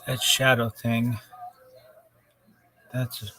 That shadow thing. That's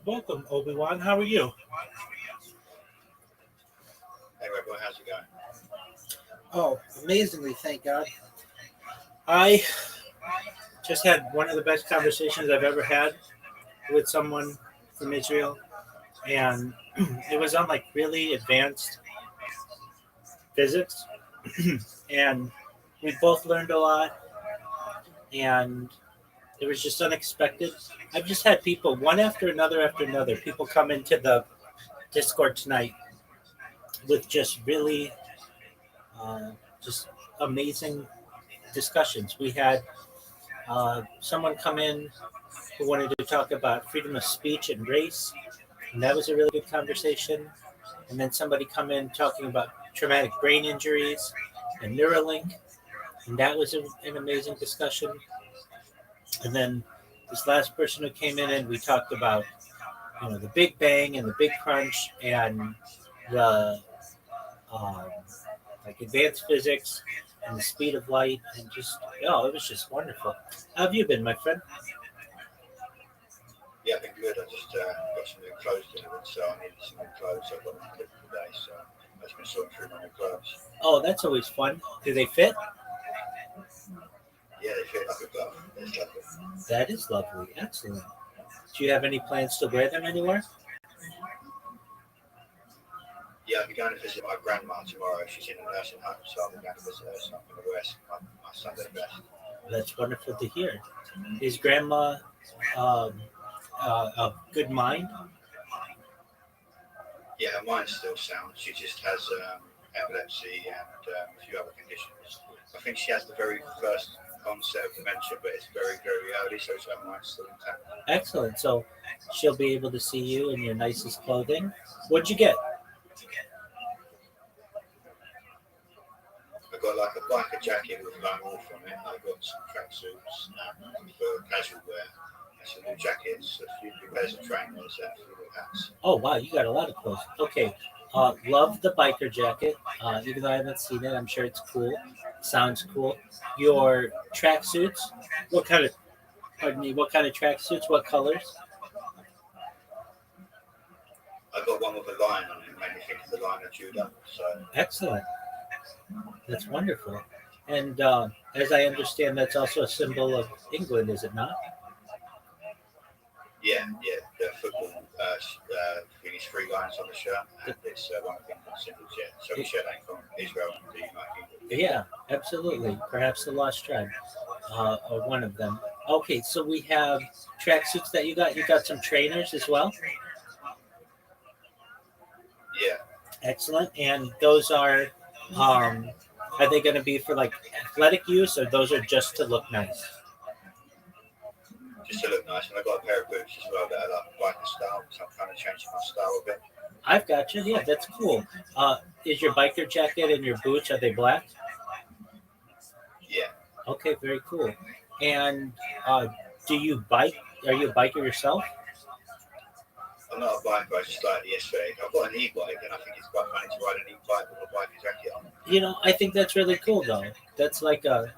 Welcome, Obi-Wan. How are you? Hey, Rebel, how's it going? Oh, amazingly, thank God. I just had one of the best conversations I've ever had with someone from Israel, and it was on like really advanced physics, and we both learned a lot, and it was just unexpected. I've just had people, one after another, people come into the Discord tonight with just really uh, just amazing discussions. We had someone come in who wanted to talk about freedom of speech and race, and that was a really good conversation. And then somebody come in talking about traumatic brain injuries and Neuralink, and that was an amazing discussion. And then this last person who came in and we talked about the Big Bang and the Big Crunch and the um, like advanced physics and the speed of light and just it was just wonderful. How have you been, my friend? Yeah, I've been good. I just got some new clothes delivered, so I needed some new clothes. So I've got them delivered today, so I've just been sorting through my new clothes. Oh, that's always fun. Do they fit? Yeah, they fit like a glove. It's lovely. That is lovely. Excellent. Do you have any plans to wear them anywhere? Yeah, I'll be going to visit my grandma tomorrow. She's in a nursing home, so I'll be going to visit her. So I'm going to wear my Sunday best. That's wonderful to hear. Is grandma um, of good mind? Yeah, her mind's still sound. She just has epilepsy and a few other conditions. I think she has the very first onset of dementia, but it's very, very early, so her mind's still intact. Excellent. So she'll be able to see you in your nicest clothing. What'd you get? I got like a biker jacket with lone wolf on it. I got some tracksuits for casual wear, and some new jackets, a few new pairs of trainers, and a few new hats. Oh wow, you got a lot of clothes. Okay, love the biker jacket. Even though I haven't seen it, I'm sure it's cool. Sounds cool. Your tracksuits. What kind of? Pardon me. What kind of tracksuits? What colors? I got one with a lion on it, made me think of the Lion of Judah. So Excellent. That's wonderful. And as I understand, that's also a symbol of England, is it not? yeah, yeah, the football thing is three lions on the shirt, and it's one of the England symbols. Yeah, so the shirt ain't from Israel and the United Kingdom. Yeah, absolutely. Perhaps the Lost Tribe, or one of them. Okay, so we have tracksuits that you got. You got some trainers as well. Yeah, Excellent. And those um, are they going to be for like athletic use, or those are just to look nice? just to look nice. And I got a pair of boots as well that are like biker style, so I'm kind of changing my style a bit. I've got you. Yeah, that's cool. Is your biker jacket and your boots, are they black? Yeah, Okay, very cool. And uh, do you bike? Are you a biker yourself? I'm not a biker, I just like the aesthetic. I've got an e-bike, and I think it's quite funny to ride an e-bike with a biker jacket on. I think that's really cool though. That's like a.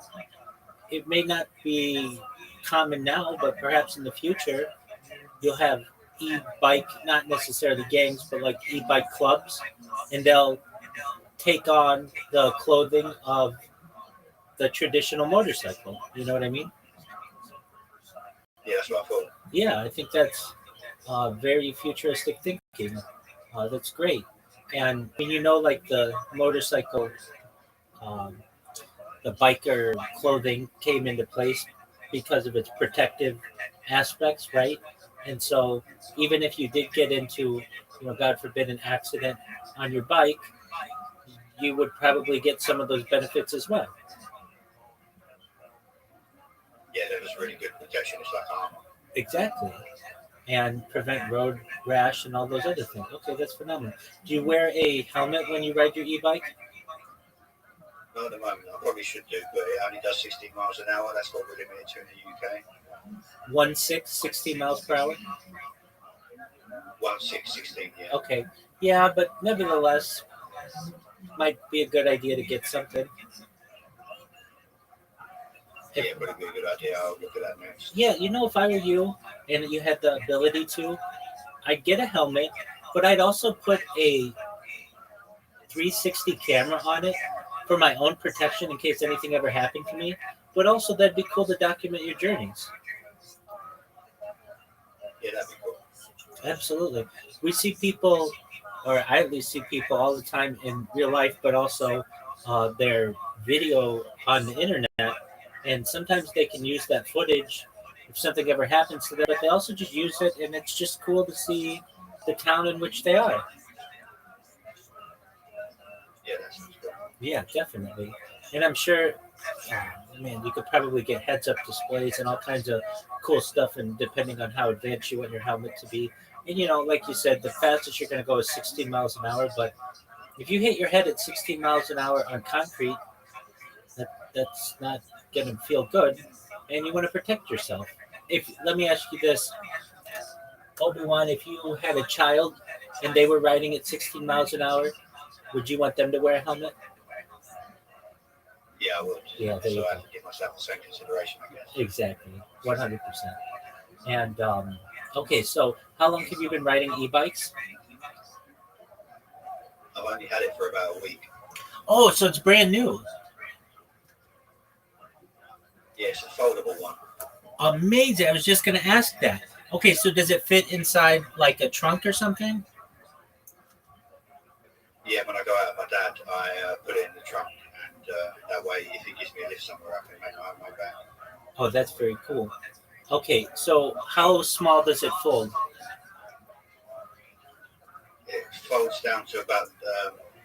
It may not be common now, but perhaps in the future you'll have e-bike, not necessarily gangs, but like e-bike clubs, and they'll take on the clothing of the traditional motorcycle. You know what I mean? Yeah, that's what I thought. Yeah, I think that's very futuristic thinking. That's great. And like the motorcycle, um, the biker clothing came into place because of its protective aspects, right? And so, even if you did get into, God forbid, an accident on your bike, you would probably get some of those benefits as well. Yeah, that was really good protection. It's like armor. Exactly. And prevent road rash and all those other things. Okay, that's phenomenal. Do you wear a helmet when you ride your e-bike? Not at the moment. I probably should do, but it only does 16 miles an hour. That's what we're limited to in the UK. 16 miles per hour. 16. Yeah. Okay, yeah, but nevertheless, might be a good idea to get something. If, Yeah, probably be a good idea. I'll look at that next. yeah, if I were you and you had the ability to, I'd get a helmet, but I'd also put a 360 camera on it for my own protection in case anything ever happened to me. But also, that'd be cool to document your journeys. Yeah, that'd be cool. Absolutely. We see people, or I at least see people all the time in real life, but also their video on the internet. And sometimes they can use that footage if something ever happens to them, but they also just use it, and it's just cool to see the town in which they are. Yeah, that sounds cool. Yeah, definitely. And I'm sure, man, you could probably get heads up displays and all kinds of cool stuff, and depending on how advanced you want your helmet to be. And like you said, the fastest you're going to go is 16 miles an hour. But if you hit your head at 16 miles an hour on concrete, that's not going to feel good, and you want to protect yourself. If Let me ask you this, Obi-Wan, if you had a child and they were riding at 16 miles an hour, would you want them to wear a helmet? Yeah, I would. Yeah, there So you I go. have to give myself the same consideration, I guess. Exactly, 100%. And okay, so how long have you been riding e-bikes? I've only had it for about a week. Oh, so it's brand new. Yeah, it's a foldable one. Amazing. I was just going to ask that. Okay, so does it fit inside like a trunk or something? Yeah, when I go out with my dad, I put it in the trunk, and that way, if he gives me a lift somewhere, I can make my way back. Oh, that's very cool. Okay, so how small does it fold? It folds down to about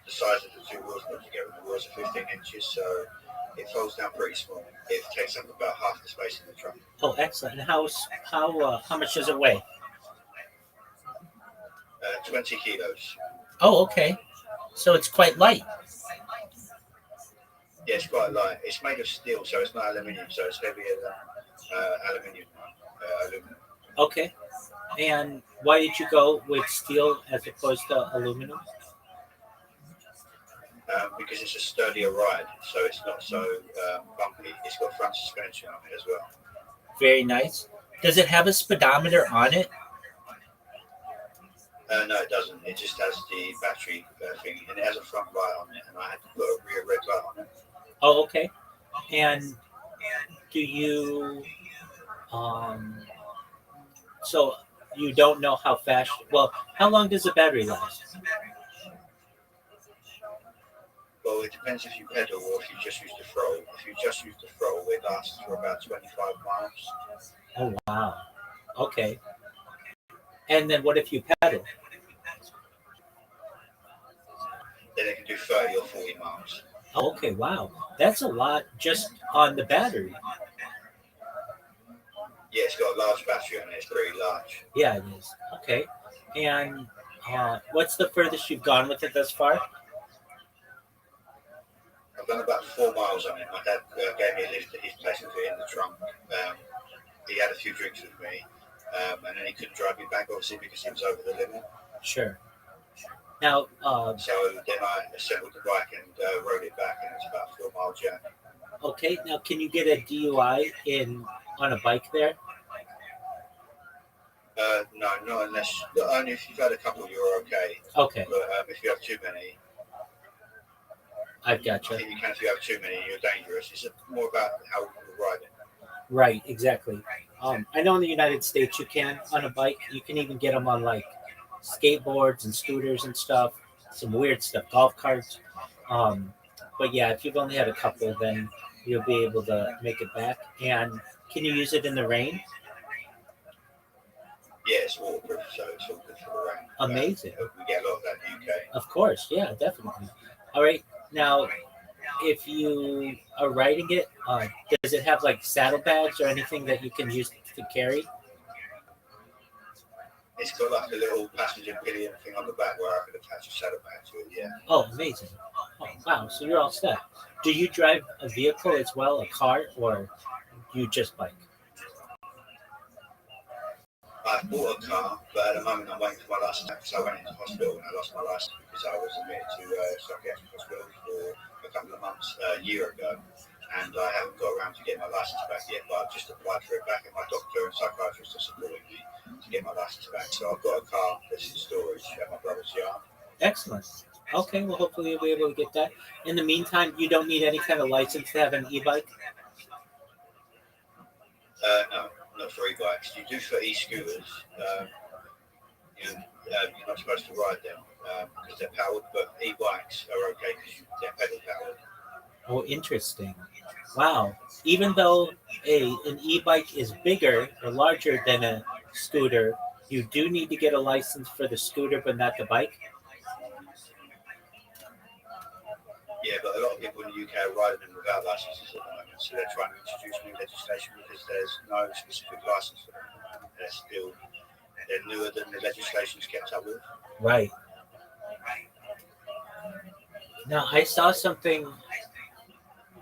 the size of the two wheels put together. The wheels are 15 inches, so it folds down pretty small. It takes up about half the space in the trunk. Oh, excellent. And how much does it weigh? 20 kilos. Oh, okay. So it's quite light. Yeah, it's quite light. It's made of steel, so it's not aluminium, so it's heavier than aluminium. Aluminum. Okay. And why did you go with steel as opposed to aluminum? Because it's a sturdier ride, so it's not so bumpy. It's got front suspension on it as well. Very nice. Does it have a speedometer on it? No, it doesn't. It just has the battery thing, and it has a front light on it, and I had to put a rear red light on it. Oh, okay. And do you um so you don't know how fast, well, how long does the battery last? Well, it depends if you pedal or if you just use the throttle. If you just use the throttle, it lasts for about 25 miles. Oh, wow. Okay. And then what if you pedal? Then it can do 30 or 40 miles. Oh, okay, wow. That's a lot just on the battery. Yeah, it's got a large battery on it. It's pretty large. Yeah, it is. Okay. And what's the furthest you've gone with it thus far? I've done about 4 miles on it. My dad gave me a lift at his place with it in the trunk. He had a few drinks with me, and then he couldn't drive me back, obviously, because he was over the limit. Sure. Now, So then I assembled the bike and rode it back, and it's about a 4 mile journey. okay. Now, can you get a DUI in on a bike there? No, not unless, not only if you've had a couple, you're okay. Okay, But if you have too many, I've I gotcha. think you can. If you have too many, you're dangerous. It's more about how you're riding. Right, exactly. I know in the United States you can on a bike. You can even get them on like skateboards and scooters and stuff. Some weird stuff, golf carts. Um, but yeah, if you've only had a couple, then you'll be able to make it back. And can you use it in the rain? Yeah, it's waterproof, so it's all good for the rain. Amazing. We get a lot of that in the UK. Of course, yeah, definitely. All right, now if you are riding it, does it have like saddlebags or anything that you can use to carry? It's got like a little passenger pillion thing on the back where I could attach a saddlebag to it. Yeah. Oh, amazing. Oh, wow, so you're all set. Do you drive a vehicle as well, a car, or you just bike? I bought a car, but at the moment I'm waiting for my license because I went into hospital and I lost my license because I was admitted to psychiatric hospital for a couple of months a year ago, and I haven't got around to getting my license back yet. But I've just applied for it back, and my doctor and psychiatrist are supporting me. to get my license back. So I've got a car that's in storage at my brother's yard. Excellent. Okay, well, hopefully you'll be able to get that. In the meantime, you don't need any kind of license to have an e-bike. No, not for e-bikes. You do for e-scooters. You're not supposed to ride them because they're powered, but e-bikes are okay because they're pedal powered. Oh, interesting. Wow. Even though an e-bike is bigger or larger than a scooter, you do need to get a license for the scooter, but not the bike. Yeah, but a lot of people in the UK are riding them without licenses at the moment, so they're trying to introduce new legislation because there's no specific license for them. They're newer than the legislation's kept up with. Right. Now, I saw something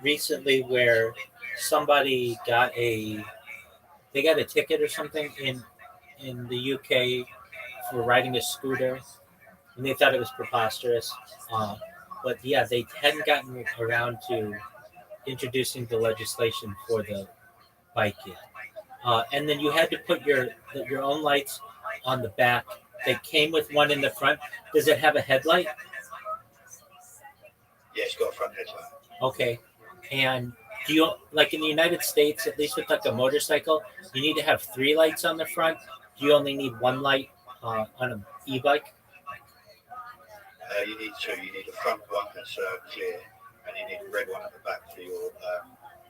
recently where somebody they got a ticket or something in the UK for riding a scooter, and they thought it was preposterous. Uh, but yeah, they hadn't gotten around to introducing the legislation for the bike yet. And then you had to put your own lights on the back. They came with one in the front. Does it have a headlight? Yeah, it's got a front headlight. Okay. And do you like in the United States, at least with like a motorcycle, you need to have three lights on the front? Do you only need one light on an e-bike? You need two. You need a front one that's clear, and you need a red one at the back for your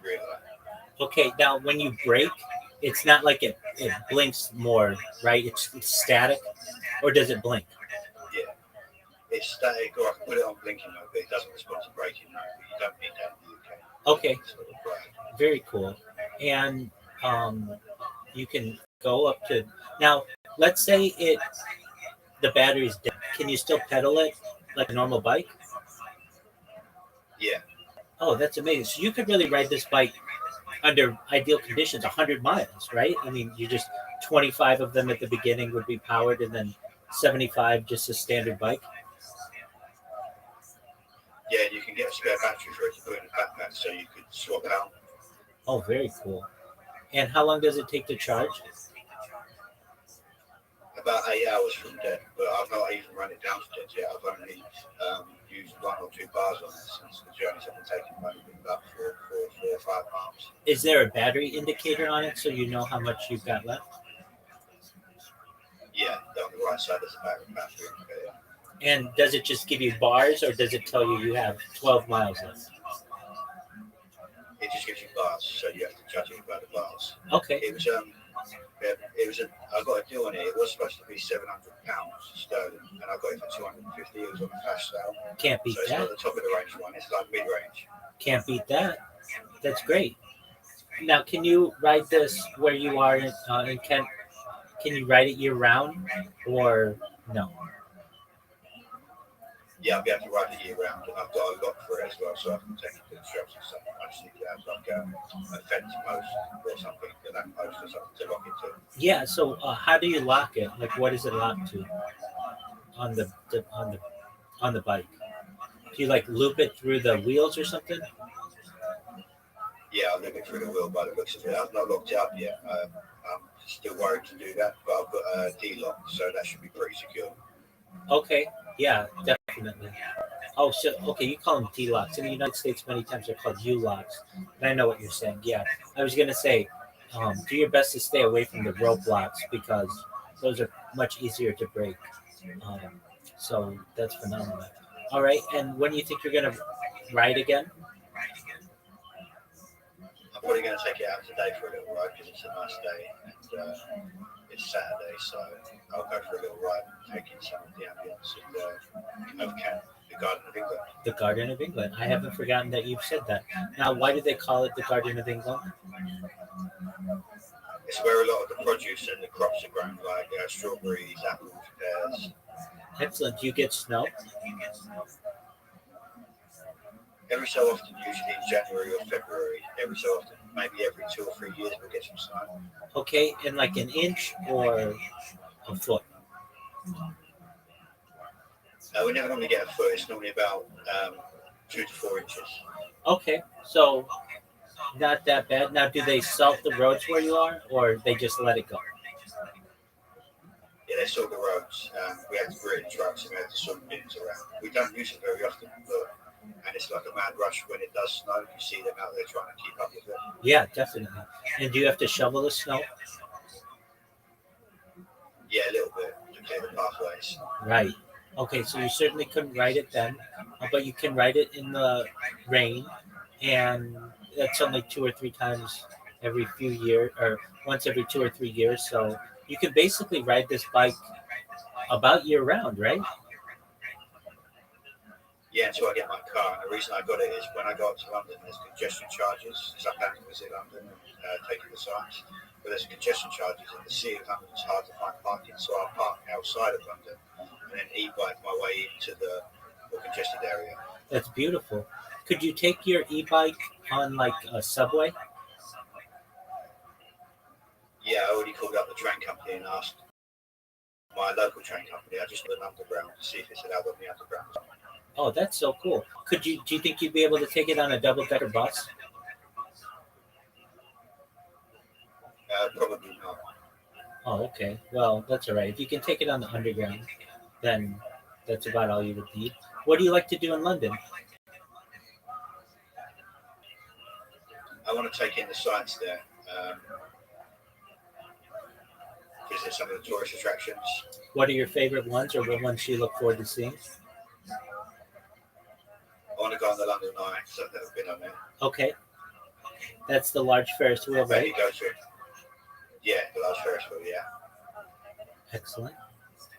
rear light. Okay. Now, when you brake, it's not like it blinks more, right? It's static, or does it blink? Yeah, it's static, or I can put it on blinking mode, but it doesn't respond to braking mode. But you don't need that in the UK. Okay. Sort of, right. Very cool. And you can go up to now. Let's say the battery's dead. Can you still pedal it like a normal bike? Yeah, Oh, that's amazing. So you could really ride this bike under ideal conditions, 100 miles, right? I mean, you just 25 of them at the beginning would be powered, and then 75 just a standard bike. yeah. You can get a spare battery for it to put in a backpack, so you could swap out. Oh, very cool. And how long does it take to charge? About 8 hours from dead, but I've not even run it down to dead yet. I've only used 1 or 2 bars on it since the journeys have been taking maybe about 4 or 5 miles. Is there a battery indicator on it so you know how much you've got left? Yeah, on the right side there's a battery indicator. And does it just give you bars, or does it tell you have 12 miles left? It just gives you bars, so you have to judge it by the bars. Okay. I got a deal on it. It was supposed to be £700 sterling, and I got it for 250. It was on a flash sale. Can't beat So it's that. not the top of the range one. It's like mid range. Can't beat that. That's great. Now, can you ride this where you are in Kent? Can you ride it year round, or no? Yeah, I'll be able to ride it year round, and I've got a lock for it as well, so I can take it to the shops and stuff. I just need to have like a fence post or something, a lamp post or something to lock it to. Yeah. So, how do you lock it? Like, what is it locked to on the bike? Do you like loop it through the wheels or something? Yeah, I'll look it through the wheel by the looks of it. I've not locked it up yet. I'm still worried to do that, but I've got a D-lock, so that should be pretty secure. Okay. Yeah, definitely. Oh, so okay, you call them D-locks. In the United States, many times they're called U-locks. And I know what you're saying. Yeah, I was gonna say, do your best to stay away from the rope locks because those are much easier to break. Um, so that's phenomenal. All right, and when do you think you're gonna ride again? I'm probably going to take it out today for a little ride because it's a nice day and it's Saturday, so I'll go for a little ride and take in some of the ambience of Kent, the Garden of England. The Garden of England. I haven't forgotten that you've said that. Now, why do they call it the Garden of England? It's where a lot of the produce and the crops are grown, like strawberries, apples, pears. Excellent. Do you get snow? Every so often, usually in January or February, every so often, maybe every 2 or 3 years, we'll get some snow. Okay, in like an inch or a foot? We never normally get a foot. It's normally about 2 to 4 inches. Okay, so not that bad. Now, do they salt the roads where you are, or they just let it go? Yeah, they saw the roads. We had to grit trucks and we had to sort bins around. We don't use it very often, but and it's like a mad rush when it does snow. You see them out there trying to keep up with it. Yeah, definitely. And do you have to shovel the snow? Yeah, a little bit to clear the pathways. Right. Okay, so you certainly couldn't ride it then, but you can ride it in the rain, and that's only 2 or 3 times every few years, or once every 2 or 3 years. So you can basically ride this bike about year round, right? Yeah, until I get my car. And the reason I got it is when I go up to London, there's congestion charges. So I plan to visit London and take the sites. But there's congestion charges in the city of London. It's hard to find parking, so I'll park outside of London and then e-bike my way into the congested area. That's beautiful. Could you take your e-bike on like a subway? Yeah, I already called up the train company and asked my local train company. I just did an underground to see if it's allowed on the underground. Oh, that's so cool. Could you? Do you think you'd be able to take it on a double-decker bus? Probably not. Oh, okay. Well, that's all right. If you can take it on the underground, then that's about all you would need. What do you like to do in London? I want to take in the sites there, visit some of the tourist attractions. What are your favorite ones, or what ones you look forward to seeing? I want to go on the London Eye because I've never been on there. Okay, that's the large Ferris wheel, right? Maybe go to yeah, the last Ferris wheel. Yeah, Excellent.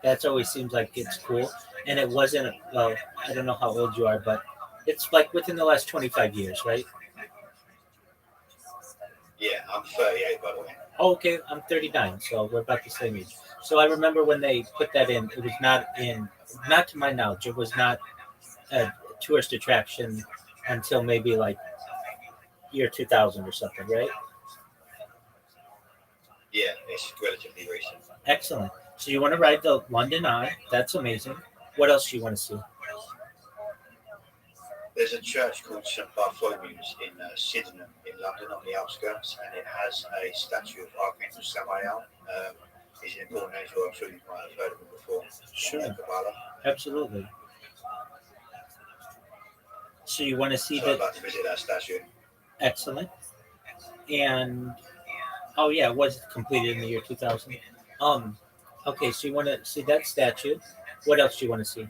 That's always seems like it's cool, and it wasn't. Well, I don't know how old you are, but it's like within the last 25 years, right? yeah. I'm 38 by the way. Oh, okay, I'm 39, so we're about the same age. So I remember when they put that in, it was not in, not to my knowledge, it was not a tourist attraction until maybe like year 2000 or something, right? Yeah, it's relatively recent. Excellent. So you want to ride the London Eye? That's amazing. What else do you want to see? There's a church called St Bartholomew's in Sydenham in London on the outskirts, and it has a statue of Archangel Samael. He's an important angel. I'm sure you might have heard of him before. Sure, Kabbalah. absolutely. So you want to see So I'd that? like to visit that statue. Excellent. And oh yeah, it was completed in the year 2000. Um, okay, so you want to see that statue? What else do you want to see?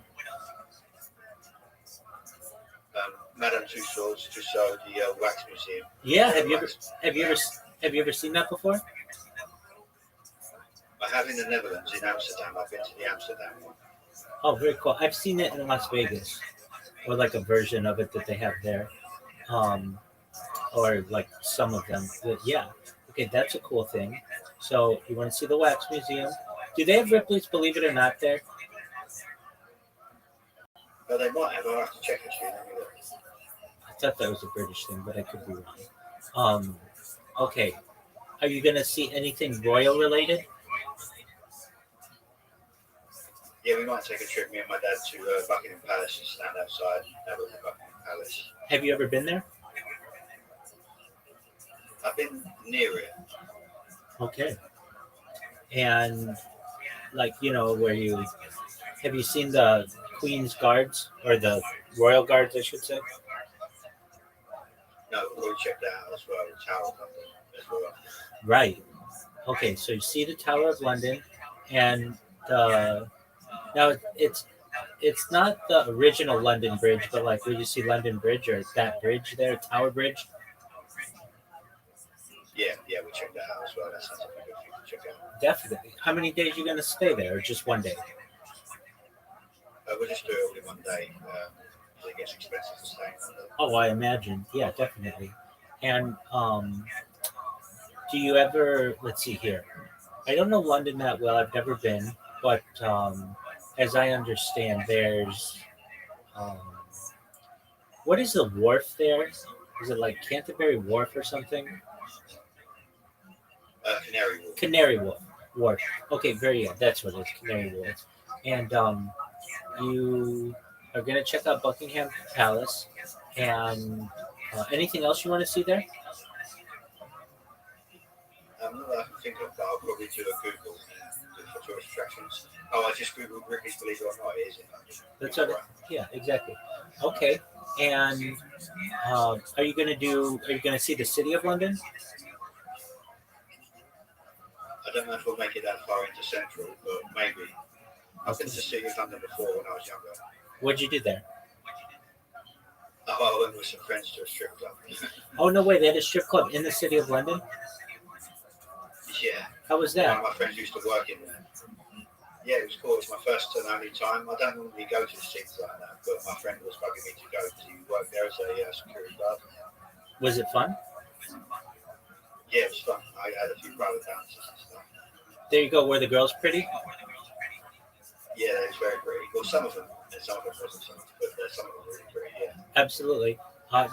Madame Tussauds, Tussauds, the wax museum. Yeah, Wax. have you ever seen that before? I have in the Netherlands, in Amsterdam. I've been to the Amsterdam one. Oh, very cool. I've seen it in Las Vegas, or like a version of it that they have there, um, or like some of them. But yeah, okay, that's a cool thing. So you want to see the wax museum? Do they have Ripley's Believe It or Not there? But they might have. I'll have to check actually. Let me look. I thought that was a British thing, but I could be wrong. Um, okay, are you gonna see anything royal related? Yeah, we might take a trip, me and my dad, to Buckingham Palace and stand outside and have a look at Buckingham Palace. Have you ever been there? I've been near it. Okay, and like where you have you seen the Queen's Guards or the Royal Guards, I should say? No, we'll check that out as well, the Tower of London as well. Right. Okay, so you see the Tower of London, and now it's not the original London Bridge, but like where you see London Bridge or that bridge there, Tower Bridge. Yeah, we'll check that out as well. That sounds like a good thing to check out. Definitely. How many days are you going to stay there, or just one day? We'll just do it all in one day. It gets expensive to stay in London. Oh, I imagine. Yeah, definitely. And do you ever? Let's see here. I don't know London that well. I've never been, but as I understand, there's um, what is the wharf there? Is it like Canterbury Wharf or something? Canary Wharf. Canary Wharf. Wharf. Okay, very good. That's what it is. Canary Wharf. And you are going to check out Buckingham Palace. And anything else you want to see there? Not that I can think of, but I'll probably do a Google and do for tourist attractions. Oh, I just googled Ripley's, believe it or not, it is in London. That's You're what. right. Yeah, exactly. Okay. And are you going to do? Are you going to see the city of London? I don't know if we'll make it that far into Central, but maybe. I've been Okay. to City of London before when I was younger. What'd you do there? Oh, I went with some friends to a strip club. Oh no way! They had a strip club in the city of London. Yeah, How was one of that? my friends used to work in there. Yeah, it was cool. It was my first and only time. I don't normally go to things like that, but my friend was bugging me to go because he worked there as a security guard. Was it fun? Yeah, it was fun. I had a few private dances and stuff. There you go. Were the girls pretty? Yeah, it was very pretty. Well, some of them, and some of them wasn't so much, but some of them were really pretty. Yeah, Absolutely.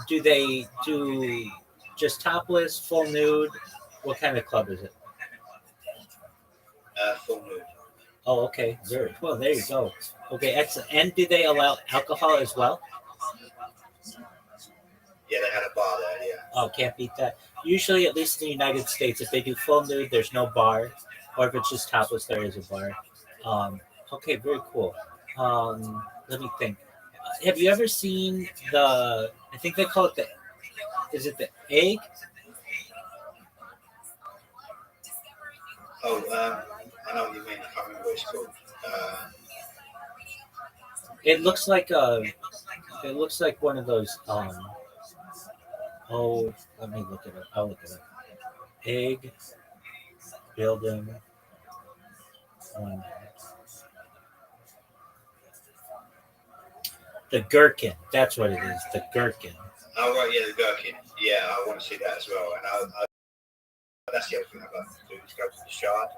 Do they do just topless, full nude? What kind of club is it? full nude. Oh, okay. Very well. There you go. Okay, excellent. And do they allow alcohol as well? Yeah, they had a bar there. Yeah. Oh, can't beat that. Usually, at least in the United States, if they do full nude, there's no bar, or if it's just topless, there is a bar. Okay, very cool. Let me think. Have you ever seen the? I think they call it the. Is it the egg? Oh, I know what you mean. I can't remember what it's called. It looks like a. It looks like one of those. Oh, let me look it up. I'll look it up. Egg building. Um, the gherkin. That's what it is. The gherkin. Oh right, yeah, the gherkin. Yeah, I want to see that as well. And that's the other thing I'd like to do is go to the Shard,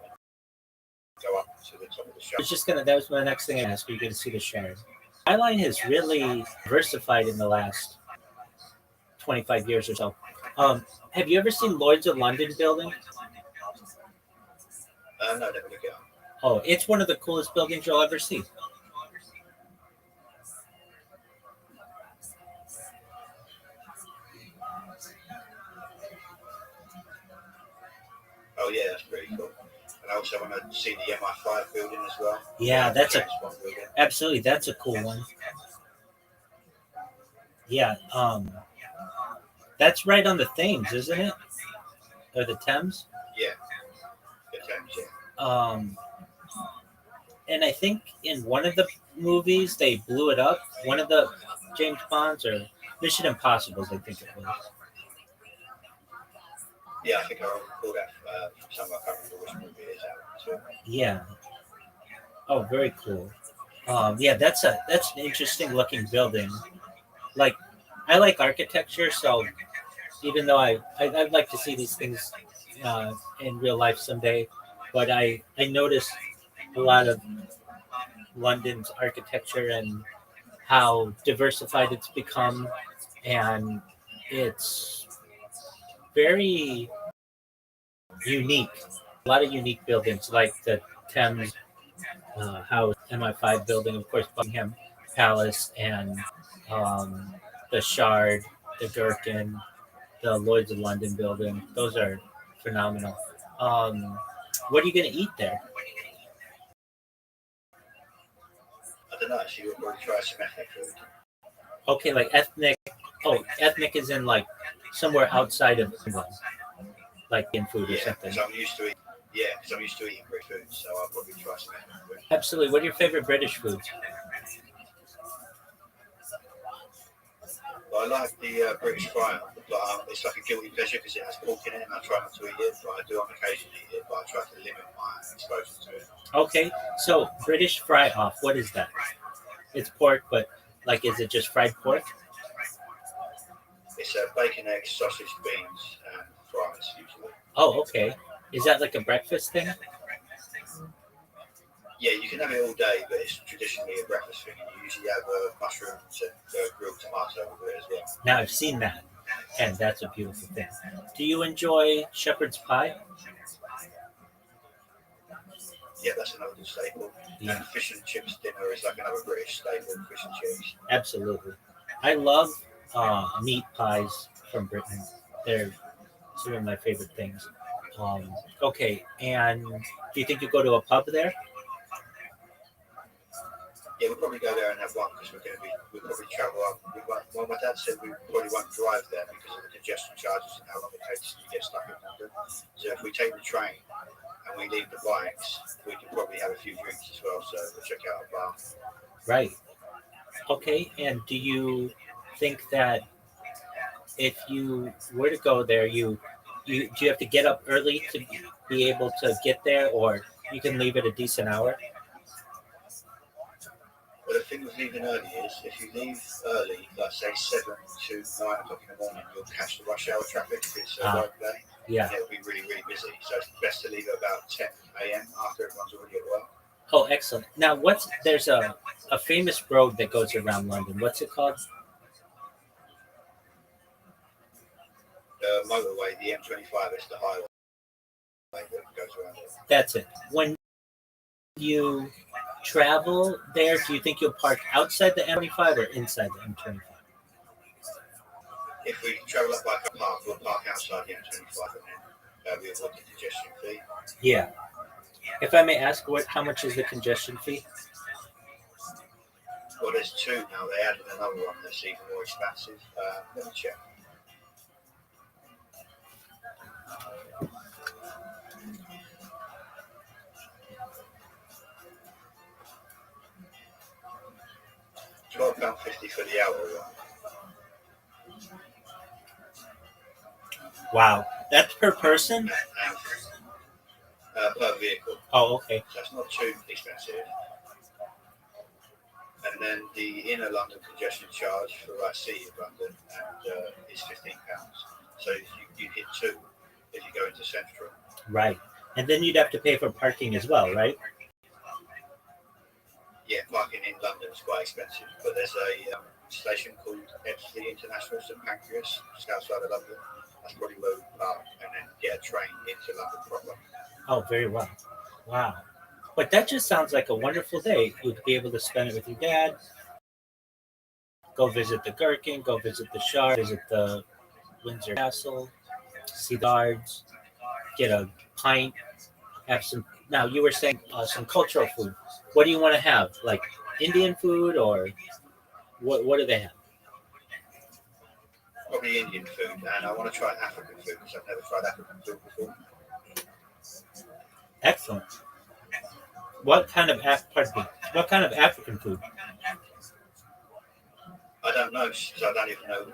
go up to the top of the I Shard. was just gonna. That was my next thing I asked. Are you gonna see the shard? Skyline has really diversified in the last 25 years or so. Have you ever seen Lloyd's of London building? No, never look it up. Oh, it's one of the coolest buildings you'll ever see. Oh yeah, that's pretty cool. And I also want to see the MI5 building as well. Yeah, that's a James Bond building. absolutely that's a cool one. Yeah, that's right on the Thames, isn't it? Or the Thames? Yeah, the Thames. Yeah. Um, and I think in one of the movies they blew it up. One of the James Bonds or Mission Impossibles, I think it was. Yeah, I think I recall that from somewhere. I can't remember which movie it is out. So, Yeah. Oh, very cool. Yeah, that's an interesting looking building. Like, I like architecture, so even though I'd like to see these things in real life someday, but I noticed a lot of London's architecture and how diversified it's become, and it's very unique. A lot of unique buildings, like the Thames House, MI5 building, of course, Buckingham Palace, and um, the Shard, the Gherkin, the Lloyd's of London building. Those are phenomenal. What are you going to eat there? I don't know. Actually, we'll probably try some ethnic food. Okay, like ethnic. Oh, ethnic is in like somewhere outside of England, like in food or Yeah, something. because I'm used to eating. Yeah, because I'm used to eating British food, so I'll probably try some ethnic food. Absolutely. What are your favorite British foods? But I like the British fry, but it's like a guilty pleasure because it has pork in it, and I try not to eat it. But I do on occasion eat it, but I try to limit my exposure to it. Okay, so British fry off. What is that? It's pork, but like, is it just fried pork? It's bacon, eggs, sausage, beans, and fries usually. Oh, okay. Is that like a breakfast thing? Yeah, you can have it all day, but it's traditionally a breakfast thing. And you usually have mushrooms and grilled tomato with it as well. Now I've seen that, and that's a beautiful thing. Do you enjoy shepherd's pie? Yeah, that's another good staple. Yeah, And fish and chips dinner is like another British staple, fish and chips. absolutely. I love meat pies from Britain. They're some of my favorite things. Okay, and do you think you go to a pub there? Yeah, we'll probably go there and have one because we'll probably travel up. Well, my dad said we probably won't drive there because of the congestion charges and how long it takes to get stuck in London. So if we take the train and we leave the bikes, we can probably have a few drinks as well. So we'll check out a bar. Right. Okay, and do you think that if you were to go there, you do you have to get up early to be able to get there, or you can leave at a decent hour? But the thing with leaving early is if you leave early, like say 7 to 9 o'clock in the morning, you'll catch the rush hour traffic if it's a Ah, work day. yeah. And it'll be really, really busy. So it's best to leave at about 10 a.m. after everyone's already at work. Oh, excellent. Now, what's there's a famous road that goes around London. What's it called? The motorway, the M25 is the highway that goes around it. That's it. When you travel there, do you think you'll park outside the M25 or inside the M25? If we travel up by park, we'll park outside the M25 and then we avoid the congestion fee. Yeah. If I may ask, how much is the congestion fee? Well, there's two now. They added another one that's even more expensive. Let me check. £12.50 for the hour one. Wow, that's per person. Per vehicle. Oh, okay. So it's not too expensive. And then the inner London congestion charge for our city of London is £15. So you hit two if you go into Central. Right, and then you'd have to pay for parking as well, right? Yeah, parking in London is quite expensive, but there's a station called Epsley International, St Pancras, just outside of London. That's probably where we park and then get a train into London proper. Oh, very well. Wow. But that just sounds like a wonderful day. You'd be able to spend it with your dad, go visit the Gherkin, go visit the Shard, visit the Windsor Castle, see the guards, get a pint, have some. Now, you were saying some cultural food. What do you want to have? Like Indian food, or what do they have? Probably Indian food, and I want to try African food because I've never tried African food before. Excellent. Pardon me, what kind of African food? I don't know, so I don't even know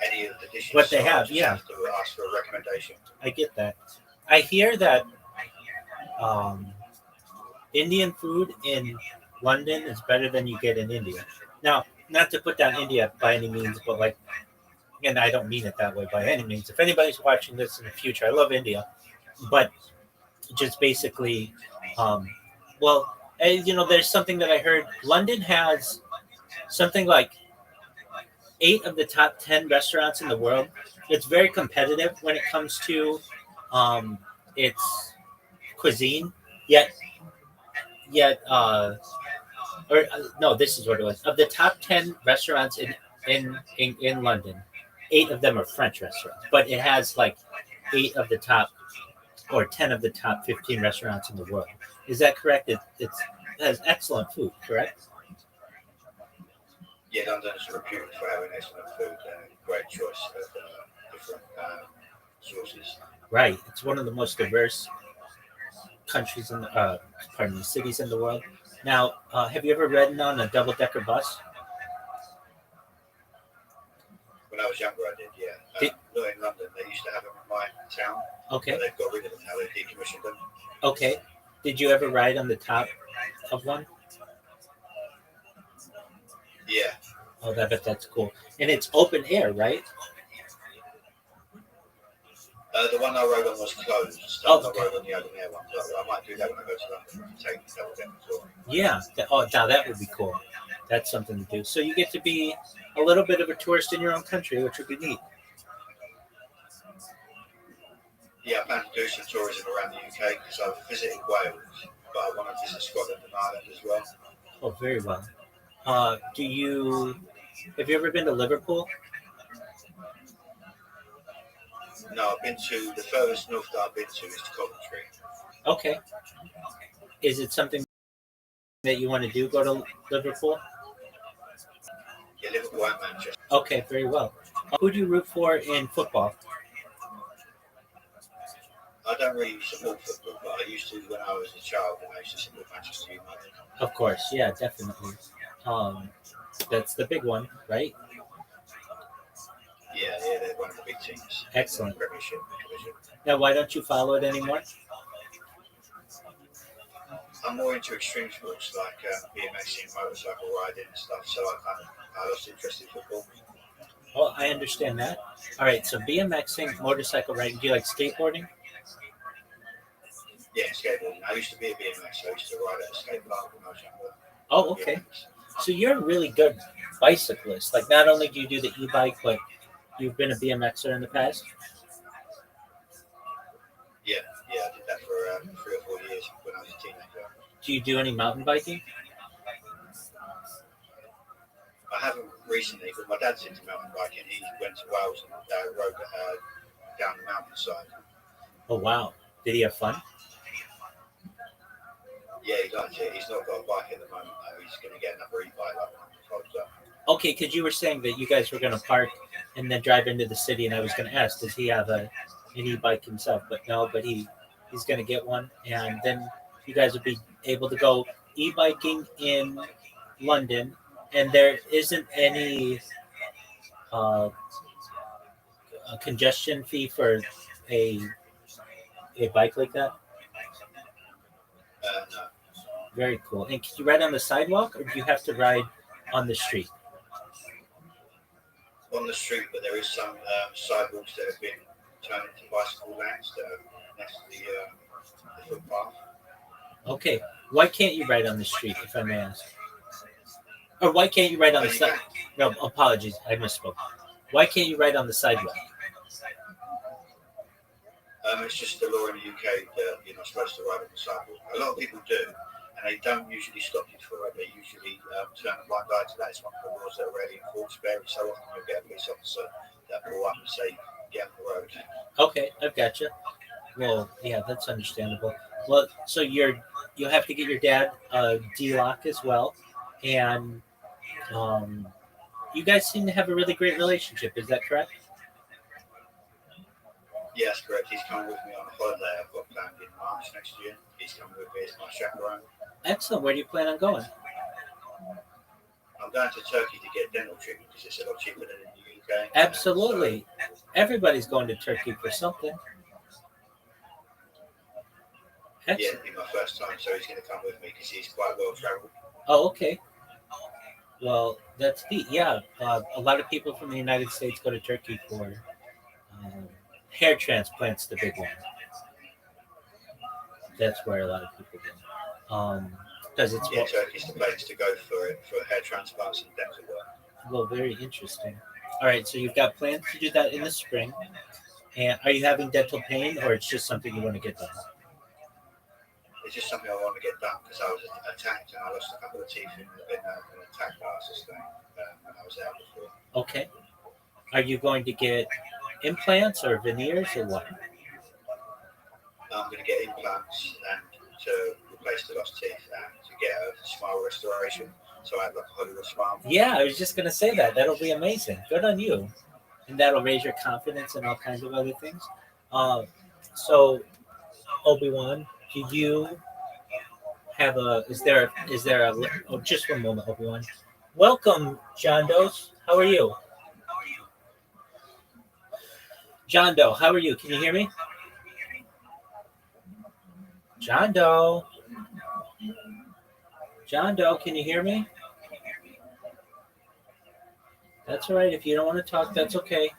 any of the dishes. What they so have, I just yeah. have to ask for a recommendation. I get that. I hear that um, Indian food in London is better than you get in India. Now, not to put down India by any means, but like, and I don't mean it that way by any means. If anybody's watching this in the future, I love India, but just basically, um, well, there's something that I heard. London has something like 8 of the top 10 restaurants in the world. It's very competitive when it comes to its cuisine. Yet, or no, this is what it was. Of the top 10 restaurants in London, 8 of them are French restaurants, but it has like 8 of the top or 10 of the top 15 restaurants in the world. Is that correct? It has excellent food, correct? Yeah, London is reputed for having excellent food and a great choice of different sauces. Right. It's one of the most diverse countries in the, pardon me, cities in the world. Now, have you ever ridden on a double-decker bus? When I was younger, I did, yeah. Did, Not in London. They used to have them in my town, okay. but they've got rid of them now. They've decommissioned them. Okay. Did you ever ride on the top of one? Yeah. Oh, I bet that's cool. And it's open air, right? The one I rode on was closed, so Oh, I okay. rode on the open air one. So I might do that when I go to London. Take the double decker tour. Yeah. Now that would be cool. That's something to do. So you get to be a little bit of a tourist in your own country, which would be neat. Yeah, I plan to do some tourism around the UK because I've visited Wales, but I want to visit Scotland and Ireland as well. Oh, very well. Have you ever been to Liverpool? No, I've been to the furthest north that I've been to is Coventry. Okay. Is it something that you want to do? Go to Liverpool? Yeah, Liverpool and Manchester. Okay, very well. Who do you root for in football? I don't really support football, but I used to when I was a child, and I used to support Manchester United. Of course, yeah, definitely. Um, that's the big one, right? Yeah, yeah, they're one of the big teams in the Excellent. Premiership division. Now, why don't you follow it anymore? I'm more into extreme sports like BMXing, motorcycle riding and stuff. So I lost interest in football. Well, I understand that. All right, so BMXing, motorcycle riding. Do you like skateboarding? Yeah, skateboarding. I used to be a BMX. I used to ride at a skate park when I was younger. Oh, okay. BMX. So you're a really good bicyclist. Like, not only do you do the e-bike, but you've been a BMXer in the past. Yeah, yeah, I did that for 3 or 4 years when I was a teenager. Do you do any mountain biking? I haven't recently, but my dad's into mountain biking. He went to Wales and rode down the mountainside. Oh, wow. Did he have fun? Yeah, he likes it. He's not got a bike at the moment, though. He's going to get another e-bike like when he follows up. Okay, because you were saying that you guys were going to park and then drive into the city, and I was going to ask, does he have an e-bike himself? But no, but he's going to get one, and then you guys will be able to go e-biking in London, and there isn't any uh, a congestion fee for a a bike like that. No, Very cool. And can you ride on the sidewalk, or do you have to ride on the street? on the street, but there is some sidewalks that have been turned into bicycle lanes that are next to the footpath. Okay. Why can't you ride on the street, if I may ask? Or why can't you ride on Oh, the you side? can. No, apologies, I misspoke. Why can't you ride on the sidewalk? It's just the law in the UK that you're not supposed to ride on the sidewalk. A lot of people do, and they don't usually stop you for it. They usually turn a blind eye to that. It's one of the laws that are rarely enforced. Very so often you'll get a police officer that pull up and say, "Get on the road." Okay, I've got you. Well, yeah, that's understandable. Well, so you'll have to get your dad a D-lock as well, and um, you guys seem to have a really great relationship. Is that correct? Yeah, that's correct. He's coming with me on a holiday I've got planned in March next year. He's coming with me as my chaperone. Excellent. Where do you plan on going? I'm going to Turkey to get dental treatment because it's a lot cheaper than in the UK. Absolutely. Everybody's going to Turkey for something. Yeah, Excellent. it'll be my first time, so he's going to come with me because he's quite well travelled. Oh, okay. Well, that's neat. Yeah, a lot of people from the United States go to Turkey for um, hair transplants. The big one. That's where a lot of people go. Because it's Yeah, Turkey's the place to go for hair transplants and dental work. well, very interesting. All right, so you've got plans to do that in the spring. And are you having dental pain, or it's just something you want to get done? It's just something I want to get done because I was attacked and I lost a couple of teeth in an attack that I sustained when I was out before. Okay. Are you going to get implants or veneers or what? I'm going to get implants and to replace the lost teeth and to get a smile restoration. So I have like a Hollywood smile. Yeah, I was just going to say that. That'll be amazing. Good on you. And that'll raise your confidence and all kinds of other things. So, Obi-Wan, do you have is there a oh, just one moment, Obi-Wan. Welcome, John Doe. How are you? John Doe, how are you? Can you hear me? John Doe. John Doe, can you hear me? That's all right. If you don't want to talk, that's okay.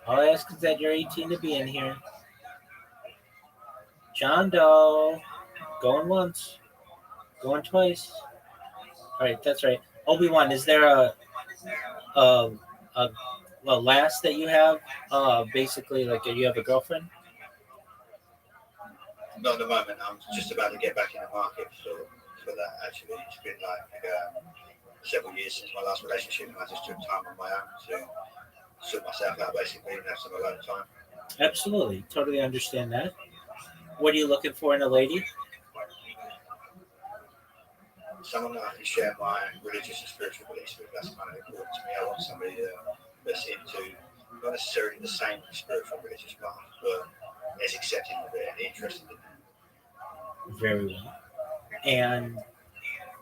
All I ask is that you're 18 to be in here. John Doe. Going once. Going twice. All right, that's right. Obi-Wan, is there a, a, a last that you have? Basically, like, do you have a girlfriend? Not at the moment. I'm just about to get back in the market for that. Actually, it's been like several years since my last relationship, and I just took time on my own to sort myself out basically and have some alone time. Absolutely, totally understand that. What are you looking for in a lady? Someone that I can share my religious and spiritual beliefs with. That's kind of important to me. I want somebody that's into not necessarily the same spiritual religious path, but is accepting of it and interested in it. Very well. And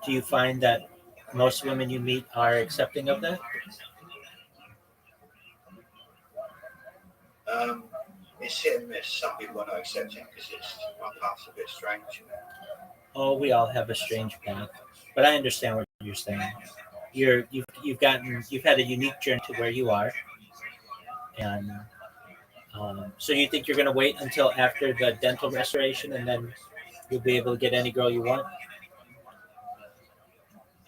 do you find that most women you meet are accepting of that? Um, it's hit and miss. Some people are not accepting because it's my path's a bit strange. Oh, we all have a strange path, but I understand what you're saying. You've had a unique journey to where you are, and so you think you're going to wait until after the dental restoration, and then you'll be able to get any girl you want?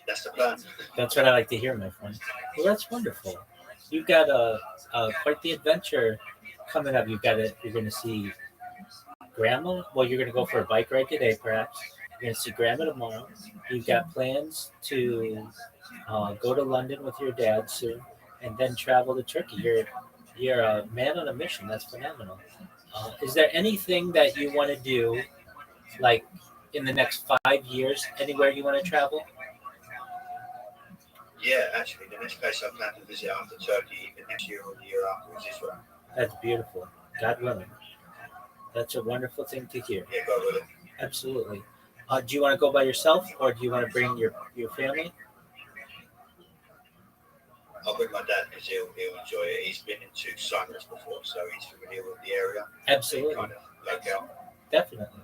That's the plan. That's what I like to hear, my friend. Well, that's wonderful. You've got quite the adventure coming up. You're going to see grandma. Well, you're going to go for a bike ride today, perhaps. You're going to see grandma tomorrow. You've got plans to go to London with your dad soon, and then travel to Turkey. You're a man on a mission. That's phenomenal. Is there anything that you want to do, like in the next 5 years? Anywhere you want to travel? Yeah, actually, the next place I plan to visit after Turkey, either next year or the year after, is Israel. That's beautiful. God willing. That's a wonderful thing to hear. Yeah, God willing. Absolutely. Do you want to go by yourself, or do you want to bring your family? I'll bring my dad because he'll enjoy it. He's been into Cyprus before, so he's familiar with the area. He Absolutely. kind of locale. Definitely.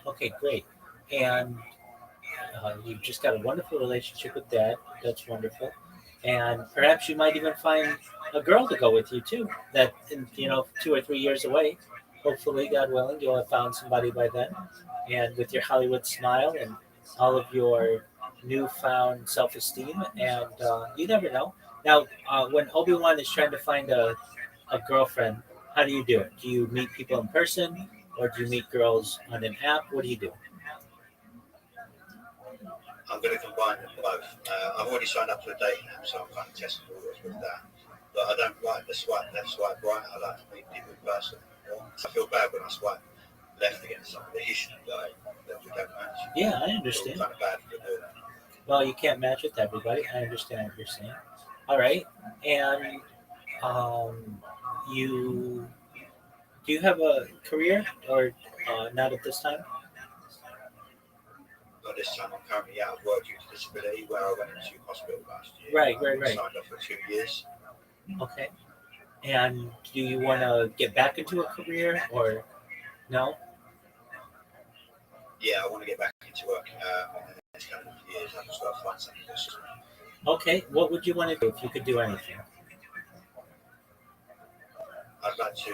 Okay, great. And you've just got a wonderful relationship with dad. That's wonderful. And perhaps you might even find a girl to go with you too. That in 2 or 3 years away. Hopefully, God willing, you'll have found somebody by then. And with your Hollywood smile and all of your newfound self-esteem, and you never know. Now, when Obi Wan is trying to find a girlfriend, how do you do it? Do you meet people in person, or do you meet girls on an app? What do you do? I'm going to combine them both. I've already signed up to a dating app, so I'm kind of testing the waters with that. But I don't like the swipe left, swipe right. I like to meet people in person. I feel bad when I swipe left against somebody that we don't match. Yeah, I I feel understand. kind of bad for doing that. Well, you can't match with everybody. I understand what you're saying. All right, and you do you have a career or not at this time? But this time I'm currently out of work due to disability, where I went into hospital last year. Right, I've right, been right. signed off for 2 years. Okay. And do you want to get back into a career or no? Yeah, I want to get back into work in the next couple of years. I've just got to find something that's just Okay. What would you want to do if you could do anything? I'd like to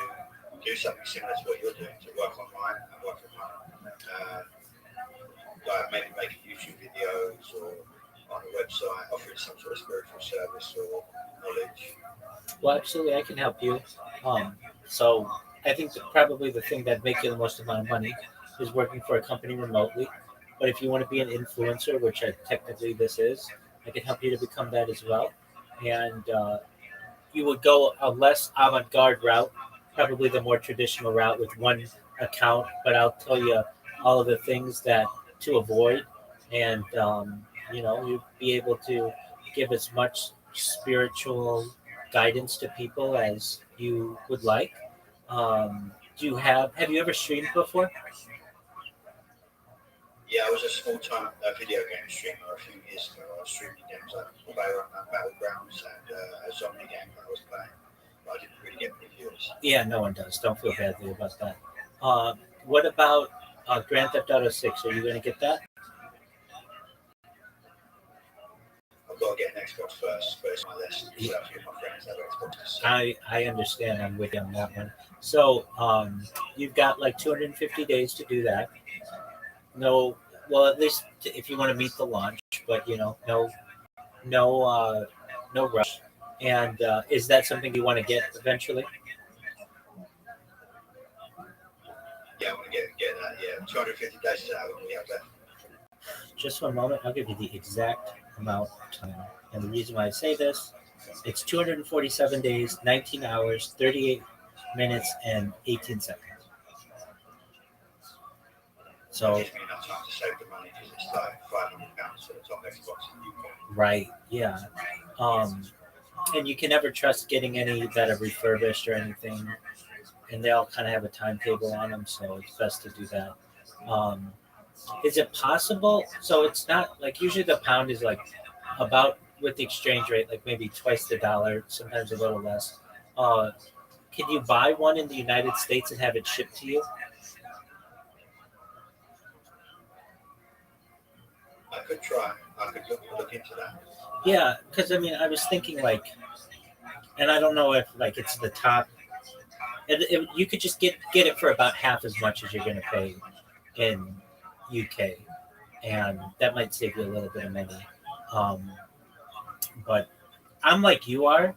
do something similar to what you're doing, to work online and work from home. Uh, like maybe making YouTube videos or on a website, offering some sort of spiritual service or knowledge. Well, absolutely, I can help you. So I think that probably the thing that makes you the most amount of money is working for a company remotely. But if you want to be an influencer, which technically this is, I can help you to become that as well. And you would go a less avant-garde route, probably the more traditional route with one account. But I'll tell you all of the things that to avoid, and you'd be able to give as much spiritual guidance to people as you would like. Do you have you ever streamed before? Yeah, I was a small-time video game streamer a few years ago. I was streaming games like Battlegrounds and a zombie game that I was playing, but I didn't really get many viewers. Yeah, no one does. Don't feel badly about that. What about Grand Theft Auto 6? Are you going to get that? I've got to get an Xbox first, but it's on my list because a few of my friends have Xboxes. So I understand. I'm with you on that one. So you've got like 250 days to do that. No, well, at least if you want to meet the launch, but no, no rush. And is that something you want to get eventually? yeah, I want to get that. Yeah, 250 days is how long we have left. Just one moment. I'll give you the exact amount of time. And the reason why I say this, it's 247 days, 19 hours, 38 minutes and 18 seconds. That So gives me enough time to save the money because it's like £500 for the top Xbox in the UK. right, yeah. Um, and you can never trust getting any that are refurbished or anything, and they all kind of have a timetable on them, so it's best to do that. Um, is it possible? So it's not like usually the pound is like about with the exchange rate, like maybe twice the dollar, sometimes a little less. Uh, can you buy one in the United States and have it shipped to you? I could try. I could look into that. Yeah, because I mean, I was thinking like, and I don't know if like it's the top. You could just get it for about half as much as you're going to pay in UK, and that might save you a little bit of money. Um, but I'm like you are.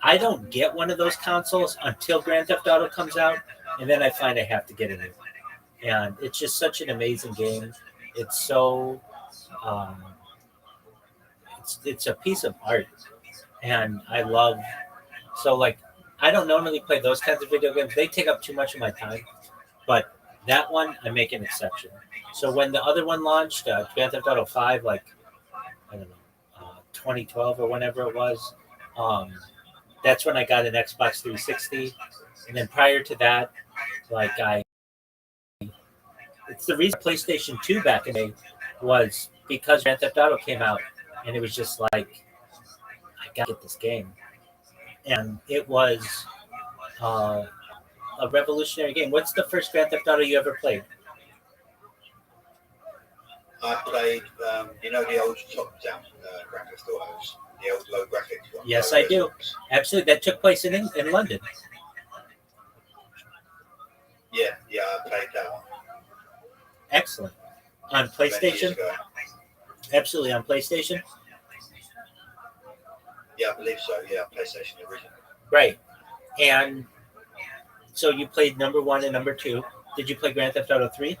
I don't get one of those consoles until Grand Theft Auto comes out, and then I find I have to get it. And it's just such an amazing game. It's so um, it's a piece of art, and I love so like I don't normally play those kinds of video games. They take up too much of my time, but that one I make an exception. So when the other one launched, Grand Theft Auto 5, like I don't know, 2012 or whenever it was, um, that's when I got an Xbox 360, and then prior to that, like I it's the reason PlayStation 2 back in the day was because Grand Theft Auto came out, and it was just like I gotta get this game, and it was uh, a revolutionary game. What's the first Grand Theft Auto you ever played? I played, the old top-down Grand Theft Autos, the old low graphics one, Yes, low I res do. ones. Absolutely, that took place in London. Yeah, yeah, I played that one Excellent. On many years PlayStation, ago. absolutely on PlayStation. Yeah, I believe so. Yeah, PlayStation original. Right, and so you played number one and number two. Did you play Grand Theft Auto 3?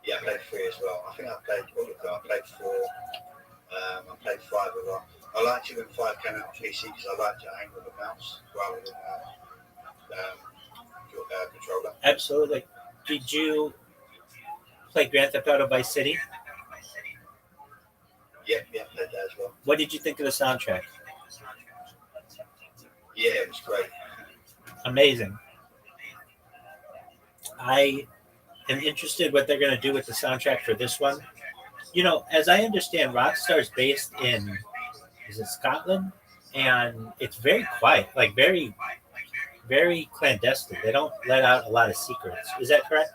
Yeah, I played three as well. I think I played all of them. I played four. I played five as well. I liked it when five came out on PC because I liked to aim with a mouse rather than controller. Absolutely. Did you play Grand Theft Auto Vice City? Yeah, yeah, I played that as well. What did you think of the soundtrack? Yeah, it was great. Amazing. I am interested what they're going to do with the soundtrack for this one. You know, as I understand, Rockstar is based in is it Scotland, and it's very quiet, like very clandestine. They don't let out a lot of secrets. Is that correct?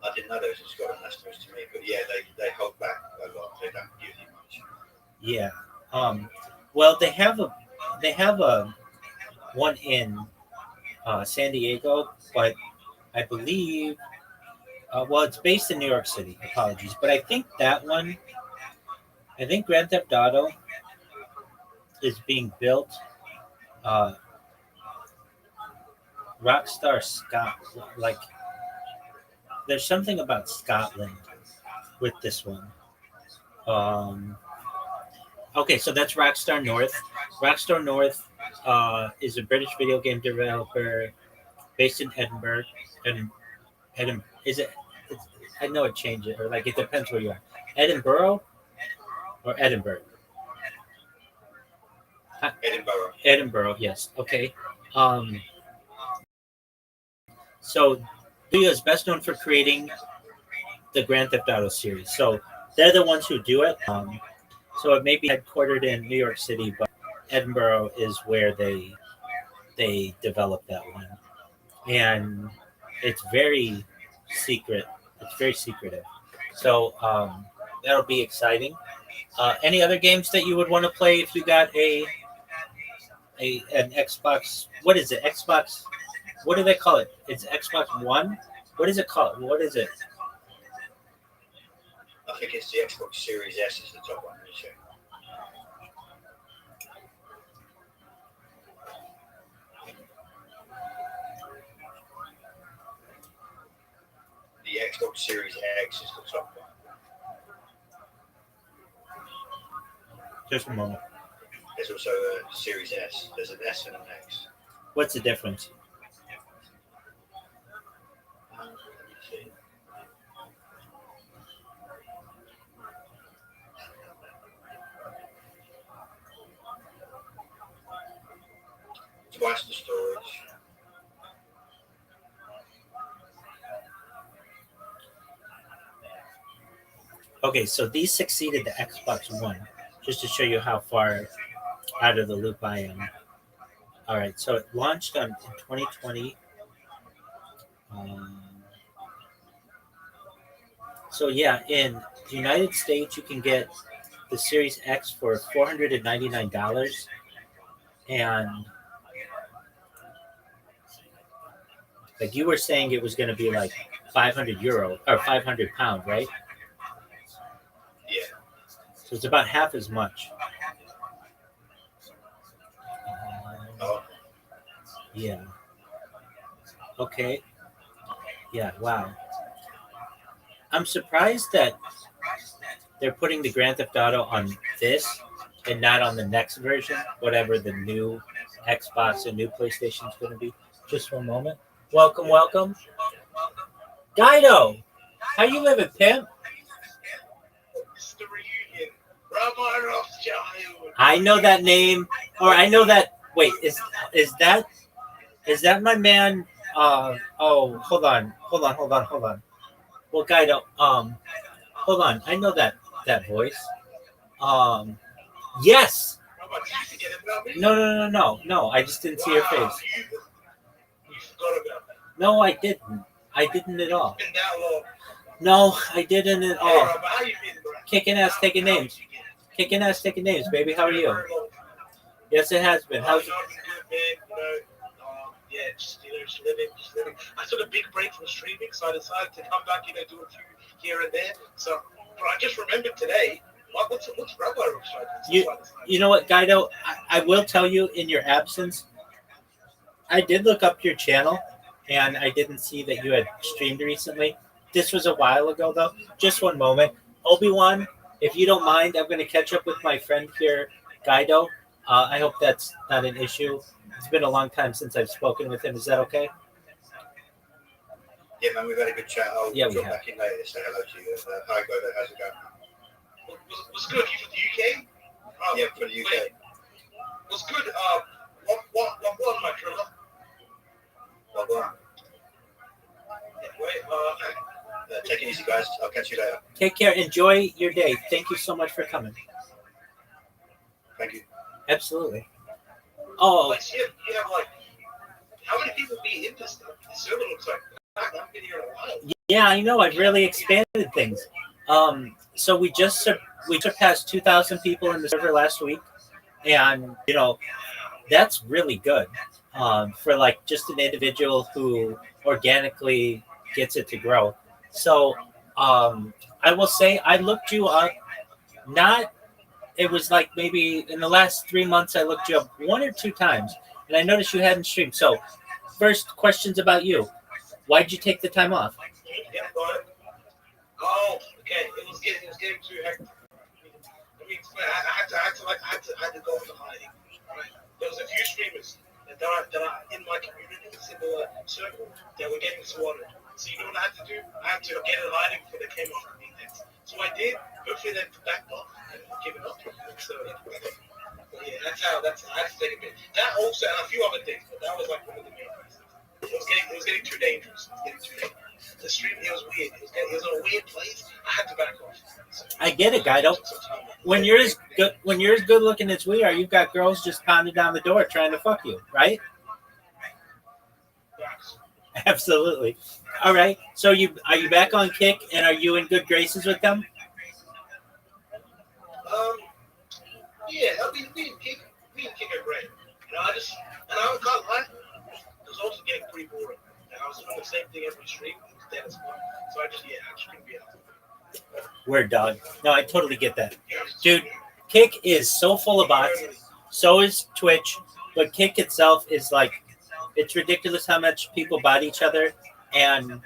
I didn't know there was a Scotland. That's news to me. But yeah, they hold back a lot. They don't give you much. Yeah. Um, well, they have a one in San Diego, but I believe well, it's based in New York City. Apologies, but I think Grand Theft Auto is being built. Uh, Rockstar Scott, like there's something about Scotland with this one. Um, okay, so that's Rockstar North. Rockstar North is a British video game developer based in Edinburgh. And Edinburgh is it? It's, I know it changes, or like it depends where you are. Edinburgh or Edinburgh? Edinburgh. Edinburgh, yes. Okay. Um, so Studio is best known for creating the Grand Theft Auto series. So they're the ones who do it. So it may be headquartered in New York City, but Edinburgh is where they develop that one, and it's very secret. It's very secretive. So that'll be exciting. Any other games that you would want to play if you got a an Xbox? What is it? Xbox? What do they call it? It's Xbox One. What is it called? What is it? I think it's the Xbox Series S is the top one. The Xbox Series X is the top one. Just a moment. There's also a Series S. There's an S and an X. What's the difference? Let me see. Twice the storage. Okay, so these succeeded the Xbox One, just to show you how far out of the loop I am. All right, so it launched in 2020. Um, so yeah, in the United States, you can get the Series X for $499, and like you were saying, it was going to be like €500 or £500, right? Yeah. So it's about half as much. Oh, Yeah. Okay. Yeah. Wow. I'm surprised that they're putting the Grand Theft Auto on this and not on the next version, whatever the new Xbox and new PlayStation is going to be. Just one moment. Welcome, welcome. Guido, how you living, pimp? it's the reunion. Rabbi Rothschild. I know that name, or I know that. Wait, is that my man? Oh, hold on. Well, Guido, hold on. I know that voice. Um, yes. Rabbi, did you forget about me? No. I just didn't see your face. You forgot about me. No, I didn't. I didn't at all. It's been that long. No, I didn't at Hey, all. Rabbi, how you been, bro? Kicking ass, taking names. Kicking ass, taking names, baby. How are you? Yes, it has been. How's I've been good, man. Yeah, just living. I took a big break from streaming, so I decided to come back, do a few here and there. So, but I just remembered today. What's Rabbi Rothschild? You know what, Guido? I will tell you in your absence, I did look up your channel, and I didn't see that you had streamed recently. This was a while ago, though. Just one moment. Obi-Wan, if you don't mind, I'm going to catch up with my friend here, Guido. I hope that's not an issue. It's been a long time since I've spoken with him. Is that okay? Yeah, man, we've had a good chat. I'll Yeah, we drop have. back in later to say hello to you. Hi, Godo. How's it going? What's good? You from the UK? Yeah, from the UK. What's good? What, my brother? Well, Wait, take it easy, guys. I'll catch you later. Take care. Enjoy your day. Thank you so much for coming. Thank you. Absolutely. Oh, like, you have like, how many people be in this stuff? The server looks like, I've been here in a while. yeah, I know. I've really expanded things. So we surpassed 2,000 people in the server last week, and that's really good for like just an individual who organically gets it to grow. So I will say I looked you up. Not it was like maybe in the last 3 months I looked you up 1 or 2 times, and I noticed you hadn't streamed. So first questions about you. Why did you take the time off? Yeah, got it. Oh, okay. It was getting too hectic. Let me explain. I had to go into hiding. Right? There was a few streamers that are in my community, similar circle, that were getting slaughtered. So you know what I had to do? I had to get in hiding before they came off me next. So I did. Hopefully they backed off and given up. So yeah, that's how I had to take a bit. That also and a few other things, but that was like one of the main reasons. It was getting too dangerous. The stream, it was weird. It was in a weird place. I had to back off. So, I get it, Guido. When you're as good looking as we are, you've got girls just pounding down the door trying to fuck you, right? Absolutely. All right. So are you back on Kick, and are you in good graces with them? Yeah, we didn't kick it great. I can't lie. It was also getting pretty boring. I was doing the same thing every stream. It was dead as fuck. So I just couldn't be out. Word, dog. No, I totally get that. Dude, Kick is so full of bots. So is Twitch. But Kick itself is like, it's ridiculous how much people bot each other. And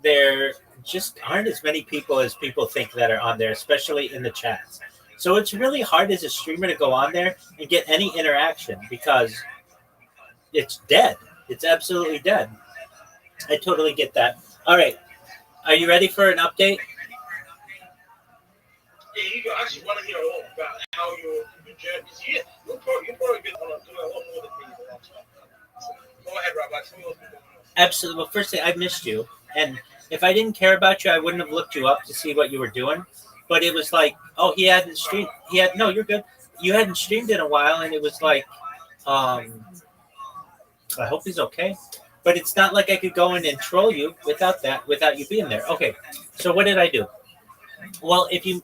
there just aren't as many people as people think that are on there, especially in the chats. So it's really hard as a streamer to go on there and get any interaction because it's dead. It's absolutely dead. I totally get that. All right. Are you ready for an update? Yeah, you actually want to hear a lot about how your journey. Because you've probably been on doing a lot more than me the last time. So, go ahead, Rabbi. Tell me what's been going on. Absolutely. Well, first thing, I missed you. And if I didn't care about you, I wouldn't have looked you up to see what you were doing. But it was like, oh, he hadn't streamed. No, you're good. You hadn't streamed in a while. And it was like, um, I hope he's okay. But it's not like I could go in and troll you without you being there. Okay. So what did I do? Well, if you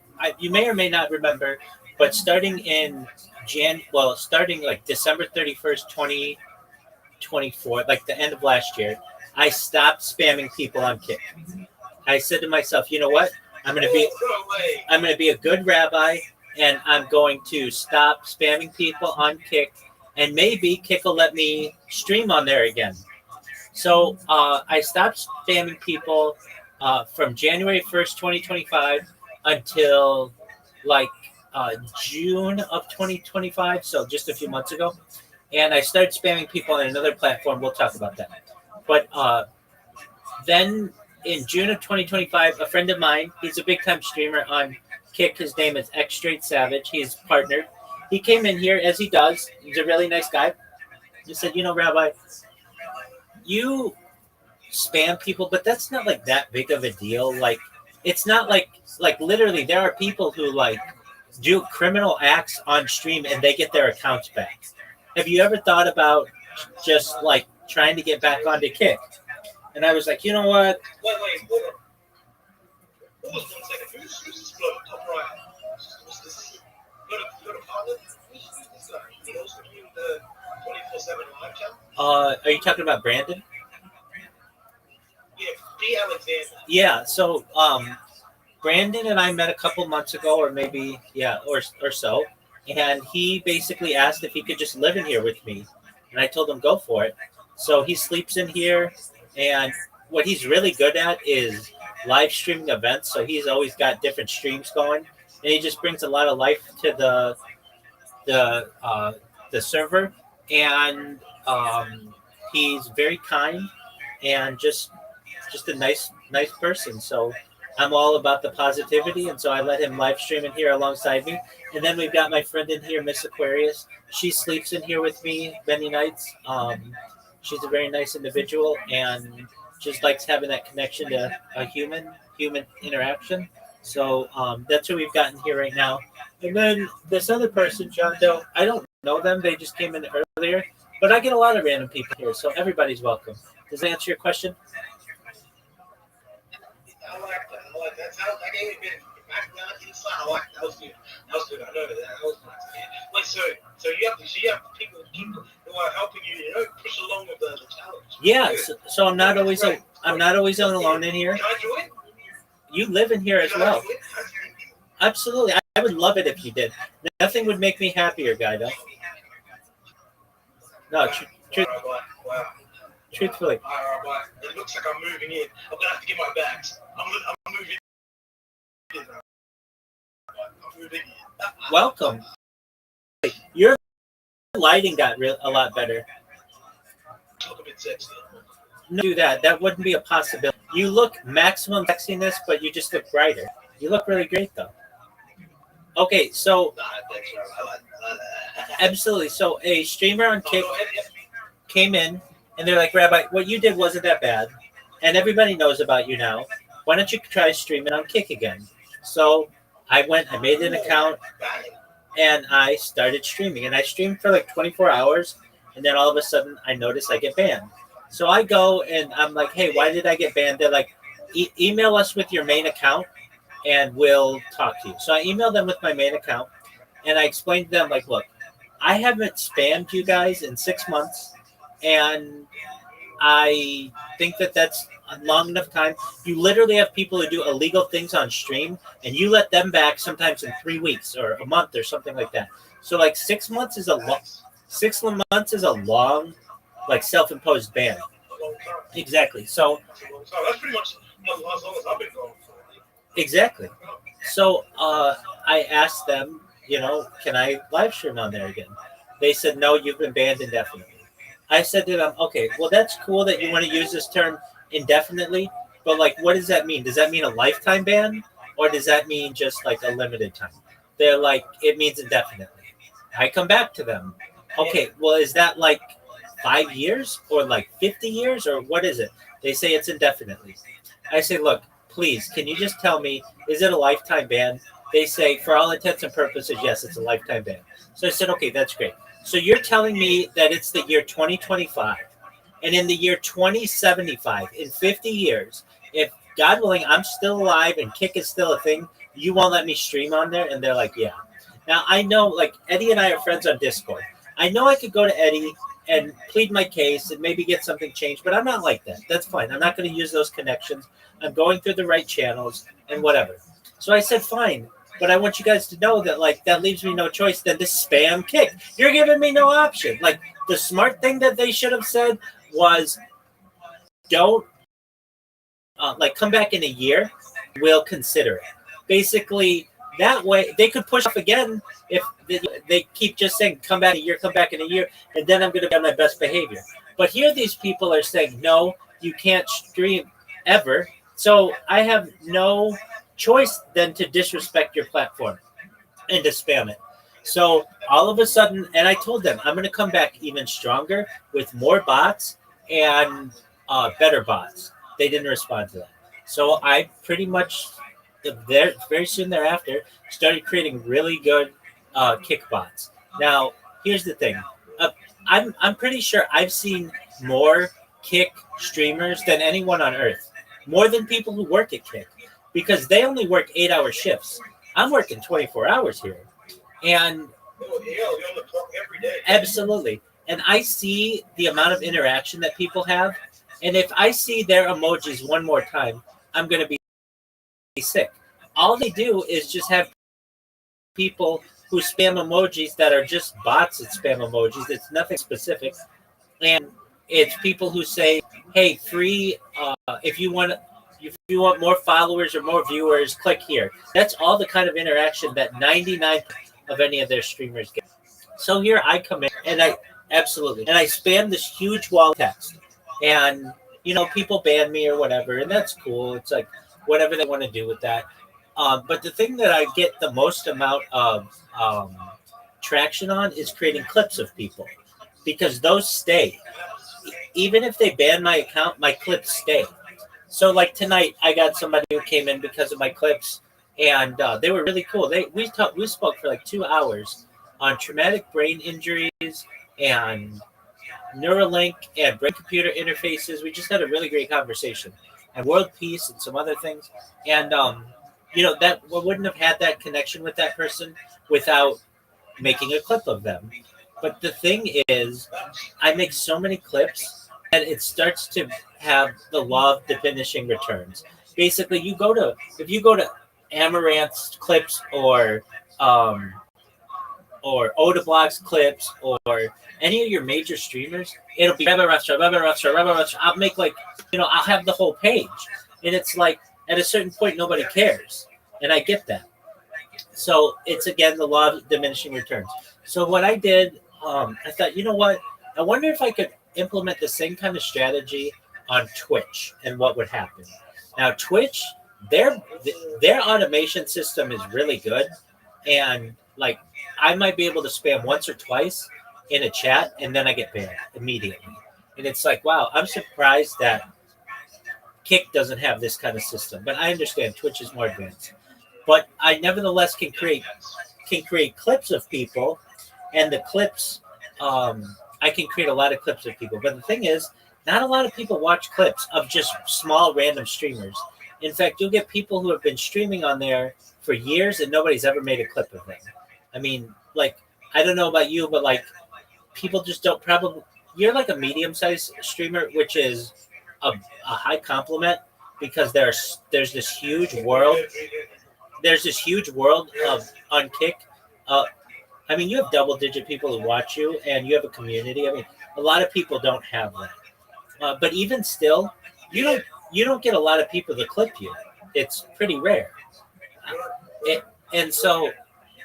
may or may not remember, but starting in starting like December 31st, 2024, like the end of last year, I stopped spamming people on Kick. I said to myself, you know what? I'm gonna be a good rabbi, and I'm going to stop spamming people on Kick, and maybe Kick will let me stream on there again. So I stopped spamming people from January 1st, 2025 until like June of 2025, so just a few months ago. And I started spamming people on another platform. We'll talk about that. But then in June of 2025, a friend of mine, he's a big time streamer on Kick. His name is X Straight Savage. He's partnered. He came in here as he does. He's a really nice guy. He said, you know, Rabbi, you spam people, but that's not like that big of a deal. Like, it's not like literally there are people who like do criminal acts on stream and they get their accounts back. Have you ever thought about just like trying to get back onto Kick? And I was like, you know what? Wait, hold on. Pause 1 second. Who's this bloke? Top right. What's this? Go to Father. Who's this guy? He also doing the 24/7 live chat? Are you talking about Brandon? Yeah, B. Alexander. Yeah, so Brandon and I met a couple months ago, or maybe or so, and he basically asked if he could just live in here with me, and I told him go for it. So he sleeps in here, and what he's really good at is live streaming events. So he's always got different streams going, and he just brings a lot of life to the server, and he's very kind and just a nice person. So I'm all about the positivity, and so I let him live stream in here alongside me. And then we've got my friend in here, Miss Aquarius. She sleeps in here with me many nights. She's a very nice individual and just likes having that connection to a human interaction. So that's who we've got in here right now. And then this other person, John Doe, I don't know them. They just came in earlier, but I get a lot of random people here, so everybody's welcome. Does that answer your question? I like that. That gave me a bit of background inside. I like that. That was good. I know that. That was nice. Yeah. Wait, so you have people who are helping you, push along with the challenge. Yeah. So I'm not always alone in here. Can I join? You live in here as well. Absolutely. I would love it if you did. Nothing would make me happier, Guido. No, Wow. truthfully. It looks like I'm moving in. I'm gonna have to get my bags. I'm moving in. I'm moving in. Welcome. Your lighting got a lot better. Look a bit sexy. No, do that. That wouldn't be a possibility. You look maximum sexiness, but you just look brighter. You look really great, though. Okay, so absolutely. So a streamer on Kick came in, and they're like, Rabbi, what you did wasn't that bad, and everybody knows about you now. Why don't you try streaming on Kick again? So I made an account, and I started streaming. And I streamed for like 24 hours, and then all of a sudden I noticed I get banned. So I go, and I'm like, hey, why did I get banned? They're like, email us with your main account, and we'll talk to you. So I emailed them with my main account, and I explained to them, like, look, I haven't spammed you guys in 6 months, and I think that that's a long enough time. You literally have people who do illegal things on stream, and you let them back sometimes in 3 weeks or a month or something like that. So like 6 months is a long, like self-imposed ban. Exactly. So that's pretty much as long as I've been going for. Exactly. So I asked them, can I live stream on there again? They said, no, you've been banned indefinitely. I said to them, okay, well, that's cool that you want to use this term indefinitely, but like, what does that mean? Does that mean a lifetime ban, or does that mean just like a limited time? They're like, it means indefinitely. I come back to them. Okay, well, is that like 5 years or like 50 years or what is it? They say it's indefinitely. I say, look, please, can you just tell me, is it a lifetime ban? They say, for all intents and purposes, yes, it's a lifetime ban. So I said, okay, that's great. So you're telling me that it's the year 2025, and in the year 2075, in 50 years, if God willing, I'm still alive and Kick is still a thing, you won't let me stream on there? And they're like, yeah. Now I know, like Eddie and I are friends on Discord. I know I could go to Eddie and plead my case and maybe get something changed, but I'm not like that. That's fine. I'm not going to use those connections. I'm going through the right channels and whatever. So I said, fine. But I want you guys to know that, like, that leaves me no choice than to spam Kick. You're giving me no option. Like, the smart thing that they should have said was, don't, like, come back in a year. We'll consider it. Basically, that way they could push off again if they keep just saying, come back in a year, come back in a year, and then I'm going to be on my best behavior. But here, these people are saying, no, you can't stream ever. So I have no choice than to disrespect your platform and to spam it. So all of a sudden, and I told them I'm going to come back even stronger with more bots and better bots. They didn't respond to that. So I pretty much, there very soon thereafter, started creating really good Kick bots. Now, here's the thing. Uh, I'm pretty sure I've seen more Kick streamers than anyone on Earth, more than people who work at Kick, because they only work 8-hour shifts. I'm working 24 hours here, and Oh, yeah, you're on the clock every day. absolutely. And I see the amount of interaction that people have, and if I see their emojis one more time, I'm going to be sick. All they do is just have people who spam emojis that are just bots that spam emojis. It's nothing specific, and it's people who say, "Hey, free. If you want more followers or more viewers, click here." That's all the kind of interaction that 99 of any of their streamers get. So here I come in, and I absolutely, and I spam this huge wall of text, and people ban me or whatever, and that's cool. It's like whatever they want to do with that. But the thing that I get the most amount of traction on is creating clips of people, because those stay. Even if they ban my account, my clips stay. So like tonight, I got somebody who came in because of my clips, and they were really cool. We spoke for like 2 hours on traumatic brain injuries and Neuralink and brain computer interfaces. We just had a really great conversation, and world peace and some other things. And that we wouldn't have had that connection with that person without making a clip of them. But the thing is, I make so many clips that it starts to have the law of diminishing returns. Basically, if you go to Amaranth's clips um, or Odablog's clips or any of your major streamers, it'll be Rebel Restaurant, Rebel Restaurant, Rebel Restaurant. I'll make like, I'll have the whole page. And it's like, at a certain point, nobody cares. And I get that. So it's, again, the law of diminishing returns. So what I did, I thought, you know what? I wonder if I could implement the same kind of strategy on Twitch and what would happen. Now, Twitch, their automation system is really good. And like, I might be able to spam once or twice in a chat, and then I get banned immediately. And it's like, wow, I'm surprised that Kick doesn't have this kind of system. But I understand Twitch is more advanced. But I nevertheless can create clips of people, and the clips, I can create a lot of clips of people. But the thing is, not a lot of people watch clips of just small random streamers. In fact, you'll get people who have been streaming on there for years and nobody's ever made a clip of them. I mean, like, I don't know about you, but like, people just don't probably. You're like a medium-sized streamer, which is a high compliment, because there's this huge world. There's this huge world of on Kick. I mean, you have double-digit people who watch you, and you have a community. I mean, a lot of people don't have that. But even still, you don't get a lot of people to clip you. It's pretty rare. it, and so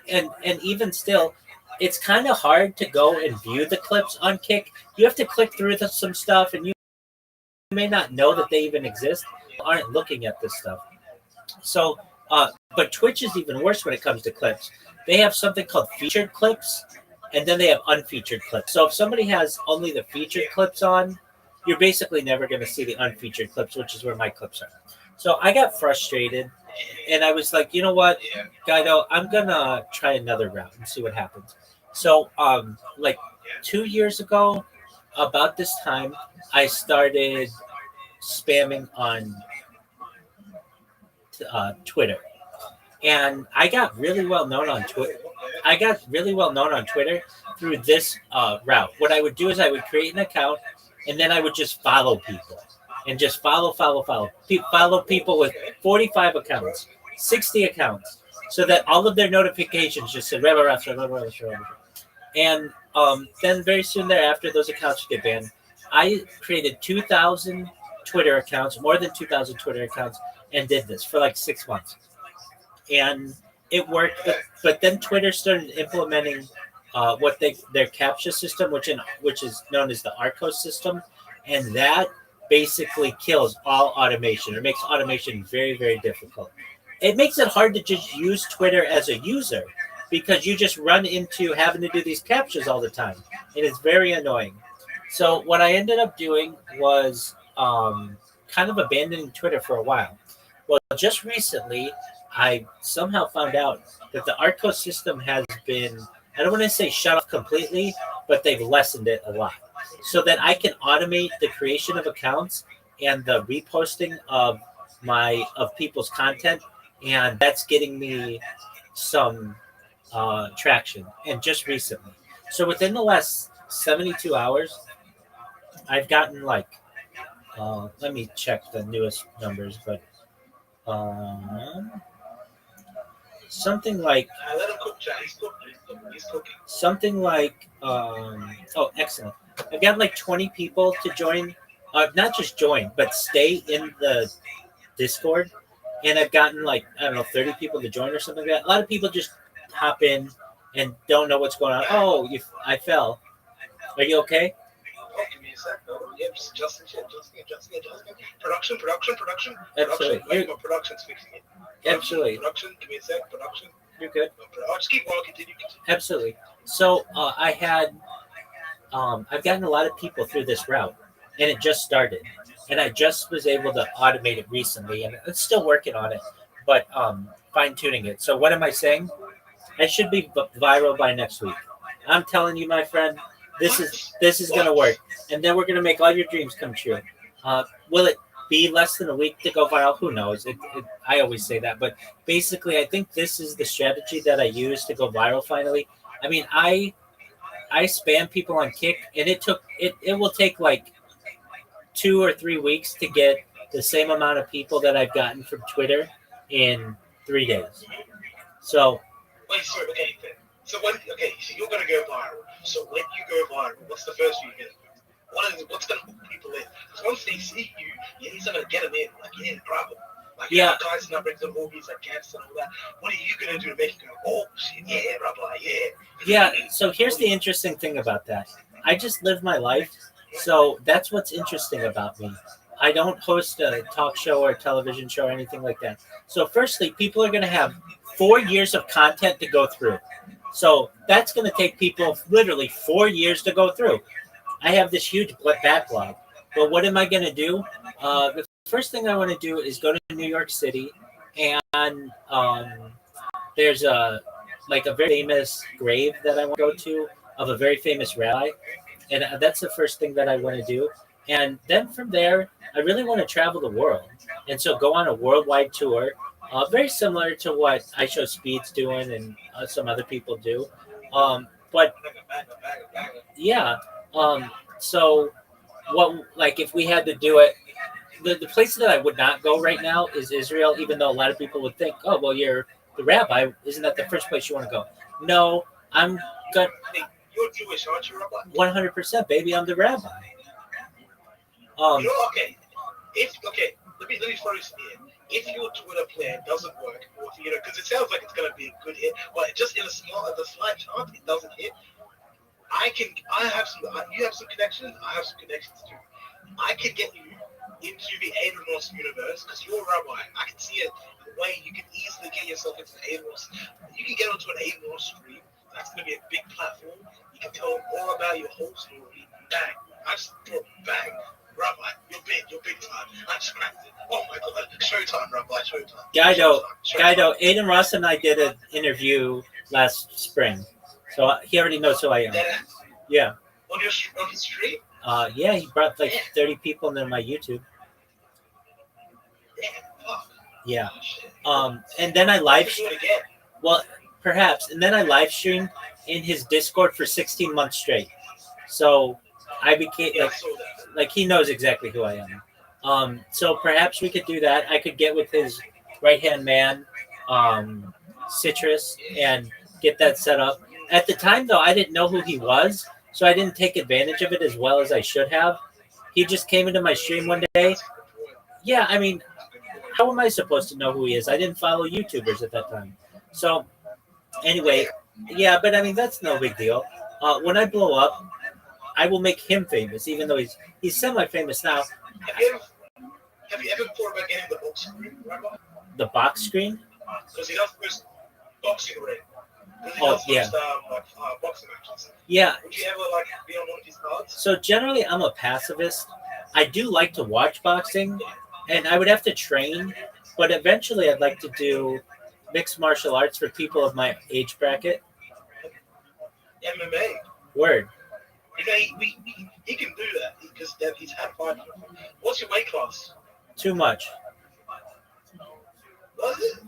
and even still, it's kind of hard to go and view the clips on Kick. You have to click through some stuff, and you may not know that they even exist. Aren't looking at this stuff. So, but Twitch is even worse when it comes to clips. They have something called featured clips, and then they have unfeatured clips. So if somebody has only the featured clips on, you're basically never going to see the unfeatured clips, which is where my clips are. So I got frustrated, and I was like, you know what, Guido, I'm gonna try another route and see what happens. So, like 2 years ago, about this time, I started spamming on Twitter, and I got really well known on Twitter. I got really well known on Twitter through this route. What I would do is I would create an account, and then I would just follow people, and just follow people with 45 accounts, 60 accounts, so that all of their notifications just said Rebel Wrestler, Rebel Wrestler, Rebel Wrestler. And then very soon thereafter, those accounts get banned. I created 2,000 Twitter accounts, more than 2,000 Twitter accounts, and did this for like 6 months. And it worked, but then Twitter started implementing what their captcha system, which is known as the Arcos system, and that basically kills all automation. It makes automation very, very difficult. It makes it hard to just use Twitter as a user because you just run into having to do these captchas all the time, and it's very annoying. So what I ended up doing was kind of abandoning Twitter for a while. Well, just recently, I somehow found out that the Arcos system has been, I don't want to say shut off completely, but they've lessened it a lot. So that I can automate the creation of accounts and the reposting of people's content, and that's getting me some traction. And just recently, so within the last 72 hours, I've gotten like, let me check the newest numbers, but um, something like Let him cook, Jack. He's cooking. He's cooking. something like oh, excellent. I've got like 20 people to join, not just join but stay in the Discord, and I've gotten like, I don't know, 30 people to join or something like that. A lot of people just hop in and don't know what's going on. Oh, I fell. Are you okay? Oh, give me a sec. No, yep, just adjusting. Production. Absolutely. Wait, my production's fixing it. Absolutely. Production, give me a sec. Production. You're good. I'll just keep going. Continue. Absolutely. So I've gotten a lot of people through this route, and it just started, and I just was able to automate it recently, and it's still working on it, but fine tuning it. So what am I saying? I should be viral by next week. I'm telling you, my friend, this is gonna work, and then we're gonna make all your dreams come true. Will it be less than a week to go viral? Who knows? I always say that, but basically, I think this is the strategy that I use to go viral. Finally, I mean, I spam people on Kick, and it will take like 2 or 3 weeks to get the same amount of people that I've gotten from Twitter in 3 days. So Wait, sorry. Okay. So you're gonna go viral. So when you go viral, what's the first thing you're gonna do? What's gonna hook people in? Because once they see you, you need something to get them in. Like you need a problem. Like Yeah. guys not bring the movies like cancer and all that. What are you gonna do to make it go? Oh shit, yeah, blah blah, yeah. yeah, so here's the interesting thing about that. I just live my life, so that's what's interesting about me. I don't host a talk show or a television show or anything like that. So firstly, people are going to have 4 years of content to go through. So that's going to take people literally 4 years to go through. I have this huge backlog. But what am I going to do? The first thing I want to do is go to New York City, and there's a very famous grave that I want to go to of a very famous rabbi, and that's the first thing that I want to do. And then from there, I really want to travel the world, and so go on a worldwide tour, very similar to what I Show Speed's doing and some other people do. But yeah, so what, like, if we had to do it, the place that I would not go right now is Israel, even though a lot of people would think, oh, well, you're the rabbi. Isn't that the first place you want to go? No, I'm good. You're Jewish, aren't you, Rabbi? 100%, baby. I'm the rabbi. Okay. Let me throw this in here. if your Twitter plan doesn't work, or because it sounds like it's gonna be a good hit, but just in a slight chance it doesn't hit, I have some, you have some connections, I have some connections too. I could get you into the Adrian Ross universe because you're a rabbi. I can see it the way you can easily get yourself into Adrian Ross. You can get onto an Adrian Ross stream. That's going to be a big platform. You can tell them all about your whole story. Bang. I just throw bang. Rabbi, you're big time. I just cracked it. Oh my god, showtime, Rabbi, showtime. Guido, Aiden Ross and I did an interview last spring, so he already knows who I am. Yeah. On his stream? Yeah, he brought like 30 people into my YouTube. Yeah. And then I well, perhaps, and then I live streamed in his Discord for 16 months straight. So I became like he knows exactly who I am. So perhaps we could do that. I could get with his right hand man, Citrus, and get that set up. At the time, though, I didn't know who he was, so I didn't take advantage of it as well as I should have. He just came into my stream one day. Yeah, I mean, how am I supposed to know who he is? I didn't follow YouTubers at that time. So, anyway, yeah, but I mean, that's no big deal. When I blow up, I will make him famous, even though he's semi-famous now. Have you ever thought about getting the box screen, Rabbi? The box screen? Because he does first boxing ring. Yeah. Boxing matches. Yeah. Would you ever be on one of his cards? So generally, I'm a pacifist. I do like to watch boxing, and I would have to train, but eventually, I'd like to do mixed martial arts for people of my age bracket. MMA. Word. He can do that because he's had five. What's your weight class? Too much. What is it?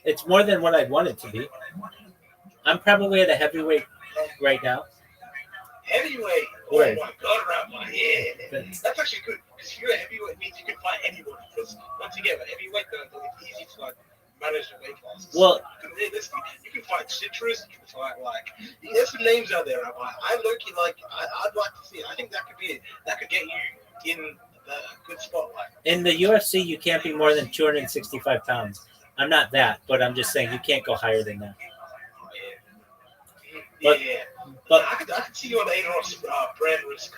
It's more than what I want it to be. I'm probably at a heavyweight right now. Heavyweight? Oh Word. My God, Rabbi. Yeah. That's actually good because if you're a heavyweight, it means you can fight anyone. Because once you get a heavyweight, it's easy to manage the weight classes. Well, you can fight Citrus. You can fight there's some names out there, Rabbi. I low-key I'd like to see it. I think that could be it. That could get you in a good spotlight. In the UFC, you can't be more than 265 pounds. I'm not that, but I'm just saying you can't go higher than that. But I could see you on the Ross brand risk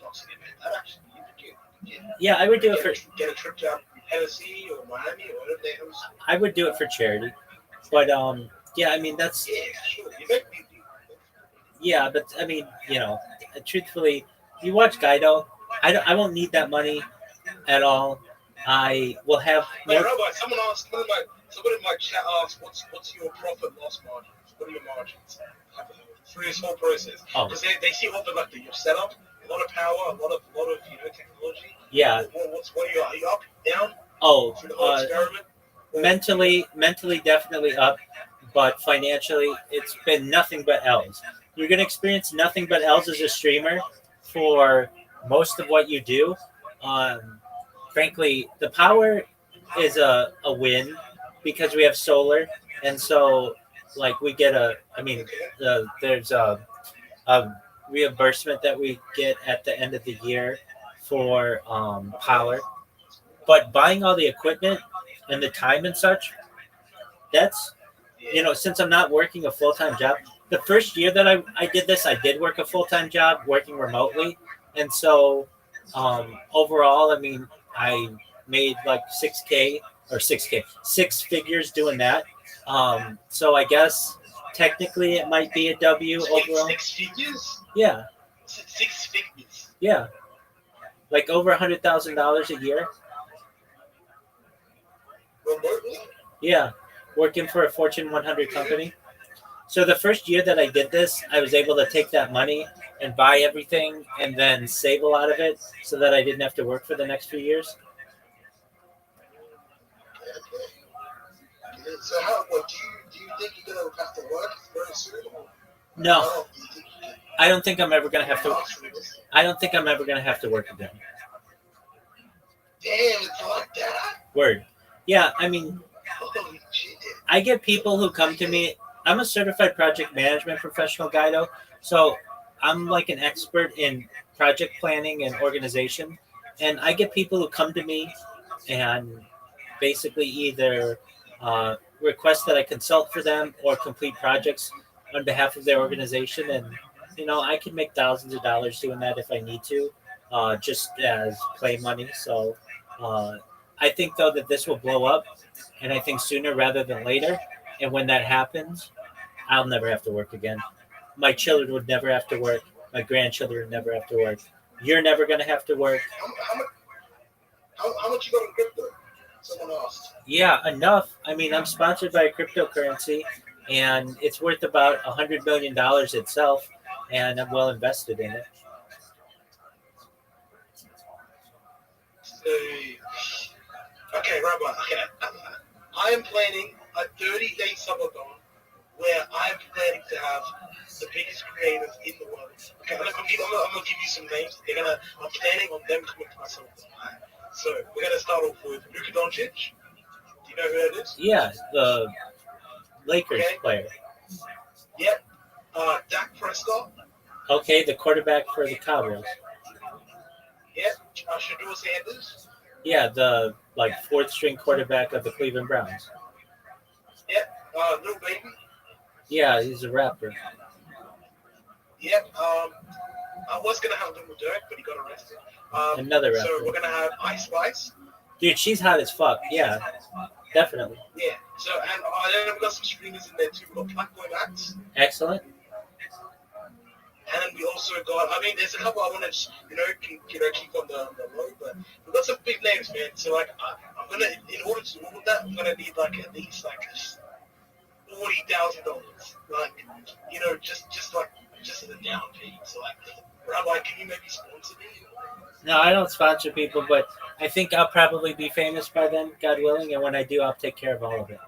boxing event. That actually you could do. Yeah, I would do it for get a trip down Tennessee or Miami or whatever they host. I would do it for charity, but yeah, I mean that's sure. Yeah, but I mean truthfully, you watch Guido. I won't need that money at all. I will have. Rabbi, someone in my chat asked, "What's your profit loss margins? What are your margins through this whole process?" Because they see all your setup, a lot of power, a lot of technology. Yeah. What are you up, down? Oh, through the whole experiment? mentally definitely up, but financially it's been nothing but L's. You're gonna experience nothing but L's as a streamer for most of what you do. Frankly, the power is a win because we have solar, and so we get there's a reimbursement that we get at the end of the year for power. But buying all the equipment and the time and such, that's since I'm not working a full-time job. The first year that I did this, I did work a full-time job working remotely, and so overall, I mean, I made like 6 figures doing that. So I guess technically it might be a W overall. 6 figures? Yeah. 6 figures. Yeah. Like over $100,000 a year. Remotely? Yeah. Working for a Fortune 100 company. So the first year that I did this, I was able to take that money and buy everything and then save a lot of it so that I didn't have to work for the next few years. Okay. So do you think you're going to have to work very soon? No. I don't think I'm ever going to have to. I don't think I'm ever going to have to work again. Damn, it's like that? Word. Yeah, I mean, holy shit. I get people who come to me. I'm a certified project management professional, Guido. So I'm like an expert in project planning and organization. And I get people who come to me and basically either request that I consult for them or complete projects on behalf of their organization. And, I can make thousands of dollars doing that if I need to, just as play money. So I think, though, that this will blow up, and I think sooner rather than later. And when that happens, I'll never have to work again. My children would never have to work. My grandchildren would never have to work. You're never going to have to work. How much you got in crypto? Someone asked. Yeah, enough. I mean, I'm sponsored by a cryptocurrency, and it's worth about $100 million itself, and I'm well invested in it. Okay, Rabbi. Okay, I am planning a 30-day subathon where I'm planning to have the biggest creators in the world. Okay, I'm gonna give you some names. I'm planning on them coming to my subathon. Right? So we're gonna start off with Luka Doncic. Do you know who that is? Yeah, the Lakers player. Yep. Dak Prescott. Okay, the quarterback for the Cowboys. Yep. Shador Sanders. Yeah, the fourth string quarterback of the Cleveland Browns. Yep. Lil Baby. Yeah, he's a rapper. Yep. I was gonna have Little Dirk, but he got arrested. Another rapper. So we're gonna have Ice Spice. Dude, she's hot as fuck. Yeah, definitely. Yeah. So and then we got some streamers in there too. We got Blackboy Max. Excellent. And then we also got. I mean, there's a couple I want to keep on the low, but we've got some big names, man. So I'm gonna, in order to do all of that, I'm gonna need at least $40,000. Just as a down payment. So Rabbi, can you maybe sponsor me? No, I don't sponsor people, but I think I'll probably be famous by then, God willing. And when I do, I'll take care of all of it.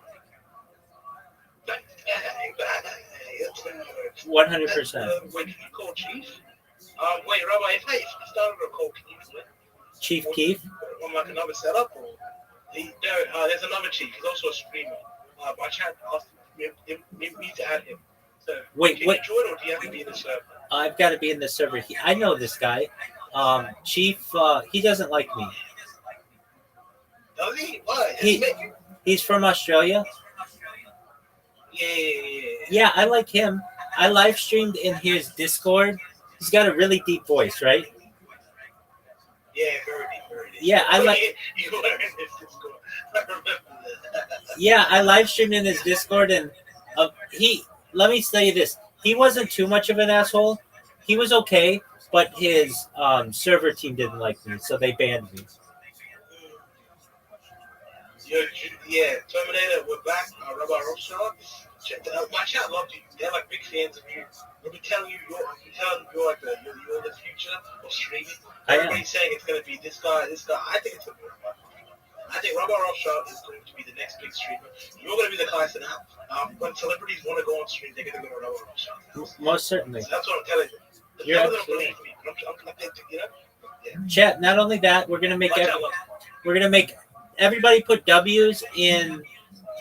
100%. When you call Chief? Wait, Rabbi, if I started a call, can you do it? Chief Keef? On another setup? Or there's another Chief. He's also a streamer. My chat asked me to add him. So, wait. Can you join, or do you have to be in the server? I've got to be in the server. I know this guy. Chief, he doesn't like me. Does he? Why? He's from Australia. Yeah, I like him. I live streamed in his Discord. He's got a really deep voice, right? Yeah, very deep. Yeah, I like. You were in his Discord. I remember that. Yeah, I live streamed in his Discord, and let me tell you this. He wasn't too much of an asshole. He was okay, but his server team didn't like me, so they banned me. Yeah, Terminator, we're back. Rabbi Rothschild. My chat loved you. They're big fans of you. We'll be telling you, you're the future of streaming. Everybody's saying it's going to be this guy. I think it's going to be Rabbi. I think Rabbi Rothschild is going to be the next big streamer. You're going to be the guy that when celebrities want to go on stream, they're going to go to Rabbi Rothschild. Most certainly. So that's what I'm telling you. You're never going to believe me. Yeah. Chat. Not only that, we're going to make everybody put W's in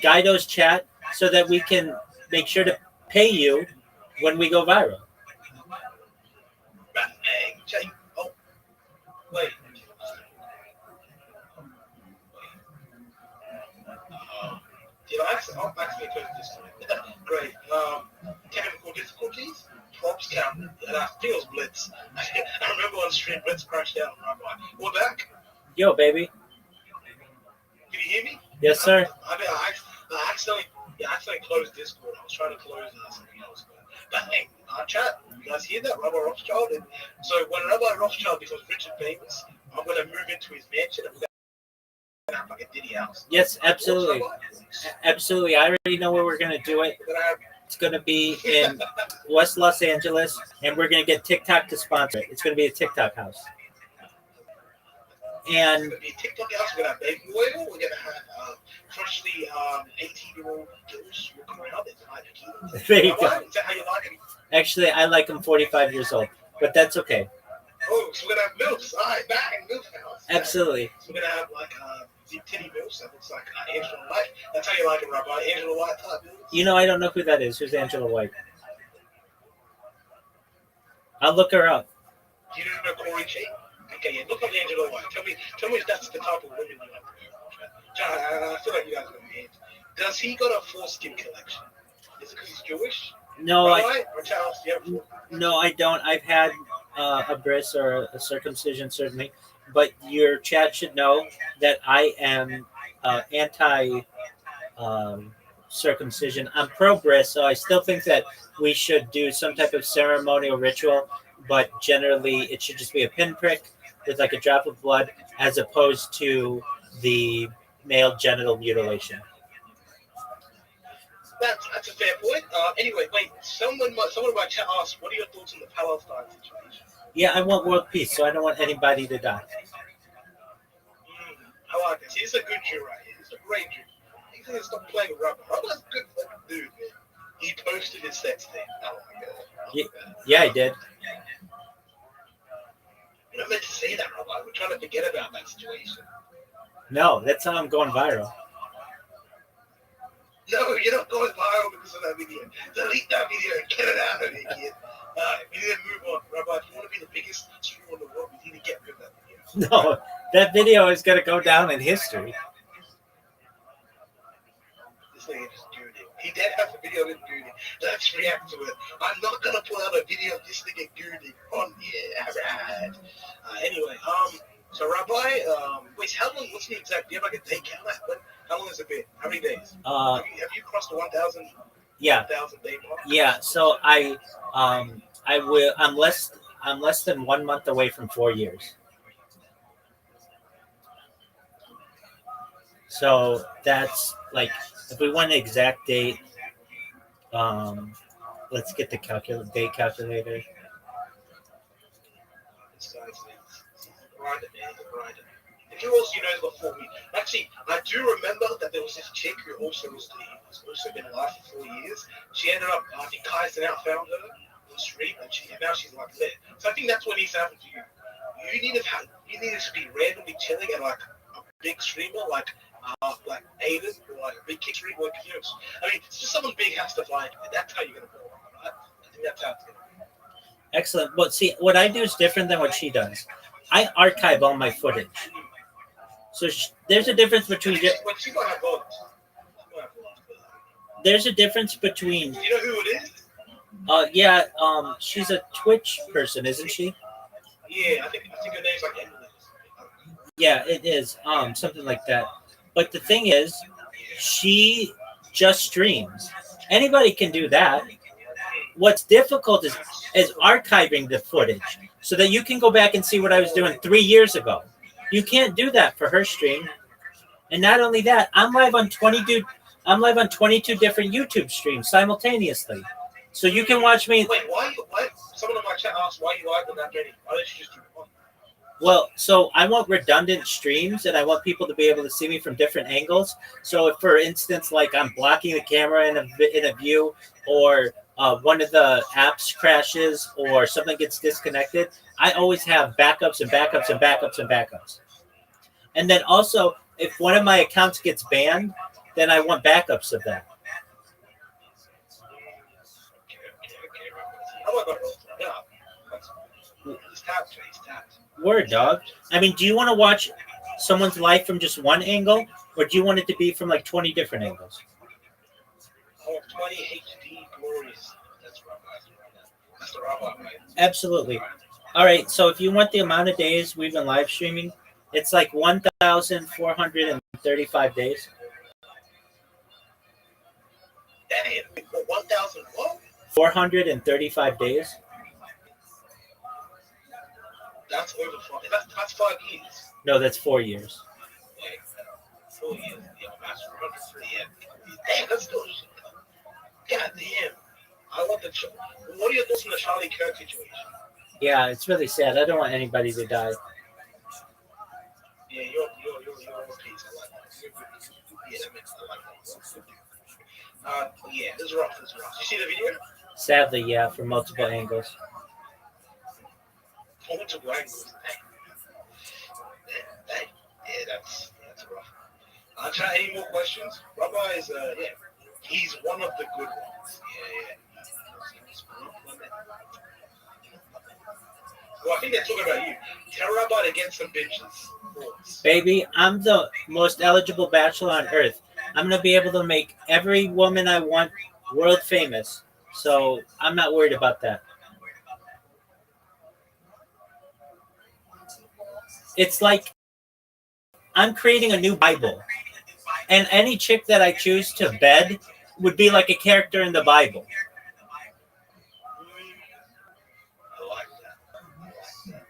Guido's chat so that we can make sure to pay you when we go viral. Oh, wait. I'll actually put this one. Great. Technical difficulties. Props count. That feels Blitz. I remember on stream Blitz crashed out. We're back. Yo, baby. Can you hear me? Yes, sir. I accidentally closed Discord. I was trying to close something else. But hey, chat, you guys hear that? Rabbi Rothschild. And so when Rabbi Rothschild becomes rich and famous, I'm going to move into his mansion and we're going to have a Diddy house. Yes, absolutely. Absolutely. I already know where we're going to do it. It's going to be in West Los Angeles, and we're going to get TikTok to sponsor it. It's going to be a TikTok house. And it's going to be a TikTok house. We're going to have baby oil. We're going to have freshly 18-year-old girls walking around. There you go. Is that how you like it? Actually, I like them 45 years old, but that's okay. Oh, so we're going to have MILFs. All right, back in MILF house. Absolutely. So we're going to have deep titty MILFs. That looks like Angela White. That's how you like it, Rabbi. Angela White type MILFs. I don't know who that is. Who's Angela White? I'll look her up. Do you know Corey J? Okay, yeah, look up Angela White. Tell me if that's the type of women you like. I feel like you guys are going to hate. Does he got a foreskin collection? Is it because he's Jewish? No, Rabbi or Charles? Do you have a no, I don't. I've had a bris or a circumcision, certainly, but your chat should know that I am anti circumcision. I'm pro bris, so I still think that we should do some type of ceremonial ritual, but generally it should just be a pinprick with like a drop of blood, as opposed to the male genital mutilation. That's a fair point. Anyway, wait. Someone in my chat asked, "What are your thoughts on the Palestine situation?" Yeah, I want world peace, so I don't want anybody to die. I like this. He's a good Jew right here. He's a great Jew. He's gonna stop playing with rubber. Rubber's a good fucking dude, man. He posted his sex thing. Oh my god. Yeah, I did. You're not meant to say that, Rubber. We're trying to forget about that situation. No, that's how I'm going viral. No, you're not going viral because of that video. Delete that video and get it out of here, kid. We need to move on. Rabbi, if you want to be the biggest streamer in the world, we need to get rid of that video. No, that video is going to go down in history. This nigga just doing it. He did have a video of him doing it. Let's react to it. I'm not going to pull out a video of this nigga doing it on here. Alright. Anyway, so Rabbi, wait, how long, what's the exact, do you have like a day count? How long has it been? How many days? Have you crossed the 1,000? Yeah. 1,000 day mark? Yeah, so I will. I'm less than 1 month away from 4 years. So that's like, if we want an exact date, let's get the day calculator. If you also, you know, before me, actually, I do remember that there was this chick who also was been alive for 4 years. She ended up, I think Kaizen out found her on stream, and now she's like lit. So I think that's what needs to happen to you. You need to be randomly chilling at like a big streamer, like Aiden, or like a big kick streamer, like yours. I mean, it's just someone big has to find you, and that's how you're gonna go. Right? I think that's how it's gonna go. Excellent. But see, what I do is different than what she does. I archive all my footage. So there's a difference between. There's a difference between. Do you know who it is? Yeah. She's a Twitch person, isn't she? Yeah, I think her name's like Emily. Yeah, it is. Something like that. But the thing is, she just streams. Anybody can do that. What's difficult is archiving the footage so that you can go back and see what I was doing 3 years ago. You can't do that for her stream. And not only that, I'm live on 22 different YouTube streams simultaneously. So you can watch me. Wait, why? Someone in my chat asked why you live on that many. Why don't you just do one? Well, so I want redundant streams, and I want people to be able to see me from different angles. So if, for instance, like I'm blocking the camera in a view, or one of the apps crashes, or something gets disconnected, I always have backups and backups and backups and backups. And then also, if one of my accounts gets banned, then I want backups of that. Word, dog. I mean, do you want to watch someone's life from just one angle, or do you want it to be from like 20 different angles? Oh, 20 HD glorious. That's the robot, right? Absolutely. All right, so if you want the amount of days we've been live streaming, it's like 1,435 days. Damn, 1,000 what? 435 days. That's over 5. That's 5 years. No, that's 4 years. Yeah, 4 years. Yeah, that's 103. Yeah. Damn, that's still. God damn. I want the. What are your thoughts on the Charlie Kirk situation? Yeah, it's really sad. I don't want anybody to die. Yeah, you're on peace. I like that. Yeah, that makes I like that. Yeah, this is rough. This is rough. Did you see the video? Sadly, yeah, from multiple angles. Multiple angles. Yeah, that's rough. Try any more questions? Rabbi is he's one of the good ones. Yeah. Well, I think they're talking about you. Terabyte against some bitches. thoughts. Baby, I'm the most eligible bachelor on earth. I'm gonna be able to make every woman I want world famous. So I'm not worried about that. It's like I'm creating a new Bible. And any chick that I choose to bed would be like a character in the Bible. I like that.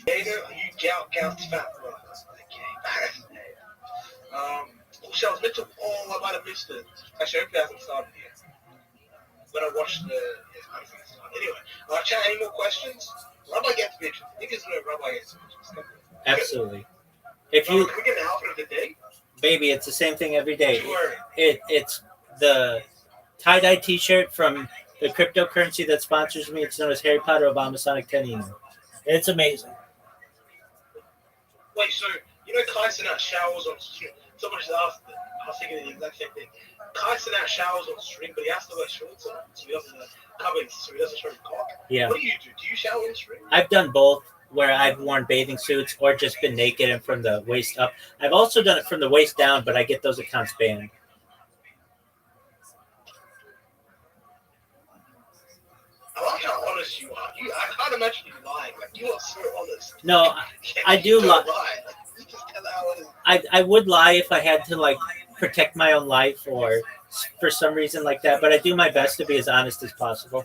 Jaeger, you gout fat brother. Okay. Also, I was meant to. Oh, I might have missed it. Actually, hopefully it hasn't started yet. When I watched the. Yeah, I don't think it's started. Anyway, chat, any more questions? Rabbi gets bitches. Niggas know Rabbi gets bitches. Absolutely. If Rabbi, you, can we get an outfit of the day? baby, it's the same thing every day. What you wearing? It's the tie-dye T-shirt from the cryptocurrency that sponsors me. It's known as Harry Potter Obama Sonic Tenino. It's amazing. Wait, so you know Kai Cenat showers on stream. Someone just asked. I was thinking the exact same thing. Kai Cenat showers on stream, but he has to wear shorts on, so he doesn't so he doesn't show his cock. Yeah. What do you do? Do you shower on stream? I've done both, where I've worn bathing suits or just been naked and from the waist up. I've also done it from the waist down, but I get those accounts banned. I like how honest you are. I can't imagine you lying. Like, you are so honest. No, I do don't lie. lie. Like, you just tell how it is. I would lie if I had to like protect my own life or for some reason like that, but I do my best to be as honest as possible.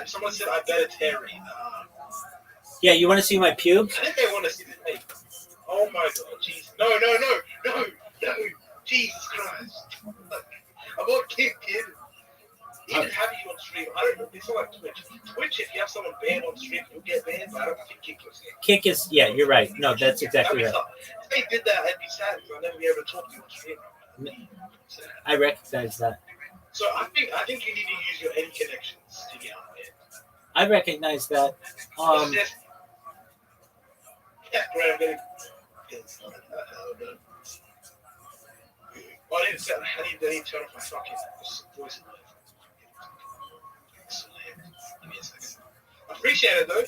Someone said I better Terry. Yeah, you want to see my pubes? I think they want to see the tape. Oh my god, Jesus. No. Jesus Christ. I'm on Kick, kid. Even having you on stream, I don't know. It's not like Twitch. Twitch, if you have someone banned on stream, you'll get banned, but I don't think Kick was there. Kick is, yeah, you're right. No, that's exactly right. If they did that, I'd be sad because I'll never be able to talk to you on stream. I recognize that. So I think you need to use your end connections to get on there. I recognize that. Yeah, great. I'm gonna. I need to turn off my fucking voice. Give me a second. I appreciate it though.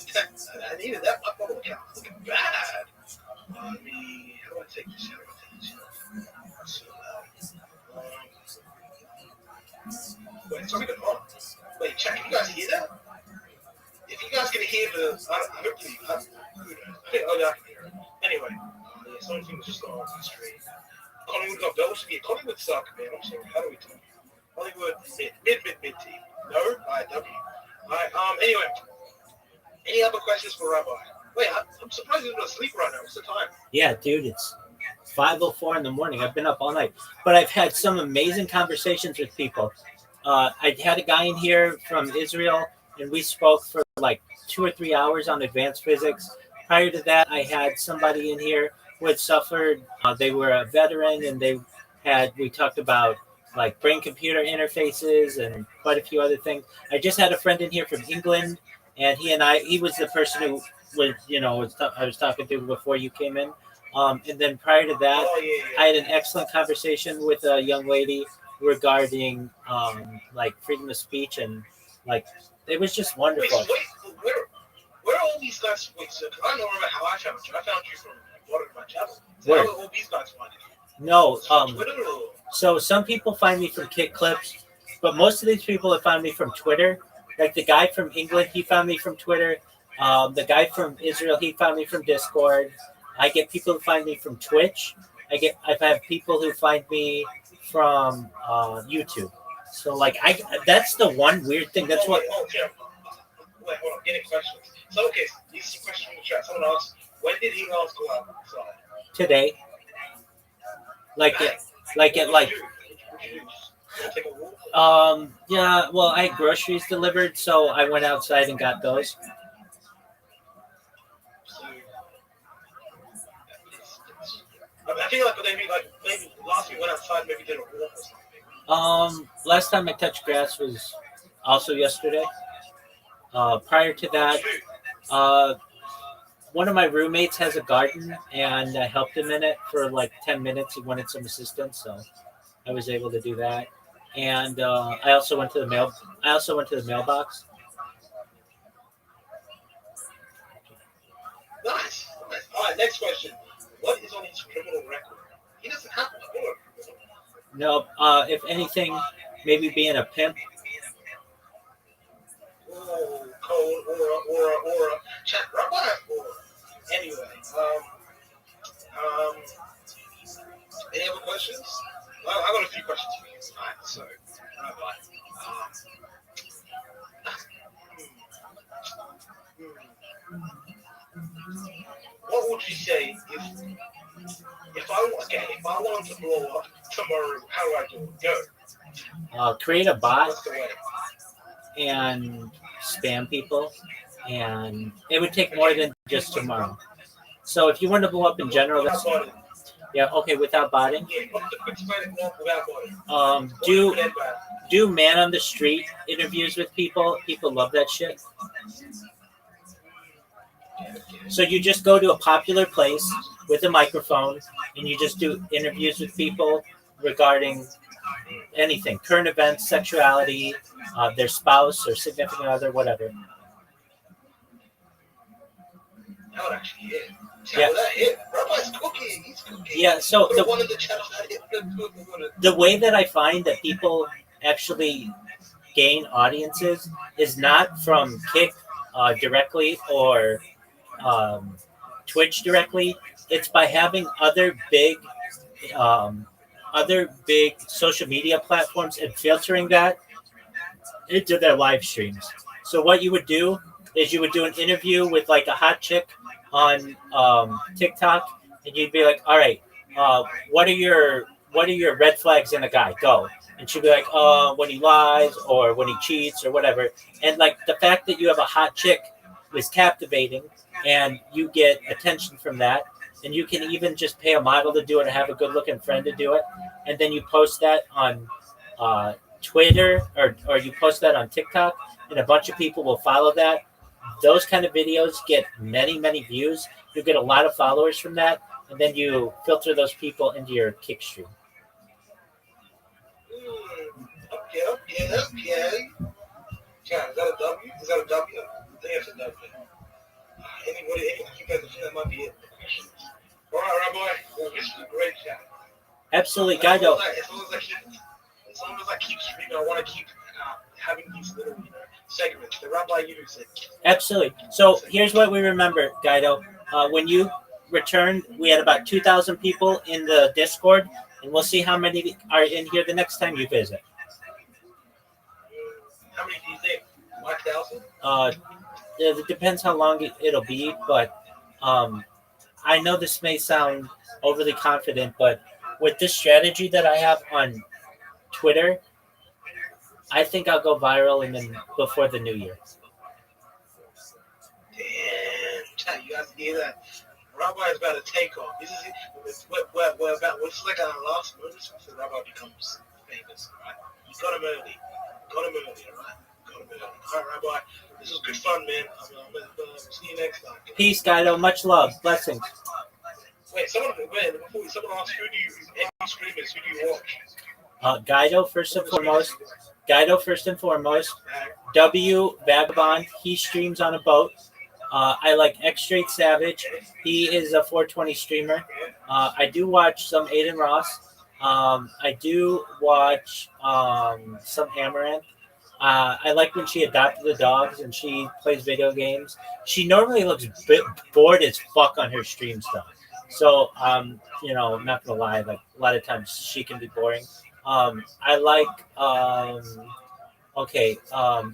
I needed that. My bubble account was looking bad. How do I take this out? Wait, it's already on. Wait, check. Can you guys hear that? If you guys can hear the, hopefully, I can hear it. Anyway, something was just on the street. Collingwood got bells. Yeah, Collingwood suck, man. I'm sorry. How do we talk? Collingwood mid team. No, IW. Alright. Anyway, any other questions for Rabbi? Wait, I'm surprised he's not asleep right now. What's the time? Yeah, dude, it's 5:04 in the morning. I've been up all night, but I've had some amazing conversations with people. I had a guy in here from Israel, and we spoke for like 2 or 3 hours on advanced physics. Prior to that, I had somebody in here who had suffered. They were a veteran, and we talked about like brain-computer interfaces and quite a few other things. I just had a friend in here from England, and he was the person who I was talking to before you came in. And then prior to that, I had an excellent conversation with a young lady regarding like freedom of speech, and like it was just wonderful. Wait, where are all these guys? Wait, so I don't remember how I found you. I found you from one of my channels. So how are all these guys finding you? No, Twitter or? So some people find me from Kick Clips, but most of these people have found me from Twitter. Like the guy from England, he found me from Twitter. The guy from Israel, he found me from Discord. I get people who find me from Twitch. I've had people who find me from YouTube. So like that's the one weird thing. That's what. Wait, hold on. Getting questions. So okay, these questions from the chat. Someone asked, when did emails go out? Today. Yeah, well, I had groceries delivered, so I went outside and got those. I feel like maybe last week went outside, maybe did a walk or something. Last time I touched grass was also yesterday. Prior to that, one of my roommates has a garden, and I helped him in it for like 10 minutes. He wanted some assistance, so I was able to do that. And I also went to the mailbox. Nice. All right, next question. What is on his criminal record? He doesn't have one. No, if anything, maybe being a pimp. Oh, cold, aura. Chat, Rabbi, aura. Anyway, any other questions? Well, I got a few questions for you. All right, so, Rabbi, what would you say if I wanted to blow up tomorrow? How do I do it? Go. Create a bot What's the way? and spam people, and it would take more than just tomorrow. So if you want to blow up in general, Without botting. yeah, okay, without botting. Yeah, what's the quickest way to blow up without botting? Do man on the street interviews with people. People love that shit. So you just go to a popular place with a microphone and you just do interviews with people regarding anything, current events, sexuality, their spouse or significant other, whatever. That would actually hit. Yeah. That hit. Rabbi's cooking. He's cooking. Yeah, so one of the channels that hit the way that I find that people actually gain audiences is not from Kick directly or Twitch directly. It's by having other big social media platforms and filtering that into their live streams. So what you would do is you would do an interview with like a hot chick on TikTok, and you'd be like, "All right, what are your red flags in a guy? Go." And she'd be like, when he lies or when he cheats or whatever. And like the fact that you have a hot chick is captivating, and you get attention from that. And you can even just pay a model to do it or have a good looking friend to do it. And then you post that on Twitter or you post that on TikTok, and a bunch of people will follow that. Those kind of videos get many, many views. You get a lot of followers from that. And then you filter those people into your Kick stream. Okay. Chad, is that a W? Is that a W? I think it's a W. Anybody you guys think that might be it? All right, Rabbi. Well, this is a great chat. Absolutely, Guido. As long as I keep streaming, I want to keep having these little segments. The Rabbi uses it. Absolutely. So here's what we remember, Guido. When you returned, we had about 2,000 people in the Discord, and we'll see how many are in here the next time you visit. How many do you think? 1,000? It depends how long it'll be, but I know this may sound overly confident, but with this strategy that I have on Twitter, I think I'll go viral before the new year. Damn, you have to hear that. Rabbi is about to take off. This is we're about. What's like our last moments before Rabbi becomes famous. Right? You got him early. All right, Rabbi. This was good fun, man. I'm gonna see you next time. Peace, Guido. Much love. Blessings. Wait, someone asked any streamers, who do you watch? Guido first and foremost. W Vagabond. He streams on a boat. I like X Straight Savage. He is a 420 streamer. I do watch some Aiden Ross. I do watch some Amaranth. I like when she adopted the dogs and she plays video games. She normally looks bored as fuck on her streams though. So I'm not gonna lie, like a lot of times she can be boring. I like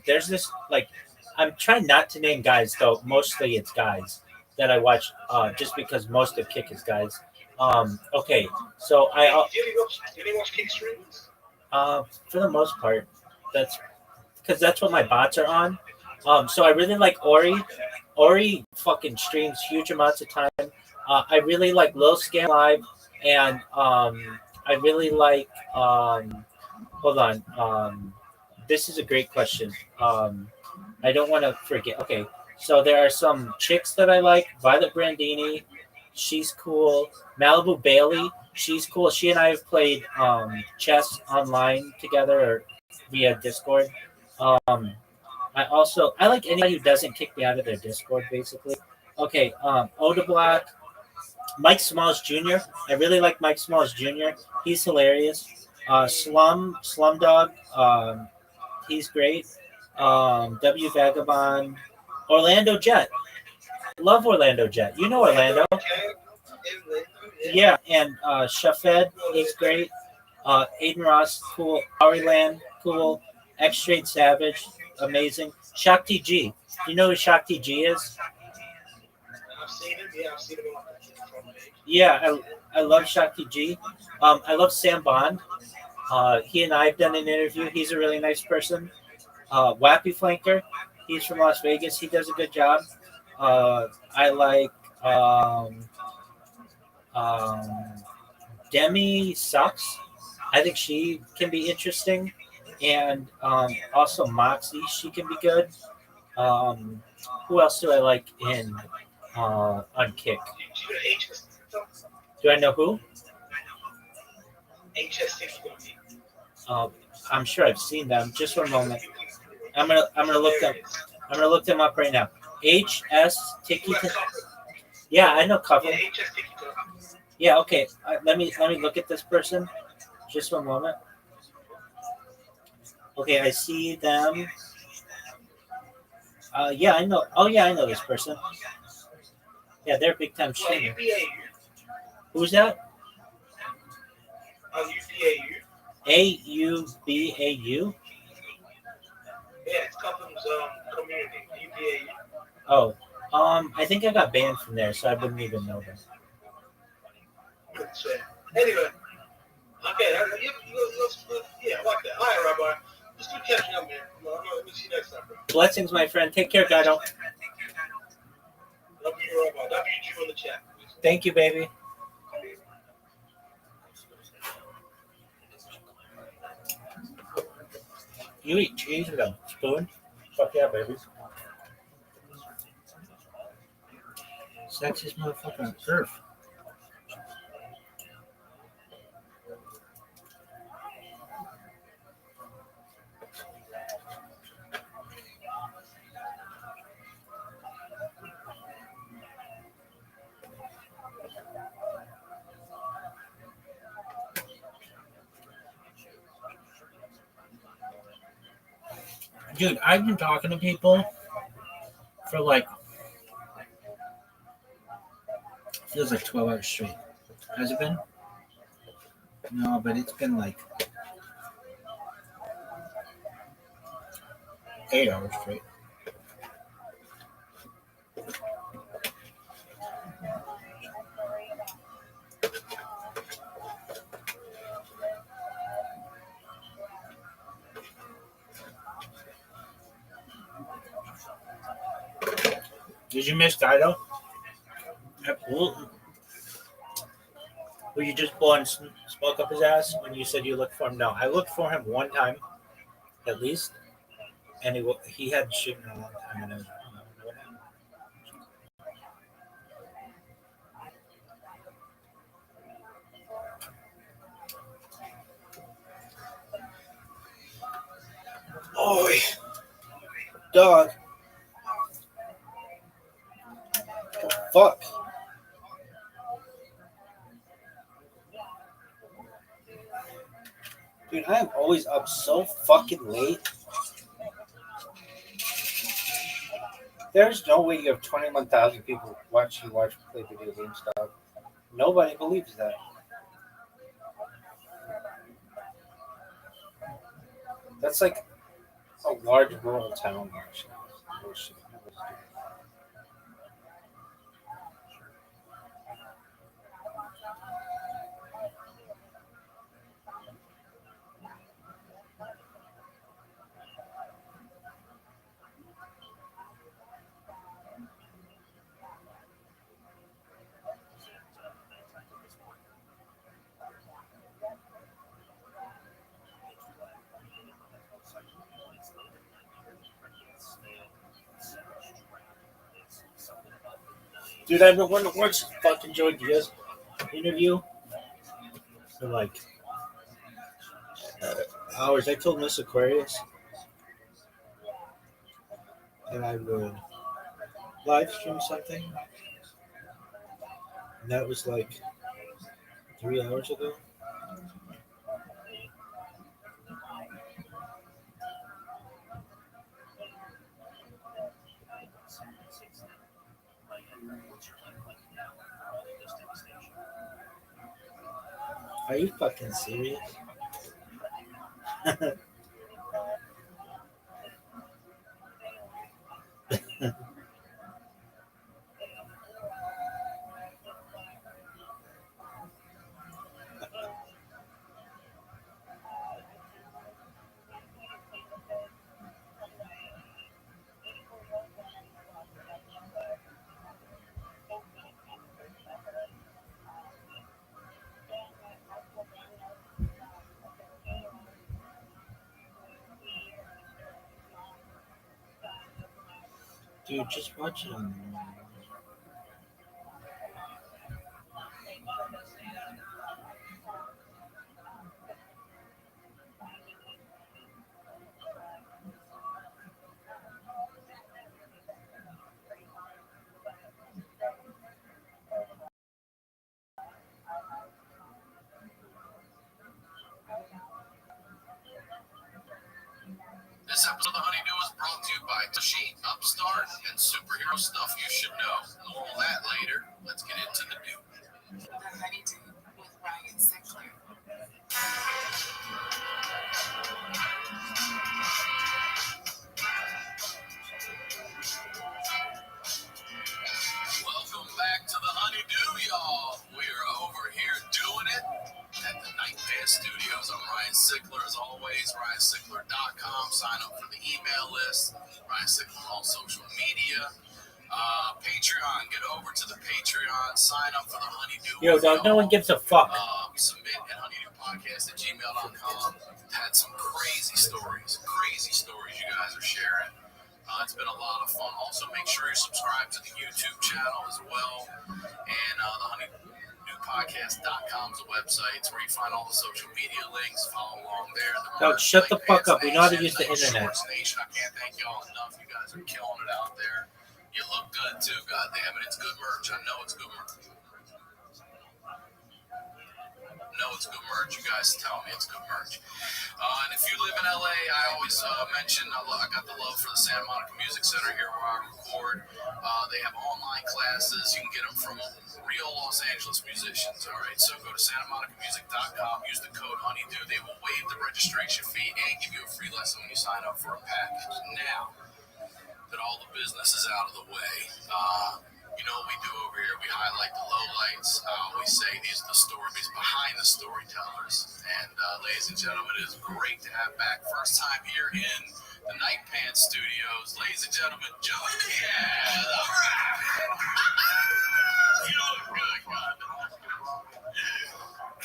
there's this like I'm trying not to name guys though. Mostly it's guys that I watch just because most of Kick is guys. So I do you watch Kick streams? For the most part, that's because that's what my bots are on. So I really like Ori. Ori fucking streams huge amounts of time. I really like Lil Scam Live, and I really like. Hold on. This is a great question. I don't want to forget. Okay, so there are some chicks that I like. Violet Brandini, she's cool. Malibu Bailey, she's cool. She and I have played chess online together or via Discord. I like anybody who doesn't kick me out of their Discord, basically. Okay, Oda Block, Mike Smalls Jr. I really like Mike Smalls Jr. He's hilarious. Slumdog, he's great. W Vagabond, Orlando Jet. Love Orlando Jet. You know Orlando. Yeah, and Shafed, he's great. Aiden Ross, cool. Powerland, cool. X Straight Savage, amazing. Shakti G. You know who Shakti G is? I've seen him. Yeah, I've seen him on the front page. Yeah, I love Shakti G. I love Sam Bond. He and I have done an interview. He's a really nice person. Wappy Flanker, he's from Las Vegas. He does a good job. I like um, Demi Sucks. I think she can be interesting. And also Moxie, she can be good. Um, who else do I like in on Kick? Do you know HS? Do I know who? HS6 Um, I'm sure I've seen them. Just one moment. I'm gonna look them. I'm gonna look them up right now. HS Tiki. Yeah, I know Couple. Yeah, HS Tiki. Yeah, okay. Let me look at this person. Just one moment. Okay, I see them. Yeah, I know. Oh, yeah, I know this person. Yeah, they're a big time Oh, streamer. UPAU. Who's that? UPAU. AUBAU. Yeah, it's Cupham's community. UPAU. Oh, I think I got banned from there, so I wouldn't even know them. Couldn't say. Anyway, okay, yeah, I like that. All right, Rabbi. Just keep catching up, man. Let me see you next time, bro. Blessings, my friend. Take care, Gato. Love you, Rabbi. WG in the chat. Thank you, baby. You eat cheese with a spoon? Fuck yeah, baby. Sexiest motherfucker on earth. Dude, I've been talking to people for like feels like 12 hours straight. Has it been? No, but it's been like 8 hours straight. Did you miss Dido? Absolutely. Were you just blow and smoke up his ass when you said you looked for him? No, I looked for him one time, at least, and he hadn't shit in a long time, and I was like, no, what happened? Oi, dog. Fuck. Dude, I am always up so fucking late. There's no way you have 21,000 people watch play video games, dog. Nobody believes that. That's like a large rural town, actually. Bullshit. Dude, I've been wanting to watch fucking Joey Diaz interview for like hours. I told Miss Aquarius that I would live stream something. And that was like 3 hours ago. Are you fucking serious? Dude, just watch it on the This episode of the Honeydew is brought to you by Tashi, Upstart, and superhero stuff you should know. More on that later. Let's get into the do. The Honeydew with Ryan Sinclair. Welcome back to the Honeydew, y'all. We are over here doing it at the Night Pants Studios. I'm Ryan Sickler, as always, RyanSickler.com. Sign up for the email list. Ryan Sickler on all social media. Patreon, get over to the Patreon. Sign up for the Honeydew. Yo, dog, no one gives a fuck. Submit at honeydewpodcast@gmail.com. Had some crazy stories you guys are sharing. It's been a lot of fun. Also, make sure you subscribe to the YouTube channel as well. And the honeydewpodcast.com is the website. It's where you find all the social media links. Follow along there. Dog, shut the fuck up. We know how to use the internet. Nation. I can't thank y'all enough. You guys are killing it out there. You look good too. God damn it, it's good merch. I know it's good merch. It's good merch. You guys tell me it's good merch. And if you live in LA, I always mention I got the love for the Santa Monica Music Center here where I record. They have online classes. You can get them from real Los Angeles musicians. All right, so go to SantaMonicaMusic.com. Use the code Honeydew. They will waive the registration fee and give you a free lesson when you sign up for a package. Now that all the business is out of the way, you know what we do over here? We highlight the lowlights. I always say these are the stories behind the storytellers. And ladies and gentlemen, it is great to have back. First time here in the Night Pants Studios. Ladies and gentlemen, Joe. Yeah, all right. You look good, God.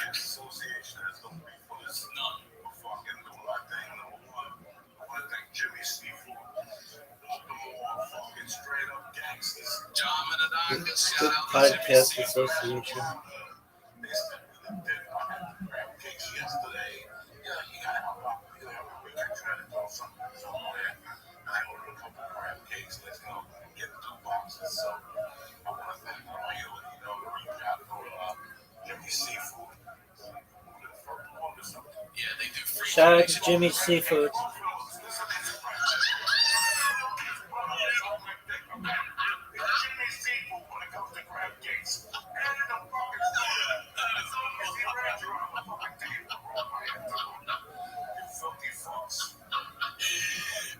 Association has no beef for this. None. Before I get into my thing, number one, I want to thank Jimmy Seafood. The more fucking straight up gangsters. John Menadaka, shout Good out to Podcast Jimmy Seafood. Association. They stepped to the pit. I had the crab cakes yesterday. Yeah, you gotta help out. You know, we're trying to do something somewhere. I ordered a couple crab cakes. Let's go get 2 boxes. So I want to thank you. You know, you gotta go to Jimmy Seafood. Yeah, they do free Shout out to donations. Jimmy Seafood.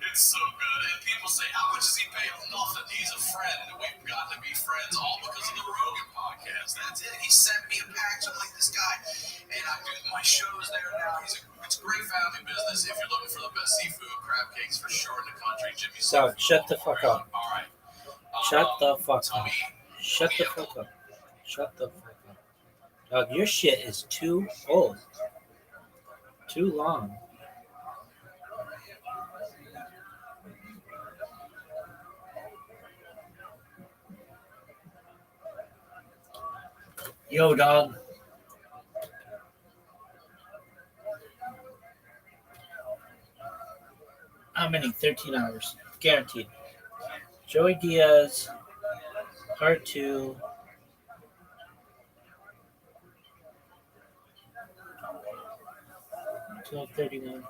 It's so good. And people say, how much does he pay? Nothing. He's a friend. We've got to be friends all because of the Rogan podcast. That's it. He sent me a package. I'm like, this guy. And I do my shows there now. It's a great family business. If you're looking for the best seafood, crab cakes for sure in the country. Jimmy Dog, Seafood. shut the fuck up. All right. Shut the fuck tell up. me, Shut the fuck up. Shut the fuck up. Dog, your shit is too old. Too long. Yo, dog. How many? 13 hours. Guaranteed. Joey Diaz Part 2. $12.31.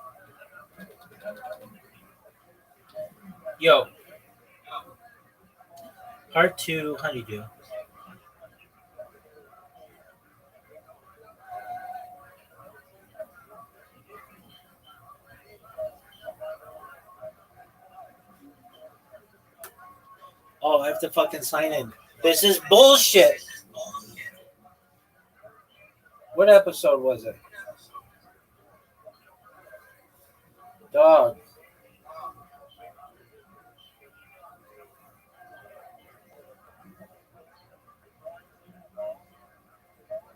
Yo. Part 2, Honeydew. Oh, I have to fucking sign in. This is bullshit. What episode was it? Dog.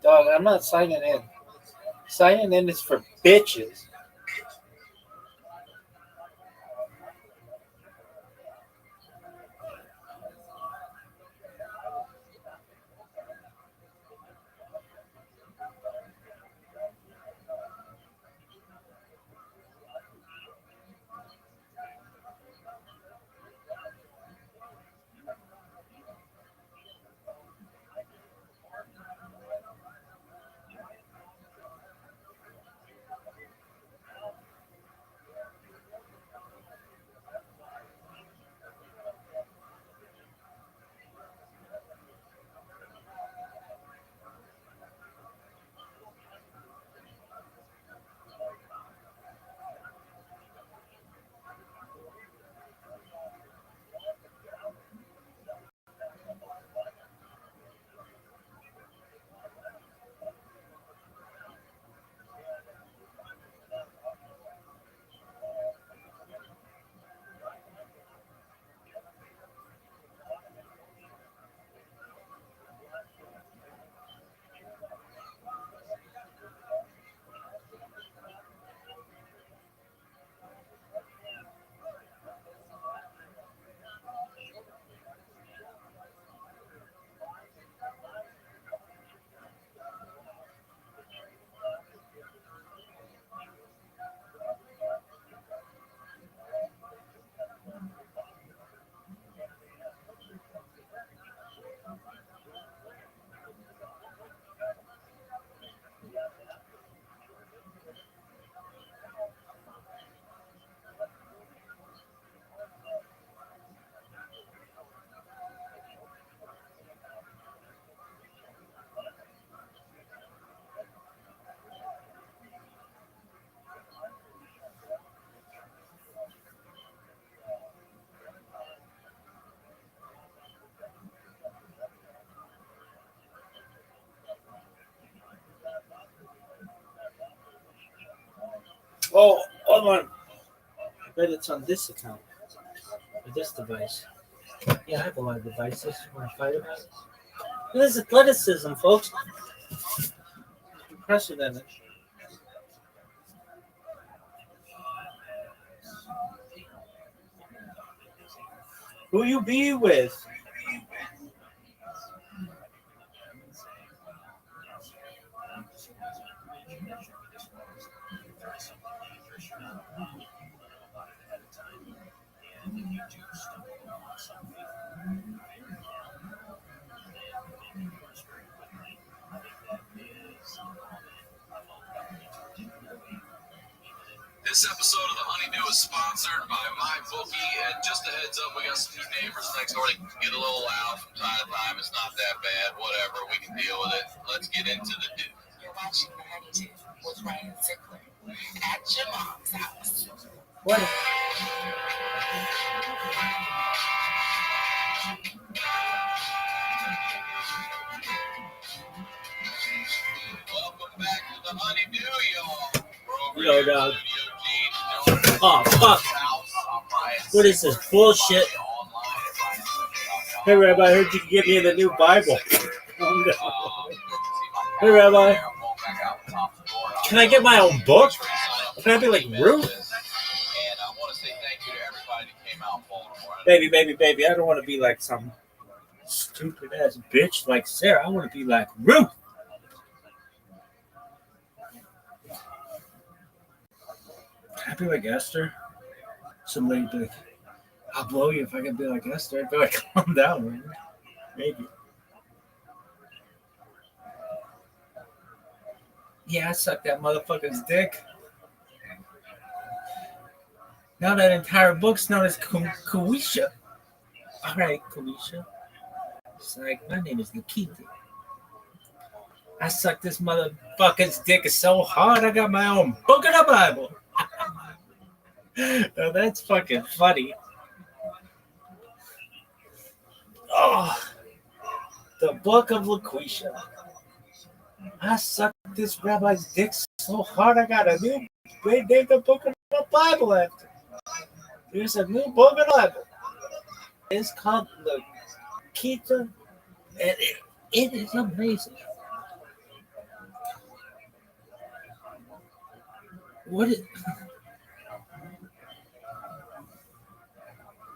Dog, I'm not signing in. Signing in is for bitches. Oh, hold on. I bet it's on this account. Or this device. Yeah, I have a lot of devices. Want to fight about it? This is athleticism, folks. Unprecedented. Who you be with? This episode of The Honeydew is sponsored by MyBookie, and just a heads up, we got some new neighbors next door that get a little loud from time to time. It's not that bad, whatever, we can deal with it. Let's get into the do. You're watching The Honeydew with Ryan Zickler at your mom's house. What? Welcome back to The Honeydew, y'all. Yo, dog. Oh, fuck. What is this bullshit? Hey, Rabbi, I heard you could get me in the new Bible. Oh, no. Hey, Rabbi. Can I get my own book? Can I be like Ruth? Baby, I don't want to be like some stupid ass bitch like Sarah. I want to be like Ruth. Can I be like Esther? Some lady be like, I'll blow you if I can be like Esther. I'd be like, calm down, man. Maybe. Yeah, I sucked that motherfucker's dick. Now that entire book's known as Kuisha. All right, Kuisha. It's like, my name is Nikita. I sucked this motherfucker's dick so hard I got my own book of the Bible. Now that's fucking funny. Oh, the book of LaQuisha. I sucked this rabbi's dick so hard I got a new great name the book of the Bible after. There's a new book of the Bible. It's called Lakita, and it is amazing. What is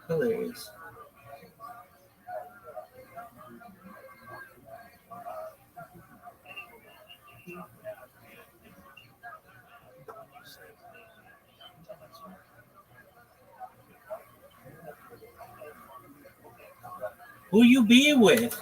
hilarious? Who you be with?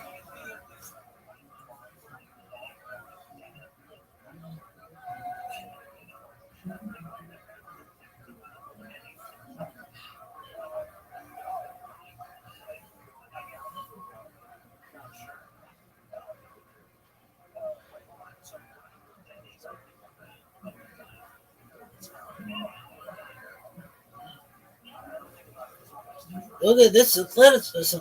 Look at this athleticism.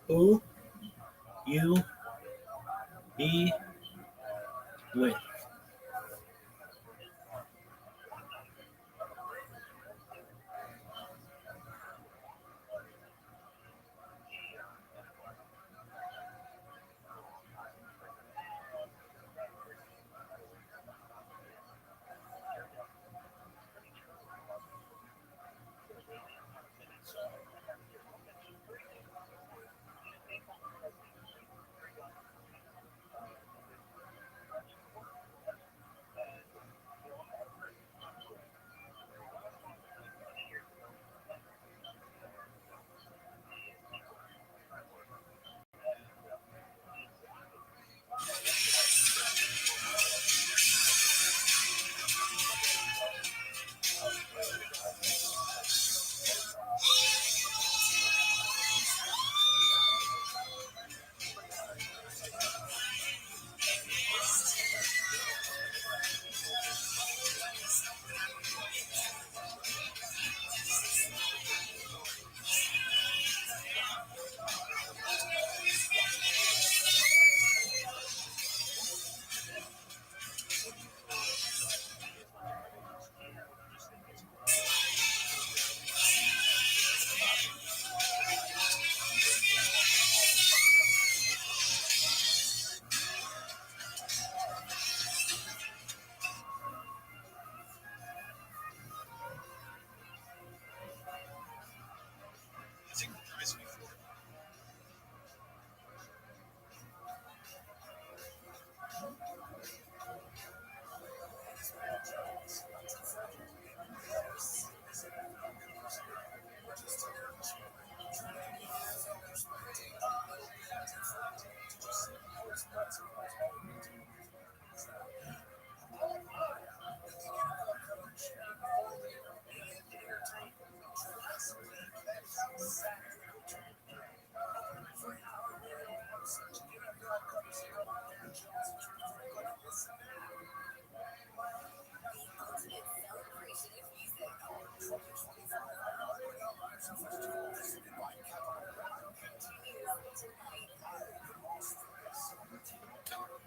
Who you be with?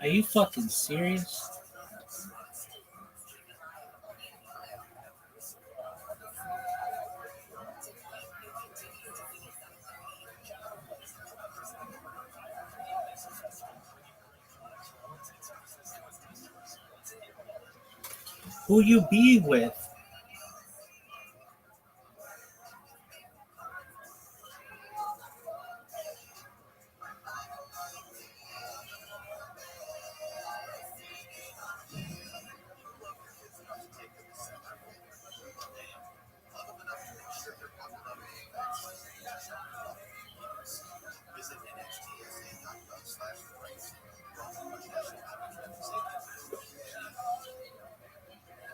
Are you fucking serious? Who you be with?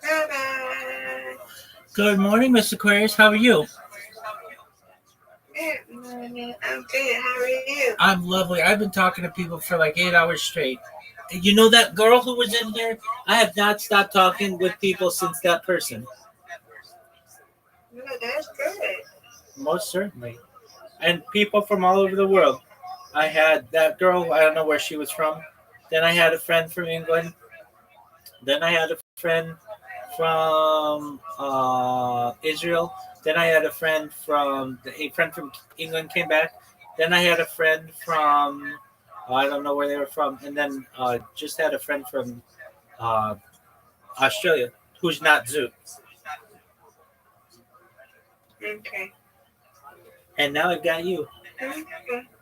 Bye-bye. Good morning, Miss Aquarius. How are you? Good morning. I'm good. How are you? I'm lovely. I've been talking to people for like 8 hours straight. You know that girl who was in here? I have not stopped talking with people since that person. No, that's good. Most certainly. And people from all over the world. I had that girl, I don't know where she was from. Then I had a friend from England. Then I had a friend from Israel. Then I had a friend from England came back. Then I had a friend from I don't know where they were from, and then just had a friend from uh, Australia who's not Zoot. Okay. And now I've got you. Okay.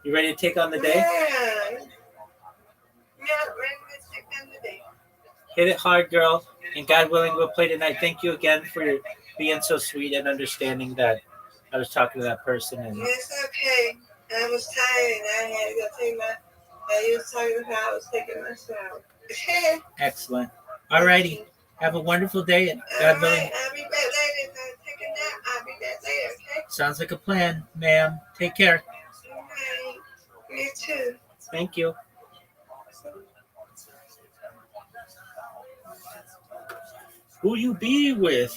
You ready to take on the day? Yeah. Yeah, ready to take on the day. Hit it hard, girl. And God willing, we'll play tonight. Thank you again for being so sweet and understanding that I was talking to that person. And It's okay. I was tired and I had to go take my. You was talking about how I was taking my shower. excellent. Alrighty. Have a wonderful day. And God willing. Alright, I'll be back later. If I take a nap, I'll be back later, okay? Sounds like a plan, ma'am. Take care. Alright. Me too. Thank you. Who you be with?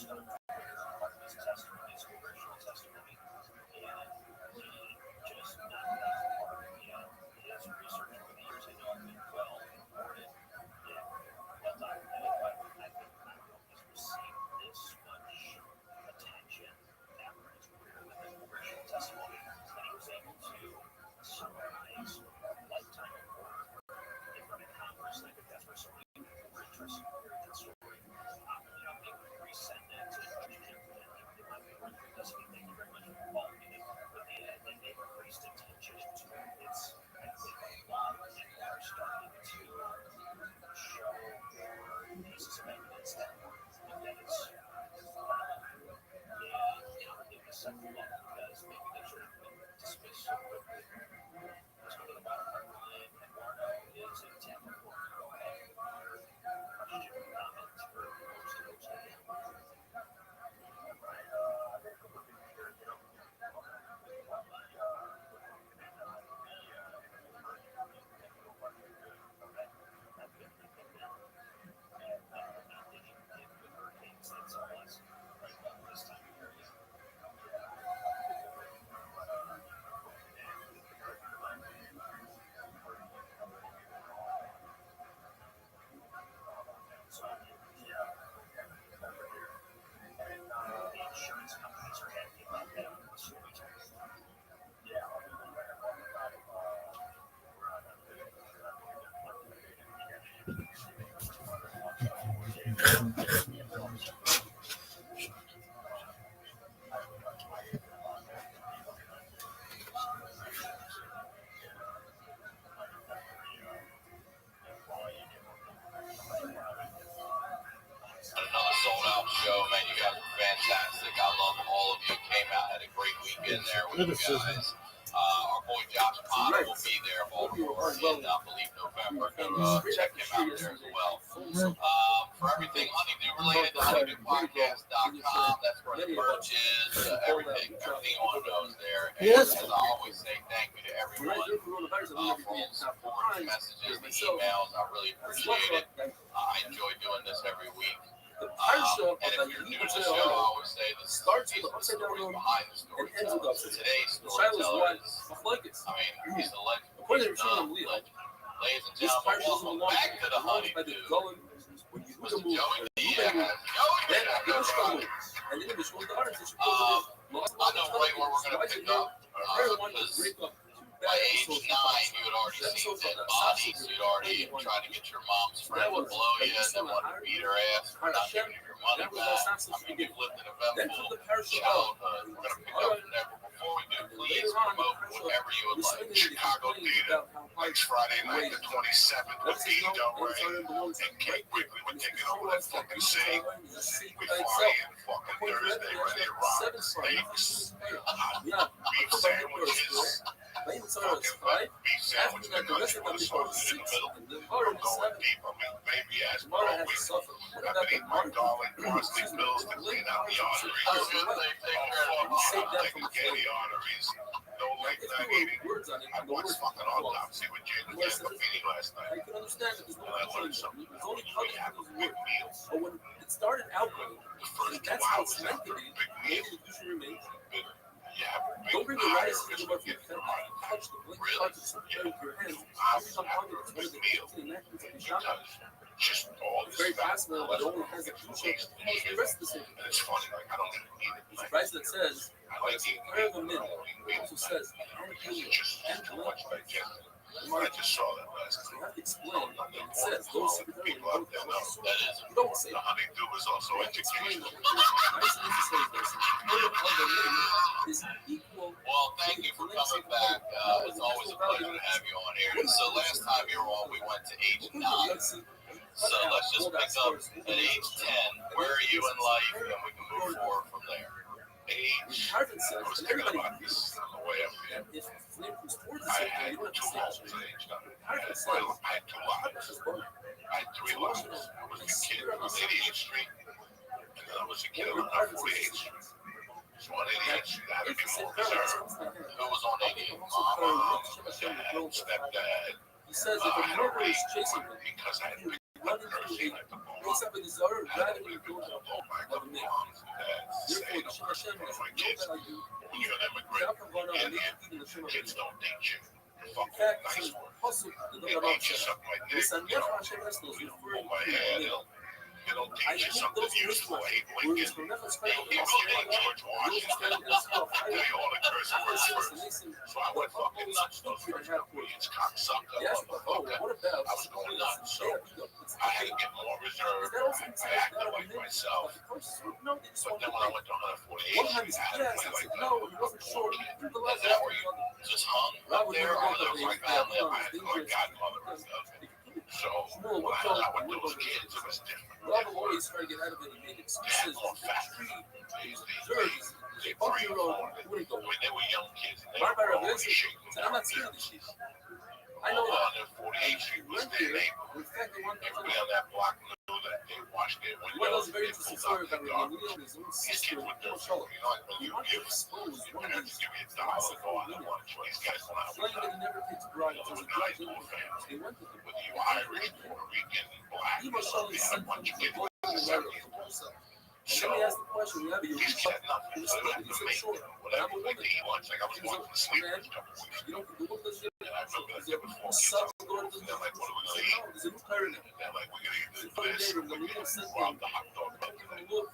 Another sold out show, man. You guys were fantastic. I love all of you. Came out, had a great weekend there with you guys. Our boy Josh Potter will be there Baltimore in, I believe, November. Go check him out there as well. For everything honeydew related, honeydewpodcast.com. That's where the merch is, everything you want to know is there. And Yes. as I always say, thank you to everyone for all the support, the messages, the emails. I really appreciate it. I enjoy doing this every week. And if you're new to the show, I always say the stories behind the storyteller. Today's storyteller is, he's a legend. He's a legend. Ladies and gentlemen, welcome back to the Honeydew. Mr. Joey Diaz. I know right where we're going to pick up. Because by age 9, you had already seen dead bodies. You'd already tried to get your mom's friend to blow you and then wanted to beat her ass for not giving you your money back. You've lived an eventful childhood. We're going to pick up from there. But before we do, please promote whatever you would like. Chicago Theater, next Friday night, the 27th, with D. Del Rey and Kate Quigley. We're taking over that fucking city. We fly in fucking Thursday, ready to rock. Steaks, beef sandwiches. Fucking beef sandwich, the nice one, sausage in the middle. I'm going deep. I mean, baby ass, but I've been eating my darling parsley pills to clean out the arteries. They can get the arteries. No late night eating. I watched fucking Autopsy with Jalen Gandolfini last night. And I learned something. We have a big meal. The first 2 hours after a big meal, bigger. You have a big higher risk of getting coronavirus. Really? Yeah. 2 hours after a big meal. Because just all this fat cholesterol gets released in shit. And it's funny, like, I don't even eat it. Like, I like eating meat, but I don't eat meat at night. Because it's just too much digestion. I just saw that last night. People out there know that is the honeydew is also educational. Well, thank you for coming back. It's always a pleasure to have you on here. So last time you were on, we went to age 9. So let's just pick up at age 10. Where are you in life? And we can move forward from there. Age, I was thinking about this on the way up here. I had 2 homes at age 9. I had 2 lots. I had 3 lots. I was a kid on 88th Street, and then I was a kid on 48th Street. So on 88th Street, I had to be more reserved. Who was on 88? Mom, dad, stepdad. I had a rage because I had picked up nursing at the moment. I had to pick up the whole back of moms. my kids, when you're an immigrant, kids don't date you. Fucking nice word. They teach you something like this, pull my hair, they'll teach you something useful. Abe Lincoln, he really liked George Washington. They all the curse words first. So I went fucking nuts those first couple years. Cocksucker, motherfucker. I was going nuts. So I had to get more reserved. I acted like myself. But then when I went to 148th Street, I had to play like that. And then we just hung up there. I lived like that. I had my godmother and stuff. So when I hung out with those kids, it was different. They had more factory. They 3 or 4. When they were young kids, and they were always shaking down the I know 148th Street was their neighborhood. Everybody on that block knew that they washed their windows. They pulled out their garbage. These kids were dirty. You know, like when you give your parents give you $1, go out and lunch. These guys went out with them. They were nice little families. Whether you were Irish, Puerto Rican, black, they had a bunch of kids like the 70s. So, he said nothing. So they had to make whatever. Like he wants, like I was going to sleep for a couple weeks. And I remember that there was 4 kids. And they're like, what are we going to eat? And they're like, we're going to eat this. We're going to rob the hot dog company. And, you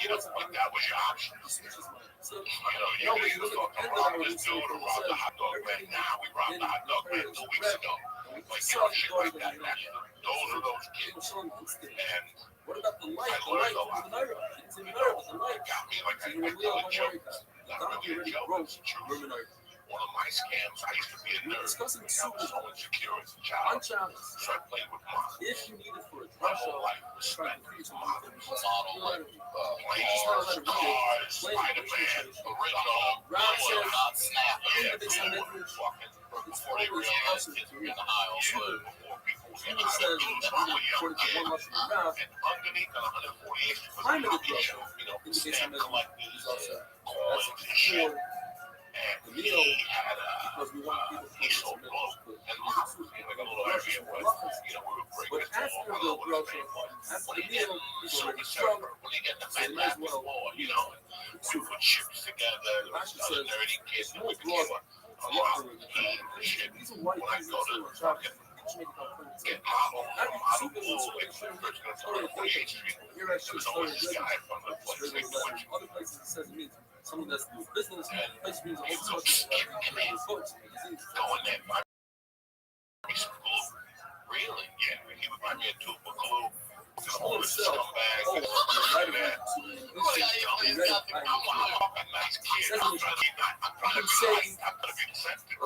know, like that was your option. You know, you could either fucking rob this dude or rob the hot dog man. Nah, we robbed the hot dog man 2 weeks ago. Like, you know, shit like that. Those are those kids. And what about the light? I learned a lot. It got me like I tell a joke. Not really a joke, it's the truth. One of my scams, I used to be a nerd. I was so insecure as a child. So I played with models. My whole life was spent with models. Planes, cars, Spider-Man, original, not Snap. Yeah, fucking before they realized it in the aisle. Before people was in the aisle. And underneath on 148th was a copy shop, you know, stamp collectors, coins and shit. And he had he sold glue and models, like a little area where, you know, we would bring this to all. I don't know what his name was. When he did Silver Surfer, when he get the Manhattan floor, you know, we put ships together, there was other nerdy kids, and we became a rock team and shit. When I go to fucking get model glue, like when we first got to 48th Street, there was always this guy from the place they do it. Something that's doing business, place means a whole bunch of go in there, buy me some glue. Really? Yeah, he would buy me a tube of glue. All this scumbag. I'm a nice kid. I'm trying to be nice. I'm going to be sensitive.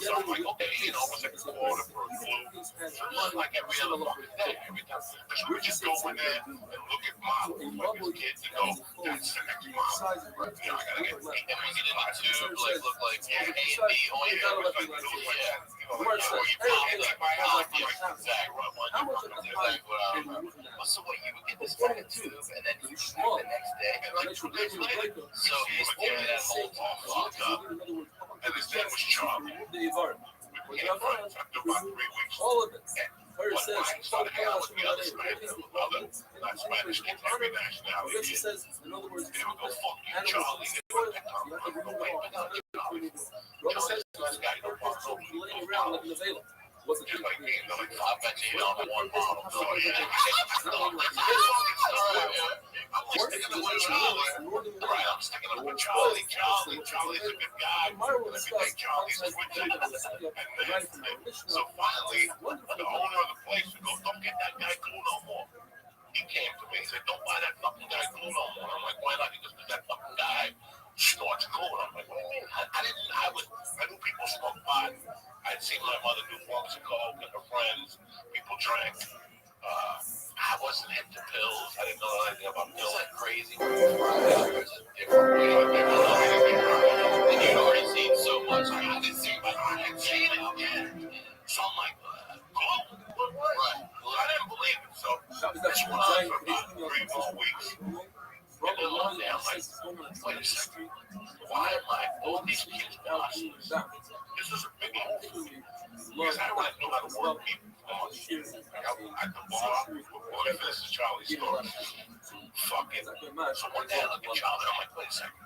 So I'm like, okay, you know, what's a quarter for a glue? So it's like every other fucking day, every time. Because we just go in there and look at models, like his kids, and go, that's the next model. You know, I got to get and we get in the tube, like, look like A and B, oh yeah, everything. Yeah. You know, you probably like my house, exactly right. So what, you would get this fucking tube and then you shoot the next day and like 2 days later. So he's giving that whole talk locked up. And his name was Charlie. We became friends after about 3 weeks. One night started hanging out with the other Spanish, not Spanish kids, every nationality. They would go, fuck you, Charlie. They would come from away with Charlie. Charlie's this guy who walks over those models. Just like me, I bet you don't have one model. So yeah. I'm sticking up with Charlie. Right, I'm sticking up with Charlie. Charlie's a good guy. And everything Charlie's switching. So finally, the owner of the place goes, don't get that guy glue no more. He came to me and said, don't buy that fucking guy glue no more. I'm like, why not? Because that fucking guy snorts glue. And I'm like, what do you mean? I knew people smoked pot. I'd seen my mother do blunts of coke and her friends. People drank. I wasn't into pills. I didn't know anything about pills. Like crazy. And you'd already seen so much. I didn't see it, but I had seen it. Yeah. So I'm like, glue? Right. Well, I didn't believe it. So this went on for about 3 more weeks. And then one day I'm like, wait a second. Why am I all these kids watching this? This is a big move. Because I already know how to work people. Like I could bar before this is Charlie's story. fucking. So one day I look at Charlie, I'm like, wait a second.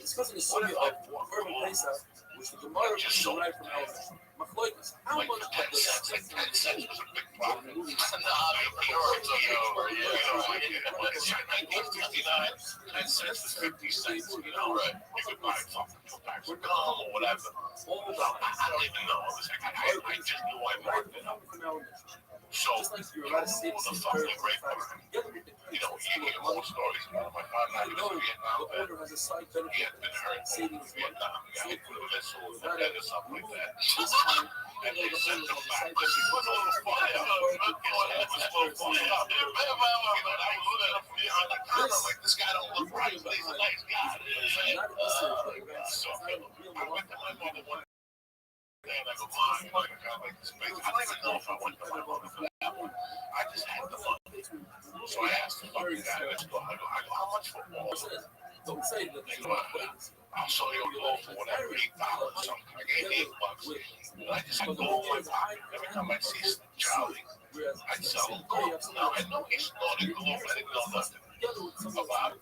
Discussing the subject of Urban Pesach, which the Gemara just derived from elements. Machloikas, how much of the 10 cents was a big profit. Nah, it's 1959, 10 cents was 50 cents, you know, right? You could buy fucking 2 packs of gum or whatever. I don't even know. I just knew I marked it up. So, who the fuck is great for him? You know, you hear more stories about my father. He was in Vietnam. He had been hurt in Vietnam. He got hit with a missile or something like that. And they sent him back. But he was a little funny. I'm like, this guy don't look right, but he's a nice guy. So, I went to my mother one day. And I go, Mom, like a guy like this big. I don't even know if I went to my mother for that one. I just had the money. So I asked the fucking guy, I go, how much for all? don't say that They go, I'll sell you a loaf for whatever, $8 or something. I gave $8. And I just go in my pocket. Every time I see Charlie, I'd sell him gold. Now I know he's snorting gold. I didn't know nothing about it.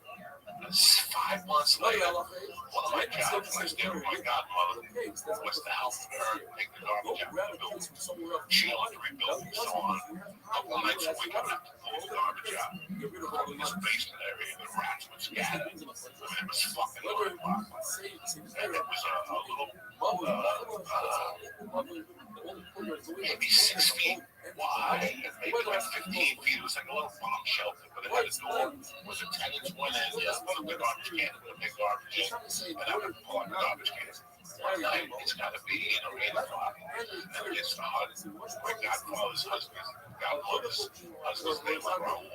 5 months later, one of my jobs, I stayed with my godmother, was to help her take the garbage out of the building. She owned 3 buildings, so on. A couple nights a week, I would have to pull the garbage out. In this basement area, the rats would scatter. It was fucking annoying. And it was a little, maybe 6 feet wide, and maybe like 15 feet. It was like a little bomb shelter, but it had a door. It was a 10-inch one end. One of the garbage cans, the big garbage in, and I would pull out the garbage cans. One night, it's got to be 8 o'clock, and it gets hot. My godfather's godmother's husband's name was Raul.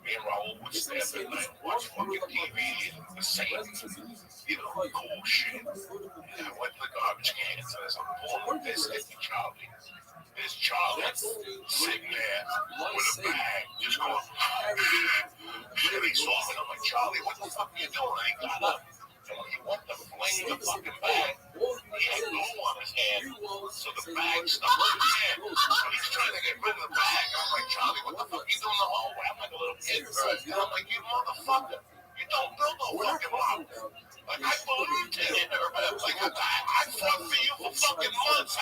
Me and Raul would stay up at night and watch fucking TV and the same, cool shit. And I went to the garbage cans, and as I'm pulling this, it's Charlie. There's Charlie sitting there with a bag, just going, and he saw me, and I'm like, Charlie, what the fuck are you doing? And he got up, and he went to fling the fucking bag. He had glue on his hand, so the bag stuck in his hand. So he's trying to get rid of the bag. I'm like, Charlie, what the fuck are you doing in the hallway? I'm like a little kid, and I'm like, you motherfucker, you don't build no fucking mouth. Like, I believed in it. Like, I fought for you for fucking months.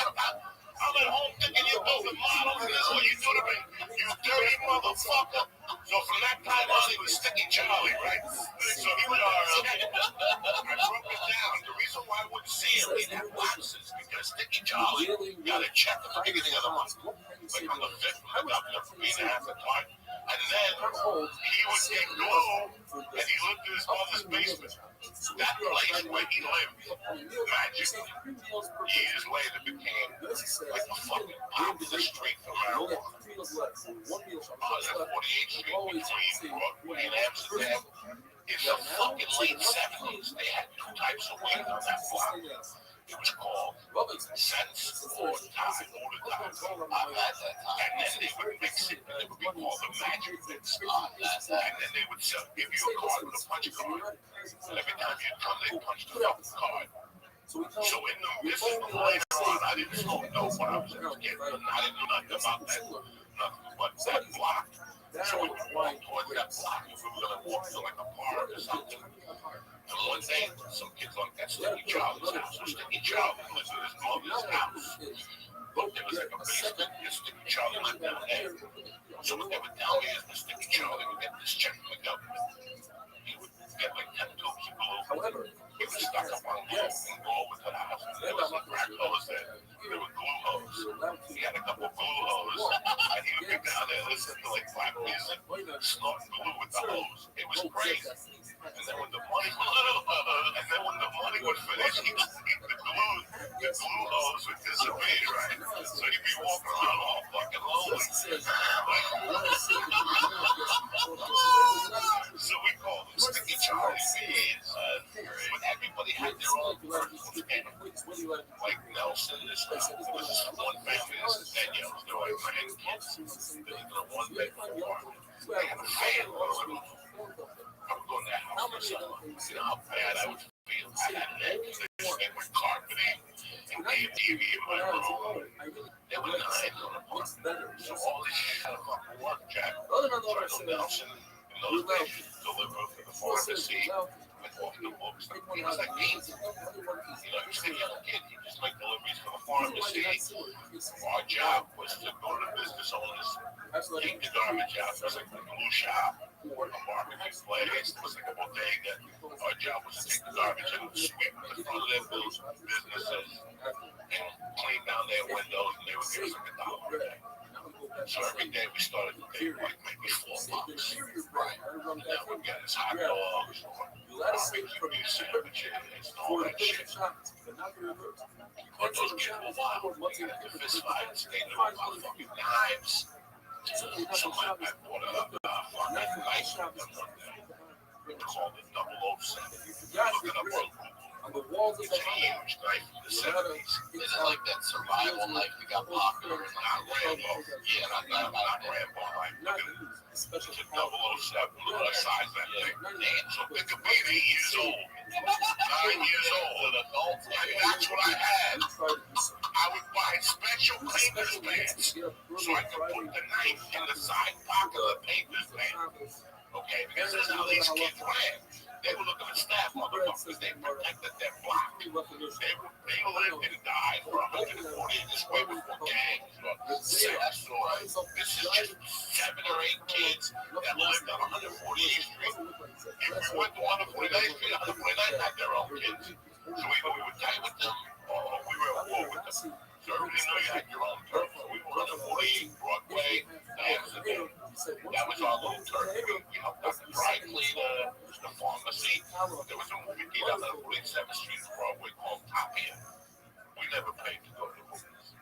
I'm at home thinking you're building models, and this is what you do to me. You dirty motherfucker. So from that time on, he was Sticky Charlie, right? So he was I broke it down. The reason why I wouldn't see him in that boxes because Sticky Charlie got a check at the beginning of the month. Like on the 5th of the governor for being half the time. And then he would get glue, and he lived in his mother's basement. That place where he lived, magically, years later became like a fucking popular street for marijuana. On 48th Street between Broadway and Amsterdam. In the fucking late 70s, they had 2 types of weed on that block. It was called Sense or Time, all the time. And then they would mix it, and it would be called the Magic Mix. And then they would give you a card with a punch card. And every time you come, they punch the fucking card. So this is later on, I didn't know what I was going to get. I didn't know nothing about that. Nothing but that block. So we would walk towards that block. If we were going to walk to like a park or something. And one day, some kids like that Sticky Charlie's house. So Sticky Charlie was in his mother's house. But there was like a basement, and Sticky Charlie lived down there. So what they would tell me is that Sticky Charlie would get this check from the government. He would get like 10 tubes of glue. However, he was stuck up on glue and go over to the house. And there was a crack hose there. There were glue hose. He had a couple of glue hose. And he would be down there listening to like black music, snorting glue with the hose. It was crazy. And then when the money would finish, the glue hose would disappear, right? So he'd be walking around all fucking lonely. So we called him Sticky Charlie. But everybody had their own personal family. Like Nelson, there was this one family, this is Danielle, they were like 9 kids. They lived in a one-bedroom apartment. They had a fan. I would go in their house or something. You know how bad I would feel. I had names. They were carpeting and TV in my room. They were 9 on a apartment. So all this shit had a fucking work, Jack. So I know Nelson, those days you deliver for the pharmacy, like walking the books. It was like painting. You just a young kid, you just make deliveries for the pharmacy. Our job was to go to business owners, take the garbage out. It was like a blue shop or a marketing place. It was like a bodega. Our job was to take the garbage out, sweep the front of their businesses, and clean down their windows, and they would give us like $1 a day. So every day we started to pay like maybe $4. Right. And then we'd get us hot dogs or barbecue beef sandwiches and all that shit. But those kids were wild. They got into fist fights. They knew about fucking knives. So I bought a fucking knife from them one day. It's called the 007. Look it up real quick. It's a huge knife from the 70s. Is it like that survival knife that got popular? Not Rambo. Yeah, not Rambo. Like, look at it. It's a 007. Look at the size of that thing. So think of being 8 years old. 9 years old. An adult. And that's what I had. I would buy special painter's pants so I could put the knife in the side pocket of the painter's pants. Okay, because that's how these kids ran. They were looking at staff motherfuckers. They protected their block. They lived and died for 140 this way before gangs or sex or this is just 7 or 8 kids that lived on 148th Street. If we went to 149th Street, 149th had their own kids. So either we would die with them or we were at war with them. So everybody knew you had your own turf. So we were on 148th, Broadway, Amsterdam. That was our little turf. We helped out the dry cleaner, the pharmacy. There was a movie theater on 47th Street in Broadway called Top End. We never paid to go to the movies.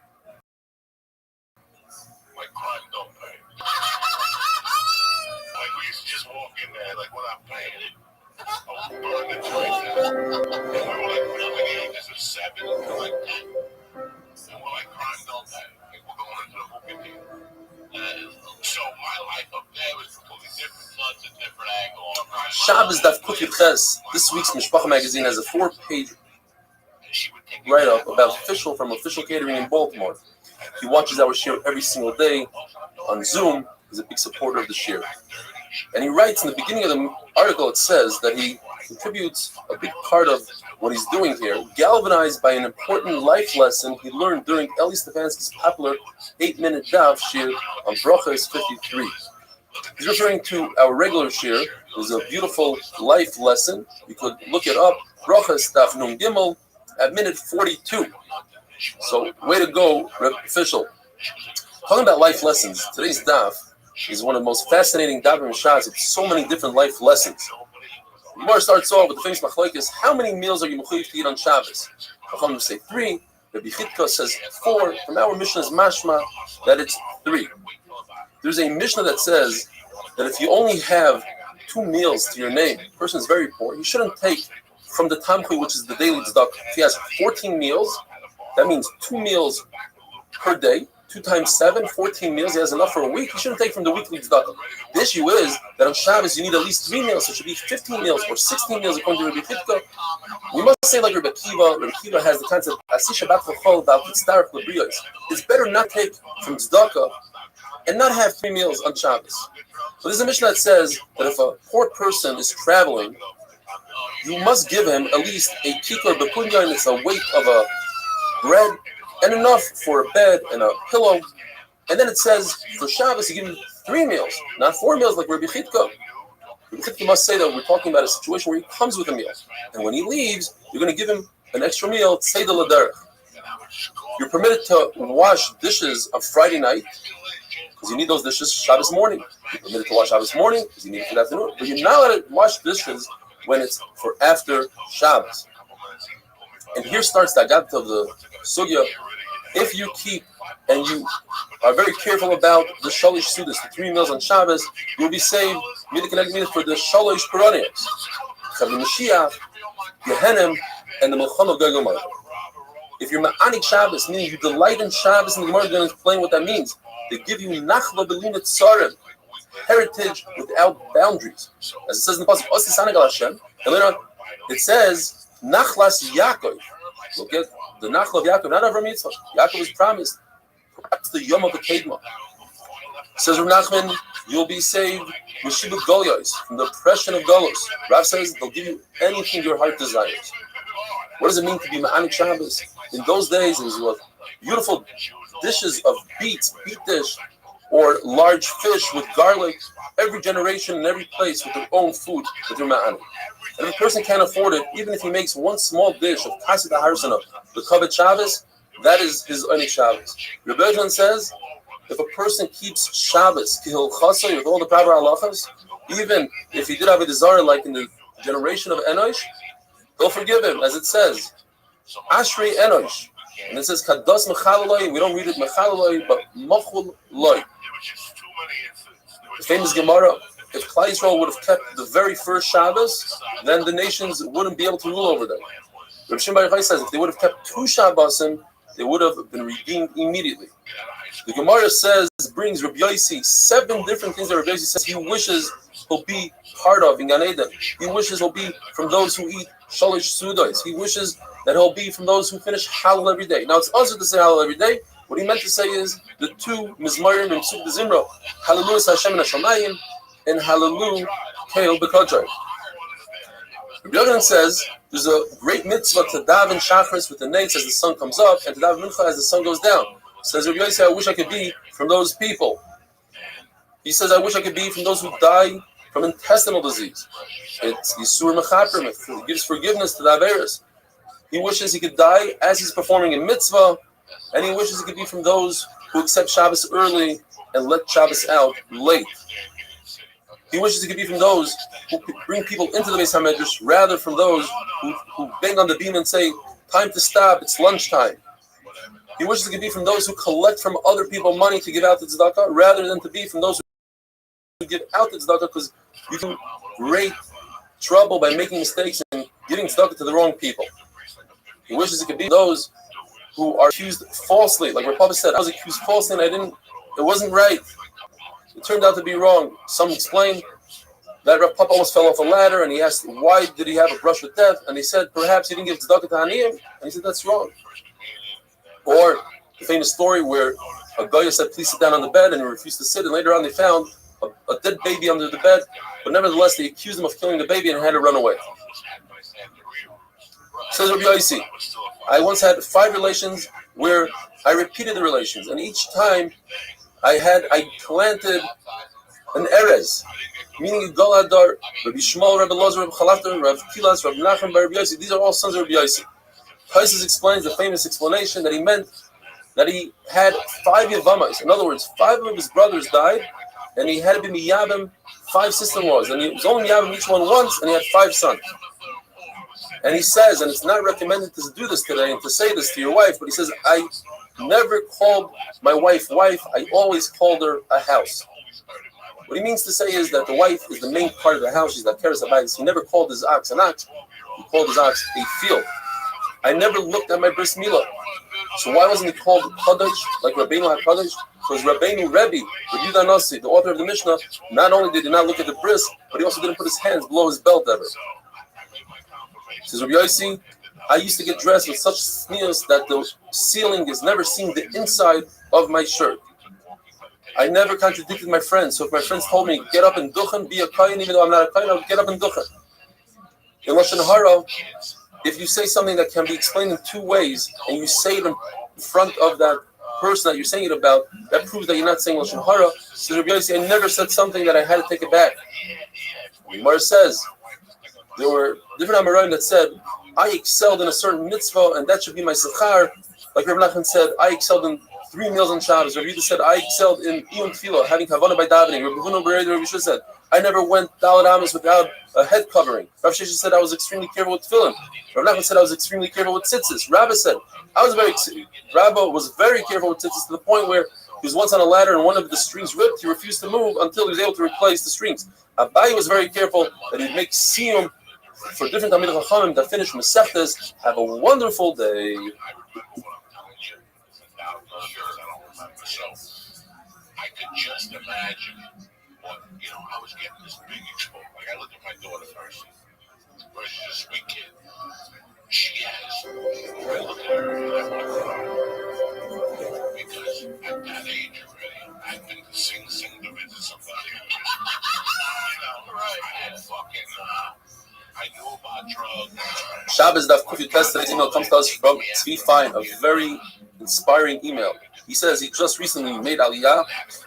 Like crime don't pay. Like we used to just walk in there like we're not paying it. I was burning the joint down. And we were like from the ages of 7 to like 10. And we're like crime don't pay. Like we're going into the movie theater. So my life up there was completely different. Such a different angle. Shabbos Daf Kuf Ches. This week's Mishpacha magazine has a 4-page write-up about from official catering in Baltimore. He watches our share every single day on Zoom. He's a big supporter of the share. And he writes in the beginning of the article, it says that he contributes a big part of what he's doing here, galvanized by an important life lesson he learned during Eli Stefanski's popular 8-minute daf shir on Brachos 53. He's referring to our regular shir. It was a beautiful life lesson. You could look it up, Brachos Daf Nun Gimel, at minute 42. So, way to go, Reb Official. Talking about life lessons, today's daf is one of the most fascinating dafim shots with so many different life lessons. The Gemara starts off with the famous machlokes: how many meals are you mechuyev to eat on Shabbos? Chachamim say 3. Rabbi Chidka says 4. From our Mishnah's mashma that it's 3. There's a Mishnah that says that if you only have 2 meals to your name, the person is very poor, he shouldn't take from the tamchui, which is the daily tzedakah. If he has 14 meals, that means 2 meals per day. 2 times 7, 14 meals. He has enough for a week. He shouldn't take from the weekly tzedakah. The issue is that on Shabbos you need at least 3 meals. So it should be 15 meals or 16 meals according to Rabbi Chidka. We must say like Rabbi Kiva. Rabbi Kiva has the concept Asi Shabbat V'chol Dal Titztaref L'Briyos. It's better not take from tzedakah and not have 3 meals on Shabbos. So there's a Mishnah that says that if a poor person is traveling, you must give him at least a kikor b'punya, and it's a weight of a bread and enough for a bed and a pillow. And then it says for Shabbos you give him 3 meals, not 4 meals like Rabbi Chidka. Rabbi Chidka must say that we're talking about a situation where he comes with a meal, and when he leaves, you're going to give him an extra meal. Tzedel l'derech. You're permitted to wash dishes on Friday night because you need those dishes Shabbos morning. You're permitted to wash Shabbos morning because you need it for the afternoon. But you're not allowed to wash dishes when it's for after Shabbos. And here starts the agat of the sugya. If you keep and you are very careful about the shalish sudas, the 3 meals on Shabbos, you'll be saved for the shalish peranias, Chavi Mashiach, Gehenim, and the Melchama Gagomar. If you're ma'anik Shabbos, meaning you delight in Shabbos, and the Gemara is going to explain what that means. They give you nachla belinat tzarim, heritage without boundaries. As it says in the pasuk, Osi Sanagal Hashem, and later on it says nachlas Yaakov. Look at the nachla of Yaakov, not Avram Yitzchak. Yaakov was promised perhaps the Yom of the Kedma. Says Rav Nachman, you'll be saved Meshibut Golyos, from the oppression of Golos. Rav says they'll give you anything your heart desires. What does it mean to be Ma'anik Shabbos? In those days, it was what beautiful dishes of beet dish, or large fish with garlic, every generation and every place with their own food, with their Ma'anik. And if a person can't afford it, even if he makes one small dish of Kasset HaHarsana, the Kavod Shabbos, that is his Onik Shabbos. Rebbe Yochanan says, if a person keeps Shabbos, Kihil Chasai, with all the proper halachas, even if he did have a desire like in the generation of Enosh, they'll forgive him, as it says, Ashrei Enosh. And it says, Kados Mechalaloi, we don't read it Mechalaloi, but Machul Loi. The famous Gemara, if Klal Yisrael would have kept the very first Shabbos, then the nations wouldn't be able to rule over them. Reb Shimon Bar Yochai says, if they would have kept 2 Shabbosim, they would have been redeemed immediately. The Gemara says, brings Rabbi Yossi 7 different things that Rabbi Yossi says he wishes he'll be part of in Gan Eden. He wishes he'll be from those who eat Shalish Sudos. He wishes that he'll be from those who finish Hallel every day. Now, it's also to say Hallel every day. What he meant to say is the 2 Mizmarim and Psuk Zimra, Hallelu Hashem and Hashemayim, and Hallelu Keil B'Kodshai. Rabbi Yochanan says there's a great mitzvah to daven Shachris with the nates as the sun comes up, and to daven Mincha as the sun goes down. Says Rabbi Yossi, I wish I could be from those people. He says, I wish I could be from those who die from intestinal disease. It's Yisur Mechaprim. It gives forgiveness to the Averis. He wishes he could die as he's performing a mitzvah, and he wishes he could be from those who accept Shabbos early and let Shabbos out late. He wishes he could be from those who bring people into the Beis HaMedrash rather from those who bang on the beam and say, time to stop, it's lunchtime. He wishes he could be from those who collect from other people money to give out the tzedakah rather than to be from those who give out the tzedakah, because you can great trouble by making mistakes and giving tzedakah to the wrong people. He wishes he could be those who are accused falsely. Like Rav Papa said, I was accused falsely and it wasn't right. It turned out to be wrong. Some explained that Rav Papa almost fell off a ladder, and he asked, why did he have a brush with death? And he said, perhaps he didn't give tzedakah to Haniyim. And he said, that's wrong. Or the famous story where a guy said, please sit down on the bed, and he refused to sit, and later on they found a dead baby under the bed, but nevertheless they accused him of killing the baby and had to run away. Says Rabbi Yossi, I once had 5 relations where I repeated the relations, and each time I planted an erez, meaning a Goladar, Rabbi Shmuel, Rabbi Lozer, Rabbi Chalafter, Rabbi Kilas, Rabbi Nachman, Rabbi Yossi. These are all sons of Rabbi Yossi. Taisus explains the famous explanation that he meant that he had 5 Yavamas. In other words, 5 of his brothers died, and he had to be miyabim 5 sister-in-laws, and he was only miyabim each one once, and he had 5 sons. And he says, and it's not recommended to do this today and to say this to your wife, but he says, I never called my wife, I always called her a house. What he means to say is that the wife is the main part of the house. She's the keres habayis. He never called his ox an ox. He called his ox a field. I never looked at my bris milah. So why wasn't he called Kadosh, like Rabbeinu HaKadosh? Because Rabbeinu Rebbe, Rabbi Yehuda Nasi, the author of the Mishnah, not only did he not look at the bris, but he also didn't put his hands below his belt ever. Says Rabbi Yossi, I used to get dressed with such sneers that the ceiling is never seeing the inside of my shirt. I never contradicted my friends. So if my friends told me, get up and duchen, be a kain, even though I'm not a kain, I would get up and duchen. In Lashon Hara, if you say something that can be explained in 2 ways, and you say it in front of that person that you're saying it about, that proves that you're not saying Lashon Hara. So Rabbi Yossi, I never said something that I had to take it back. Gemara says, there were different Amoraim that said, I excelled in a certain mitzvah, and that should be my sechar. Like Rabbi Nachman said, I excelled in 3 meals on Shabbos. Rabbi Yehuda said, I excelled in Iyun Tefillah, having Kavanah by davening. Rabbi Huna Berei, Rabbi Shua said, I never went Daled Amos without a head covering. Rav Shesha said, I was extremely careful with tefillin. Rabbi Nachman said, I was extremely careful with tzitzis. Rabbi said, Rabbi was very careful with tzitzis to the point where he was once on a ladder and one of the strings ripped. He refused to move until he was able to replace the strings. Abayi was very careful that he'd make siyum for different Talmidei Chachamim that finish Masechtas. Have a wonderful day. I could just imagine what, I was getting this big exposure. Like, I looked at my daughter first. She's a sweet kid. She has, I look at her and I want to cry. Because at that age already, I've been sing Shabbos Daf Kuf Yutes. Today's email comes to us from Tzvi Fine, a very inspiring email. He says he just recently made Aliyah,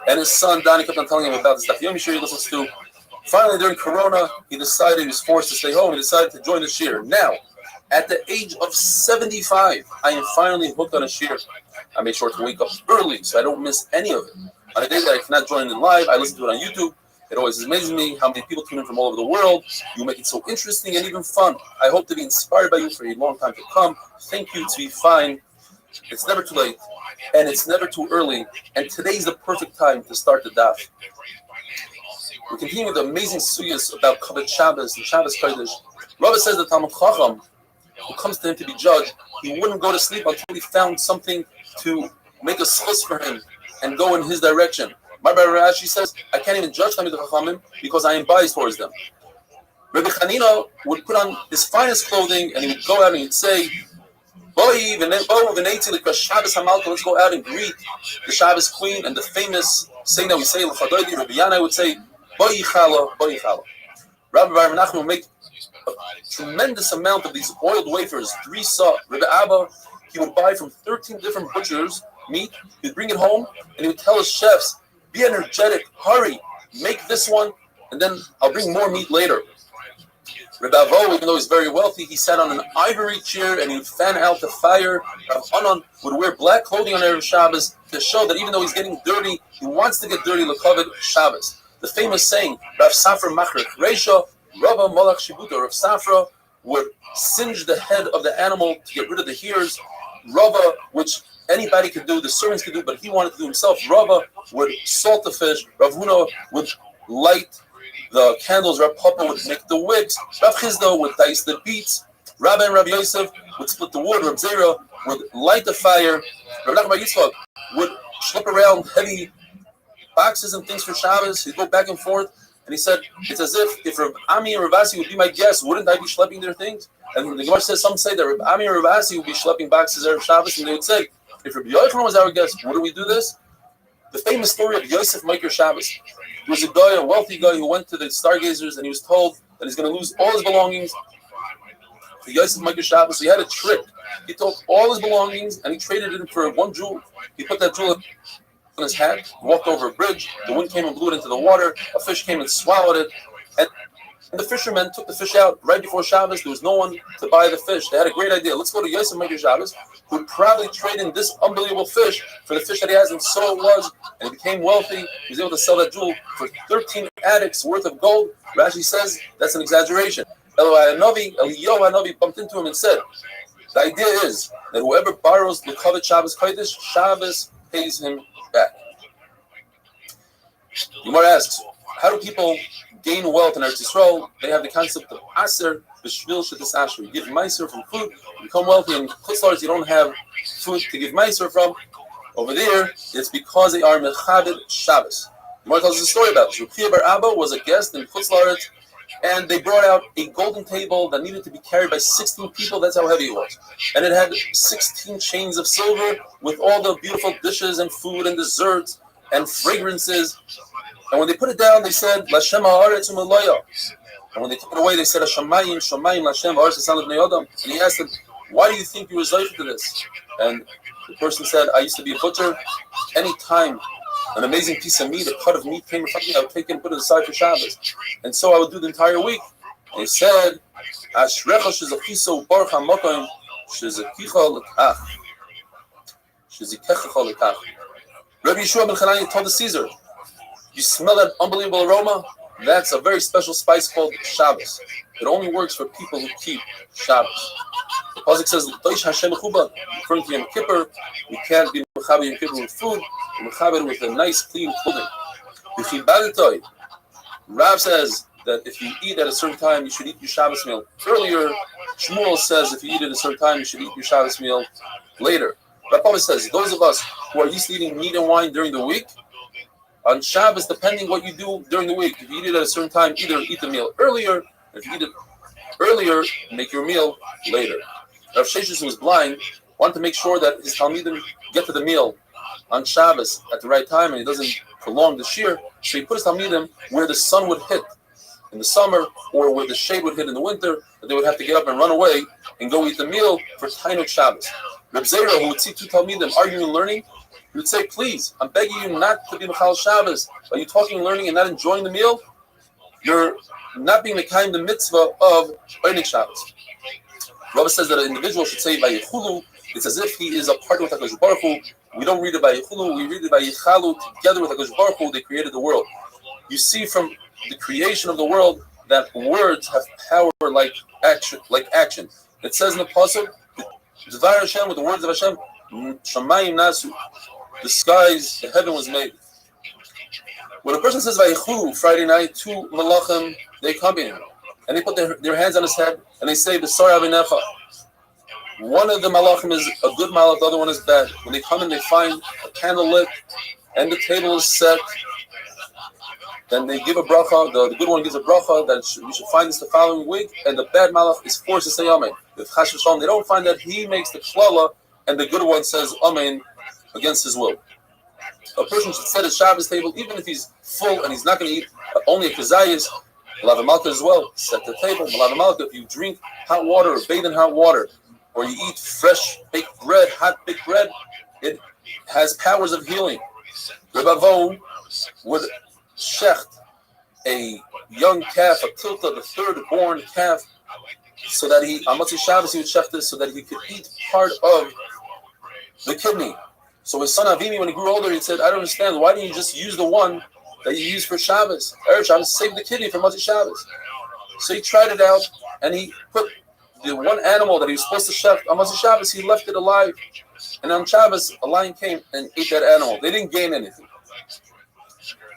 and his son Donnie kept on telling him about this Daf Yomi Shir he listens to. Finally, during Corona, he decided he was forced to stay home. He decided to join the Shir. Now, at the age of 75, I am finally hooked on a Shir. I make sure to wake up early so I don't miss any of it. On a day that I cannot join in live, I listen to it on YouTube. It always amazes me how many people tune in from all over the world. You make it so interesting and even fun. I hope to be inspired by you for a long time to come. Thank you, to be fine. It's never too late, and it's never too early, and today's the perfect time to start the daf. We continue with the amazing suyas about Kavod Shabbos and Shabbos Kodesh. Rabbi says the Talmud Chacham, who comes to him to be judged, he wouldn't go to sleep until he found something to make a schus for him and go in his direction. My brother Rashi says, I can't even judge Talmid Chachamim because I am biased towards them. Rabbi Chanina would put on his finest clothing and he would go out and he'd say, let's go out and greet the Shabbos queen, and the famous saying that we say, Rabbi Yana would say, Rabbi Bar Menachem would make a tremendous amount of these oiled wafers, 3 saw. Rabbi Abba, he would buy from 13 different butchers meat, he'd bring it home, and he would tell his chefs, be energetic, hurry, make this one, and then I'll bring more meat later. Rabbi Avo, even though he's very wealthy, he sat on an ivory chair and he would fan out the fire. Rav Anan would wear black clothing on Erev Shabbos to show that even though he's getting dirty, he wants to get dirty l'kavod Shabbos. The famous saying, Rav Safra Machrech Reisha, Rava Malach Shibuta, Rav Safra would singe the head of the animal to get rid of the hairs. Rava, which anybody could do, the servants could do, but he wanted to do himself. Rava would salt the fish. Rav Huna would light the candles. Rav Papa would make the wicks. Rav Chizda would dice the beets. Rabbi and Rabbi Yosef would split the wood. Rav Zera would light the fire. Rav Nachman Bar Yitzchak would schlep around heavy boxes and things for Shabbos. He'd go back and forth. And he said, it's as if Rav Ami and Rav Asi would be my guests, wouldn't I be schlepping their things? And the Gemara says, some say that Rav Ami and Rav Asi would be schlepping boxes Erev Shabbos, and they would say, if Rabbi Yochanan was our guest, wouldn't we do this? The famous story of Yosef Meiker Shabbos. There was a guy, a wealthy guy, who went to the stargazers and he was told that he's going to lose all his belongings. For Yosef Meiker Shabbos, so he had a trick. He took all his belongings and he traded it for one jewel. He put that jewel on his hat, walked over a bridge, the wind came and blew it into the water, a fish came and swallowed it, and the fishermen took the fish out right before Shabbos. There was no one to buy the fish. They had a great idea. Let's go to Yosef Meiker Shabbos, who would probably trade in this unbelievable fish for the fish that he has, and so it was, and he became wealthy. He was able to sell that jewel for 13 attics worth of gold. Rashi says that's an exaggeration. Eliyahu Hanavi bumped into him and said, the idea is that whoever borrows the Kavod Shabbos Kodesh, Shabbos pays him back. Gemara asks, how do people gain wealth in Eretz Yisrael? They have the concept of Aser B'Shvil Shetis Asher. You give Meiser from food, you become wealthy. In Chutzlars, you don't have food to give Meiser from. Over there, it's because they are Mechabed Shabbos. Gemara tells us a story about this. Ruchia Bar Abba was a guest in Chutzlars, and they brought out a golden table that needed to be carried by 16 people. That's how heavy it was. And it had 16 chains of silver with all the beautiful dishes and food and desserts and fragrances. And when they put it down, they said, Lashem ha'aretz u'malaya. And when they took it away, they said, Hashamayim, Shamayim, Lashem ha'aretz ha'san l'bnei Adam. And he asked them, why do you think you were zayif to this? And the person said, I used to be a butcher. Any time an amazing piece of meat, a cut of meat came in front of me, I would take it and put it aside for Shabbos. And so I would do the entire week. And he said, Ashrecha shezachiso baruch ha'makom shezakicha l'kach. Shezikecha l'kach. Rabbi Yeshua ben Chananya told the Caesar, you smell that unbelievable aroma? That's a very special spice called Shabbos. It only works for people who keep Shabbos. The Pasuk says, referring to Yom Kippur, we can't be mechaber Yom Kippur with food, we're mechaber with a nice, clean clothing. Rav says that if you eat at a certain time, you should eat your Shabbos meal earlier. Shmuel says if you eat at a certain time, you should eat your Shabbos meal later. Rav Papa says, those of us who are used to eating meat and wine during the week, on Shabbos, depending what you do during the week, if you eat it at a certain time, either eat the meal earlier. If you eat it earlier, make your meal later. Rav Sheshes, who was blind, wanted to make sure that his Talmidim get to the meal on Shabbos at the right time, and he doesn't prolong the shir. So he put his Talmidim where the sun would hit. in the summer, or where the shade would hit in the winter, that they would have to get up and run away and go eat the meal for Tainut Shabbos. Reb Zera, who would see two Talmidim arguing and learning, he would say, please, I'm begging you not to be Mechal Shabbos. Are you talking and learning and not enjoying the meal? You're not being the kind of mitzvah of Einik Shabbos. Rabbi says that an individual should say by Yechulu, it's as if he is a partner with HaKadosh Baruch Hu. We don't read it by Yechulu, we read it by Yechalu. Together with HaKadosh Baruch Hu, they created the world. You see from the creation of the world that words have power like action. It says in the Pasuk, Dvar Hashem, with the words of Hashem, Shamayim Nasu, the skies, the heaven was made. When a person says Vayichulu Friday night, two malachim, they accompany him. And they put their hands on his head and they say, B'sar Avinecha. One of the malachim is a good malach, the other one is bad. When they come in, they find a candle lit and the table is set. Then they give a bracha, the good one gives a bracha that we should find this the following week, and the bad malach is forced to say Amen. If Chash V'Shalom, they don't find that he makes the klala, and the good one says Amen against his will. A person should set his Shabbos table, even if he's full and he's not going to eat only a kazayas, Malav Malka as well. Set the table, Malav Malka. If you drink hot water or bathe in hot water, or you eat fresh baked bread, hot baked bread, it has powers of healing. Rebavon would shecht a young calf, a tilta, the third born calf, so that he, on Motzei Shabbos, he would shecht this so that he could eat part of the kidney. So his son Avimi, when he grew older, he said, I don't understand, why didn't you just use the one that you use for Shabbos? Erev Shabbos, save the kidney for Motzei Shabbos. So he tried it out, and he put the one animal that he was supposed to shecht on Motzei Shabbos, he left it alive. And on Shabbos, a lion came and ate that animal. They didn't gain anything.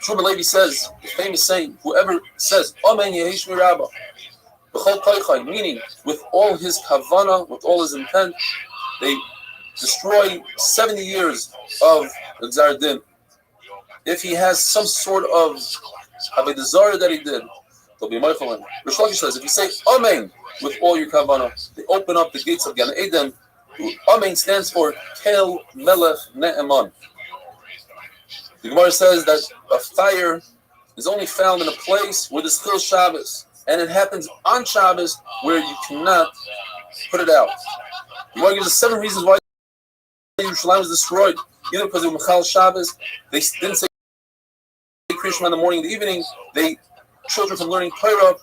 Shmuel Levi says, the famous saying, whoever says, Amen Yehish Mirabba, B'chol Koichai, meaning with all his kavana, with all his intent, they destroy 70 years of Gzar Din. If he has some sort of a desire that he did, they'll be Michael. Rish Lakish says, if you say Amen with all your kavana, they open up the gates of Gan Eden. Amen stands for Kel Melech Ne'eman. The Gemara says that a fire is only found in a place where there's still Shabbos, and it happens on Shabbos where you cannot put it out. The Gemara gives us 7 reasons why Yerushalayim was destroyed. Either because of Michal Shabbos, they didn't say Kriya Shema in the morning and the evening, children from learning Torah,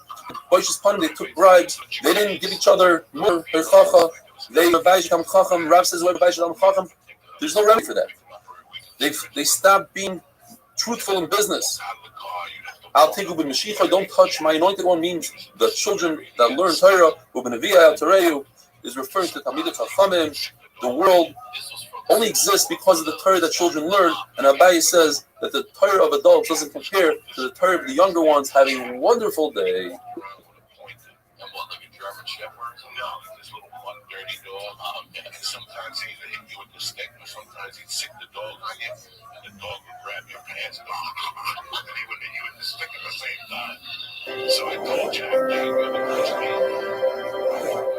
they took bribes, they didn't give each other more, they Rav says, there's no remedy for that. They stopped being truthful in business. Al Tegu ben Mashiach, don't touch my anointed one, means the children that learn Torah, Ubenavia Al Torah, is referring to Talmidei Chachamim. The world only exists because of the Torah that children learn, and Abaye says that the Torah of adults doesn't compare to the Torah of the younger ones. Having a wonderful day. Sometimes he'd hit you with the stick, or sometimes he'd sick the dog on you, and the dog would grab your pants and he would hit you with the stick at the same time. So I told Jack, hey, you have a nice meal.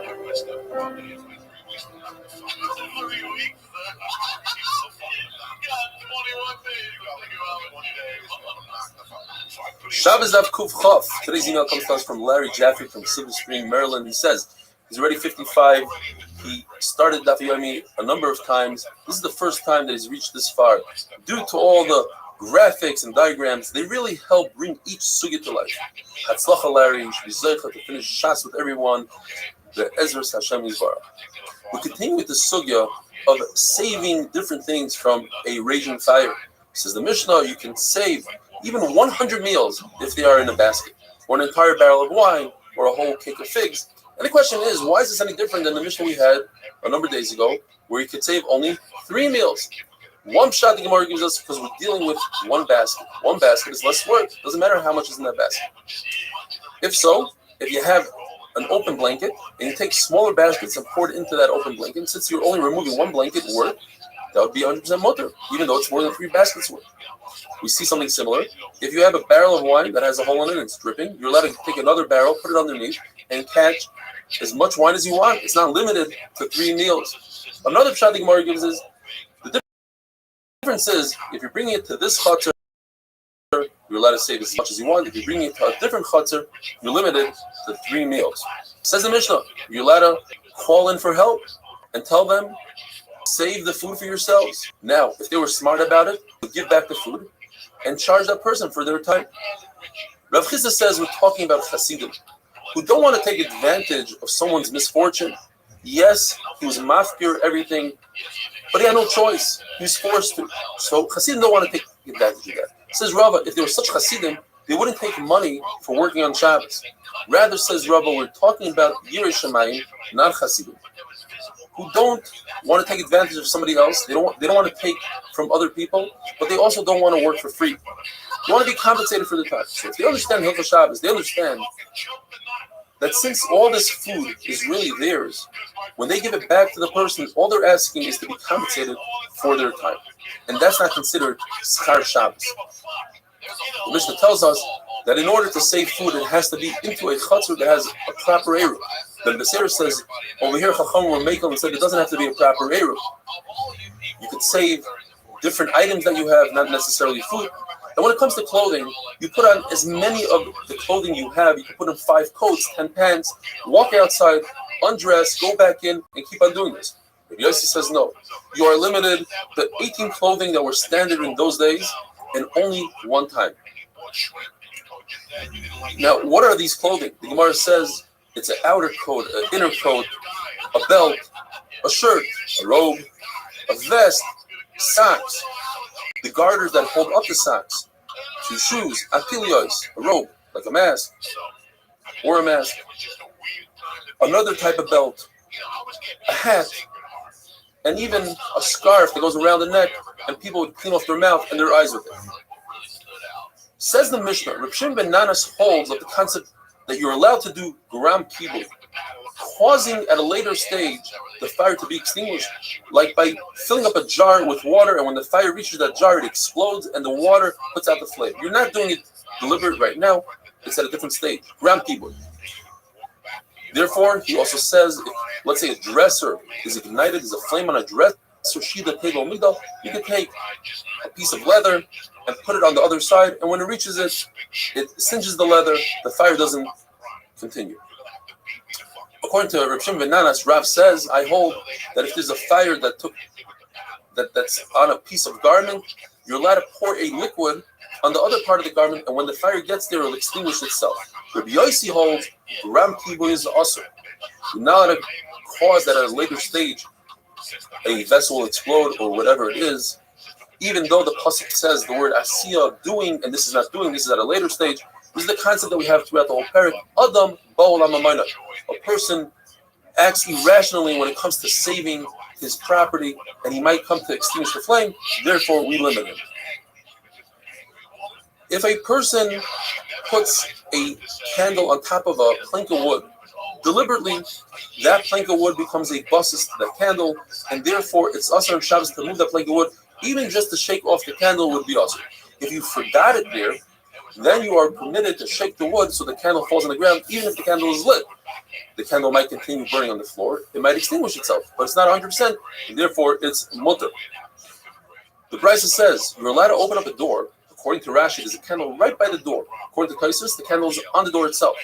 I messed up probably in 3 weeks to knock the phone. 3 weeks? Shabbos Av Kuf Chof. Today's email comes to us from Larry Jaffe from Silver Spring, Maryland. He says he's already 55. He started Daf Yomi a number of times. This is the first time that he's reached this far. Due to all the graphics and diagrams, they really help bring each sugya to life. Hatzlacha Larry, you should be zeicha to finish Shas with everyone. The Ezras Hashem Yisbarach. We continue with the sugya of saving different things from a raging fire. Says the Mishnah, you can save even 100 meals if they are in a basket, or an entire barrel of wine, or a whole cake of figs. And the question is, why is this any different than the Mishnah we had a number of days ago, where you could save only 3 meals? One shot the Gemara gives us because we're dealing with one basket. One basket is less work. Doesn't matter how much is in that basket. If so, if you have an open blanket and you take smaller baskets and pour it into that open blanket, since you're only removing one blanket worth, that would be 100% mutter, even though it's more than 3 baskets worth. We see something similar. If you have a barrel of wine that has a hole in it and it's dripping, you're allowed to take another barrel, put it underneath, and catch as much wine as you want. It's not limited to 3 meals. Another shot the Gemara gives is, the difference is, if you're bringing it to this chutzner, you're allowed to save as much as you want. If you bring it to a different chutzner, you're limited to 3 meals. Says the Mishnah, you're allowed to call in for help and tell them, save the food for yourselves. Now, if they were smart about it, they'd give back the food and charge that person for their time. Rav Chisda says we're talking about Hasidim who don't want to take advantage of someone's misfortune. Yes, he was mafkir everything, but he had no choice. He was forced to. So Hasidim don't want to take advantage of that. Says Rava, if there were such Hasidim, they wouldn't take money for working on Shabbos. Rather, says Rava, we're talking about Yirei Shamayim, not Hasidim, who don't want to take advantage of somebody else. They don't want to take from other people, but they also don't want to work for free. They want to be compensated for the time. So if they understand Hilchos Shabbos, they understand that since all this food is really theirs, when they give it back to the person, all they're asking is to be compensated for their time. And that's not considered Schar Shabbos. The Mishnah tells us that in order to save food, it has to be into a chutzner that has a proper eruv. The Beseir says, over here, Chacham or Mekel said it doesn't have to be a proper eruv. You could save different items that you have, not necessarily food. And when it comes to clothing, you put on as many of the clothing you have. You can put on 5 coats, 10 pants, walk outside, undress, go back in, and keep on doing this. But Yossi says no. You are limited to 18 clothing that were standard in those days, and only one time. Now, what are these clothing? The Gemara says it's an outer coat, an inner coat, a belt, a shirt, a robe, a vest, socks, the garters that hold up the socks, 2 shoes, atilios, a robe, like a mask, or a mask, another type of belt, a hat, and even a scarf that goes around the neck, and people would clean off their mouth and their eyes with it. Says the Mishnah, Reb Shimon ben Nanas holds of the concept that you're allowed to do gram kibul, causing at a later stage the fire to be extinguished, like by filling up a jar with water, and when the fire reaches that jar, it explodes, and the water puts out the flame. You're not doing it deliberate right now. It's at a different stage. Gram kibul. Therefore, he also says, if, let's say a dresser is ignited, there's a flame on a dresser, shida table middle, you can take a piece of leather and put it on the other side, and when it reaches it, it singes the leather, the fire doesn't continue. According to Reb Shimon ben Nanas, Rav says, I hold that if there's a fire that's on a piece of garment, you're allowed to pour a liquid on the other part of the garment, and when the fire gets there, it'll extinguish itself. Rabbi Yossi holds gram kibul is also. You're not allowed to cause that at a later stage a vessel will explode or whatever it is, even though the pasuk says the word asiya, doing, and this is not doing, this is at a later stage. This is the concept that we have throughout the whole parak. Adam ba'olam hamayna. A person acts irrationally when it comes to saving his property, and he might come to extinguish the flame. Therefore, we limit him. If a person puts a candle on top of a plank of wood, deliberately, that plank of wood becomes a basis to the candle, and therefore it's asur on Shabbos to move that plank of wood. Even just to shake off the candle would be asur. If you forgot it there, then you are permitted to shake the wood so the candle falls on the ground, even if the candle is lit. The candle might continue burning on the floor. It might extinguish itself, but it's not 100%, and therefore it's mutter. The Brisa says you're allowed to open up a door. According to Rashi, there's a candle right by the door. According to Tosfos, the candle is on the door itself.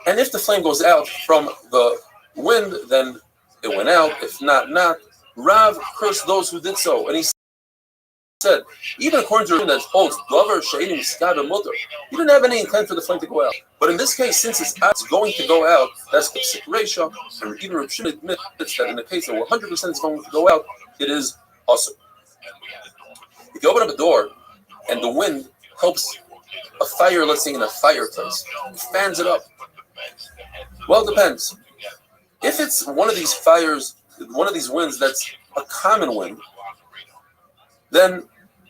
And if the flame goes out from the wind, then it went out. If not, not. Rav cursed those who did so, and he said, even according to him that holds dover she'enim miskad mutter, you didn't have any intent for the flame to go out. But in this case, since it's going to go out, that's the situation. And even Reb Shimon admits that in the case that 100% is going to go out, it is awesome. If you open up a door and the wind helps a fire, let's say in a fireplace, fans it up. Well, it depends. If it's one of these fires, one of these winds that's a common wind, then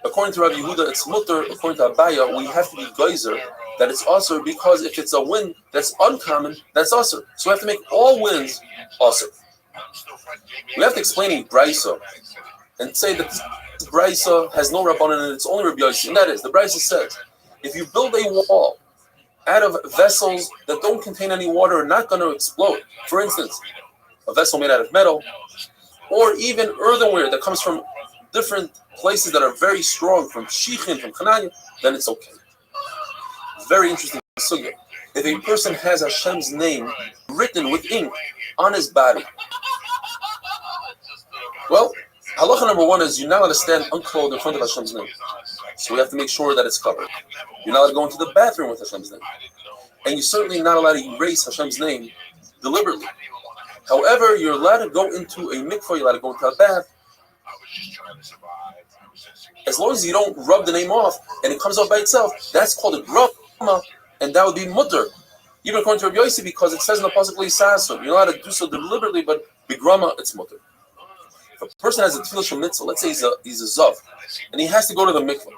according to Rabbi Yehuda, it's mutter. According to Abaya, we have to be geyser that it's asur, because if it's a wind that's uncommon, that's asur. So we have to make all winds asur. We have to explain in Brisa and say that this Brisa has no Rabbanan and it's only Rabbi Yossi. And that is, the Brisa says, if you build a wall out of vessels that don't contain any water are not going to explode, for instance, a vessel made out of metal, or even earthenware that comes from different places that are very strong, from Shichin, from Chananya, then it's okay. Very interesting sugya. If a person has Hashem's name written with ink on his body, well, halacha number one is you're not allowed to stand unclothed in front of Hashem's name. So we have to make sure that it's covered. You're not allowed to go into the bathroom with Hashem's name. And you're certainly not allowed to erase Hashem's name deliberately. However, you're allowed to go into a mikvah, you're allowed to go into a bath, as long as you don't rub the name off and it comes off by itself. That's called a grama, and that would be mutter. Even according to Rabbi Yossi, because it says in the pasuk Leisasun, you're not allowed to do so deliberately, but bigrama, it's mutter. If a person has a tefillah shel mitzvah, let's say he's a zav, and he has to go to the mikvah.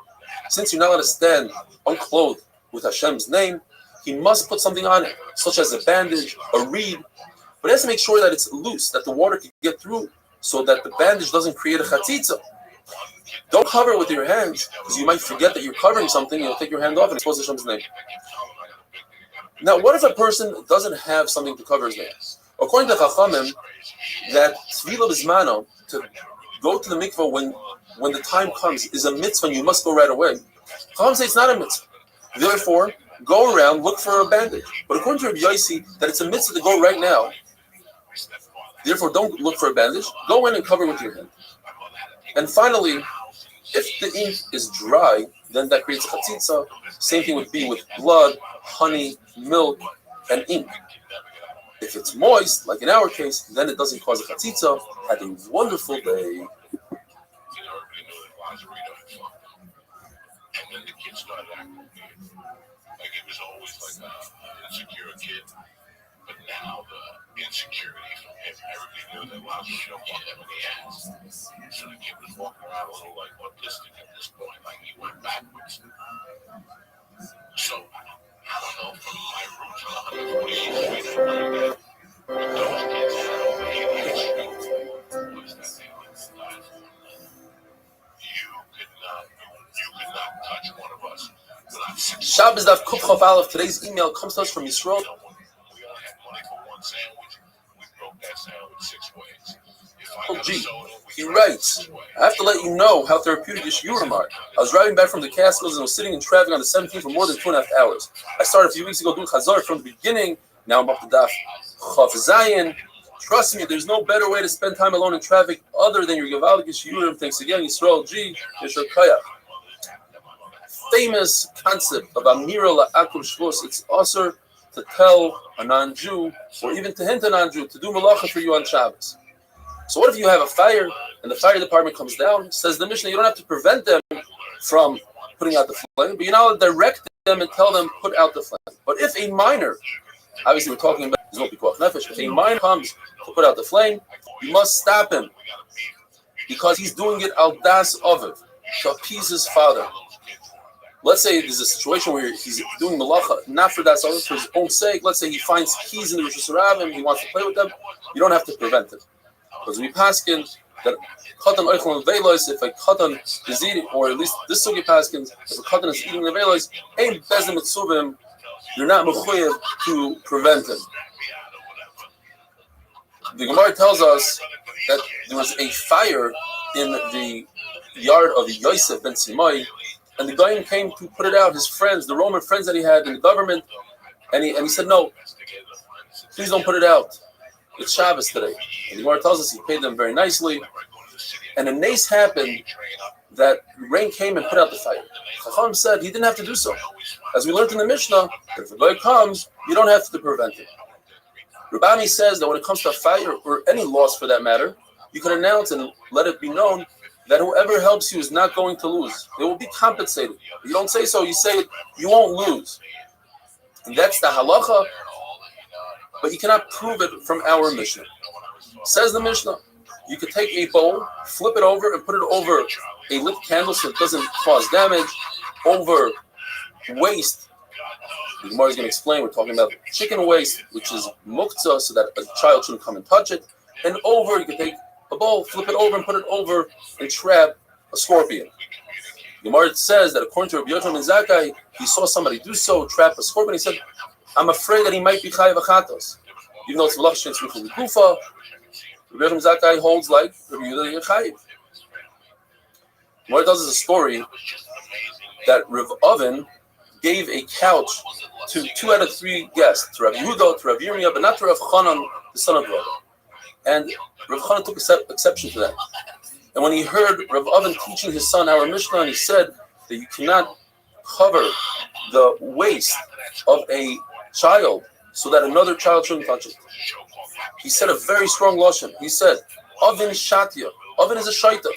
Since you're not allowed to stand unclothed with Hashem's name, he must put something on it, such as a bandage, a reed, but he has to make sure that it's loose, that the water can get through, so that the bandage doesn't create a chatzitza. Don't cover it with your hands, because you might forget that you're covering something, you'll take your hand off and expose Hashem's name. Now, what if a person doesn't have something to cover his name? According to Chachamim, that Tvila Bismano, to go to the mikvah when the time comes, is a mitzvah and you must go right away. Chachamim say it's not a mitzvah. Therefore, go around, look for a bandage. But according to Rabbi Yossi, that it's a mitzvah to go right now. Therefore, don't look for a bandage. Go in and cover with your hand. And finally, if the ink is dry, then that creates a chatzitza. Same thing would be with blood, honey, milk, and ink. If it's moist, like in our case, then it doesn't cause a chatzitza. Have a wonderful day. And then the kid started acting weird. Like it was always like an insecure kid. But now the insecurity from him, everybody knew that Lazarus don't want him in the ass. So the kid was walking around a little like autistic at this point, like he went backwards. So I don't know, from my roots on 148th Street, I learned that those kids had over 88th Street. What is that thing? You could not touch one of us. Shabbos Daf Kuf Chav Aleph. Today's email comes to us from Yisrael. We only had money for one sandwich. We broke that sandwich 6 ways. Oh, gee, he writes, I have to let you know how therapeutic this Urim are. I was driving back from the Catskills and was sitting in traffic on the 17th for more than 2.5 hours. I started a few weeks ago doing Chazar from the beginning. Now I'm up to Daf Chav Zayin. Trust me, there's no better way to spend time alone in traffic other than your Gevaligish Urim. Thanks again, Yisrael G. Yisrael Kaya. Famous concept of Amira La'akum Shvus. It's also to tell a non-Jew, or even to hint a non-Jew, to do malacha for you on Shabbos. So what if you have a fire, and the fire department comes down? Says the Mishnah, you don't have to prevent them from putting out the flame, but you're not allowed to direct them and tell them, put out the flame. But if a minor, obviously we're talking about, there's no pikuach nefesh, if a minor comes to put out the flame, you must stop him, because he's doing it al das oviv, to appease his father. Let's say there's a situation where he's doing malacha, not for das oviv, for his own sake. Let's say he finds keys in the Rosh Hashanah, he wants to play with them. You don't have to prevent him. Because we paskin that katan oichel and velos, if a katan is eating, or at least this sugi paskins, if a katan is eating the velos, ain't bezim mitzuvim, you're not mechuyev to prevent him. The Gemara tells us that there was a fire in the yard of Yosef ben Simai, and the guy came to put it out. His friends, the Roman friends that he had in the government, and he said, no, please don't put it out. It's Shabbos today. And the Gemara tells us he paid them very nicely. And a nace happened that rain came and put out the fire. Chacham said he didn't have to do so. As we learned in the Mishnah, if a guy comes, you don't have to prevent it. Rabbani says that when it comes to a fire, or any loss for that matter, you can announce and let it be known that whoever helps you is not going to lose. They will be compensated. If you don't say so, you say it, you won't lose. And that's the halacha, but you cannot prove it from our Mishnah. Says the Mishnah, you could take a bowl, flip it over, and put it over a lit candle so it doesn't cause damage, over waste. The Gemara is going to explain, we're talking about chicken waste, which is muktzah, so that a child shouldn't come and touch it. And over, you can take a bowl, flip it over, and put it over and trap a scorpion. The Gemara says that according to Rabbi Yochanan ben Zakkai, he saw somebody do so, trap a scorpion. He said, I'm afraid that he might be chayav achatos. Even though it's malach shen tzrichim l'kufa, Rabbi Yochanan ben Zakkai holds like Rabbi Yehuda chayav. What it does is a story that Rav Oven gave a couch to 2 out of 3 guests, to Rav Yehuda, to Rav Yirmiyah, but not to Rav Chanan, the son of Rav. And Rav Chanan took exception to that. And when he heard Rav Oven teaching his son our Mishnah, and he said that you cannot cover the waist of a child so that another child shouldn't touch it, he said a very strong lashon. He said, Oven shatya. Oven is a shaita.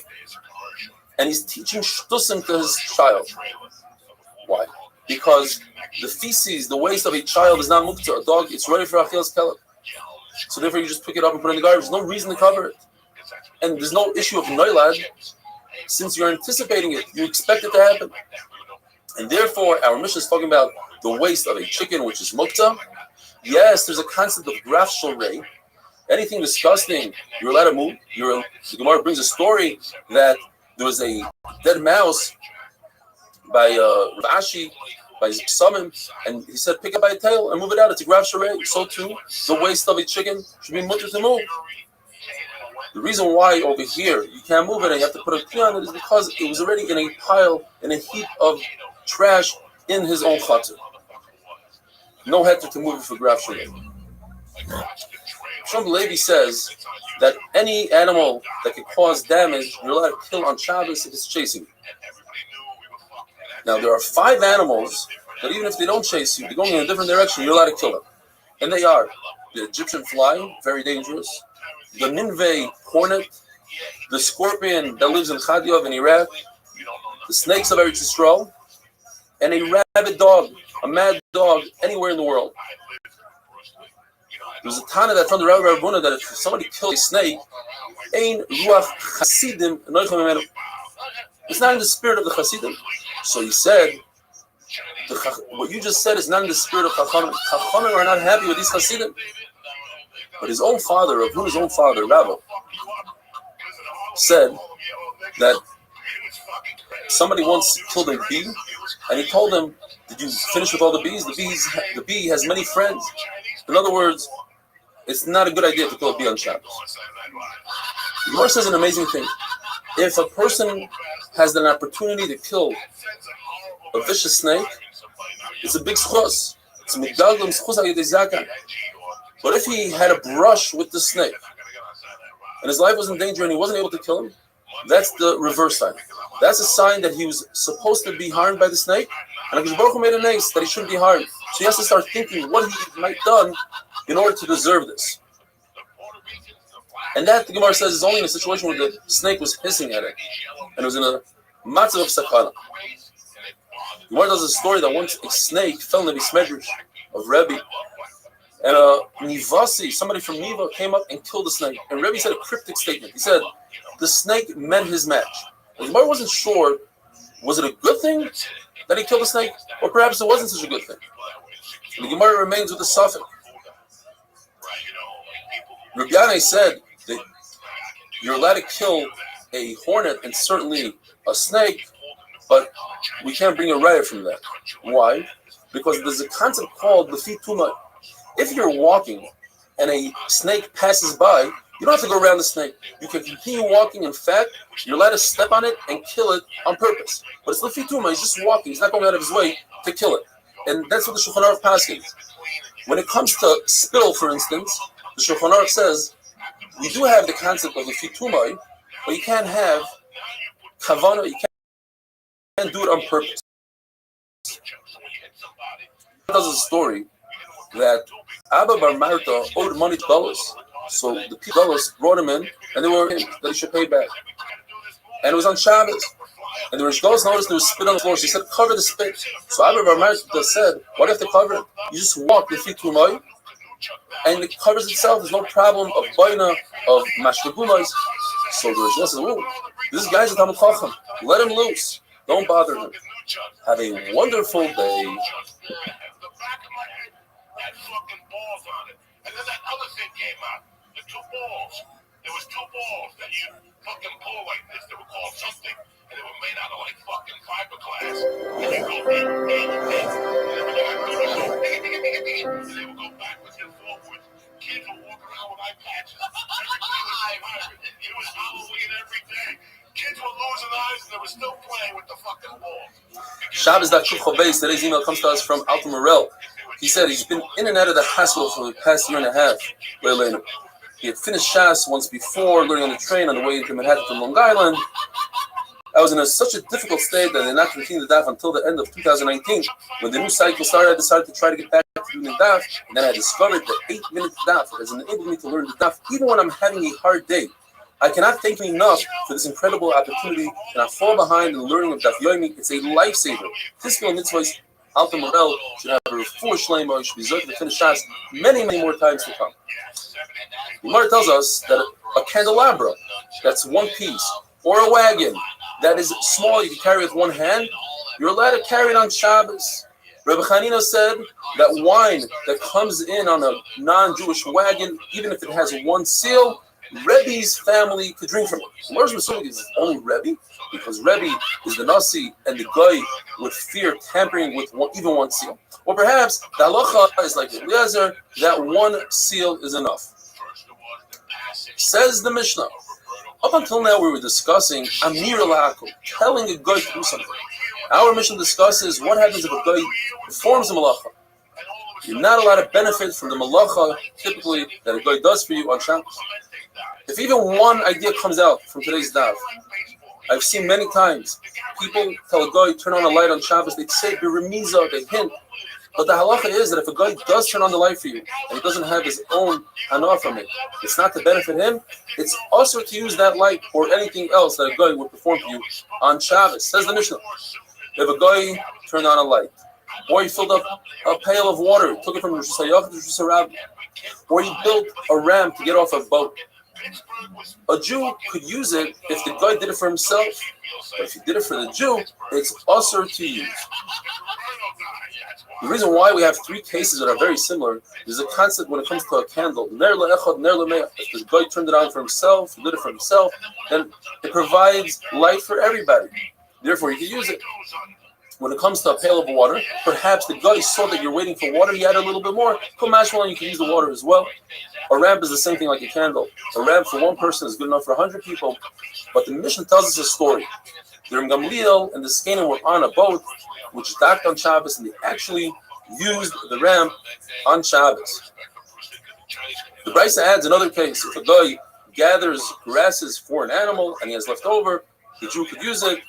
And he's teaching shtusim to his child. Why? Because the feces, the waste of a child is not mukta. A dog, it's ready for achil's kelep. So therefore you just pick it up and put it in the garbage. There's no reason to cover it. And there's no issue of noilad. Since you're anticipating it, you expect it to happen. And therefore, our mission is talking about the waste of a chicken, which is mukta. Yes, there's a concept of graf shalrei. Anything disgusting, you're allowed to move. The Gemara brings a story that there was a dead mouse by Rashi, by Samim, and he said, pick it by a tail and move it out. It's a graf sharei. So too, the waste of a chicken should be mutter to move. The reason why over here you can't move it and you have to put a key on it is because it was already in a pile, in a heap of trash in his own chatzar. No heter to move it for graf sharei. Shmuel Levi says that any animal that can cause damage, you're allowed to kill on Shabbos if it's chasing you. Now, there are 5 animals that even if they don't chase you, they're going in a different direction, you're allowed to kill them. And they are the Egyptian fly, very dangerous, the Nineveh hornet, the scorpion that lives in Chadiov in Iraq, the snakes of Eretz Yisrael, and a rabid dog, a mad dog, anywhere in the world. There's a Tana that from the Rabbi Rabbuna that if somebody kills a snake, ein ruach chasidim noicham imenu. It's not in the spirit of the chasidim. So he said, what you just said is not in the spirit of chachamim. Chachamim are not happy with these chasidim. But his own father, Ravuna's own father, Rabbi, said that somebody once killed a bee, and he told him, "Did you finish with all the bees? The bee has many friends." In other words, it's not a good idea to kill a bee on Shabbos. The Gemara says an amazing thing. If a person has an opportunity to kill a vicious snake, it's a big schus. It's migdalgum schus al yedei zakan. But if he had a brush with the snake, and his life was in danger and he wasn't able to kill him, that's the reverse sign. That's a sign that he was supposed to be harmed by the snake, and HaKadosh Baruch Hu made a nace that he shouldn't be harmed. So he has to start thinking what he might have done in order to deserve this. And that, the Gemara says, is only in a situation where the snake was hissing at it, and it was in a matzav of sakana. The Gemara does a story that once a snake fell in the Bismedrish of Rebbe, and a Nivasi, somebody from Niva, came up and killed the snake. And Rebbe said a cryptic statement. He said, the snake met his match. And the Gemara wasn't sure, was it a good thing that he killed the snake, or perhaps it wasn't such a good thing. And the Gemara remains with the suffix. Rabbi Yanai said that you're allowed to kill a hornet and certainly a snake, but we can't bring a raya from that. Why? Because there's a concept called the fituma. If you're walking and a snake passes by, you don't have to go around the snake. You can continue walking. In fact, you're allowed to step on it and kill it on purpose. But it's the fituma. He's just walking. He's not going out of his way to kill it. And that's what the Shulchan Aruch paskins. When it comes to spittle, for instance, the Shulchan Aruch says, we do have the concept of the fitumai, but you can't have kavana, you can't do it on purpose. There's a story that Abba Bar Marta owed money to Dulles. So the people Dulles brought him in, and they were in that he should pay back. And it was on Shabbos. And the Rish Dulles noticed there was spit on the floor. So he said, cover the spit. So Abba Bar Marta said, why do you have to cover it? You just walk the fitumai, and it covers itself. There's no problem of baina, of mashkegumais. So the Rish says, "Oh, this guy's a Talmud Chacham. Let him loose. Don't bother him. Have a wonderful day." And then that other thing came out. The 2 balls. There was 2 balls that you fucking pull like this. They were called something. And they were made out of like fucking fiberglass. And you go in. And they would go backwards and forwards. Kids would walk around with eye patches. It was Halloween every day. Kids were losing eyes and they were still Shabbos Base. Today's email comes to us from Alton Morel. He said he's been in and out of the hospital for the past year and a half. He had finished Shas once before, learning on the train on the way into Manhattan from Long Island. I was in such a difficult state that I did not continue the daf until the end of 2019. When the new cycle started, I decided to try to get back to doing the daf, and then I discovered the 8-minute daf has enabled me to learn the daf even when I'm having a hard day. I cannot thank you enough for this incredible opportunity, and I fall behind in learning of daf yomi. It's a lifesaver. Tiskal mitzvahs, Alton Morel should have a full shleima. Should be zoked to finish Shas many more times to come. The Gemara tells us that a candelabra, that's one piece, or a wagon that is small, you can carry it with one hand, you're allowed to carry it on Shabbos. Rabbi Chanina said that wine that comes in on a non-Jewish wagon, even if it has one seal, Rebbe's family could drink from it. Mars Masuk is only Rebbe, because Rebbe is the Nasi, and the guy would fear tampering with even one seal. Or perhaps the halacha is like Eliezer, that one seal is enough. Says the Mishnah, up until now we were discussing Amir al-Hakul, telling a guy to do something. Our Mishnah discusses what happens if a guy performs a malacha. You're not allowed to benefit from the malacha, typically, that a guy does for you on Shabbos. If even one idea comes out from today's daf, I've seen many times people tell a guy turn on a light on Shabbos, they say beremiza, they hint. But the halacha is that if a guy does turn on the light for you and he doesn't have his own hanah from it, it's not to benefit him. It's also to use that light or anything else that a guy would perform for you on Shabbos. Says the Mishnah, if a guy turned on a light, or he filled up a pail of water, took it from Rosh Hashanah to Rosh Hashanah, or he built a ramp to get off a boat, a Jew could use it if the guy did it for himself. But if he did it for the Jew, it's also to use. The reason why we have three cases that are very similar is the concept when it comes to a candle. Ner le'echad, ner le'me'ah. If the guy turned it on for himself, he did it for himself, then it provides light for everybody. Therefore, you can use it. When it comes to a pail of water, perhaps the guy saw that you're waiting for water, he added a little bit more. Put mashmallah, you can use the water as well. A ramp is the same thing like a candle. A ramp for one person is good enough for 100 people. But the Mishnah tells us a story. During Gamliel and the Skanim were on a boat which docked on Shabbos, and they actually used the ramp on Shabbos. The Brisa adds another case. If a guy gathers grasses for an animal and he has left over, the Jew could use it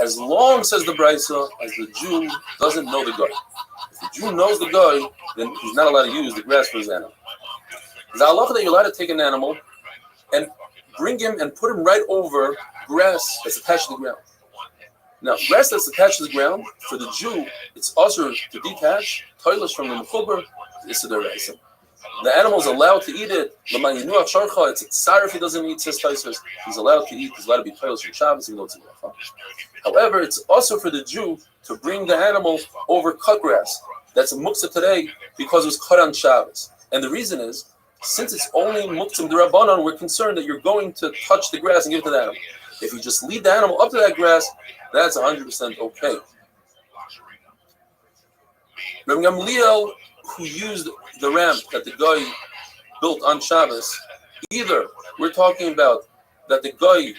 as long, says the Brisa, as the Jew doesn't know the guy. If the Jew knows the guy, then he's not allowed to use the grass for his animal. The halacha that you're allowed to take an animal and bring him and put him right over grass that's attached to the ground. Now, grass that's attached to the ground, for the Jew, it's also to detach toilets from the mechuber, it's the Brisa. The animal's allowed to eat it. It's a tsar if he doesn't eat, says Taisus. He's allowed to eat. He's allowed to be toilets from Shabbos, even though it's a bracha. However, it's also for the Jew to bring the animal over cut grass. That's a muktzah today because it was cut on Shabbos. And the reason is, since it's only muktzah d'Rabbanan, we're concerned that you're going to touch the grass and give it to the animal. If you just lead the animal up to that grass, that's 100% okay. Rabbi Gamliel, who used the ramp that the guy built on Shabbos, either we're talking about that the guy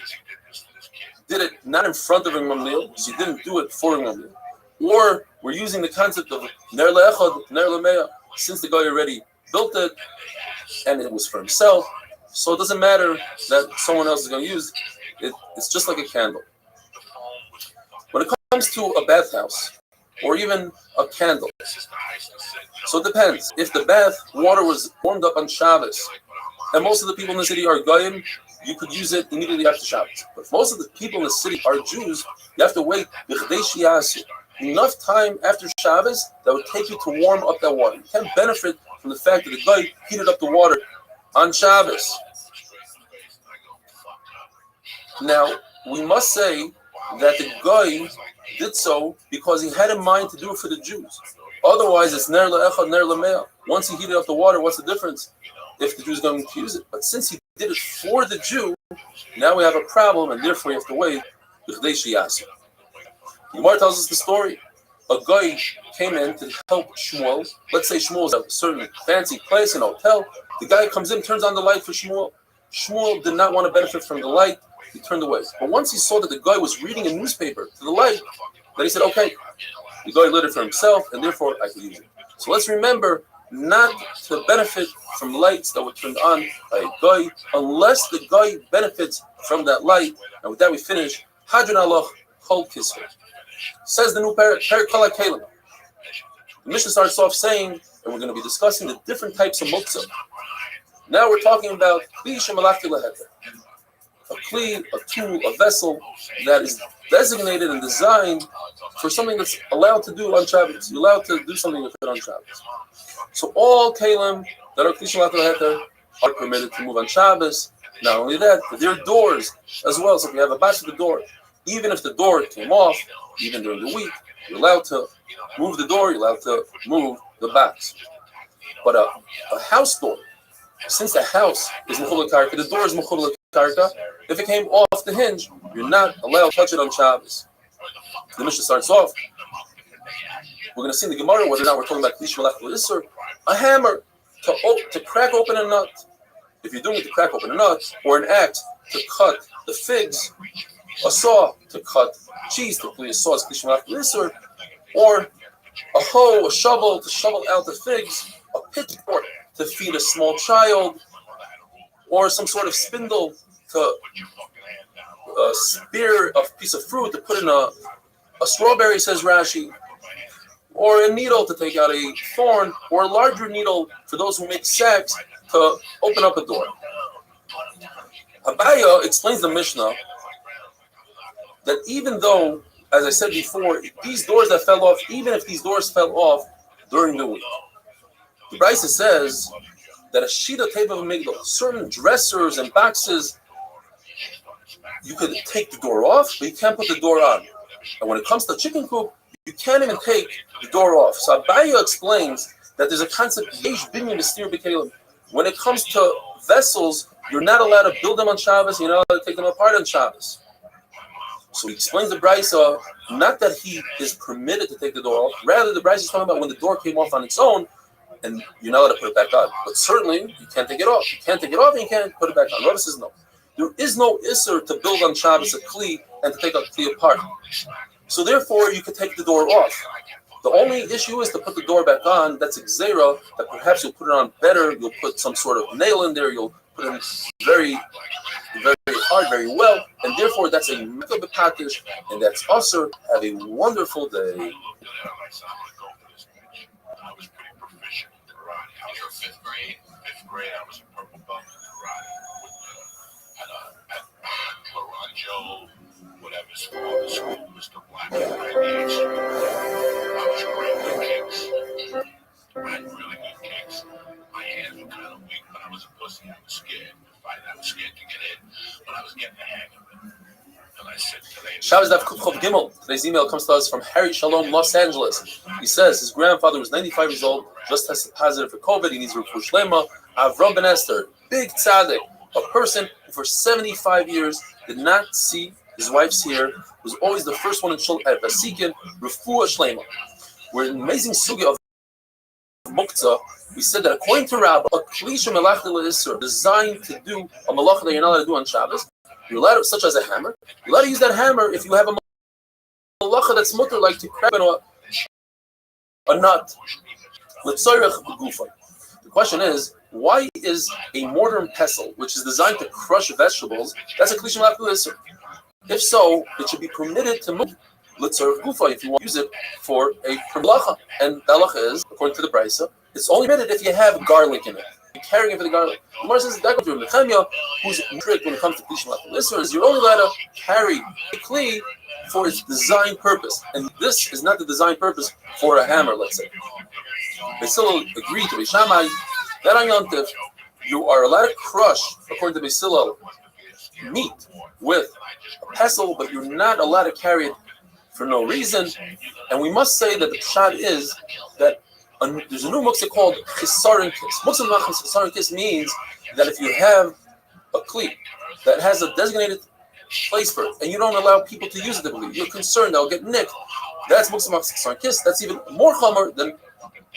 did it not in front of Gamliel, so he didn't do it for Gamliel, or we're using the concept of ner le'echad, ner le'me'ah, since the guy already built it and it was for himself, so it doesn't matter that someone else is going to use it. It's just like a candle. When it comes to a bathhouse or even a candle, so it depends. If the bath water was warmed up on Shabbos, and most of the people in the city are goyim, you could use it immediately after Shabbos. But if most of the people in the city are Jews, you have to wait enough time after Shabbos that would take you to warm up that water. You can't benefit from the fact that the guy heated up the water on Shabbos. Now, we must say that the guy did so because he had in mind to do it for the Jews. Otherwise, it's ner le'echad, ner le'me'ah. Once he heated up the water, what's the difference if the Jew is going to use it? But since he did it for the Jew, now we have a problem, and therefore you have to wait. The Gemara tells us the story. A guy came in to help Shmuel. Let's say Shmuel's at a certain fancy place, an hotel. The guy comes in, turns on the light for Shmuel. Shmuel did not want to benefit from the light. He turned away. But once he saw that the guy was reading a newspaper to the light, Then he said, okay, the guy lit it for himself, and therefore I can use it. So let's remember not to benefit from lights that were turned on by a guy unless the guy benefits from that light. And with that we finish. Hadron Allah Kol Kisver. Says the new Perik Kol HaKelim. The Mishnah starts off saying, and we're going to be discussing the different types of muktzah. Now we're talking about kli shemalachti leheter. A kli, a tool, a vessel that is designated and designed for something that's allowed to do on Shabbos. You're allowed to do something with it on Shabbos. So all kelim that are kli shemalachti leheter are permitted to move on Shabbos. Not only that, but there are doors as well. So if you have a batch of the door, even if the door came off, even during the week, you're allowed to move the door, you're allowed to move the box. But a house door, since the house is mechul karka, the door is mechul karka, if it came off the hinge, you're not allowed to touch it on Shabbos. The Mishnah starts off. We're going to see in the Gemara whether or not we're talking about klish malach l'isur, a hammer to crack open a nut. If you're doing it to crack open a nut, or an axe to cut the figs, a saw to cut cheese, typically a saw is klish malach l'isur, or a hoe, a shovel to shovel out the figs, a pitchfork to feed a small child, or some sort of spindle to spear a piece of fruit to put in a strawberry, says Rashi, or a needle to take out a thorn, or a larger needle for those who make sacks to open up a door. Abaya explains the Mishnah that even though, as I said before, these doors that fell off, even if these doors fell off during the week, the Brisa says that a shita type of a migdal, certain dressers and boxes, you could take the door off, but you can't put the door on. And when it comes to chicken coop, you can't even take the door off. So Abaya explains that there's a concept, yesh binyan b'stir b'kelim. When it comes to vessels, you're not allowed to build them on Shabbos, you're not allowed to take them apart on Shabbos. So he explains the Brisa, not that he is permitted to take the door off, rather the Brisa is talking about when the door came off on its own, and you're not allowed to put it back on. But certainly, you can't take it off. You can't take it off and you can't put it back on. Rava says no. There is no isser to build on Shabbos a kli and to take a kli apart. So therefore, you could take the door off. The only issue is to put the door back on. That's a gzeira, that perhaps you'll put it on better. You'll put some sort of nail in there. You'll put it in very, very hard, very well. And therefore, that's a mikvah b'pakish, and that's usher. Have a wonderful day. I was pretty proficient in karate. You were fifth grade? Fifth grade, I was a purple belt in karate at Laranjo, whatever school, Mr. Black in 98th Street. I was great with kicks. I had really good kicks. My hands were kind of weak, but I was a pussy. I was scared to fight. I was scared to get in, but I was getting the hang of it. And I said today, Shabbos Daf Kuf Chav Gimel. Today's email comes to us from Harry Shalom, Los Angeles. He says his grandfather was 95 years old, just tested positive for COVID. He needs refuah shlema. Avram Ben Esther, big tzaddik, a person who for 75 years did not see his wife's hair, was always the first one in shul at Vasikin, refuah shlema. We're in an amazing sugya of muktzah. We said that according to Rabbah, a klisha melachta le'isur, designed to do a malacha that you're not allowed to do on Shabbos. You're allowed to, such as a hammer. You're allowed to use that hammer if you have a malacha that's mutter, like to crack a nut. The question is, why is a mortar and pestle, which is designed to crush vegetables, that's a klisha melachta le'isur? If so, it should be permitted to move litzarv gufa if you want to use it for a malacha. And the halacha is, according to the Brisa, it's only permitted if you have garlic in it. You're carrying it for the garlic. The Gemara says that goes through Nehemiah, who's strict when it comes to kli shemalach l'isur, is you're only allowed to carry a kli for its design purpose, and this is not the design purpose for a hammer. Let's say they still agree to Beis Shammai that on Yom Tov you are allowed to crush, according to Beis Hillel, meat with a pestle, but you're not allowed to carry it for no reason. And we must say that the pshat is that there's a new muktzah called chisaron kiss. Muktzah machmas chisaron kiss means that if you have a kli that has a designated place for it, and you don't allow people to use it, you're concerned they'll get nicked. That's muktzah machmas chisaron kiss. That's even more chomer than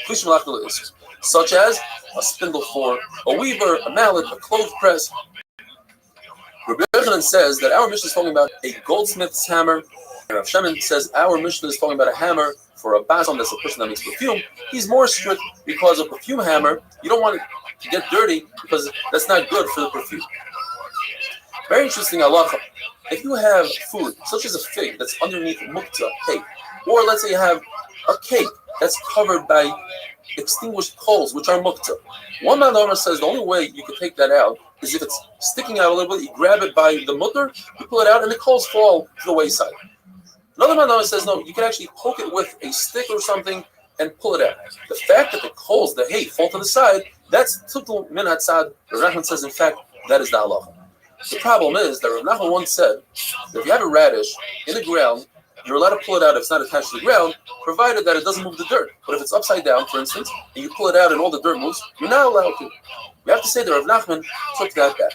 kli shemalach l'isur, such as a spindle for a weaver, a mallet, a clothes press. Rabbi Yochanan says that our mission is talking about a goldsmith's hammer Rav Shemin says our Mishnah is talking about a hammer for a basom, that's a person that makes perfume. He's more strict because a perfume hammer, you don't want it to get dirty because that's not good for the perfume. Very interesting halacha. If you have food, such as a fig that's underneath muktzah, cake, or let's say you have a cake that's covered by extinguished coals, which are muktzah. One man says the only way you can take that out is if it's sticking out a little bit, you grab it by the mutter, you pull it out, and the coals fall to the wayside. Another man says no, you can actually poke it with a stick or something and pull it out. The fact that the coals, the hay, fall to the side, that's tutul min hatzad. Rav Nachman says, in fact, that is the halacha. The problem is that Rav Nachman once said that if you have a radish in the ground, you're allowed to pull it out if it's not attached to the ground, provided that it doesn't move the dirt. But if it's upside down, for instance, and you pull it out and all the dirt moves, you're not allowed to. We have to say that Rav Nachman took that back.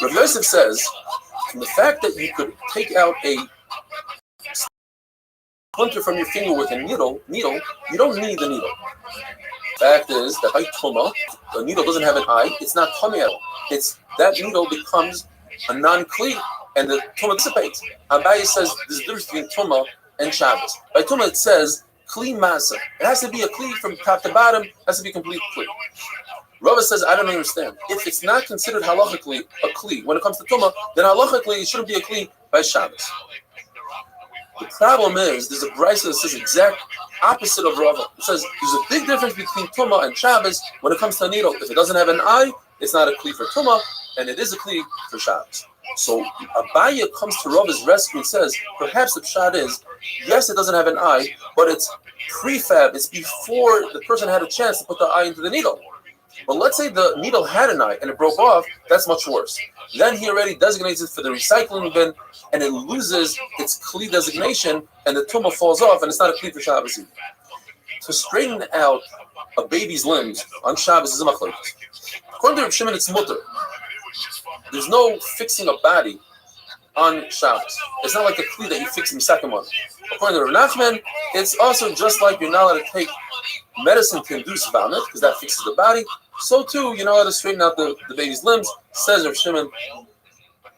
Rav Yosef says, from the fact that you could take out a splinter from your finger with a needle, you don't need the needle. Fact is that by Tuma, the needle doesn't have an eye, it's not tummy at all. It's that needle becomes a non-kli, and the Tuma dissipates. Abaye says there's a difference between Tuma and Shabbos. By Tuma it says Kli Masa. It has to be a Kli from top to bottom, it has to be a complete Kli. Rava says, I don't understand. If it's not considered halachically a Kli when it comes to Tuma, then halachically it shouldn't be a Kli by Shabbos. The problem is, there's a brisa that says exact opposite of Rava. It says there's a big difference between Tuma and Shabbos when it comes to a needle. If it doesn't have an eye, it's not a Kli for Tuma, and it is a Kli for Shabbos. So Abaye comes to Rava's rescue and says, perhaps the pshat is, yes, it doesn't have an eye, but it's prefab. It's before the person had a chance to put the eye into the needle. But let's say the needle had an eye and it broke off, that's much worse. Then he already designates it for the recycling bin, and it loses its Kli designation, and the tumah falls off, and it's not a Kli for Shabbos either. To straighten out a baby's limbs on Shabbos is a machlokes. According to Reb Shimon, it's mutter. There's no fixing a body on Shabbos. It's not like a Kli that you fix in the second month. According to Rav Nachman, it's also just like you're not allowed to take medicine to induce vomit, because that fixes the body. So too, you're not allowed to straighten out the baby's limbs. Says Rav Shimon,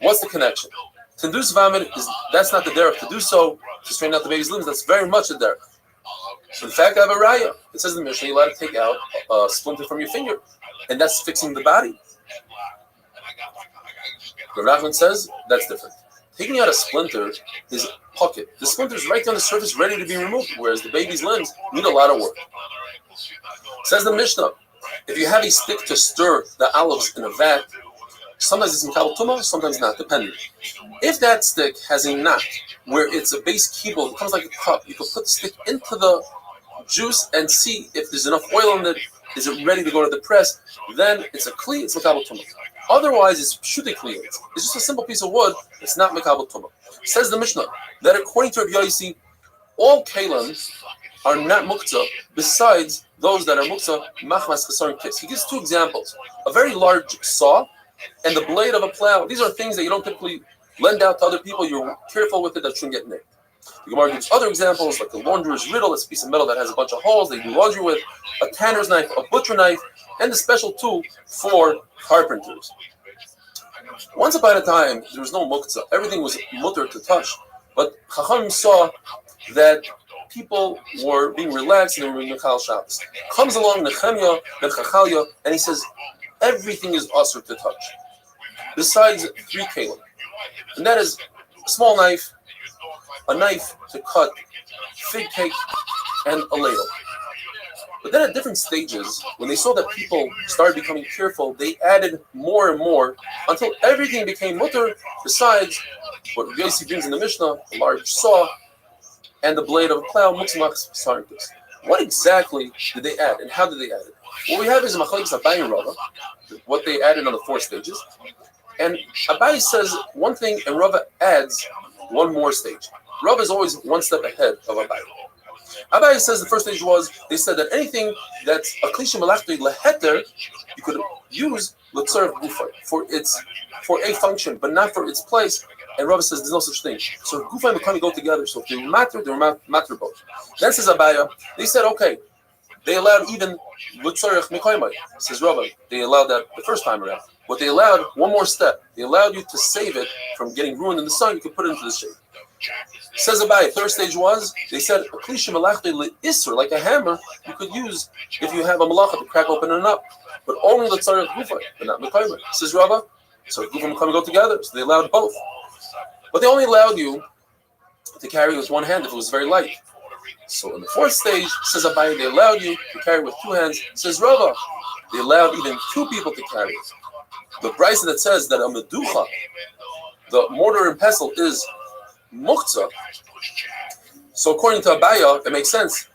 what's the connection? To induce vomit, that's not the derech to do so. To straighten out the baby's limbs, that's very much a derech. In fact, I have a raya. It says in the Mishnah, you're allowed to take out a splinter from your finger, and that's fixing the body. Rav Nachman says that's different. Taking out a splinter is a pocket. The splinter is right on the surface, ready to be removed, whereas the baby's limbs need a lot of work. Says the Mishnah, if you have a stick to stir the olives in a vat, sometimes it's mikabel tumah, sometimes not, depending. If that stick has a knot where it's a base kibble, it comes like a cup, you can put the stick into the juice and see if there's enough oil in it. Is it ready to go to the press? Then it's a kli, it's mikabel tumah. Otherwise, it's pshute kli. It's just a simple piece of wood. It's not mikabel tumah. Says the Mishnah that according to Rabbi Yossi, all kalim are not muktzah besides those that are muktzah machmas chesaron kis. He gives two examples: a very large saw and the blade of a plow. These are things that you don't typically lend out to other people. You're careful with it that shouldn't get nicked. The Gemara gives other examples, like the launderer's riddle. It's a piece of metal that has a bunch of holes they do laundry with, a tanner's knife, a butcher knife, and a special tool for carpenters. Once upon a time, there was no muktzah. Everything was mutter to touch. But Chacham saw that people were being relaxed and they were being Mechal Shabbos. Comes along Nehemiah ben Chachalya, and he says, everything is usher to touch, besides three kalim. And that is a small knife, a knife to cut fig cake, and a ladle. But then at different stages, when they saw that people started becoming careful, they added more and more until everything became mutter, besides what Yossi brings in the Mishnah, a large saw, and the blade of a plow, mutzmach sarnkis. What exactly did they add, and how did they add it? What we have is a machlokes Abaye and Rava, what they added on the 4 stages. And Abaye says one thing, and Rava adds one more stage. Rava is always one step ahead of Abaye. Abaye says the first stage was, they said that anything that's a klisha malachti leheter, you could use l'tzaref gufa for a function, but not for its place. And Rava says there's no such thing. So gufa and mekani go together. So if they matter both. Then says Abaye, they said, okay, They allowed even Lutzarech Mikoimai, says Rabbi. They allowed that the first time around. What they allowed, one more step, they allowed you to save it from getting ruined in the sun. You could put it into the shade. Says Abai, third stage was, they said, a klisha malachti le'isur, like a hammer, you could use if you have a malacha to crack open it up. But only the tzarech gufa, but not mekaymer. Says Rabba, so gufa and mekaymer go together, so they allowed both. But they only allowed you to carry with one hand if it was very light. So in the fourth stage, says Abai, they allowed you to carry with two hands. Says Rabba, they allowed even two people to carry it. The brisa that says that a meducha, the mortar and pestle, is muktzah. So according to Abaya, it makes sense.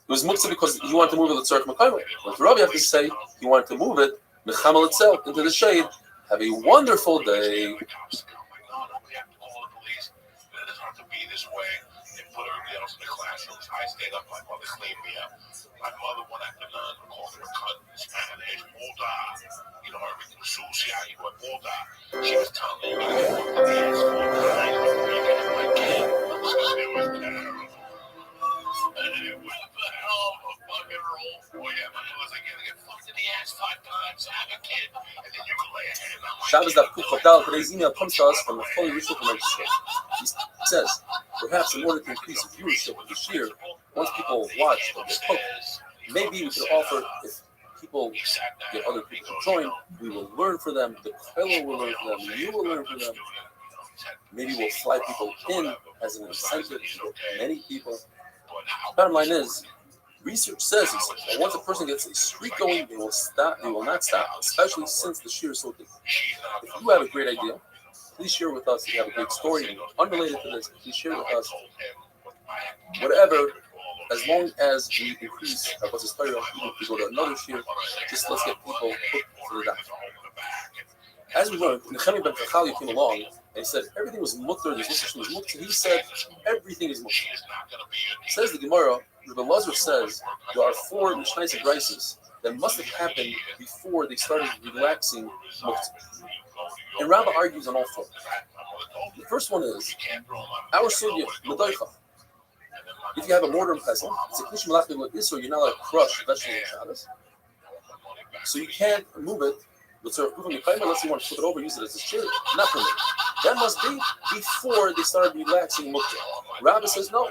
It was muktzah because he wanted to move it to tzarech mekaymer. But Rabbi have to say he wanted to move it mechamel itself into the shade. Have a wonderful day. I stayed up. My mother cleaned me up. My mother, one afternoon, called her a cut in Spanish, Buddha. You know, everything was sushi. You were Buddha. She was telling me, you gotta get fucked in the ass 4 times before you get my kid. It was terrible. And it was a hell of a fucking roll for you. But it was like, you get fucked in the ass 5 times, have a kid, and then you can lay a hand on my Shabbos Daf Kuf Chafdal. Today's email comes to us from the Holy Rishon from Restream. He says, perhaps in order to increase the viewership of the shir, once people watch or get hooked, maybe we could offer, if people get other people to join, we will learn for them, the fellow will learn for them, you will learn for them. Maybe we'll fly people in as an incentive to get many people. Bottom line is, research says that once a person gets a streak going, they will not stop, especially since the shir is so big. If you have a great idea, please share with us. If you have a great story unrelated to this, please share with us. Whatever, as long as we increase our what's even if we go to another shir, just let's get people hooked to the doctor. As we learned, Nechemi ben Chachali came along and he said everything was mutter, this mission was mutter. He said everything is mutter. Says the Gemara, Rabbi Lazar says there are 4 Mishnais and Brises that must have happened before they started relaxing mutter. And Rabbah argues on all 4. The first one is our sugya medoicha. If you have a mortar and pestle, it's a klish malachim l'isur. You're not allowed to crush vegetables on Shabbos, so you can't move it. Unless you want to flip it over, use it as a chair. Not permitted. That must be before they started relaxing muktzah. Rabbah says no.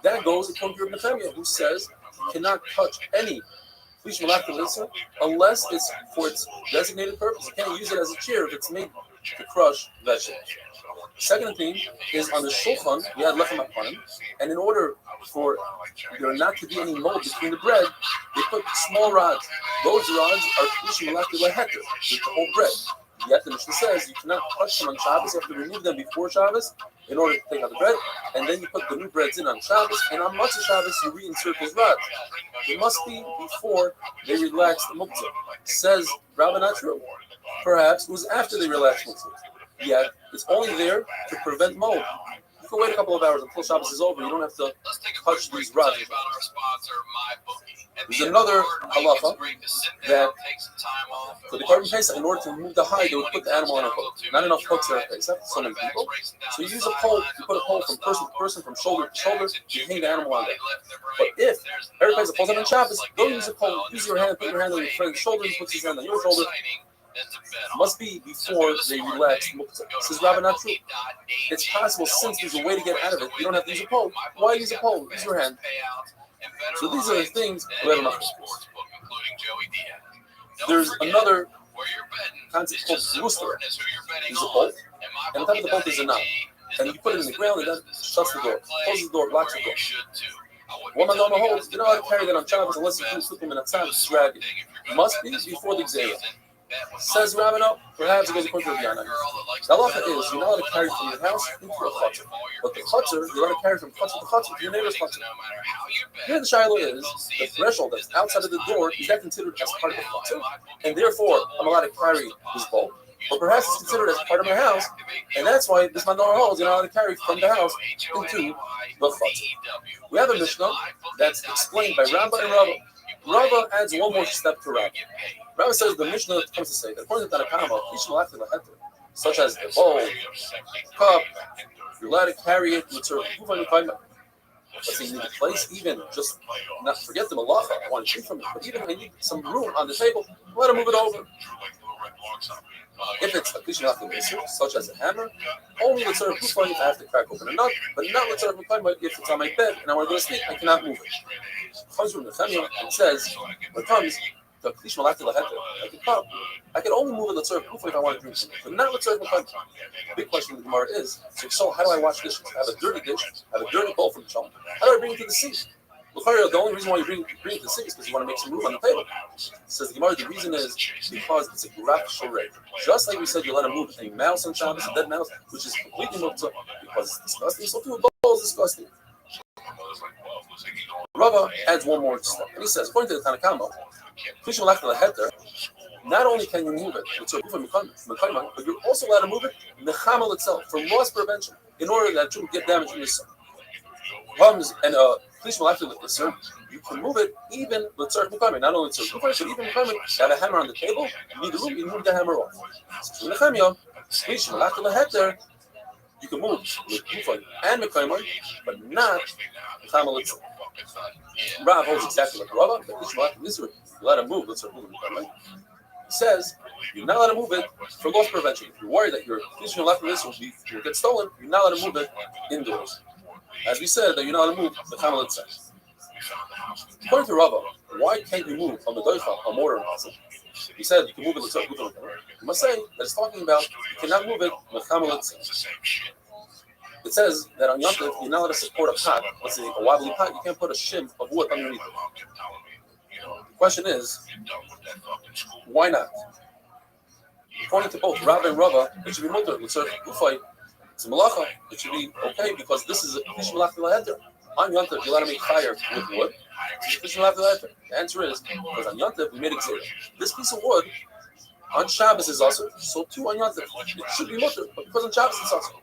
That goes according to Reb Nehemiah, who says you cannot touch any klish malachim l'isur unless it's for its designated purpose. You can't use it as a chair if it's made to crush vegetables. Second thing is on the shulchan, we had lechem upon him, and in order for there not to be any mold between the bread, they put small rods. Those rods are k'lishim malachim leheter, the whole bread. Yet the Mishnah says you cannot touch them on Shabbos. You have to remove them before Shabbos in order to take out the bread, and then you put the new breads in on Shabbos, and on Matzah Shabbos you reinsert those rods. It must be before they relax the muktzah. Says Rabbi, not true. Perhaps it was after they relaxed muktzah. Yet it's only there to prevent mold. You can wait a couple of hours until Shabbos is over. You don't have to touch these rods. There's another halacha that for the carbon pesach, in order to remove the hide, they would put the animal on a hook. Not enough hooks there at pesach, so many people. So you use a pole. You put a pole from person to person, from shoulder to shoulder. You hang the animal on there. But if every pesach falls on Shabbos, don't use a pole. Use your hand. Put your hand on your friend's shoulder. He puts his hand on your shoulder. Must be before they relax muktzah. Says Rabbi, not true. It's possible since there's a way to get out of it. You don't have to use a pole. Why use a pole? Use your hand. So these are the things we have enough. There's another concept called rooster. There's a bolt, and on top of the bolt is a knob. And you put it in the ground, and that shuts the door, closes the door, locks the door. One man on the hole, you know how to carry that on Shabbos unless you do something in a time, drag it. Must be before the Xera. Says Rabbanah, perhaps it goes according to the Yana. The halacha is you're not allowed to carry from your house into a chutzner. But the chutzner, you're allowed to carry from chutzner to chutzner to your neighbor's chutzner. Here the shiloh is, the threshold that's outside of the door, is that considered as part of the chutzner? And therefore, I'm allowed to carry this bowl. Or perhaps it's considered as part of my house, and that's why this mandor holds you're not allowed to carry from the house into the chutzner. We have a Mishnah that's explained by Rabbah and Rabbah. Rabbah adds one more step to Rabbah. Rabbah says the Mishnah comes to say that according to Tanakama, such as the bowl, cup, you're allowed to carry it with certain let's say you need a place, even just not forget the malacha, I want to drink from it, but even I need some room on the table, let him move it over. If it's a klisha malachim, such as a hammer, only let's serve kufay if I have to crack open a nut, but not let's serve kufay if it's on my bed and I want to go to sleep, I cannot move it. Comes from the Nehemiah, it says, when it comes to klisha malachim laheter, I can only move it let's serve kufay if I want to drink from it, but not let's serve kufay. The big question in the Gemara is, so how do I wash dishes? I have a dirty dish, I have a dirty bowl from the shop. How do I bring it to the sink? The only reason why you bring it to the sink is because you want to make some room on the table. Says the Gemara, the reason is because it's a graf shorei. Just like we said, you let him move a mouse on Shabbos, a dead mouse, which is completely moved to because it's disgusting. So too, a bowl is disgusting. Rava adds one more step, and he says, according to the Tanakhama, not only can you move it, but you're also allowed to move it in the chamal itself for loss prevention, in order that you get damage in your son. Comes and please you can move it even with certain not only certain but even you have a hammer on the table, you need the room, you move the hammer off. So you can move with Kufay and Mekayman, but not the Chamal itself. Rav holds exactly like Rava, but you let him move, let's move Mekayman. He says, you're not allowed to move it for loss prevention. If you're worried that your Klisha left this will get stolen, you're not allowed to move it indoors. As we said, that you're not allowed to move the Chamal itself. According to Rava, why can't you move a medoicha, a mortar and pestle? He said you can move it with you must say that it's talking about you cannot move it with Chamal itself. It says that on Yom Tov, you're not allowed to support a pot, let's say a wobbly pot, you can't put a shim of wood underneath it. The question is, why not? According to both Rav and Rava, it should be mutter with certain kufay. It's a malacha. It should be okay because this is a klisha malachim laheter. On Yom Tov, you let him make fire with wood. It's a klisha malachim laheter. The answer is because on Yom Tov we made a gzera. This piece of wood on Shabbos is also so too on Yom Tov. It should be mutter, but because on Shabbos it's also.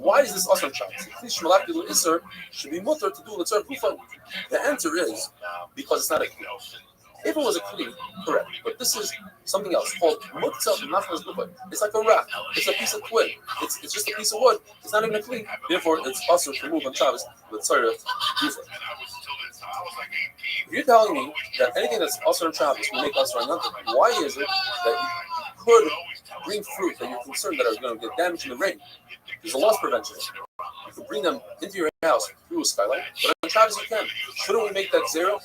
Why is this also on Shabbos? Klisha malachim laheter should be mutter to do l'tzar kufay. The answer is because it's not a kli. If it was a kli, correct. But this is something else called muktzah nachlas kufay. It's like a wrap. It's a piece of twig. It's just a piece of wood. It's not even a kli. Therefore, it's also to move on Shabbos with tzara kufay. If you're telling me that anything that's also on Shabbos will make us run nothing, why is it that you could bring fruit that you're concerned that are going to get damaged in the rain? There's a loss prevention. You can bring them into your house through a skylight, but on Shabbos you can. Shouldn't we make that zero?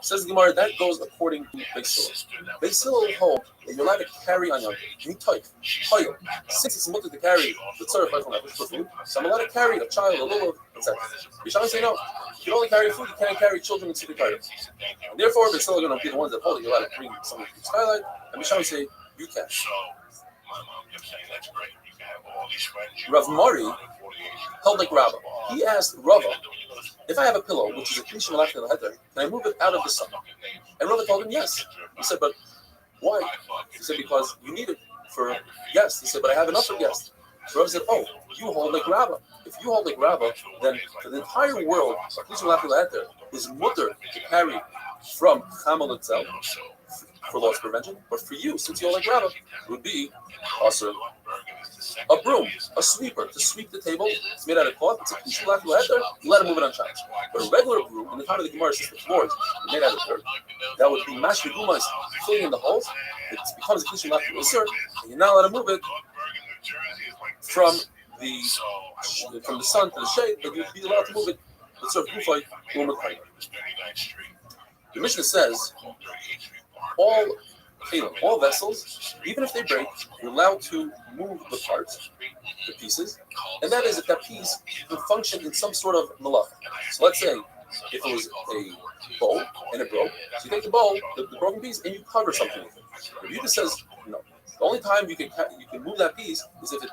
Says the Gemara, that goes according to Beis Hillel. Beis Hillel hold that you're allowed to carry on your mitoif, toil. Since it's mutter to carry the tzarech for food, so I'm allowed to carry a child, a little, etc. Yishai say no. You can only carry food, you can't carry children in secret carriers. And therefore, Beis Hillel are going to be the ones that hold it. You're allowed to bring someone to the skylight, and Yishai say you can. Rav Mari held like Rava. He asked Rava, if I have a pillow, which is a klisha malachim laheter, can I move it out of the sun? And Rava told him yes. He said, but why? He said, because you need it for guests. He said, but I have enough for guests. So Rava said, oh, you hold like Rava. If you hold like Rava, then for the entire world, klisha malachim laheter is mutter to carry from Chamal itself for loss prevention. But for you, since you hold like Rava, it would be also a broom, a sweeper to sweep the table. It's made out of cloth. It's a klisha malachim laheter. You let him move it on Shabbos. But a regular broom, in the time of the Gemara, since the floors are made out of dirt, that would be mashvi gumas filling in the holes. It becomes a klisha malachim laheter, and you're not allowed to move it from the sun to the shade, but you'd be allowed to move it. Let's serve kufay u'mekayim. The Mishnah says all vessels, even if they break, you're allowed to move the parts, the pieces, and that is if that piece can function in some sort of malacha. So let's say if it was a bowl and it broke, so you take the bowl, the broken piece, and you cover something with it. But Yudah says no. The only time you can move that piece is if it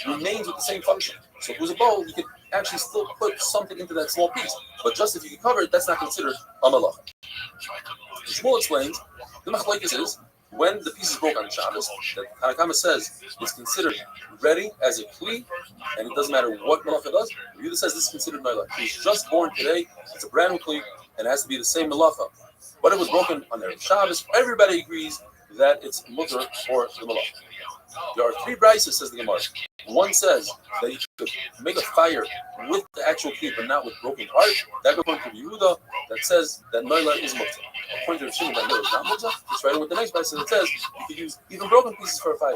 remains with the same function. So if it was a bowl, you could actually still put something into that small piece. But just if you can cover it, that's not considered a malacha. Shmuel explains the machlokes is when the piece is broke on Shabbos, that Tanakama says it's considered ready as a kli, and it doesn't matter what malacha does. Yudah says this is considered malacha. He's just born today. It's a brand new kli, and it has to be the same malacha. But it was broken on their Shabbos. Everybody agrees that it's mutter or the malacha. There are three brises, says the Gemara. One says that you should make a fire with the actual kli, but not with broken heart. That according to Yehuda, that says that noila is muktzah. According to Restream, that noila is not muktzah. It's right with the next brise that says you could use even broken pieces for a fire.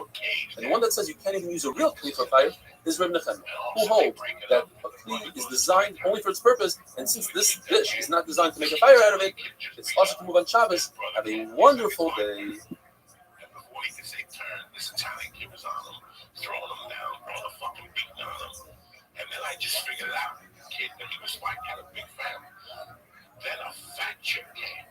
And the one that says you can't even use a real kli for a fire is Reb Nechemia, who holds that a kli is designed only for its purpose, and since this dish is not designed to make a fire out of it, it's also to move on Shabbos. Have a wonderful day. Before he could say turn, this Italian kid was on him, throwing him down, throwing a fucking beat on him. And then I just figured it out. The kid that he was white had a big family. Then a fat chick came.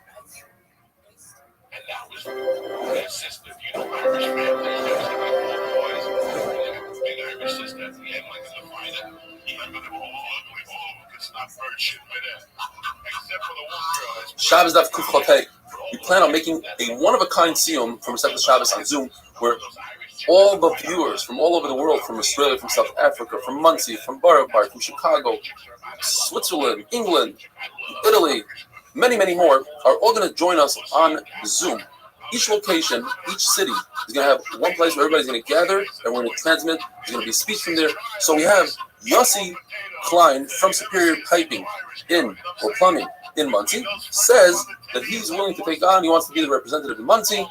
And that was their sister. You know, Irish families, they was like all boys. And they got this big Irish sister at the end, like in the fighter. Even though they were all ugly, all of them could stop bird shit by them. Except for the one girl. Shabbos Daf Kuf Chotei. We plan on making a one-of-a-kind siyum from Masechet Shabbos on Zoom, where all the viewers from all over the world, from Australia, from South Africa, from Muncie, from Borough Park, from Chicago, Switzerland, England, Italy, many, many more, are all going to join us on Zoom. Each location, each city is going to have one place where everybody's going to gather, and we're going to transmit. There's going to be a speech from there. So we have Yossi Klein from Superior Piping or Plumbing in Muncie, says that he's willing to take on, he wants to be the representative in Muncie,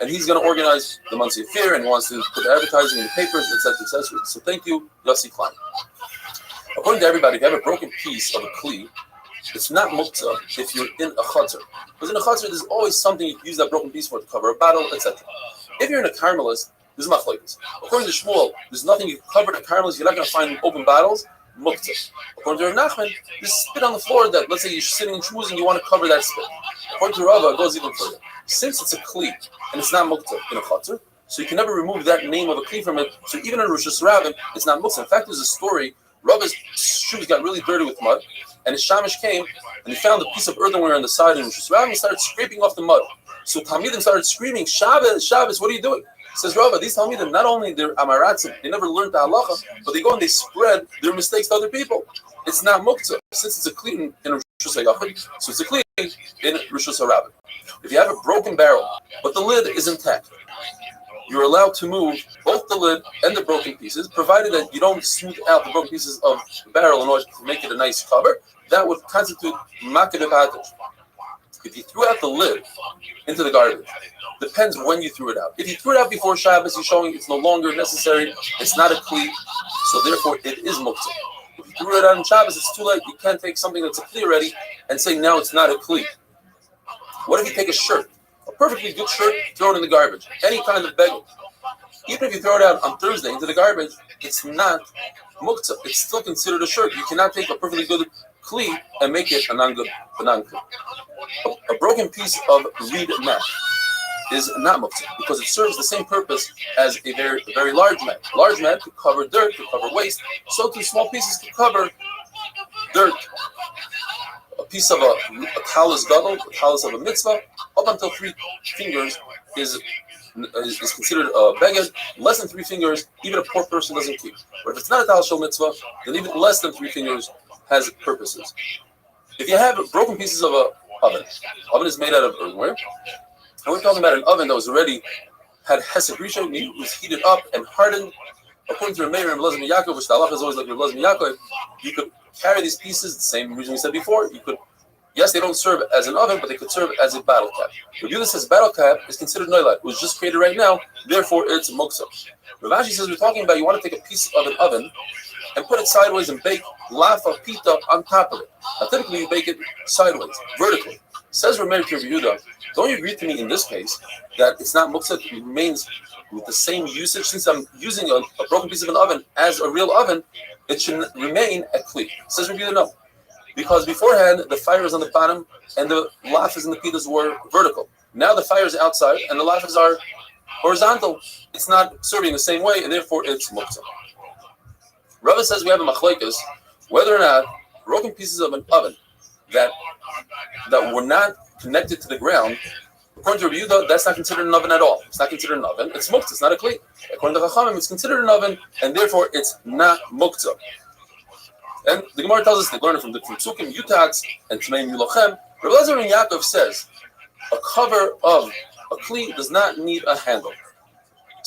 and he's going to organize the Muncie Affair, and he wants to put the advertising in the papers, etc., etc. So thank you, Yossi Klein. According to everybody, if you have a broken piece of a kli, it's not muktzah if you're in a chutzner. Because in a chutzner, there's always something you can use that broken piece for to cover a battle, etc. If you're in a carmelist, there's machlokes. According to Shmuel, there's nothing you can cover in a carmelist. You're not going to find open battles. Muktzah. According to Rav Nachman, there's spit on the floor that, let's say you're sitting and schmoozing, you want to cover that spit. According to Rava, it goes even further. Since it's a kli and it's not muktzah in a chutzner, so you can never remove that name of a kli from it. So even in Rosh Hashanah, it's not muktzah. In fact, there's a story. Rava's shoes got really dirty with mud, and his shamish came and he found a piece of earthenware on the side in Rosh Hashanah and he started scraping off the mud. So Talmidim started screaming, Shabbos, Shabbos, what are you doing? Says Rava, these Talmidim, not only they're amaratzim, they never learned the halacha, but they go and they spread their mistakes to other people. It's not muktzah. Since it's a kli in Rosh Hashanah, so it's a kli in Rosh Hashanah. If you have a broken barrel, but the lid is intact, you're allowed to move both the lid and the broken pieces, provided that you don't smooth out the broken pieces of the barrel in order to make it a nice cover. That would constitute maked b'hadash. If you threw out the lid into the garbage, depends when you threw it out. If you threw it out before Shabbos, you're showing it's no longer necessary. It's not a kli, so therefore it is muktzah. If you threw it out on Shabbos, it's too late. You can't take something that's a kli already and say now it's not a kli. What if you take a shirt, a perfectly good shirt, throw it in the garbage, any kind of beggar? Even if you throw it out on Thursday into the garbage, it's not muktzah. It's still considered a shirt. You cannot take a perfectly good kli and make it a non-good, non-kli. A broken piece of reed mat is not muktzah because it serves the same purpose as a very, very large mat. Large mat could cover dirt, could cover waste. So too small pieces could cover dirt. A piece of a talis gadol, a talis of a mitzvah, up until 3 fingers is considered a beged. Less than 3 fingers, even a poor person doesn't keep. But if it's not a talis shel mitzvah, then even less than 3 fingers has purposes. If you have broken pieces of a oven is made out of earthenware, and we're talking about an oven that was already had hesed rishon, it was heated up and hardened. According to Rameir and Belazim Yaakov, which the halacha is always like Belazim Yaakov, you could carry these pieces, the same reason we said before, you could, yes, they don't serve as an oven, but they could serve as a battle cap. If you says battle cap is considered noilat, it was just created right now, therefore it's muktzah. Rav Ashi says we're talking about you want to take a piece of an oven and put it sideways and bake lafa pita on top of it. Now typically you bake it sideways, vertically. Says Rameir to Yehuda, don't you agree to me in this case that it's not muktzah, it remains with the same usage? Since I'm using a broken piece of an oven as a real oven, it should remain a kli. Says Yehuda, no. Because beforehand, the fire is on the bottom and the lafas and the pitas were vertical. Now the fire is outside and the lafas are horizontal. It's not serving the same way and therefore it's muktzah. Rava says we have a machlokes whether or not broken pieces of an oven that were not connected to the ground, according to Yehuda, that's not considered an oven at all. It's not considered an oven. It's muktzah. It's not a kli. According to Chachamim, it's considered an oven, and therefore it's not muktzah. And the Gemara tells us they learn it from the Psukim, Yutats, and Tmeim Yulochem. Rabbi Elazar and Yaakov says a cover of a kli does not need a handle.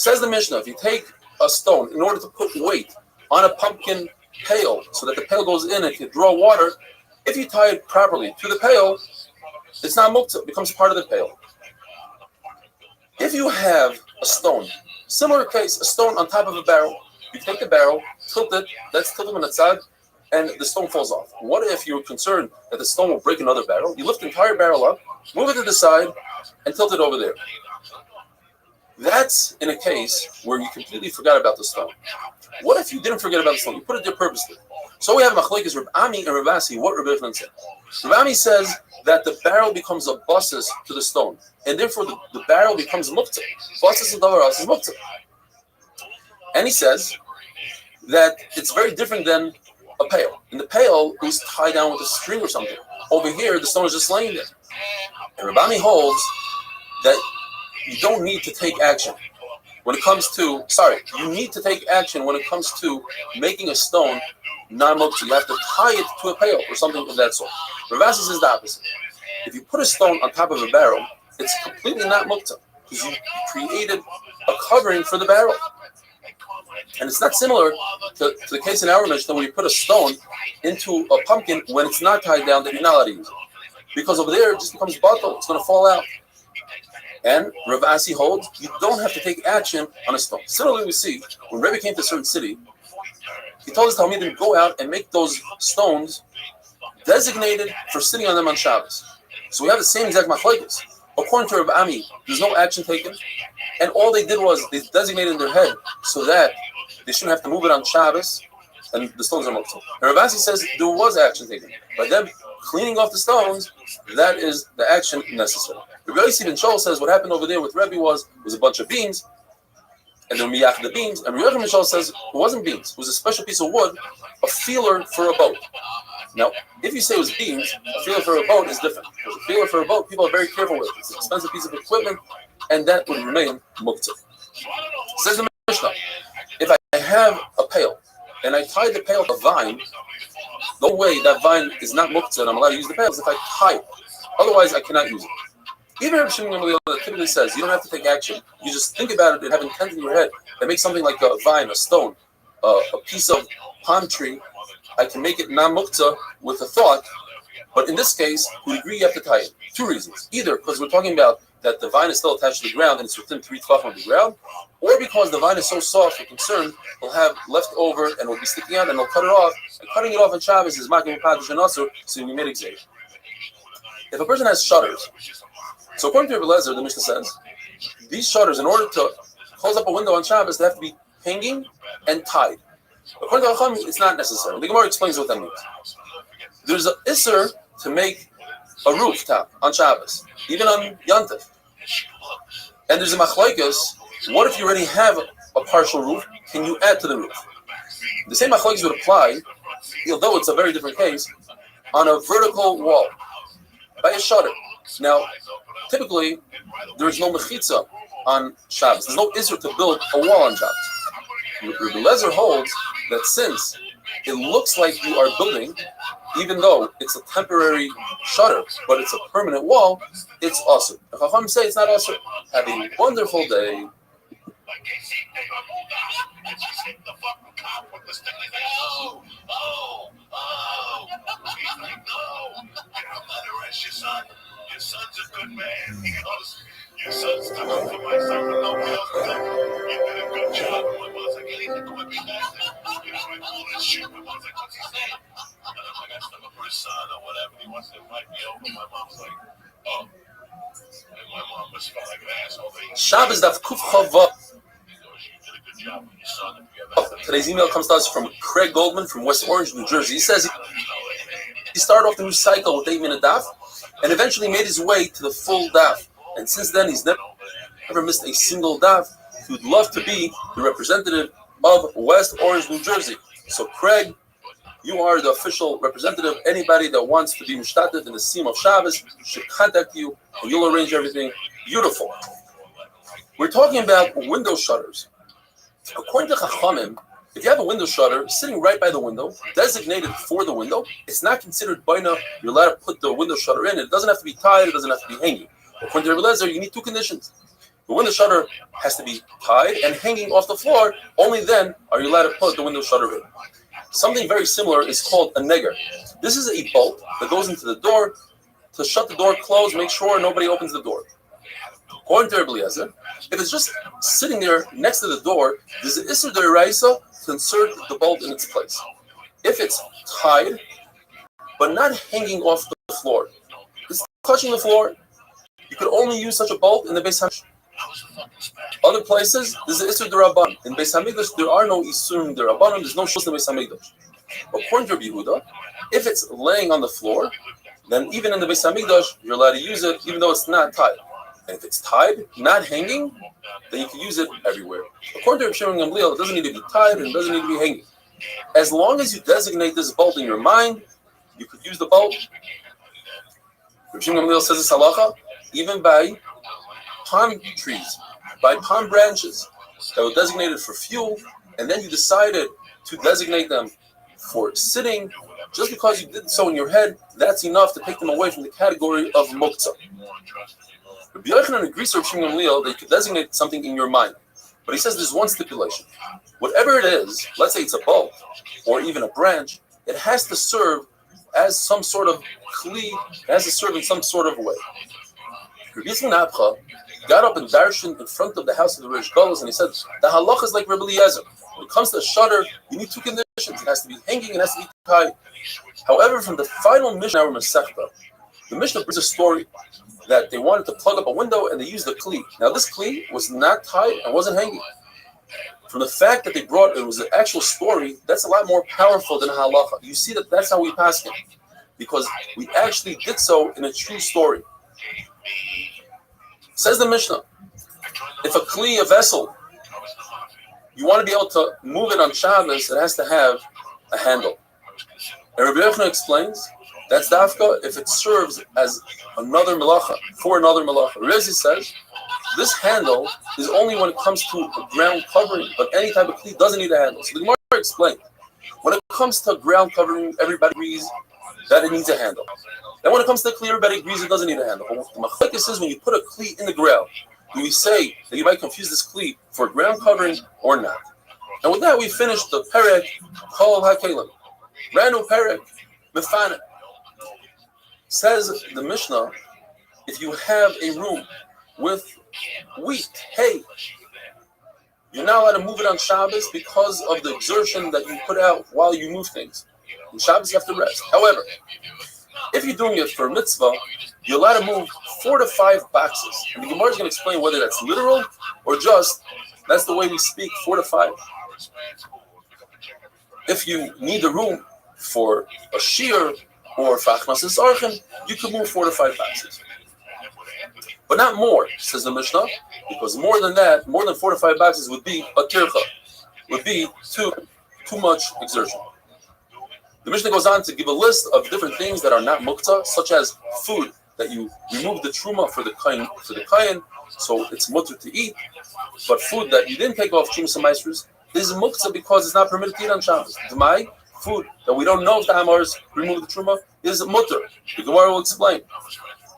Says the Mishnah, if you take a stone in order to put weight on a pumpkin pail so that the pail goes in and can draw water, if you tie it properly to the pail, it's not muktzah, it becomes part of the pail. If you have a stone, similar case, a stone on top of a barrel, you take the barrel, tilt it, that's tilted on its side, and the stone falls off. What if you're concerned that the stone will break another barrel? You lift the entire barrel up, move it to the side, and tilt it over there. That's in a case where you completely forgot about the stone. What if you didn't forget about the stone? You put it there purposely. So we have Machlekes Reb Ami and Reb Asi. What Reb Yochanan said? Reb Ami says that the barrel becomes a basis to the stone, and therefore the barrel becomes muktzah. Basis of davar else is muktzah. And he says that it's very different than a pail. In the pail, it was tied down with a string or something. Over here, the stone is just laying there. And Reb Ami holds that you don't need to take action when it comes to, you need to take action when it comes to making a stone non-muktzah. You have to tie it to a pail or something of that sort. Rav Asi says the opposite. If you put a stone on top of a barrel, it's completely not muktzah because you created a covering for the barrel. And it's not similar to the case in our Mishnah where you put a stone into a pumpkin when it's not tied down that you're not allowed to use it. Because over there it just becomes bottle, it's going to fall out. And Rav Asi holds you don't have to take action on a stone. Similarly, we see when Rebbe came to a certain city, he told his Talmidim to go out and make those stones designated for sitting on them on Shabbos. So we have the same exact machlokes. According to Rav Ami, there's no action taken, and all they did was they designated in their head so that they shouldn't have to move it on Shabbos, and the stones are muktzah. And Rav Asi says there was action taken. By them cleaning off the stones, that is the action necessary. Rabbi Yossi ben Shaul says what happened over there with Rebbe was a bunch of beams, and they were miyach the beams. And Rabbi Yochanan ben Shaul says it wasn't beams; it was a special piece of wood, a feeler for a boat. Now, if you say it was beams, a feeler for a boat is different. Because a feeler for a boat, people are very careful with it. It's an expensive piece of equipment, and that would remain muktzah. Says the Mishnah, if I have a pail and I tie the pail to a vine, the way that vine is not muktzah and I'm allowed to use the pail is if I tie it. Otherwise, I cannot use it. Even Reb Shimon Gamliel typically says you don't have to take action. You just think about it and have intent in your head and make something like a vine, a stone, a piece of palm tree. I can make it non-muktzah with a thought, but in this case, we agree you have to tie it. Two reasons. Either because we're talking about that the vine is still attached to the ground and it's within 3 tefachim of the ground, or because the vine is so soft we're concerned we'll have left over and will be sticking out and we'll cut it off. And cutting it off on Shabbos is making padish and asur, so you made exam. If a person has shutters, so according to Rebbe Lezer, the Mishnah says, these shutters, in order to close up a window on Shabbos, they have to be hanging and tied. According to Chacham, it's not necessary. The Gemara explains what that means. There's an isser to make a rooftop on Shabbos, even on Yantif. And there's a machlokes. What if you already have a partial roof? Can you add to the roof? The same machlokes would apply, although it's a very different case, on a vertical wall by a shutter. Now, typically, there is no mechitza on Shabbos. There's no isser to build a wall on Shabbos. Rebbe Lezer holds that since it looks like you are building, even though it's a temporary shutter, but it's a permanent wall, it's awesome. If Chacham say it's not awesome, have a wonderful day. Your son's a good man. Your son stuck up for my son when nobody else was up. You did a good job. My mom's like, hey, look what we got. You know, like all that shit. My mom's like, what's he saying? And I'm like, I stuck up for his son or whatever. He wants to invite me over. My mom's like, oh. And my mom was felt like an asshole. Shabbos daf kuf chava. Today's email comes to us from Craig Goldman from West Orange, New Jersey. He says he started off the new cycle with 8-minute daf and eventually made his way to the full daf. And since then, he's never missed a single daf. He would love to be the representative of West Orange, New Jersey. So, Craig, you are the official representative. Anybody that wants to be mushtatet in the Sim of Shabbos should contact you, and you'll arrange everything. Beautiful. We're talking about window shutters. According to Chachamim, if you have a window shutter sitting right by the window, designated for the window, it's not considered baina. You're allowed to put the window shutter in. It doesn't have to be tied. It doesn't have to be hanging. According to Rebbe Lezer, you need 2 conditions. The window shutter has to be tied and hanging off the floor. Only then are you allowed to put the window shutter in. Something very similar is called a neger. This is a bolt that goes into the door to shut the door closed, make sure nobody opens the door. According to Rabbi Eliezer, if it's just sitting there next to the door, there's an Isser D'Oraisa to insert the bolt in its place. If it's tied, but not hanging off the floor, it's touching the floor, you could only use such a bolt in the Beis Hamikdash. Other places, there's an Isser D'Rabbanan. In Beis Hamikdash, there are no Issurim D'Rabbanan, there's no Shus in Beis Hamikdash. According to Rabbi Yehuda, if it's laying on the floor, then even in the Beis Hamikdash, you're allowed to use it even though it's not tied. And if it's tied, not hanging, then you can use it everywhere. According to Rabbi Shimon Gamliel, it doesn't need to be tied and it doesn't need to be hanging. As long as you designate this bolt in your mind, you could use the bolt. Rabbi Shimon Gamliel says this halacha, even by palm trees, by palm branches that were designated for fuel, and then you decided to designate them for sitting. Just because you did so in your head, that's enough to take them away from the category of muktzah. Rabbi Yochanan agrees with Rabbi Shimon Gamliel that you could designate something in your mind. But he says there's one stipulation. Whatever it is, let's say it's a bolt or even a branch, it has to serve as some sort of kli, it has to serve in some sort of way. Rabbi Yitzchak Abcha got up and darshan in front of the house of the Rish Golos, and he said, the halach is like Rabbi Eliezer. When it comes to a shutter, you need two conditions. It has to be hanging and it has to be tied. However, from the final Mishnah or Masechta, the Mishnah brings a story that they wanted to plug up a window and they used the kli. Now this kli was not tied and wasn't hanging. From the fact that they brought it was an actual story, that's a lot more powerful than halacha. You see that that's how we pass it, because we actually did so in a true story. Says the Mishnah, if a kli, a vessel, you want to be able to move it on Shabbos, it has to have a handle. And Rabbi Yochanan explains that's dafka if it serves as another melacha, for another melacha. Rezi says this handle is only when it comes to a ground covering, but any type of kli doesn't need a handle. So the Gemara explained when it comes to ground covering, everybody agrees that it needs a handle. Then when it comes to kli, everybody agrees it doesn't need a handle. But the machlekes is when you put a kli in the ground, do we say that you might confuse this kli for ground covering or not? And with that, we finished the perek Kol HaKelim. Brand new perek, Mefana. Says the Mishnah, if you have a room with wheat, hay, you're not allowed to move it on Shabbos because of the exertion that you put out while you move things. On Shabbos, you have to rest. However, if you're doing it for a mitzvah, you're allowed to move 4 to 5 boxes. And the Gemara is going to explain whether that's literal or just, that's the way we speak, 4 to 5. If you need the room for a shear or fachmas esarchen, you can move 4 to 5 boxes. But not more, says the Mishnah, because more than that, more than 4 to 5 boxes would be a tircha, would be too much exertion. The Mishnah goes on to give a list of different things that are not muktzah, such as food that you remove the truma for the kain, so it's mutter to eat. But food that you didn't take off truma samaisrus is muktzah because it's not permitted to eat on Shabbos. D'mai, food that we don't know if the Amars remove the truma is mutter. The Gemara will explain.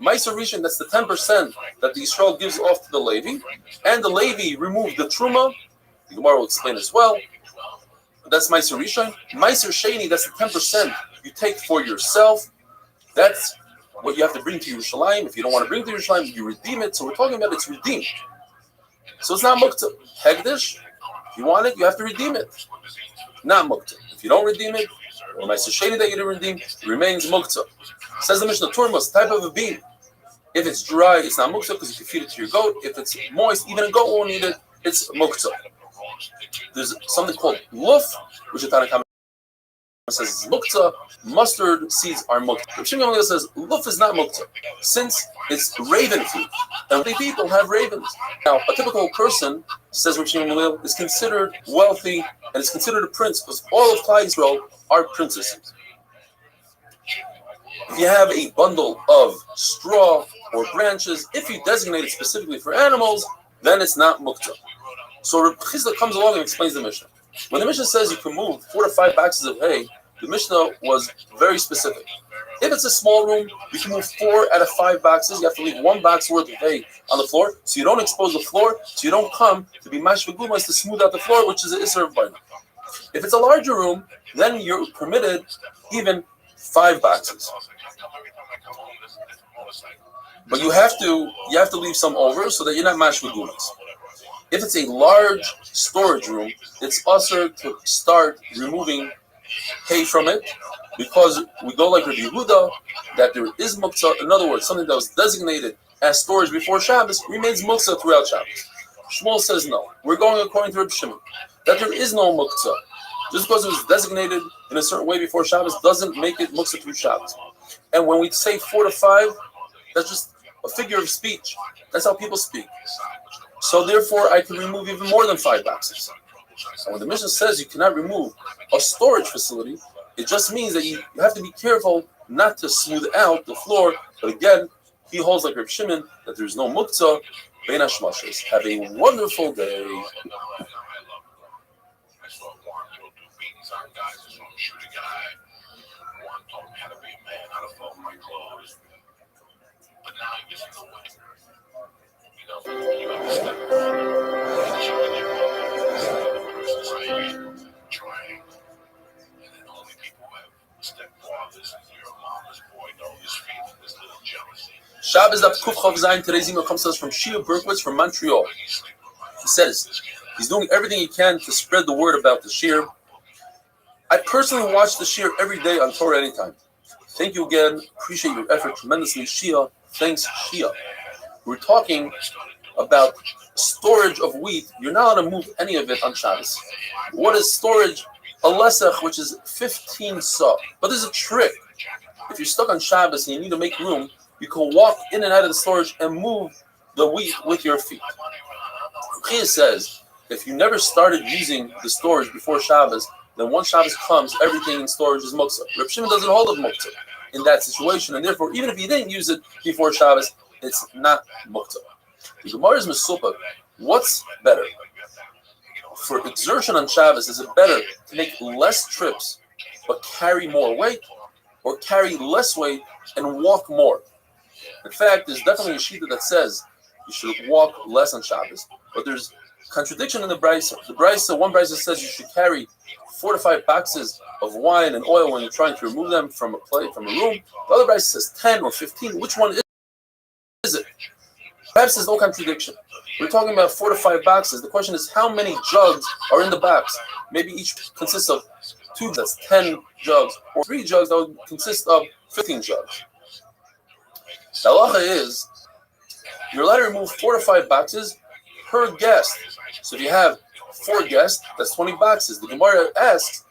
Ma'aser Rishon, that's the 10% that the Yisrael gives off to the Levi, and the Levi removed the truma. The Gemara will explain as well. That's Ma'aser Rishon. Ma'aser Sheni, that's the 10% you take for yourself. That's what you have to bring to Yerushalayim. If you don't want to bring to Yerushalayim, you redeem it. So we're talking about it's redeemed. So it's not muktzah. Hegdish, if you want it, you have to redeem it. Not muktzah. If you don't redeem it, or Ma'aser Sheni that you didn't redeem, it remains muktzah. Says the Mishnah, Turmos, type of a bean. If it's dry, it's not muktzah because you can feed it to your goat. If it's moist, even a goat won't eat it, it's muktzah. There's something called luf, which the Tanna Kamma says is muktzah. Mustard seeds are muktzah. Rav Shimon Gamliel says luf is not muktzah since it's raven food, and many people have ravens. Now, a typical person, says Rav Shimon Gamliel, is considered wealthy and is considered a prince because all of Klal Yisrael are princesses. If you have a bundle of straw or branches, if you designate it specifically for animals, then it's not muktzah. So Reb Chizda comes along and explains the Mishnah. When the Mishnah says you can move 4 to 5 boxes of hay, the Mishnah was very specific. If it's a small room, you can move 4 out of 5 boxes. You have to leave 1 box worth of hay on the floor, so you don't expose the floor, so you don't come to be mashvagumas to smooth out the floor, which is an isser of binding. If it's a larger room, then you're permitted even 5 boxes. But you have to leave some over so that you're not mashvagumas. If it's a large storage room, it's usher to start removing hay from it, because we go like Rabbi Yehuda, that there is muktzah. In other words, something that was designated as storage before Shabbos remains muktzah throughout Shabbos. Shmuel says no. We're going according to Rabbi Shimon, that there is no muktzah. Just because it was designated in a certain way before Shabbos doesn't make it muktzah through Shabbos. And when we say 4 to 5, that's just a figure of speech. That's how people speak. So therefore, I can remove even more than 5 boxes. And when the Mishnah says you cannot remove a storage facility, it just means that you have to be careful not to smooth out the floor. But again, he holds like Reb Shimon that there's no muktzah bein hashmashos. Have a wonderful day. Shabbos Daf Kuf Chav Zayin. Today's email comes to us from Shia Berkowitz from Montreal. He says he's doing everything he can to spread the word about the shir. I personally watch the shir every day on Torah Anytime. Thank you again. Appreciate your effort tremendously, Shia. Thanks, Shia. We're talking about storage of wheat. You're not allowed to move any of it on Shabbos. What is storage? A lesach, which is 15 sa. But there's a trick. If you're stuck on Shabbos and you need to make room, you can walk in and out of the storage and move the wheat with your feet. Chia says, if you never started using the storage before Shabbos, then once Shabbos comes, everything in storage is muktzah. Reb Shimon doesn't hold of muktzah in that situation, and therefore, even if you didn't use it before Shabbos, it's not muktzah. The Gemara is mesupah. What's better? For exertion on Shabbos, is it better to make less trips but carry more weight, or carry less weight and walk more? In fact, there's definitely a shita that says you should walk less on Shabbos, but there's contradiction in the brisa. The brisa, one brisa says you should carry 4 to 5 boxes of wine and oil when you're trying to remove them from a plate, from a room. The other brisa says 10 or 15. Which one is it? Perhaps there's no contradiction. We're talking about 4 to 5 boxes. The question is, how many jugs are in the box? Maybe each consists of 2, that's 10 jugs, or 3 jugs that would consist of 15 jugs. The halacha is, you're allowed to remove 4 to 5 boxes per guest. So if you have 4 guests, that's 20 boxes. The Gemara asks,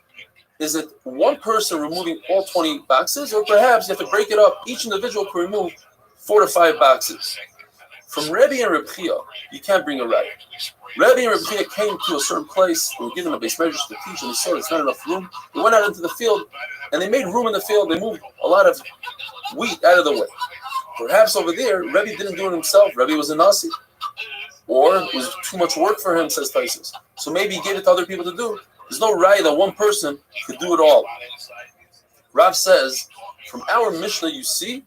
is it one person removing all 20 boxes, or perhaps you have to break it up? Each individual can remove 4 to 5 boxes. From Rebbe and Reb Chia, you can't bring a raya. Rebbe and Reb Chia came to a certain place, they were given a base measures to teach, and they saw there's not enough room. They went out into the field, and they made room in the field. They moved a lot of wheat out of the way. Perhaps over there, Rebbe didn't do it himself. Rebbe was a Nasi. Or it was too much work for him, says Taisus. So maybe he gave it to other people to do. There's no raya that one person could do it all. Rav says, from our Mishnah, you see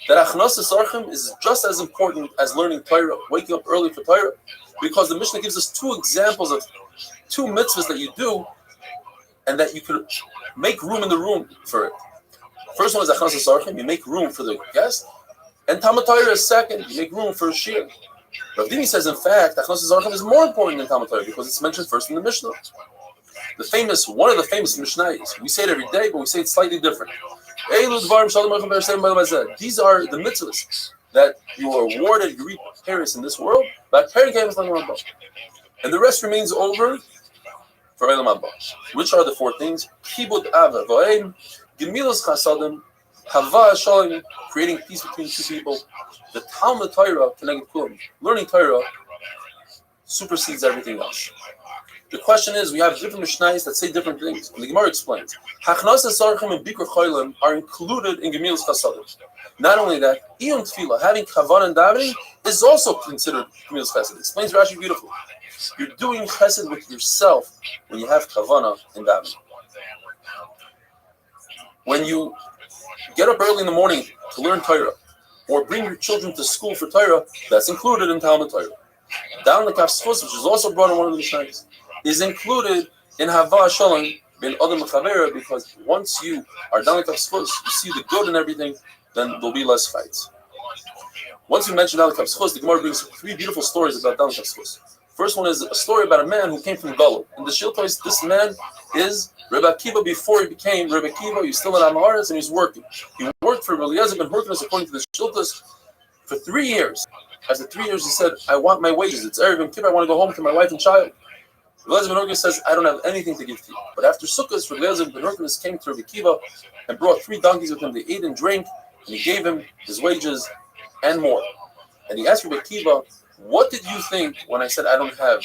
that Achnasas Archim is just as important as learning Torah, waking up early for Torah, because the Mishnah gives us 2 examples of 2 mitzvahs that you do, and that you could make room in the room for it. First one is Achnasas Archim, you make room for the guest, and Talmud Torah is second, you make room for a shir. Rav Dimi says, in fact, Achnasas Archim is more important than Talmud Torah because it's mentioned first in the Mishnah. One of the famous Mishnayos, we say it every day, but we say it slightly different. These are the mitzvahs that you are awarded, you reap Paris in this world, but and the rest remains over for Elam Abba. Which are the 4 things? Kibud Ava V'Oim, Gemilas Chasadim, Hava Shalom, creating peace between 2 people. The Talmud Torah, learning Torah, supersedes everything else. The question is, we have different Mishnayos that say different things. And the Gemara explains, Hachnasas Archim and Bikur Cholim are included in Gemilas Chasadim. Not only that, Iyum Tefillah, having Kavan and Davening, is also considered Gemilas Chesed. Explains Rashi beautifully. You're doing Chesed with yourself when you have Kavana and Davening. When you get up early in the morning to learn Torah, or bring your children to school for Torah, that's included in Talmud Torah. Down the Kafsfus, which is also brought in one of the Mishnayos, is included in Hava Shalom bin Adam Chavera, because once you are down the Kafsfus, you see the good in everything, then there'll be less fights. Once we mention Down the Kafsfus, the Gemara brings 3 beautiful stories about Down the Kafsfus. First one is a story about a man who came from Galut. In the Shiltois, this man is Rebbe Akiva. Before he became Rebbe Akiva, he was still in Amaharis and he was working. He worked for Eliezer ben Hurkanus, according to the Shiltois, for 3 years. After 3 years, he said, I want my wages. It's Erev Yom Kippur. I want to go home to my wife and child. Eliezer ben Hurkanus says, I don't have anything to give to you. But after Sukkot, Eliezer ben Hurkanus came to Rebbe Akiva and brought 3 donkeys with him. They ate and drank, and he gave him his wages and more. And he asked Rebbe Akiva, what did you think when I said I don't have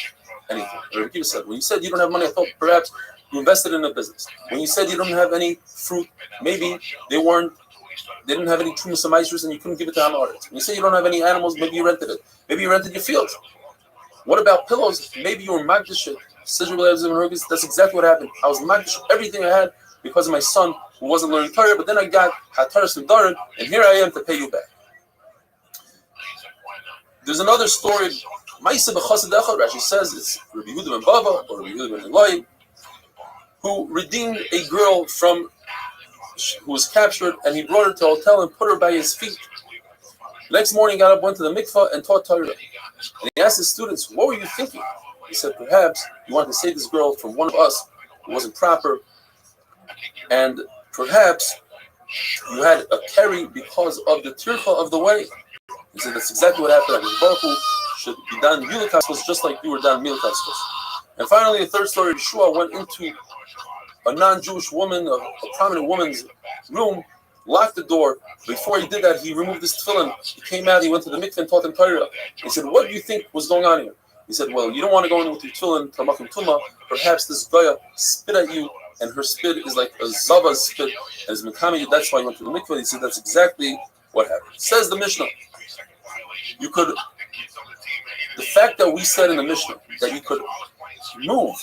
anything? Rebbe Akiva said, when you said you don't have money, I thought perhaps you invested in a business. When you said you don't have any fruit, maybe they didn't have any trumas and maestros and you couldn't give it to Hamaretz. When you said you don't have any animals, maybe you rented it. Maybe you rented your field. What about pillows? Maybe you were magdish it. Says Rebbe Eliezer ben Hurkanus, that's exactly what happened. I was magdish everything I had because of my son who wasn't learning Torah, but then I got Hataras and Daran, and here I am to pay you back. There's another story. Ma'aseh b'chassid echad, Rashi says it's Rabbi Yehuda ben Bava or Rabbi Yehuda ben Eloi, who redeemed a girl who was captured, and he brought her to a hotel and put her by his feet. The next morning, he got up, went to the mikvah, and taught Torah. And he asked his students, "What were you thinking?" He said, "Perhaps you wanted to save this girl from one of us who wasn't proper, and perhaps you had a carry because of the tircha of the way." He said, "That's exactly what happened. Baruch Hu should be done Milakavskos just like you were done Milakavskos." And finally, the third story, Yeshua went into a non-Jewish woman, a prominent woman's room, locked the door. Before he did that, he removed his tefillin. He came out, he went to the mikveh and taught him Torah. He said, "What do you think was going on here?" He said, "Well, you don't want to go in with your tefillin, Tamakim Tuma. Perhaps this Goya spit at you, and her spit is like a Zava's spit, and is Mekami. That's why you went to the mikveh." He said, "That's exactly what happened." Says the Mishnah, the fact that we said in the Mishnah that you could move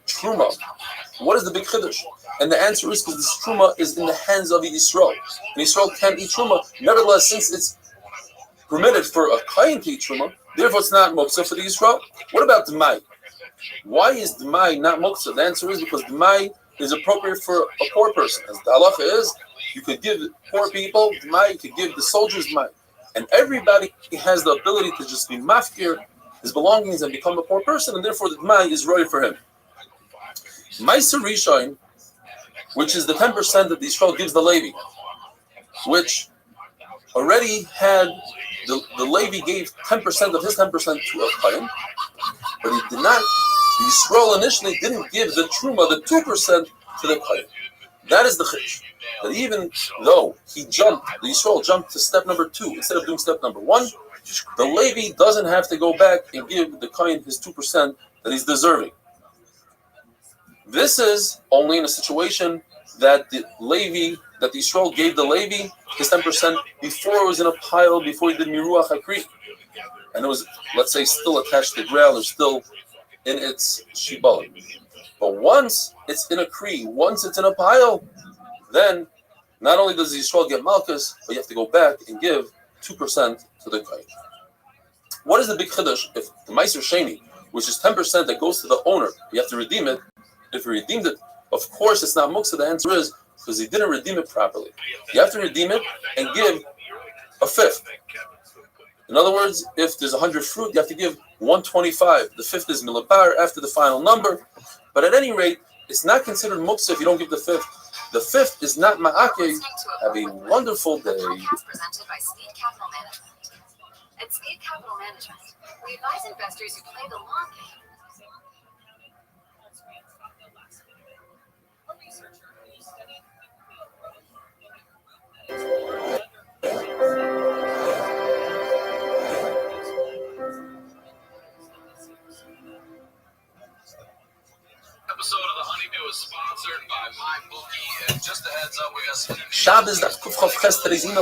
truma, what is the big chiddush? And the answer is because this truma is in the hands of Yisrael. And Yisrael can't eat truma. Nevertheless, since it's permitted for a kohen to eat truma, therefore it's not moksa for the Yisrael. What about D'mai? Why is D'mai not moksa? The answer is because D'mai is appropriate for a poor person. As the halacha is, you could give poor people D'mai, you could give the soldiers D'mai. And everybody has the ability to just be mafkir his belongings and become a poor person, and therefore the D'mai is right for him. Ma'aser Rishon, which is the 10% that the Yisrael gives the Levi, which already had the Levi gave 10% of his 10% to a Chaim, but he did not. The Yisrael initially didn't give the Truma, the 2% to the Chaim. That is the Chish. That even though the Yisrael jumped to step number 2 instead of doing step number 1, the Levi doesn't have to go back and give the Kohen his 2% that he's deserving. This is only in a situation that the Yisrael gave the Levi his 10% before it was in a pile, before he did Miruach HaKri. And it was, let's say, still attached to the ground or still in its Shibboleth. But once it's in a Kri, once it's in a pile, then not only does Yisrael get Malchus, but you have to go back and give 2% to the Kohen. What is the big chiddush if the Ma'aser Sheni, which is 10% that goes to the owner, you have to redeem it? If you redeemed it, of course it's not muksa. The answer is because he didn't redeem it properly. You have to redeem it and give a fifth. In other words, if there's 100 fruit, you have to give 125. The fifth is milapar after the final number. But at any rate, it's not considered muksa if you don't give the fifth. The fifth is not ma'ake. Have a wonderful day. Podcast presented by Speed Capital Management. At Speed Capital Management, we advise investors who play the long game. Episode of The Honeydew is sponsored by MyBookie, and just a heads up, we got some Shabbos, that's Kufchof Ches Terezino.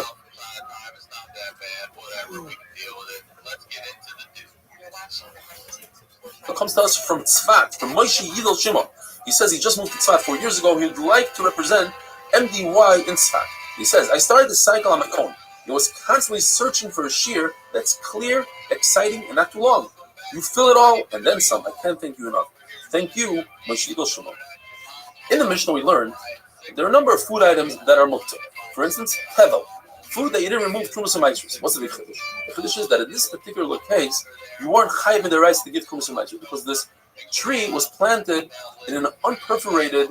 It's not that bad, whatever, we can deal with it. Let's get into the do. It comes to us from Tzfat, from Moshe Yidel Shimon. He says he just moved to Tzfat 4 years ago. He would like to represent MDY in Tzfat. He says, I started the cycle on my own. I was constantly searching for a shear that's clear, exciting, and not too long. You fill it all, and then some. I can't thank you enough. Thank you, Moshe Shimon. In the Mishnah, we learned there are a number of food items that are mukta. For instance, hevel, food that you didn't remove trumas and maasros. What's the big chiddush? The chiddush is that in this particular case, you weren't chayiv in the rights to give trumas and maasros because this tree was planted in an unperforated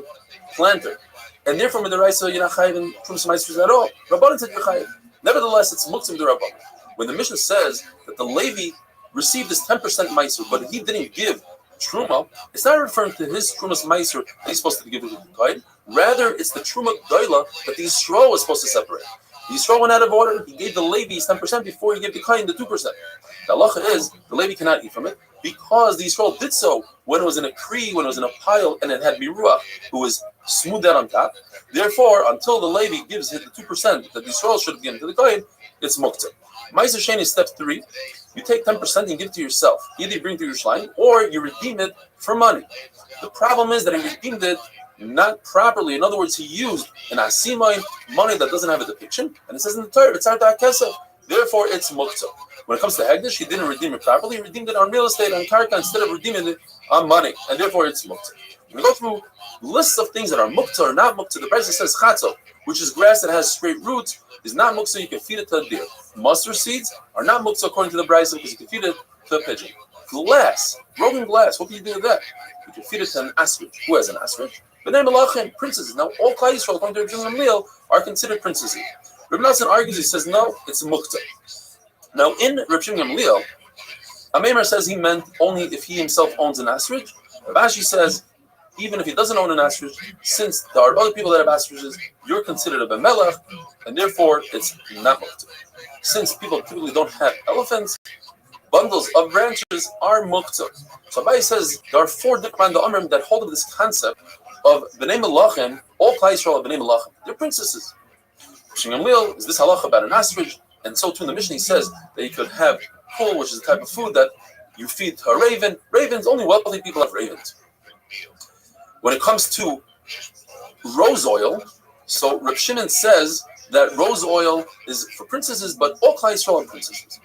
planter, and therefore with the rights you're not chayiv in trumas and maasros at all. Rabbanan said you're chayiv. Nevertheless, it's muktzim d'Rabbanan. When the Mishnah says that the Levi received his 10% meiser, but he didn't give truma, it's not referring to his trumas meiser that he's supposed to give it to the kohen. Rather, it's the truma doila that the Yisrael was supposed to separate. The Yisrael went out of order. He gave the Levi his 10% before he gave the kohen the 2%. The halacha is the Levi cannot eat from it because the Yisrael did so when it was in a kri, when it was in a pile, and it had miruach, who was smoothed out on top. Therefore, until the Levi gives it the 2% that the Yisrael should have given to the kohen, it's muktzah. Meiser Sheni is step 3. You take 10% and give it to yourself. Either you bring it to Yerushalayim or you redeem it for money. The problem is that he redeemed it not properly. In other words, he used an asimain, money that doesn't have a depiction, and it says in the Torah, it's tzar kesef. Therefore, it's muktzah. When it comes to Hegdish, he didn't redeem it properly. He redeemed it on real estate, on karka, instead of redeeming it on money, and therefore it's muktzah. When we go through lists of things that are muktzah or not muktzah, the Brisa says chatzah, which is grass that has straight roots, is not muktzah. You can feed it to a deer. Mustard seeds are not muktzah according to the Brisa because you can feed it to a pigeon. Glass, broken glass, what can you do with that? You can feed it to an ostrich. Who has an ostrich? B'nai Melachim, princesses. Now, all Klal Yisrael, according to Reb Gamliel, are considered princesses. Reb Nosson argues, he says, no, it's muktzah. Now, in Reb Gamliel, Ameimer says he meant only if he himself owns an ostrich. Rabashi says, even if he doesn't own an ostrich, since there are other people that have ostriches, you're considered a bemelech, and therefore it's not muktzah. Since people typically don't have elephants, bundles of branches are muktzah. So Abai says there are 4 different Amrim that hold of this concept of B'nai Melachim, all Klal Yisrael are B'nai Melachim. They're princesses. Gamliel is this halacha about an ostrich, and so too in the Mishnah he says that you could have pul, which is a type of food that you feed to a raven. Ravens, only wealthy people have ravens. When it comes to rose oil, so Reb Shimon says that rose oil is for princesses, but all Klal Yisrael are princesses.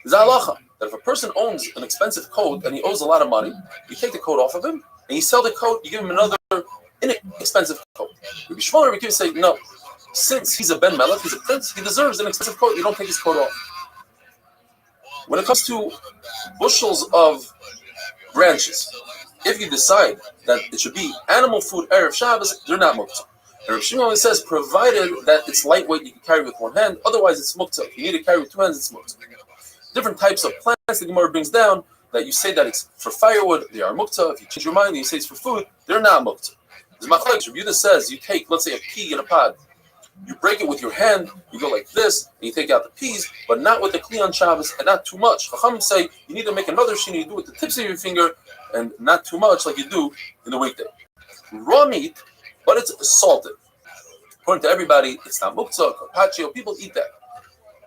There's a halacha that if a person owns an expensive coat and he owes a lot of money, you take the coat off of him and you sell the coat, you give him another inexpensive coat. Rabbi Shmuel and Rabbi Akiva say, no, since he's a ben melech, he's a prince, he deserves an expensive coat, you don't take his coat off. When it comes to bushels of branches, if you decide that it should be animal food Erev Shabbos, they're not muktzah. And Rav Shimon says, provided that it's lightweight, you can carry with one hand, otherwise it's muktzah. If you need to carry with 2 hands, it's muktzah. Different types of plants the Gemara brings down that you say that it's for firewood, they are muktzah. If you change your mind and you say it's for food, they're not muktzah. As Machlokes, Rabbi Yehuda says, you take, let's say, a pea in a pod, you break it with your hand, you go like this, and you take out the peas, but not with the kli on Shabbos, and not too much. Chacham say you need to make another shini, you do it with the tips of your finger, and not too much like you do in the weekday. Raw meat, but it's salted. According to everybody, it's not muktzah, carpaccio, people eat that.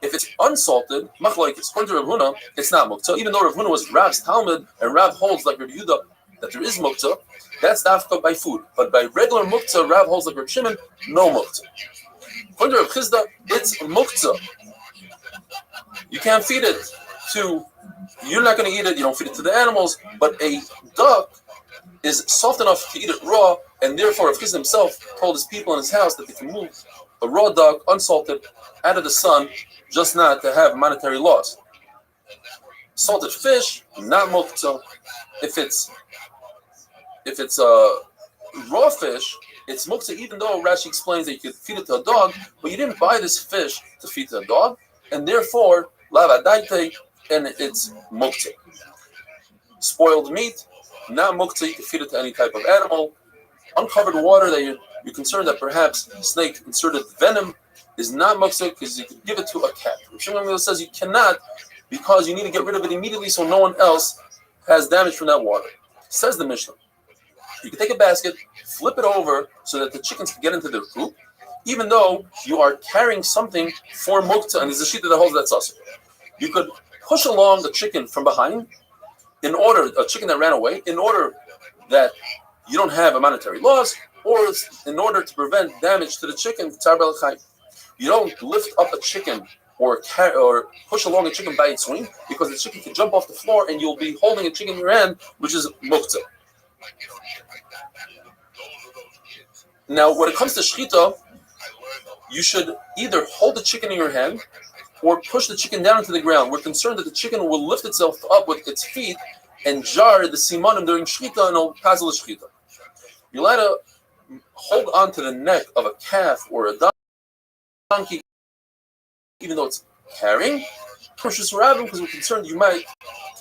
If it's unsalted, machlokes, according to Rav Huna, it's not muktzah, even though Rav Huna was Rav's Talmud, and Rav holds like Rabbi Yehuda that there is muktzah, that's dafka by food. But by regular muktzah, Rav holds like Rav Shimon, no muktzah. According to Rav Chizda, it's muktzah. You can't feed it to, you're not going to eat it, you don't feed it to the animals, but a duck is soft enough to eat it raw, and therefore Rav Chizda himself told his people in his house that they can move a raw duck, unsalted, out of the sun, just not to have monetary loss. Salted fish, not muktzah. If it's raw fish, it's muktzah, even though Rashi explains that you could feed it to a dog, but you didn't buy this fish to feed to a dog, and therefore, lavadaite, and it's muktzah. Spoiled meat, not muktzah, you can feed it to any type of animal. Uncovered water that you're concerned that perhaps snake inserted venom is not muktzah because you could give it to a cat. Rishon says you cannot because you need to get rid of it immediately so no one else has damage from that water. Says the Mishnah. You can take a basket, flip it over so that the chickens can get into their coop, even though you are carrying something for muktzah, and there's a sheet that holds that saucer. You could push along the chicken from behind, a chicken that ran away, in order that you don't have a monetary loss, or in order to prevent damage to the chicken, you don't lift up a chicken or push along a chicken by its wing, because the chicken can jump off the floor and you'll be holding a chicken in your hand, which is muktzah. Now, when it comes to shechita, you should either hold the chicken in your hand or push the chicken down into the ground. We're concerned that the chicken will lift itself up with its feet and jar the simanim during shechita and it'll pass the shechita. You're allowed to hold on to the neck of a calf or a donkey, even though it's carrying. Because we're concerned you might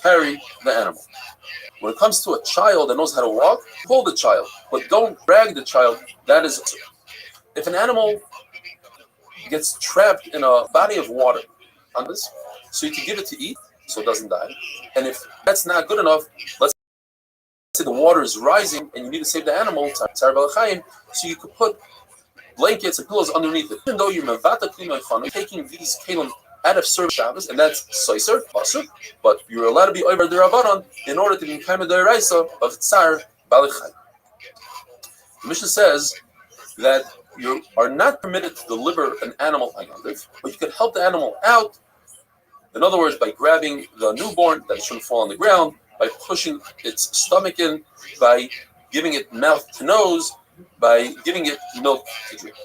carry the animal. When it comes to a child that knows how to walk, hold the child, but don't drag the child. That is, if an animal gets trapped in a body of water on this, so you can give it to eat so it doesn't die. And if that's not good enough, let's say the water is rising and you need to save the animal, so you could put blankets and pillows underneath it. Even though you're taking these kalim out of service Shabbos, and that's soiser, basur, but you're allowed to be over the rabbanon in order to be kind of the raisa of tsar balichai. The Mishnah says that you are not permitted to deliver an animal on Yontif, but you can help the animal out. In other words, by grabbing the newborn that it shouldn't fall on the ground, by pushing its stomach in, by giving it mouth to nose, by giving it milk to drink.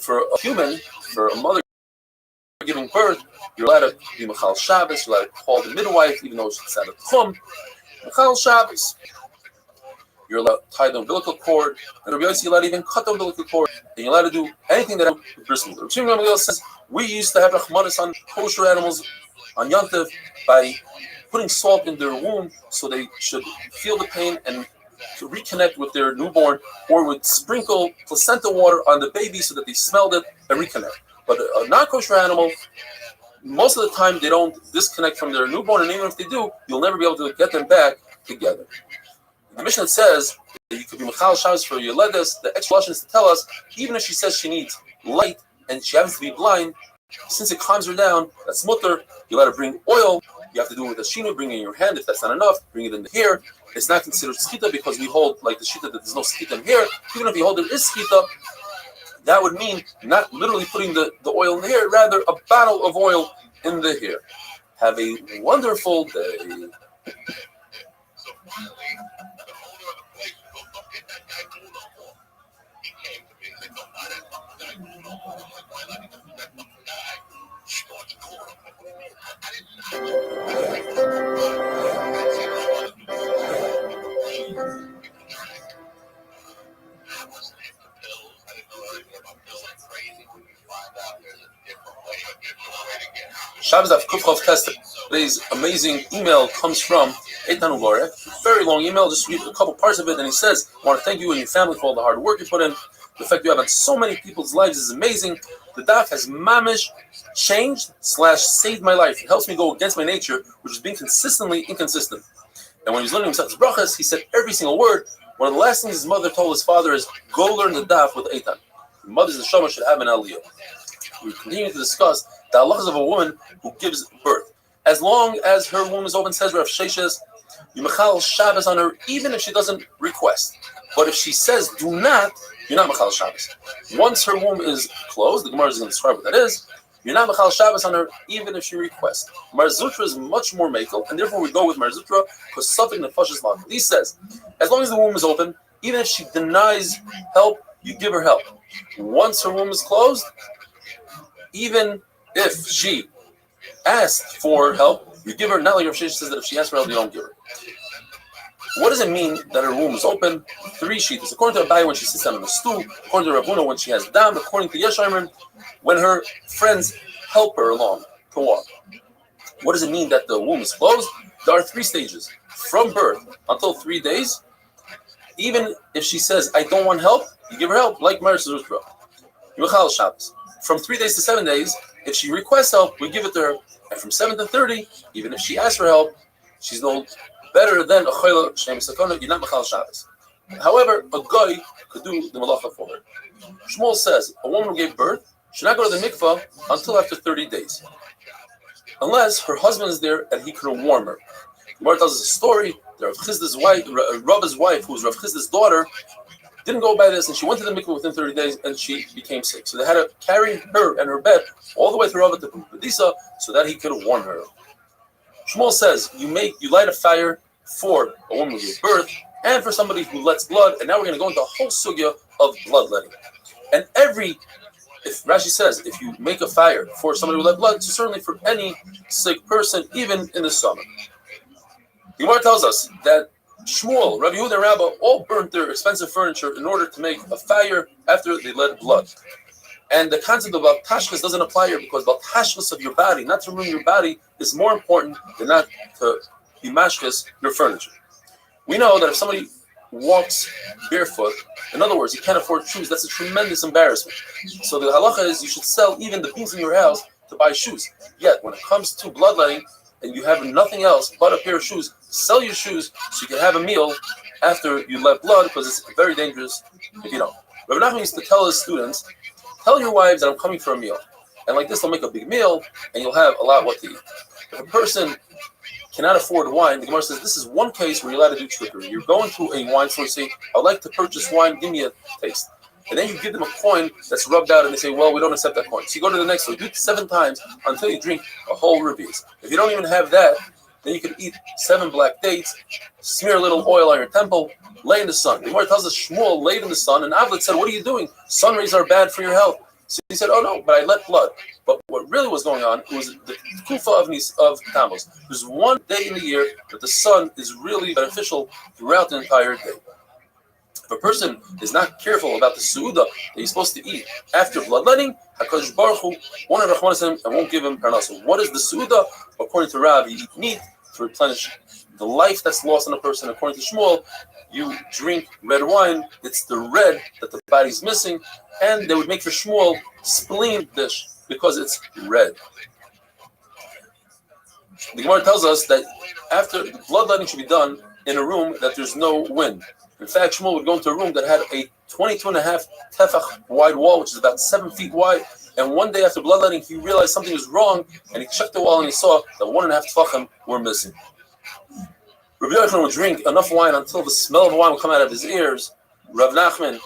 For a human, for a mother giving birth, you're allowed to be Mechal Shabbos, you're allowed to call the midwife, even though she's at a Tchum. Mechal Shabbos. You're allowed to tie the umbilical cord, and Rabbi Yossi, you're allowed to even cut the umbilical cord, and you're allowed to do anything that with bris milah. Restream says, we used to have Rachmanis on kosher animals on Yontif by putting salt in their womb so they should feel the pain and to reconnect with their newborn, or would sprinkle placenta water on the baby so that they smelled it and reconnect. But a non-kosher animal, most of the time they don't disconnect from their newborn, and even if they do, you'll never be able to get them back together. The Mishnah says that you could be Mechal Shabbos for your ledas. The explanation is to tell us, even if she says she needs light and she happens to be blind, since it calms her down, that's mutter. You let her bring oil. You have to do it with a shinu, bring it in your hand. If that's not enough, bring it in the hair. It's not considered skita because we hold like the shita that there's no skita in here. Even if you hold there is skita, that would mean not literally putting the oil in the hair, rather a bottle of oil in the hair. Have a wonderful day. So finally, the owner of the place goes up get that guy Kuno. He came to me and said, "Don't buy that fucking guy Kuno." I'm like, "Why not? Because that fucking guy starts calling." I'm like, "What do you mean?" I wasn't into pills. I didn't know anything about pills. Like crazy when you find out there's a different way to get out. Shabbos Daf Kufchav Test. Today's amazing email comes from Eitan Ugorek. Very long email, just read a couple parts of it, and he says, I want to thank you and your family for all the hard work you put in. The fact you have on so many people's lives is amazing. The daf has mamish changed / saved my life. It helps me go against my nature, which is being consistently inconsistent. And when he was learning himself his brachas, he said every single word. One of the last things his mother told his father is, go learn the daf with Eitan. The mother's neshama should have an aliyah. We continue to discuss the halachas of a woman who gives birth. As long as her womb is open, says Rav Sheshes, you mechal Shabbos on her, even if she doesn't request. But if she says do not, you're not mechal Shabbos. Once her womb is closed, the Gemara is going to describe what that is, you're not mechal Shabbos on her, even if she requests. Mar Zutra is much more mekel, and therefore we go with Mar Zutra, because Safik Nefashis Malchut. He says, as long as the womb is open, even if she denies help, you give her help. Once her womb is closed, even if she asked for help, you give her, not like Rav Sheshes says that if she asks for help, you don't give her. What does it mean that her womb is open? 3 sheets. According to Abai, when she sits down on the stool. According to Rav Huna, when she has dam. According to Yeshayim, when her friends help her along to walk. What does it mean that the womb is closed? There are 3 stages. From birth until 3 days. Even if she says, I don't want help, you give her help, like Mar Zutra. Yimachal Shabbos. From 3 days to 7 days, if she requests help, we give it to her. And from 7 to 30, even if she asks for help, she's no better than a chayla shem sakana. You're not mechal Shabbos. However, a guy could do the malacha for her. Shmuel says a woman who gave birth should not go to the mikvah until after 30 days, unless her husband is there and he could warm her. Gemara tells us a story The Rav Chizda's wife, Rava's wife, who was Rav Chizda's daughter, didn't go by this, and she went to the mikveh within 30 days, and she became sick. So they had to carry her and her bed all the way to Rava to Padisa so that he could warn her. Shmuel says you light a fire for a woman who gives birth and for somebody who lets blood, and now we're going to go into a whole sugya of bloodletting. And if Rashi says if you make a fire for somebody who let blood, so certainly for any sick person, even in the summer. The Gemara tells us that Shmuel, Rabbi Yehuda, and Rabbah all burnt their expensive furniture in order to make a fire after they let blood. And the concept of baltashkas doesn't apply here because baltashkas of your body, not to ruin your body, is more important than not to be mashkas your furniture. We know that if somebody walks barefoot, in other words, you can't afford shoes, that's a tremendous embarrassment. So the halacha is you should sell even the things in your house to buy shoes. Yet when it comes to bloodletting and you have nothing else but a pair of shoes, sell your shoes so you can have a meal after you let blood, because it's very dangerous if you don't. Rabbi Nachman used to tell his students, tell your wives that I'm coming for a meal. And like this, they'll make a big meal and you'll have a lot what to eat. If a person cannot afford wine, the Gemara says this is one case where you're allowed to do trickery. You're going to a wine store and say, I'd like to purchase wine, give me a taste. And then you give them a coin that's rubbed out and they say, well, we don't accept that coin. So you go to the next one, do it 7 times until you drink a whole rubies. If you don't even have that, then you can eat 7 black dates, smear a little oil on your temple, lay in the sun. The Gemara tells us Shmuel laid in the sun, and Avlet said, what are you doing? Sun rays are bad for your health. So he said, oh no, but I let blood. But what really was going on was the kufa of Tammuz. There's one day in the year that the sun is really beneficial throughout the entire day. If a person is not careful about the su'udah that he's supposed to eat after bloodletting, HaKadosh Baruch Hu won't have him and won't give him parnasa. What is the su'udah? According to Rav, you eat meat to replenish the life that's lost in a person. According to Shmuel, you drink red wine. It's the red that the body's missing, and they would make for Shmuel spleen dish because it's red. The Gemara tells us that after bloodletting should be done in a room that there's no wind. In fact, Shmuel would go into a room that had a 22.5 tefach wide wall, which is about 7 feet wide. And one day after bloodletting, he realized something was wrong, and he checked the wall and he saw that 1.5 tefachim were missing. Rabbi Yochanan would drink enough wine until the smell of wine would come out of his ears. Rav Nachman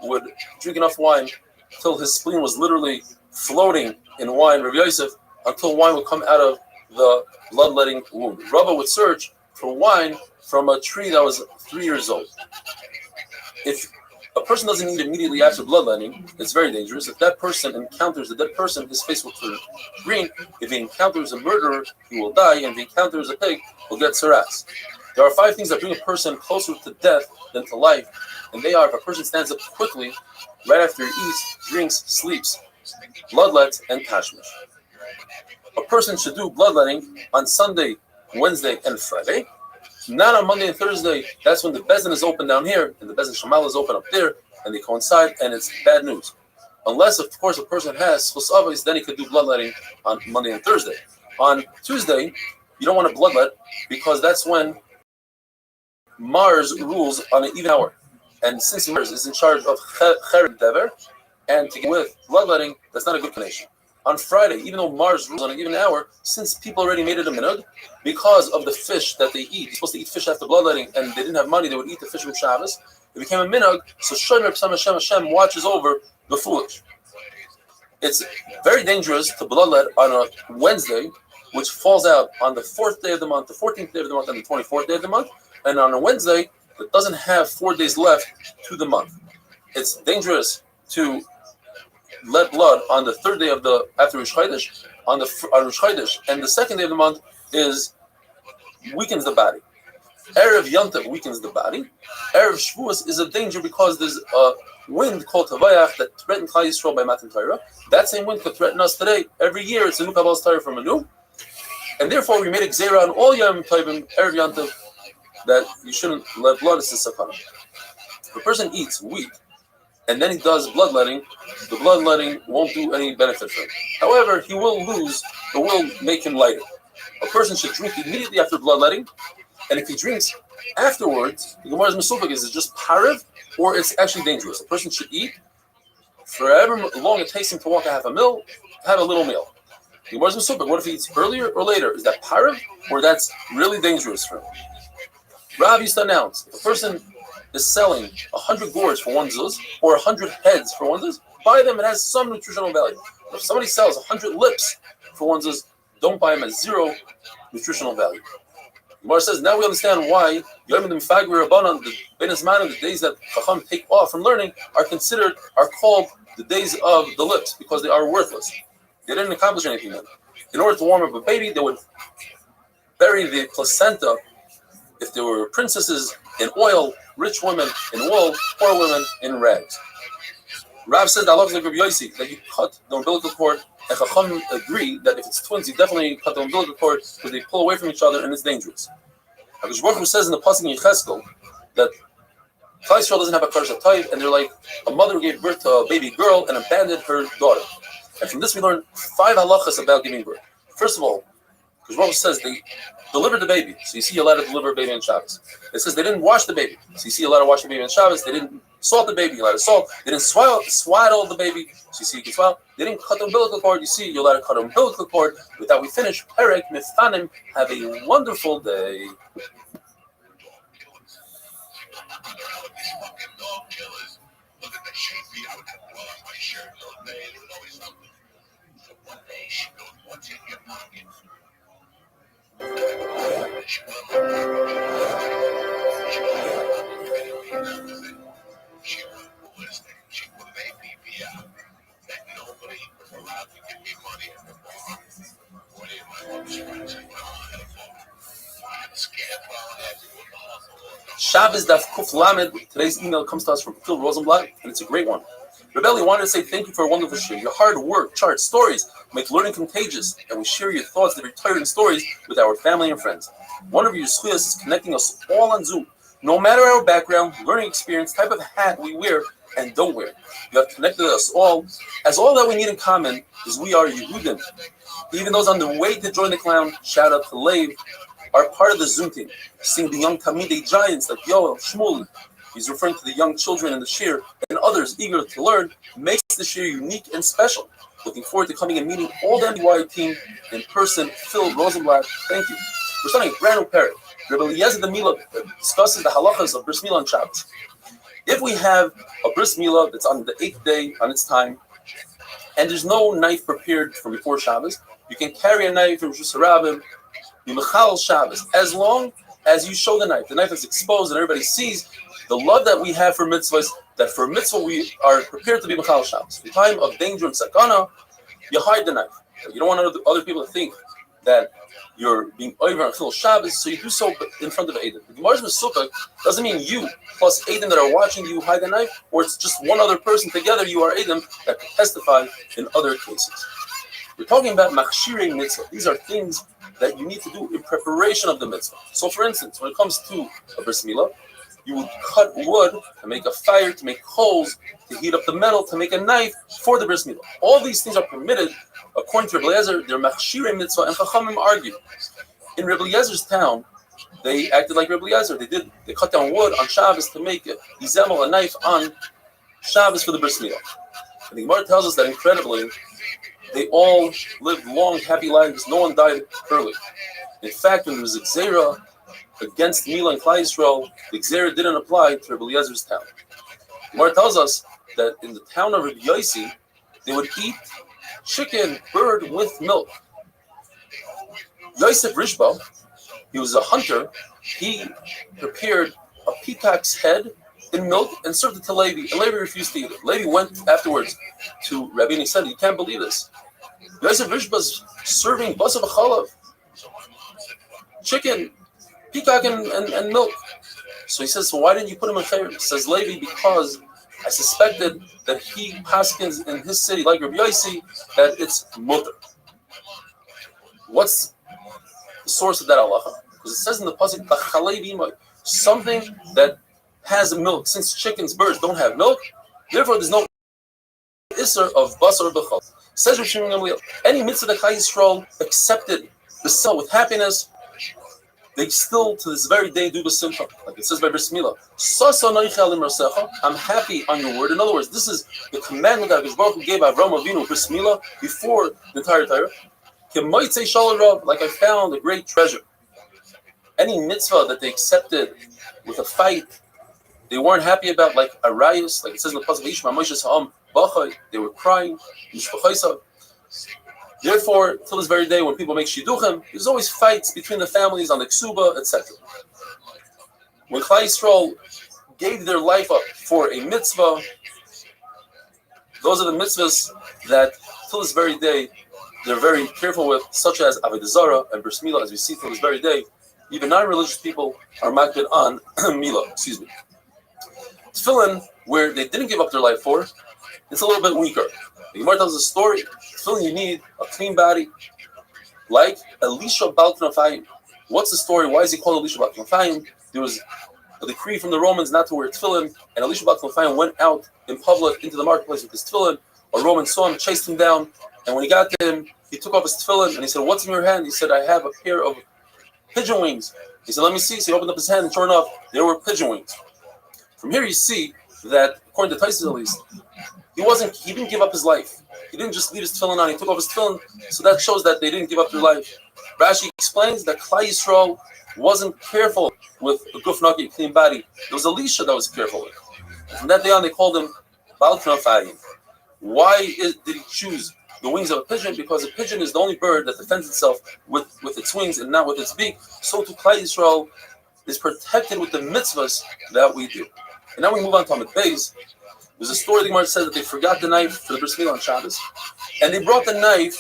would drink enough wine until his spleen was literally floating in wine. Rabbi Yosef, until wine would come out of the bloodletting wound. Rabbi would search for wine from a tree that was 3 years old. If a person doesn't eat immediately after bloodletting, it's very dangerous. If that person encounters a dead person, his face will turn green. If he encounters a murderer, he will die. And if he encounters a pig, he'll get saras. There are 5 things that bring a person closer to death than to life. And they are, if a person stands up quickly, right after he eats, drinks, sleeps, bloodlet, and tashmish. A person should do bloodletting on Sunday, Wednesday, and Friday. Not on Monday and Thursday. That's when the Bezdin is open down here, and the Bezdin Shemal is open up there, and they coincide, and it's bad news. Unless, of course, a person has schus avos, then he could do bloodletting on Monday and Thursday. On Tuesday, you don't want to bloodlet, because that's when Mars rules on an even hour. And since Mars is in charge of Cher and Dever, and to get with bloodletting, that's not a good connection. On Friday, even though Mars rules on an even hour, since people already made it a minhag, because of the fish that they eat, they're supposed to eat fish after bloodletting, and they didn't have money, they would eat the fish with Shabbos. It became a minhag, so Shomer P'sam Hashem watches over the foolish. It's very dangerous to bloodlet on a Wednesday, which falls out on the 4th day of the month, the 14th day of the month, and the 24th day of the month, and on a Wednesday that doesn't have 4 days left to the month. It's dangerous to let blood on the 3rd day of the after Rosh Chodesh, on Rosh Chodesh, and the 2nd day of the month weakens the body. Erev Yontav weakens the body. Erev Shavuos is a danger because there's a wind called Havayach that threatened Klal Yisrael by Matan Torah. That same wind could threaten us today. Every year it's a new Kabbalas Torah from a new, and therefore we made a gzeira on all Yom Tovim Erev Yontav that you shouldn't let blood. It's a sakana. If a person eats wheat and then he does bloodletting, the bloodletting won't do any benefit for him. However, it will make him lighter. A person should drink immediately after bloodletting, and if he drinks afterwards, the Gemara's Mesufik is it just parav, or it's actually dangerous. A person should eat for however long it takes him to walk a half a mil, have a little meal. The Gemara's Mesufik, what if he eats earlier or later? Is that parav, or that's really dangerous for him? Rav used to announce, if a person is selling 100 gourds for one zuz or 100 heads for one zuz, buy them, it has some nutritional value. But if somebody sells 100 lips for one zuz, don't buy them at zero nutritional value. Gemara says, now we understand why Yom Mifagri Rabbanan, the Ben Azman, the days that Chacham take off from learning, are called the days of the lips, because they are worthless. They didn't accomplish anything then. In order to warm up a baby, they would bury the placenta, if there were princesses, in oil, rich women in wool, poor women in rags. Rav said that like Rabbi Yossi, that you cut the umbilical cord, and Chacham agree that if it's twins, you definitely cut the umbilical cord because they pull away from each other and it's dangerous. HaKadosh Baruch Hu says in the pasuk in Yecheskel that Klal Yisrael doesn't have a Karsha type, and they're like a mother who gave birth to a baby girl and abandoned her daughter. And from this we learn 5 halachas about giving birth. First of all, because Baruch Hu says they delivered the baby, so you see you're allowed to deliver a baby on Shabbos. It says they didn't wash the baby, so you see you're allowed to wash the baby on Shabbos. They didn't salt the baby, you're allowed to salt. They didn't swaddle the baby, so you see you can swaddle. They didn't cut the umbilical cord, you see you're allowed to cut the umbilical cord. With that we finish. Perek Mifanim, have a wonderful day. Look at the shape I would pull off my shirt all day. There was always something. So one day she goes, what's in your pocket? She was ballistic. She put an APP out that nobody was allowed to give me money at the bar. What do you want? She went to I'm scared Shabbos Daf Kuf Lamed. Today's email comes to us from Phil Rosenblatt, and it's a great one. Rebelli wanted to say thank you for a wonderful share. Your hard work, charts, stories make learning contagious, and we share your thoughts, the retiring stories, with our family and friends. One of your schools is connecting us all on Zoom. No matter our background, learning experience, type of hat we wear and don't wear, you have connected us all, as all that we need in common is we are Yehudim. Even those on the way to join the clown, shout out to Lev, are part of the Zoom team. Seeing the young Talmidei giants like Yoel, Shmuley, he's referring to the young children in the shir, and others eager to learn, makes the shir unique and special. Looking forward to coming and meeting all the MDY team in person. Phil Rosenblatt, thank you. We're starting a brand new parak. Rabbi Eliezer the Mila discusses the halachas of bris milah on Shabbos. If we have a bris milah that's on the 8th day on its time, and there's no knife prepared from before Shabbos, you can carry a knife from Rosh Hashanah, Mimachal Shabbos, as long as you show the knife. The knife is exposed and everybody sees the love that we have for mitzvahs, that for mitzvah we are prepared to be Machal Shabbos. In time of danger and sakana, you hide the knife. You don't want other people to think that you're being over on Chil Shabbos, so you do so in front of Eidim. The Gemara's Mesupah doesn't mean you plus Eidim that are watching you hide the knife, or it's just one other person together, you are Eidim that can testify in other cases. We're talking about machshirei mitzvah. These are things that you need to do in preparation of the mitzvah. So, for instance, when it comes to a bris milah, you would cut wood to make a fire, to make coals, to heat up the metal, to make a knife for the bris milah. All these things are permitted according to Rabbi Eliezer. They're machshirei mitzvah, and Chachamim argue. In Rabbi Eliezer's town, they acted like Rabbi Eliezer. They cut down wood on Shabbos to make a izemel, a knife on Shabbos for the bris milah. And the Gemara tells us that incredibly, they all lived long, happy lives. No one died early. In fact, when there was a gzera against Mila and Klal Yisrael, the gzera didn't apply to Rabbi Eliezer's town. Gemara tells us that in the town of Rabbi Yossi, they would eat chicken, bird with milk. Yosef Rishba, he was a hunter. He prepared a peacock's head in milk and served it to Levi. And Levi refused to eat it. Levi went afterwards to Rabbi and he said, "You can't believe this. Yosef Rishba's serving basar b'chalav, chicken, peacock, and milk." So he says, "So why didn't you put him in chayr?" Says Levi, "Because I suspected that he paskins in his city, like Rabbi Yossi, that it's mutter." What's the source of that halacha? Because it says in the pasuk, "B'chalei b'imay," something that has milk. Since chickens, birds don't have milk, therefore there's no isser of basar b'chalav. Says Rav Shimon Gamliel, any mitzvah that Klal Yisrael accepted the soul with happiness, they still to this very day do b'simcha. Like it says by bris milah, I'm happy on your word. In other words, this is the commandment that HaKadosh Baruch Hu gave Avraham Avinu bris milah before the entire Torah. Like I found a great treasure. Any mitzvah that they accepted with a fight, they weren't happy about, like Arayus, like it says in the Pasuk, they were crying. Therefore, till this very day, when people make shidduchim, there's always fights between the families on the ksuba, etc. When Klal Yisrael gave their life up for a mitzvah, those are the mitzvahs that till this very day they're very careful with, such as Avodah Zarah and Bris Milah, as we see till this very day. Even non-religious people are makbid on Milah. Tefillin, where they didn't give up their life for, it's a little bit weaker. The Gemara tells a story. Tefillin, you need a clean body, like Elisha Bal Knafayim. What's the story? Why is he called Elisha Bal Knafayim? There was a decree from the Romans not to wear tefillin, and Elisha Bal Knafayim went out in public into the marketplace with his tefillin. A Roman saw him, chased him down, and when he got to him, he took off his tefillin and he said, "What's in your hand?" He said, "I have a pair of pigeon wings." He said, "Let me see." So he opened up his hand, and sure enough, there were pigeon wings. From here, you see that, according to Taisus at least, he didn't give up his life. He didn't just leave his tefillin on. He took off his tefillin, so that shows that they didn't give up their life. Rashi explains that Klal Yisrael wasn't careful with a guf naki, clean body. It was Elisha that was careful with. And from that day on, they called him Bal Knafayim. Why did he choose the wings of a pigeon? Because a pigeon is the only bird that defends itself with its wings and not with its beak. So too Klal Yisrael is protected with the mitzvahs that we do. And now we move on to Amid Beis. There's a story the Gemara says that they forgot the knife for the Bris Milah on Shabbos, and they brought the knife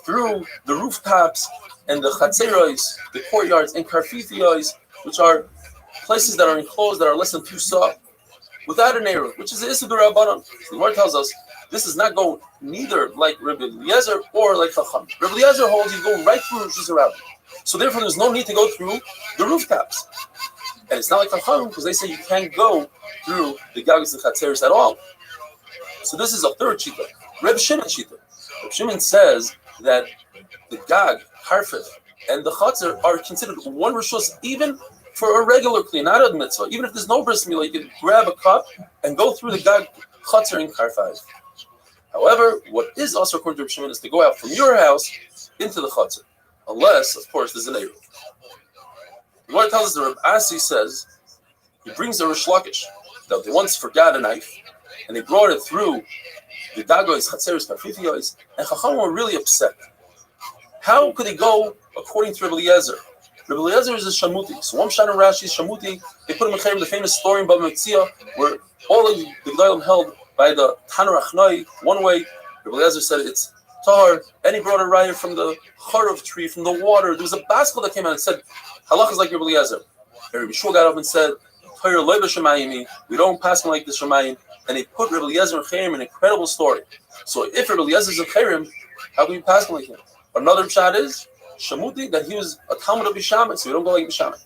through the rooftops and the chatzeros, the courtyards, and karfithiyos, which are places that are enclosed that are less than 2 saw, without an arrow, which is the Issa B'Rabbanan. The Gemara tells us this does not go neither like Rabbi Eliezer or like Chacham. Rabbi Eliezer holds you go right through Rosh Hashanah. So therefore, there's no need to go through the rooftops. And it's not like Chacham, because they say you can't go through the Gagas and Chatzeris at all. So this is a third shita. Reb Shimon shita. Reb Shimon says that the Gag, Harfith, and the Chatzer are considered one rishus even for a regular clean, not a mitzvah. Even if there's no bris milah, you can grab a cup and go through the Gag, Chatzer, and Karfayv. However, what is also according to Reb Shimon is to go out from your house into the Chatzer, unless, of course, there's an Eruv. The Gemara tells us that Reb Asi says he brings a Rish Lakish that they once forgot a knife and they brought it through the Dagois, Chatzeris, Karfithiyos, and Chacham were really upset. How could they go according to Rabbi Eliezer? Rabbi Eliezer is a Shamuti. So one Shana Rashi is Shamuti. They put him in the famous story in Bava Metzia where all of the Gedolim held by the Tanur Achnai one way. Rabbi Eliezer said it's Tahar, and he brought a raya from the Charav tree, from the water. There was a baskel that came out and said, Halach is like Rabbi Eliezer. And Rabbi Shul got up and said, we don't pass him like the Shemayim. And they put Rabbi Eliezer and Chayrim in an incredible story. So if Rabbi Eliezer is a Chayrim, how can we pass him like him? Another shot is Shamuti, that he was a Talmud of Bishamit, so we don't go like Bishamit.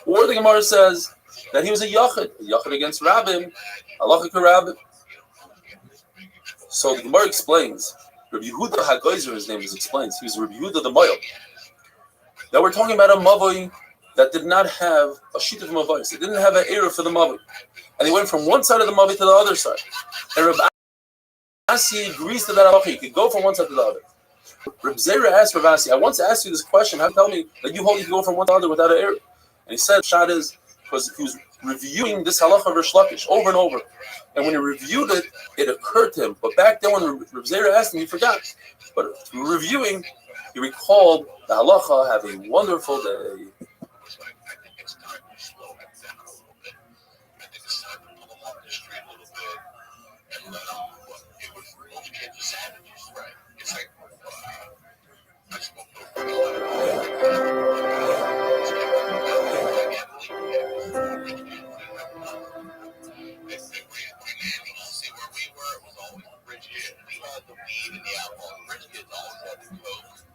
Or the Gemara says that he was a Yachid against Rabbim, Halachic Rabbim. So the Gemara explains, Rabbi Yehuda HaGoizer, his name is explains, he was Rabbi Yehuda the Moyel. That we're talking about a Mavoi that did not have a sheet of Mavoi. They didn't have an era for the Mavoi. And they went from one side of the Mavoi to the other side. And Rabbi Asi agrees to that halacha. You could go from one side to the other. Reb Zera asked Rav Asi, I once asked you this question. How tell me that you hold you can go from one to the other without an error? And he said, Shad is because he was reviewing this halacha of Rish Lakish over and over. And when he reviewed it, it occurred to him. But back then when Reb Zera asked him, he forgot. But through reviewing, he recalled the halacha. Have a wonderful day.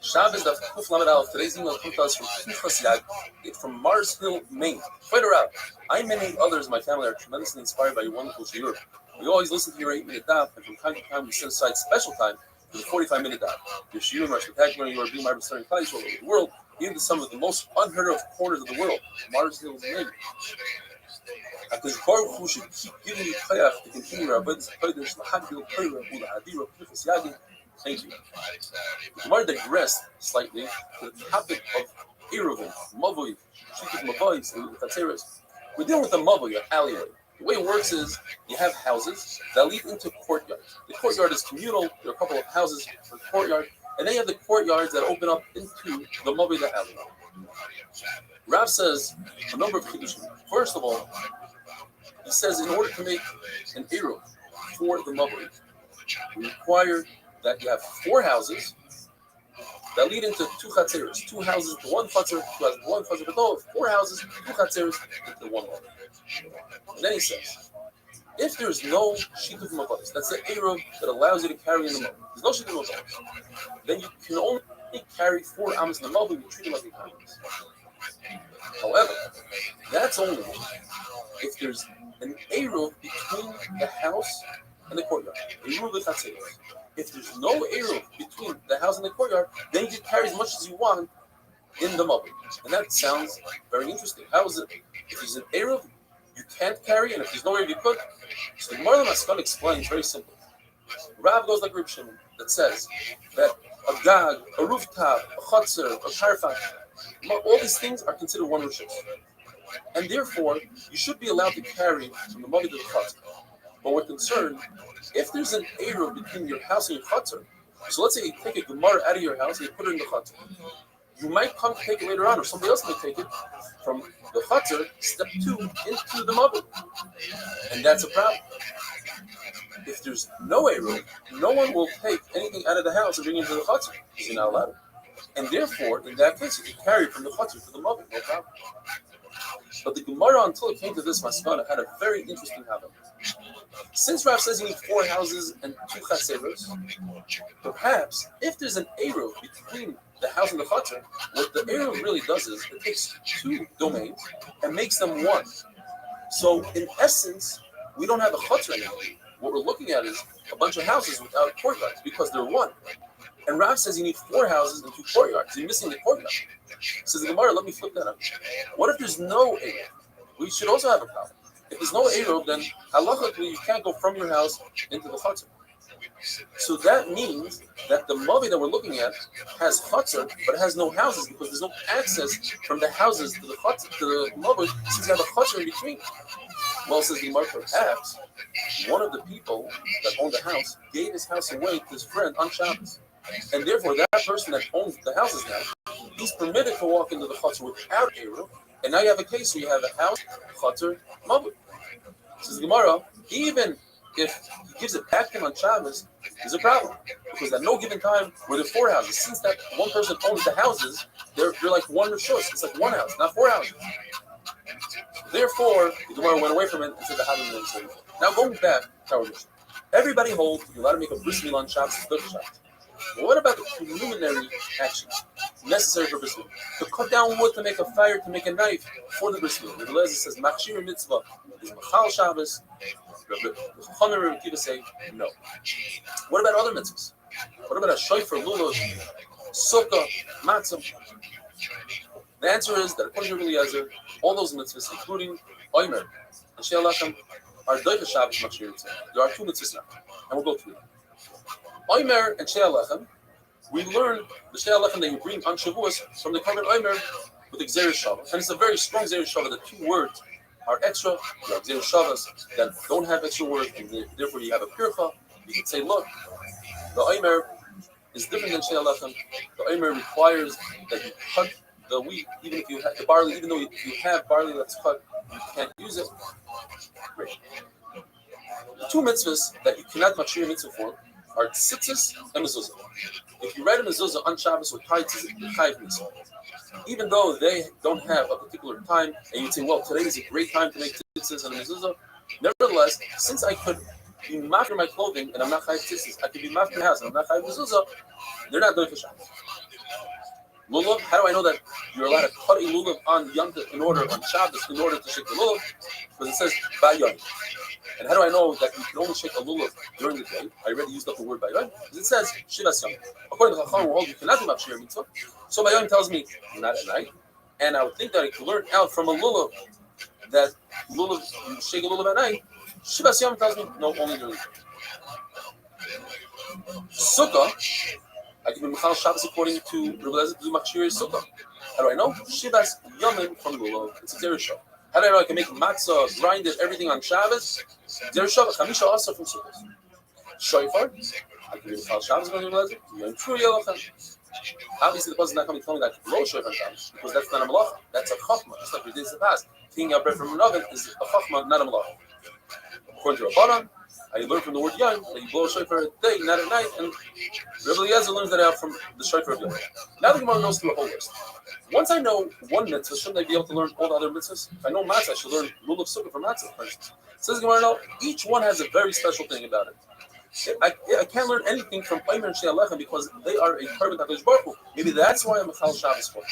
Shabbos Daf Kuf Lamed Aleph. Today's email comes to us from Pinchas Yag. It's from Mars Hill, Maine. Quite a wrap. I and many others in my family are tremendously inspired by your wonderful shiur. We always listen to your 8-minute daf, and from time to time we set aside special time for the 45-minute daf. Your shiurim are spectacular, and you are being my restoring place all over the world, even to some of the most unheard of corners of the world. Mars Hill, Maine. Because Baruch Hu should keep giving you koyach to continue our avodas hakodesh lahagdil koyach ulahadira Pinchas Yagin. Thank you. The Gemara digressed slightly to the topic of Eruvin, Mavui, Shikut Mavais, and Chatzeres. We're dealing with a Mavui, an alleyway. The way it works is you have houses that lead into courtyards. The courtyard is communal. There are a couple of houses per courtyard, and then you have the courtyards that open up into the Mavui, the alleyway. Rav says a number of conditions. First of all, he says in order to make an Eruv for the Mavui, we require that you have 4 houses that lead into 2 chatzeres, 2 houses to 1 chatzer, 2 houses to 1 chatzer, but no, 4 houses, 2 chatzeres into 1 Mavui. And then he says, if there's no shituf mavos, that's the Eruv that allows you to carry in the Mavui. There's no shituf mavos. Then you can only carry 4 amos in the Mavui, you treat them like amos. However, that's only if there's an Eruv between the house and the courtyard. Eruv v'chatzeros. If there's no Eruv between the house and the courtyard, then you can carry as much as you want in the Mavui. And that sounds very interesting. How is it? If there's an Eruv, you can't carry, and if there's no Eruv, you could. So the Gemara Maskal explains very simply. Rav goes like Reb Shimon that says that a gag, a rooftop, a chotzer, a karfach, all these things are considered one rishus. And therefore, you should be allowed to carry from the Mavui to the chotzer. But we're concerned, if there's an Eruv between your house and your chotzer, so let's say you take a Gemara out of your house and you put it in the chotzer. You might come to take it later on, or somebody else may take it from the chotzer, step 2, into the Mavui. And that's a problem. If there's no Eruv, no one will take anything out of the house and bring it into the chotzer, because you're not allowed it. And therefore, in that case, you can carry it from the chotzer to the Mavui, no problem. But the Gemara, until it came to this maskana, had a very interesting habit. Since Rav says you need 4 houses and 2 chatzeros, perhaps if there's an Eruv between the house and the chotzer, what the Eruv really does is it takes 2 domains and makes them 1. So in essence, we don't have a chotzer anymore. What we're looking at is a bunch of houses without courtyards because they're 1. And Rav says you need 4 houses and 2 courtyards. You're missing the courtyard. Says the Gemara, let me flip that up. What if there's no Eruv? We should also have a problem. If there's no Eruv, then halachically you can't go from your house into the chotzer. So that means that the Mavui that we're looking at has chotzer, but it has no houses because there's no access from the houses to the chotzer, to the Mavui, since you have a chotzer in between. Well, says the Gemara, perhaps one of the people that owned the house gave his house away to his friend on Shabbos. And therefore, that person that owns the houses now, he's permitted to walk into the chotzer without Eruv. And now you have a case where you have a house, chotzer, Mavui. Says the Gemara, even if he gives it back to him on Shabbos, there's a problem. Because at no given time were there 4 houses. Since that one person owns the houses, they're like 1 rishus. It's like 1 house, not 4 houses. Therefore, the Gemara went away from it and said the having no say. Now going back to our mission. Everybody holds you're allowed to make a bris milah on Shabbos, Shabbos. But what about the preliminary actions necessary for bris milah? To cut down wood, to make a fire, to make a knife for the bris milah. The Rebbe says machshir mitzvah is machal Shabbos. The Chachamim and Kiva say no. What about other mitzvahs? What about a shofar, lulav, sukkah, matzah? The answer is that according to Rabbi Eliezer, all those mitzvahs, including Omer and Shei Lachem, are doicha Shabbos machshir mitzvah. There are 2 mitzvahs now, and we'll go through them. Omer and Shei Lachem, we learn the Shei Lachem that you bring on Shavuos from the Karban Omer with the Gzeir Shavah. And it's a very strong Gzeir Shavah. The 2 words are extra. You have Gzeir Shavas that don't have extra words, and therefore you have a pircha. You can say, look, the Omer is different than Shei Lachem. The Omer requires that you cut the wheat, even if you have the barley, even though you have barley that's cut, you can't use it. Great. The 2 mitzvahs that you cannot machshir mitzvah for are tzitzis and mezuzah. If you read a mezuzah on Shabbos with tzitzis, you're chayiv mitzvah. Even though they don't have a particular time, and you'd say, well, today is a great time to make tzitzis and mezuzah. Nevertheless, since I could be mafker my clothing and I'm not chayiv tzitzis, I could be mafker my house and I'm not chayiv mezuzah, they're not doing for Shabbos. Lulav, how do I know that you're allowed to cut a lulav on Yom Tov on Shabbos in order to shake the lulav? Because it says Bayon. And how do I know that you can only shake a lulav during the day? I already used up the word Bayon. Because it says Shivas Yom. According to Chacham, you cannot do Machshir mitzvah. So Bayon tells me not at night. And I would think that I could learn out from a lulav that lulav, you shake a lulav at night. Shivas Yom tells me no, only during the day. Sukkah, I can be Michal Shabbos according to Rebbe Eliezer to do Machshir Sukkah. How do I know? Shivas Yomim from Lulav. It's a Xerushav. How do I know I can make matzah, grind it, everything on Shabbos? Xerushav, Chamisha also from Sukkot. Shofar, I can do the Chal Shabbos going to Lezer. Yom True Yelachem. Obviously, the person's not coming to tell me that I can blow Shofar on Shabbos because that's not a malacha. That's a chachma, just like we did in the past. Taking out bread from an oven is a chachma, not a malacha. According to Rabbanan, I learn from the word Yom that you blow a shofar at day, not at night, and Rebbe Eliezer learns that out from the shofar of Yom. Now the Gemara knows through a whole list. Once I know one mitzvah, shouldn't I be able to learn all the other mitzvahs? If I know matzah, I should learn lulav sukkah for matzah, for instance. Says the Gemara, no, each one has a very special thing about it. I can't learn anything from Omer and Shei Alechem because they are a carbon Kadosh Baruch Hu. Maybe that's why I'm a Chal Shabbos for.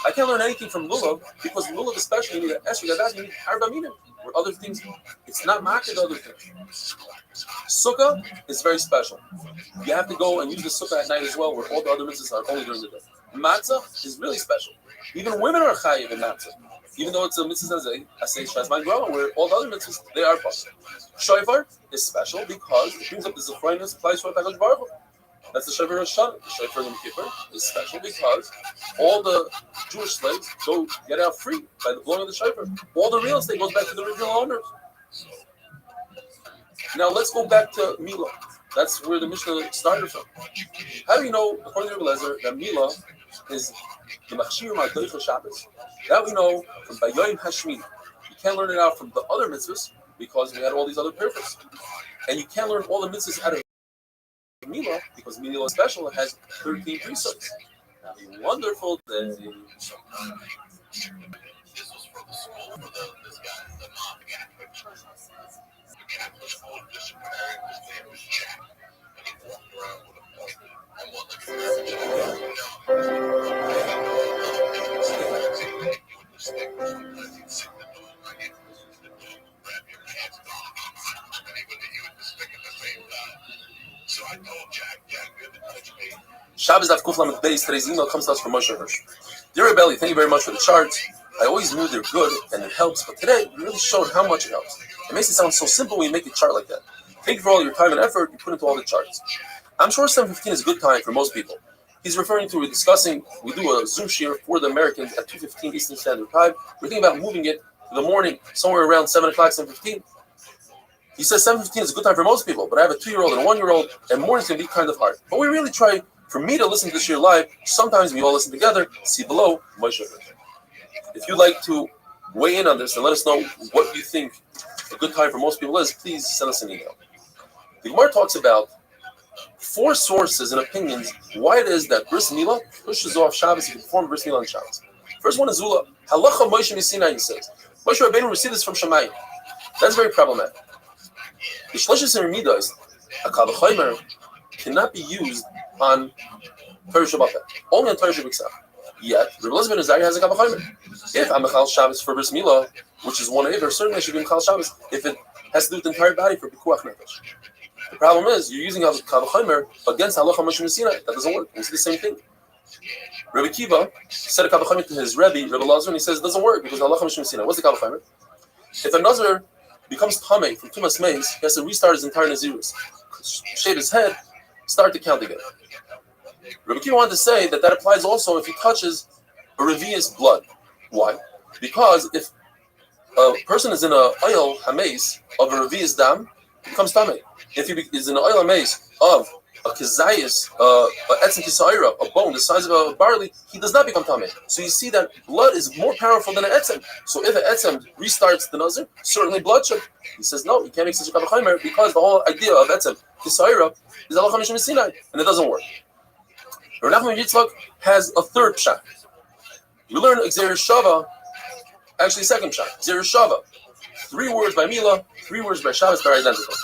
I can't learn anything from Lulav because Lulav especially, you need an Esher Gadat, you need Arba Minim, where other things, it's not market other things. Sukkah is very special. You have to go and use the Sukkah at night as well, where all the other mitzvahs are only during the day. Matzah is really special. Even women are chayiv in matzah. Even though it's a mitzvah I say Shazman Grow, where all the other mitzvahs, they are possible. Shofar is special because it brings up the Zechroinus applies for HaKadosh Baruch Hu. That's the Shofar Rosh Hashanah. The Shofar Yom Kippur is special because all the Jewish slaves go get out free by the blowing of the Shofar. All the real estate goes back to the original owners. Now let's go back to Milah. That's where the Mishnah started from. How do you know, according to Rebbe Eliezer, that Milah is the Machshir Ma'adoich Shabbos? That we know from Bayoim Hashmini. You can't learn it out from the other mitzvahs because we had all these other purposes. And you can't learn all the mitzvahs out of Milah because Milah is special. It has 13 precepts. Have a wonderful day. This was for the school, for this guy, the mom Catholic. The Catholic school disciplinarian, his name was Jack. And he walked around with a point. And what the stick sometimes he'd stick the dog right in. The dog would grab your pants off. And he would hit you with the stick at the same time. So I told Jack, you have to touch me. Shabbos Daf Kuf Lamed Beis. Today's email comes to us from Moshe Hirsch. Dear Rebelli, thank you very much for the charts. I always knew they're good and it helps, but today you really showed how much it helps. It makes it sound so simple when you make a chart like that. Thank you for all your time and effort you put into all the charts. I'm sure 7:15 is a good time for most people. He's referring to, we do a Zoom share for the Americans at 2:15 Eastern Standard Time. We're thinking about moving it to the morning, somewhere around 7 o'clock, 7:15. He says 7:15 is a good time for most people, but I have a 2-year-old and a 1-year-old, and mornings can be kind of hard. But we really try, for me to listen to this year live, sometimes we all listen together. See below, Moshe. If you'd like to weigh in on this and let us know what you think a good time for most people is, please send us an email. The Gemara talks about 4 sources and opinions why it is that Bris Milah pushes off Shabbos. You can perform Bris Milah on Shabbos. First one is Zula. Halacha Moshe Sinai, he says. Moshe Rabbeinu received this from Shammai. That's very problematic. The Shloshes and Midas, a Kal V'chomer, cannot be used on Torah Shabbat, only on Torah Shabbat. Yet, Rebbe Eliezer ben Azariah has a Kal V'chomer. If I'm a Chal Shabbos for Bris Milah, which is one Aver, certainly I should be in Chal Shabbos if it has to do with the entire body for Pikuach Nefesh. The problem is, you're using Kal V'chomer against Halacha Moshe Sinai. That doesn't work. It's the same thing. Rebbe Kiva said a Kal V'chomer to his Rebbe, Rebbe Eliezer, and he says it doesn't work because Halacha Moshe Sinai. What's the Kal V'chomer? If a Nazir becomes Tameh from Tumas Meis, he has to restart his entire Nazirus. Shave his head, start to count again. Rebbe Kiva wanted to say that applies also if he touches a Revi'ah's blood. Why? Because if a person is in an oil hameis of a Revi'ah's dam, he becomes Tameh. If he is in an oil hameis of a kizayis, etzem kisayra, a bone the size of a barley, he does not become tameh. So you see that blood is more powerful than an etzem. So if an etzem restarts the nazir, certainly blood should. He says no, you can't make such a kavachimer because the whole idea of etzem kisayra is halacha mishum Sinai, and it doesn't work. Rav Nachman Yitzchak has a third pshat. You learn Xer Shava, actually second pshat. Xer Shava, 3 words by Milah, 3 words by Shabbos that are identical.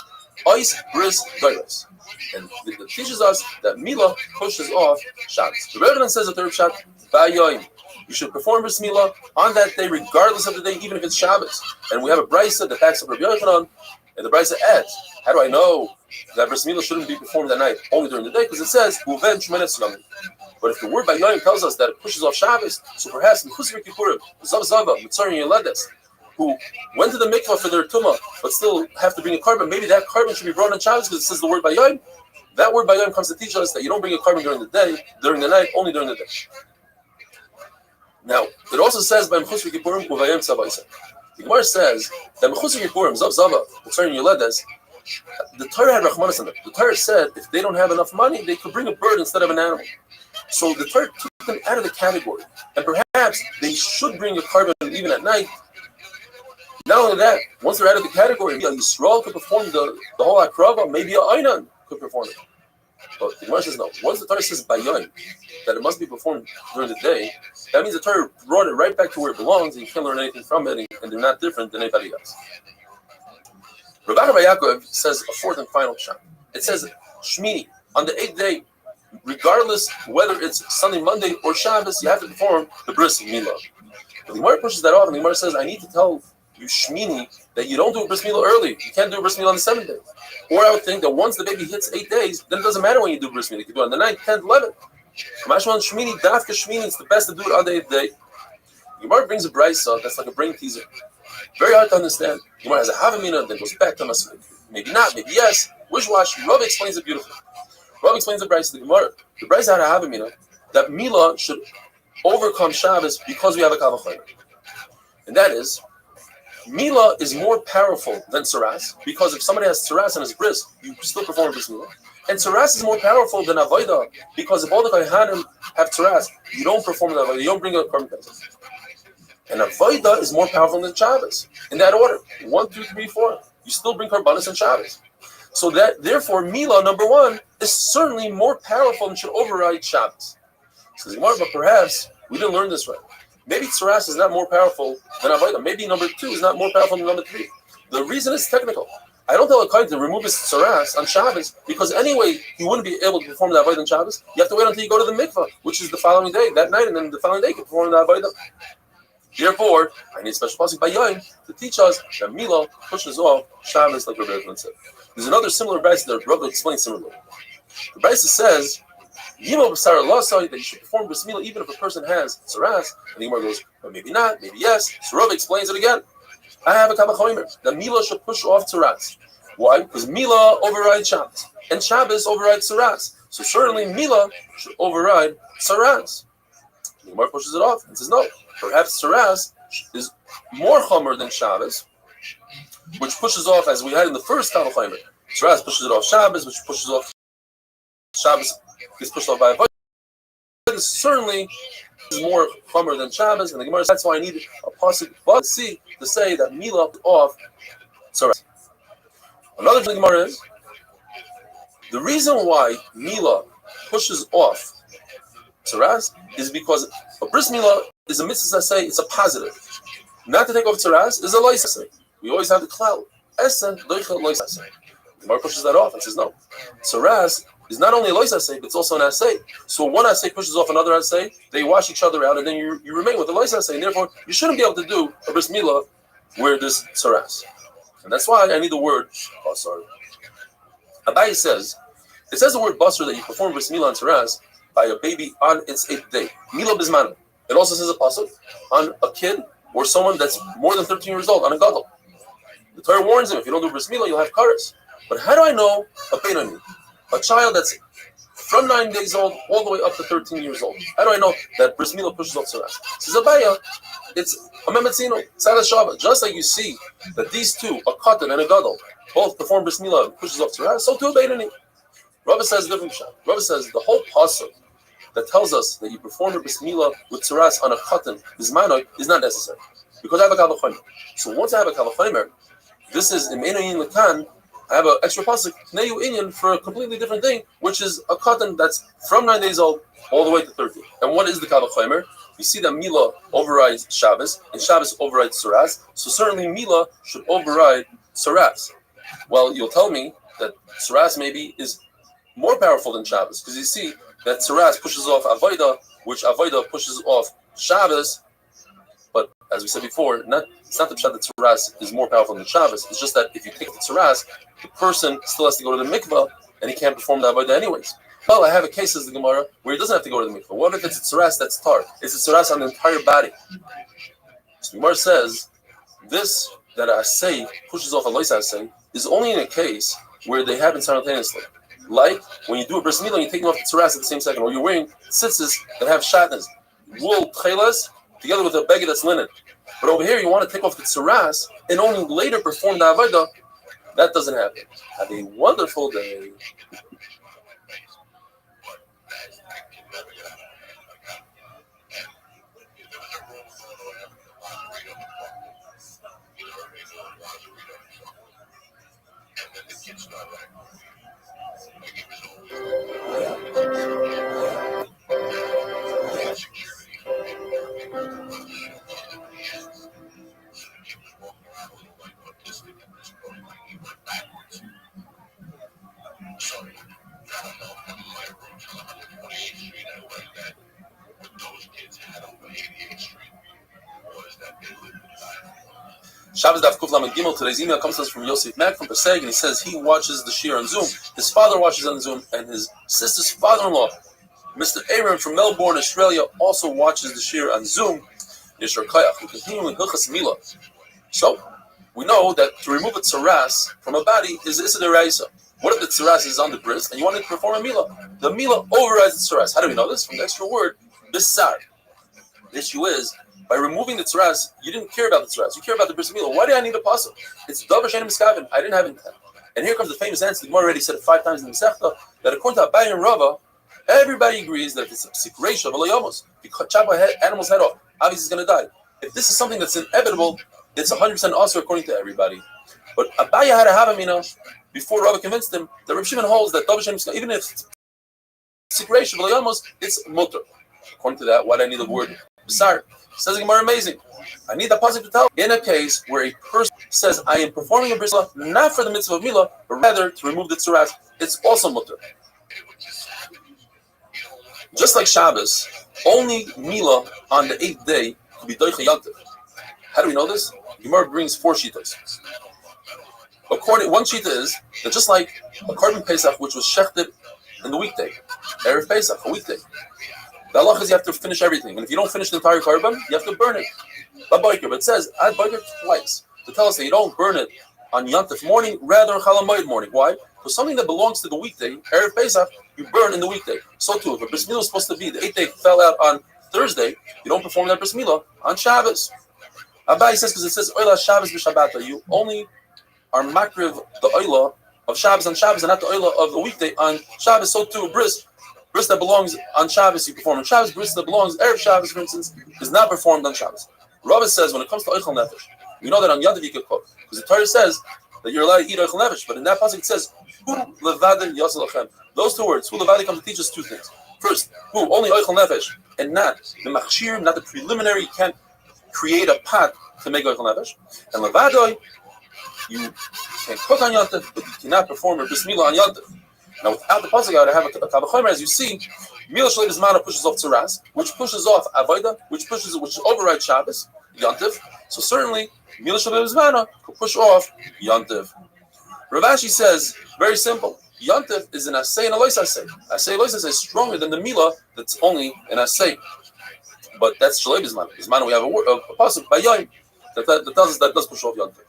Ois, bris, doiros. And it teaches us that Milah pushes off Shabbos. The Rebbe says the third pshat, Bayoim. You should perform Bris Milah on that day, regardless of the day, even if it's Shabbos. And we have a brisa that backs up Rabbi Yochanan, and the brisa adds, how do I know that Bris Milah shouldn't be performed at night, only during the day? Because it says, Uven Shmenes Yomim. But if the word Bayoim tells us that it pushes off Shabbos, so perhaps Mechus Kippurim, Zav Zava, Mitzarim Yeledes, who went to the mikvah for their tumah, but still have to bring a carbon, maybe that carbon should be brought on Shabbos because it says the word Bayoim. That word Bayoim comes to teach us that you don't bring a carbon during the day, during the night, only during the day. Now, it also says by Mechus Kippurim Uvayim Tzavaisa. The Gemara says that Mechus Kippurim Zav Zava concerning Yoledes, the Torah had Rachmanis in it. The Torah said if they don't have enough money, they could bring a bird instead of an animal. So the Torah took them out of the category, and perhaps they should bring a carbon even at night. Not only that, once they're out of the category, maybe a Yisrael could perform the whole Akrava, maybe a Einan could perform it. But the Gemara says no. Once the Torah says Bayon, that it must be performed during the day, that means the Torah brought it right back to where it belongs, and you can't learn anything from it, and they're not different than anybody else. Rav Yaakov says a fourth and final shot. It says Shmini, on the 8th day, regardless whether it's Sunday, Monday, or Shabbos, you have to perform the bris milah. The Gemara pushes that off, and the Gemara says, I need to tell you, Shmini, that you don't do a bris milah early. You can't do a bris milah on the 7th day. Or I would think that once the baby hits 8 days, then it doesn't matter when you do bris milah. You can do it on the 9th, 10th, 11th. Mashman Shmini, Dafka Shmini, it's the best to do it on the 8th day. The Gemara brings a brisa that's like a brain teaser. Very hard to understand. The Gemara has a Havamina that goes back to us. Maybe not, maybe yes. Wishwash, Rav explains it beautifully. Rav explains the brisa to the Gemara. The brisa had a Havamina that Milah should overcome Shabbos because we have a Kavachomer. And that is, Milah is more powerful than Saras, because if somebody has Saras and his bris, you still perform bris Milah. And Saras is more powerful than Avodah, because if all the Kohanim have Saras, you don't perform the Avodah, you don't bring a Korban Pesach. And Avodah is more powerful than Shabbos. In that order, 1, 2, 3, 4. You still bring Korbanos and Shabbos. So that, therefore, Milah, number 1, is certainly more powerful and should override Shabbos. So but perhaps we didn't learn this right. Maybe Tsaras is not more powerful than Avodah. Maybe number 2 is not more powerful than number 3. The reason is technical. I don't tell a kohen to remove his Tsaras on Shabbos, because anyway, he wouldn't be able to perform the Avodah on Shabbos. You have to wait until you go to the mikvah, which is the following day, that night, and then the following day you can perform the Avodah. Therefore, I need a special pasuk by Yain to teach us that Milah pushes off Shabbos, like Rabbi Yochanan said. There's another similar brisa that Rabbi explains similarly. The brisa says, Yimel b'sar lasai, that you should perform bris milah even if a person has tzaras. And the Gemara goes, well, maybe not, maybe yes. So Rabbi explains it again. I have a kavachomer that Milah should push off tzaras. Why? Because Milah overrides Shabbos, and Shabbos overrides tzaras. So certainly Milah should override tzaras. The Gemara pushes it off and says, no, perhaps tzaras is more chomer than Shabbos, which pushes off, as we had in the first kavachomer. Tzaras pushes it off Shabbos, which pushes off Shabbos. Gets pushed off by a voice. Certainly is more chomer than Shabbos, and the Gemara says that's why I need a pasuk but see to say that Milah off tzaras. Another thing the Gemara is the reason why Milah pushes off tzaras is because a bris milah is a mitzvah say, it's a positive. Not to take off tzaras is a lois. We always have the cloud. Esen loicha lois. The Gemara pushes that off and says no. Tzaras is not only a lois asay, but it's also an asay. So one asay pushes off another asay, they wash each other out, and then you remain with the lois asay. And therefore, you shouldn't be able to do a bris milah where there's tzaras. And that's why I need the word basar. Abaye says, it says the word basar that you perform bris milah on tzaras by a baby on its 8th day. Milah bismana. It also says a pasuk on a kid or someone that's more than 13 years old, on a gadol. The Torah warns him, if you don't do bris milah, you'll have karas. But how do I know a benoni? A child that's from 9 days old all the way up to 13 years old. How do I know that bris milah pushes off tzaras? Says Abaya, it's a memetzino, tzad shava. Just like you see that these two, a katan and a gadol, both perform bris milah and pushes off tzaras, so too a beinoni. Rabbi says a different shot. Rabbi says the whole pasuk that tells us that you perform a bris milah with tzaras on a katan is not necessary because I have a kavachomer. So once I have a kavachomer, this is in meinoyin lekan. I have an extra pasuk, Neyu Inyan, for a completely different thing, which is a katan that's from 9 days old all the way to 13. And what is the kavachomer? You see that Milah overrides Shabbos, and Shabbos overrides Tzaras, so certainly Milah should override Tzaras. Well, you'll tell me that Tzaras maybe is more powerful than Shabbos, because you see that Tzaras pushes off Avodah, which Avodah pushes off Shabbos, but as we said before, it's not the pshat that Tzaras is more powerful than Shabbos. It's just that if you take the Tzaras, the person still has to go to the mikvah, and he can't perform the avodah anyways. Well, I have a case, says the Gemara, where he doesn't have to go to the mikvah. What if it's a tzaras that's tar? It's a tzaras on the entire body. So the Gemara says, this that I say pushes off a lois say is only in a case where they happen simultaneously. Like when you do a bris milah and you're taking off the tzaras at the same second, or you're wearing tzitzis that have shatnez, wool tchelas together with a beggar that's linen. But over here, you want to take off the tsaras and only later perform the avodah. That doesn't happen. Have a wonderful day. Shabbos Daf Kuf Lamed Gimel. Today's email comes to us from Yosef Mack from Paseg, and he says he watches the Shir on Zoom. His father watches on Zoom, and his sister's father-in-law, Mr. Aaron from Melbourne, Australia, also watches the Shir on Zoom. Yishar Kayach. We continue in Hilchas Mila. So we know that to remove a tzaras from a body is Issa Deraisa. What if the tzaras is on the bris and you want to perform a Mila? The Mila overrides the tzaras. How do we know this? From the extra word, Bisar. The issue is, by removing the tzaras, you didn't care about the tzaras. You care about the bris milah. Why do I need a pasuk? It's davar she'enim miskaven. I didn't have intent. And here comes the famous answer. The Gemara already said it 5 times in the Masechta that according to Abaye and Rava, everybody agrees that if it's a psik reisha v'lo if you chop an animal's head off, obviously he's going to die. If this is something that's inevitable, it's 100% also according to everybody. But Abaye had a havamina before Rava convinced him that Reb Shimon holds that davar she'enim miskaven, even if it's psik reisha v'lo it's mutter. According to that, why do I need the word b'sar? Says the Gemara, amazing. I need that positive to tell. In a case where a person says, I am performing a bris milah not for the mitzvah of milah, but rather to remove the tzaras, it's also mutter. Just like Shabbos, only milah on the 8th day could be doicha yantiv. How do we know this? Gemara brings 4 shitas. One shita is that just like a korban Pesach, which was shechted in the weekday, Erev Pesach, a weekday, the halach is you have to finish everything, and if you don't finish the entire korban, you have to burn it. But it says add biker twice to tell us that you don't burn it on Yantif morning, rather on Chol Hamoed morning. Why? Because something that belongs to the weekday, Erev Pesach, you burn in the weekday. So too, if a bris milah is supposed to be the 8th day fell out on Thursday, you don't perform that bris milah on Shabbos. Abaye says because it says Oila Shabbos b'Shabbata, you only are makriv the Oila of Shabbos on Shabbos and not the Oila of the weekday on Shabbos. So too, a bris that belongs on Shabbos, you perform on Shabbos. Bris that belongs Erev Shabbos, for instance, is not performed on Shabbos. Rava says when it comes to Eichel Nefesh, we know that on Yantiv you can cook because the Torah says that you're allowed to eat Eichel Nefesh, but in that passage it says Hu Levadin Yasel Lachem. Those 2 words, Hu Levadin, come to teach us 2 things. First, Hu, only Eichel Nefesh, and not the Machshir, not the preliminary. You can't create a pot to make Eichel Nefesh. And Levadoi, you can cook on Yantiv, but you cannot perform a bris milah on Yantiv. Now, without the pasuk, I would have a kavachomer. As you see, milah shleim zmana pushes off tzaras, which pushes off avodah, which overrides Shabbos, Yantiv. So certainly, milah shleim zmana could push off Yantiv. Rav Ashi says very simple. Yantiv is an asay and a lois asay. Asay lois asay is stronger than the milah that's only an asay. But that's shleim zmana. Zmana we have a pasuk by Yom that tells us that does push off Yantiv.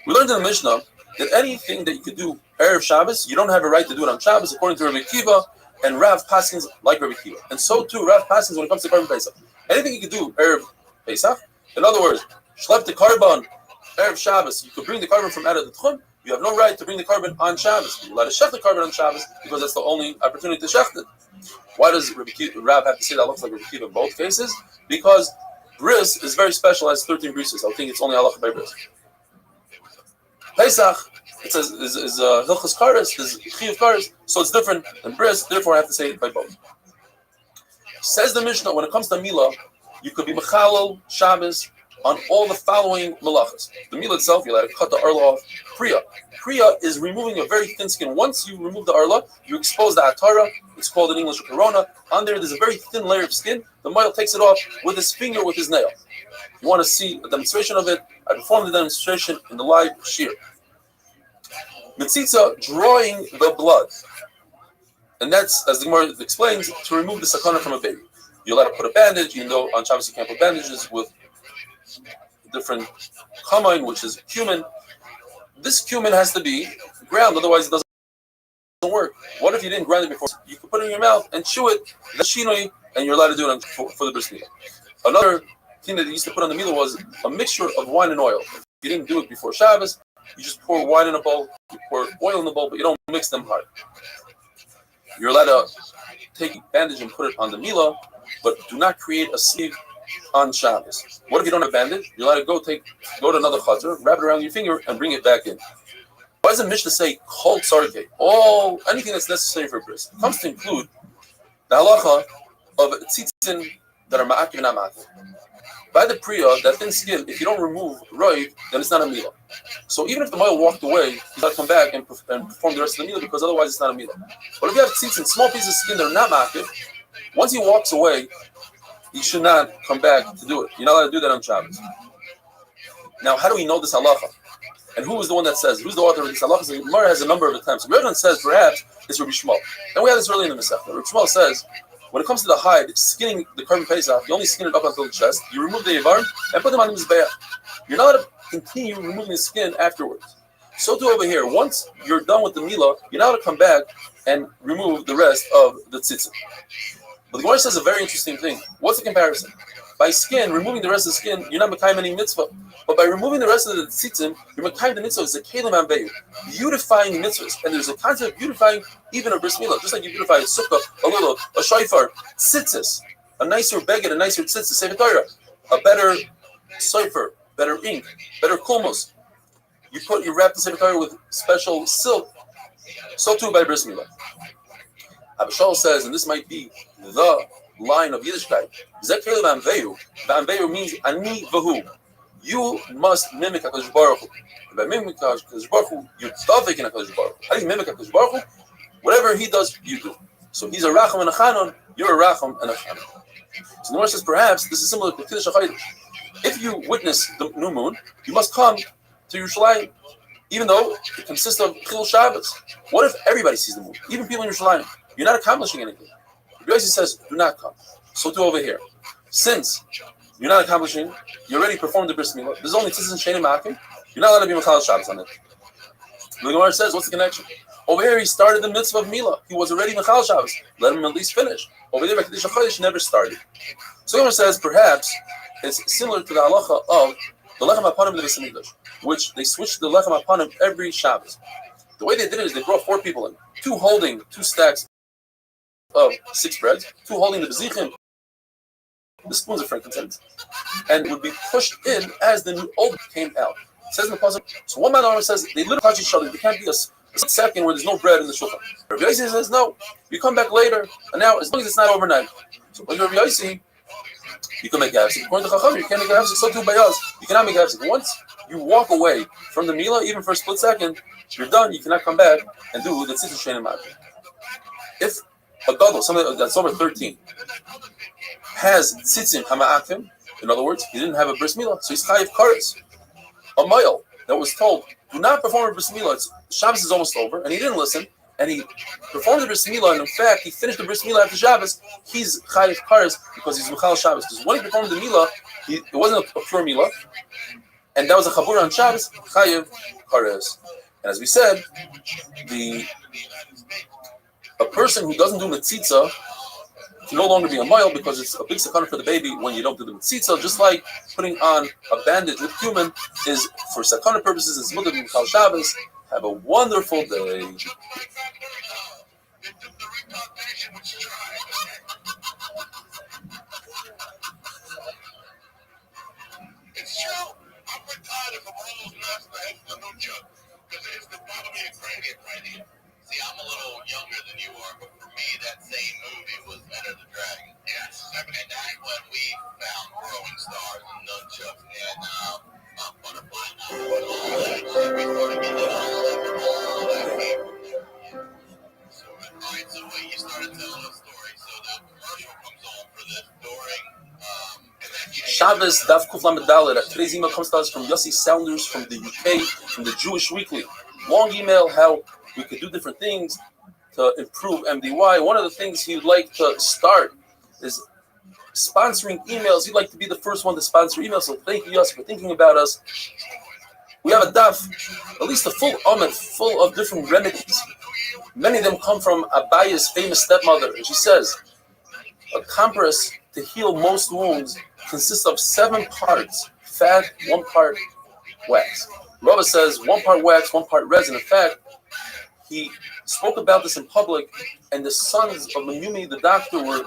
We learned in the Mishnah that anything that you could do Erev Shabbos, you don't have a right to do it on Shabbos, according to Rabbi Kiva and Rav Paskins like Rabbi Kiva. And so too, Rav Paskins when it comes to Korban Pesach. Anything you could do Erev Pesach, in other words, Shlep the Korban Erev Shabbos, you could bring the korban from out of the Tchum, you have no right to bring the korban on Shabbos. You're allowed to shech the korban on Shabbos because that's the only opportunity to shech it. Why does Rav have to say that looks like Rabbi Kiva in both cases? Because bris is very special, as 13 brises. I think it's only halacha by bris. Pesach, it says is hilchos kares, is chiyuv kares, so it's different than bris. Therefore, I have to say it by both. Says the Mishnah, when it comes to milah, you could be mechalel Shabbos on all the following malachas. The milah itself, you're allowed to cut the arla off. Priya is removing a very thin skin. Once you remove the arla, you expose the atara. It's called in English a corona. On there's a very thin layer of skin. The male takes it off with his finger, with his nail. If you want to see a demonstration of it, I performed the demonstration in the live shir. Mitzitza, drawing the blood. And that's, as the Gemara explains, to remove the sakana from a baby. You're allowed to put a bandage, even though on Shabbos you can't put bandages with different chamein, which is cumin. This cumin has to be ground, otherwise it doesn't work. What if you didn't grind it before? You can put it in your mouth and chew it, and you're allowed to do it for the bris milah. Another thing that they used to put on the milah was a mixture of wine and oil. If you didn't do it before Shabbos, you just pour wine in a bowl, you pour oil in the bowl, but you don't mix them hard. You're allowed to take a bandage and put it on the milah, but do not create a sleeve on Shabbos. What if you don't have a bandage? You're allowed to go to another chutzner, wrap it around your finger, and bring it back in. Why does the Mishnah say kol tzarke? Anything that's necessary for a bris? It comes to include the halacha of tzitzin that are ma'akiv and not ma'akiv. By the priya, that thin skin, if you don't remove roiv, then it's not a milah. So even if the male walked away, he's got to come back and perform the rest of the milah, because otherwise it's not a milah. But if you have tzitzin, small pieces of skin that are not ma'akiv, once he walks away, he should not come back to do it. You're not allowed to do that on Shabbos. Now, how do we know this halacha? And who is the one that says? Who's the author of this halacha? The Gemara has a number of attempts. Rabbi says perhaps it's Rabbi Shmuel. And we had this early in the Masechta. Rabbi Shmuel says when it comes to the hide, skinning the carbon pesach, you only skin it up until the chest. You remove the ivar and put them on the mizbeach. You're not allowed to continue removing the skin afterwards. So too over here. Once you're done with the milah, you're not allowed to come back and remove the rest of the tzitzit. But the Gemara says a very interesting thing. What's the comparison? By skin, removing the rest of the skin, you're not mekayim any mitzvah. But by removing the rest of the tzitzim, you're mekayim the mitzvah. It's a kelim ambeyu, beautifying mitzvahs. And there's a concept of beautifying even a bris milah, just like you beautify a sukkah, a little, a shofar, tzitzis, a nicer beged, a nicer tzitzis, sefer Torah, a better shofar, better ink, better kulmos. You wrap the sefer Torah with special silk. So too by bris milah. Abishal says, and this might be the line of Yiddishkeit, Zekele v'amveyu. V'amveyu means ani v'hu. You must mimic HaKadosh Baruch Hu. By mimicking HaKadosh Baruch Hu, you're dafik in HaKadosh Baruch Hu. How do you mimic HaKadosh Baruch Hu? Whatever he does, you do. So he's a racham and a chanon, you're a racham and a chanon. So the Gemara says, perhaps this is similar to Kiddush HaChaydus. If you witness the new moon, you must come to Yerushalayim, even though it consists of Chilul Shabbos. What if everybody sees the moon, even people in Yerushalayim? You're not accomplishing anything. Rabbi Yossi says, do not come. So too over here. Since you're not accomplishing, you already performed the bris milah. There's only tzitzin sheni ma'akim. You're not allowed to be mechal Shabbos on it. The Gemara says, what's the connection? Over here, he started the mitzvah of milah. He was already mechal Shabbos. Let him at least finish. Over there, Kiddush HaChaydus never started. So the Gemara says, perhaps it's similar to the halacha of the lechem hapanim of the Beis Hamikdash, which they switched the lechem hapanim every Shabbos. The way they did it is they brought 4 people in, 2 holding 2 stacks of 6 breads, 2 holding the bezichim, the spoons of frankincense, and would be pushed in as the new old came out. It says in the pasuk. So one man says they literally touch each other. There can't be a second where there's no bread in the shulchan. Rabbi Yossi says no. You come back later, and now as long as it's not overnight. So when Rabbi Yossi, you can make gavsik. According to Chacham, you can't make gavsik. So too by us, you cannot make gavsik. Once you walk away from the milah, even for a split second, you're done. You cannot come back and do the tzitzit shein ma'akim. If a gadol, something that's over 13, has tzitzim hama'akim, in other words, he didn't have a bris milah, so he's chayiv kares. A male that was told, do not perform a bris milah, Shabbos is almost over, and he didn't listen, and he performed the bris milah, and in fact, he finished the bris milah after Shabbos, he's chayiv kares because he's mechal Shabbos. Because when he performed the milah, it wasn't a pure milah, and that was a chabur on Shabbos, chayiv kares. And as we said, a person who doesn't do metzitza can no longer be a mile because it's a big sakana for the baby when you don't do the metzitza. Just like putting on a bandage with cumin is for sakana purposes. It's mutter b'chal Shabbos. Have a wonderful day. It's true. I'm retired from all those master the no joke because it's the bottom of your crazy. See, I'm a little younger than you are, but for me, that same movie was Enter the Dragon. Yes. And that's when we found throwing stars and nunchucks and butterfly knives and all that shit. We started getting all that came from there. So, alright, so wait, you started telling a story. So the commercial comes on for this during Shabbos, Daf Kuf Lamed Dalet. Today's email comes to us from Yossi Sounders from the UK, from the Jewish Weekly. Long email, how we could do different things to improve MDY. One of the things he'd like to start is sponsoring emails. He'd like to be the first one to sponsor emails. So thank you, Yossi, for thinking about us. We have a daf, at least a full omet, full of different remedies. Many of them come from Abaya's famous stepmother. And she says, a compress to heal most wounds consists of 7 parts fat, 1 part wax. Rava says 1 part wax, 1 part resin. In fact, he spoke about this in public, and the sons of Menyumi, the doctor, were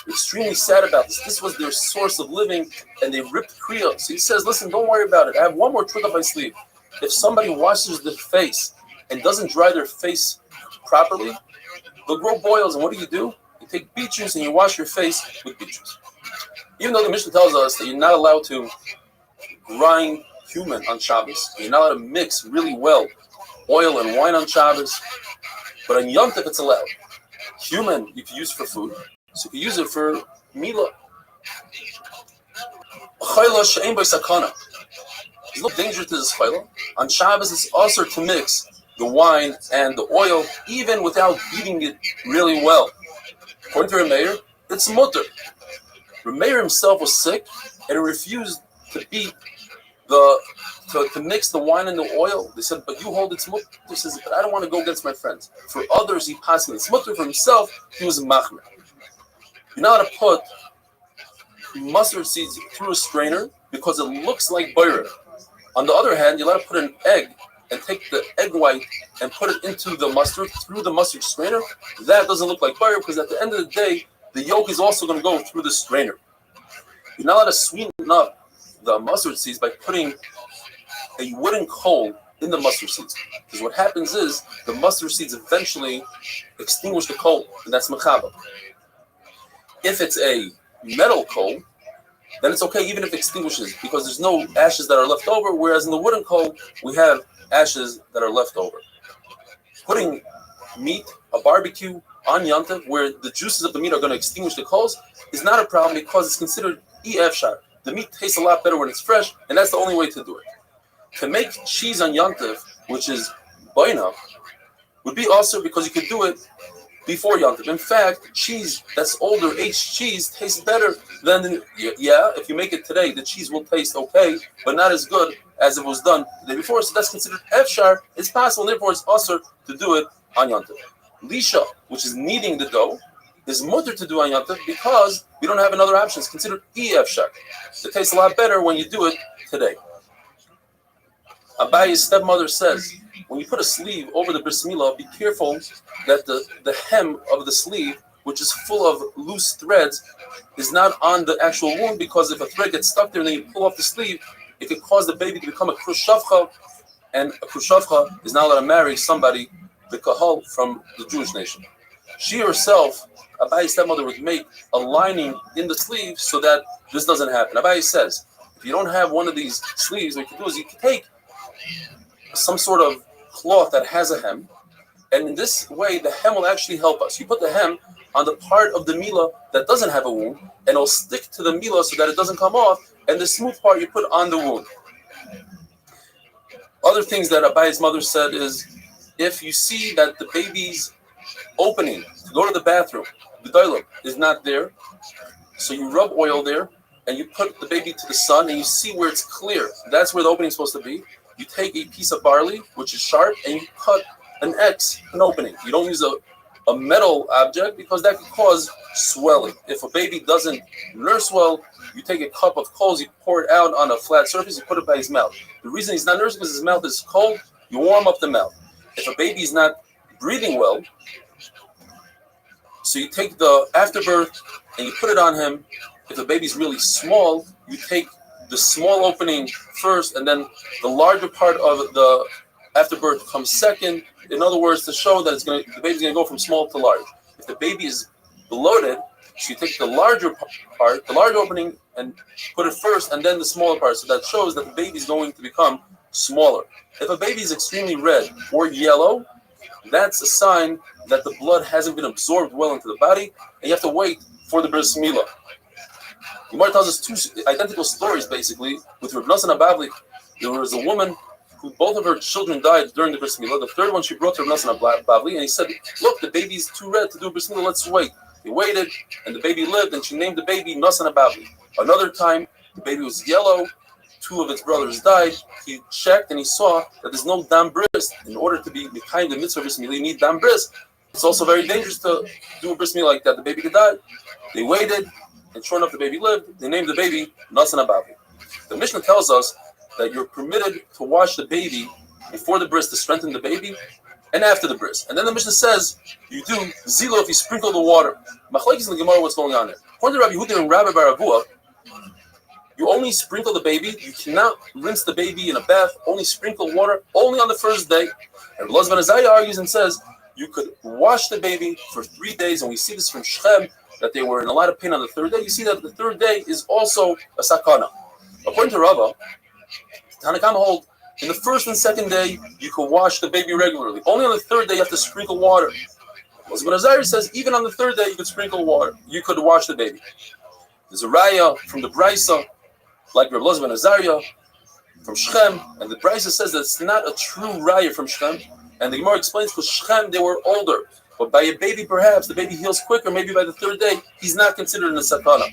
extremely sad about this. This was their source of living, and they ripped Kriya. So he says, listen, don't worry about it. I have one more trick up my sleeve. If somebody washes their face and doesn't dry their face properly, they'll grow boils. And what do? You take beet juice and you wash your face with beet juice. Even though the Mishnah tells us that you're not allowed to grind cumin on Shabbos, you're not allowed to mix really well oil and wine on Shabbos, but on Yom Tov it's allowed. Cumin you can use for food, so you can use it for Mila. There's no danger to this chayla. On Shabbos it's also to mix the wine and the oil, even without beating it really well. According to Rameir, it's mutter. Rameir himself was sick and he refused to beat to mix the wine and the oil. They said, but you hold it's mutter. He says, but I don't want to go against my friends. For others, he passed me. It's mutter. For himself, he was a machmer. You're not to put mustard seeds through a strainer because it looks like butter. On the other hand, you're allowed to put an egg and take the egg white and put it into the mustard through the mustard strainer. That doesn't look like butter because at the end of the day, the yolk is also going to go through the strainer. You're not allowed to sweeten up the mustard seeds by putting a wooden coal in the mustard seeds. Because what happens is the mustard seeds eventually extinguish the coal, and that's mechaba. If it's a metal coal, then it's okay even if it extinguishes because there's no ashes that are left over, whereas in the wooden coal, we have ashes that are left over. Putting meat, a barbecue, on Yom Tov, where the juices of the meat are going to extinguish the coals, is not a problem because it's considered EF. The meat tastes a lot better when it's fresh, and that's the only way to do it. To make cheese on Yom Tov, which is boina, would be also because you could do it before Yom Tov. In fact, cheese that's older, aged cheese, tastes better than if you make it today, the cheese will taste okay, but not as good as it was done the day before. So that's considered efshar. It's possible, and therefore it's also to do it on Yom Tov. Lisha, which is kneading the dough, is mutter to do on Yom Tov because we don't have another option. It's considered efshar. It tastes a lot better when you do it today. Abayi's stepmother says, when you put a sleeve over the bris milah, be careful that the hem of the sleeve, which is full of loose threads, is not on the actual wound, because if a thread gets stuck there and then you pull off the sleeve, it could cause the baby to become a krushavcha, and a krushavcha is not allowed to marry somebody, the kahal, from the Jewish nation. She herself, Abayi's stepmother, would make a lining in the sleeve so that this doesn't happen. Abayi says, if you don't have one of these sleeves, what you can do is you can take some sort of cloth that has a hem, and in this way the hem will actually help us. You put the hem on the part of the milah that doesn't have a wound, and it'll stick to the milah so that it doesn't come off, and the smooth part you put on the wound. Other things that Abayi's mother said is, if you see that the baby's opening to go to the bathroom, the doilum, is not there, so you rub oil there, and you put the baby to the sun, and you see where it's clear. That's where the opening is supposed to be. You take a piece of barley, which is sharp, and you cut an X, an opening. You don't use a metal object because that can cause swelling. If a baby doesn't nurse well, you take a cup of coals, you pour it out on a flat surface, you put it by his mouth. The reason he's not nursing is because his mouth is cold, you warm up the mouth. If a baby's not breathing well, so you take the afterbirth and you put it on him. If the baby's really small, you take the small opening first, and then the larger part of the afterbirth comes second. In other words, to show that the baby's going to go from small to large. If the baby is bloated, so you take the larger part, the large opening, and put it first, and then the smaller part. So that shows that the baby's going to become smaller. If a baby is extremely red or yellow, that's a sign that the blood hasn't been absorbed well into the body, and you have to wait for the bris milah. Gemara tells us two identical stories, basically, with Rav Nosson Abavli. There was a woman who both of her children died during the bris milah. The third one she brought to Rav Nosson Abavli, and he said, look, the baby's too red to do bris milah, let's wait. They waited, and the baby lived, and she named the baby Nosson Abavli. Another time, the baby was yellow, two of its brothers died. He checked, and he saw that there's no dam bris. In order to be behind the mitzvah bris milah, you need dam bris. It's also very dangerous to do a bris milah like that. The baby could die. They waited. and sure enough, the baby lived. They named the baby Nasan Abavi. The Mishnah tells us that you're permitted to wash the baby before the bris to strengthen the baby, and after the bris. And then the Mishnah says you do zilo if you sprinkle the water. Machlekes in the Gemara, what's going on there? According to Rabbi Yehuda and Rabbi Baravua, you only sprinkle the baby. You cannot rinse the baby in a bath. Only sprinkle water only on the first day. And Elazar ben Azariah argues and says you could wash the baby for 3 days. And we see this from Shechem, that they were in a lot of pain on the third day. You see that the third day is also a sakana. According to Rava, Tanakam hold in the first and second day you can wash the baby regularly. Only on the third day you have to sprinkle water. Elazar ben Azariah says even on the third day you could sprinkle water. You could wash the baby. There's a raya from the Brisa, like Reb Elazar ben Azariah from Shechem, and the Brisa says that it's not a true raya from Shechem. And the Gemara explains because Shechem, they were older. But by a baby, perhaps, the baby heals quicker. Maybe by the third day, he's not considered in a sakana.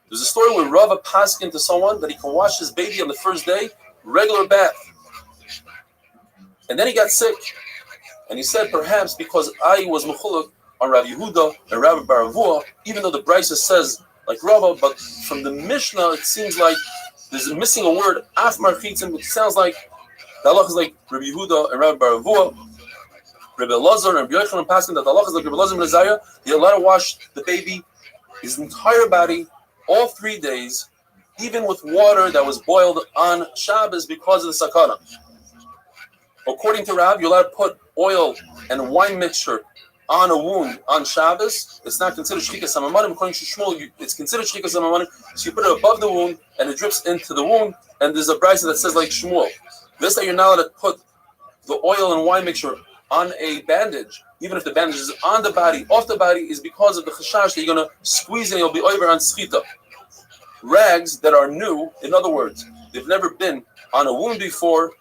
There's a story where Rava passed into someone that he can wash his baby on the first day, regular bath. And then he got sick. And he said, perhaps because I was mechuluk on Rabbi Yehuda and Rabbi Baravua, even though the Brisa says, like Rava, but from the Mishnah, it seems like there's missing a word, af marchitzim, which sounds like the halach is like Rabbi Yehuda and Rabbi Baravua, Rabbi Elazar and Rabbi Yochanan passing that the halach is like Rabbi Elazar ben Azariah. You're allowed to wash the baby, his entire body, all 3 days, even with water that was boiled on Shabbos because of the sakana. According to Rab, you're allowed to put oil and wine mixture on a wound on Shabbos. It's not considered shchikas hamamanim. According to Shmuel, it's considered shchikas hamamanim. So you put it above the wound and it drips into the wound. And there's a brisa that says like Shmuel. This that you're not allowed to put the oil and wine mixture on a bandage, even if the bandage is on the body, off the body, is because of the chashash that you're going to squeeze and you'll be over on schita. Rags that are new, in other words, they've never been on a wound before,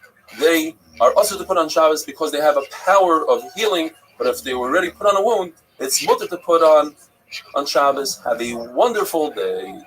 they are also to put on Shabbos because they have a power of healing. But if they were already put on a wound, it's mutter to put on Shabbos. Have a wonderful day.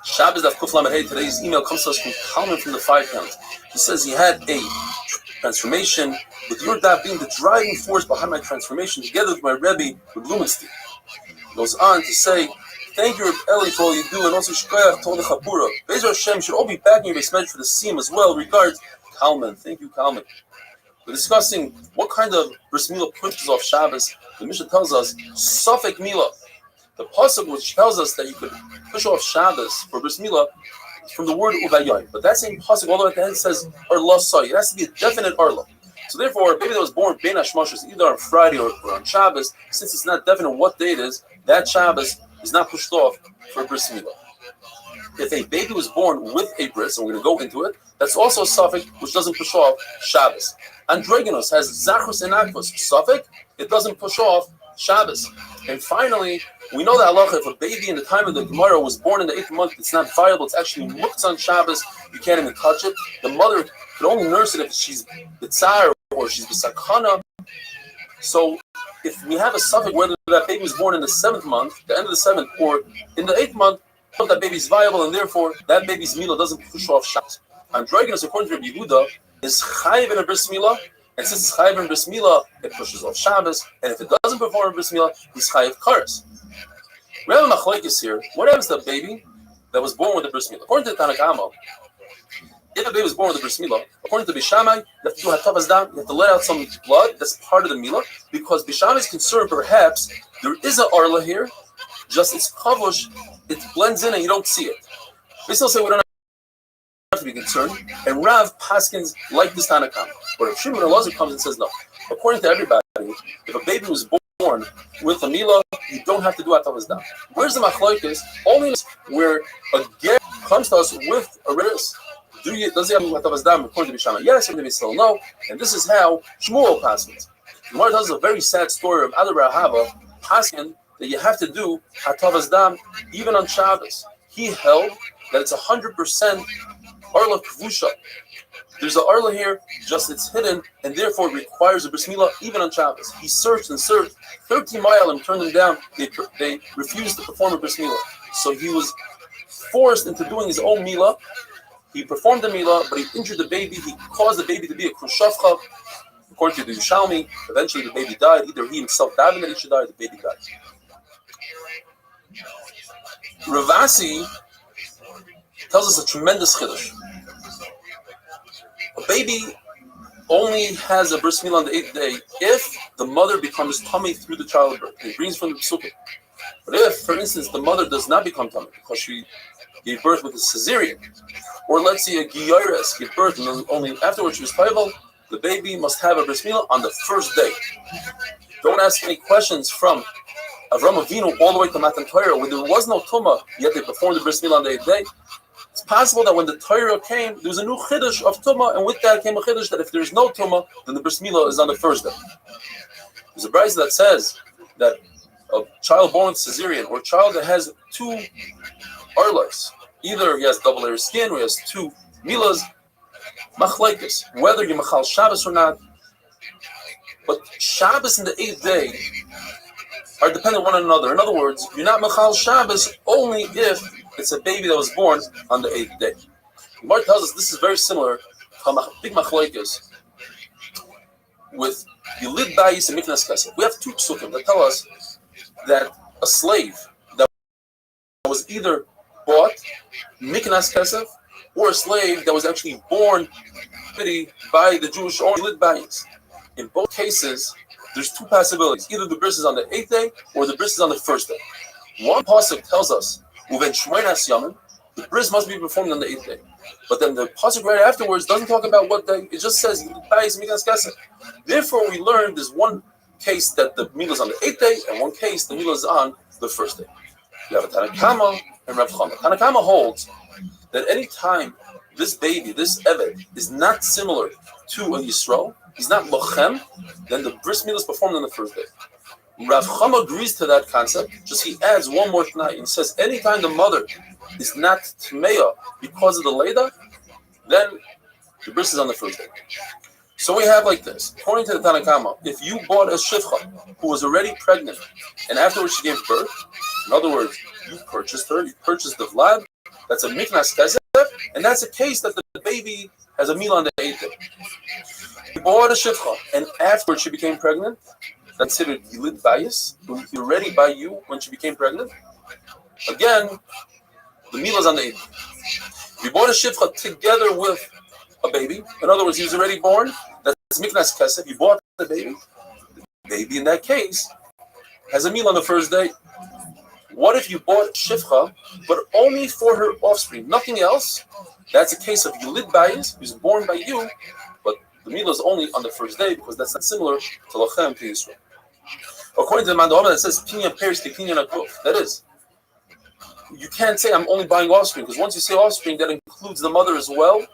Shabbos Daf Kuf Lamed Hey. Today's email comes to us from Kalman from the 5 Count. He says he had a transformation, with your dad being the driving force behind my transformation, together with my Rebbe, Reb Blumenstein. He goes on to say, thank you, Reb Eli, for all you do, and also Shkoyach told the Chapura. Bezer Hashem should all be backing your base for the Siyam as well. Regards, Kalman. Thank you, Kalman. We're discussing what kind of bris milah pushes off Shabbos. The Mishnah tells us, Safek Milah. The pasuk which tells us that you could push off Shabbos for bris milah is from the word ubayoy. But that same pasuk all the way at the end says arla soy. It has to be a definite arla. So therefore, a baby that was born bein hashmashos either on Friday or on Shabbos, since it's not definite what day it is, that Shabbos is not pushed off for bris milah. If a baby was born with a bris, and we're going to go into it, that's also a suffix which doesn't push off Shabbos. Androgynos has zachrus and akvos. Suffix, it doesn't push off Shabbos. And finally, we know that halacha, if a baby in the time of the Gemara was born in the 8th month, it's not viable. It's actually muktzah on Shabbos. You can't even touch it. The mother can only nurse it if she's b'tzar or she's b'sakana. So if we have a suffix, whether that baby was born in the 7th month, the end of the 7th, or in the 8th month, that baby is viable, and therefore that baby's milah doesn't push off Shabbos. Androgynos, according to Rabbi Yehuda, is chayiv in a bris milah, and since it's chayiv in bris milah, it pushes off Shabbos, and if it doesn't perform in bris milah, he's chayiv kares. We have a machlokes here. What happens to a baby that was born with a bris milah? According to Tanna Kamma, if a baby was born with a bris milah, according to Bishamai, you have to do hatavas dam, you have to let out some blood. That's part of the milah, because Bishamai is concerned perhaps there is an arla here, just it's kavush, it blends in and you don't see it. We still say we don't have to be concerned, and Rav Paskins like this Tanna Kamma. But if Shimon Elazar comes and says no, according to everybody, if a baby was born with a milah, you don't have to do hatavas dam. Where's the machlokes? Only where a ger comes to us with a ris. Does he have hatavas dam according to Bishamai? Yes, and maybe still no. And this is how Shmuel paskins. Gemara tells us a very sad story of Adar Rahava paskin that you have to do hatavas dam even on Shabbos. He held that it's 100% Arla Kavusha. There's an Arla here, just it's hidden, and therefore it requires a bris milah even on Shabbos. He searched and searched, 13 mile and turned them down. They refused to perform a bris milah. So he was forced into doing his own milah. He performed the milah, but he injured the baby. He caused the baby to be a krushavcha. According to the Yushalmi, eventually the baby died. Either he himself died and that he should die, or the baby died. Ravasi tells us a tremendous chiddush. A baby only has a bris milah on the 8th day if the mother becomes tummy through the childbirth. It brings from the psukim. But if, for instance, the mother does not become tummy because she gave birth with a cesarean, or let's say a giyaris gave birth and then only afterwards she was tayvel, the baby must have a bris milah on the first day. Don't ask any questions from Avram Avinu all the way to Matan Torah, when there was no tumah, yet they performed the bris milah on the 8th day. It's possible that when the Torah came, there was a new chiddush of tumah, and with that came a chiddush that if there's no tumah, then the bris milah is on the first day. There's a brayz that says that a child born with cesarean, or a child that has two arlas, either he has double layer skin or he has two milas, machlekes, whether you machal Shabbos or not. But Shabbos and the 8th day are dependent on one another. In other words, you're not machal Shabbos only if it's a baby that was born on the 8th day. Gemara tells us this is very similar to big machlekes with Yilid Bayis and Miknas Kesef. We have two psukim that tell us that a slave that was either bought Miknas Kesef or a slave that was actually born by the Jewish owner, Yilid Bayis. In both cases, there's two possibilities. Either the bris is on the 8th day or the bris is on the first day. One pasuk tells us the bris must be performed on the 8th day. But then the pasuk right afterwards doesn't talk about what day. It just says therefore we learned there's one case that the milah is on the 8th day and one case the milah is on the first day. You have a Tanakama and Rav Chama. Tanakama holds that any time this baby, this eved, is not similar to a Yisrael, he's not lochem, then the bris milah is performed on the first day. Rav Chama agrees to that concept, just he adds one more tonight and says anytime the mother is not tmeya because of the leda, then the bris is on the first day. So we have like this. According to the Tanakama, if you bought a shivcha who was already pregnant and afterwards she gave birth, in other words, you purchased her, you purchased the vlad, that's a miknas kesef, and that's a case that the baby has a meal on the 8th day. You bought a shivcha and afterwards she became pregnant, that's considered yilid bayis, already by you when she became pregnant. Again, the meal is on the 8th day. You bought a shivcha together with a baby. In other words, he was already born. That's miknas kesef. You bought the baby. The baby, in that case, has a meal on the first day. What if you bought shivcha, but only for her offspring, nothing else? That's a case of yilid bayis, who's born by you, but the meal is only on the first day because that's not similar to lachem to Yisrael. According to the Mandahama, that says pinyan peris ke pinyan akuf. That is, you can't say I'm only buying offspring because once you say offspring, that includes the mother as well,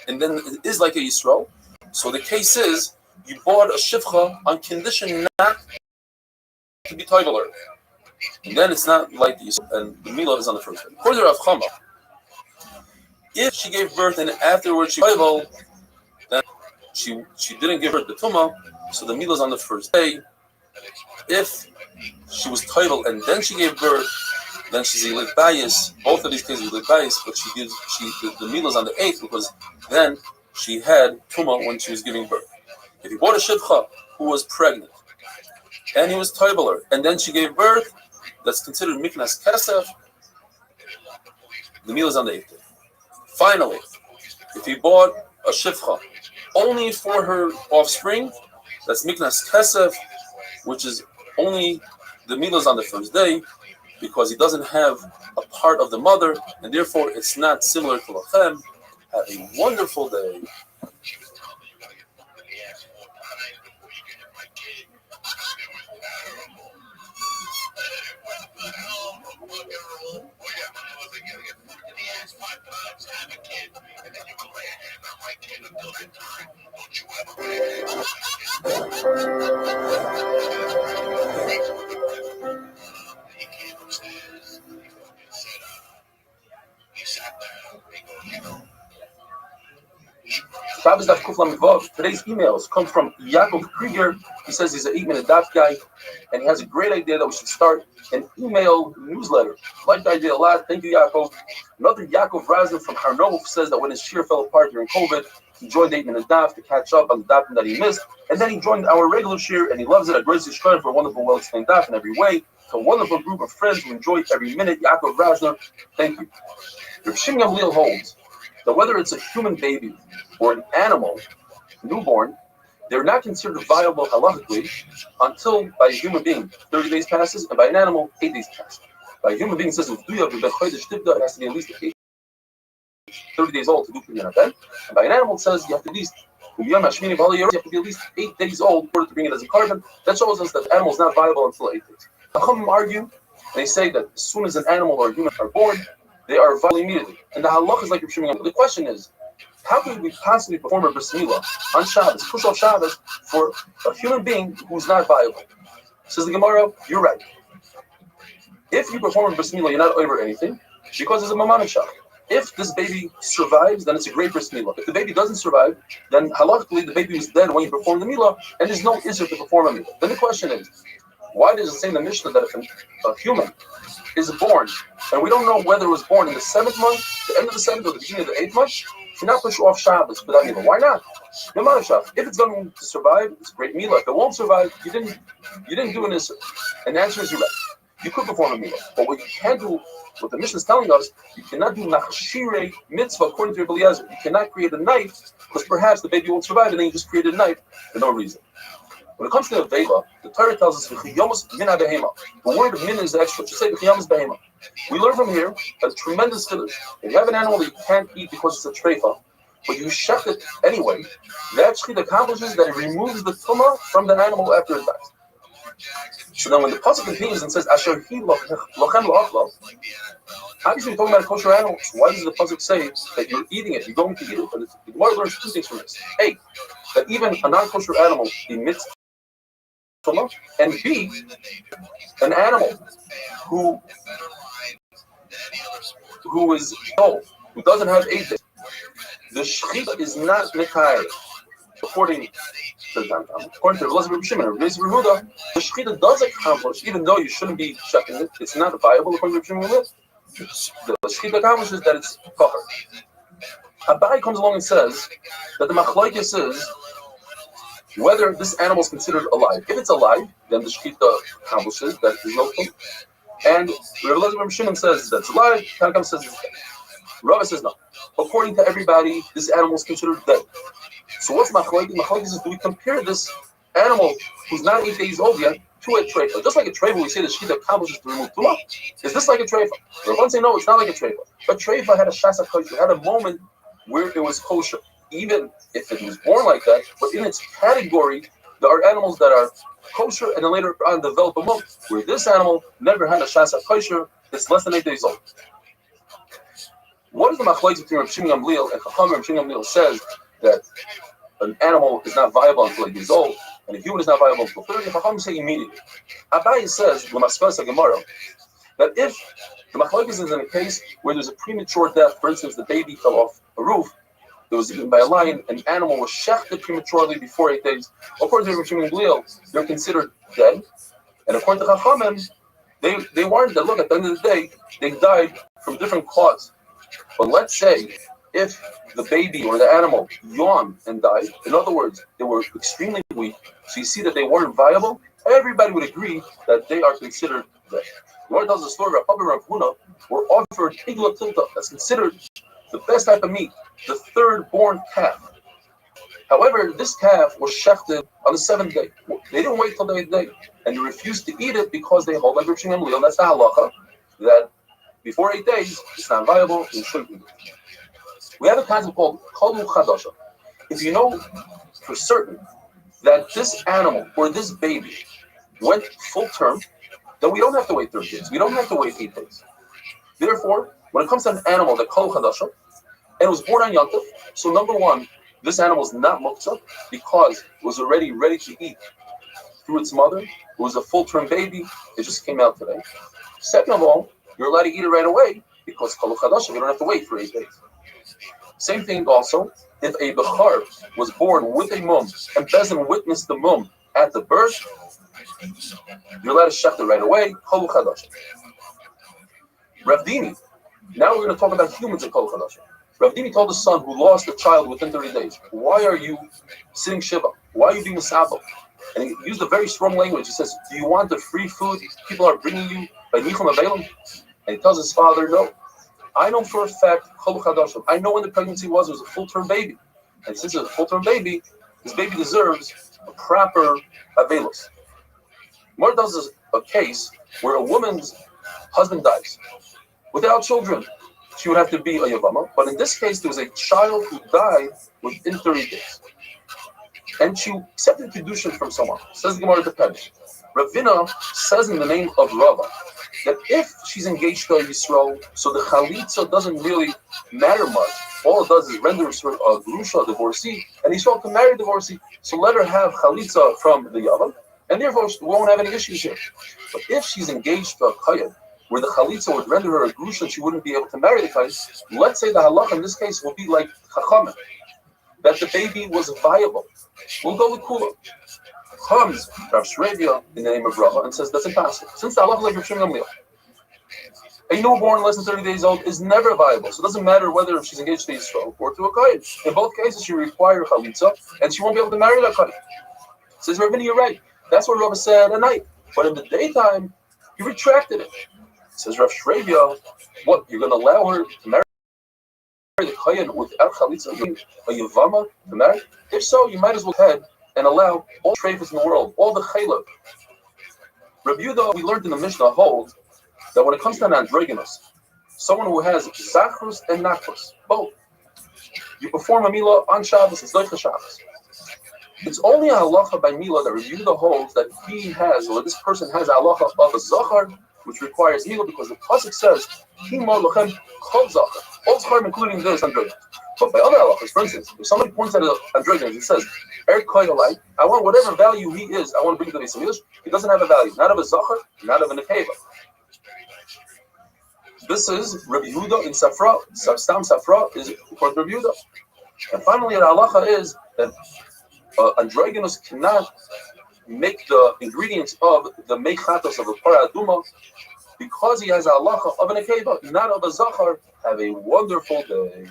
and then it is like a Yisrael. So the case is you bought a shivcha on condition not to be toiveler, and then it's not like the Yisrael, and the milah is on the first day. According to Rav Chama, if she gave birth and afterwards she toivel, then she didn't give birth the tumah, so the milah is on the first day. If she was toivel and then she gave birth, then she's a yilid bayis. Both of these cases are yilid bayis, but the milah is on the 8th because then she had tumah when she was giving birth. If you bought a shivcha who was pregnant and he was toiveler and then she gave birth, that's considered miknas kesef. The milah is on the 8th day. Finally, if you bought a shivcha only for her offspring, that's miknas kesef, which is only the milah is on the first day, because he doesn't have a part of the mother, and therefore it's not similar to lachem. Have a wonderful day. He came upstairs. He sat there. Shabbos Daf Kuf Lamed Vav. Today's emails come from Yaakov Krieger. He says he's an 8-minute daf guy, and he has a great idea that we should start an email newsletter. Like the idea a lot. Thank you, Yaakov. Another Yaakov Razner from Harnov says that when his shir fell apart during COVID, he joined 8-minute daf to catch up on the daf that he missed, and then he joined our regular shir, and he loves it. A great shir for a wonderful, well-explained daf in every way. To a wonderful group of friends who enjoy every minute. Yaakov Razner, thank you. Rav Shimon Gamliel holds that whether it's a human baby or an animal, newborn, they're not considered viable halachically until by a human being 30 days passes, and by an animal 8 days passes. By a human being, it says it has to be at least 30 days old to do Kinyan HaBen, and by an animal, it says you have to be at least 8 days old in order to bring it as a carbon. That shows us that the animal is not viable until 8 days. Chachamim argue, they say that as soon as an animal or a human are born, they are viable immediately. And the halach is like Rav Shimon. The question is, how can we possibly perform a bris milah on Shabbos, push off Shabbos, for a human being who's not viable? Says the Gemara, you're right. If you perform a bris milah, you're not over anything, because it's a mamana shach. If this baby survives, then it's a great bris milah. If the baby doesn't survive, then halachically the baby was dead when you perform the milah, and there's no issue to perform a milah. Then the question is, why does it say in the Mishnah that if a human is born, and we don't know whether it was born in the 7th month, the end of the 7th, or the beginning of the 8th month, you cannot push off Shabbos for that milah. Why not? If it's going to survive, it's a great milah. If it won't survive, you didn't do an issur. And the answer is you're right. You could perform a milah. But what you can't do, what the Mishnah is telling us, you cannot do nachshirei mitzvah according to Rebbe Eliezer. You cannot create a knife because perhaps the baby won't survive, and then you just created a knife for no reason. When it comes to the Vela, the Torah tells us v'chiyomus min behema. The word min is extra. Just say v'chiyomus behema. We learn from here a tremendous chiddush. If you have an animal that you can't eat because it's a treifa, but you shecht it anyway, that shechit accomplishes that it removes the tumah from the animal after it dies. So then when the pasuk continues and says asher hi lochem la'achlo, obviously we're talking about a kosher animal. So why does the pasuk say that you're eating it, you're going to eat it? But the Gemara learns two things from this. A, that even a non-kosher animal emits tumah, and B, an animal who is old, who doesn't have 8 days, the shechita is not nekayah. According to Rabbi Shimon or Rabbi Yehuda, the shechita does accomplish, even though you shouldn't be checking it, it's not viable according to Rabbi Shimon. The shechita accomplishes that it's kosher. Abai comes along and says that the machlokes is whether this animal is considered alive. If it's alive, then the shechita accomplishes that there's no tumah. And Rabbi Shimon says that's alive. Tanakam says it's dead. Rava says no. According to everybody, this animal is considered dead. So what's machlokes? Machlokes is, do we compare this animal who's not 8 days old yet to a treifa? Just like a treifa, we say the shechita accomplishes to remove tumah. Is this like a treifa? Rabban say no, it's not like a treifa. A treifa had a shasa kosher, had a moment where it was kosher, even if it was born like that. But in its category, there are animals that are kosher and then later on develop a monk, where this animal never had a shasa kosher. It's less than 8 days old. What is the machlokes between Rav Shimon Gamliel and Chacham? Rav Shimon Gamliel says that an animal is not viable until 8 years old, and a human is not viable until 30. Chacham say immediately. Abai says, L'masfas Gemara, that if the machlokes is in a case where there's a premature death, for instance, the baby fell off a roof, it was eaten by a lion, an animal was shechted prematurely before 8 days, according to Rav Shimon Gamliel, they're considered dead. And according to Chachamim, they weren't dead. Look, at the end of the day, they died from different causes. But let's say if the baby or the animal yawned and died, in other words, they were extremely weak, so you see that they weren't viable, everybody would agree that they are considered dead. The Lord tells the story of Papa and Rav Huna were offered igla tilta, that's considered the best type of meat, the third born calf. However, this calf was shechted on the 7th day. They didn't wait till the 8th day, and they refused to eat it because they hold like Rav Shimon Gamliel. That's the halacha, that before 8 days, it's not viable, and shouldn't eat it. We have a concept called kalu chadasha. If you know for certain that this animal or this baby went full term, then we don't have to wait 30 days. We don't have to wait 8 days. Therefore, when it comes to an animal that kalu chadasha, and it was born on Yom Tov, so number one, this animal is not muktzah because it was already ready to eat through its mother. It was a full-term baby. It just came out today. Second of all, you're allowed to eat it right away because kalu chadasha, you don't have to wait for 8 days. Same thing also if a Bechar was born with a mum and Bezin witnessed the mum at the birth, you're allowed to shech it right away. Kol Chadash. Rav Dini. Now we're going to talk about humans in Kol Chadash. Rav Dini told his son who lost a child within 30 days, why are you sitting Shiva? Why are you being misabel? And he used a very strong language. He says, do you want the free food people are bringing you by Nichum Avelim? And he tells his father, no. I know for a fact, I know when the pregnancy was, it was a full-term baby. And since it's a full-term baby, this baby deserves a proper Avelos. More does a case where a woman's husband dies without children. She would have to be a Yavama. But in this case, there was a child who died within 30 days. And she accepted Kedushin from someone. Says the Gemara depends. Ravina says in the name of Rava that if she's engaged to a Yisrael, so the Chalitza doesn't really matter much. All it does is render her a Grusha, a divorcee, and Yisrael can marry a divorcee. So let her have Chalitza from the Yavam, and therefore we won't have any issues here. But if she's engaged to a Kayan, where the Chalitza would render her a Grusha and she wouldn't be able to marry the Kayan, let's say the Halach in this case will be like Chachamim, that the baby was viable. We'll go with Kula. Comes Rav Shravia in the name of Rava and says that's impossible. Since the halacha is like Rav Shimon Gamliel, a newborn less than 30 days old is never viable. So it doesn't matter whether she's engaged to Yisrael or to a Kayan. In both cases, she requires Chalitza and she won't be able to marry that Kayan. Says Ravini, you're right. That's what Rava said at night. But in the daytime, he retracted it. Says Rav Shravia, what, you're going to allow her to marry the Kayan without Chalitza, a Yavama to marry? If so, you might as well head and allow all treifas in the world, all the chaylev. Rabbi Yehuda, we learned in the Mishnah, holds that when it comes to an androgynous, someone who has zachrus and nachrus, both, you perform a milah on Shabbos, it's doicha Shabbos. It's only a halacha by milah that Rabbi Yehuda holds that he has, or this person has a halacha of a zachar, which requires milah, because the pasuk says, "Himar lochem kol zachar," all zachar, including this androgynous. But by other halachas, for instance, if somebody points at an androgynous and says, I want whatever value he is, I want to bring to the Beis Hamikdash, he doesn't have a value, not of a zachar, not of a nekeva. This is Rabbi Yehuda in Safra. Stam Safra is according to Rabbi Yehuda. And finally, the halacha is that androgynous cannot make the ingredients of the mechatos of a para aduma because he has a halacha of a nekeva, not of a zachar. Have a wonderful day.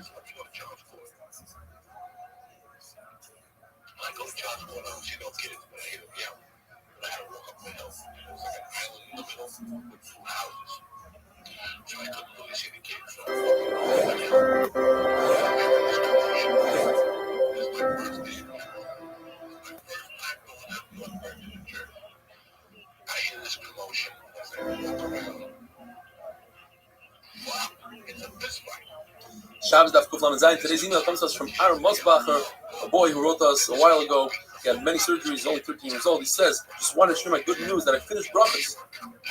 Shabbos Daf Kuf Lamed Zayin. Today's email comes to us from Aaron Mosbacher, a boy who wrote us a while ago. He had many surgeries, he's only 13 years old. He says, just wanted to share my good news that I finished brachas.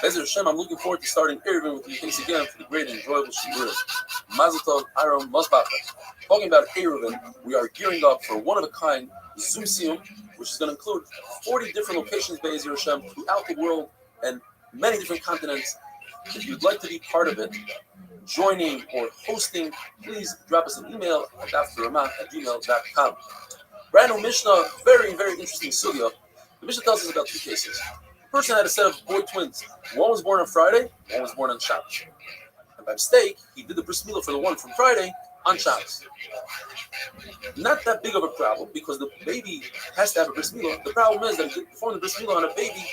Be'ezer Hashem, I'm looking forward to starting Eruvin with you. Thanks again for the great and enjoyable shiurim. Mazel Tov, Aaron Mosbacher. Talking about Eruvin, we are gearing up for one-of-a-kind Zoom Siyum, which is going to include 40 different locations, Be'ezer Hashem, throughout the world and many different continents. If you'd like to be part of it, joining or hosting, please drop us an email at afterramah@gmail.com. Brand new Mishnah, very, very interesting sugya. The Mishnah tells us about two cases. A person had a set of boy twins. One was born on Friday, one was born on Shabbos. And by mistake, he did the bris milah for the one from Friday on Shabbos. Not that big of a problem because the baby has to have a bris milah. The problem is that he performed the bris milah on a baby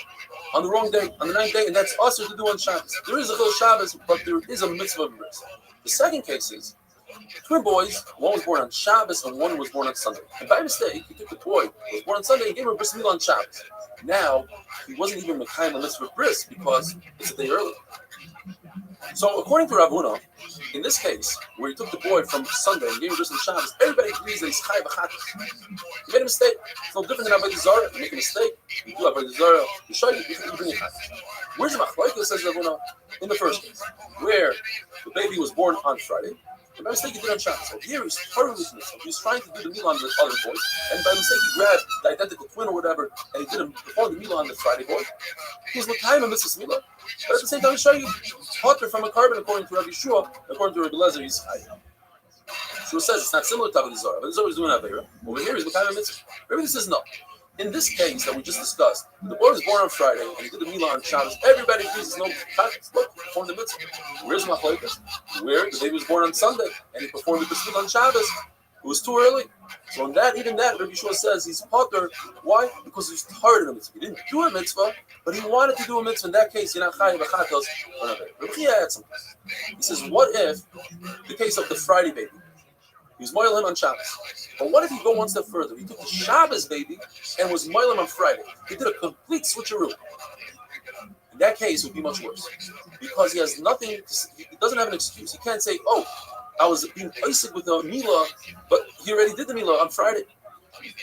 on the wrong day, on the 9th day, and that's also to do on Shabbos. There is a little Shabbos, but there is a mitzvah of bris. The second case is twin boys, one was born on Shabbos and one was born on Sunday. And by mistake, he took the boy who was born on Sunday and gave him a bris milah on Shabbos. Now, he wasn't even Mekayim the mitzvah of bris because it's a day early. So, according to Rav Huna, in this case, where he took the boy from Sunday and gave him bris on Shabbos, everybody agrees that he's chai b'chatas. He made a mistake. It's no different than Avodah Zarah. You make a mistake, you do Avodah Zarah, you show you bring it back. Where's the machlokes, says Rav Huna, in the first case, where the baby was born on Friday, and by mistake he did on Shabbos. So here he's thoroughly mistake. He was trying to do the milah on the other boy, and by mistake he grabbed the identical twin or whatever, and he didn't perform the milah on the Friday boy. He was l'kayim a mitzvah milah, but at the same time he showed you potter from a carbon according to Rabbi Yeshua, according to Rabbi Lezer, he's high. Shua says it's not similar to Avodah Zarah. Avodah Zarah is doing Avera. Over here is Mekayim Mitzvah. Rebbe says no. In this case that we just discussed, the boy was born on Friday and he did the Milah on Shabbos. Everybody agrees there's no performed the mitzvah. Where's Machlokes? Where the baby was born on Sunday and he performed the mitzvah on Shabbos. It was too early. So on that, even that, Rabbi Yeshua says he's potter. Why? Because he's tired of the mitzvah. He didn't do a mitzvah, but he wanted to do a mitzvah. In that case, you're not chayav b'chatos. Rabbi Chia had something. He says, what if the case of the Friday baby? He was moiling him on Shabbos. But what if you go one step further? He took the Shabbos baby and was moiling on Friday. He did a complete switcheroo. In that case, it would be much worse. Because he has nothing, he doesn't have an excuse. He can't say, oh, I was being Isaac with the Milah, but he already did the Milah on Friday.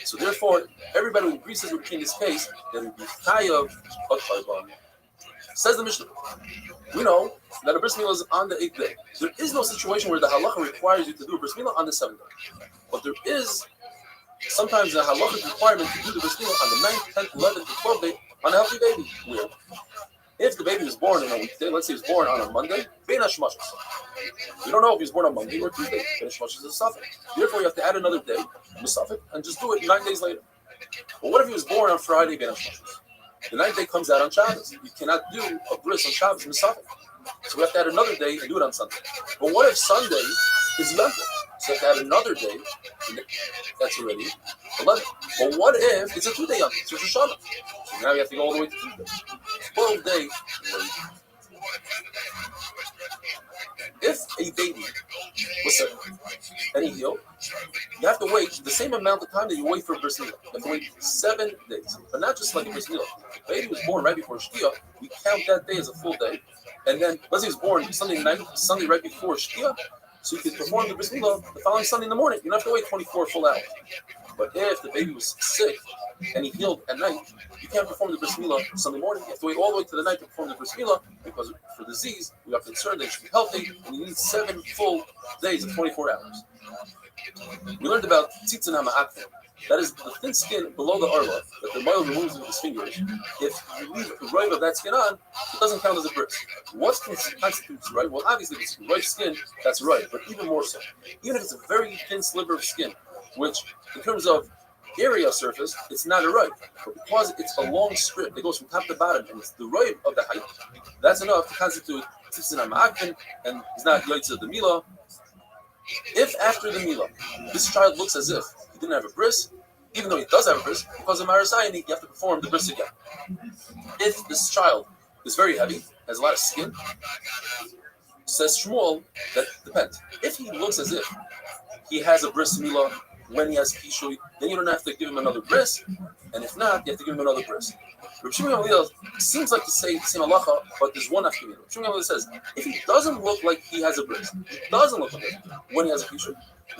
So therefore, everybody agrees with in this case that it would be chayav of Chayban. Says the Mishnah, we know that a bris milah is on the 8th day. There is no situation where the halacha requires you to do a bris milah on the 7th day. But there is sometimes a halachic requirement to do the bris milah on the 9th, 10th, 11th, 12th day on a healthy baby. Where if the baby was born on a weekday, let's say he was born on a Monday, bein hashmashos. We don't know if he was born on Monday or Tuesday. Bein hashmashos is a suffix. Therefore, you have to add another day, musafik, and just do it 9 days later. But what if he was born on Friday, bein hashmashos? The 9th day comes out on Shabbos. You cannot do a bris on Shabbos, musafik. So we have to add another day and do it on Sunday. But what if Sunday is Yom Tov? So you have to add another day. That's already 11. But what if it's a 2-day Yom Tov? It's Rosh Hashanah. So now you have to go all the way to Tuesday. 12 days. If a baby was sick and he healed, you have to wait the same amount of time that you wait for a bris milah. You have to wait 7 days, but not just like a bris milah. If the baby was born right before Shkia, we count that day as a full day. And then, let's say he was born Sunday night, Sunday right before Shkia, so you can perform the bris milah the following Sunday in the morning. You don't have to wait 24 full hours. But if the baby was sick and he healed at night, you can't perform the bris milah Sunday morning. You have to wait all the way to the night to perform the bris milah because for disease, we are concerned that it should be healthy and you need 7 full days of 24 hours. We learned about tzitzin hama'akfim. That is the thin skin below the arla that the male removes with his fingers. If you leave the right of that skin on, it doesn't count as a bris. What constitutes right? Well, obviously, if it's right skin, that's right, but even more so. Even if it's a very thin sliver of skin, which in terms of area surface, it's not a right. But because it's a long strip that goes from top to bottom and it's the right of the height, that's enough to constitute tzitzin hama'akfim and it's not yaitza the milah. If after the milah, this child looks as if he didn't have a bris, even though he does have a bris, because of marasayini, you have to perform the bris again. If this child is very heavy, has a lot of skin, says Shmuel, that depends. If he looks as if he has a bris milah when he has kishui, then you don't have to give him another bris, and if not, you have to give him another bris. Rav Shimon Gamliel seems like to say the same halacha, but there's one after. Rav Shimon Gamliel says, if he doesn't look like he has a bris, he doesn't look like it when he has a kishui,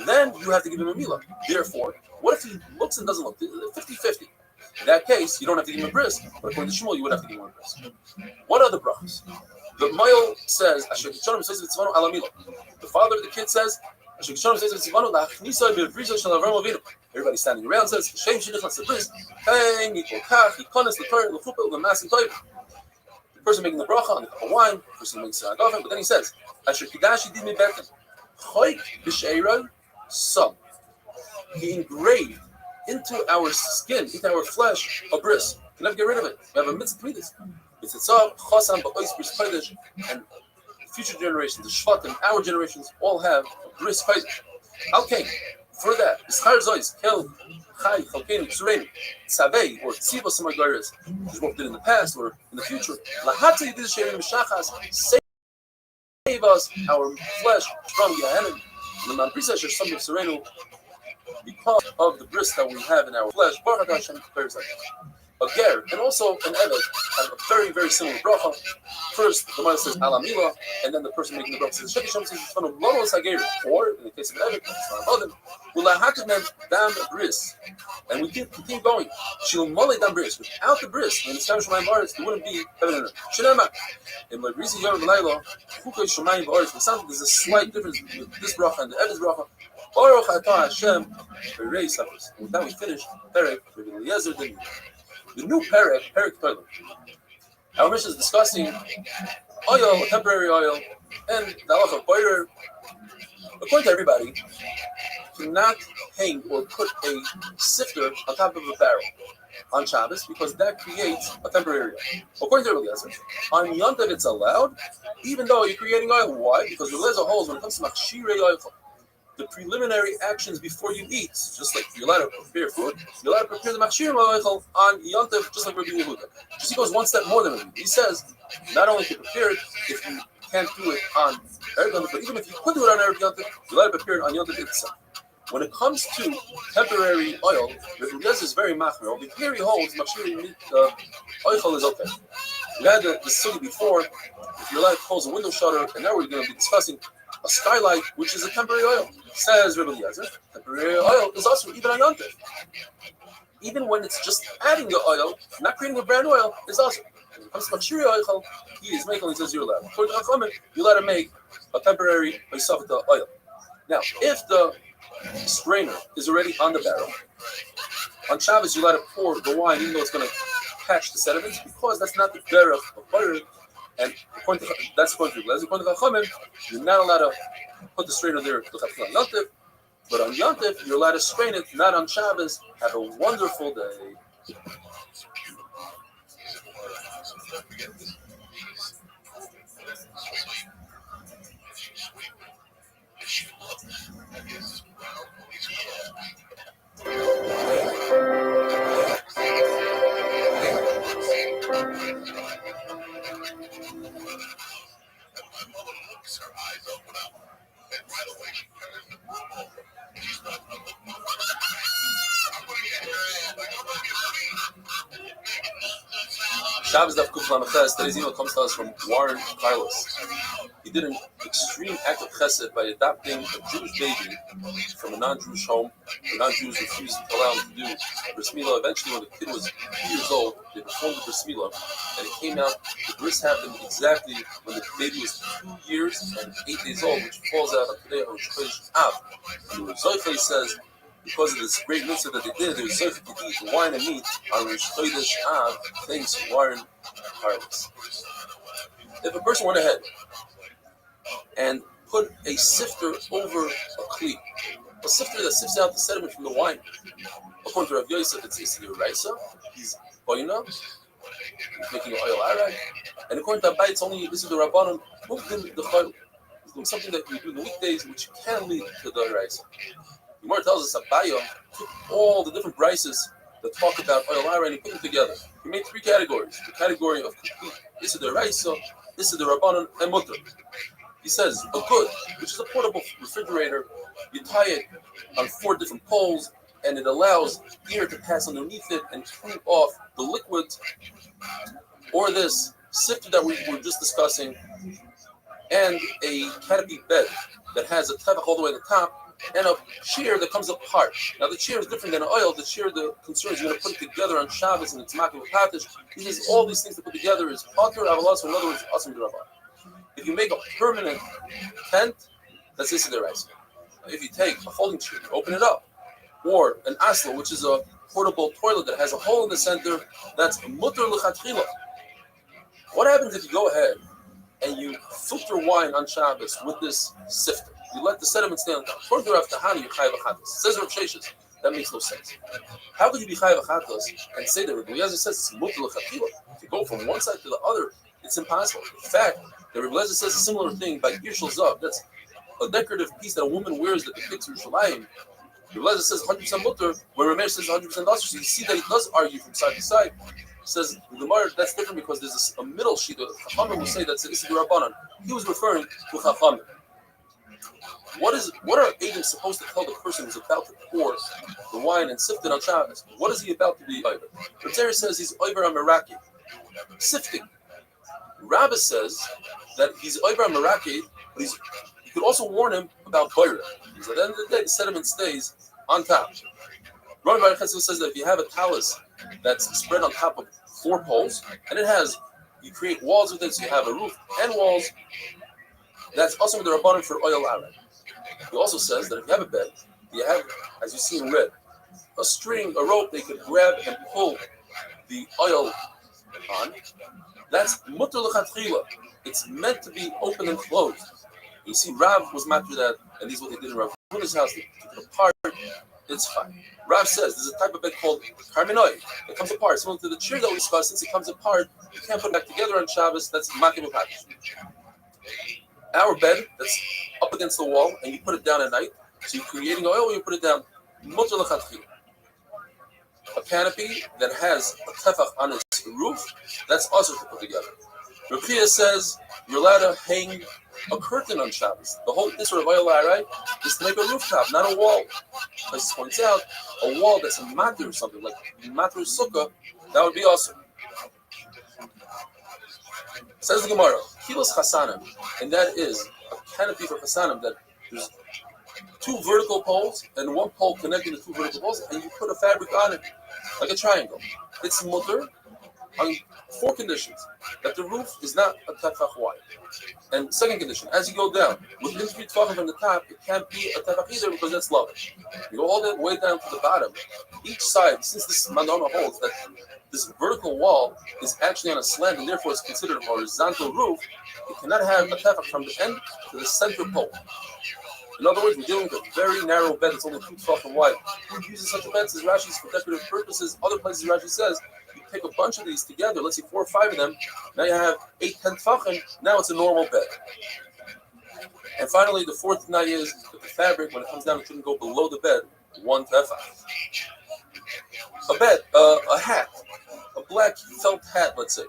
then you have to give him a milah. Therefore, what if he looks and doesn't look? 50-50. In that case, you don't have to give him a bris, but according to Shmuel, you would have to give him a bris. What are the brachas? The male says, the father of the kid says, everybody standing around says, the person making the bracha on the cup of wine, the person makes a gavin, but then he says, he engraved into our skin, into our flesh, a bris. You can never get rid of it. We have a mitzvah to read this. And future generations, the Shvatim, our generations, all have a bris kodesh. Okay, for that, Ischar Zois, Kel, Chai, Chalkenu, Tsurenu, Tzavei, or Tziva Samagaris, which is what we did in the past or in the future. Lahatzi Yidis Sherim Meshachas, save us, our flesh, from Gehenna. And the Manprisa Sher Sam Tsurenu, because of the bris that we have in our flesh, Baruch Hashem, a ger and also an eved have a very, very similar bracha. First, the man says alamila, and then the person making the bracha says shekishem says it's from lonos hager. Or in the case of an eved, it's not about them. Ulahakemen dam bris, and we keep going. Shil mole dam bris. Without the bris, when it's time shemayim b'aretz, there wouldn't be heaven and earth. Shenema. In my brisi yom v'layla, chukei shemayim b'aretz. There's a slight difference with this bracha and the eved's bracha. Baruch atah Hashem b'rei suffers. With that we finish. Perek Eliezer the new Perek Toilet. Our mission is discussing oil, temporary oil, and the halacha of boirer. According to everybody, cannot hang or put a sifter on top of a barrel on Shabbos because that creates a temporary oil. According to Rabbi Eliezer, on Yom Tov it's allowed, even though you're creating oil. Why? Because Rabbi Eliezer holds when it comes to machshirei oil, the preliminary actions before you eat, just like you're allowed to prepare food, you're allowed to prepare the machshirei oil on Yom Tov, just like Rabbi Yehuda. Just he goes one step more than Rabbi Yehuda. He says not only to prepare it if you can't do it on Erev Yom Tov, but even if you could do it on Erev Yom Tov, you're allowed to prepare it on Yom Tov itself. When it comes to temporary oil, Rabbi Eliezer is very machmir. Over here he holds machshirei oil is okay. We had the city before, if you're allowed to close a window shutter, and now we're going to be discussing a skylight, which is a temporary oil. Says Rabbi Eliezer, temporary oil is also even on Yom Tov. Even when it's just adding the oil, not creating a brand oil, is also. When it comes to machshirei oil, he is making, he says you're allowed. According to Chachamim, you're allowed to make a temporary oil. Now, if the strainer is already on the barrel, on Shabbos you're allowed to pour the wine even though it's going to catch the sediments because that's not the derech of butter. And that's according to Rabbi Chachamim, you're not allowed to put the strainer there on Yom Tov, but on Yom Tov you're allowed to strain it, not on Shabbos. Have a wonderful day. Shabbos Daf Kuf Lameches. Today's email comes to us from Warren Carlos. He did an extreme act of chesed by adopting a Jewish baby from a non-Jewish home. The non-Jews refused to allow him to do bris milah. Eventually, when the kid was 2 years old, they performed the bris milah, and it came out. The bris happened exactly when the baby was 2 years and 8 days old, which falls out on today on Rosh Chodesh Av. And the Zoifei says, because of this great mitzvah that they did, they were Zoifei to eat wine and meat on Rosh Chodesh Av. Thanks, Warren Carlos. If a person went ahead and put a sifter over a kli, a sifter that sifts out the sediment from the wine, according to Rav Yosef, it's Issa Raisa, he's boina, he's making an oil arag, and according to Abai, it's only Issa Rabbanon, the chayil. He's doing something that we do in the weekdays, which can lead to the Raisa. The Gemara tells us Abai took all the different brises that talk about oil arag and he put them together. He made 3 categories: the category of complete Issa Raisa, Issa Rabbanon, and Mutter. He says a good, which is a portable refrigerator, you tie it on 4 different poles, and it allows air to pass underneath it and cool off the liquids. Or this sifter that we were just discussing, and a canopy bed that has a tevach all the way to the top, and a chair that comes apart. Now the chair is different than an oil. The chair, the concern is you're going to put it together on Shabbos and it's makim v'katish. He says all these things to put together is pater avalas, so in other words, asim d'rabban. If you make a permanent tent, that's Issa D'Oraisa. If you take a folding chair, open it up, or an asla, which is a portable toilet that has a hole in the center, that's mutter l'chatchila. What happens if you go ahead and you filter wine on Shabbos with this sifter? You let the sediment stay on top. According to Rav Tahani, you chayav achatos. Says Rav Sheshes. That makes no sense. How could you be chayav achatos and say that Rabbi Eliezer says it's mutter l'chatchila? To go from one side to the other, it's impossible. In fact, the Rabbi Eliezer says a similar thing by Gishel Zav. That's a decorative piece that a woman wears that depicts Yerushalayim. Rabbi Eliezer says 100% mutter, where Ramesh says 100% asur. So you see that he does argue from side to side. He says the Gemara that's different because there's a middle sheet that Chachamim will say that's Issa D'Rabbanan. He was referring to Chachamim. What are agents supposed to tell the person who's about to pour the wine and sift it on Shabbos? What is he about to be over? Reb says he's over on Meraki, sifting. Rabbi says that he's over on Meraki, but you could also warn him about Boira. Because at the end of the day, the sediment stays on top. Rabbi Baruch Chesed says that if you have a talus that's spread on top of 4 poles, and you create walls with it, so you have a roof and walls, that's also the Rabbanim for oil arag. He also says that if you have a bed, you have, as you see in red, a string, a rope they could grab and pull the oil on. That's mutter l'chatchila. It's meant to be open and closed. You see, Rav was matter that, and this is what they did in Rav his house, they take it apart, it's fine. Rav says there's a type of bed called karminoi. It comes apart. Similar to the chair that we discussed, since it comes apart, you can't put it back together on Shabbos. That's makim u'pakish. Our bed that's up against the wall, and you put it down at night. So you're creating oil, or you put it down. Mutar l'chatchila. A canopy that has a tefach on its roof, that's also to put together. Rukia says you're allowed to hang a curtain on Shabbos. The whole issue of oil, right, is to make a rooftop, not a wall. As points out, a wall that's a matter or something, like matter sukkah, that would be awesome. Says the Gemara, kilos chasanim, and that is a canopy for chasanim, that there's two vertical poles and one pole connecting the two vertical poles, and you put a fabric on it, like a triangle. It's mutter on four conditions: that the roof is not a tefach wide, and second condition, as you go down, within 3 tefachim from the top, it can't be a tefach either because that's low. You go all the way down to the bottom. Each side, since this mandana holds that this vertical wall is actually on a slant and therefore it's considered a horizontal roof, you cannot have a tefach from the end to the center pole. In other words, we're dealing with a very narrow bed that's only 2 tefachim wide. Who uses such a bed? Says Rashi is for decorative purposes. Other places Rashi says you take a bunch of these together, let's say 4 or 5 of them, now you have 8, 10 tefachim, now it's a normal bed. And finally, the fourth night is that the fabric, when it comes down, it shouldn't go below the bed 1 tefach. A bed, a hat, a black felt hat, let's say.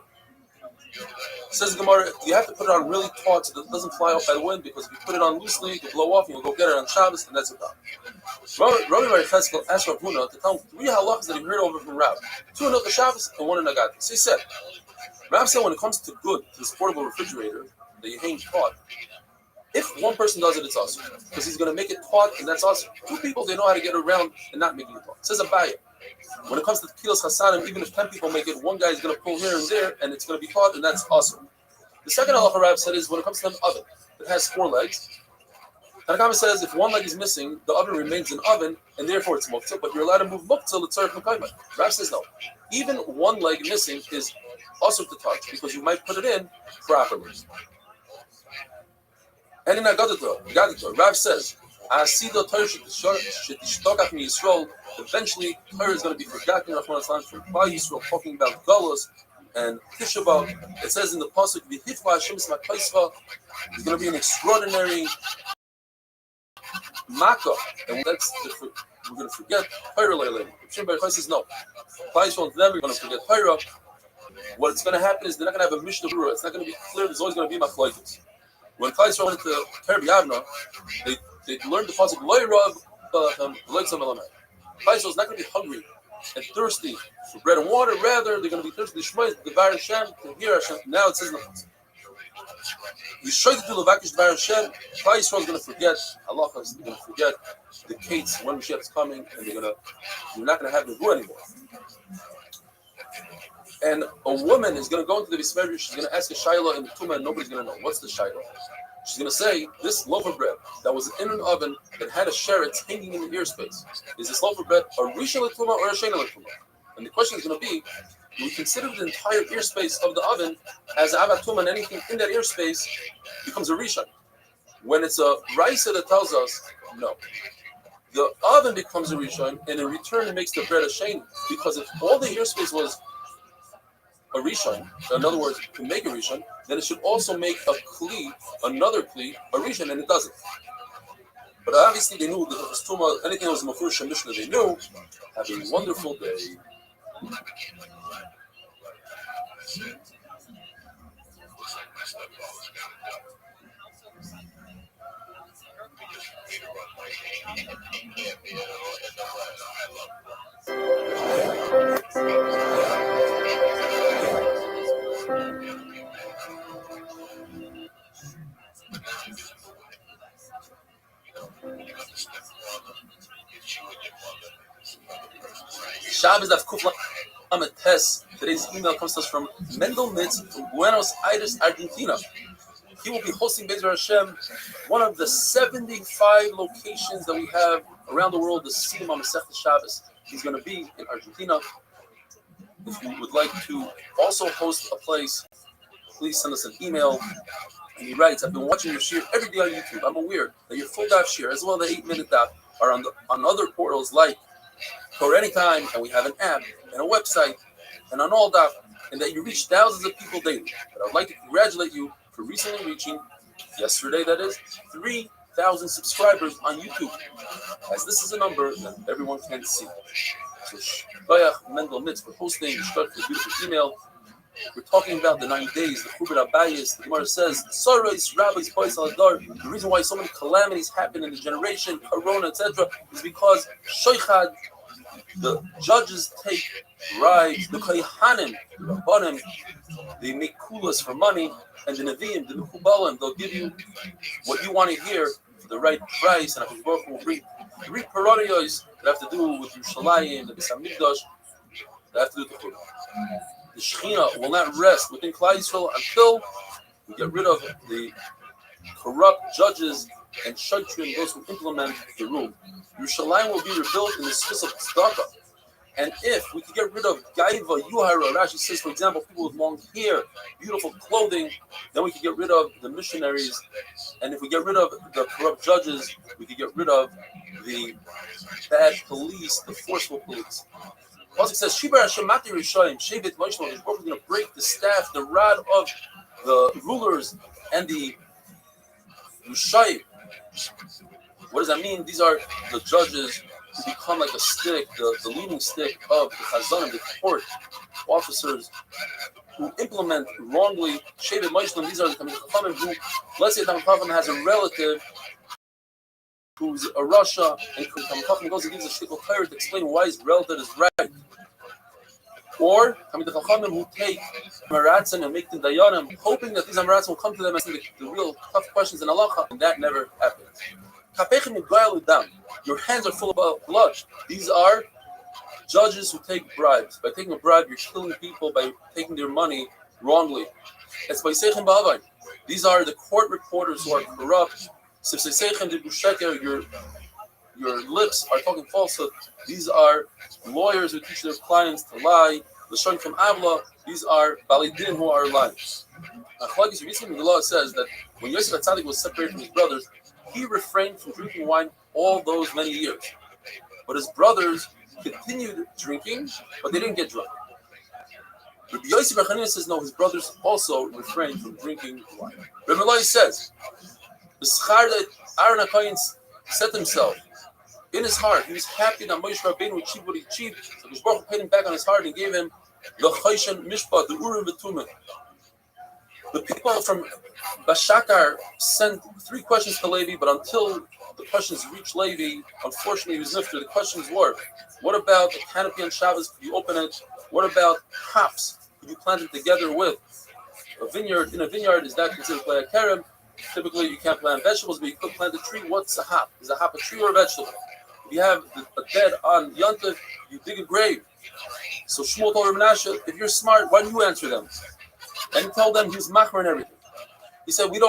Says the Gemara, you have to put it on really taut so that it doesn't fly off by the wind, because if you put it on loosely, it will blow off and you'll go get it on Shabbos, and that's a problem. Rabbi Bar Cheskel asked Rav Huna to tell him 3 halachas that he heard over from Rav. 2 in Hilchos Shabbos and 1 in Nagati. So he said, Rav said when it comes to good, to this portable refrigerator that you hang taut, if one person does it, it's awesome, because he's going to make it taut, and that's awesome. 2 people, they know how to get around and not making it taut. Says Abaye, when it comes to kilos chasanim, even if 10 people make it, one guy is going to pull here and there, and it's going to be taut, and that's awesome. The second halacha Rav said is when it comes to an oven that has 4 legs, Tanakama says if one leg is missing, the oven remains an oven, and therefore it's muktzah, but you're allowed to move muktzah l'tzarech mekayma. Rav says no. Even 1 leg missing is also to touch, because you might put it in properly. And in Agadah, Rav says, eventually Torah is going to be forgotten from Klal Yisrael, talking about Galus and Tisha B'Av. It says in the pasuk, there's going to be an extraordinary makkah, and we're going to forget Torah later. Shimon Bar says no. Klal Yisrael is never going to forget Torah. What's going to happen is they're not going to have a Mishnah Berurah. It's not going to be clear. There's always going to be machlokes. When Klal Yisrael went to Terbi Yavna, they learned the pasuk Lo Yirav Lo Yitzam Elamed. Klal Yisrael is not going to be hungry and thirsty for bread and water. Rather, they're going to be thirsty to Shmoy, to Devar Hashem, to hear Hashem. Now it says in the pasuk, you show to do Levakish Devar Hashem. Klal Yisrael is going to forget halachas. They're going to forget the kates when Mashiach is coming, and you're not going to have the Nevuah anymore. And a woman is going to go into the Bismeri, she's going to ask a shayla in the tumah, and nobody's going to know. What's the shayla? She's going to say, this loaf of bread that was in an oven that had a sheretz hanging in the ear space, is this loaf of bread a rishon l'tumah or a shena l'tumah? And the question is going to be, do we consider the entire ear space of the oven as avat tumah, and anything in that ear space becomes a rishon? When it's a raisa that tells us, no. The oven becomes a rishon, and in return it makes the bread a shena, because if all the ear space was a rishon, in other words, to make a rishon, then it should also make a kli, another kli, a rishon, and it doesn't. But obviously they knew that it was tuma, anything that was mafurish and mishnah, they knew. Have a wonderful day. Shabbos Daf Kuf Lamed Tes. Today's email comes to us from Mendel Mitz from Buenos Aires, Argentina. He will be hosting Be'ezer Hashem, one of the 75 locations that we have around the world, the Siyum HaMasechta Shabbos. He's going to be in Argentina. If you would like to also host a place please send us an email. And he writes, I've been watching your shir every day on YouTube. I'm aware that your full daf shir, as well as the 8-minute daf, are on other portals like Torah Anytime, and we have an app and a website, and on all daf, and that you reach thousands of people daily. But I would like to congratulate you for recently reaching, yesterday that is, 3,000 subscribers on YouTube, as this is a number that everyone can see. So Shbayach Mendel Mitz for hosting, for the beautiful email. We're talking about the 9 days, the Chubad Abayis. The Gemara says, Soros, Rabbis, Bois Aladar. The reason why so many calamities happen in the generation, Corona, etc., is because Shoichad, the judges take bribes, the Kohanim, the Rabbanim, they make kulas for money, and the Nevi'im, the Mekubalim, they'll give you what you want to hear for the right price, and HaKadosh Baruch Hu will bring 3 parodios that have to do with Yerushalayim, the Beis Hamikdash, that have to do with the Churban. The Shekhinah will not rest within Klal Yisrael until we get rid of the corrupt judges and Shotrim, those who implement the rule. Yerushalayim will be rebuilt in the space of tzedakah. And if we can get rid of Gaiva, Yuhara, Rashi says, for example, people with long hair, beautiful clothing, then we can get rid of the missionaries. And if we get rid of the corrupt judges, we can get rid of the bad police, the forceful police. Also it says, Shibar Hashemati Rishayim, Shevet Moishma, is going to break the staff, the rod of the rulers and the Rishayim. What does that mean? These are the judges who become like a stick, the leading stick of the Chazanim, the court officers who implement wrongly. Shevet Moishma, these are the Talmid Chachamim who, let's say Talmid Chacham has a relative who's a Rasha, and Talmid Chacham goes and gives a shtickle Torah to explain why his relative is right. Or Talmid Chachamim who take Maratzim and make them Dayanim, hoping that these Maratzim will come to them and ask the real tough questions in halacha, and that never happens. Your hands are full of blood. These are judges who take bribes. By taking a bribe, you're killing people by taking their money wrongly. It's by Seichem Ba'avai. These are the court reporters who are corrupt. Your lips are talking falsehood. These are lawyers who teach their clients to lie. The Shon from Avla, these are Balidin who are lying. Recently, the law says that when Yosef HaTzadik was separated from his brothers, he refrained from drinking wine all those many years. But his brothers continued drinking, but they didn't get drunk. Rabbi Yosef HaChanina says, no, his brothers also refrained from drinking wine. Rabbi Eloi says, the schar that Aaron HaKohen set himself in his heart, he was happy that Moshe Rabbeinu achieved what he achieved, so Moshe Baruch Hu paid him back on his heart and gave him the Choshen Mishpat, the Urim V'Tumim. The people from Bashakar sent 3 questions to Levi, but until the questions reached Levi, unfortunately he was nifter. The questions were, what about the canopy on Shabbos? Could you open it? What about hops? Could you plant it together with a vineyard? In a vineyard, is that considered play a kerem? Typically, you can't plant vegetables, but you could plant a tree. What's a hop? Is a hop a tree or a vegetable? If you have a bed on Yontif, you dig a grave. So Shmuel told Rav Menashe, if you're smart, why don't you answer them? And he told them he's machmer and everything. He said, we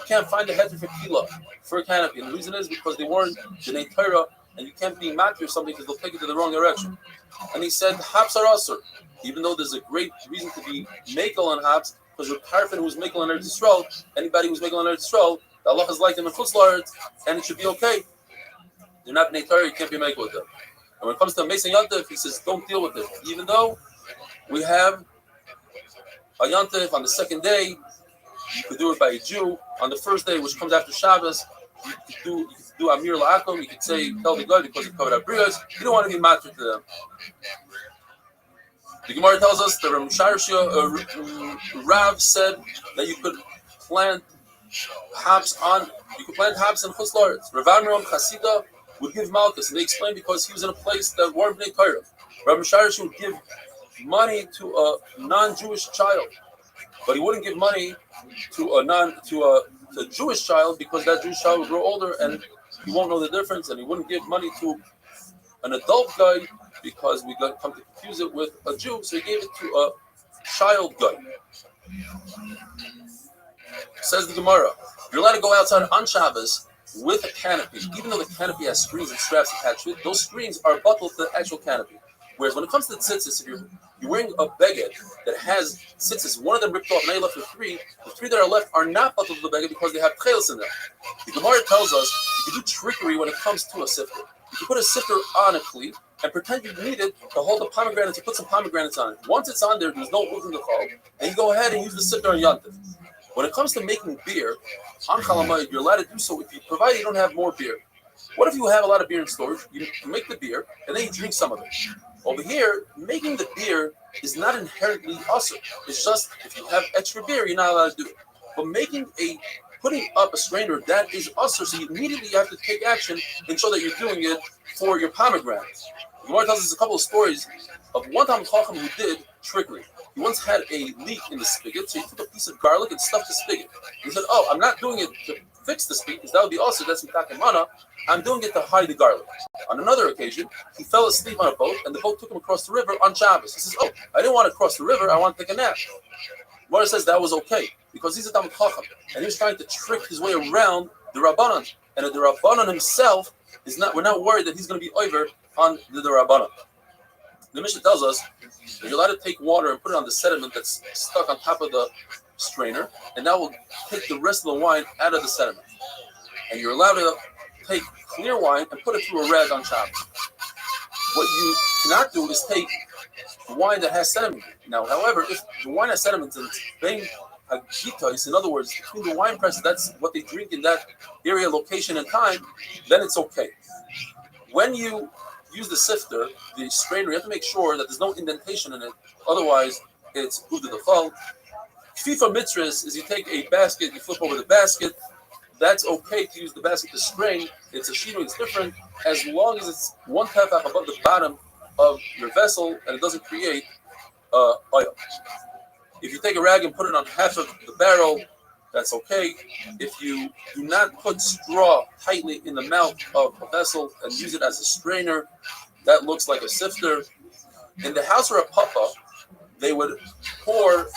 can't find a heter for kila, for a canopy. And the reason is because they weren't B'nai Torah, and you can't be machmer or something because they'll take it to the wrong direction. And he said, hops are asur, even though there's a great reason to be makel on hops, because your parfin who's makel on Eretz Yisrael, anybody who's makel on Eretz Yisrael, the Allah is like them in Chutz La'aretz, and it should be okay. They're not B'nai Torah, you can't be makel with them. And when it comes to Mason Yantif, he says, don't deal with it. Even though we have a Yantif on the second day, you could do it by a Jew. On the first day, which comes after Shabbos, you could do Amir La'akom, you could say, tell the God because you covered our brios. You don't want to be matter to them. The Gemara tells us that Rav said that you could plant hops in Chutz La'aretz. Rav Amram Chasida would give Malchus, and they explained because he was in a place that weren't B'nai Torah. Rav Misharish would give money to a non-Jewish child, but he wouldn't give money to a Jewish child because that Jewish child would grow older and he won't know the difference, and he wouldn't give money to an adult guy because we come to confuse it with a Jew, so he gave it to a child guy. Says the Gemara, you're allowed to go outside on Shabbos with a canopy, even though the canopy has screens and straps attached to it. Those screens are buckled to the actual canopy. Whereas when it comes to the tzitzis, if you're you're wearing a beged that has tzitzis, one of them ripped off, and now you're left with three. The three that are left are not batal to the beged because they have tchelis in them. The Gemara tells us you can do trickery when it comes to a sifter. You can put a sifter on a kli and pretend you need it to hold the pomegranates. You put some pomegranates on it. Once it's on there, there's no moving the chol, and you go ahead and use the sifter on yantiv. When it comes to making beer, on Chalamayid, you're allowed to do so if you provide you don't have more beer. What if you have a lot of beer in storage? You make the beer and then you drink some of it. Over here, making the beer is not inherently usher. It's just if you have extra beer, you're not allowed to do it. But putting up a strainer, that is usher, so you immediately have to take action and show that you're doing it for your pomegranates. The Gemara tells us a couple of stories of one time Chacham who did trickery. He once had a leak in the spigot, so he took a piece of garlic and stuffed the spigot. He said, "Oh, I'm not doing it to fix the spigot, because that would be also that's mitakemana. I'm doing it to hide the garlic." On another occasion, he fell asleep on a boat, and the boat took him across the river on Shabbos. He says, "Oh, I didn't want to cross the river. I want to take a nap." Mara says that was okay because he's a Talmid Chacham, and he was trying to trick his way around the Rabbanan, and the Rabbanan himself is not. We're not worried that he's going to be over on the Rabbanan. The Mishnah tells us that you're allowed to take water and put it on the sediment that's stuck on top of the strainer, and that will take the rest of the wine out of the sediment. And you're allowed to take clear wine and put it through a rag on Shabbos. What you cannot do is take wine that has sediment. Now, however, if the wine has sediment and it's being hagitais, in other words, between the wine presses, that's what they drink in that area, location, and time, then it's okay. When you use the sifter, the strainer, you have to make sure that there's no indentation in it. Otherwise, it's good to the chol. Kfifa mitzvahs is you take a basket, you flip over the basket. That's okay to use the basket to strain. It's a shino, it's different, as long as it's one tefach above the bottom of your vessel and it doesn't create oil. If you take a rag and put it on half of the barrel, that's okay. If you do not put straw tightly in the mouth of a vessel and use it as a strainer, that looks like a sifter. In the house or a papa, they would pour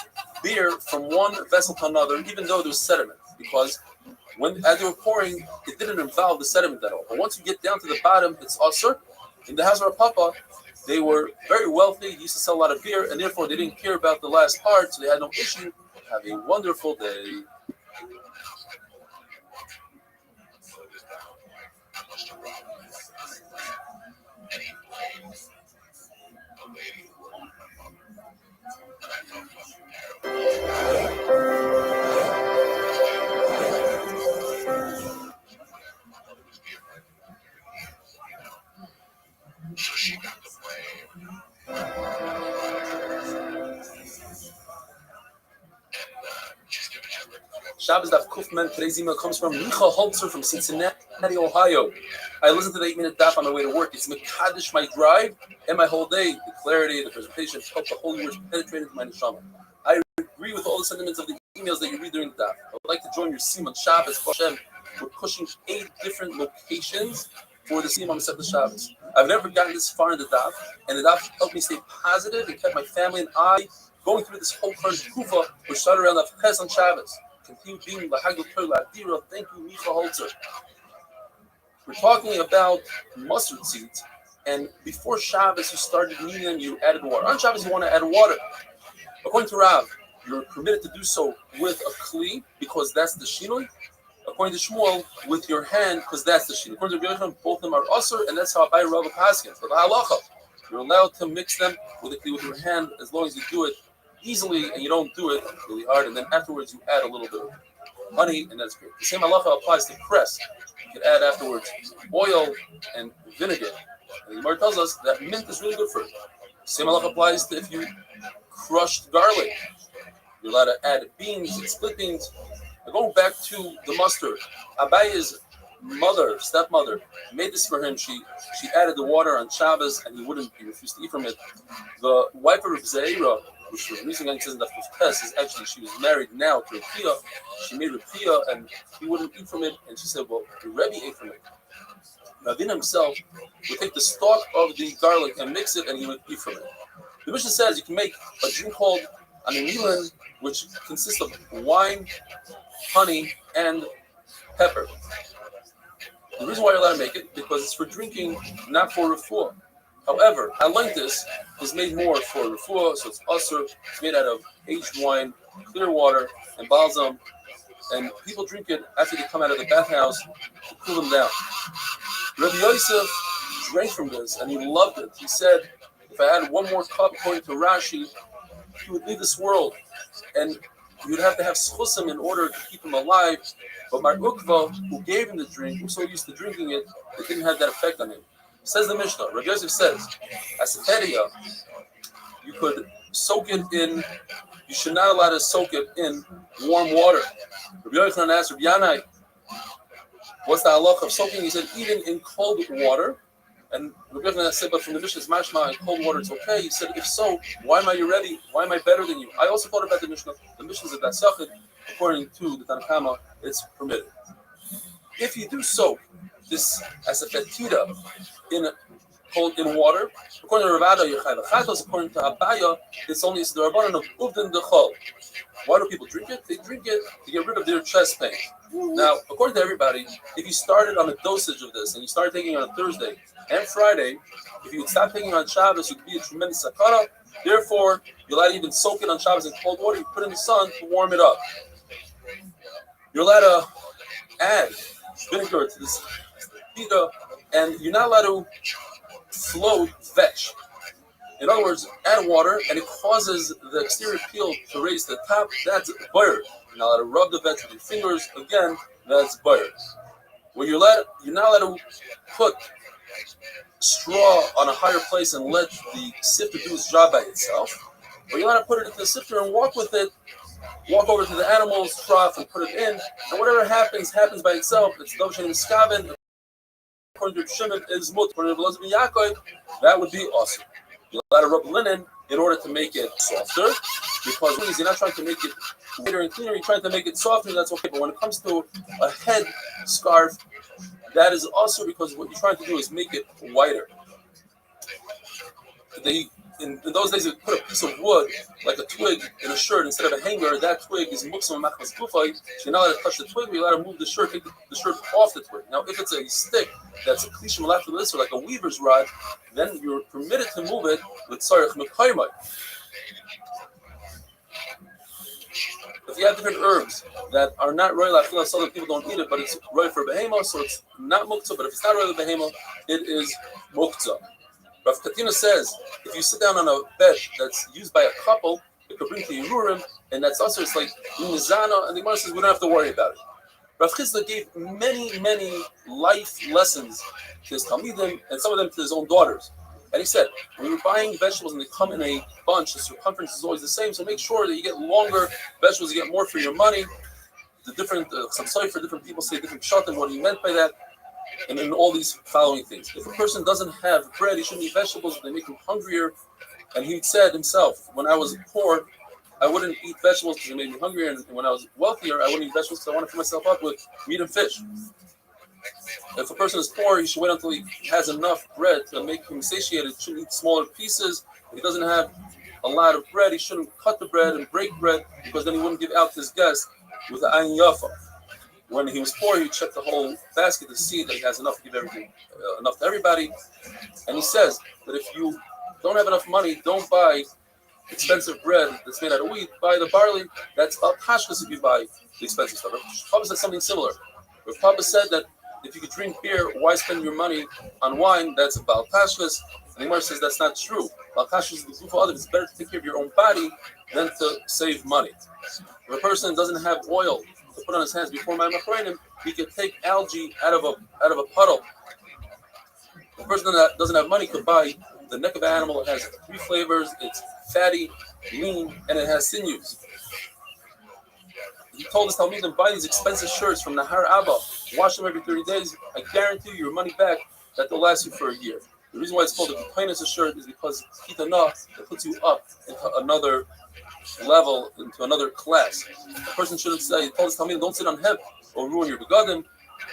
beer from one vessel to another, even though there's sediment, because as they were pouring, it didn't involve the sediment at all. But once you get down to the bottom, it's usher. In the house or a papa, they were very wealthy, used to sell a lot of beer, and therefore they didn't care about the last part, so they had no issue. Have a wonderful day. So she got the blame. Shabbos Daf Kufman. Today's email comes from Micha Holzer from Cincinnati, Ohio. I listened to the 8-minute daf on my way to work. It's Mekadosh my drive and my whole day. The clarity, the presentation help the holy words penetrate into my neshama. I agree with all the sentiments of the emails that you read during the daf. I would like to join your Simon Shabbos. Hashem. We're pushing 8 different locations for the Simon Masechet Shabbos. I've never gotten this far in the daf, and the daf helped me stay positive and kept my family and I going through this whole first kufa, which started around the Ches on Shabbos. Continue being Lahagel Torah Adira. Thank you, Micha Holzer. We're talking about mustard seeds, and before Shabbos, you started kneading them, you added water. On Shabbos, you want to add water. According to Rav, you're permitted to do so with a kli, because that's the shinoi. According to Shmuel, with your hand, because that's the shinoi. According to Rabbi Yochanan, both of them are usher, and that's how Abai Rav Paskins. But the halacha, you're allowed to mix them with a kli with your hand as long as you do it easily and you don't do it really hard, and then afterwards you add a little bit of honey, and that's great. The same halacha applies to cress. You can add afterwards oil and vinegar. And the Gemara tells us that mint is really good for it. The same halacha applies to if you crushed garlic. You're allowed to add beans and split beans. Now going back to the mustard, Abaya's stepmother, made this for him. She added the water on Shabbos, and he refused to eat from it. The wife of Zeira, which the reason I says that Tess is actually she was married now to Rakia. She made Rakia, and he wouldn't eat from it. And she said, "Well, the Rebbe ate from it." Ravina himself would take the stalk of the garlic and mix it, and he would eat from it. The Mishnah says you can make a drink called anilin, which consists of wine, honey, and pepper. The reason why you're allowed to make it because it's for drinking, not for refuah. However, Atlantis is made more for refuah, so it's usr. It's made out of aged wine, clear water, and balsam, and people drink it after they come out of the bathhouse to cool them down. Rabbi Yosef drank from this, and he loved it. He said, if I had one more cup, according to Rashi, he would leave this world, and you'd have to have schusim in order to keep him alive. But Mar Ukva, who gave him the drink, who was so used to drinking it, it didn't have that effect on him. Says the Mishnah, Rabbi Yosef says, Asaferia, you could soak it in, you should not allow to soak it in warm water. Rabbi Yochanan asked Rabbi Yanai, what's the halach of soaking? He said, even in cold water. And Rabbi Yochanan said, but from the Mishnah's mashma, in cold water it's okay. He said, if so, why am I your Rebbe? Why am I better than you? I also thought about the Mishnah. The Mishnah is a Dasachid. According to the Tanakama, it's permitted. If you do soak this as a fetida in water, according to Ravada, Yechayachatos, according to Abaya, it's only the Rabbanan of Uvdin Dechol. Why do people drink it? They drink it to get rid of their chest pain. Now, according to everybody, if you started on a dosage of this and you started taking it on Thursday and Friday, if you would stop taking it on Shabbos, it would be a tremendous sakana. Therefore, you're allowed to even soak it on Shabbos in cold water. You put it in the sun to warm it up. You're allowed to add vinegar to this pita, and you're not allowed to float vetch. In other words, add water, and it causes the exterior peel to raise to the top. That's butter. You're not allowed to rub the vetch with your fingers. Again, that's butter. When you're not allowed to put straw on a higher place and let the sifter do its job by itself. But you're allowed to put it into the sifter and walk with it. Walk over to the animal's trough and put it in, and whatever happens by itself. It's Dovshan and Skaven. According to Shimon, is Mut. According to Elazar ben Yaakov, that would be awesome. You're allowed to rub linen in order to make it softer, because you're not trying to make it lighter and cleaner. You're trying to make it softer. That's okay. But when it comes to a head scarf, that is also because what you're trying to do is make it whiter. In those days, they put a piece of wood, like a twig, in a shirt instead of a hanger. That twig is muksum machmas kufay. You're not allowed to touch the twig, but you're allowed to move the shirt, take the shirt off the twig. Now, if it's a stick that's a klisha malachlis or like a weaver's rod, then you're permitted to move it with tzarech mekaymai. If you have different herbs that are not royal achila, some people don't eat it, but it's royal for behema, so it's not muktzah. But if it's not royal behema, it is muktzah. Rav Katina says, if you sit down on a bed that's used by a couple, it could bring to Yerurim, and that's also, it's like Mizana, and the Gemara says we don't have to worry about it. Rav Chisda gave many life lessons to his Talmidim, and some of them to his own daughters. And he said, when you're buying vegetables and they come in a bunch, the circumference is always the same, so make sure that you get longer vegetables, you get more for your money. The different, some sorry for different people say different shot and what he meant by that. And in all these following things. If a person doesn't have bread, he shouldn't eat vegetables, they make him hungrier. And he said himself, when I was poor, I wouldn't eat vegetables because it made me hungrier. And when I was wealthier, I wouldn't eat vegetables because I want to fill myself up with meat and fish. If a person is poor, he should wait until he has enough bread to make him satiated. He shouldn't eat smaller pieces. If he doesn't have a lot of bread, he shouldn't cut the bread and break bread because then he wouldn't give out to his guest with the ayin yafa. When he was poor, he checked the whole basket to see that he has enough to give everything, enough to everybody. And he says that if you don't have enough money, don't buy expensive bread that's made out of wheat. Buy the barley. That's about kashkas if you buy the expensive stuff. Papa said something similar. If Papa said that if you could drink beer, why spend your money on wine? That's about kashkas. And the Gemara says that's not true. About kashkas is the group of others. It's better to take care of your own body than to save money. If a person doesn't have oil to put on his hands before my machreinim, he can take algae out of a puddle. The person that doesn't have money could buy the neck of an animal. It has 3 flavors. It's fatty, lean, and it has sinews. He told us Talmidim, buy these expensive shirts from Nahar Abba. Wash them every 30 days. I guarantee you your money back that they'll last you for a year. The reason why it's called a Kitainis shirt is because it's enough that puts you up into another level, into another class. A person shouldn't say, he told us Talmidim, don't sit on hemp or ruin your begadim.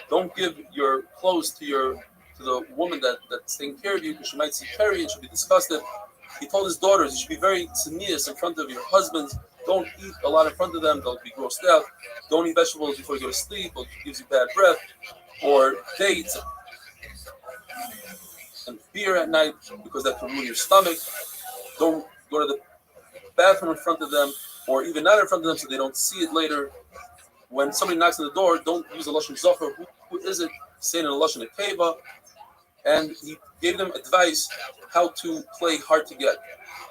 Don't give your clothes to the woman that's taking care of you because she might see Perry and she'll be disgusted. He told his daughters, you should be very tznius in front of your husbands. Don't eat a lot in front of them. They'll be grossed out. Don't eat vegetables before you go to sleep, or it gives you bad breath, or dates. and beer at night because that can ruin your stomach. Don't go to the bathroom in front of them, or even not in front of them so they don't see it later. When somebody knocks on the door, don't use a Lashon Zohar. Who is it? Saying in a Lashon Akeva. And he gave them advice how to play hard to get.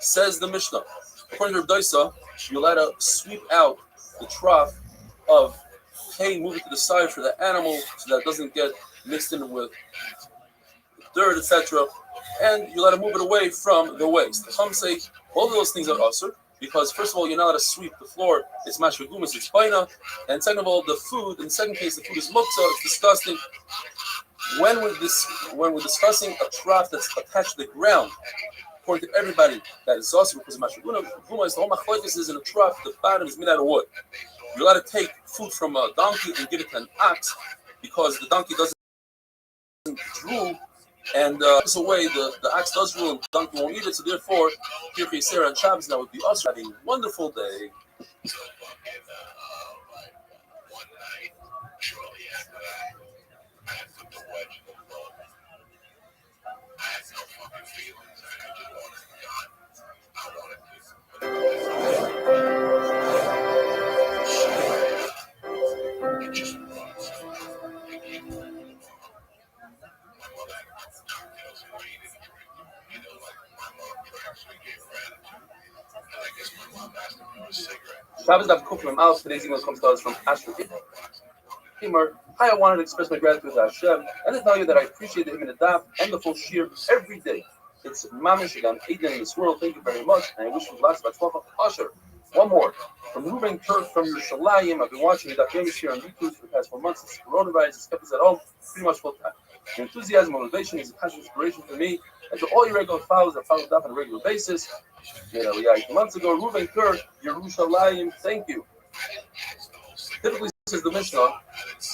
Says the Mishnah, according to Daisa, you're allowed to sweep out the trough of hay, move it to the side for the animal so that it doesn't get mixed in with dirt, etc. And you're allowed to move it away from the waste. Some say both of those things are usher because, first of all, you're not allowed to sweep the floor. It's mashvagumas, it's baina. And second of all, the food, in the second case, the food is muktzah, it's disgusting. When we're discussing a trough that's attached to the ground, according to everybody, that is also because of mashaguna, the whole machlokes is in a trough, the bottom is made out of wood. You're allowed to take food from a donkey and give it to an ox because the donkey doesn't drool, and this way the ox does drool and the donkey won't eat it, so therefore, here for Yisera and Shabbos, that would be us having a wonderful day. Shabbos Daf Kufim Al. Today's email comes to us from Asher Himer. Hi, I wanted to express my gratitude to Hashem and to tell you that I appreciate the him in the daf and the full shir every day. It's Mamish Gan Aiden in this world. Thank you very much, and I wish you lots of Batzlacha. Asher. One more. From Ruben Turk from Yerushalayim. I've been watching the Daf here on YouTube for the past 4 months. Since coronavirus has kept us at home pretty much full time. Your enthusiasm and motivation is a passionate inspiration for me and to all your regular followers that follow Daf on a regular basis. 8 months ago, Ruben Turk, Yerushalayim. Thank you. Typically, says the Mishnah,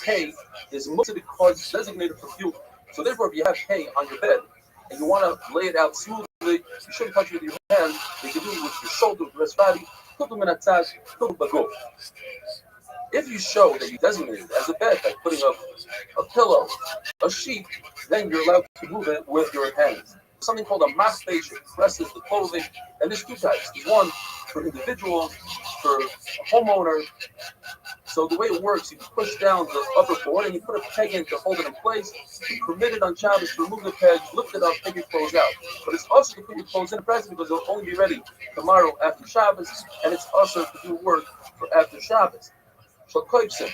hay is mostly because it's designated for fuel. So therefore, if you have hay on your bed and you want to lay it out smoothly, you shouldn't touch it with your hand. You can do it with your shoulder, with your rest body. If you show that you designate it as a bed by putting up a pillow, a sheet, then you're allowed to move it with your hands. Something called a machpage presses the clothing, and there's two types. There's one for individuals, for a homeowner. So the way it works, you push down the upper board and you put a peg in to hold it in place. You're permitted on Shabbos to remove the peg, lift it up, take your clothes out. But it's also to put your clothes in the present because they'll only be ready tomorrow after Shabbos, and it's also to do work for after Shabbos. So koipsim,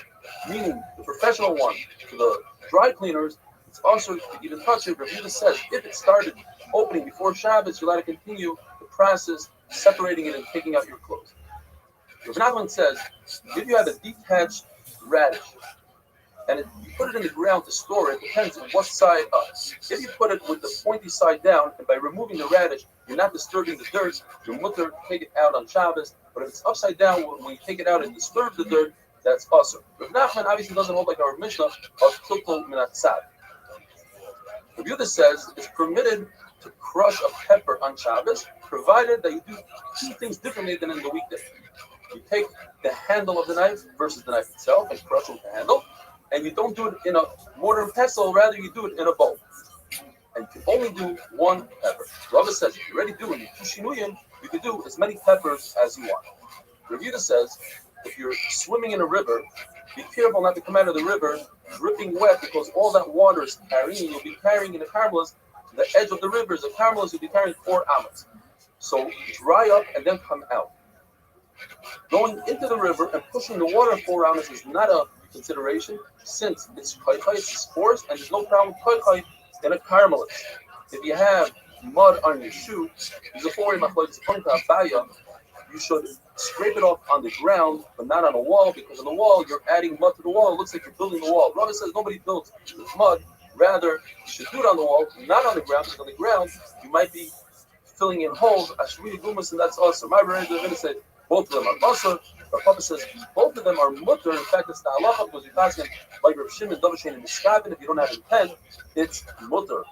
meaning the professional one, for the dry cleaners, it's also to even touch it. Review says if it started opening before Shabbos, you're allowed to continue the process, separating it and taking out your clothes. Rav Nachman says, if you have a detached radish and you put it in the ground to store it, depends on what side up. If you put it with the pointy side down, and by removing the radish, you're not disturbing the dirt, your mother take it out on Shabbos. But if it's upside down, when you take it out and disturb the dirt, that's awesome. Rav Nachman obviously doesn't hold like our Mishnah of Kilkel Minatzad. Rav Yehuda says it's permitted to crush a pepper on Shabbos, provided that you do two things differently than in the weekday. You take the handle of the knife versus the knife itself and crush it with the handle, and you don't do it in a mortar and pestle, rather you do it in a bowl. And you can only do one pepper. Rava says if you're already doing two shinuyim, you can do as many peppers as you want. Rav Yehuda says if you're swimming in a river, be careful not to come out of the river dripping wet because all that water is carrying, and you'll be carrying in the carmelis to the edge of the river. The carmelis you'll be carrying 4 amas. So dry up and then come out. Going into the river and pushing the water 4 amas is not a consideration since it's koichai, it's spores, and there's no problem with koichai in a carmelis. If you have mud on your shoe, there's a 4 machlokes according to Abaya. You should scrape it off on the ground, but not on a wall, because on the wall you're adding mud to the wall. It looks like you're building the wall. Rava says nobody builds with mud. Rather, you should do it on the wall, not on the ground, because on the ground you might be filling in holes. Ashri gumas, and that's awesome. My brother is going to say both of them are musr. Our Papa says both of them are mutter. In fact, it's the halacha because you're asking like Rav Shimon, Davashin, and Miskabin. If you don't have intent, it's mutter.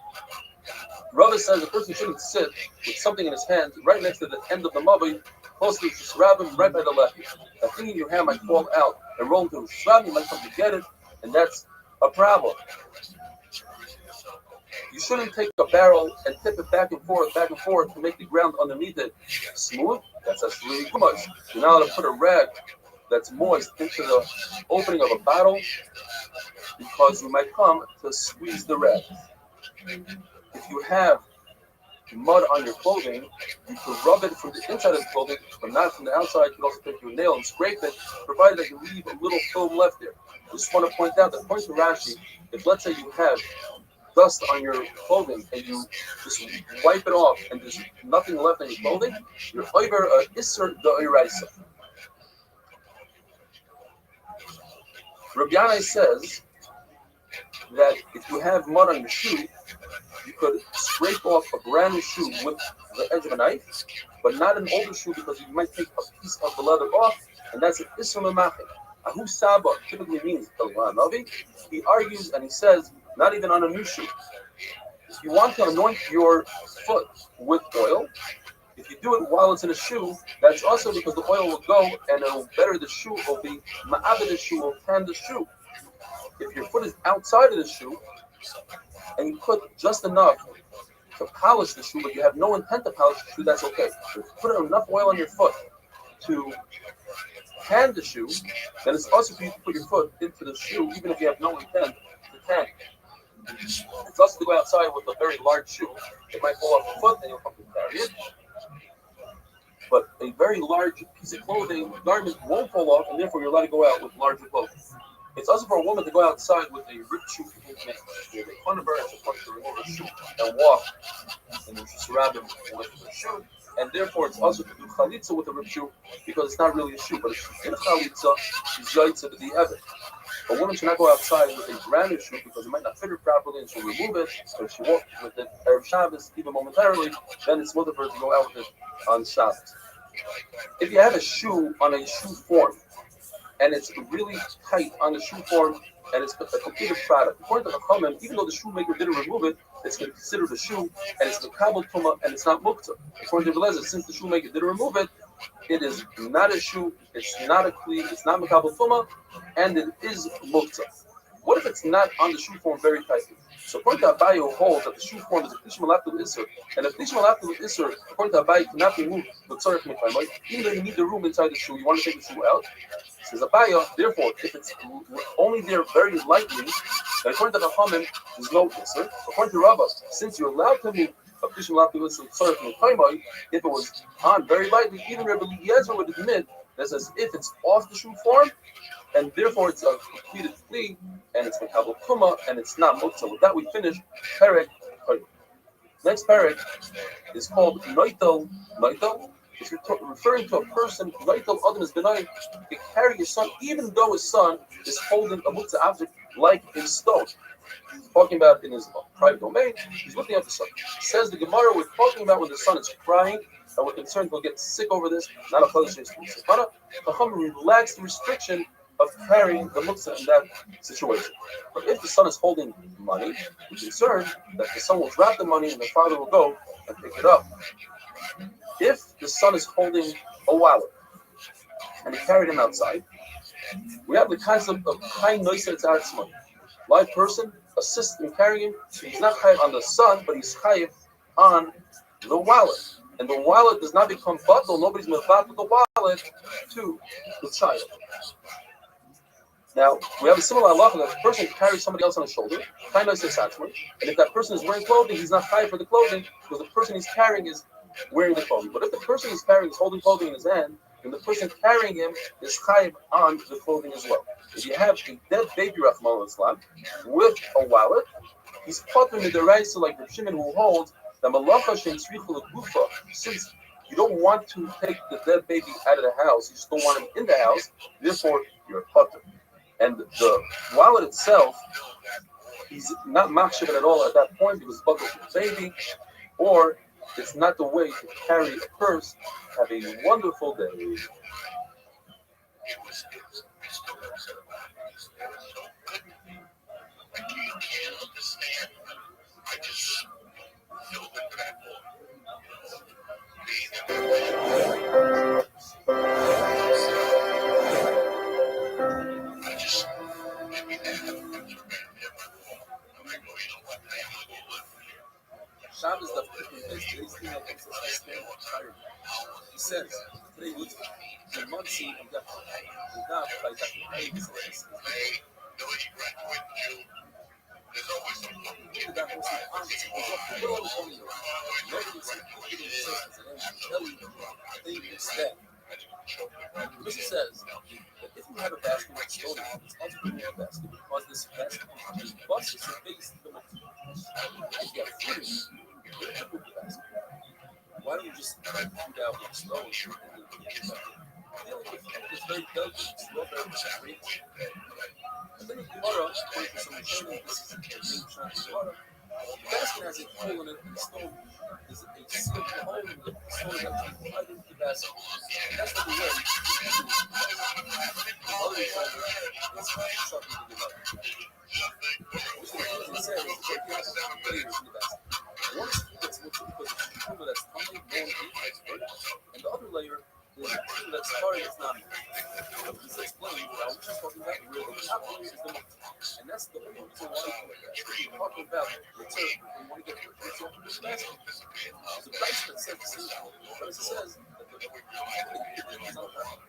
Rava says a person shouldn't sit with something in his hand right next to the end of the mavi, close to the shrabim, right by the left. That thing in your hand might fall out and roll into the shrabim. You might come to get it, and that's a problem. You shouldn't take a barrel and tip it back and forth to make the ground underneath it smooth. That's really too much. You're not allowed to put a rag that's moist into the opening of a bottle because you might come to squeeze the rag. If you have mud on your clothing, you can rub it from the inside of the clothing, but not from the outside. You can also take your nail and scrape it, provided that you leave a little film left there. I just want to point out that according to Rashi, if let's say you have dust on your clothing and you just wipe it off and there's nothing left on your clothing, you're over a Isser Da'iraisa. Rabbi Yanai says that if you have mud on your shoe, you could scrape off a brand new shoe with the edge of a knife, but not an older shoe because you might take a piece of the leather off, and that's an Isser Lemachin. Ahu Saba typically means El Navi. He argues and he says, not even on a new shoe. If you want to anoint your foot with oil, if you do it while it's in a shoe, that's also because the oil will go and it'll better the shoe, will be ma'abed the shoe, will tan the shoe. If your foot is outside of the shoe and you put just enough to polish the shoe, but you have no intent to polish the shoe, that's okay. If you put enough oil on your foot to tan the shoe, then it's also for you to put your foot into the shoe, even if you have no intent to tan. It's also to go outside with a very large shoe. It might fall off the foot and you'll come to carry it. But a very large piece of clothing, garment won't fall off, and therefore you're allowed to go out with larger clothing. It's also for a woman to go outside with a ripped shoe. They fun of her and supposed to remove her shoe and walk and surround him with her shoe. And therefore, it's also to do chalitza with a ripped shoe because it's not really a shoe. But if she's in chalitza, she's yaitza to the heaven. A woman should not go outside with a brand new shoe because it might not fit her properly and she'll remove it. Or if she walks with it Erev Shabbos, even momentarily, then it's mutter for her to go out with it on Shabbos. If you have a shoe on a shoe form and it's really tight on the shoe form and it's a completed product, according to the Chachamim, even though the shoemaker didn't remove it, it's considered a shoe and it's mekabel tuma and it's not muktzah. According to Belezer, since the shoemaker didn't remove it, it is not a shoe, it's not a kli, it's not mekabel tuma, and it is muktzah. What if it's not on the shoe form very tightly? So according to Abaye, who holds that the shoe form is a Klishma Laptul Isser, and if Klishma Laptul Isser, according to Abaye, cannot be moved with Tzarech Mekhaimai, even though you need the room inside the shoe, you want to take the shoe out. Says Abaye, therefore, if it's only there very lightly, then according to Chachamim, there's no Isser. According to Rabbah, since you're allowed to move a Klishma Laptul Isser, Tzarech Mekhaimai, if it was on very lightly, even Rabbi Eliezer would admit that says if it's off the shoe form, and therefore it's a completed kli, and it's mekabel tuma, and it's not muktzah. With that, we finish perek. Next perek is called noitel. Noitel is referring to a person. Noitel adam is benign. He can carry his son, even though his son is holding a muktzah object like a stone. He's talking about in his private domain. He's looking at the son. Says the Gemara, we're talking about when the son is crying, and we're concerned he'll get sick over this. Not a chalish is sakana. Chacham relaxed the restriction of carrying the muktzah in that situation. But if the son is holding money, we're concerned that the son will drop the money and the father will go and pick it up. If the son is holding a wallet and he carried him outside, we have the concept of high noise at money. Live person assists in carrying him, so he's not high on the son, but he's high on the wallet. And the wallet does not become bottle, nobody's mevat with the wallet to the child. Now, we have a similar halacha that a person carries somebody else on his shoulder, and if that person is wearing clothing, he's not chayav for the clothing because the person he's carrying is wearing the clothing. But if the person he's carrying is holding clothing in his hand, then the person carrying him is chayav on the clothing as well. If you have a dead baby, Rahman al-Islam, with a wallet, he's potter in the raisa like Reb Shimon, who holds that malacha shem tzrichu legufa, since you don't want to take the dead baby out of the house, you just don't want him in the house, therefore you're potter. And the wallet itself, he's not machshav at all at that point because it's buckled to the baby, or it's not the way to carry a purse. Have a wonderful day. says, today was the Muncie of the Daf by Dr. Davis. There's always some That was the answer. Mr. says that if you have a basket with stone, it's also going to be a basket because this basket is buses are based in the mountain. If you have fruit, you can move the basket. Why don't you just shoot out with stone? Dealing with fruit is very delicate, strawberry, grapes. And then the Gemara, according to some Rishonim, this is the main Shana Gemara. The basket has a hole in it, and the stone is a sealed hole in it. The stone is actually right into the basket. And that's what we learn. The other side is something to give up. Which is says that you have 7 layers in the basket. One is that's looking because it's a tumor that's coming, and the other layer is a tumor that's starting, it's not moving. This explains how we're just talking about where the top layer is the most. And that's the only reason why we're talking about the turf. We want to get the result of this basket. The price that says the same thing. The price says that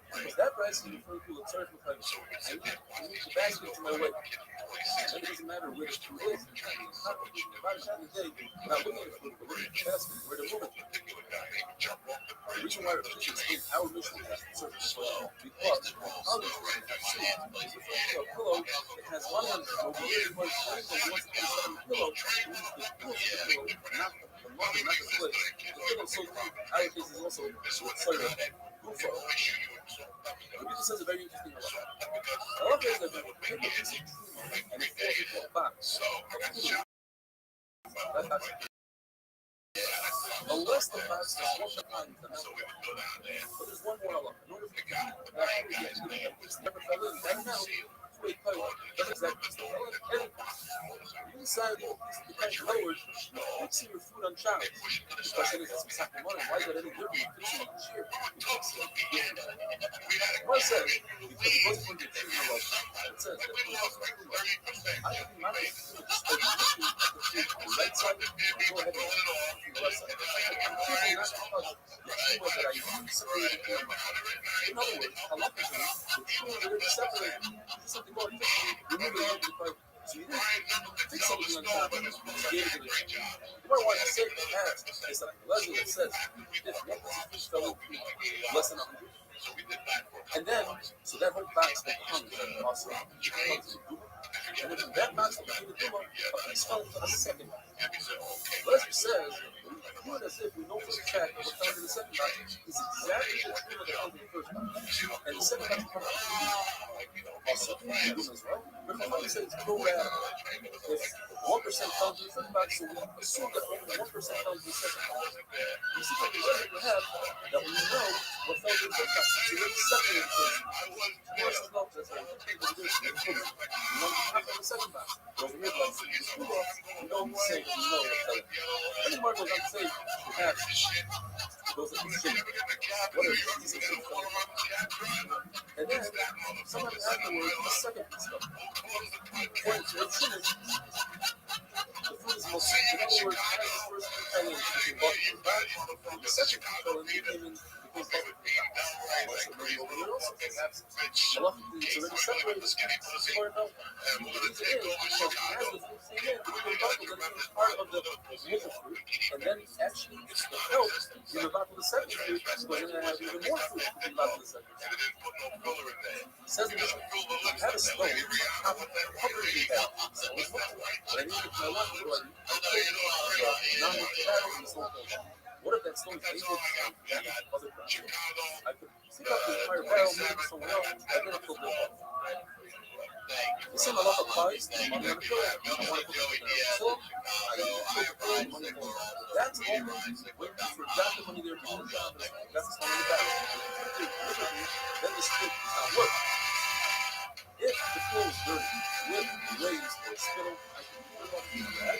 because that price is referring to the turf with like, I need the basket to my way. And it doesn't matter where the food is. By the end of the day, we're not looking at food, we're looking at the basket, where they're moving. The reason why we're teaching is our mission is to serve as well. Because our mission is to see a pillow that has one end over here, but it's only wants to put on the pillow, it means the pillow, not the mother, not the foot. The pillow, so our case is also sorry, Kufa. The Rebbe says a very interesting thing. I love is that you take a piece of truma and it falls into a box. That box. Unless the box is one behind the metal. But there's one more Allah. In order for that piece never fell in, that metal, to a pillow, that piece fell in, and inside the piece lowered, fixing your food on child. The question is, why is that any different from fixing a chair? What says, because it wasn't going to be true love, it says that it was true love. I think not just looking at the right side, go ahead and the left side. Not because the true that I separated from in other words, halachically, the true that is separated, something more efficient, remove it out of the so you didn't fix something on top of it, you gave it to the job. You might want to say that it's like a legend that says, if one piece of fish fell in less than 100, and then, so that whole box becomes also becomes a duma, and then that box became a duma, a piece fell into a second box. Leslie says, we do it as if we know for a fact what found in the second box is exactly the duma that found in the first box. And the second box becomes a duma. Also, duma as well. But the Bible says it's pro rata. If 1% found in the first box, so we assume that only 1% found in the second box. You see what we have that we know what fell in the first box. So we're separating things. First is not just like, we know what happened in the second box. Over here, like, the two box, we don't say that we know what fell in. Then the Mark goes on to say, perhaps, those are these things. What are these things? And then, sometime afterwards, the second piece comes. When it's finished, the food is most, in other words, as the first piece fell in, you can walk to the back, and the second piece fell in, you came in, because bucket to the back. Also, maybe over here also, perhaps, halachically, it's already separated, or no. The reason is, because as the food came in, the bucket was part of the middle fruit, and then actually, the help, you move out to the second fruit, so then you have even more fruit to move out to the second fruit. It says in this one, I had a stone, covered in that, so I was looking, but I needed my life, what do I do? Now with the battle, and so forth. What if that stone is able to damage other projects? I could pick up the entire barrel, maybe someone else, I didn't feel good. The same Allah applies to money on the pillow. I want to put it in the floor. I put the pillow, money on the floor. That's only when you forgot the money there before the job. That's the stone in the barrel. Then the stick does not work. If the floor is dirty, with raised or spittle, I can put it up in the bag.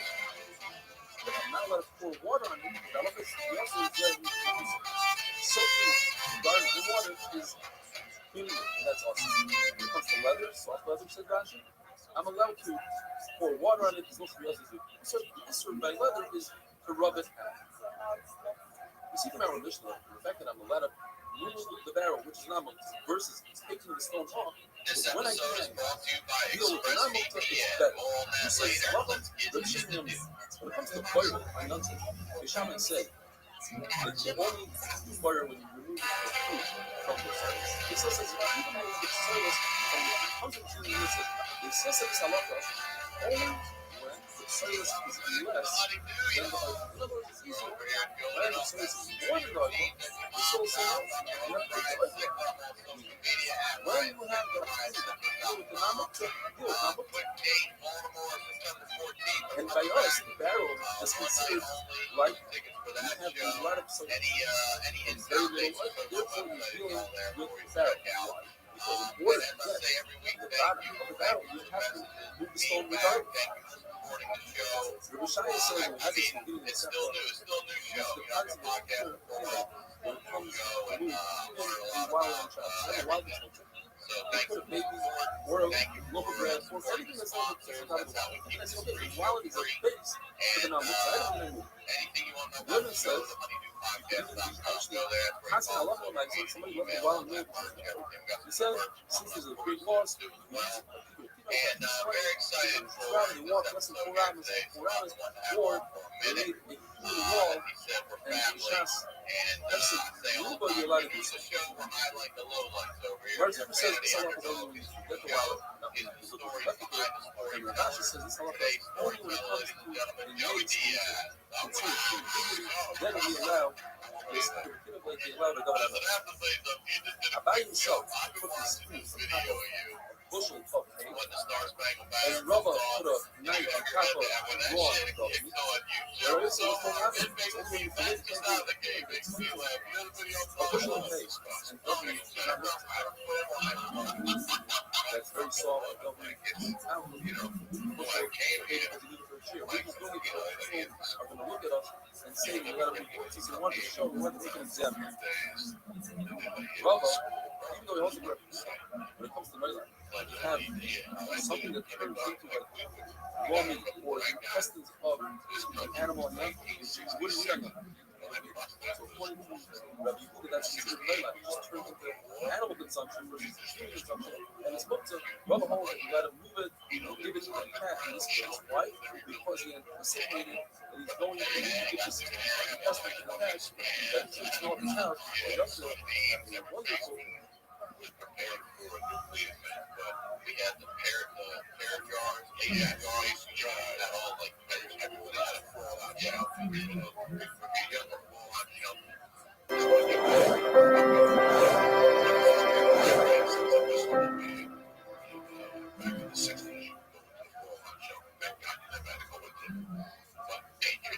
But I'm not allowed to pour water on it. The elephant also is there. Soaking garlic in water is cleaning it. That's awesome. When it comes to leather, soft leather, said Rashi, I'm allowed to pour water on it because most of the else is so the issue by leather is to rub it out. You see from our Mishnah, the fact that I'm allowed to move the barrel, which is not versus taking the stone off. This When I episode is can brought to you by deal with the non-mukta, it's ExpressVPN. better. More on He that says, later. "Love Let's get the to the Restream." news. When it comes to fire and nothing, the shaman say that you only do fire when you remove the fruit from the service. He says, even though the service from the 100 years, they still say this halacha only when the service is less than the other. In other words, it's easier. When the service is more than the other, the soul says, you have to take the other. When you have the deal with the namukta, deal with namukta. And by us, the barrel is considered like we have a lot of something and very little, therefore we're dealing with the barrel. Because in order to get the bottom of the barrel, you have to move the stone regardless. Rabbi Shaya says, and has this beginning of chapter, the concept of when it comes to move, even a wild child, not a wild child. They put a baby or a loaf of bread or anything that's not the and I say, okay, while it is a base for the non-Muslim, I don't move. Women says, you can even actually passing a lot of like somebody left a wild milk. He said, since there's a great loss, And very excited for they walk less than 4 hours, or they need a little wall, and the chest. That's nobody allowed to do so. Martin says this halacha only when you get the wallet. And Rashi says this halacha only when it comes to the notes then we allow this like they allow the government. Abai himself put this food from top of bushel of hay, and Rava put a knife on top of raw dog meat. There is also happening. It's only when you forget to a bushel of hay and dog meat is not mixed. That's very soft and dog meat is out of we're just doing it because people are going to look at us and say, we got to be voices and want to show, we want to make an example. Rava, even though he holds a reference, when it comes to Mela, you have something that turns into like raw meat or the intestines of an animal and man, which wouldn't eat on them. So according to Rabbi Yehuda, that's considered Mela. It just turns into animal consumption versus human consumption. And it's booked to Rava holds that you got to move it, give it to the cat in this case. Why? Because he anticipated that he's going to give this intestine to the cat, that it's going to smell his house, and does it, and it's wonderful. Prepared for a nuclear event, but we had the pear jars, mason jars, that all like everybody had a full-on shelf. For me, younger full-on shelf. Back in the 60s,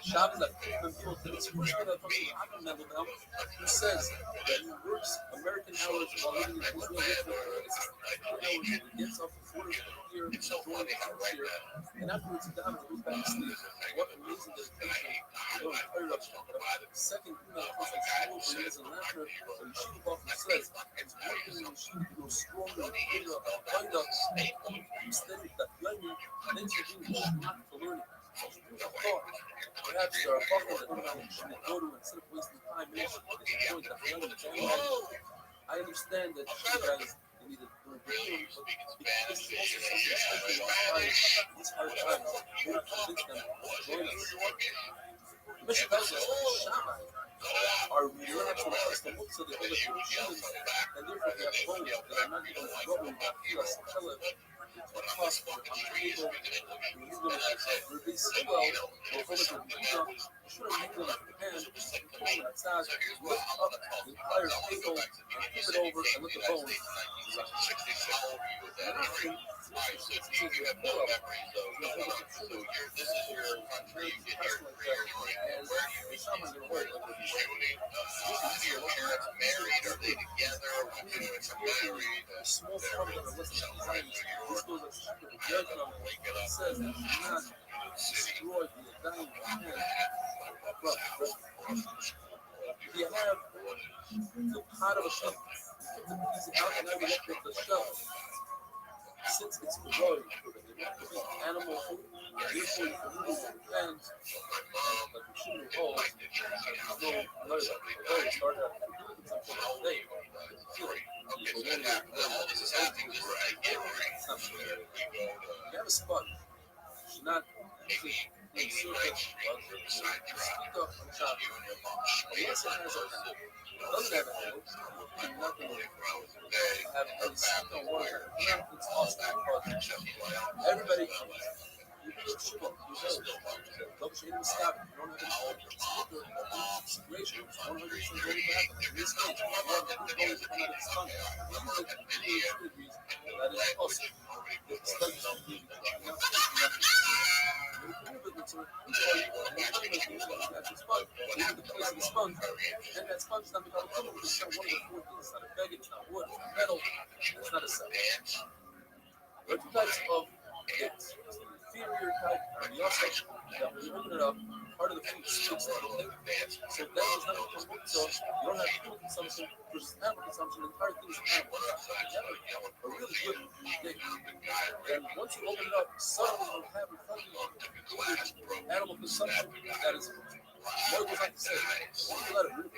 Shabbos that people do this first one that comes from Abba Melvin, who says that he works American hours while living in Israel. He gets up before here, joins the here, and afterwards he dies and goes back to sleep. What amazing dedication! Second email comes from school, and there's an after the Yeshiva Bachman says it's working in the Yeshiva to go stronger, bigger, wider, steady, that learning, and then you're doing the Shema for learning. Perhaps there are buckles that you should go to instead of wasting 5 minutes. I understand that you guys need to do it, but this is also something special in these hard times. We will convince them to join us. Mission tells us that Shammai are relaxed when it comes to books of the other humans, and therefore they have bones that are not even growing that feel us tell it. Plus, on the table, he's going to release the well, or hold it in the should have moved on the hand, pull it outside, lift up the entire table, and flip it over, and let the bones. Married? Are they together? Small problems that are listed behind this goes as cheaper to judge on it says that you not destroy the dying hand. If you have the pot of a sheep, you took the piece out and now you left it the shell. Since it's growing, it could be animal food, therefore you can move your hands like you're shooting holes. No, another start out consumption of the day. You have a sponge. Should not being surface speak up on top unless it has a handle. Doesn't have a handle, you're not going to have any speak on water. It's awesome because everybody you can just shoot up. Don't shade and stop. You don't have any situation. 100% going to happen. In this case, you want to come out of the sponge. That is awesome. The sponge is completely the sponge, and that sponge is not become a chemical. It's not one of the four things. It's not a bag, it's not wood, it's not metal, it's not a cell. There are two types of hits. Inferior type and the also that when you open it up, part of the food sticks to the lid. So that does not become wood, so you don't have human consumption versus animal consumption. The entire thing is animal consumption. You have a really good dick. And once you open it up, suddenly you have in front of you animal consumption that is what goes on to say. Once you let it move,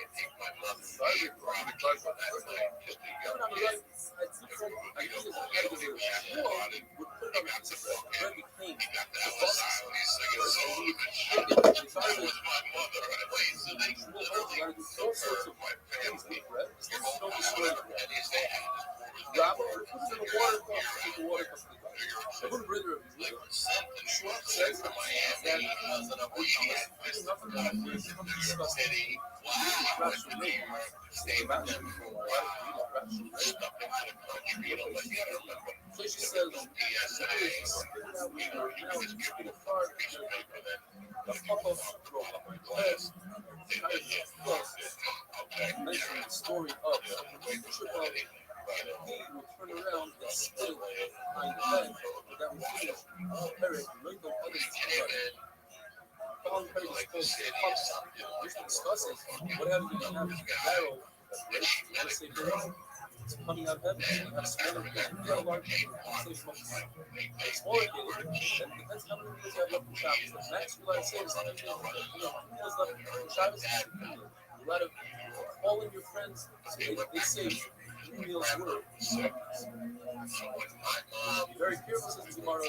so she says, mentioning the story of he will turn around and spit it behind the bed that was finished. Eric, look at others. Found Perry disclosed pumps. This discusses what happens when you have a barrel that's ready to say it's coming out of heaven. You have smaller kids, you have large kids, same pumps. Smaller kids, and depends how many meals you have left in Shabbos. The max you're allowed to save is 2 meals left in Shabbos. You're allowed to call in your friends, so they save 3 meals worth. Be very careful, says the Gemara,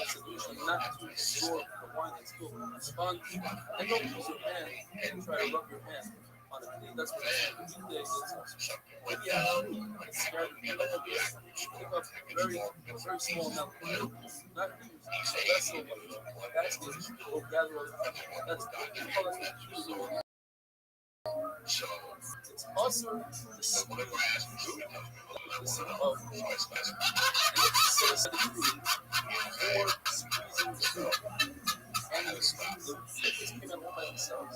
not to store the wine that's filled with a sponge, and don't use your hand and try to rub your hand on it. That's what it's today. But yeah, it's scary. Pick up very small amount. Not use a vessel, basket, or gather of that's what it's also the squid of or squeezing and the liquids came out by themselves.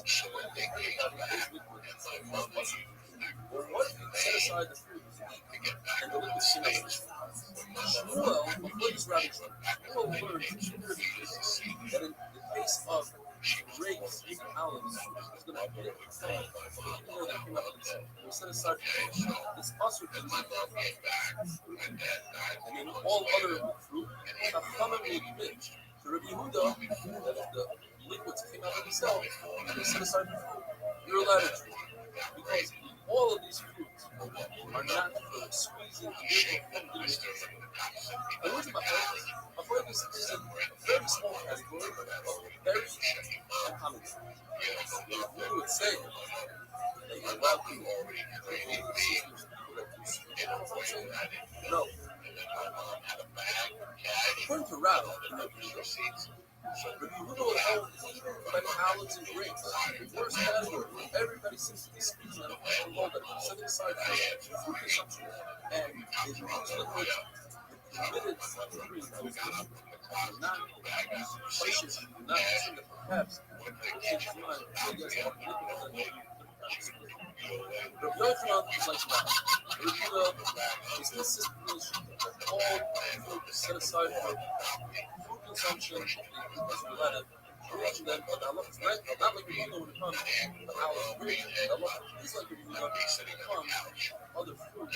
Or what if you set aside the fruit and the liquids came out? Shmuel, before this rabbit, Shmuel learned that in the case of grapes, even olives, is going to hit the same. Even though they came out of themselves. We set aside this also can be I mean, all other fruit have commonly admit to Rabbi Yehuda that if the liquids came out of themselves and they set aside the fruit, you're allowed to drink. Because all of these fruits are not for squeezing and making from the liquids. And what's my point? My point is a very small category of berries and pomegranate. You would say that you're allowed to no. According to Rav, Rabbi Yehuda will hold even like olives and grapes. The worst category where everybody seems to be squeezing out and hold it, setting aside for food consumption. And they use liquid, the permitted free those not places do not assume that perhaps change his mind and he has to have liquid. Rabbi Yochanan is like that. Rabbi Yehuda is consistently all food set aside for food consumption because we're allowed to reach them, but Allah is not like Rabbi Yehuda when it comes to Allah free. Allah is like Rabbi Yehuda when it comes to other food.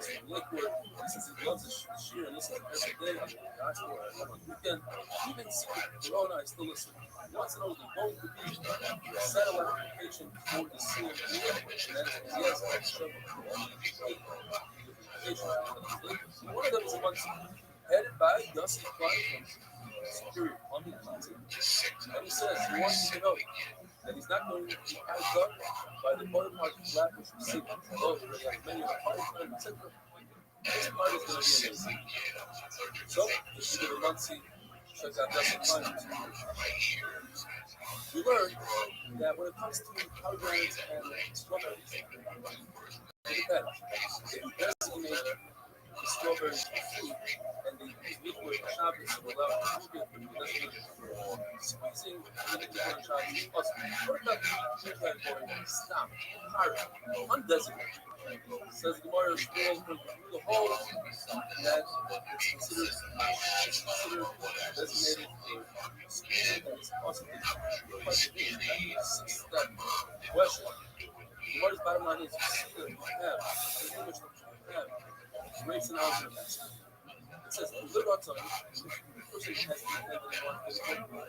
from Lakewood. Listens and loves the shear and listens every day on the diaspora and on the weekend. Even secret Corona, I still listen. He wants to know if there's going to be a satellite application for the CME, and that is yes, that's several applications. One of them is a month headed by Dusty Klein from Superior Plumbing and Heating. And he says he wants you to know that he's not going to be outdone by the motor park flat which we see below. They have many other parties, etc. This party is going to be amazing. So, if you get a Muncie, check out Dusty Klein. We learned that when it comes to pomegranates and strawberries, it depends. If you designate the strawberries for food and they use liquid chocolate to allow the movement for squeezing the liquid chocolate, plus, what about the category? Stop. Hard. Undesignated. Says the Mario squirrels from the hole that it's considered designated for squeezing and it's possibly that question. The Mario's bottom line is you see that you have, the image that you have, rates and algorithms. It says the good outside, the person has to have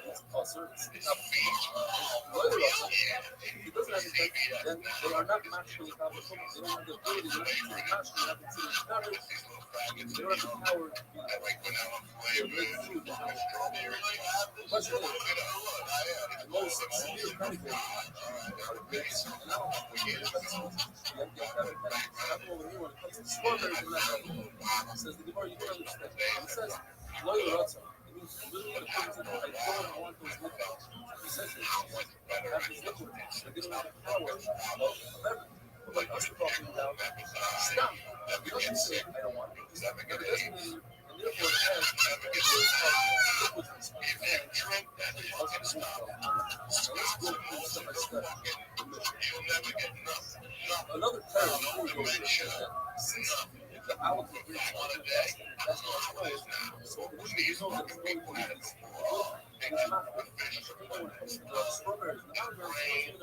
it's also it's up. The other outside, if it doesn't have intent, then they are not naturally compatible. They don't have the ability to match, they have considered coverage, they don't have the power to make food. The question is, the most severe category are grapes and almonds. Over here when it comes to strawberries and that, says the Gemara, you can understand. And it says, loyal rata. It means literally the person I don't want those liquids. He says it. Have these liquids. They don't have the power of everything. But like us talking about, stop. You don't say, I don't want it. It doesn't mean, and therefore it has liquids and drink that is also so let's go through step by step. Another term before we go into that, since the olive is rich, that's what it's called. So initially we know that it's going to be this good, it's not good. When it comes to the strawberries and the pomegranates,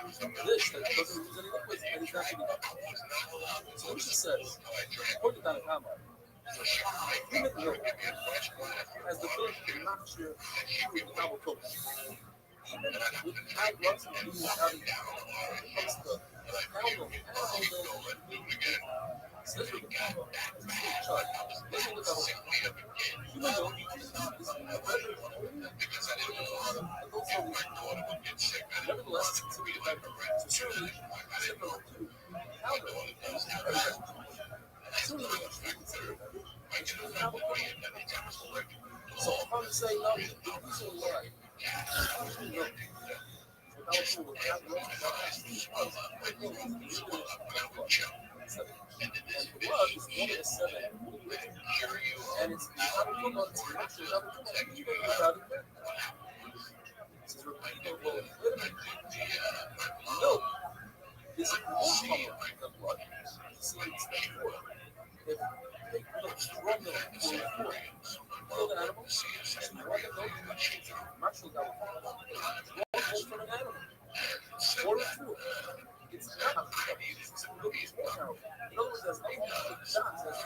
it's regular dish that doesn't use any liquids and it's not going to be. So Lucia says, according to Danakama, human milk has the ability to knock your food double coat. Even with high blood sugar being having comes to cow milk, animal milk, especially with cow milk, it's a big chart. Let's look at human milk is a better nevertheless, it's considered better. So certainly, step number 2, cow milk is very better. Certainly, it's considered better. It's really cow milk. So if I'm saying no, the reason why no, without food, without milk, and blood is one of the 7 and it's not a milk, it's actually not a milk, even without it. This is repeatable milk is more common than blood. See, it's the 4. If take milk, raw milk, for kill an animal, and you want the milk, naturally that will come raw milk from an animal. Or a food. It's not it's milk is more powerful. In other words, there's nothing to the shots as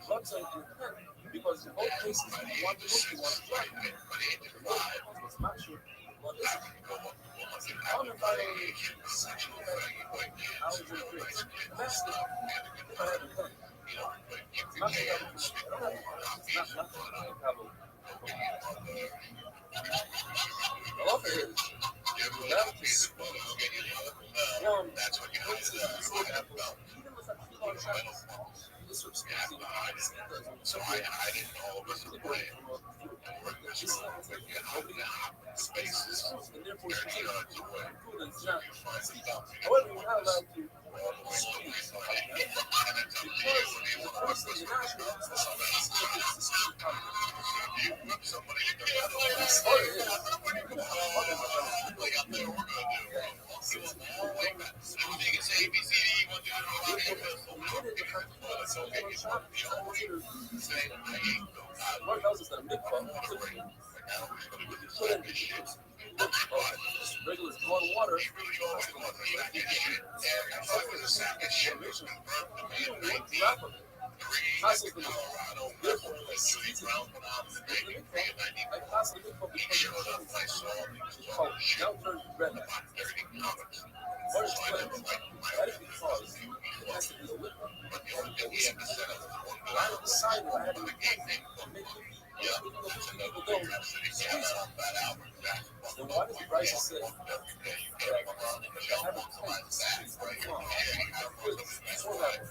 blood cells in the pen, because in both cases you want the milk, you want the blood. The milk is natural, blood isn't. Common finally sexual hours and drinks. That's the if I had a pen. It's not the it's not the offer is without this one places and sort apples, even with a few large apples. This sort of species so I didn't know this was the way. This is not spaces and therefore it's considered food and it's not speak. However, we're not allowed to speak because the first thing the national is the speech what tells us that a mikvah put in regular drawn water. He really goes for it. He like that shit. If I was a second shit, Information. the man You of don't 19, want to wrap of it. constantly Colorado, Therefore, Judy Brown went out in the Navy in I 94. constantly look for He because showed up, I saw him, he was it's called talking shit now turned red. about dirty comics. What is So I never cleansed? liked him. I That is always because he was it has to be a liquid. but the only thing he had to set up was one When I decided I had to the make gate name. Yeah, people go, squeeze it. Then why does Bryson say that I have a point to squeeze the flaw? It's all that way.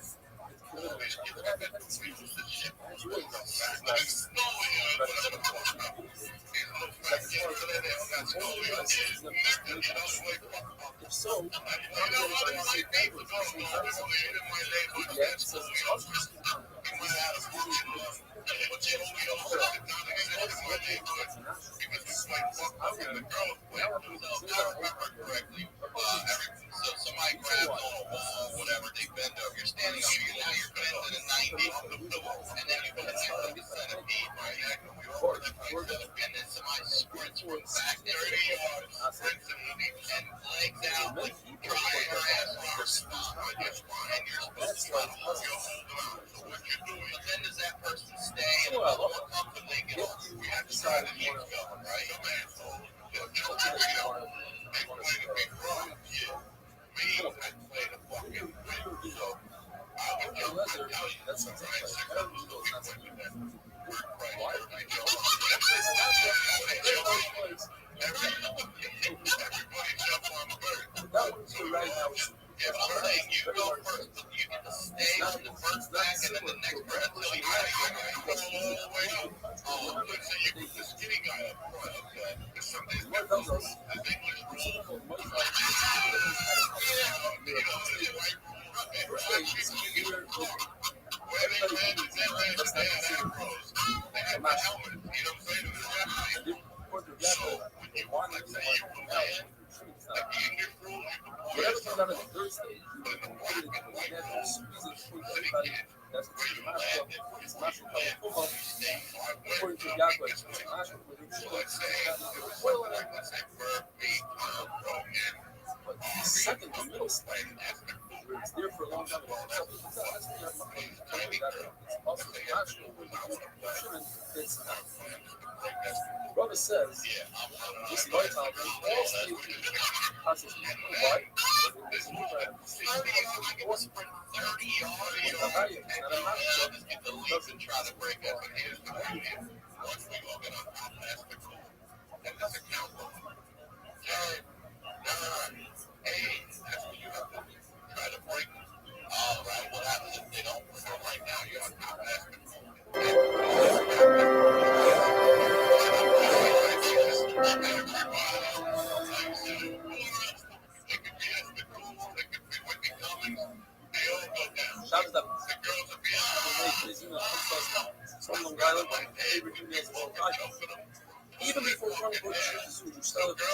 If so, somebody grabs on a wall, whatever, they bend up. You're standing up, now you're bent to the 90, and then you put it next to the centipede, right? And then somebody sprints from back 30 yards, sprints and legs out, like try your ass on your spine, and you're supposed to try to hold your hold on. So what you're doing, but then does that person stay and comfortably get off? We have to try to keep going, right? That's right now. Yeah, I'm saying you go first. You get to stay on the first back and then the next breath until you gotta go all the way up. Oh, let's say you put the skinny guy up front, okay? Because some of these What tells us? English rules. Yeah, whatever comes out of the third stage, that's the according to Yahweh, but the second, the middle stage, where it's there for a long time, it's also natural. It's Brother says, this lifetime, all stages process. Why? Shout out even before Trump was you started to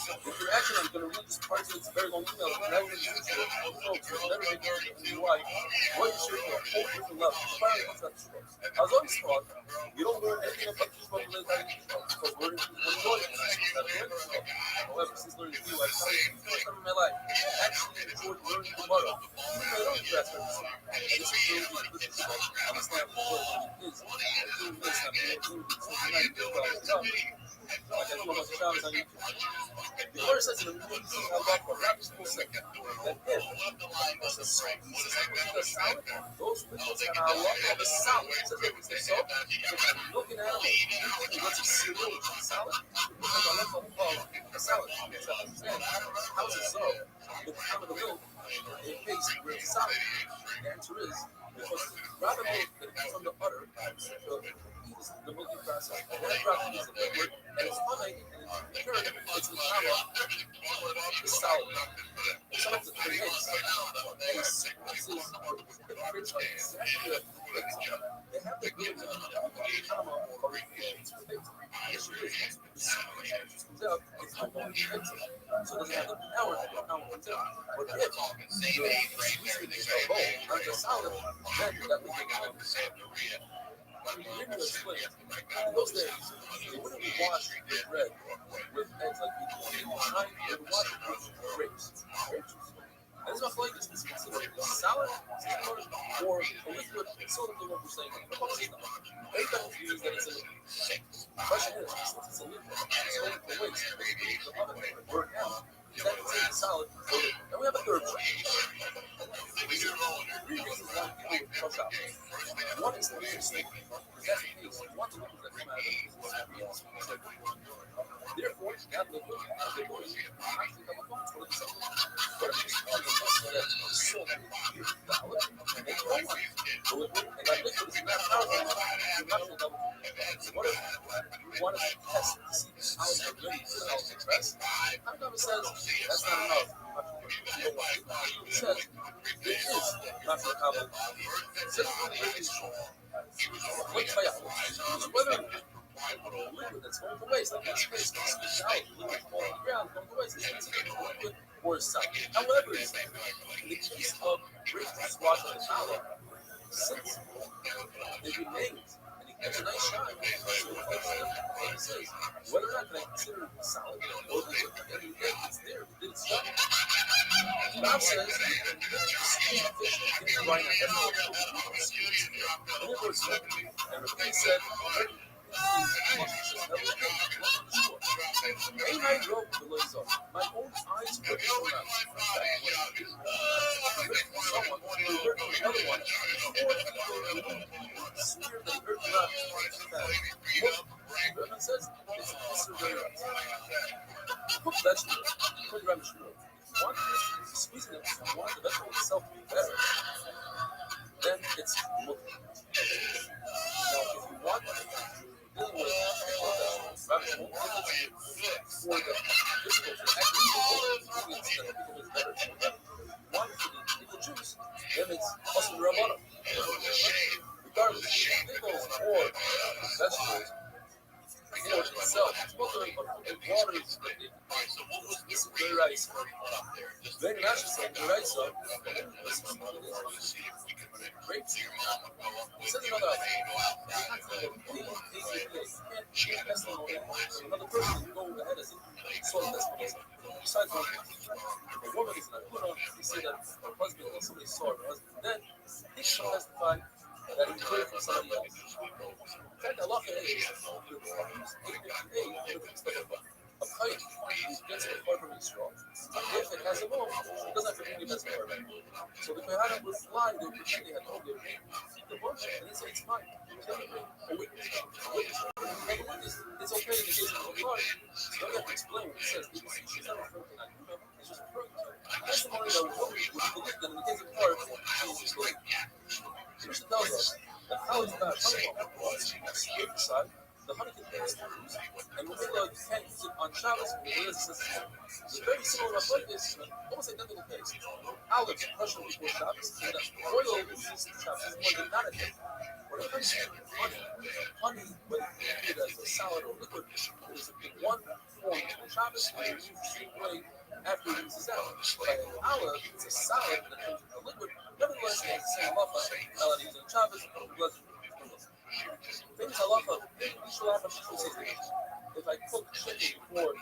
if you're actually, I'm going to read this part, so it's a very long email. Never been used to never been dirty in your life. What is your whole different level? I was always taught, you don't learn anything about this one because we're enjoying it. However, since learning you, I've found it the first time in my life. Actually, enjoyed learning the motto. I don't grasp everything. And this is really good. I'm a snap for what it is. I'm doing this, I'm doing this, like I do about the challenge on YouTube. The word says in the movie, I love for rap school second. That if this is the sound, those videos and I love all the sound. So looking at them, what's a cereal with salad? Because I love the salad. How is it so? With the time of the milk, it tastes where it's solid. The answer is because rather milk that comes from the udder, the milking process, and then dropping is the liquid, and it's funny, and in turn, it's the power, the solid. Sometimes the thing is, pieces are rich like exactly they have the ability to become a reaction to things. Comes out, it's not going to be fixed. So it doesn't have the power to go down one time. But if the squeeze is so low, not the solid, then that will become Maybe explain. In those days, they wouldn't wash their bread with eggs like we do. They would wash it with grapes. Grape juice. And this like is considered a salad, or a liquid, so that the one who's saying, everybody confused that it's a liquid. The question is, since it's a liquid, it's going for waste, the oven and burn out. Is that considered a salad or liquid? Then we have a third one. Three reasons why people would crush out. One is the interesting, because that's the case. You want the liquids that come out of it because it's therefore, that liquid, as they go in, actually have a function of itself. But if you smell the muscle that is so valid, and they don't want the liquid, and that liquid is not powerful enough, you're not going to double. What if you want to test to see how it's ready to how it's expressed? Hamikama says that's not enough. It says there is not for Hamikama. It says what's my whether the liquid that's going to waste, like this case, it's out, liquid falling on the ground, going to waste, it's liquid or a solid. However, in the case of grape juice washed in the towel, since it remains and it gets a nice shine, so it says whether or not can I consider it a solid or liquid, at the end of the day, it's there, it didn't stop. Bob says, it's right now, that's all and Rapine said, Ain't I wrote the lays up. My own eyes were shown out. Someone who hurt another one, or smeared the hurt not. Rapine says, it's a very cooked vegetables. Put around the shore. One is squeezing it. One, the vegetable itself to be better. Then it's looking. Now, if you want dealing with rabbit hole, for the physical ingredients that people is better. One for the pickle juice, then it's also the rabbanon. Regardless, pickles or vegetables, for itself, it's both the water is this is very rice. Then you actually say the rice up. Great. It says another another person can go ahead and solve this one. Besides one, the woman is not put on, they say that her husband or somebody saw her husband. Then he should testify that he heard from somebody else. In fact, Allah is a kite gets it far from its straw. If it has a bone, it doesn't have to really mess with it. So the Kahana would fly, they would pretend they had told them, keep the bone, and they say it's fine. A witness. It's okay in the case of a car. You don't have to explain what it says. It's not referring to that. It's just referring to testimony that would believe that in the case of a car, it's good. Mishnah tells us that how it's not honey side, the honey can pass through, and when they can't use it on Shabbos, it's very similar to like this, almost identical case. Olives crushed before Shabbos, and the oil used in Shabbos is more than not a thing. When it comes to honey, when treated as a salad or liquid, it is in one form on Shabbos, and it's used the same way after it uses out. But an olive, it's a salad that turns into a liquid. Nevertheless, it has the same halacha, melody used on Shabbos, famous halacha, if I cook chicken before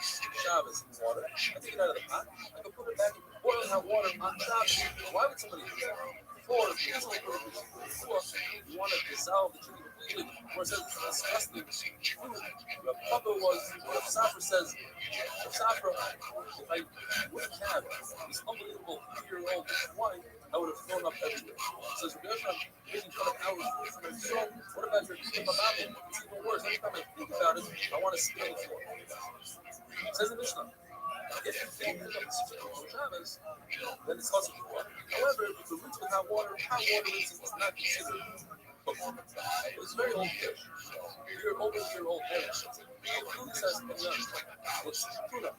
Shabbos in water, I take it out of the pot, I can put it back in boiling hot water on Shabbos. Why would somebody do that? Before, you want to dissolve the chicken completely, or it says it's disgusting. The Papa was, what Safra says, Safra, if I wouldn't have this unbelievable 3-year-old wine, I would have thrown up everywhere. Says Gershon, making fun of our food from himself. What about your kid about it? It's even worse. Every time I think about it, I want to spit on the floor. Says the Mishnah, if you think that it's on Shabbos, then it's possible. However, if you rinse with hot water rinsing is not considered cooked. It was very old fish. You're over a year old fish. Food says it's tuna.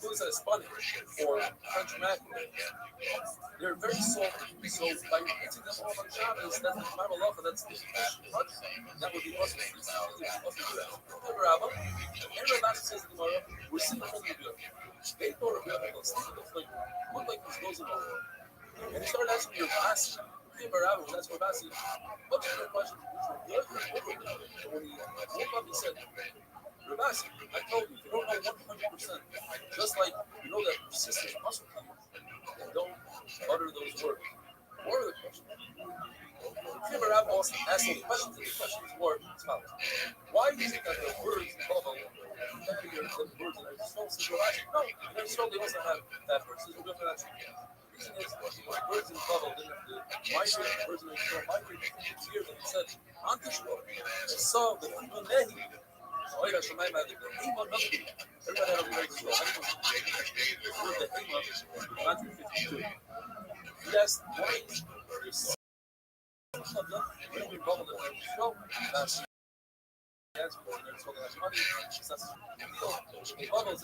Food says spinach or French mackerel. They're very salty. So by rinsing them all on Shabbos, that's the Bible law, that's the fish touch. That would be possible. However, Rabbi, and Rabbi says in the Gemara, we're sitting on the good. They thought of it, looked like this goes in the and he started asking your class, That's what I see. What's your question? When he woke up, he said, Ravasi, I told you, if you don't know 100%, just like you know that sisters must come, and don't utter those words. What are the questions? Kim Rab also asked the questions, and the questions were as follows. Why do you think that the words in Bubble are heavier than the words in Eretz Yisrael? No, in Eretz Yisrael they also have bad words. There's no difference. The reason is the words in Bubble didn't have to migrate, the words in Eretz Yisrael migrated for years, and he said, Antishma, I saw the Imanehi. Everybody had a very slow. The Hema in 1952. He asked, why is bubble that I show? Bubbles,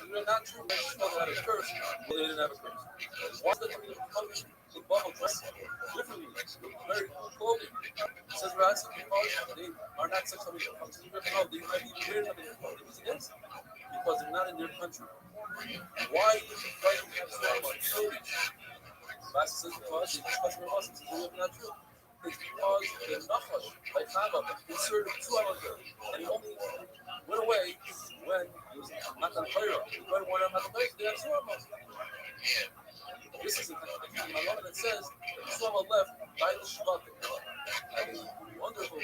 you're not true. They had a curse, but they didn't have a curse. Why is that the bubble dress differently? Very clothing. It says rats because they are not sexually functioning. No, they might be weird having the reason is because they're not in their country. Why do you try to have so much clothing? Rats says because they discuss their muscles. It's not true. It's because the Nachash, like Chava, inserted 2 hours ago, and he only went away when he was Matan Torah. When Matan Torah, they had 2 hours. This is a contradiction in my law that says that Shlomo left by the Shvatim. I mean, wonderful.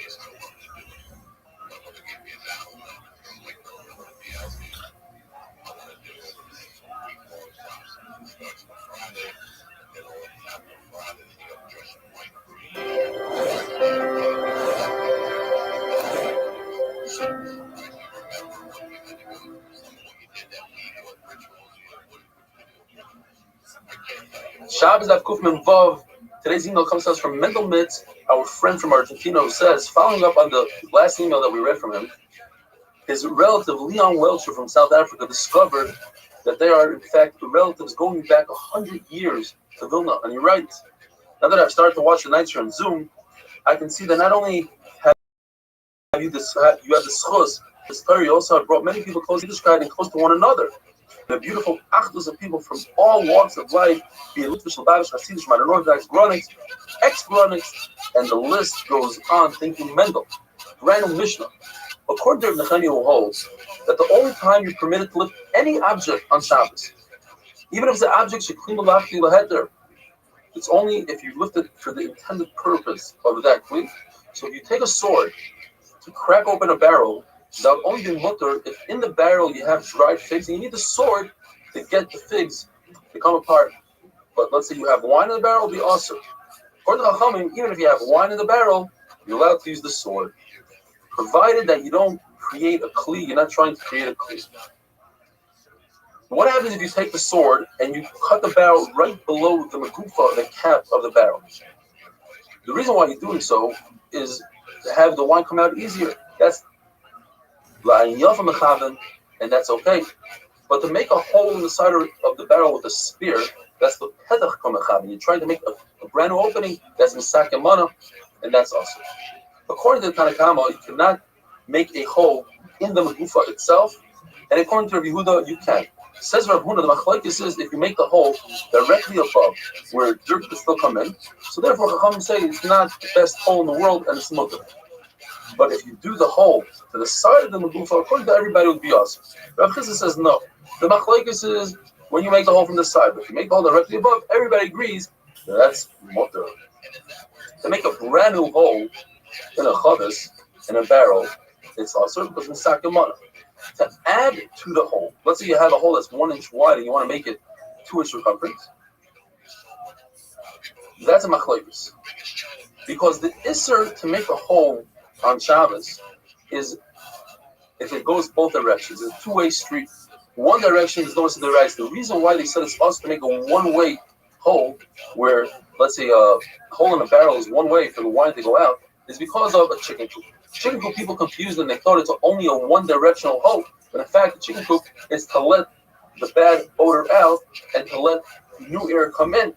Shabbos Daf Kuf Mem Vav. Today's email comes to us from Mendel Mitz, our friend from Argentina, who says, following up on the last email that we read from him, his relative Leon Welcher from South Africa discovered that they are, in fact, the relatives going back 100 years to Vilna. And he writes, now that I've started to watch the nights here on Zoom, I can see that not only have you have the schus, this Torah, you also have brought many people close to Yiddishkeit and close to one another. The beautiful achdus of people from all walks of life, be it Litvish, Lubavitch, Hasidish, Modern Orthodox, Gronics, ex-Gronics, and the list goes on. Thank you, Mendel. Random Mishnah. According to Nechemia, who holds that the only time you're permitted to lift any object on Shabbos, even if the object should clean the laheter, it's only if you lift it for the intended purpose of that clean. So if you take a sword to crack open a barrel, that would only be mutter if in the barrel you have dried figs and you need the sword to get the figs to come apart. But let's say you have wine in the barrel, it'll be awesome. According to Chachamim, even if you have wine in the barrel, you're allowed to use the sword, provided that you don't create a kli. You're not trying to create a kli. What happens if you take the sword and you cut the barrel right below the mekufa, the cap of the barrel? The reason why you're doing so is to have the wine come out easier. That's and that's okay. But to make a hole in the side of the barrel with a spear, that's the petach kamechavin. You're trying to make a brand new opening, that's misak mana, and that's awesome. According to the Tanakama, you cannot make a hole in the megufa itself, and according to Rabbi Yehuda, you can. Says Rabbi Yehuda, the machlokes is if you make the hole directly above where dirt can still come in, so therefore Chachamim say it's not the best hole in the world and it's mutter. But if you do the hole to the side of the megufa, according to everybody, it would be awesome. Rabbi Chizah says no. The machlokes is when you make the hole from the side, but if you make the hole directly above, everybody agrees that that's mutter. To make a brand new hole in a chavis, in a barrel, it's also because it's sakimana. To add to the hole, let's say you have a hole that's 1 inch wide and you want to make it 2 inch circumference, that's a machlokes. Because the isser to make a hole on Shabbos is if it goes both directions. It's a two-way street. One direction is notice to the right. The reason why they said it's supposed to make a one-way hole, where let's say a hole in a barrel is one way for the wine to go out, is because of a chicken coop. Chicken coop people confused and they thought it's only a one-directional hole, but in fact the chicken coop is to let the bad odor out and to let new air come in.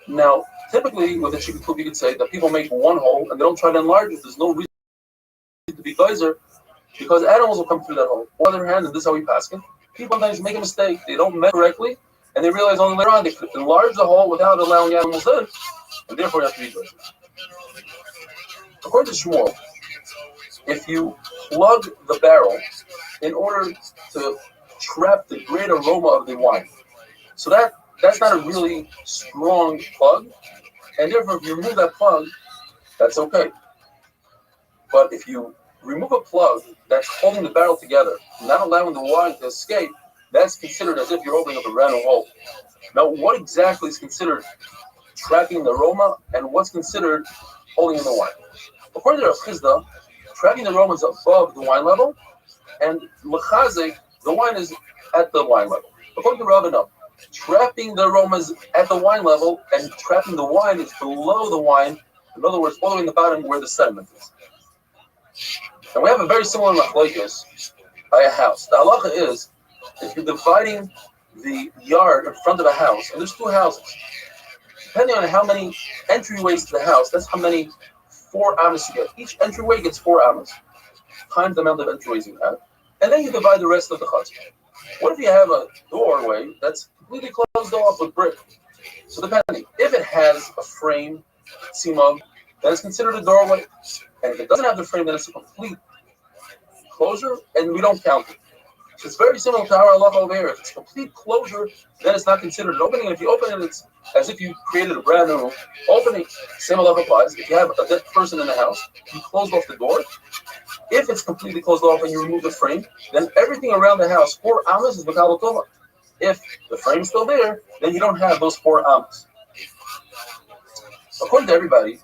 Now, typically with a chicken coop, you could say that people make one hole and they don't try to enlarge it. There's no reason to be geyser because animals will come through that hole. On the other hand, and this is how we pass it, people sometimes make a mistake. They don't measure correctly and they realize only later on they could enlarge the hole without allowing animals in. and therefore you have to rejoice. According to Shmuel, if you plug the barrel in order to trap the great aroma of the wine, so that's not a really strong plug, and therefore if you remove that plug, that's okay. But if you remove a plug that's holding the barrel together, not allowing the wine to escape, that's considered as if you're opening up a brand new hole. Now, what exactly is considered trapping the aroma, and what's considered holding in the wine? According to Rav Chizda, trapping the aroma is above the wine level, and lechazik, the wine is at the wine level. According to Rav, no. Trapping the aroma is at the wine level, and trapping the wine is below the wine. In other words, all the way in the bottom where the sediment is. And we have a very similar machlokes by a house. The halacha is, if you're dividing the yard in front of a house, and there's two houses, depending on how many entryways to the house, that's how many 4 amas you get. Each entryway gets 4 amas, times the amount of entryways you have, and then you divide the rest of the chutzpah. What if you have a doorway that's completely closed off with brick? So depending, if it has a frame, tzimah, then it's considered a doorway, and if it doesn't have the frame, then it's a complete closure, and we don't count it. So it's very similar to our halacha over here. If it's complete closure, then it's not considered an opening. And if you open it, it's as if you created a brand new opening. Same halacha applies. If you have a dead person in the house, you close off the door. If it's completely closed off and you remove the frame, then everything around the house, 4 amas, is makabel tova. If the frame's still there, then you don't have those 4 amas. According to everybody,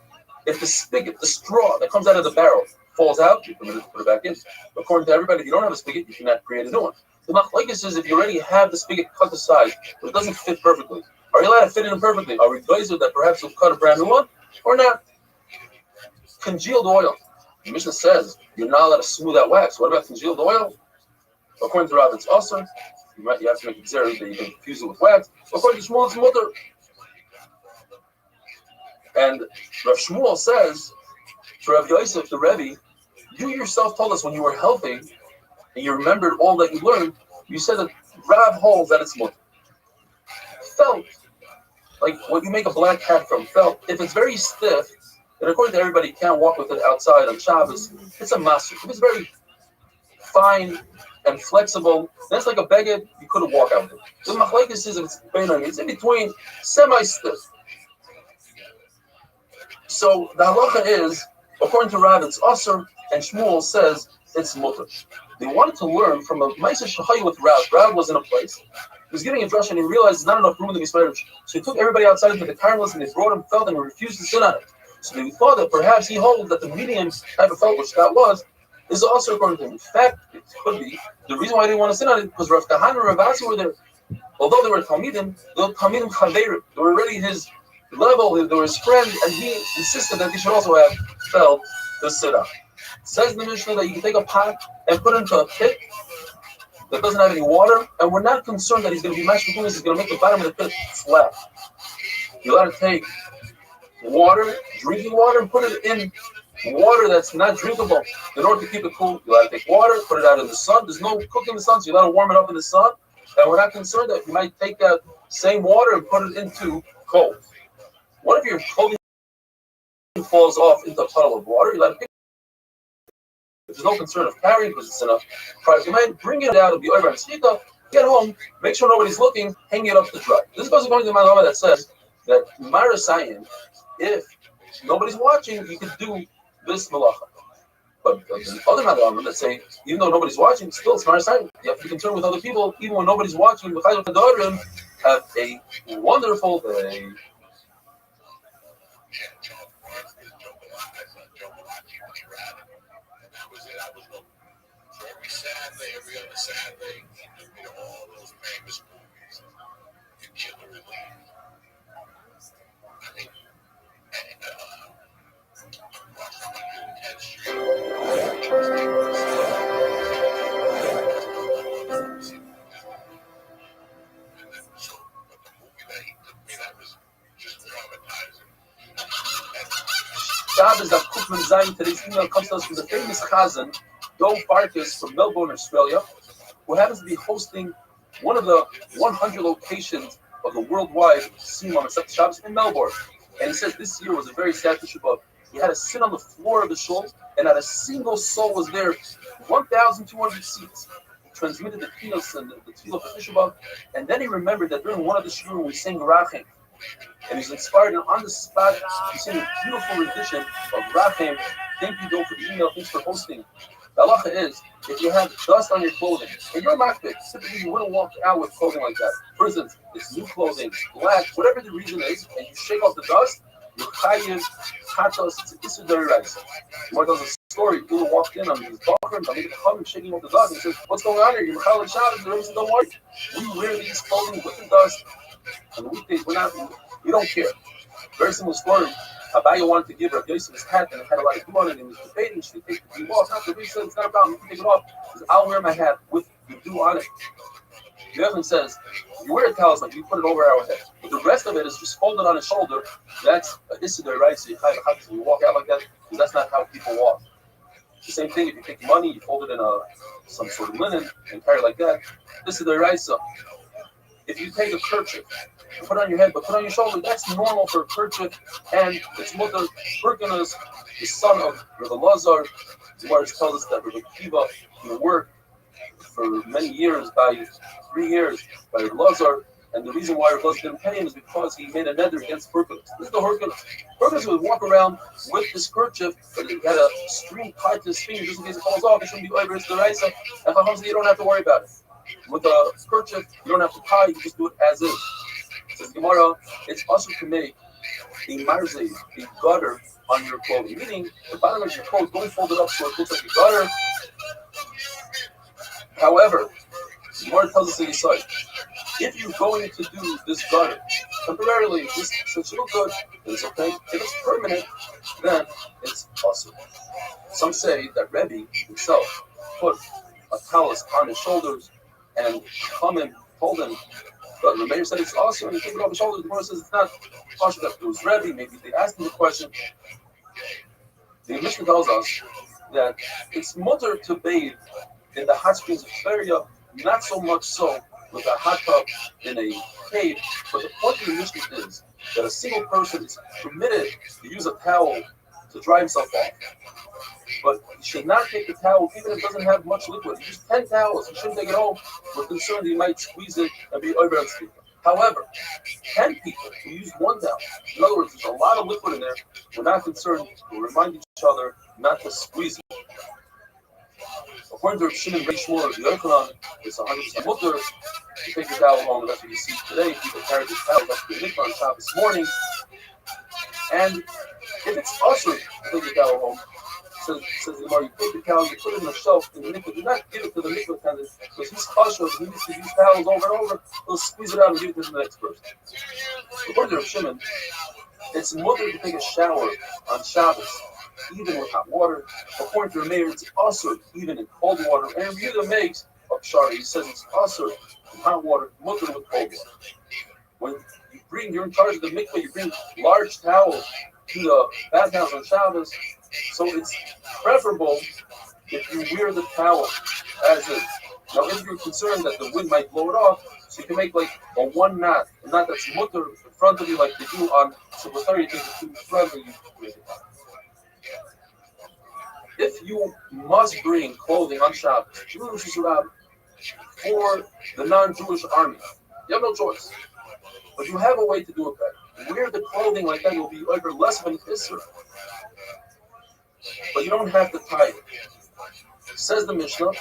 if the spigot, the straw that comes out of the barrel, falls out, you can put it back in. According to everybody, if you don't have a spigot, you cannot create a new one. The machlokes is if you already have the spigot cut aside, but it doesn't fit perfectly, are you allowed to fit it in perfectly? Are we advised that perhaps you'll cut a brand new one or not? Congealed oil. The Mishnah says you're not allowed to smooth out wax. What about congealed oil? According to Rav, it's awesome. You have to make it zero that you can infuse it with wax. According to Shmuel, it's mutter. And Rav Shmuel says to Rav Yosef, the Rebbe, you yourself told us when you were healthy and you remembered all that you learned, you said that Rav holds that it's mutter. Felt, like what you make a black hat from, felt, if it's very stiff, and according to everybody, you can't walk with it outside on Shabbos, it's a maser. If it's very fine and flexible, that's like a baguette, you couldn't walk out with it. The machlokes is if it's beinoni, it's in between, semi-stiff. So the halacha is, according to Rav, it's asur, and Shmuel says it's mutter. They wanted to learn from a ma'aser shachayu with Rav. Rav was in a place. He was giving a drush and he realized there's not enough room in the Yisrael. So he took everybody outside into the carmelist and they brought him felt and he refused to sit on it. So they thought that perhaps he holds that the medium type of felt, which that was, is also according to him. In fact, it could be. The reason why they didn't want to sit on it because Rav Kahana and Rav Asi were there. Although they were Talmidim, they were Talmidim Chaverim. They were already his level, they were his friend, and he insisted that they should also have felt to sit on. It says in the Mishnah that you can take a pot and put it into a pit that doesn't have any water, and we're not concerned that he's going to be mashed between us, he's going to make the bottom of the pit flat. You got to take water, drinking water, and put it in water that's not drinkable. In order to keep it cool, you got to take water, put it out in the sun. There's no cooking in the sun, so you got to warm it up in the sun. And we're not concerned that you might take that same water and put it into cold. What if your clothing falls off into a puddle of water? You let it pick. There's no concern of carrying because it's in a private domain. Bring it out of the over and sneaker. Get home, make sure nobody's looking, hang it up to dry. This goes according to the Malama that says that Marasayan, if nobody's watching, you can do this malacha. But the other Malama that say, even though nobody's watching, still it's Marasayan. You have to be concerned with other people, even when nobody's watching. The Chayil Kadorim have a wonderful day. Saturday, every other Saturday, all those famous movies, The Killer Relief. I think, across 110th Street. So, but the movie that he took me, that was just traumatizing. Shabbos of Kufman Zayin. Today's email comes to us from the famous Chazan, Dov Farkas from Melbourne, Australia, who happens to be hosting one of the 100 locations of the worldwide Simon Masechet Shabbos in Melbourne. And he says this year was a very sad Tisha B'Av. He had to sit on the floor of the shul, and not a single soul was there. 1,200 seats. He transmitted the tefillos and the tefillah for Tisha B'Av, and then he remembered that during one of the shiurim we sang Rachem, and he's inspired, and on the spot he sang a beautiful rendition of Rachem. Thank you, Bill, for the email. Thanks for hosting. The halacha is, if you have dust on your clothing, and you're makbid, typically you wouldn't walk out with clothing like that. For instance, it's new clothing, black, whatever the reason is, and you shake off the dust, you're chayiv, tatos, it's an issur d'oraisa. Gemara tells a story, Bill walked in on his bathroom, I'm coming, shaking off the dust, and he says, what's going on here? You're Mechal Shabbos, the reason, don't worry. We wear these clothing with the dust, on the weekdays, we don't care. Very similar story. Abaye wanted to give Rav Yosef his hat, and it had a lot of glue on it, and he was debating, should he take the glue off? Not the reason, it's not a problem, you can take it off. He says, I'll wear my hat with the glue on it. The other one says, you wear a talisman, you put it over our head. But the rest of it is just folded on his shoulder. That's an issur d'oraisa, so you walk out like that, because that's not how people walk. The same thing, if you take money, you fold it in some sort of linen, and carry it like that. Issur d'oraisa. If you take a kerchief, you put it on your head, but put it on your shoulder, that's normal for a kerchief, and its mother, Hyrcanus, the son of Rabbi Lazar, the Gemara tells us that Rabbi Kiva worked for many years, by 3 years, by Rabbi Lazar, and the reason why Rabbi Lazar didn't pay him is because he made a nether against Hyrcanus. This is the Hyrcanus. Hyrcanus would walk around with this kerchief, but he had a string tied to his finger just in case it falls off. It shouldn't be over. It's the Raisa, and Chacham said you don't have to worry about it. With a kerchief, you don't have to tie, you can just do it as is. Says Gemara, it's also to make a marzeh, a gutter on your clothing. Meaning, the bottom of your coat, don't fold it up so it looks like a gutter. However, Gemara tells us inside, if you're going to do this gutter temporarily, just so it looks good, then it's okay. If it's permanent, then it's awesome. Some say that Rebbe himself put a talus on his shoulders, and Chachamim told him, but the mayor said it's awesome, and he took it off his shoulders. The Gemara says it's not possible that it was Rebbe. Maybe they asked him the question. The Mishnah tells us that it's mutter to bathe in the hot springs of Feria, not so much so with a hot tub in a cave, but the point of the Mishnah is that a single person is permitted to use a towel to dry himself off. But you should not take the towel, even if it doesn't have much liquid. Use 10 towels. You shouldn't take it home. We're concerned you might squeeze it and be over unspeakable. However, 10 people who use one towel, in other words, there's a lot of liquid in there, we're not concerned. We'll remind each other not to squeeze it. According to Shimon Ben Shmuel, the Yochanan, it's 100% mutter. You take the towel home, that's what you see today. People carry the towel up to the mikvah on Shabbos morning. And if it's also to take the towel home, says the Gemara, you take the towel, you put it on the shelf in the mikvah. Do not give it to the mikvah attendant because he's cautious. He needs to use towels over and over. He'll squeeze it out and give it to the next person. According to Shimon, it's mutter to take a shower on Shabbos, even with hot water. According to the mayor, it's also even in cold water. And Yehuda makes of Shari, he says it's also in hot water, mutter with cold water. When you're in charge of the mikvah, you bring large towels to the bathhouse on Shabbos. So it's preferable if you wear the towel as is. Now, if you're concerned that the wind might blow it off, so you can make like a one knot, a knot that's mutter in front of you, like they do on Shabbat. You take the two in front of you. If you must bring clothing on Shabbos, for the non-Jewish army, you have no choice. But you have a way to do it better. Wear the clothing like that, you'll be over less of an issur. But you don't have to tie it. Says the Mishnah,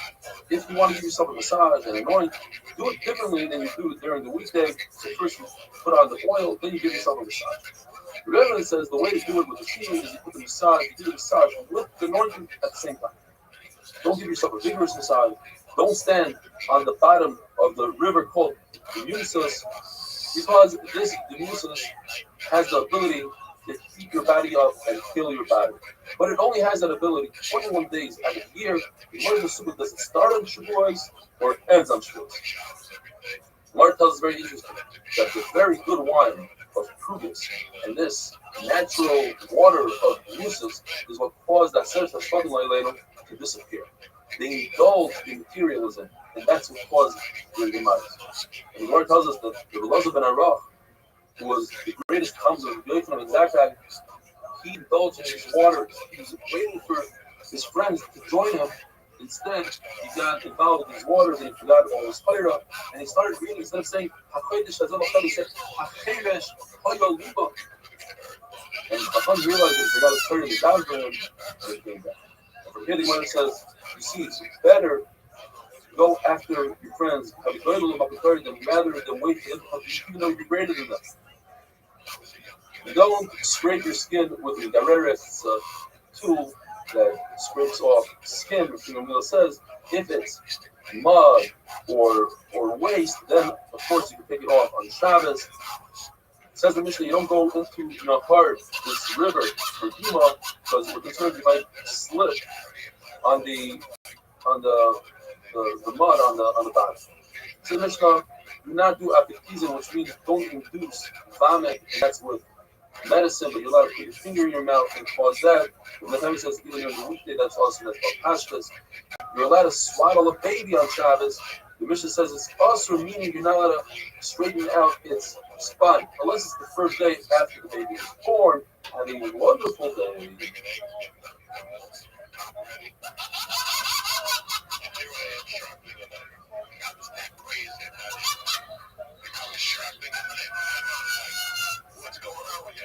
if you want to give yourself a massage and anoint, do it differently than you do it during the weekday. So first you put on the oil, then you give yourself a massage. The Rebbe says the way to do it with the sheet is you put the massage, you do the massage with the anointing at the same time. Don't give yourself a vigorous massage. Don't stand on the bottom of the river called the Musus, because the Musus has the ability to heat your body up and kill your body. But it only has that ability 21 days out of the year. What is the super? Does it start on Shavuos or it ends on Shavuos? Mark tells us very interesting that the very good wine of Krugis and this natural water of Musus is what caused that Sefer Shvatim to disappear. They indulged in materialism, and that's what caused their demise. And the Lord tells us that the Elazar ben Arach, who was the greatest counselor of the from Zagzag, he indulged in his water. He was waiting for his friends to join him. Instead, he got involved in his waters and he forgot all his fire, and he started reading instead of saying "Hakodesh Hazal Achad," he said "Hacheresh Hoyo Liba." And Chacham realized that he forgot his fire, and he down for him, and he came back. And from here, the Gemara says, you see, it's better to go after your friends, rather than wait for them, even though you're greater than them. Don't scrape your skin with a gareres tool that scrapes off skin. Mila says if it's mud or waste, then of course you can take it off on Shabbos. Says the Mishnah, you don't go into Nahar, this river, or Dima, because we're concerned you might slip on the mud on the bottom. So the Mishnah, do not do apikizin, which means don't induce vomit. That's with medicine, but you're allowed to put your finger in your mouth and cause that. When the Torah says even during the weekday, that's also called pashtas. You're allowed to swaddle a baby on Shabbos. The Mishnah says it's also meaning you're not allowed to straighten out its spine unless it's the first day after the baby is born. Having a wonderful day. What's going on with you?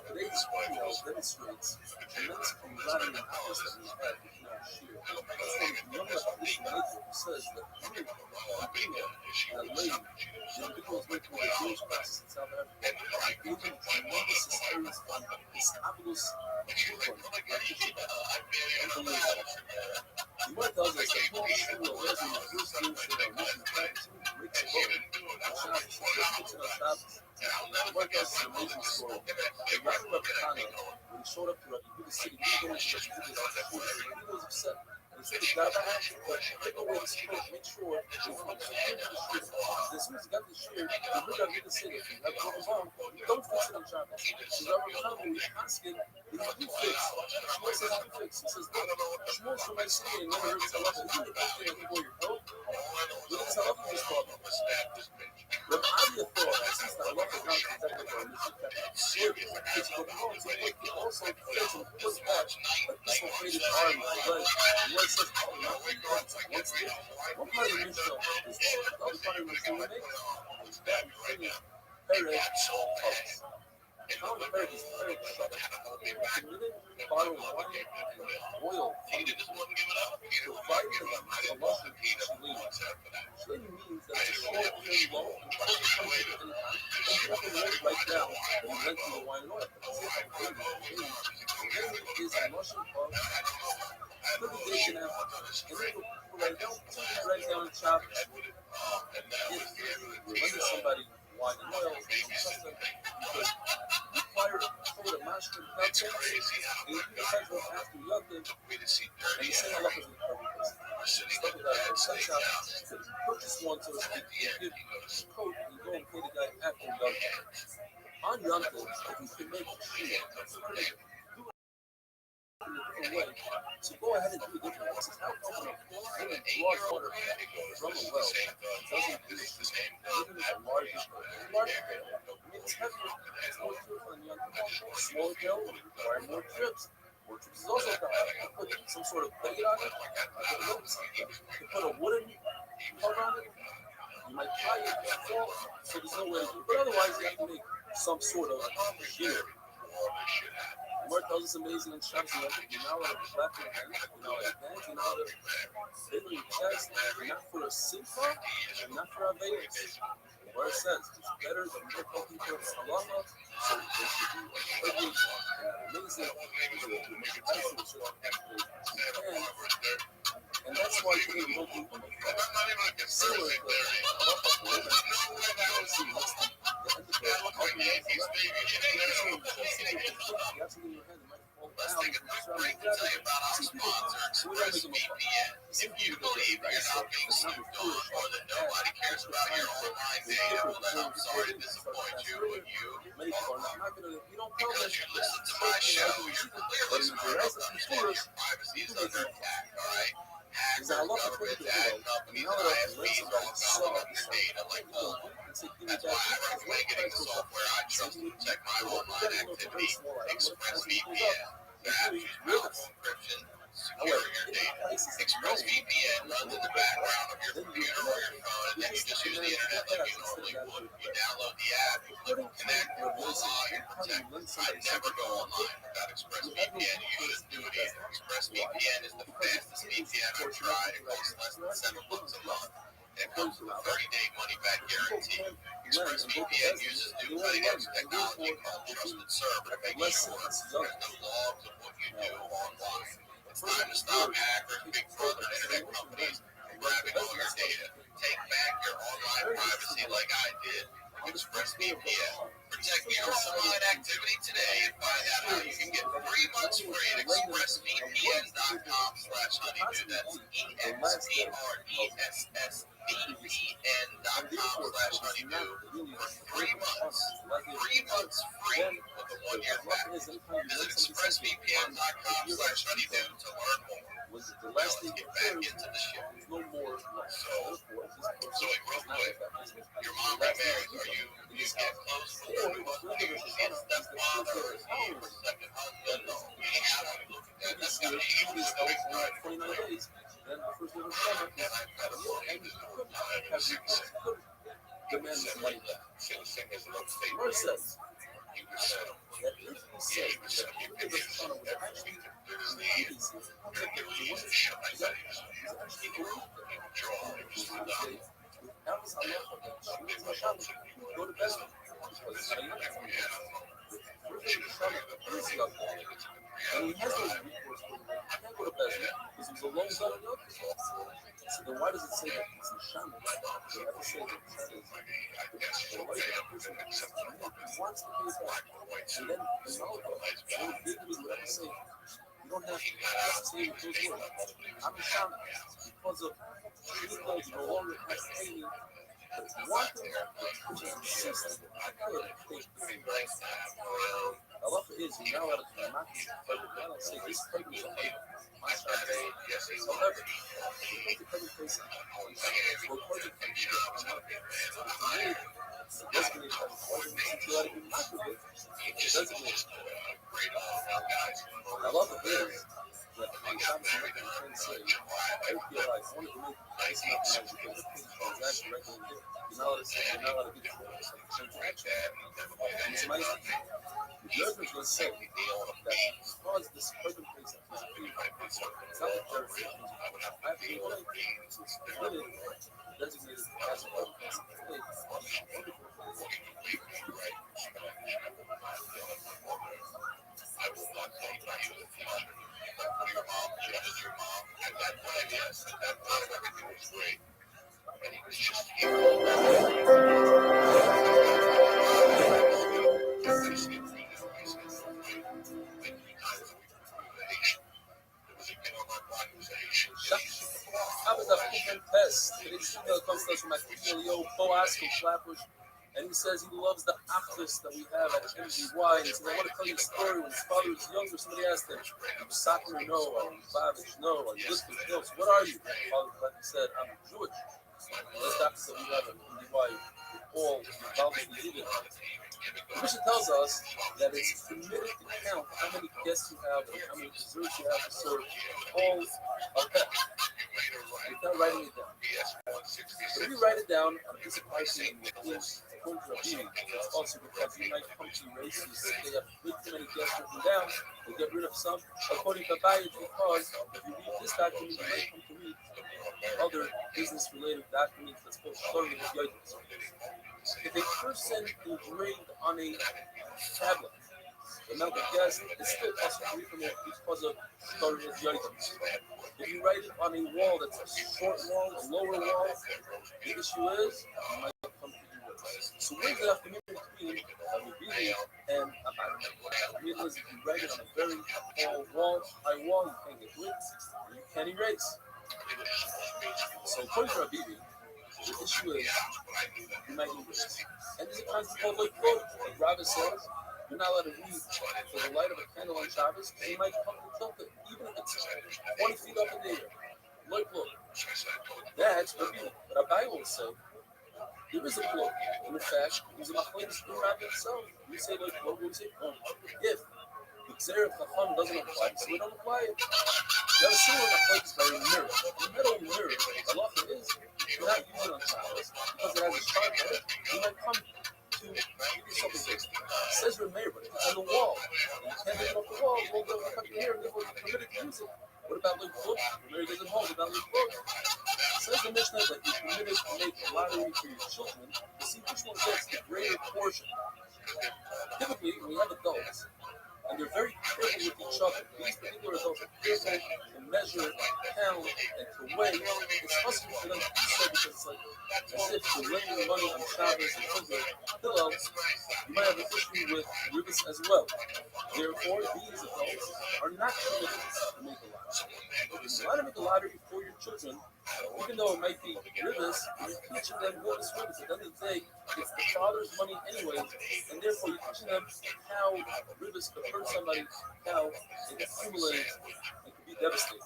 Today's video demonstrates immense camaraderie and happiness that we have with our share. That's from Yom HaPrishim who says that through that lady, the individuals went through a Jewish process in South Africa, gave them tremendous experience on this fabulous children. Unbelievable. The word tells us that Paul was still aware of the first Jewish mission practice breaks the boat. The word tells us an amazing story. The Rabbi Rabbi when he showed up to Rabbi Yehuda's city, he was upset. And he said, take away this coat, make sure as soon as he got the shirt, the Rabbi Yehuda said, if you have a wrong, don't fix it on Shabbos. So Rabbi Rabbi was asking, if you fix, Shmuel says, you fix. He says, Shmuel's from my city and never heard his halacha. Isn't it okay that you wear your coat? Look at his halacha in this problem. Rabbi Adia thought, since the halacha is not exactly our mission, it's the point to put the also fix and put back like this will create an army. Like, what says, what's this? One part of the Mishnah is the other part of the Mishnah is that Perez talks. How the Perez is Perez shut. A bottle of wine and oil from the fire of a Russian Shalini. Shalini means that it's a short and long and perfect country at any time, and you have to write right down that you went through the wine and oil. Shalini is a Russian of 30 days and a half. And then you write down and chop. If you remember somebody wine and oil, something, you could require a master without change, and if you decide to after Yontif, and you say Allah is in the perfect place. Stuff like that, and such out, to purchase one, so to speak, and give a coat, and go and pay the guy after Yontif. On Yontif, if you can make a shoe, do it in a different way. So go ahead and do it differently. This is how come women draw water from a well. It doesn't do it. Women is a larger pail. I mean, it's heavier. It's more pure than Yontif. Smaller pail would require more trips. More trips is also covered. You put some sort of plate on it. You put a wooden cover on it. You might tie it to fall, so there's no way to do it. But otherwise, you have to make some sort of gear. Mark tells us amazing in Shabbos, you're not allowed to clap your hands, you're not allowed to dance, you're not allowed to fiddle your chest, not for a simcha, and not for a vegas. Where it says it's better than more talking to halacha, so there should be a privilege and amazing and that's why today we don't do similar to halacha for women. See, what's the end of the company? You have to get in your head, it might fall down. See, people, we're not making a some people go to eat by yourself, it's not foolish. Nobody cares about your life. data. Well, then I'm sorry to disappoint you, but you Many people are not gonna. You don't tell because them. you listen to my show, you're clearly smart enough to understand your privacy is under attack, all right? Hackers, governments, ad companies, and ISPs are all gobbling up your data like bull. That's why I recommend getting the software I trust to protect my online activity, ExpressVPN. That is powerful encryption, secure your data. ExpressVPN runs in the background of your computer or your phone, and then you just use the internet like you normally would. You download the app, you click connect, and voila, you're protected. I never go online without ExpressVPN. You shouldn't do it either. ExpressVPN is the fastest VPN I've tried. It costs less than $7 a month. It comes with a 30-day money-back guarantee. ExpressVPN uses new cutting-edge technology called Trusted Server to make sure there's no logs of what you do online. It's time to stop hackers, Big Brother, and internet companies from grabbing all your data. Take back your online privacy like I did. ExpressVPN. Protect your online activity today and find out how you can get 3 months free at expressvpn.com/honeydew. That's expressvpn.com/honeydew for 3 months. 3 months free with a 1-year package. Visit expressvpn.com/honeydew to learn more. Now let's get back into the show. So real quick, your mom remarried. Are you get close to her? Is he a stepfather or is he your second husband? No, you ain't got to look at that. That's got to be equal to the big guy. 29 days. Then the first day of summer, And I've got a book. demand his money back. Where it says that if he says that he is a son of a go to bed. And he has no recourse for him. He can't go to bed because he's alone with other people. So then why does it say that he's in Shama? Why does it say that he wants to pay back? And then the knowledge say, you don't have to say with those words. I'm in Shama because of people no longer have to pay me. But one thing which is consistent, I could take Allah is now out of the market, but I don't say this pregnant is my child. However, the pregnant place will put it from designated as singularity microwave, designated. I love the is that the something can say, I feel like one of the most because the transaction regularly, you're not allowed to say, you're not allowed to get it's amazing. The judgment will say that because this pregnant place is not free, it's not the judgment. I feel like it's really designated as a whole. I will not say that you the future. Your mom, just your mom. At that time, yes. At that time, everything was great. And he was just here. Abbas da Fucking Pest. Today's email comes to us from my Leo Boas from Flatbush. And he says he loves the actress that we have at MGY. And he says, I want to tell you a story. When his father was younger, somebody asked him, are you Sakura? No. Are you Babish? No. Are you Lisbon? No. So what are you? His father said, I'm Jewish. And this doctor that we have at MGY, all involved in the the mission tells us that it's permitted to count how many guests you have and how many desserts you have to serve. All okay. Without writing it down. But if you write it down on a piece of paper and you include it's also because you might come to races that they have way too many guests written down, they get rid of some. According to Bayit, because if you read this document, you might come to read other business-related documents that's called Shori of Yoitis. If a person engraved on a tablet, the amount of guests is still possible to read from it because of Shori of Yoitis. If you write it on a wall that's a short wall, a lower wall, the issue is you might come to do this. So where's the afternoon between Rabbi and Abad? The reason is if you write it on a very tall wall, high wall, you can't get to it, and you can't erase. So according to Rabbi, The issue is, you might need this. And there's a concept called like quote, like Rabbah says, you're not allowed to read for the light of a candle on Shabbos, and you might come to tilt it, even if it's 20 feet up in the air. Like look, that's Rabbi. But Abai will say, there is a quote. In fact, there's a machlokes in Rabbi himself. We say like, what would we say? If the Xer of Chacham doesn't apply, so we don't apply it. You have a similar machlokes by a mirror. The metal mirror, halacha is, you're not using it on Shabbos because it has a sharp edge. You might come to do something big. It says Rameir, but it's on the wall. And you can't take it off the wall. Well, they'll cut your hair and therefore you're permitted to use it. What about like book? Rameir doesn't hold. What about like book? Says the Mishnah that you're permitted to make a lottery for your children to see which one gets the greater portion. Typically, we have adults, and they're very careful with each other. These particular adults are careful to measure, count, and to weigh. It's possible for them to do so because it's like as if they're lending money on Shabbos and Sunday. Hillel, you might have an issue with ribis as well. Therefore, these adults are not permitted to make a lottery. If you want to make a lottery for your children, even though it might be ribis, you're teaching them what is ribis. At the end of the day, it's the father's money anyways, and therefore you're teaching them how ribis could hurt somebody, how it accumulates, it could be devastating.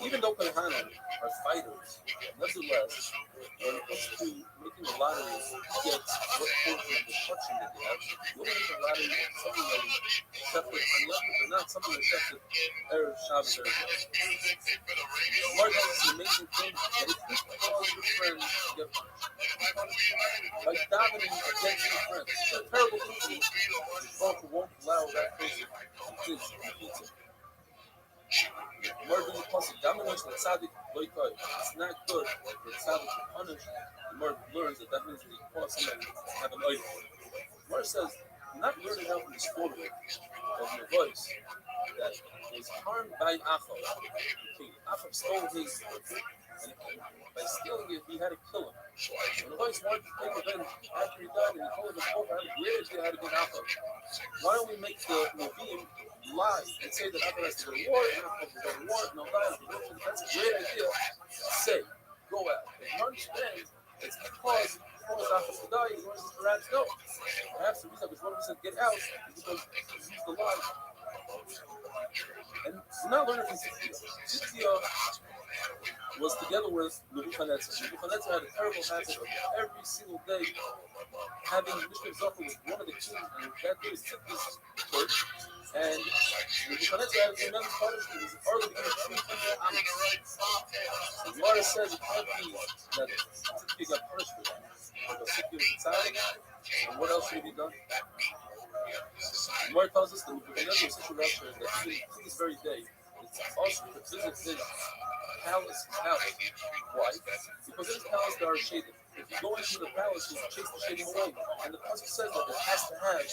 Even though Kohanim are fighters, nevertheless, when it comes to making a lottery, gets what portion of destruction that they have, you want to make a lottery something that is accepted on Yom but not something that's accepted Erev Shabbos or Mark has this amazing thing that if you call your friends to get punished, by davening against your friends, it's a terrible thing to do. The Prophet won't allow that person to please repeat it. Murder in the Pasuk, domination of tzaddik loikoi. It's not good for tzaddik to punish. The murder learns that means that he cause somebody to have an idol. Murder says, not learning how from the story of your voice that was harmed by Achab. Achab stole his, and by stealing it, he had to kill him. And the voice wanted to take revenge after he died, and he told him his father, I have a great idea how to get Achab. Why don't we make the Nevi'im lie and say that Achab has to go to war, and Achab will go to war, no lies, that's a great idea. Say, go out. If you understand, it's because Achab to die, he wants to perhaps no. Perhaps the reason one said get out is because he used the lie. And we're not learning from Zitkia was together with Nebuchadnezzar. Nebuchadnezzar had a terrible habit of every single day having Mishkan Zafar with one of the kings, and that day was Zitkia's church. And Nebuchadnezzar had a tremendous punishment. He was early to get 300 Amos. The Gemara says it can't be that Zitkia got punished for that. But Zitkia was inside, and what else should be done? The Gemara tells us that Nebuchadnezzar was such a rasher that to this very day, it's also to visit his palace. Why? Because in his palace there are shading. If you go into the palace, you chase the shading away. And the Pasuk says that it has to have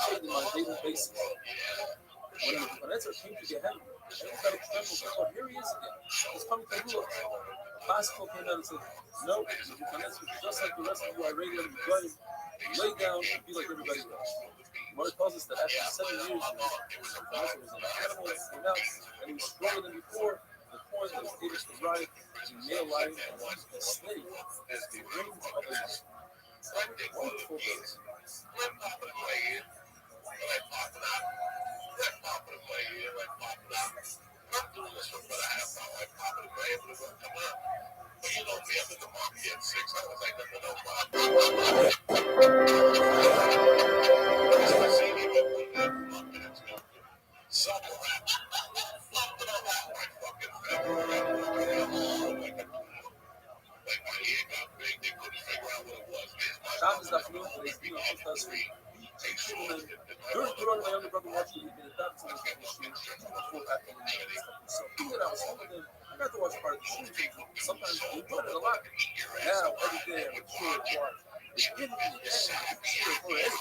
shading on a daily basis. When Nebuchadnezzar came to Gehenna, everybody trembled and thought, here he is again. He's coming to rule us. The Pasuk came out and said, no, Nebuchadnezzar, just like the rest of you, I ready to go lay down and be like everybody else. Mother tells us that after 7 years, Nebuchadnezzar was an animal that came out, and he was stronger than before. The point that was able to ride in male life and use the slave as the wings of a wonderful days. Shabbos afternoon, today's being on Podcast Week. During Quran, my younger brother watched me in the dance in the street before acting in the so being that I was home with him, I got to watch part of the street. Sometimes we enjoyed it a lot. Now, every day I'm sure it's watch. It's giving me the end.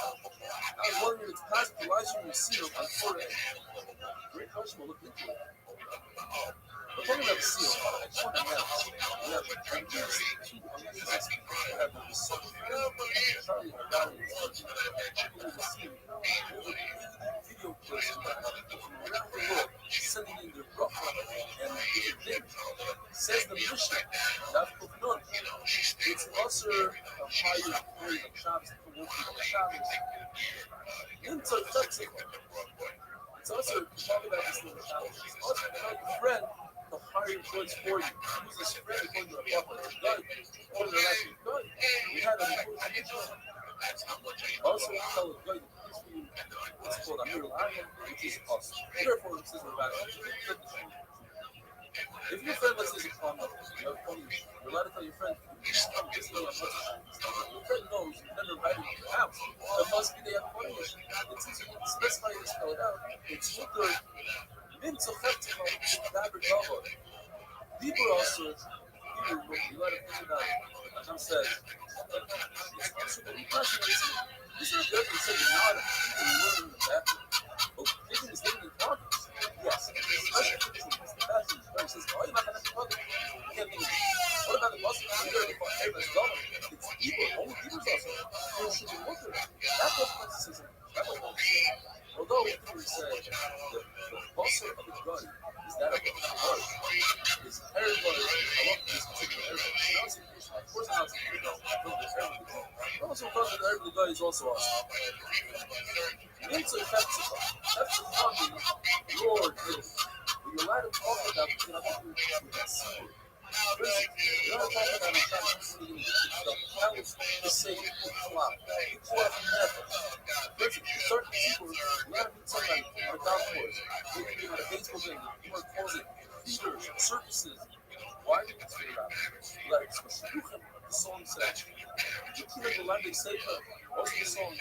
I was wondering if it's possible to live stream the seal on 4A. Great question, we'll look into it. But talking about the seal, I just want to announce we have at least 2 amazing speakers that have been so Charlie and Valley is talking about the seal. Over 80 video clips from around the world sending in their rough and their videos. Says the mission, that Wasser hired employees of shops to work with the shops. Into Texas. It's also talk about this little challenge. It's also tell your friend to hire employees for you. Use this friend to go to your apartment. Good. Or the last week. Good. We had a report. Also tell a guy what's called a mural iron, which is us. Therefore, it says about it. If your friend lets us come up, you're allowed to tell your friend, this is what I'm your friend knows you never invited him to your house. It must be they have money. It's easy to specify and spell it out. It's Luther, Minto Festival, Dabber Double. Libra also, you let it put it out. Like I'm saying, it's this is good to say you're not learning the bathroom. But thinking is living in progress. Yes, especially if it's the bathroom. He says, oh, you're not going to have to plug it. You can't think of it. What about the Muslims? You're going to be everyone's government. It's evil. Only evil's also. You should be looking at it. That's what criticism. That's what I'm saying. Although we say the muscle of the gun is that of the heart. It's everybody. I love this particular everybody. Of course, not to be also talking about every guy is also awesome. Into Mexico. That's the fucking Lord. When you're allowed to talk about it, you're not going to see it. You're not talking about it, that was the same flop. You flop never. Certain people, you gotta meet somebody on a golf course, maybe on a baseball game, you want to close it, theaters, circuses. Why do you figure out? You gotta express the song says. You can't allow to say that. Most of the song,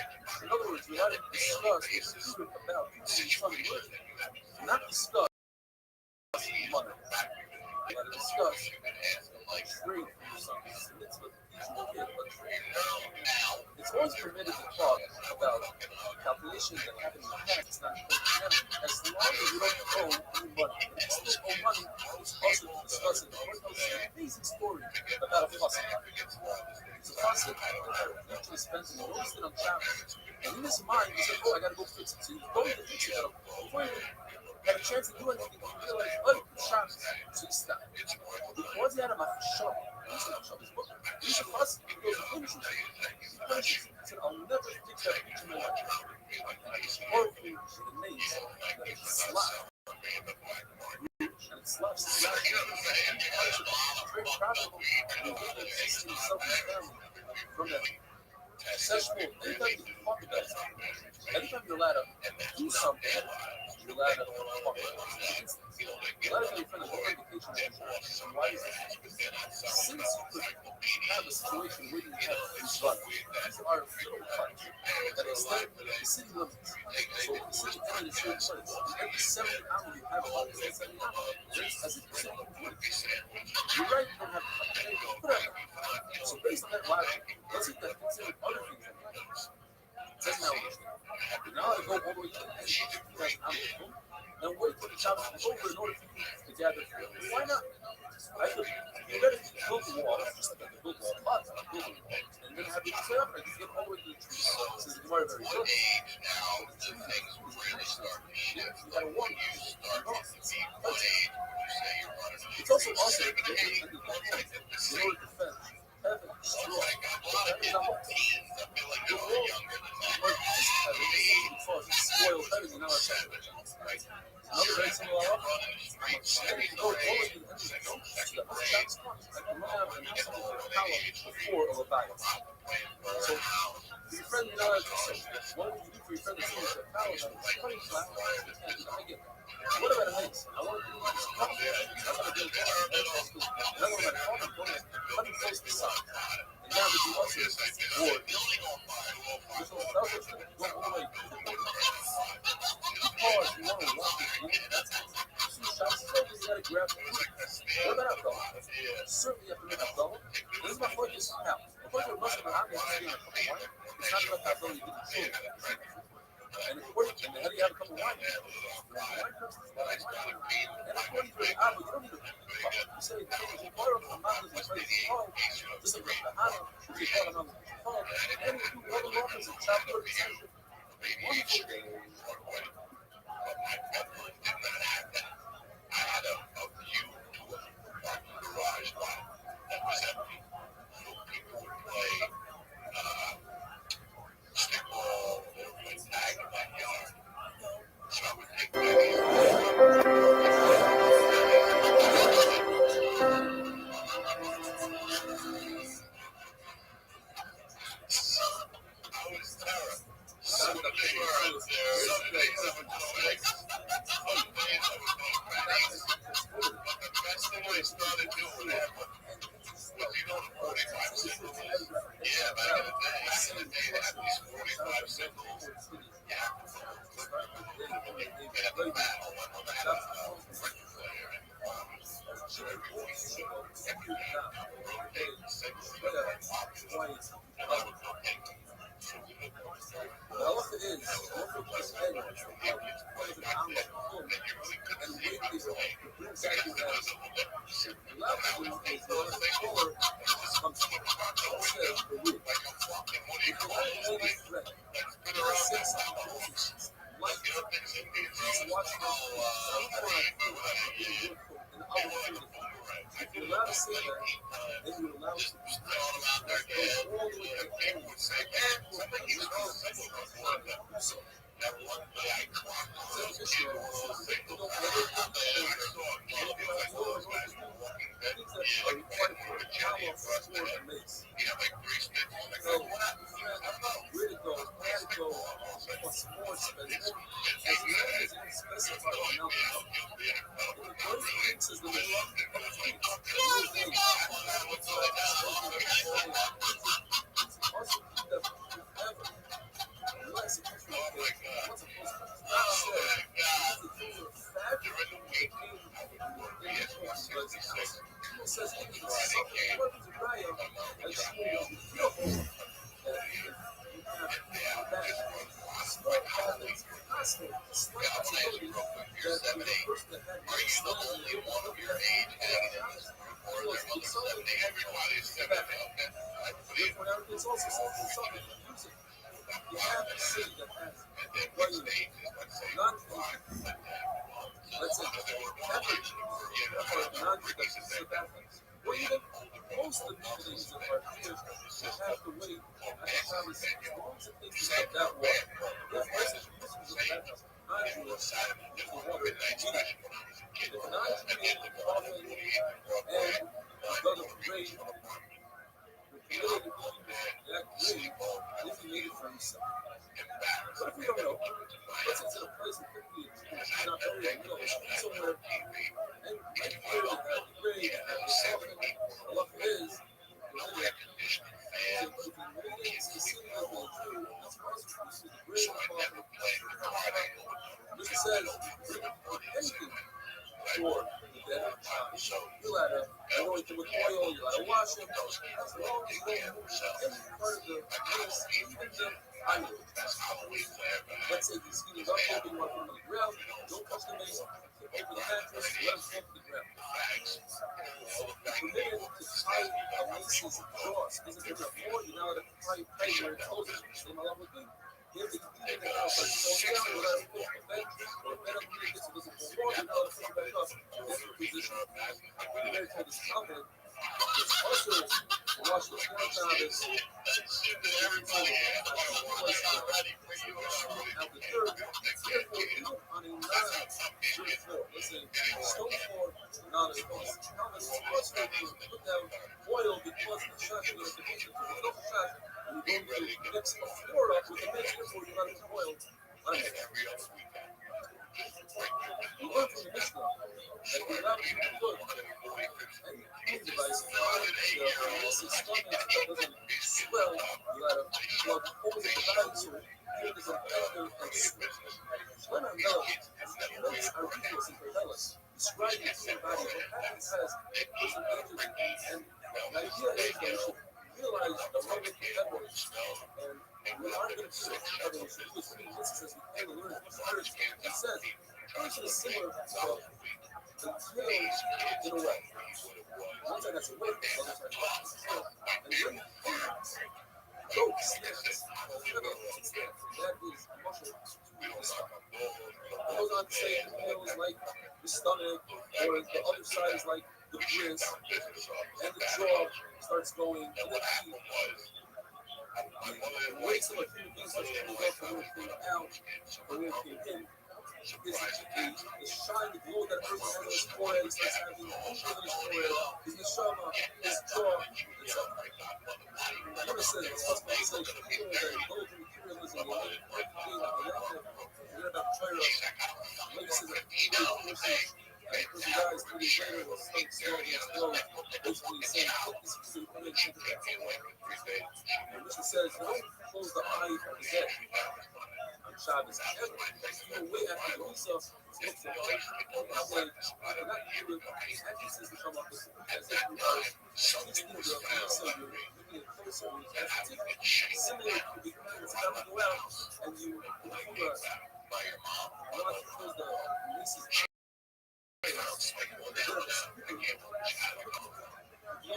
in other words, you gotta discuss the secret about people you're trying to work. Not discuss money. You gotta discuss trade for something. It's what it's always permitted to talk about calculations that happen in the past. It's not important now. As long as you don't owe any money. If you still owe money, it's also discussing an amazing story about a faucet. It's a faucet that usually spends and noticed it on challenge. And in his mind, he said, oh, I gotta go fix it. So he's going to fix it. Before he had a chance to do anything, he realized, oh, it's shocks. So he stopped. Because he had a shop, he's a faucet. He goes to finish it. He said, I'll never fix that picture in my life. Or if you the names that it's slap. And it slaps the guy. Very proud of him. And he sees himself and his family from that sexual. Anytime you talk about something, anytime you're allowed to do something, you're allowed to talk about it. You're allowed to tell your friend what indication and why is it? Since you could have a situation where you have these runs, these are little cuts that extend the city limits. So the city enters a certain place. Every 70 hours you have about 70 hours. As if you're you're right, you don't have to cut. So based on that logic, let's see that consider other things in life. It says now, now to go all the way to the end, and wait till the job is over in order for you to gather. Why not? I could be ready to build the wall, just like I build the wall, but I build the wall, and then have it set up, and I can get all the way to the tree. Since the Gemara very good, you got a one. It's also awesome in order to defend. Heaven is strong. That is not what the world spoiled heaven, you know what's happening. Another very similar offer. And you go always to the end of the film, so that once Jack's comes, I can run out and have something to power before a battle. So, for your friend, you know, what would you do for your friend that's in the power? Cutting flat, you can't do that. I get that. What about a mace? I want to do this. I'm going to do it. And I want to talk about it. Let me face the sun. And now that you also war. This was go all the way. Because you want to walk with you. That's two shots. You got to grab the what about alcohol? Certainly you have to make alcohol. This is my focus now. The focus must have been out there a couple of wine. It's not enough alcohol you didn't show. And according to how do you have a couple of wine? And according to the album, you don't need a you say the king is part of the mountains and praise the Lord. Just like the Hana, which is part of the mountains. And you do all the mountains and chop up the center. Wonderful day. I had a view to a garage that was empty. No people were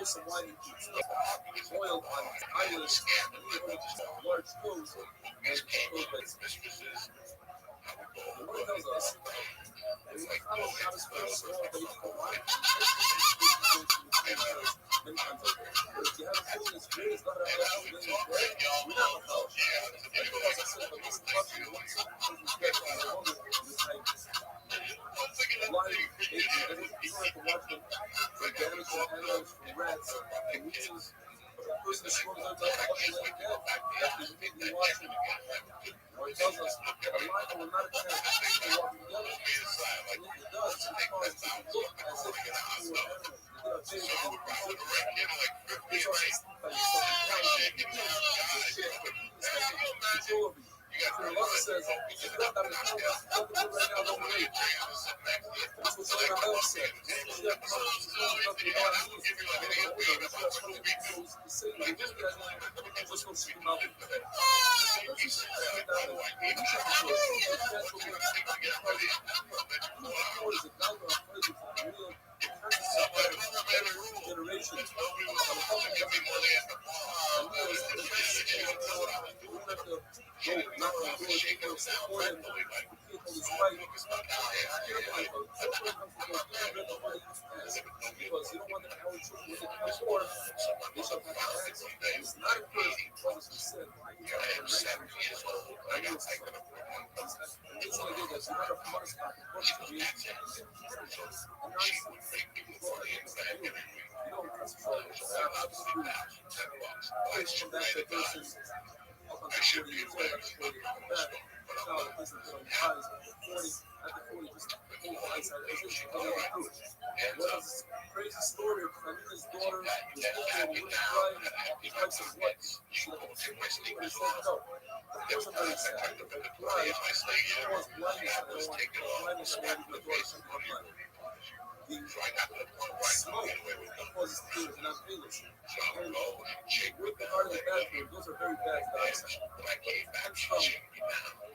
Here's some wine and peas. Oil on eyelids, large clothes, and clothes bases. The Lord tells us, when we follow God's will, small faith for life, many times over. But if you have a feeling as great as God has asked you to pray, we're not going to follow. Like the Lord said, the least of us, the least of us, the longer this time. Live, you don't have to watch them for damage to animals, from rats, from weasels. But a person is strong enough to fucking let it dead. That's the thing you watch them. Or it tells us, a lion will not attack people walking together. And if it does, it's because it look as if it's people or animals. They get a big it's also like control of you. So the Lord says, if you got that control, nothing right now, don't wait. That's what someone else said. She got nothing to God needs. He's saying, you just got to just go seek him out. Don't you sit down and you should control. What is it? Now we're afraid of the real generation. Because you don't want the power to when it comes forth, they shall have access. It's not a curse because it's sin. It's only that you have a promise about the first creation. You don't control it. Please come back to verses up until 40 years old, after 40, come back. Now, the person put on the eyes, 40, after 40, just hold the eyes out of position, come over through. What is this crazy story of Khalifa's daughter was looking at women's bride, his wife says, what? She said, no. Of course, I'm very sad. But the bride, she wants blindness, and I don't want blindness, and I want my daughter to become blind. The smoke causes tears and not painless. With the heart of the bathroom, those are very bad for the eyesight. Comes from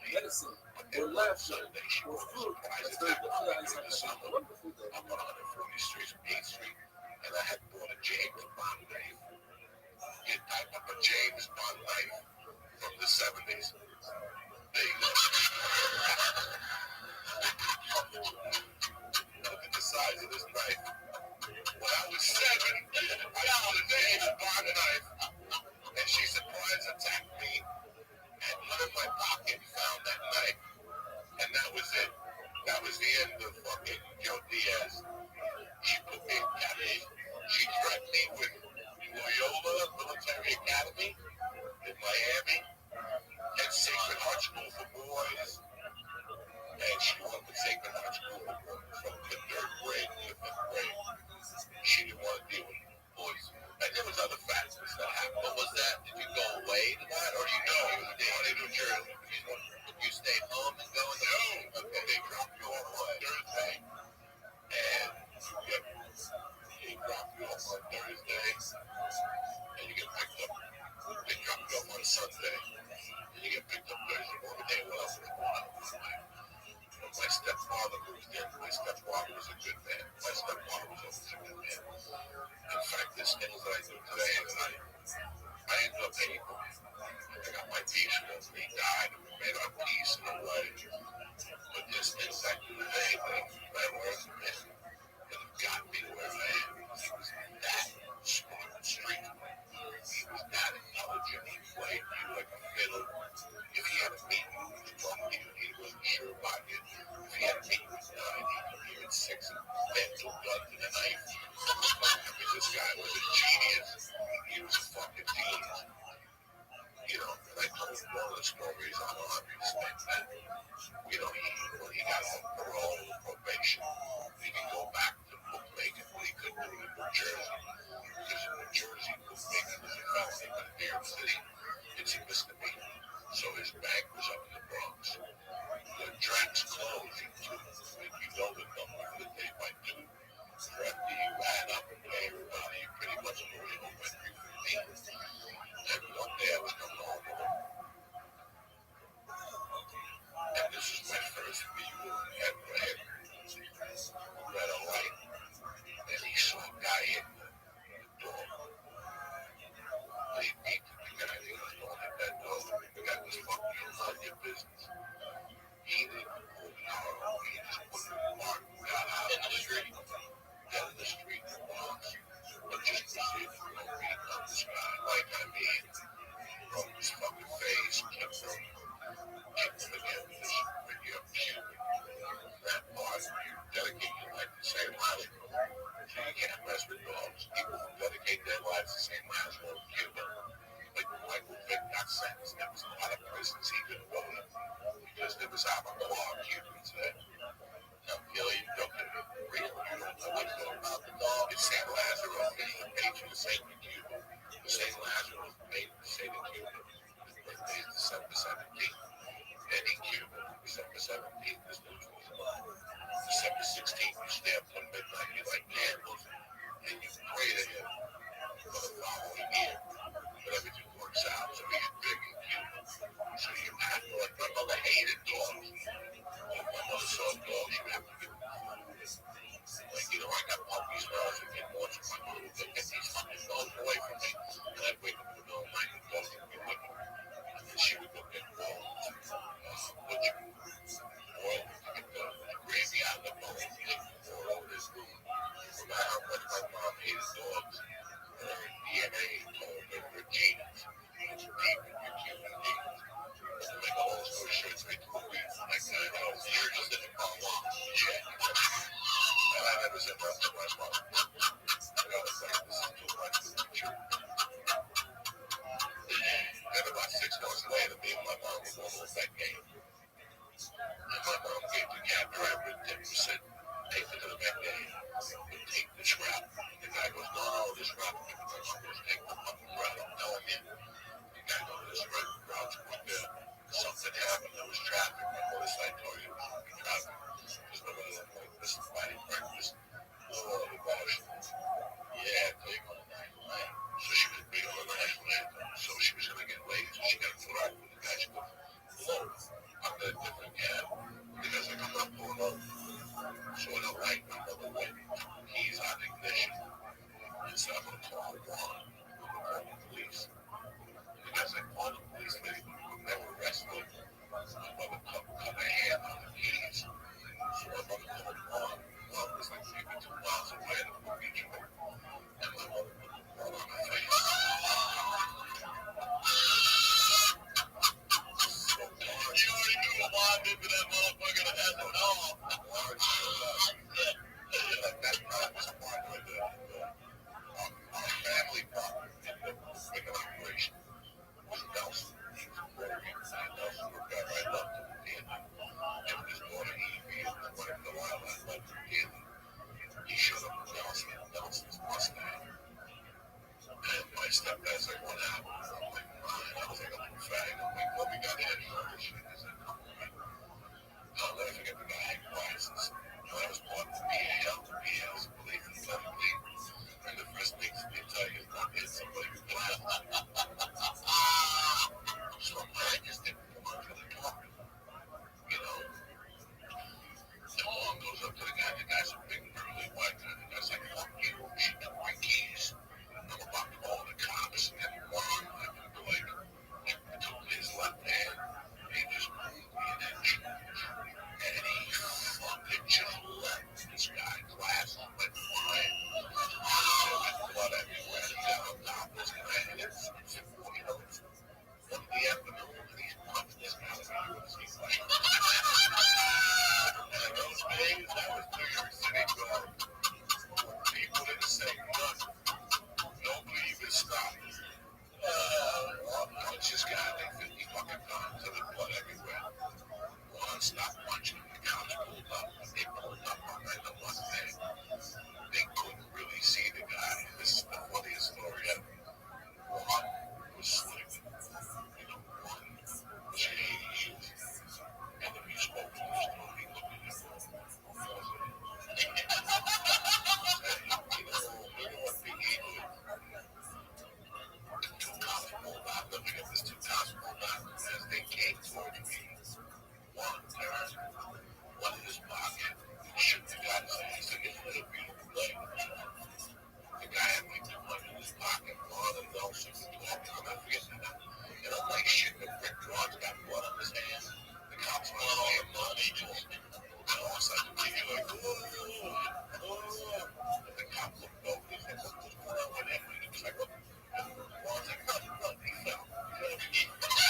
medicine, or laughter, or fruit, that's very good for the eyesight. That's a wonderful day. I'm on 140th Street, and I had bought a James Bond knife. I bought a James Bond knife from the 70s. There you go. Look at the size of this knife. When I was 7, I bought a James Bond knife, and she surprise attacked me and put in my pocket and found that knife. And that was it. That was the end of fucking Joe Diaz. She put me in captivity. She threatened me with Loyola Military Academy in Miami and Sacred Heart School for Boys. And she wanted to take me to school from the 3rd grade to the 5th grade. She didn't want to deal with boys. And there was other factors that happened. What was that? Did you go away to that? Or do you know you were down in New Jersey? You stayed home and go in the room? Okay, they dropped you off on Thursday. And they dropped you off on Thursday. And you get picked up. They dropped you off on Sunday. And you get picked up Thursday morning. Day well. My stepfather was there. My stepfather was a good man. My stepfather was always a good man. In fact, there's things that I do today that I ended up hating him. I got my peace with him. He died and we made our peace in a way. But there's things I do today that I learned from him that have got me to where I am. He was that smart and street. He was that intelligent. He played you like a fiddle. If he had a meeting, he was talking to you and he wasn't sure about you. If he had a meeting with 9, he was 6 and mental blood to the knife. I mean, this guy was a genius. He was a fucking genius. You know, and I told one of the stories on Respect that, you know, when he got on parole or probation, he could go back to bookmaking, but he couldn't do it in New Jersey. Because in New Jersey, bookmaking is a felony, but in New York City, it's a misdemeanor. So his bank was up in the Bronx. The tracks closed. You know the number that they might do. After you add up and pay everybody, you pretty much know where you went through me. And one day I was coming home with him. And this is my first view of him. Red light. And he saw a guy in the door. was out of my car, Cuban said. You don't really, you don't know what's going on. It's St. Lazarus, patron Saint Cuba. St. Lazarus, patron Saint Cuba. His birthday is December 17th. And in Cuba, December 17th is New Year's. December 16th, you stay up till midnight, you light candles, and you pray to him for the following year. But everything works out, so he is big in Cuba. So you have to, like, my mother hated dogs. If my mother saw a dog, she would have to give him food. Like, I got puppies when I was a kid watching my mom would get these fucking dogs away from me. And I'd wake up in the middle of the night and the dogs would be with me. And then she would go get boiled butcher, boiled to get the gravy out of the bone, and they would pour it over this room. No matter how much my mom hated dogs, her DNA told her her genes. It's deep in your human genes. To make a long story short, it's made to a week. Like, you're just in the car walking. Shit. And I never said nothing to my mom. I was like, this is too much for the future. Then about 6 months later, me and my mom were going to a bet game. And my mom gave the cab driver a 10% take me to the bet game. We'll take this route. The guy goes, no, this route. My mom goes, take the fucking route. I'm telling you. The guy goes, this route's right there. Something happened. There was traffic. My mother said, I told you there was fucking traffic. There's nobody that like this is fighting breakfast. Oh, the boss. Yeah, take on the night lane. So she was big on the night lane. So she was going to get late. So she got put out with the guy. She goes, hello, I'm in a different cab. The guy's like, I'm not pulling over. So in the light, my mother went, keys on ignition. And said, I'm going to call Juan. I'm going to call the police. And the guy's like, call the police, lady. We'll never arrest them. My mother cut her hand on the keys. So my mother called Juan. Juan was like maybe 2 miles away in the beach. And my mother put the ball on her face. So you already knew what Juan did to that motherfucker that has it all. Juan showed up. Like that time was part of our family problem in the wicked operation. Was Nelson. He was very Nelson worked out right up to the end. And his daughter Evie and his wife Delilah left to the end. He showed up with Nelson's Mustang. And my stepdad's like, what happened? I'm like, fine. I was like, I'm a fag. I'm like, well, we got in on this shit. I said, no, I'll never forget the guy named Prices. I was part of the BAL. The BAL is a belief in the believer. And the first thing they tell you is not hit somebody with glass. So I just didn't come out for the talk. The mom goes up to the guy. The guy's a big, burly white guy. The guy's like, fuck you. She took my keys. I'm about to call the cops. And Juan, like, took his left hand and he just moved me an inch. And he fucking just left this guy. Glass went flying. There was blood everywhere. He got on top of this guy. And it's 1 in the afternoon. And he's punching this guy like a UFC fight. And in those days, that was New York City dog. People didn't say nothing. Nobody even stopped. Punch this guy like 50 fucking times. There was blood everywhere. Juan stopped punching him. The cops pulled up. They pulled up on the Mustang. They couldn't really see the guy. This is the funniest story ever. Juan was slick. Juan was shady. And if you spoke to him, he looked at him. You know what Big Eagle is? 2 cops pulled out. Let me get this 2 cops pulled out. As they came towards me, one turned, one in his pocket, and shook the guy's hand. He said, "Isn't it a beautiful day?" The guy had like 200 in his pocket. One of those 6 o'clock. I'm not forgetting that. And I'm like, shit, the Rick Drawn's got blood on his hands. The cops went all the money to him. And all of a sudden, you're like, whoa. And the cop looked over. He said, what's going on with him? And he was like, what? And Juan's like, nothing. He fell. He fell.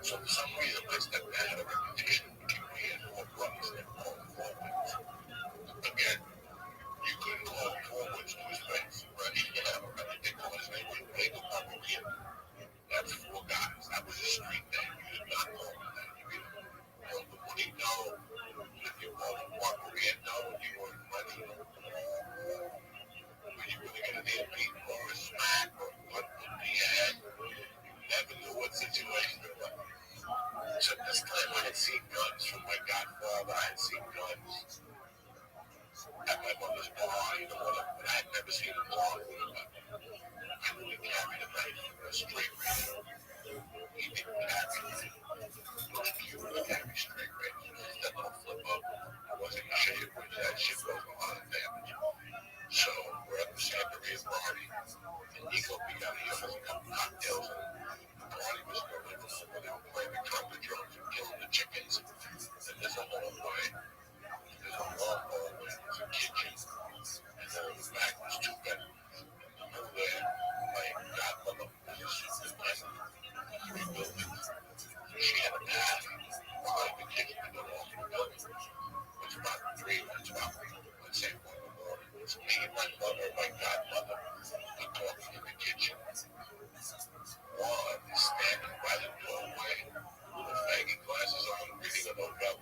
So for some reason, my stepdad had a reputation for keeping me in more brothers than all forwards. Again, you couldn't call forwards to his face, right? Yeah, right. They call his name Legal Margarita. That's four guys. That was a street name. You did not call him that. You either called the money no, if you called him Margarita no, you weren't money. When you really get an earbeat or a smack or what would be at, you never knew what situation it was. So this time I had seen guns from my godfather. I had seen guns at my mother's bar, you know, but I had never seen a bar with a weapon. I only carried a knife, a straight razor. He didn't carry it. Most Cubans carry straight razors. That little flip up, it wasn't shaved, which that shit does a lot of damage. So we're at the Santeria party, and Nico beat out here for a couple cocktails, and the party was going on. They were playing the trumpet drums and killing the chickens. And there's a hallway. There's a long hallway. There's a kitchen. And then in the back was two bedrooms. And over there, my godmother was a superintendent of 3 buildings. So she had a path behind the kitchen to go off the building. It's about 3 minutes, let's say 1 in the morning. It's me and my mother, my godmother, are talking in the kitchen. One is standing by the doorway with baggy glasses on, reading a novella.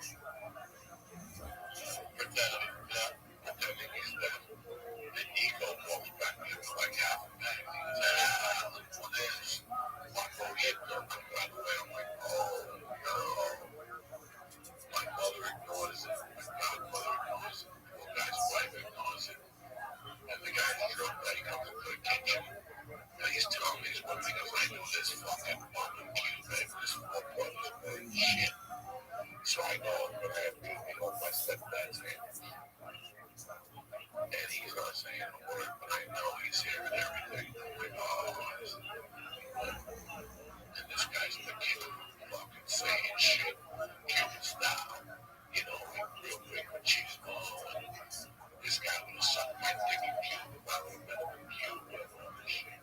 Pretending he's dead. Then Nico walks back to him like half a bag. He goes, look for this. Marco Hitler comes right away. I'm like, oh no. My mother ignores it. My godmother ignores it. The poor guy's wife ignores it. And the guy's drunk that he comes into the kitchen. And he's telling me this one thing, I know this fucking fucking cute, man. This four brothers were shit. So I know what I have to do. You know, my stepdad's name. And he's not saying a word, but I know he's hearing everything. I'm like, oh, and this guy's in the kitchen fucking saying shit, Cuban style. You know, real quick with cheese balls. This guy would have sucked my dick in Cuba if I would have met him in Cuba and all this shit.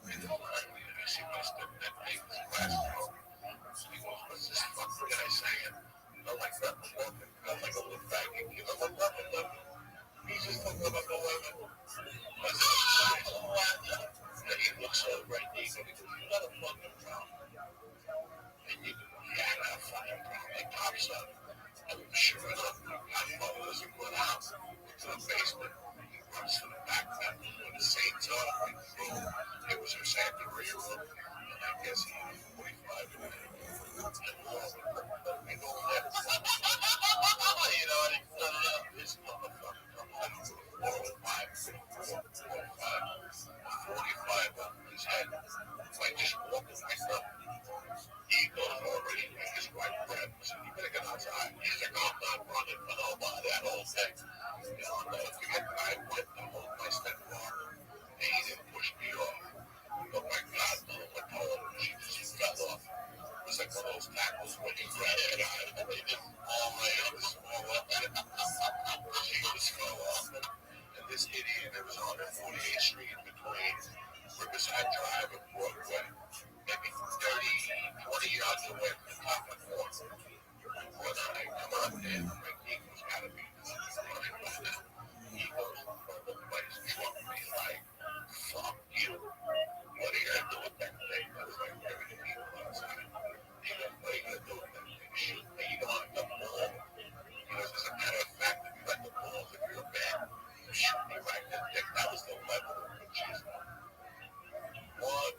And then finally, I see my stepdad take his glasses off. He goes, what's this fucking guy saying? I'm like, nothing, nothing. I'm like a little faggot. You know, I'm nothing, nothing. He's just talking about the women. I said, oh, and he looks over at me and he goes, you got a fucking problem. And you go, yeah, I got a fucking problem. He pops up. And sure enough, my godfather doesn't run out into the basement. He runs to the back bedroom with the same top room. It was her Santeria room. And I guess he had 45 in there. And we go left. You know, and he cut it up. This motherfucker comes out to the 45 on his head. Like just walking myself. He goes already with his white bread. So you better get outside. He's like, I'm not running for nobody. That whole thing. You know, I'll never forget that I went to hold my stepfather. And he didn't push me off. But my godmother went home and she just fell off. It was like one of those tackles when you grab a guy and they just fall right up and fall up. She just fell off. And this idiot that was on 48th Street between Riverside Drive and Broadway, maybe 30, 20 yards away from the top of the floor. When I come out there, my Nico's got to be running by now. He goes from the place, drunk me like, fuck you. What are you going to do with that thing? I was like, there are people outside. He goes, what are you going to do with that thing? Shoot me on the ball. He goes, as a matter of fact, if you let the balls, if you're a man, you shoot me right in the dick. That was the level of the cheese. What?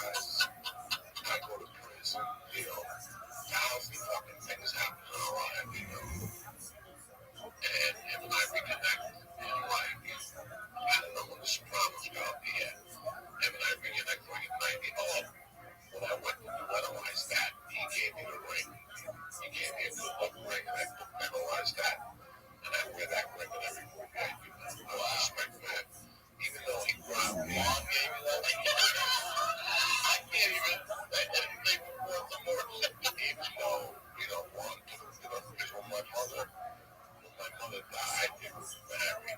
guys, I go to prison, thousand fucking things happen in our life, and him and I reconnect in like, I don't know when the Sopranos got me yet. Him and I reconnect like in 90. When I went to memorize that, he gave me the ring. He gave me a good luck ring, and I memorized that. And I wear that ring in every movie I do. I respect that. Even though he robbed me, I can't even, I didn't make it worth the more. Even though, one, because when my mother died, they was married.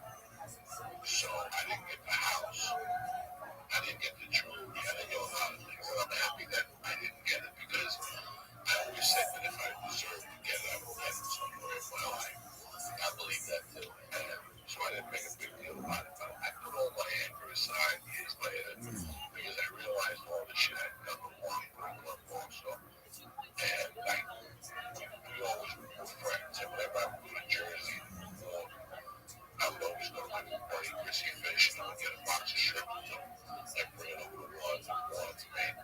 So I didn't get the house. I didn't get the jewelry. I didn't get a lot of things. And I'm happy that I didn't get it because I always said that if I deserved to get it, I would get it somewhere in my life. I believe that too. And so I didn't make a big deal about it. But I put all my anger aside years later because I realized all the shit I'd done wrong also. And we always were friends. And whenever I would go to Jersey, I would always go to my buddy Chrissy Fish and I would get a box of shrimp with him and bring it over to Juan made.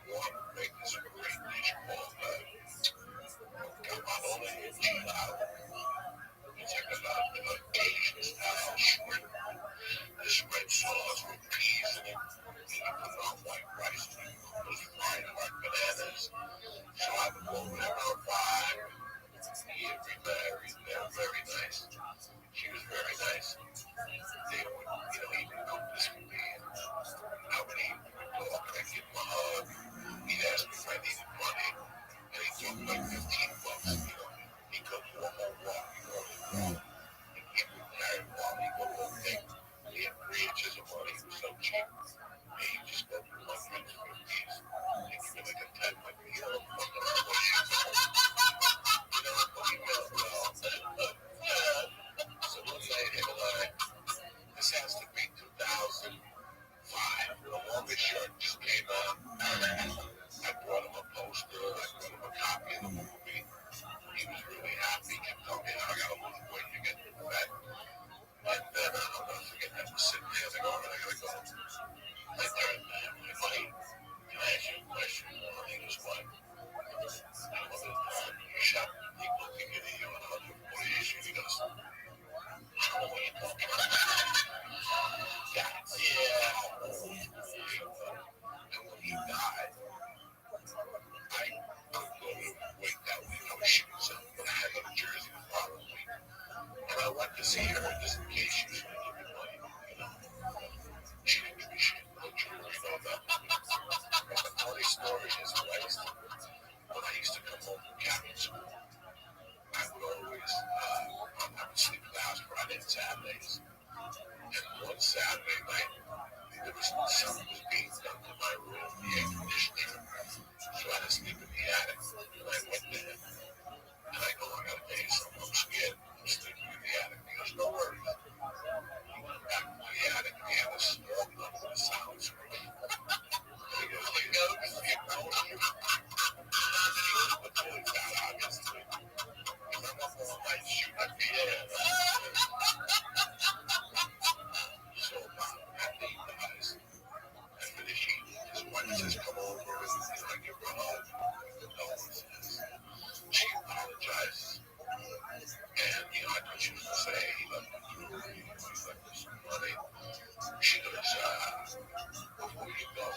Juan would make this great dish called camarón enchilado. It's like a Asian style shrimp. This red sauce with peas in it. And you put it on white rice and you put those fried hard bananas. So I would go over there around 5. He had remarried. They were very nice. She was very nice. They would, even cook this for me. And I would eat. We would talk. I'd give him a hug. He'd ask me if I needed money. And he took like $15. He could walk or walk. And he would carry while he go home thing. He had 3 inches of money. He was so cheap. And he just go through 150s. He give me like a 10. Like, so one night, him and I, this has to be 2005. The longest shirt just came out. I brought him a poster. I brought him a copy of the movie. He was really happy. He kept telling me, I gotta lose weight to get fat. And then I'll never forget that. I was sitting there, I was like, all right, I gotta go. I turned to him, I'm like, can I ask you a question? He goes, what? I was like, you shot people thinking that you're 140 issues. He goes, I don't know what you're talking about. Yeah. And when he died, I couldn't go to wait that week. I was shooting something, but I had to go to Jersey the following week. And I went to see her just in case she was going to give me money. She didn't give me shit. No jewelry, no nothing. And the funny story is when I used to come home from Catholic school, I would always, I would sleep at the house Friday and Saturdays. And one Saturday night, there was something was being done to my room, the air conditioner. So I had to sleep in the attic. And I went there. And I go, I gotta tell you something. I'm scared. I'm sleeping in the attic. He goes, no worries. He went back to the attic and he had a small gun with a sound screen. He goes, you know, this is getting cold. He goes, but really bad, obviously. Because I'm up all night shooting at the air. So after he dies, after the heat, his wife says, come over and I give her a hug. Condolences. She apologizes. And, I thought she was going to say, hey, he left me jewelry, he left me some money. She goes, before you go,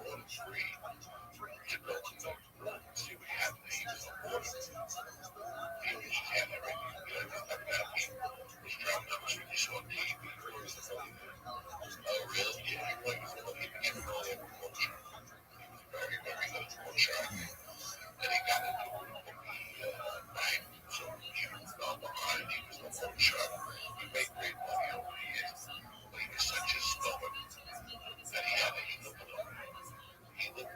order 3 to go in the room and see what happened. He was on board. He just had everything. He was driving up the street, he saw TV, he was a millionaire. Oh, really? Yeah, he became a millionaire with one shot. He was very, very good at one shot. And he got into it with the bank. So he was gone behind. He was a one shot. He made great money over the years. But he was such a stubborn that he looked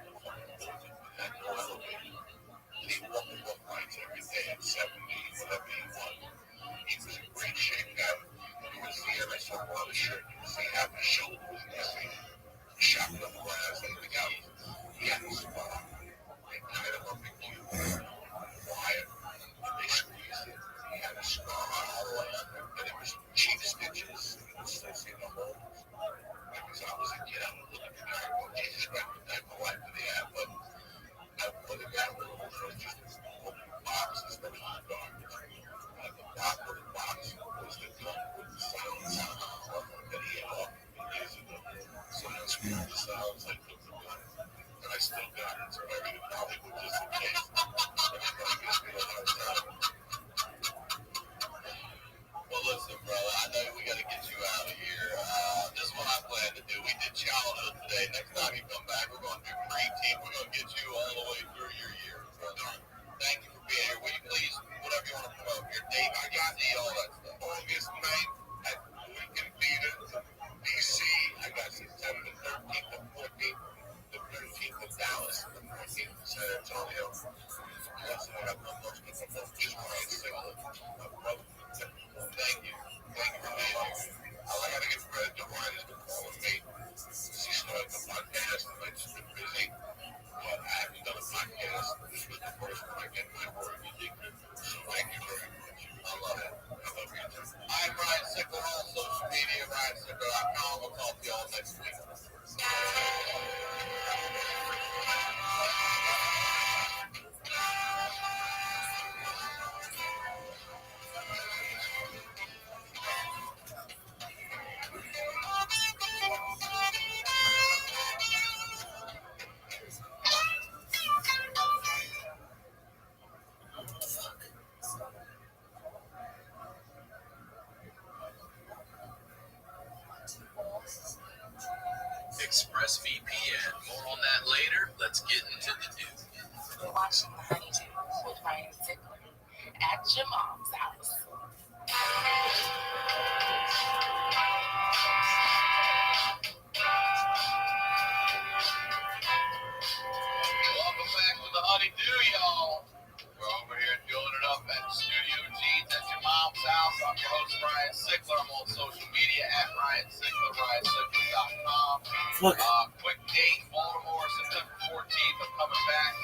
Look. Quick date, Baltimore, September 14th. I'm coming back.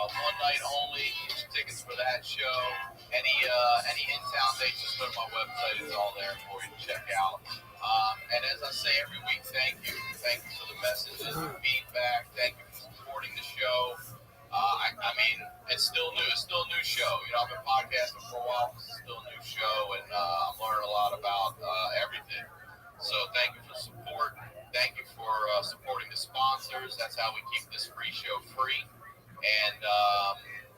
One night only. Tickets for that show. Any in-town dates, just go to my website. It's all there for you to check out. And as I say every week, thank you. Thank you for the messages, the feedback. Thank you for supporting the show. I mean, it's still new. It's still a new show. You know, I've been podcasting for a while. It's still a new show, and I'm learning a lot about everything. So thank you for support. Thank you for supporting the sponsors. That's how we keep this free show free. And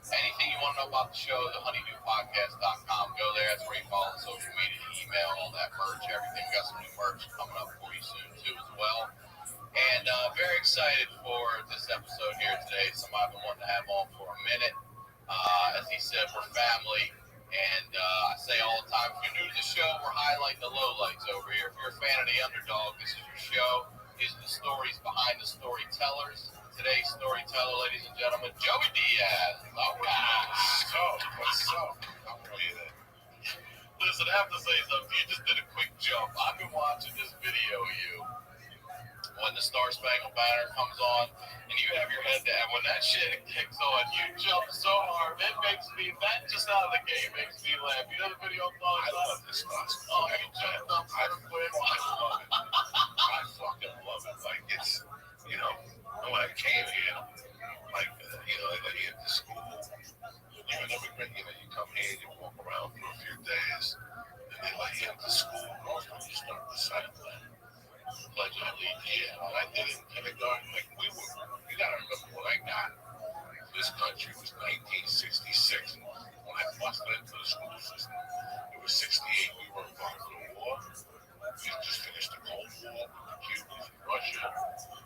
anything you want to know about the show, the honeydewpodcast.com. Go there. That's where you follow the social media, email, all that merch, everything. We got some new merch coming up for you soon, too, as well. And very excited for this episode here today. Somebody I've been wanting to have on for a minute. As he said, we're family. And I say all the time, if you're new to the show, we're highlighting the lowlights over here. If you're a fan of the underdog, this is your show. These are the stories behind the storytellers. Today's storyteller, ladies and gentlemen, Joey Diaz. All right. What's up? How are you? Listen, I have to say something. You just did a quick jump. I've been watching this video of you when the Star Spangled Banner comes on, and you have your head down. When that shit kicks on, you jump so hard. It makes me, that just out of the game makes me laugh. You know the video I'm talking about? I love this Star Spangled. Oh, you jumped up so quick. I love it. I fucking love it. Like, it's, you know, when I came here, like, you know, I get to school, you're an immigrant, you know, you come here, you walk around for a few days, and they let you into school, most of you start reciting Pledge of Allegiance. When I did it in kindergarten, like, you gotta remember when I got this country was 1966. When I busted into the school system, it was 68. We were involved in the war. We just finished the Cold War with the Cubans and Russia.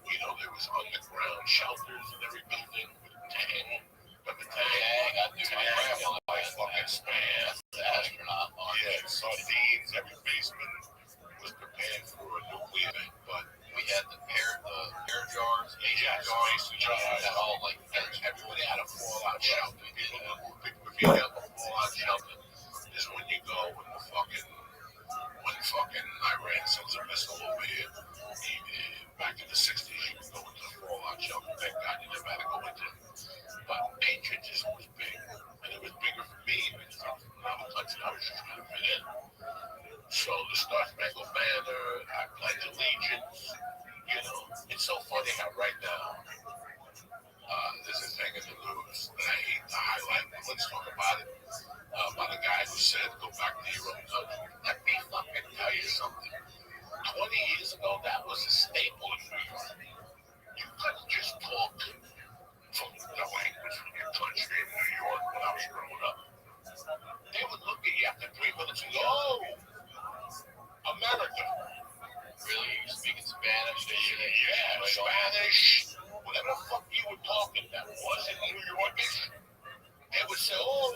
You know, there was underground shelters in every building with a Tang. Remember Tang? I do. Tang, like fucking Spam. Astronaut. Yeah, sardines. Every basement was prepared for a nuclear thing, but we had the pear jars, mason jars, and all, like, everybody had a fallout shelter. If you have a fallout shelter, is when you go when fucking Iran sends a missile over here. Back in the 60s, you would go into the fallout shelter. Thank God you never had to go into it. But patriotism was big, and it was bigger for me because I was from another country. I was just trying to fit in. So the Star Spangled Banner, I pledge allegiance. You know, it's so funny how right now there's a thing in the news that I hate to highlight, but let's talk about it. About a guy who said, go back to your own country. Let me fucking tell you something. 20 years ago, that was a staple in New York. You couldn't just talk from the language from your country in New York when I was growing up. They would look at you after 3 minutes and go, oh, America. Really? You speaking Spanish? Yeah, Spanish. Whatever the fuck you were talking that wasn't New Yorkish. They would say, oh,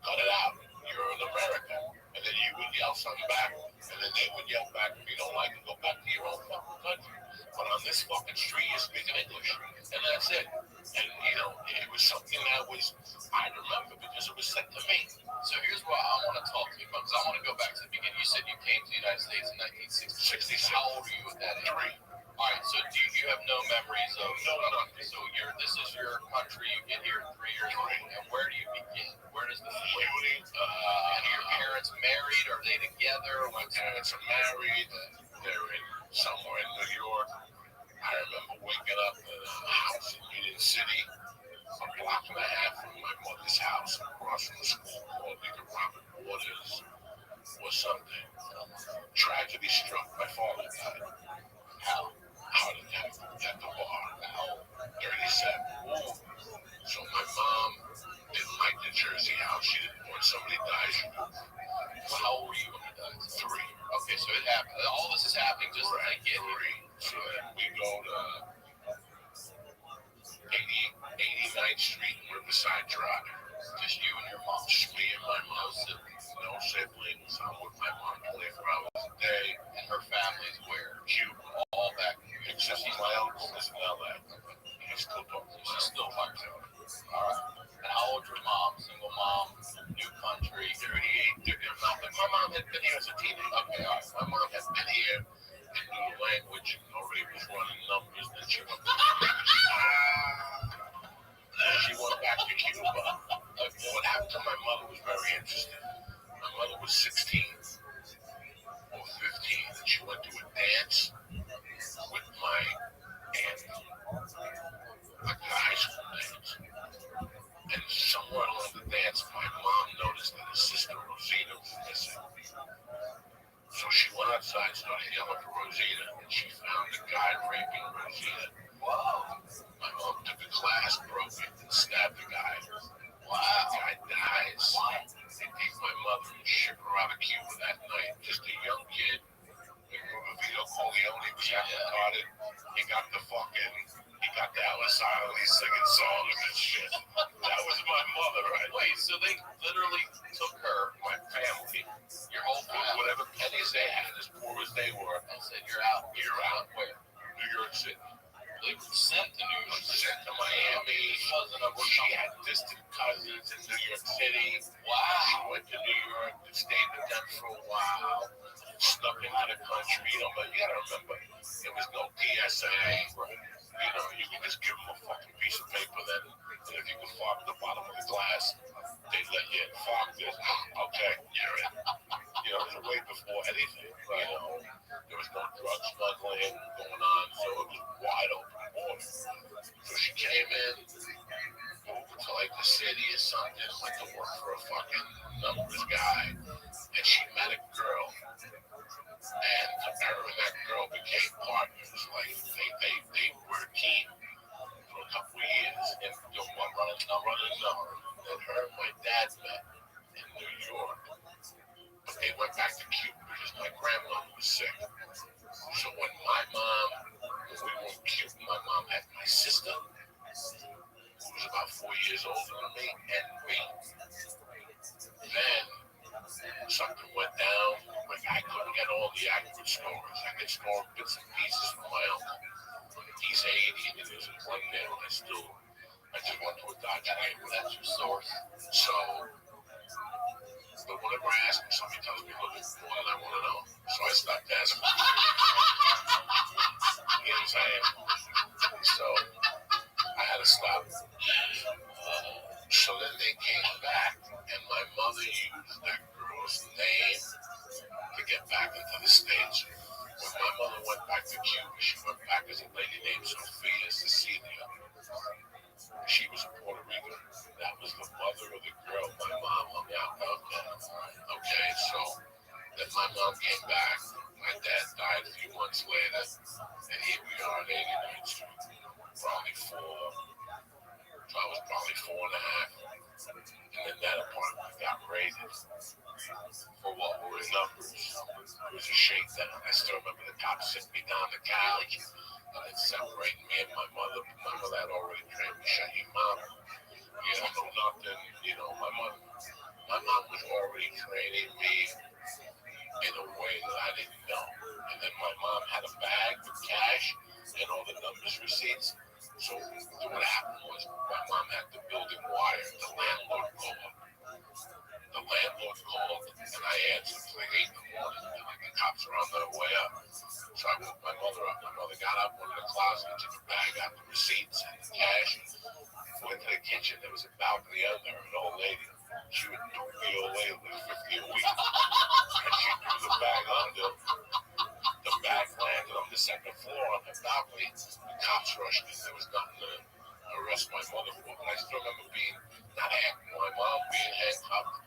cut it out. You're in America. And then you would yell something back. And then they would yell back. If you don't like it, go back to your own fucking country. But on this fucking street, you're speaking English. And that's it. And, you know, it was something that was, I remember because it was said to me. So here's why I want to talk to you about, because I want to go back to the beginning. You said you came to the United States in 1966. How old are you at that age? 3. All right, so do you have no memories of so this is your country, you get here 3 years old, and where do you begin? Where does the shooting? And your parents married? Are they together? My parents are married. They're somewhere in New York. I remember waking up in a house in Union City, a block and a half from my mother's house, across from the school called either Robert Waters or something. Tragedy struck. My father died. How? Heart attack at the bar. How? 37. So my mom didn't like the Jersey house. She didn't want somebody to die. She moved. Well, how old were you when you died? 3. Okay, so it happened. All this is happening just as I get 3. So then we go to 88 silently singing songs and shit. That was my mother, right? Wait, so they literally took her, my family, your whole family, Whatever pennies they had, as poor as they were, and said, you're out. you're out. Where? New York City. They were sent to New York City. Sent to Miami. She had distant cousins in New York City. Wow. She went to New York and stayed with them for a while. Snuck into the country. But you gotta remember, there was no TSA. You could just give them a fucking piece of paper then. And if you could fog the bottom of the glass, they'd let you in. Fog this. Okay, you're in. It was way before anything. There was no drug smuggling going on, so it was wide open border. So she came in, moved to like the city or something, went to work for a fucking numbers guy, and she met a girl. And her and that girl became partners. Like they were a team for a couple of years. And I'm running number. And her and my dad met in New York. But they went back to Cuba because my grandmother was sick. So when we were in Cuba, my mom had my sister, who was about 4 years older than me, and me. Then something went down. Like I couldn't get all the accurate stories. I could store bits and pieces from my uncle. He's 80 and he lives in Glendale. I just went to a Dodge Ram. That's your source. So, but whenever I ask him, somebody tells me a little bit more than I want to know. So I stopped asking. You know what I'm saying? So I had to stop. So then they came back, and my mother used that girl's name to get back into the States. When my mother went back to Cuba, she went back as a lady named Sophia Cecilia. She was a Puerto Rican. That was the mother of the girl my mom hung out with. Okay, so then my mom came back. My dad died a few months later, and here we are at 89th Street. I was probably 4 and a half. And then that apartment got raided. For what? For his numbers. It was a shakedown. I still remember the cops sitting me down the couch and separating me and my mother. My mother had already trained me, shut your mouth. You don't know nothing. My mom was already training me in a way that I didn't know. And then my mom had a bag with cash and all the numbers receipts. So what happened was my mom had the building wired. The landlord called. And I answered. It was like 8 in the morning. And like the cops were on their way up. So I woke my mother up. My mother got up, went in the closet, took a bag out the receipts and the cash. Went to the kitchen. There was a balcony out there. An old lady. She would do the old lady with 50 a week. And she threw the bag under. The bag landed on the second floor on the balcony. The cops rushed in. There was nothing to arrest my mother for. But I still remember my mom being handcuffed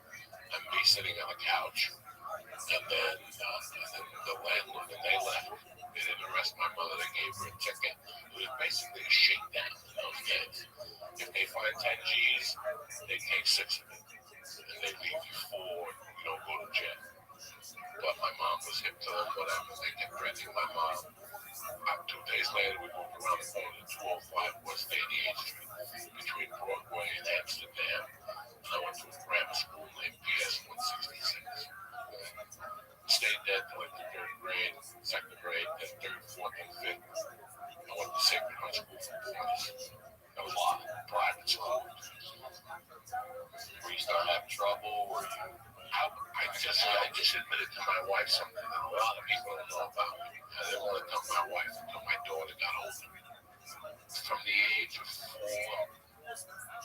and me sitting on the couch. And then the landlord, and they left. They didn't arrest my mother. They gave her a ticket. It was basically a shakedown in those days. If they find 10 G's, they take 6 of it. And they leave you 4. You don't go to jail. But my mom was hip to them, whatever. They kept threatening my mom. 2 days later, we moved around the corner to 205 West 88th Street between Broadway and Amsterdam. And I went to a grammar school named PS 166. Stayed there till like the 3rd grade, 2nd grade, then 3rd, 4th, and 5th. I went to Sacred Heart School for boys. That was a private school. Were you starting to have trouble? I just admitted to my wife something that a lot of people don't know about me. I didn't want to tell my wife until my daughter got older. From the age of 4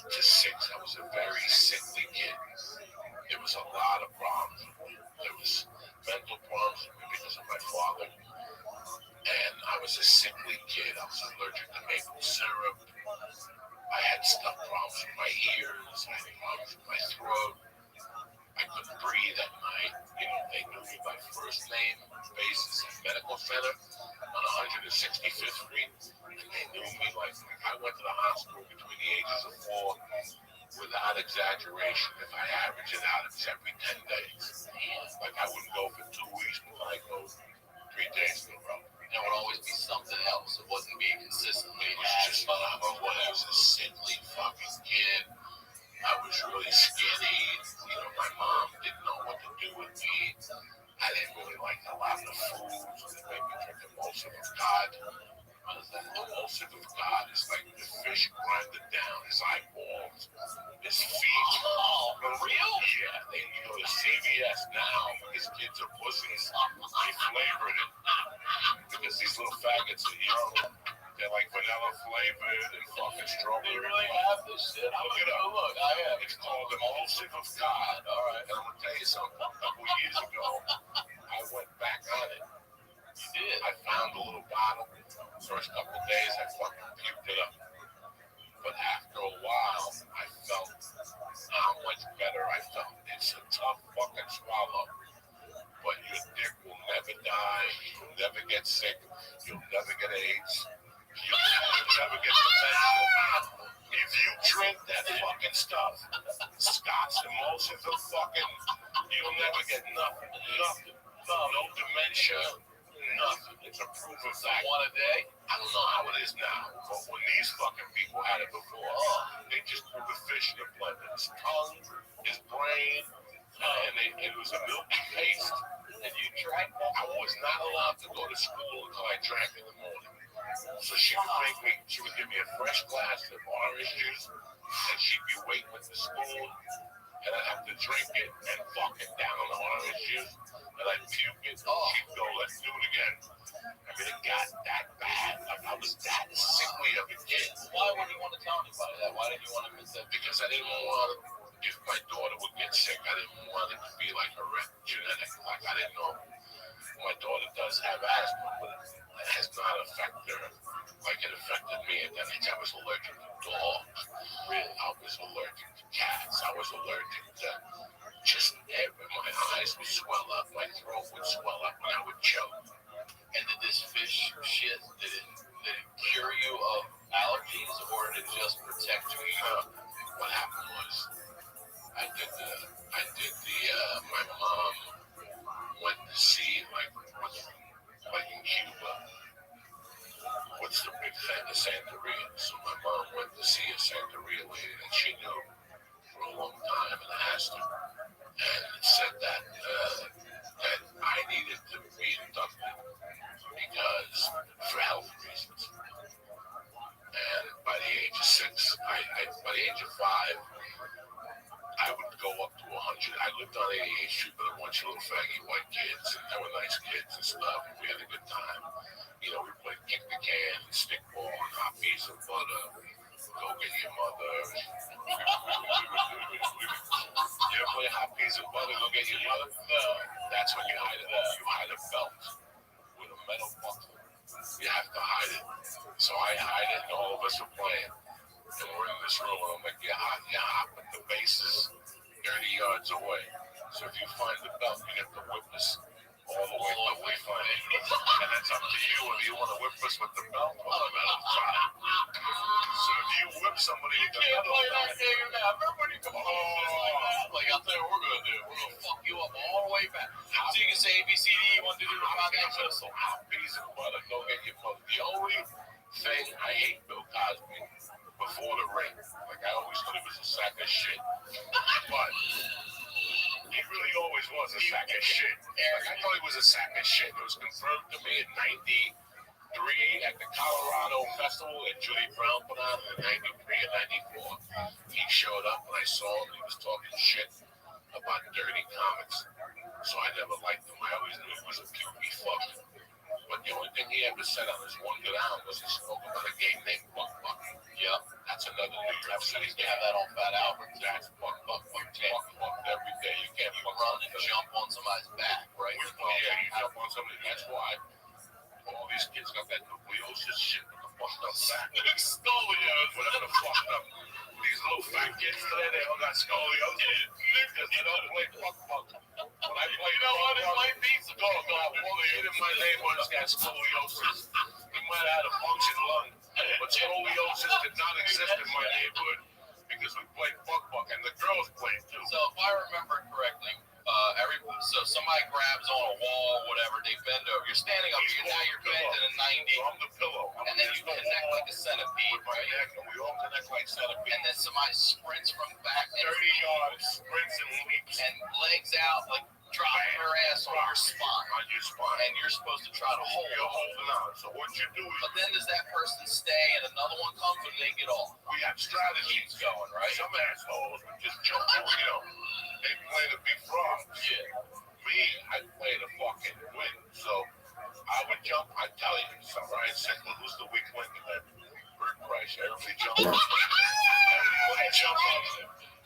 to 6, I was a very sickly kid. There was a lot of problems. There was mental problems because of my father. And I was a sickly kid. I was allergic to maple syrup. I had stomach problems with my ears. I had problems with my throat. I couldn't breathe at night. They knew me by first name basis at Medical Center on 165th Street. And they knew me like I went to the hospital between the ages of 4. Without exaggeration, if I average it out, it's every 10 days. Like I wouldn't go for 2 weeks, but I go 3 days in a row. There would always be something else. It wasn't being consistently. It was just whatever. his eyeballs, his feet. Oh, for real? Yeah, they go to CVS now. His kids are pussies. They flavored it because these little faggots are young. They're like vanilla flavored and fucking strawberry. They really have this shit. Look it up. Look, I have. It's called Emulsive of God. All right. And I'm gonna tell you something. A couple years ago, I went back on it. You did. I found a little bottle. First couple of days, I fucking puked it up. But after a while, I felt how much better I felt. It's a tough fucking swallow. But your dick will never die. You'll never get sick. You'll never get AIDS. You'll never get dementia. If you drink that fucking stuff, Scott's emulsions of fucking, you'll never get nothing. Nothing. No dementia. Nothing. It's a proven fact. One a day? I don't know how it is now, but when these fucking people had it before, they just threw the fish in the blender. His tongue, his brain, and it was a milky paste. And you drank that? I was not allowed to go to school until I drank in the morning. So she would give me a fresh glass of orange juice, and she'd be waiting with the spoon, and I'd have to drink it and fuck it down the orange juice, and I'd puke it, and she'd go, let's do it again. I mean, it got that bad. Like, I was that sickly of a kid. Why would you want to tell anybody that? Why didn't you want to miss that? Because I didn't want to, if my daughter would get sick, I didn't want it to be like genetic. Like, I didn't know. My daughter does have asthma, but it has not affected her like it affected me. And then I was allergic to dogs. Really, I was allergic to cats. I was allergic to just my eyes would swell up, my throat would swell up, and I would choke. And did this fish shit, did it cure you of allergies, or did it just protect you? What happened was, I did my mom went to see, like in Cuba, what's the big thing, the Santeria. So my mom went to see a Santeria lady that she knew for a long time, and asked her, and said that I needed to be inducted because for health reasons. And by the age of 6, by the age of 5, I would go up to 100. I lived on 88th Street with a bunch of little faggy white kids, and they were nice kids and stuff, and we had a good time. You know, we played kick the can, and stickball, and hot piece of butter, go get your mother. You ever play hot piece of butter, go get your mother? No. That's when you hide it. You hide a belt with a metal buckle. You have to hide it. So I hide it, and all of us are playing. And we're in this room, and I'm like, you're hot, but the base is 30 yards away. So if you find the belt, you have to whip us all the way till we find it. And it's up to you whether you want to whip us with the belt or the metal side. So if you whip somebody with the metal side, Remember when you come on like, I'll tell you what we're going to do. We're going to fuck you up all the way back. So you can say A, B, C, D, 1, 2, 3, 4, 5, 6, 7. hot piece of butter, go get your mother. The only thing I hate Bill Cosby before the ring, like I always thought he was a sack of shit, but he really always was a sack of shit. Like I thought he was a sack of shit. It was confirmed to me in '93 at the Colorado Festival that Judy Brown put on in '93 and '94. He showed up and I saw him. He was talking shit about dirty comics, so I never liked him. I always knew he was a pukey fuck. But the only thing he ever said on his one good album was he spoke about a game named Buck Buck. Yeah, that's another New York City game. Have that on Fat Albert. That's Buck Buck. You can't Buck every day. You can't Run and jump on somebody's back, right? Yeah, you jump on somebody. That's why all these kids got that nucleosis shit with the fucked up back. Scoliosis. Whatever the fuck up. These little fat kids today, they all got scoliosis. Because they don't play Buck Buck. When I play, you know what? It might be some one of the kid in my neighborhood's got scoliosis. He might have had a functioning lung, but scoliosis did not exist in my neighborhood because we played Buck and the girls played too. So if I remember correctly, so somebody grabs on a wall, whatever, they bend over. You're standing up, you're bent in a 90. So I'm the pillow. And then you connect like a centipede, with my neck, and we all connect like centipedes. and then somebody sprints from back 30 yards, sprints and leaps. and legs out like dropping her ass on your spine. On your spine. And you're supposed to try to hold. You're holding on. So what you do is. But then does that person stay and another one comes and they get off? We have strategies going, right? Some assholes would just jump over, they play the big frogs. Yeah. Me, I play the fucking win. So I would jump, I tell you, so Ryan Sickler, who's the weak link in that bird price? Everybody jump on. Everybody jump on.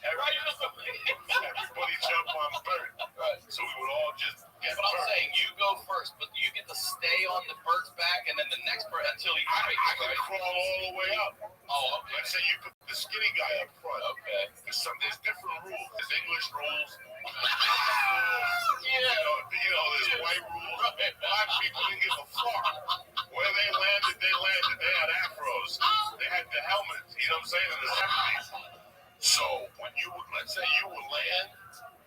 Everybody jump on bird. Right. So we would all just get But I'm bird. saying you go first, but you get to stay on the bird's back and then the next bird until he I breaks, can right? crawl all the way up. Oh, okay. Let's say you put the skinny guy up front. Okay. There's different rules. There's English rules. Yeah. There's white rules. Black people didn't give a fuck. Where they landed, they landed. They had afros. They had the helmets. You know what I'm saying? In the 70s. So when let's say you would land,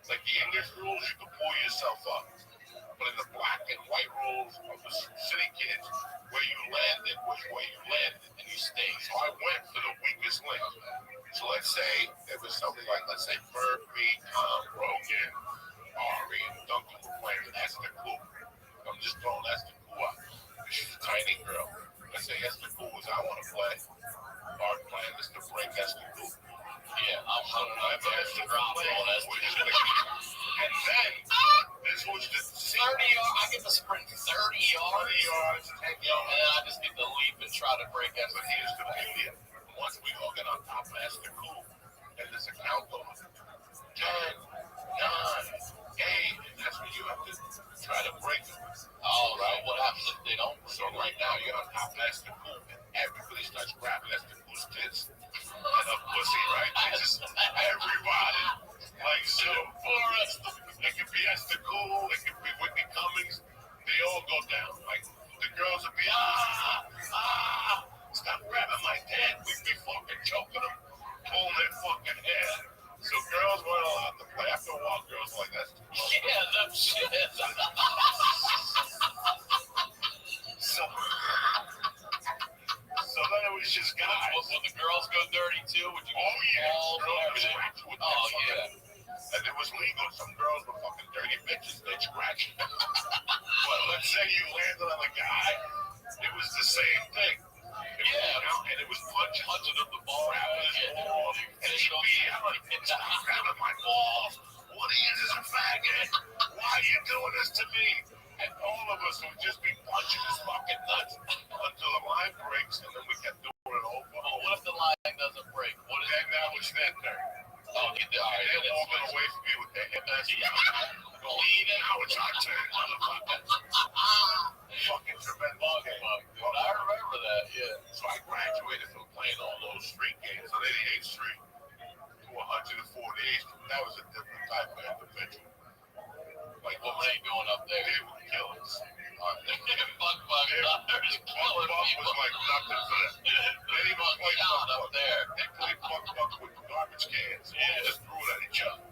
like the English rules, you could pull yourself up. But in the black and white rules of the city kids, where you landed was where you landed, and you stayed. So I went for the weakest link. So let's say it was something like, let's say Bird, me, Tom, Rogan, Ari, and Duncan were playing with Esther Cool. I'm just throwing Esther Cool out. She's a tiny girl. Let's say Esther Cool was, I want to play. Our plan is to bring Esther Cool. Yeah, I'm Esther drop Cool. on Esther. And then, this was the 30 yards. I get to sprint 30 yards. 30 yards, 10 yards. And I just get to leap and try to break Esther. But here's the beauty of it. Once we all get on top of Esther Cool, and there's a countdown. 10, 9, 8. And that's when you have to try to break it. Oh, right. What happens if they don't? So right now, you're on top of Esther Cool, and everybody starts grabbing Esther Cool's tits. And her pussy, right? It's just everybody. Like, so, it could be Esther Cool, it could be Whitney Cummings. They all go down. Like, the girls would be, stop grabbing my dick. We'd be fucking choking them, pulling their fucking hair. So girls weren't allowed to play. After a while, girls were like, that's Yeah, no shit. So then it was just guys. Would the girls go dirty too? Would you? Oh, yeah. Balls and Girls would everything? scratch you with Oh, that yeah. fucking- And it was legal. Some girls were fucking dirty bitches. They'd scratch you. But let's say you landed on a guy, it was the same thing. Yeah. And it was punching up the ball. grabbing his balls. And she'd be yelling, stop grabbing my balls. What are you, this a faggot? Why are you doing this to me? And all of us would just be punching his fucking nuts until the line breaks, and then we kept doing it over. Oh, what if the line doesn't break? What is Then now it's their turn. Oh, get the And they're walking away from me with their hips. Now it's our turn, motherfucker. Fucking tremendous game. I remember that, yeah. So I graduated from playing all those street games on 88th Street to 148th Street. That was a different type of individual. Like, What were they doing up there? they were killers. Buck, There's killing Buck people. was like nothing for them. They didn't even play Shot Buck up there. They played Buck with garbage cans. They just threw it at each other.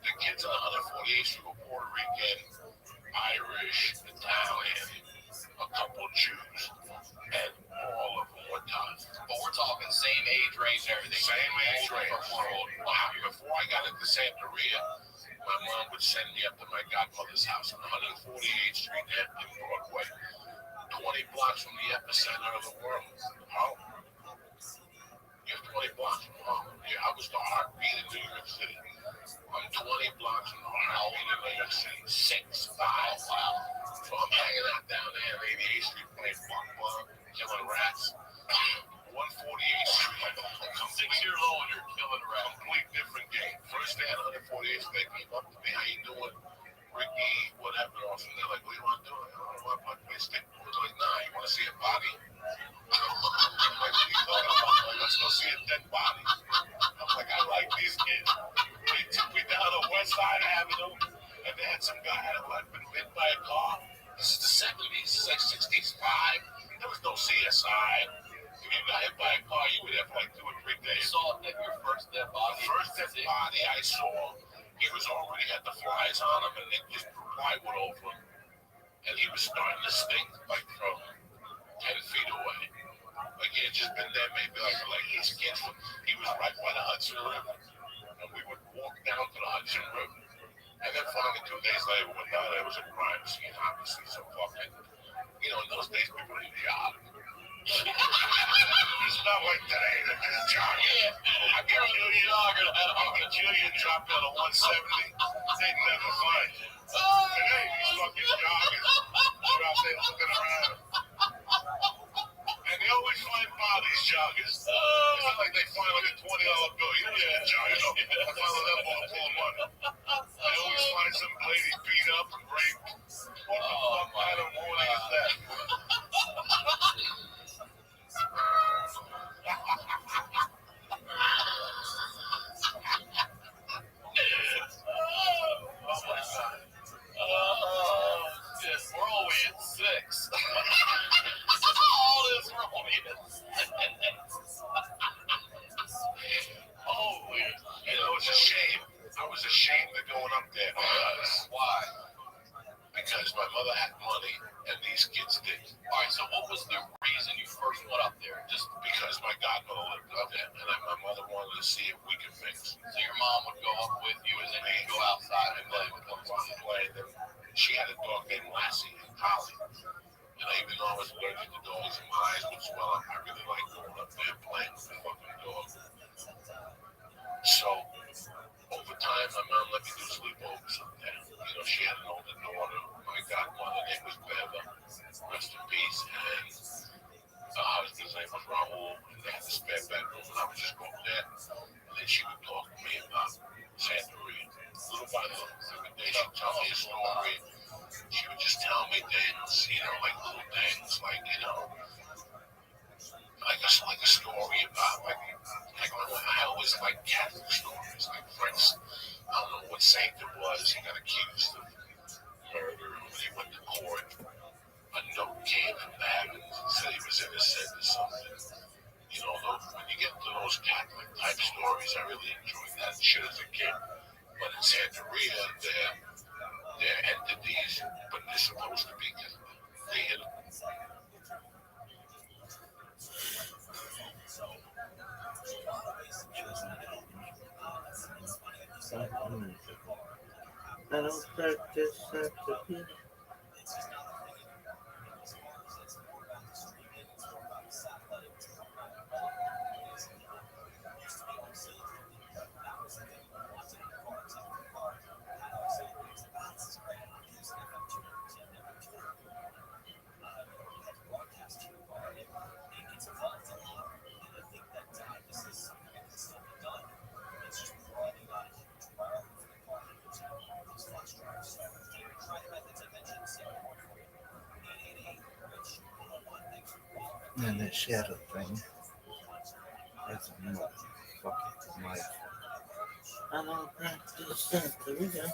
The kids on 148th Street were Puerto Rican, Irish, Italian, a couple Jews, and all of them were tough. But we're talking same age range and everything. Same age range. World. Wow. Before I got into Santeria, my mom would send me up to my godmother's house on 148th Street in Broadway, 20 blocks from the epicenter of the world, Harlem. You're 20 blocks from Harlem. Yeah, I was the heartbeat in New York City. I'm 20 blocks from the heartbeat in New York City. 6'5". Wow. So I'm hanging out down there on 88th Street playing Buck, killing rats. 148th Street, like a 6 years old, you're killing around. complete different game. First day on 148th Street, they came up to me, how you doing? Ricky, whatever else. And they're like, what do you want to do? I don't want to punch my stick. I was like, nah, you want to see a body? I'm like, what are you talking about? I'm like, let's go see a dead body. I'm like, I like these kids. They took me down to West Side Avenue, and they had some guy that had been hit by a car. This is the 70s, it's like 65. There was no CSI. If you got hit by a car, you were there for like 2 or 3 You days. saw that your first dead body. The first dead body I saw, he was already had the flies on him, and they just put plywood over him. And he was starting to stink, like from 10 feet away. Like he had just been there maybe like his kids. He was right by the Hudson River. And we would walk down to the Hudson River. And then finally 2 days later, when it was a crime scene, obviously, so fucking, in those days people didn't jog. It's not like today that they're jogging. I can kill you and drop down to 170. They'd never find you. Today, these fucking joggers drop there looking around. And they always find bodies, joggers. It's not like they find like a $20 bill. Joggers. I found that ball full of money. They always find some lady beat up and raped. What the fuck kind of morning is that? Oh my God. Yes, we're only at 6. All this we're only at 6. Holy. It's a shame. I was ashamed of going up there. Why? Because my mother had money and these kids didn't. All right, so what was the reason you first went up there? Just because my godmother lived up there, and then my mother wanted to see if we could fix. So your mom would go up with you, and then you'd go outside and play with them. She had a dog named Lassie and Polly. And even though I was allergic to dogs and my eyes would swell up, I really liked going up there and playing with the fucking dog. So, over time, my mom let me do sleepovers up there. She had an older daughter. My godmother name was Beva. Rest in peace. And her husband's name was Raul. And they had a spare bedroom. And I would just go up there. And then she would talk to me about Santeria. Little by little. Every day she'd tell me a story. She would just tell me things, like little things, like a story about, I always like Catholic stories. Like, for instance, I don't know what saint it was. He got accused of murder. When he went to court, a note came from heaven and said he was innocent or something. When you get to those Catholic type stories, I really enjoyed that shit as a kid. But in Santeria, they're entities, but they're supposed to be because they hit them. I don't practice Santeria. And that shadow thing. That's a motherfucking life. I don't practice Santeria.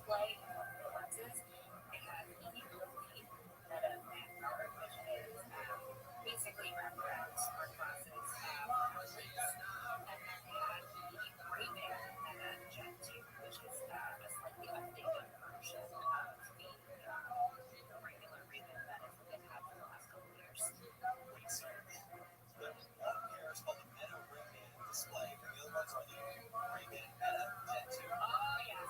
display lenses. They had EEOP, meta magnetic, which is basically smart glasses lenses. And then they had the Ray-Ban Meta Gen 2, which is a slightly updated version of the regular Ray-Ban Metas that they've had for the last couple of years. Research. The one pair is called the Meta Ray-Ban display. The other ones are the Ray-Ban Meta Gen 2. Oh, yes.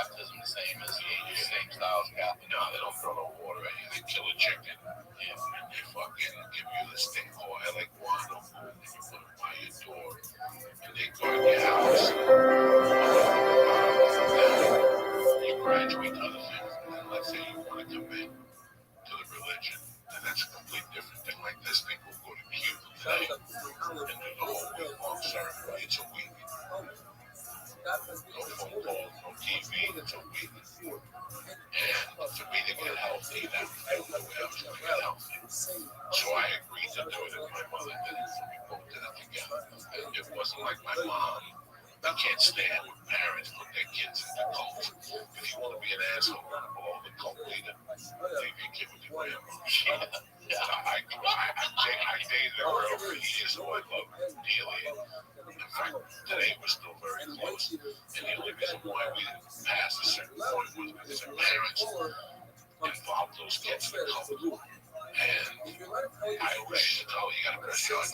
baptism the same as the same style as Catholic? No, they don't throw no water at you. They kill a chicken. Yeah, and they fucking give you this thing called guano, and you put it by your door, and they guard your house. Then you graduate to other things, and let's say you want to commit to the religion, and that's a complete different thing. Like this, people go to Cuba today, and do the whole week-long ceremony. It's a week. No phone calls, no TV, it's a week. And for me to get healthy, that was the only way I was going to get healthy. So I agreed to do it, and my mother did it, so we both did it together. And it wasn't like my mom. I can't stand when parents put their kids into cults. If you want to be an asshole, below the cult leader, leave your kid with your grandma. I dated a girl for years who I loved dearly. In fact, today we're still very close. And the only reason why we didn't pass a certain point was because our parents involved those kids in the cult. And I always used to tell her, you got to press charge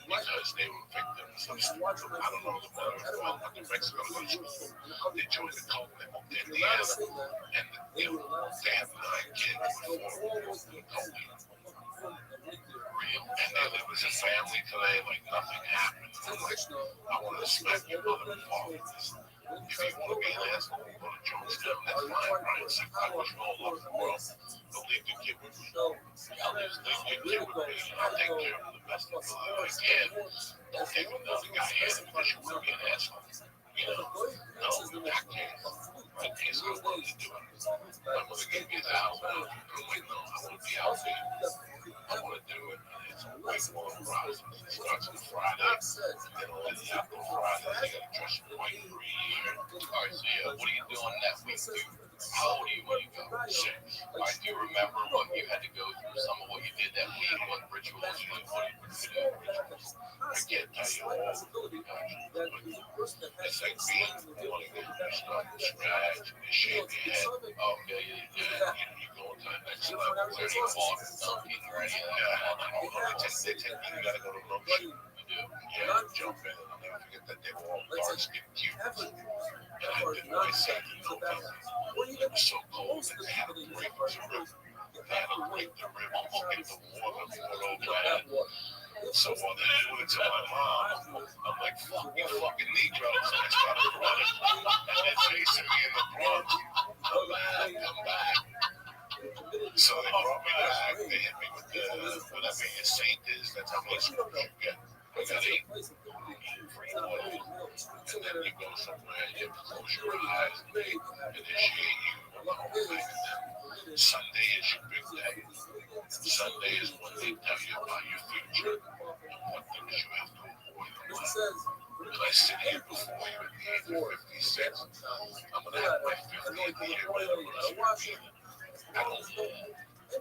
because they were victims of, I don't know the word, but the Mexico go to school. They joined the cult and they moved to Indiana. And they have 9 kids before we moved to the cult. And they live as a family today, like nothing happened. I'm like, I want to smack your mother and father. If you want to be an asshole, go to Jonestown, that's fine, right? It's like, I wish you all love the world. But leave the kid with me. I'll leave your kid with me, and I'll take care of him the best of I can. Don't take another guy in because you want to be an asshole. You know? No, in that case, I wanted to do it. My mother gave me $1,000. I'm like, no, I want to be out there. I want to do it. And it's a week-long process. It starts on Friday, and then on after Friday, you got to dress white for a year. All right, so yeah, what are you doing that week? How old are you when you go? 6. All right, do you remember what you had to go through, some of what you did that week, what rituals you did, what you did rituals? I can't tell you all of the actions, but it's like being wanting to start from scratch and you shave your head. Oh, yeah, You go to the next level. Where do you walk or something or any of that? They take you gotta go to rope shoot. You do. Yeah, jump in. I'll never forget that they were all dark skinned Cubans. And I did my set in November. It was so cold that they had to break the rib. They had to break the rib to get the water poured over my head. So while they're doing it to my mom, I'm like, fuck you fucking Negroes. And I started running. And they're chasing me in the front. Come back. So they brought me back. They hit me with the, whatever your saint is. That's how much you get. I got 8 free oils. And then you go somewhere and you close your eyes and they initiate you on the whole thing. And then Sunday is your big day. Sunday is when they tell you about your future and what things you have to avoid in life. When I sit here before you at the age of 56, I'm going to have my 50th year when I'm going to start feeling. I don't know.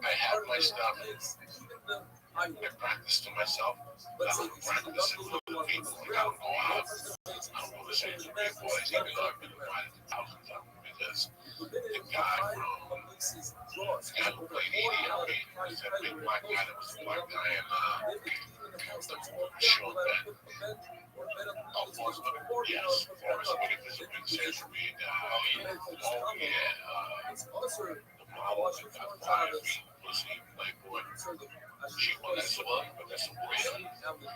I have my stuff. I practice to myself, but I don't practice it for the people. Like, I don't go out. I don't go to say to people, even though I've been invited to thousands of them, because the guy who played Edie, I mean, was that big black guy that was a black guy in Sean Ben. Oh, Forrest Whitaker, yes. Forrest Whitaker is a big century guy. Oh, yeah. The model that got 5 feet, pussy, playboy. She was but that's a real.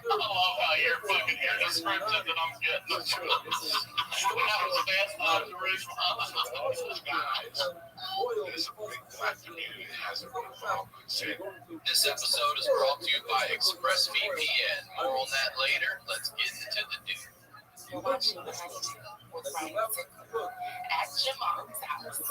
Oh, you're fucking here description that I'm getting. That was fast enough to reach All those guys. There's a big black community that has a real problem. This episode is brought to you by ExpressVPN. More on that later. Let's get into the news. You're watching the news with friends at your mom's house.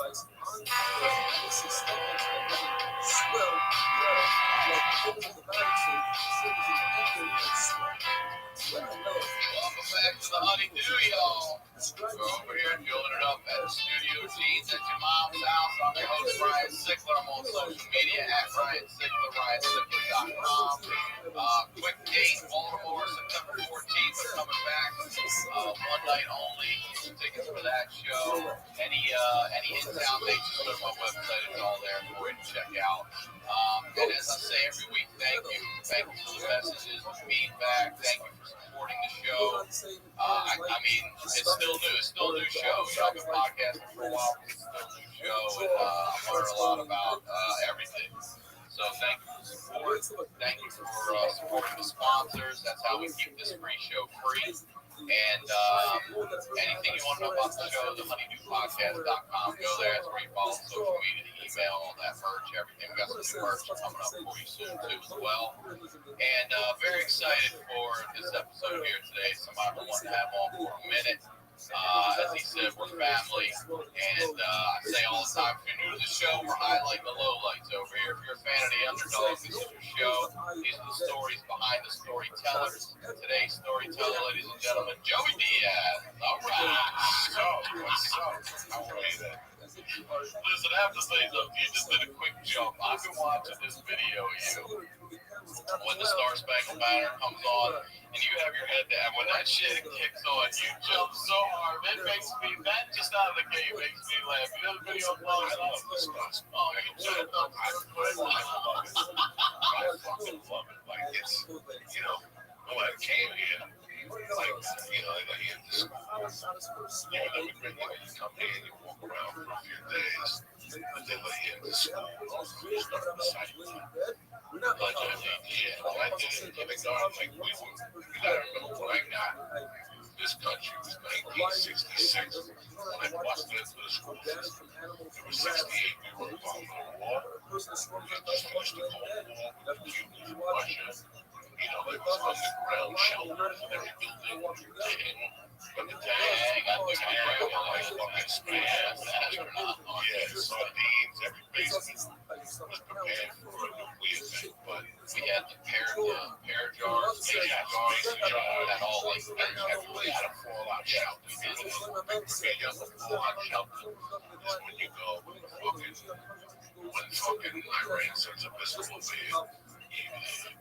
Welcome back to the Honeydew, y'all. We're over here filling it up at the Studio G's at your mom's house. I'm your host, Ryan Sickler. I'm on social media at Ryan Sickler, RyanSickler.com. Quick date, Baltimore, September 14th. We're coming back. One night only. Tickets for that show. Any in-town dates, just go to my website. It's all there for you to check out. And as I say every week, thank you. Thank you for the messages, the feedback. Thank you for supporting supporting the show. I mean, it's still new. It's still a new show. I've been podcasting for a while. It's still a new show, and I'm learning a lot about everything. So thank you for the support. Thank you for supporting the sponsors. That's how we keep this free show free. And anything you want to know about the show, the honeydewpodcast.com. Go there. That's where you follow social media, the email, all that merch, everything. We got some new merch coming up for you soon, too, as well. And very excited for this episode here today. Somebody I want to have on for a minute. As he said, we're family. And I say all the time, if you're new to the show, we're highlighting the lowlights over here. If you're a fan of the underdog, this is your show. These are the stories behind the storytellers. Today's storyteller, ladies and gentlemen, Joey Diaz. All right. So, what's up? How are you? Listen, I have to say something. You just did a quick jump. I've been watching this video of you when the Star Spangled Banner comes on, and you have your head down. When that shit kicks on, you jump so hard. It makes me, that just out of the gate makes me laugh. You know the video I'm talking about? Oh, you jumped up. I fucking love it. Like, it's, you know, when I came here, like, you know, like, you just, you know, we bring you come here and you walk around for a few days, and then let you into school, you start reciting. Like, I did it in kindergarten, like, we gotta remember when I got this country was 1966, when I busted into the school system. It was 68, we were involved in the war. We just finished the Cold War with Cuba and Russia. You know, there was underground shelters in every building. But the tag, I was like fucking spams, yeah, sardines, every basement was prepared for a nuclear thing. But We had the pear jars, that all like everybody had a fallout shelter. You know, the fallout shelter is when you go when fucking Iran sends a missile over here.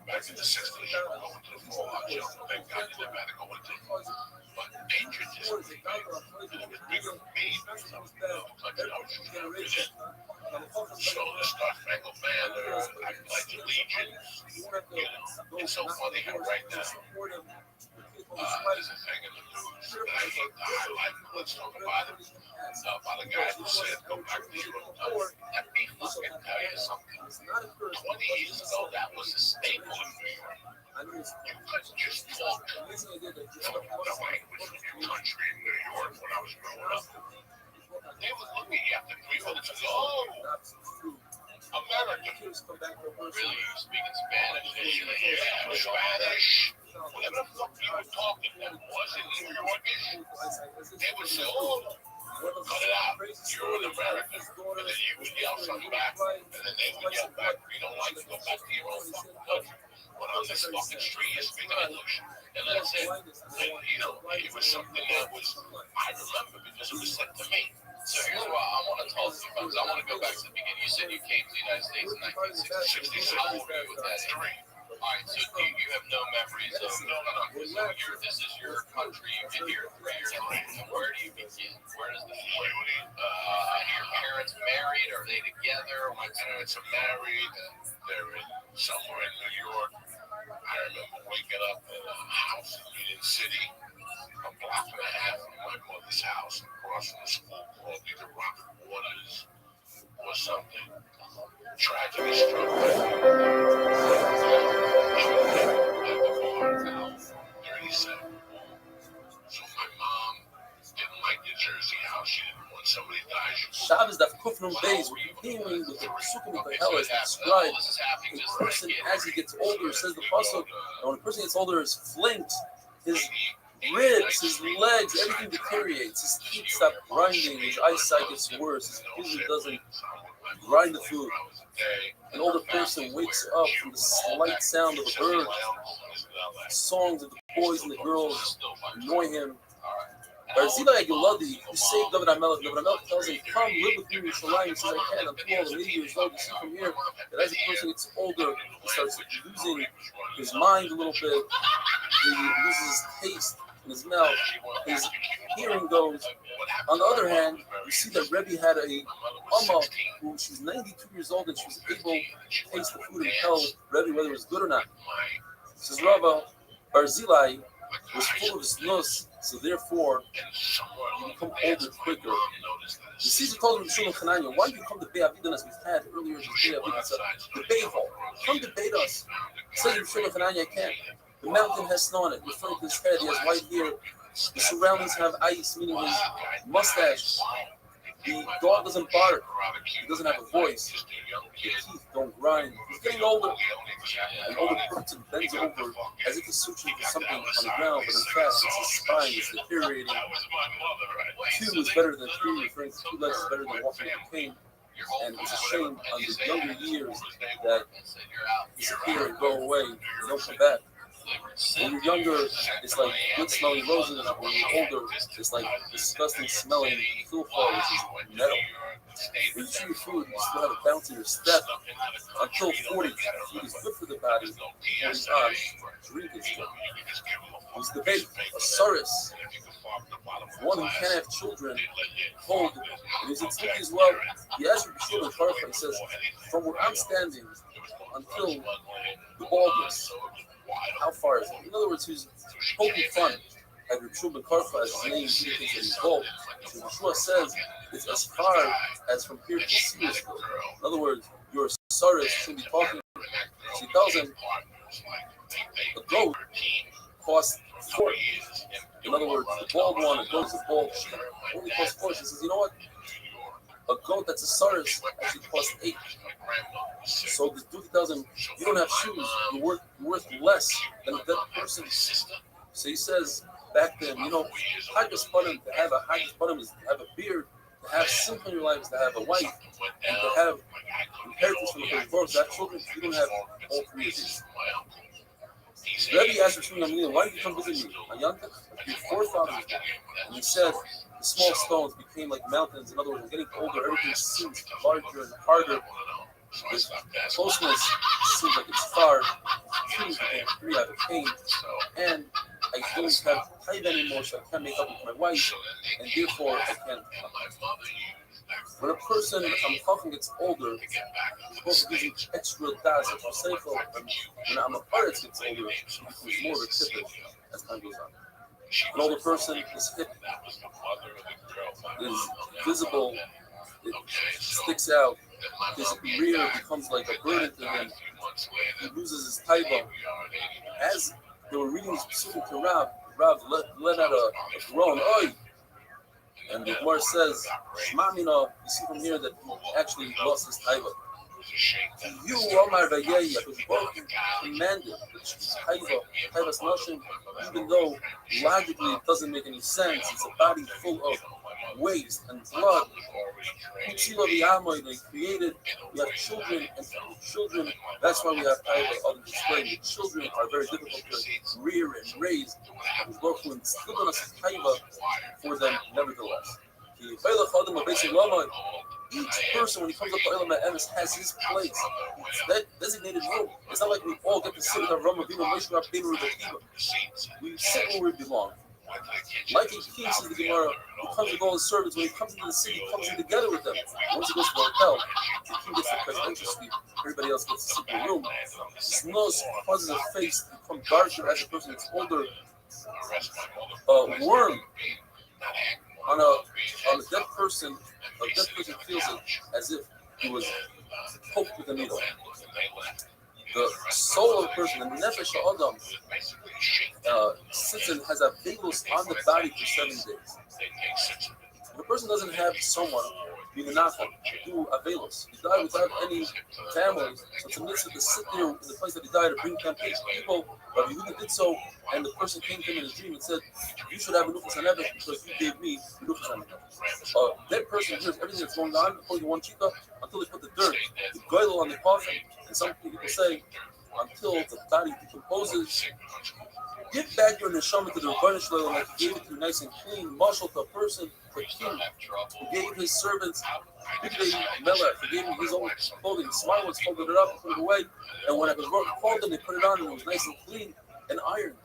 Back in the 60s, you were going to the fallout shelter. Thank God you never had to go into it. But patriotism, and it was bigger for me because I was in the country I was just trying to fit in. So the Star Spangled Banner, I pledge allegiance. You know, it's so funny how right now there's a thing in the news that I hate to highlight. Let's talk about it. About a guy who said, go back to your own time. Let me fucking tell you something. 20 years ago, that was a staple in New York. You couldn't just talk the language of your country in New York when I was growing up. They would look at you after 3 minutes and go, oh, American. really speaking Spanish. Yeah, Spanish. Whatever the fuck you were talking that was in New Yorkish, they would say, oh, cut it out. You're an American. And then you would yell something back. And then they would yell back. You don't like to go back to your own fucking country. But on this fucking street, you're speaking English. And that's it. And, you know, it was something that was, I remember because it was said to me. So here's why I want to talk to you about, because I want to go back to the beginning. You said you came to the United States in 1966. How old were you at that age? All right, so you have no memories of so this is your country. You've been here 3 years. And where do you begin? Where does the family? Your parents married? Are they together? My parents are married. They're somewhere in New York. I remember waking up in a house in Union City, a block and a half from my mother's house, across from the school called either Rock Waters or something. Tragedy struck so my mom didn't like the Jersey house. She didn't want somebody to die. Shabbos Daf Kufnum Beis, we're continuing with the Pesukim of the Hellas that describe the person as he gets older, says the Pasuk, and when a person gets older, his flanks, his ribs, his legs, everything deteriorates. His teeth stop grinding, his eyesight gets worse, his vision doesn't grind the food. An older person wakes up from the slight sound of a bird. Songs of the boys and the girls annoy him. Barzillai Giladi, who saved David HaMelech. David HaMelech tells him, come live with me in Yerushalayim. He says, I can. I'm 12 and 80 years old. You see from here that as a person gets older, he starts losing his mind a little bit. He loses his taste in his mouth. His hearing goes. On the other hand, you see that Rebbe had a Amma who she was 92 years old and she was able to taste the food and tell Rebbe whether it was good or not. Says Rava, Barzillai, was full of snus, so therefore you become older quicker. The Caesar told him, Shimon Chananya, why do you come debate Avidan as we had earlier this day? Debate hall. Come debate us. Says Shimon Chananya, I can't. The mountain has snow on it. Referring to his head, he has white hair. The surroundings have ice, meaning his mustache. The dog doesn't bark. He doesn't have a voice. The teeth don't grind. He's getting older. An older person bends over as if he's searching for something on the ground, but in fact, it's his spine is deteriorating. 2 is better than 3, referring to 2 legs is better than walking with pain. And it's a shame on the younger years that disappear and go away and don't come back. When you're younger, it's like good smelling roses. When you're older, it's like disgusting smelling filthol, which is metal. When you chew your food, you still have a bounce in your step. Until 40, food is good for the body. 45, drink is good. There's debate. A Saurus, one who can't have children, told, and he's in Tzviki as well. He asked for Bishul and Karfa. He says, from where I'm standing until the baldness, how far is it? In other words, he's poking fun at Restream ben Karfa as his name indicates that he's bald. So Yeshua says it's as far as from here to Searsville. In other words, your Saurus should be talking. She tells him a goat costs 4. In other words, the bald one, a goat is a bald sheep, only costs 4. She says, you know what? A goat that's a Saurus actually costs 8. So the dude tells him, you don't have shoes, you're worth less than a dead person. So he says back then, you know, Haggas Panim, to have a Haggas Panim is to have a beard, to have simple in your life is to have a wife, and to have inheritance from the Kodesh, to have children. You don't have all 3 of these. Rebbe asked Restream, why did you come visit me? Your forefathers did. And he said, the small stones became like mountains. In other words, getting older, everything seems larger and harder. The closeness seems like it's far. 2 became 3 out of pain. And I don't have time anymore, so I can't make up with my wife, and therefore I can't. When a person, I'm talking, gets older, it's supposed to give you extra das, extra seichel, and when I'm a parrot gets older, it becomes more of a tippish as time goes on. An older person, his hip is visible, it sticks out, his rear becomes like a burden to him, he loses his taiva. As they were reading this specific to Rav let out a groan, oi! And the Gemara says, Shmamina, you see from here that he actually lost his taiva. You, Omar Vayeya, because both commanded taivas noshim, even though logically it doesn't make any sense, it's a body full of waste and blood. They created, we have children, and children, that's why we have taiva on display. The children are very difficult to rear and raise, and both will instill on us taiva for them, nevertheless. Each person, when he comes up to Olam HaEmes, has his place. It's that designated room. It's not like we all get to sit with our Ram Avinu, Moshe Rabbeinu, Rebekiva. We sit where we belong. Like a king, says the Gemara, who comes with all his servants, when he comes into the city, he comes in together with them. Once he goes to the hotel, the king gets the presidential suite, everybody else gets to sit in the room. This nose causes a face to become darker as the person gets older. A worm on a dead person, feels it as if he was poked with a needle. The soul of a person, the nefesh adam, sits and has a veilus on the body for 7 days. If a person doesn't have someone, being a nachal, do a veilus, he died without any family, so it's a mitzvah to sit there in the place that he died to bring campaign people. Rabbi Yehuda did so, and the person came to him in a dream and said, you should have a nufus haneves because you gave me a nufus haneves. That person hears everything that's going on according to one chica until they put the dirt, the goydel on the coffin, and some people say until the body decomposes. Give back your neshama to the Rebbeinu Shalom like he gave it to you nice and clean, marshal to a person, the king, who gave his servants, Bigdei Melech, who gave him his own clothing. The smart ones folded it up, put it away, and when it was called them, they put it on and it was nice and clean and ironed.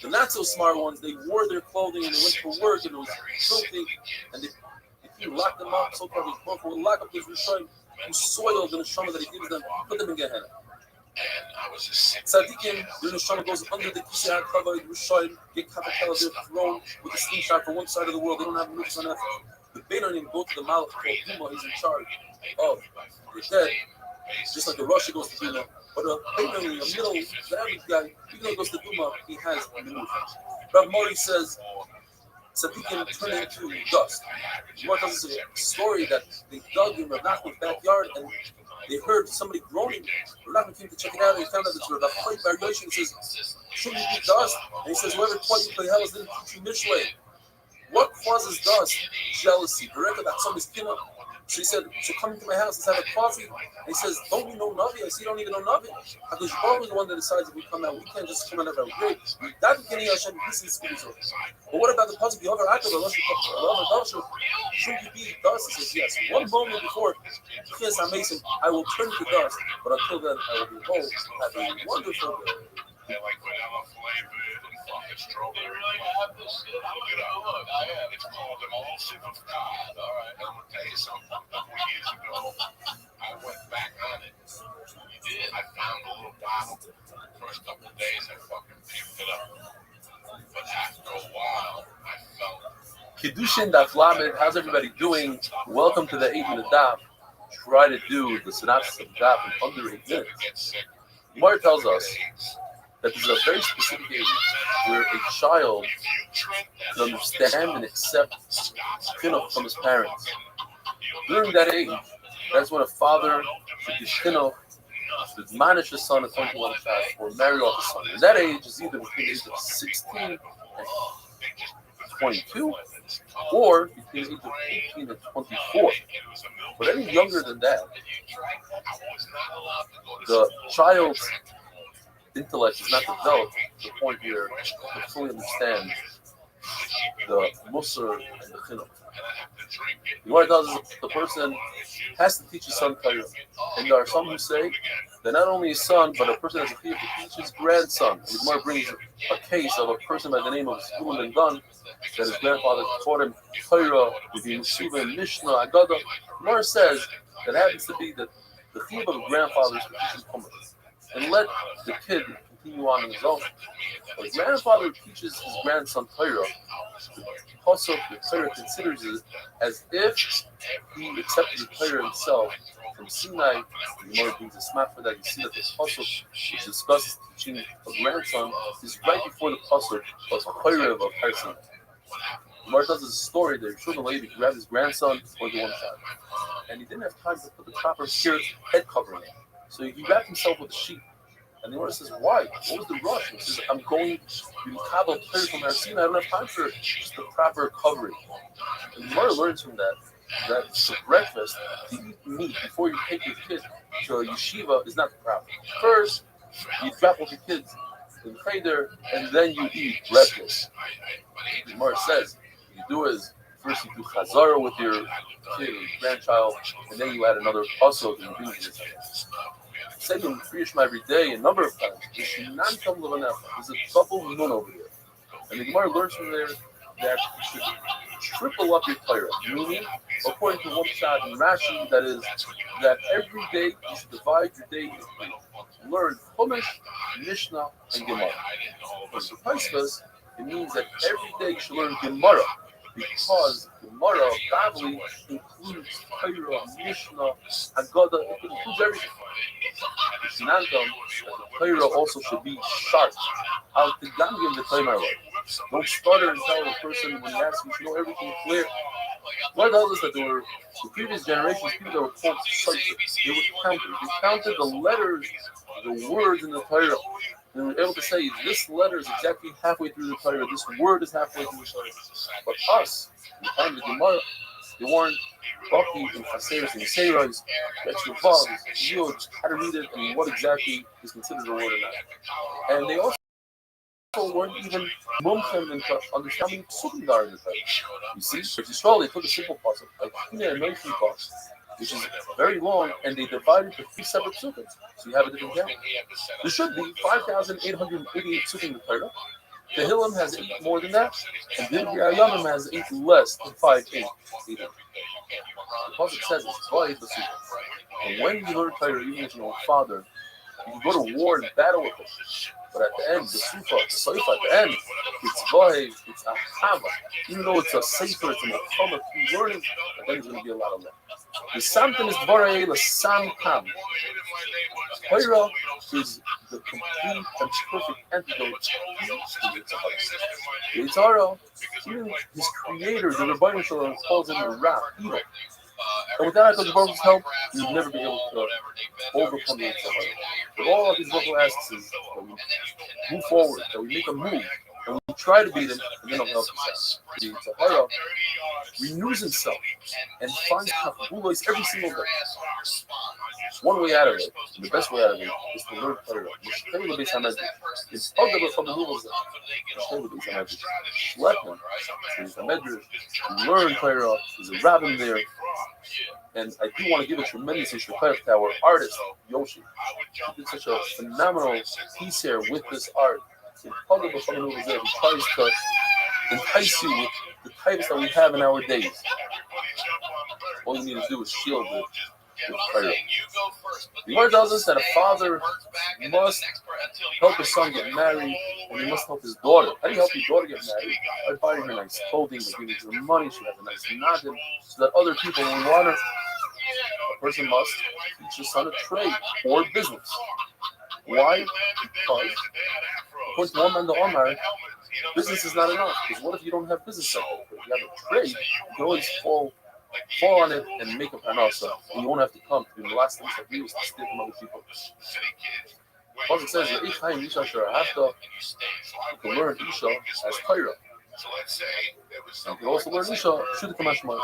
The not so smart ones, they wore their clothing and they went for work and it was filthy, and the king locked them up, so probably will lock up his Rishayim, who soiled the neshama that he gives them, put them in Gehenna. And I was just sitting Tzaddikim, the Neshama goes under the Kisei HaKavod, Rishayim, get Kavatela, they're thrown with a slingshot for one side of the world. They don't have a mix on that. The Beinonim go to the Malach called Duma, he's in charge of the dead, just like the Russia goes to Duma. But a Beinonim, a middle, the average guy, even though he goes to Duma, he has a move. Rav Mori says, Tzaddikim turn into dust. Gemara tells us a story that they dug in Rav Nachman's backyard and they heard somebody groaning. Rav Nachman came to check it out and he found out it's Rav Chaim Bar Yoshe. He says, shouldn't you be dust? And he says, whoever taught you play hell didn't teach you Mishlei. What causes dust? Jealousy. Bereka that somebody's kinah. So he said, so come into my house, let's have a coffee. And he says, don't you know Navi? I see you don't even know Navi. Because Baruch is the one that decides if we come out. We can't just come out of our grave. That beginning Hashem, this is spiritual. But what about the puzzle? Shouldn't you be dust? He says, yes. One moment before, yes, I'm Mason, I will turn to dust. But until then, I will be home. Have a wonderful day. They like vanilla flavored and fucking strawberry. They really have this shit. Look it up. Look, I have. It's called Emulsive of God. All right. I'm gonna tell you something. A couple of years ago, I went back on it. You did. I found a little bottle. First couple of days, I fucking picked it up. But after a while, I felt. Kiddushin Daf Lamed, how's everybody doing? Welcome to the 8-minute Daf. Try to do the synopsis of the Daf in under 8 minutes. Gemara tells us that there's a very specific age where a child can understand and accept chinuch from his parents. During that age, that's when a father should do chinuch, should admonish his son according to what he has, or marry off his son. And that age is either between the age of 16 and 22, or between the age of 18 and 24. But any younger than that, the child's intellect is not developed to the point where to fully understand the Musar and the Chinuch. The Gemara tells us the person has to teach his son Torah. And there are some who say that not only his son, but a person has a chiyuv to teach his grandson. And the Gemara brings a case of a person by the name of Zebulun ben Gun, that his grandfather taught him Torah with the Yeshiva and Mishnah, Agada. The Gemara says that happens to be that the chiyuv of a grandfather is to teach his Kumar and let the kid continue on his own. But his grandfather teaches his grandson Torah. Also, the Torah considers it as if he accepted the Torah himself from Sinai. The Gemara brings a smack for that. You see that the pasuk which discusses teaching a grandson is right before the pasuk of Torah of a person. The Gemara tells us a story that Yeshua Levi grabbed his grandson for the one side, and he didn't have time to put the proper head covering on. So he wrapped himself with a sheet. And the Gemara says, why? What was the rush? He says, I'm going to Kabbalah Torah from Arsina. I don't have time for just the proper covering. And the Gemara learns from that for breakfast, to eat meat before you take your kid to a yeshiva is not proper. First, you drop off your kids in Cheder, and then you eat breakfast. The Gemara says, what you do is, first you do chazara with your kid or grandchild, and then you add another pasuk and you do this. Say in Restream every day a number of times. There's a double nun over there. And the Gemara learns from there that you should triple up your Torah. Meaning, according to one shot in Rashi, that is, that every day you should divide your day into three. Learn Chumash, Mishnah, and Gemara. For Surpriskas, it means that every day you should learn Gemara, because Gemara, Bavli, includes Torah, Mishnah, Haggadah, it includes everything. Sinantam, the Torah also should be sharp. Al Tigangim the Torah. Don't stutter and tell the person when you ask, you should know everything clear. What tells us that there were the previous generations, people that were called Shaitik. They were counters. They counted the letters, the words in the Torah. And we were able to say, this letter is exactly halfway through the Torah, this word is halfway through the Torah. But us, in the time of the Gemara, they weren't Baki and Chaseris and Seirais, extra vav, yield, how to read it, and what exactly is considered a word or not. And they also weren't even mumchem into understanding psukim that are in the Torah. You see, if Yisrael, they took a simple puzzle, like Hina and Noishim box, which is very long, and they divided into 3 separate psukim. So you have a different count. There should be 5,888 psukim in the Torah. Tehillim has 8 more than that, and Divrei Hayamim has 8 less than 5, 8. The Pasuk says it's 5 psukim. And when you learn Torah, even as your own father, You can go to war and battle with it. But at the end, the sufa, the soifa, at the end, it's vahe, it's a hava. Even though it's a sefer, it's a mokama, through learning, at the end, there's going to be a lot of love. The samtim is dvarei l'sam kam. Torah is the complete and perfect antidote to the Yitzhara. Even his creator, the Rebbeinu Shalom, calls him Ra, evil. And without HaKadosh Baruch Hu's help, you'd never be able to overcome the Yitzhara. But all of these local asks is that we move forward, that we make a move, and we try to beat him, and then he'll help us out. The Yitzhara renews himself and finds Kabulos every single day. One way out of it, the best way out of it, is to learn Torah. It's Pogaba from the rules. Let him. There's a medrash. Learn Torah. There's a rabbin there. And I do want to give a tremendous respect to our artist, Yoshi. He did such a phenomenal piece here with this art. He tries to entice you with the types that we have in our days. All you need to do is shield it with prayer. The Gemara tells us that a father must help his son get married, and he must help his daughter. How do you help your daughter get married? By buying her nice clothing, by giving her money, she has a nice nadim, so that other people will want her. A person must teach his son a trade or business. Why? Because, according to one man to Omar, business is not enough. Because what if you don't have business like that? If you have a trade, you can always fall on it and make a parnasa, and you won't have to come to do the last things that we used to steal from other people. Pasuk says that each time Isha Sharahafta, you can learn Isha as Torah. You can also learn Isha Shuddha Kamashma.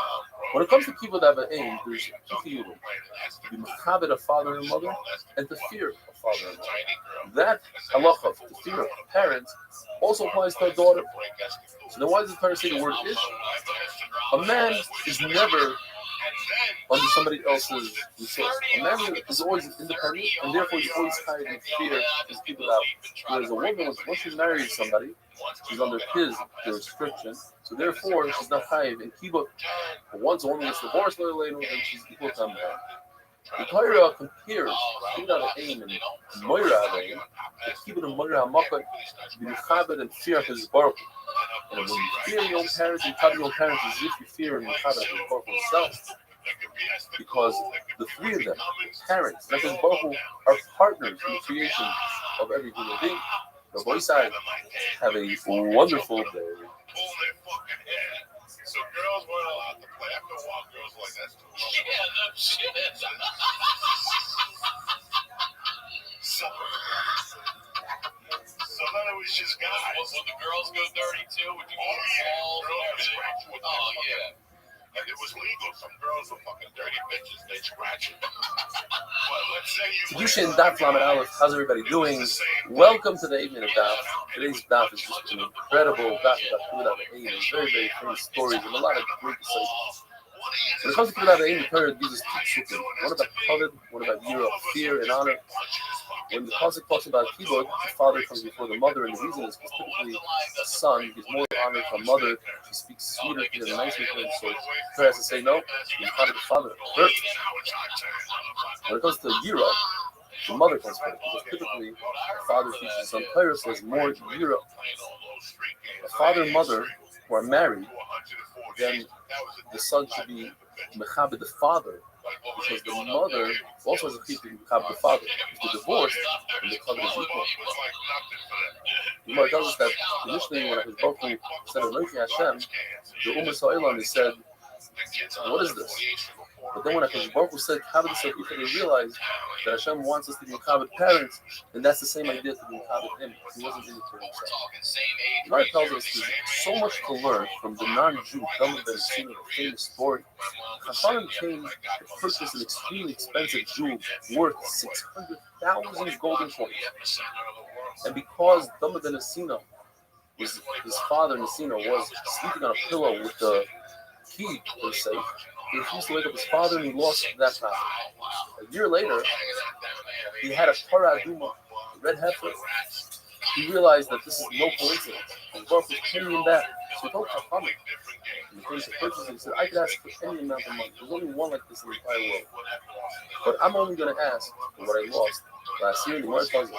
When it comes to Kibbud Aim, there's two Kibbud. To be Mechabed a father and mother, and to fear a father and mother. That halacha, to fear of parents, also applies to a daughter. So then why does the Torah say the word ish? A man is never under somebody else's resource. A man is always independent, and therefore he's always tied in fear his people out. Whereas a woman, once she marries somebody, she's under his jurisdiction, so therefore she's not chayiv in kibbut. But once a woman gets divorced, and she's equal to a man. The Torah compares Kibbud Aim and Moira Aim, the Kibbud and Moira Hamakot, to be Mechabed and fear of his Baruch. And when you fear your own parents, you tell your own parents as if you fear and Mechabed his Baruch himself. Because the three of them, parents, and his Baruch, are partners in the creation of every human being. The boy side have a wonderful day. So girls weren't allowed to play. After a while, girls were like, that's too much. Yeah, no shit. So then it was just guys. Would the girls go dirty too? Would you go balls and everything? Oh, yeah. And it was legal. Some girls were fucking dirty bitches. They scratch it. Kedusha and Daf Lamed Aleph, how's everybody doing? Welcome to the evening of Daf. Today's Daf is just an incredible Daf about Kibbud Aim. Very, very famous stories and a lot of great disciples. When it comes to Kibbud Aim, the Torah gives us two shukrim. One about kavod, one about year of fear and honor. When the pasuk talks about Kibbud, the father comes before the mother, and the reason is because typically the son gives more honor to a mother. She speaks sweeter to him, nicer to him, so the Torah has to say no. You father the father first. When it comes to Yira, the mother comes first, because typically the father teaches his son Torah, so there's more Yira. A father and mother who are married, then the son should be Mechabed the father, because the mother also has a chiyuv to Mechabed the father. If they're divorced, then the Mechabed is equal. The Gemara tells us that initially when his Baruch Hu said Elohi Hashem, the Ummah Sa'ilon said, what is this? But then when HaKadosh Baruch Hu said, how did this happen? They realized that Hashem wants us to be Mechabed parents, and that's the same idea to be Mechabed him. He wasn't in it for himself. The Gemara tells us there's so much to learn from the non-Jew, Talmud that has seen a famous story. Chachamim came to purchase an extremely expensive jewel worth 600,000 golden coins. And because Talmud and Nesina, his father Nesina, was sleeping on a pillow with the key to the safe, he refused to wake up his father, and he lost that father. A year later, he had a Torah Aduma, a red heifer. He realized that this is no coincidence. And Baruch was paying him back. So he told Chachamim, and he came to purchase it. He said, I could ask for any amount of money. There's only one like this in the entire world. But I'm only going to ask for what I lost Last year, the Gemara tells us,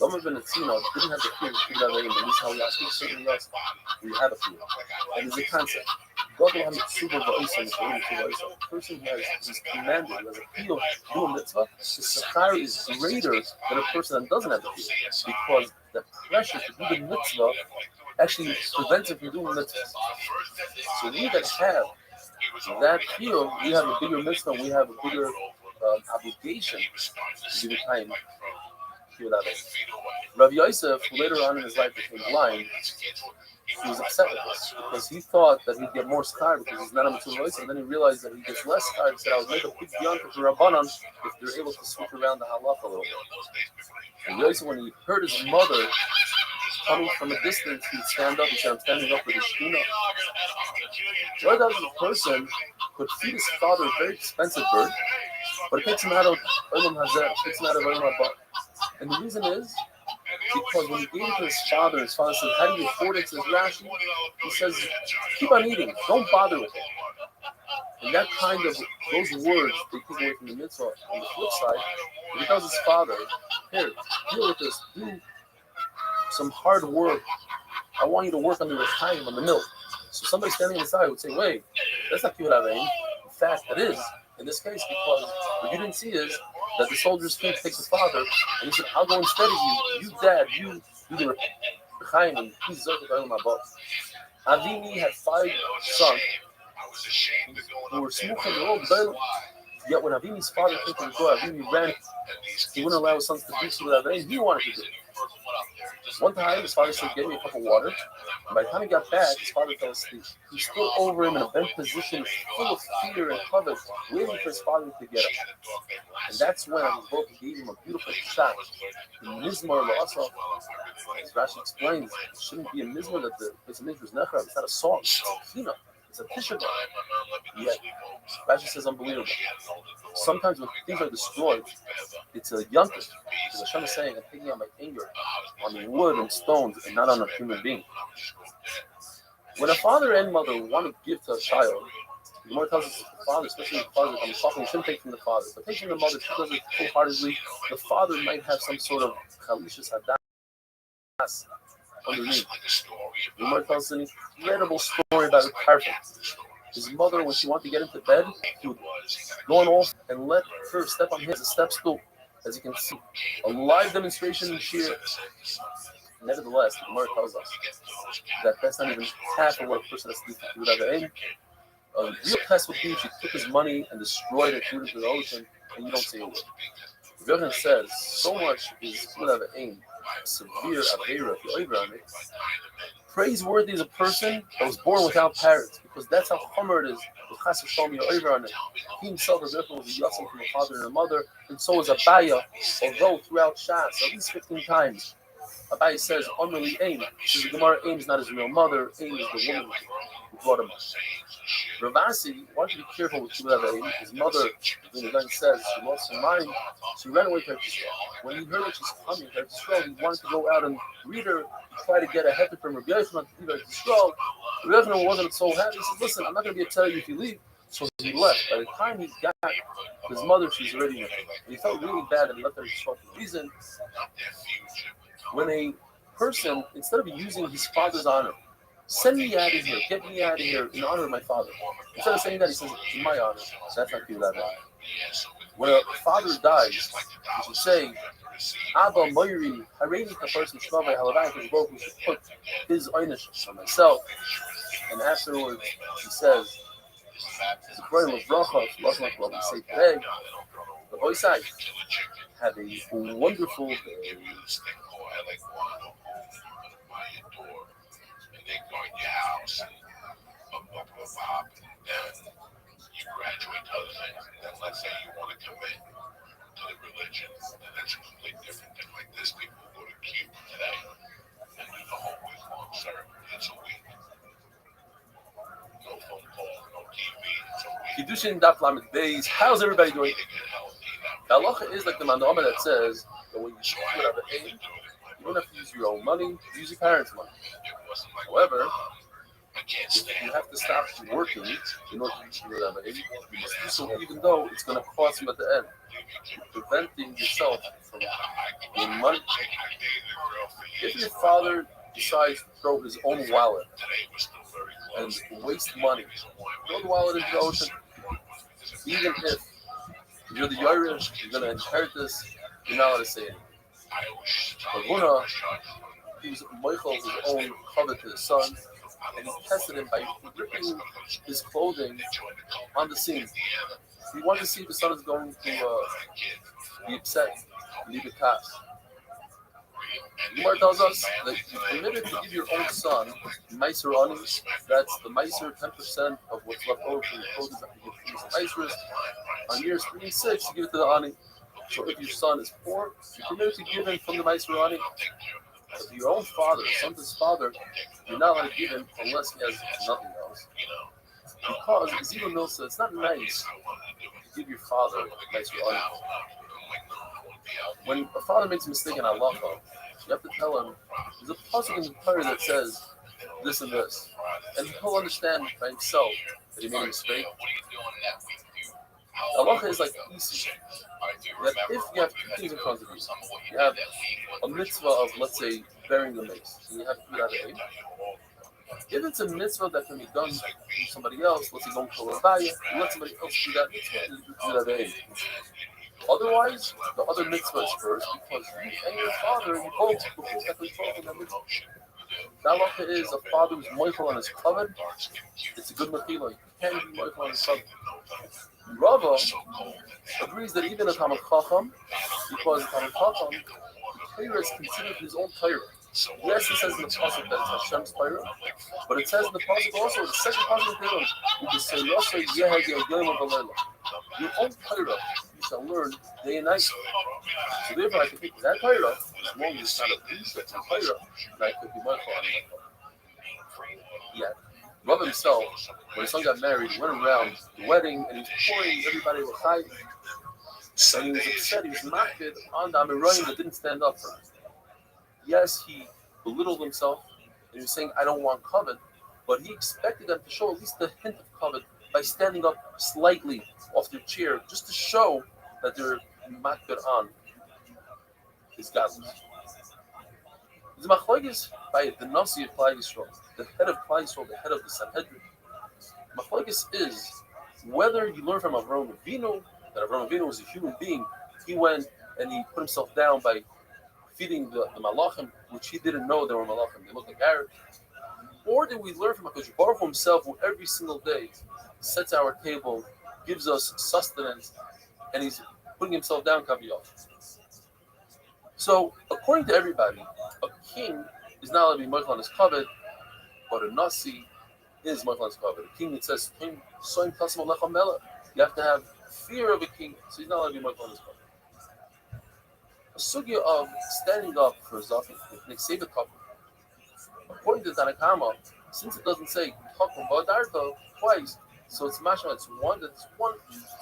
Lama ben Etzina didn't have the fear of Kibbutz Avayim, but this is how we ask you, certainly else, we have a fear. And there's a concept. A person who is commanded, who has a fear of doing mitzvah, his sechar is greater than a person that doesn't have the fear, because the pressure to do the mitzvah actually prevents him from doing mitzvah. So we that have that fear, we have a bigger mitzvah, we have a bigger obligation to be the time. Rav Yosef, who later on in his life became blind, he was upset with this because he thought that he'd get more schar because he's not a mitzvah voice, and then he realized that he gets less schar. He said, "I would make a big yontif for Rabbanan if they're able to switch around the halach a little bit." And Yosef, when he heard his mother coming from a distance, he'd stand up. He said, "I'm standing up for the shechina." What does a person could feed his father a very expensive bird, but it takes him out of Olam Hazeh, it takes him out of Olam Haba. And the reason is because when he gave it to his father said, "How do you afford it?" Says Rashi, he says, "Keep on eating, don't bother with it." And that kind of those words they take away from the mitzvah. On the flip side, he tells his father, "Here, deal with this, do some hard work. I want you to work under the time on the mill." So somebody standing on the side would say, "Wait, that's not Kibbutz Avayim." In fact, it is in this case, because what you didn't see is that the soldier's king takes his father and he said, "I'll go instead of you. You dad, you do the Chaim, and he's on my boat." Avini had 5 sons who were smoking the old bell. Yet when Avini's father came to the door, Avini ran. He wouldn't allow his sons to do so that he wanted to do. One time, his father said, "Get me a cup of water." And by the time he got back, his father fell asleep. He stood over him in a bent position, full of fear and covet, waiting for his father to get up. And that's when his boat gave him a beautiful shot. The Mizmor La'asa, as Rashi explains, it shouldn't be a Mizmor that the place of Mizmor is Nechra. It's not a song, it's a kina, it's a Tisha B'Av. Yet, Rashi says unbelievable. Sometimes when things are destroyed, it's a yontif. Because Hashem is saying, "I'm taking out my anger on the wood and stones and not on a human being." When a father and mother want to give to a child, the Gemara tells us that the father, especially the father, I'm talking, shouldn't take from the father, but take from the mother, she does it full-heartedly. The father might have some sort of chalishas hadas underneath. The Gemara tells us an incredible story about a carpet. His mother, when she wanted to get into bed, he would go on off and let her step on his step stool. As you can see, a live demonstration in Shir. Nevertheless, the Gemara tells us that that's not even half of what a person has to do for Kibbutz Avayim. A real test would be if she took his money and destroyed it, threw it into the ocean, and you don't say a word. Yochanan says, so much is Kibbutz Avayim, severe Aveira, if you're over on it. Praiseworthy is a person that was born without parents, because that's how Chomer it is. With Chas V'Shalom, you're over on it. He himself, was a Yatzim from a father and a mother, and so is Abaya, although throughout Shas, at least 15 times, Abai says, "Only Aim." So the Gemara, Aim is not his real mother. Aim is the woman who brought him up. Ravasi wanted to be careful with Kibbutz Avayim. His mother, when the gun says she lost her mind, she ran away to Eretz Yisrael. When he heard that she's coming to Eretz Yisrael, he wanted to go out and read her, try to get a heter from Rabbi Yochanan to leave Eretz Yisrael. Rabbi Yochanan wasn't so happy. He said, "Listen, I'm not going to be able to tell you if you leave." So he left. By the time he got his mother, she's already with him. And he felt really bad that he left Eretz Yisrael for the reason. When a person, instead of using his father's honor, "Send me out of here, get me out of here in honor of my father," instead of saying that, he says, "In my honor." So that's not Kibbutz Avayim. When a father dies, you should say, "Abba Moiri, Hareini Kafarsim Shmavai Halavai Kishbok," we should put his einish on myself. And afterwards, he says, "The prayer of bracha, like what we say today, the Oisai, have a wonderful day." I like one by your door, and they go in your house and then you graduate to other things, and then let's say you want to commit to the religion, and that's completely different than like this. People go to Cuba today and do the whole week long service. It's a week. No phone call, no TV. It's a week. Kiddushin Daf Lamed Beis. How's everybody doing? The halacha is like the mandama that says that when you do whatever aim, you don't have to use your own money, use your parents' money. However, If you have to stop working in order to reach the level 8, you must do so even though it's going to cost you at the end. You're preventing yourself from getting money. If your father decides to throw his own wallet and waste money, throw the wallet into the ocean, even if you're the Irish, you're going to inherit this, you're not allowed to say anything. But Huna, he was Michael, his own covet to his son, and he tested him by ripping his clothing on the scene. He wanted to see if his son is going to be upset, leave a cast. Umar tells us that you're permitted to give your own son Meiser Ani, that's the Meiser 10% of what's left over from the produce after you give Meisers. On years 3 and 6, you give it to the Ani. So if your son is poor, you're permitted to give him from the Meiser Ani. But your own father, son's father, you're not allowed to give him unless he has nothing else. Because, as Zero Mill says, it's not nice to give your father Meiser Ani. When a father makes a mistake in halacha, you have to tell him, there's a pasuk in the Torah that says this and this. And he'll understand by himself that he made a mistake. Halacha is like easy. That if you have two things in front of you, you have a mitzvah of, let's say, bearing the mace, and you have to do that at 8. If it's a mitzvah that can be done to somebody else, let's say don't kill a value, you let somebody else do that mitzvah, and you do that at 8. Otherwise, the other mitzvah is first because you and your father, you both technically from that mitzvah. The halacha is a father who's moichel on his covet. It's a good mechila. You can't be moichel on his covet. Rava agrees that even a Talmid Chacham, because a Talmid Chacham, the Torah is considered his own Torah. Yes, it says in the pasuk that it's Hashem's Torah, but it says in the pasuk also, the second pasuk of Tehillim, you can say, "Yosei Yeheg Yom V'Leila." Your own Torah you shall learn day and night. So therefore, I can take that Torah, as long as it's not a piece of Torah, and I could be my father. Yeah. Rav himself, when his son got married, he went around the wedding and he was pouring everybody with chai. And he was upset, he was makbid on the Amirayim that didn't stand up for him. Yes, he belittled himself and he was saying, I don't want covet, but he expected them to show at least a hint of covet by standing up slightly off their chair just to show that they're makbid on his godliness. The machlokes by the Nasi of Klal Yisrael, the head of Klal Yisrael, the head of the Sanhedrin. Machlokes is whether you learn from Avraham Avinu that Avraham Avinu was a human being. He went and he put himself down by feeding the malachim, which he didn't know they were malachim. They looked like Arabs. Or did we learn from HaKadosh Baruch Hu himself, who every single day sets our table, gives us sustenance, and he's putting himself down, kaviyah. So, according to everybody, a king is not allowed to be moichel on his covet, but a nasi is moichel on his covet. A king, it says, you have to have fear of a king, so he's not allowed to be moichel on his covet. A sugya of standing up for zaken, they save a couple. According to Tanakama, since it doesn't say takum ba'adarto twice, so it's mashma, it's one.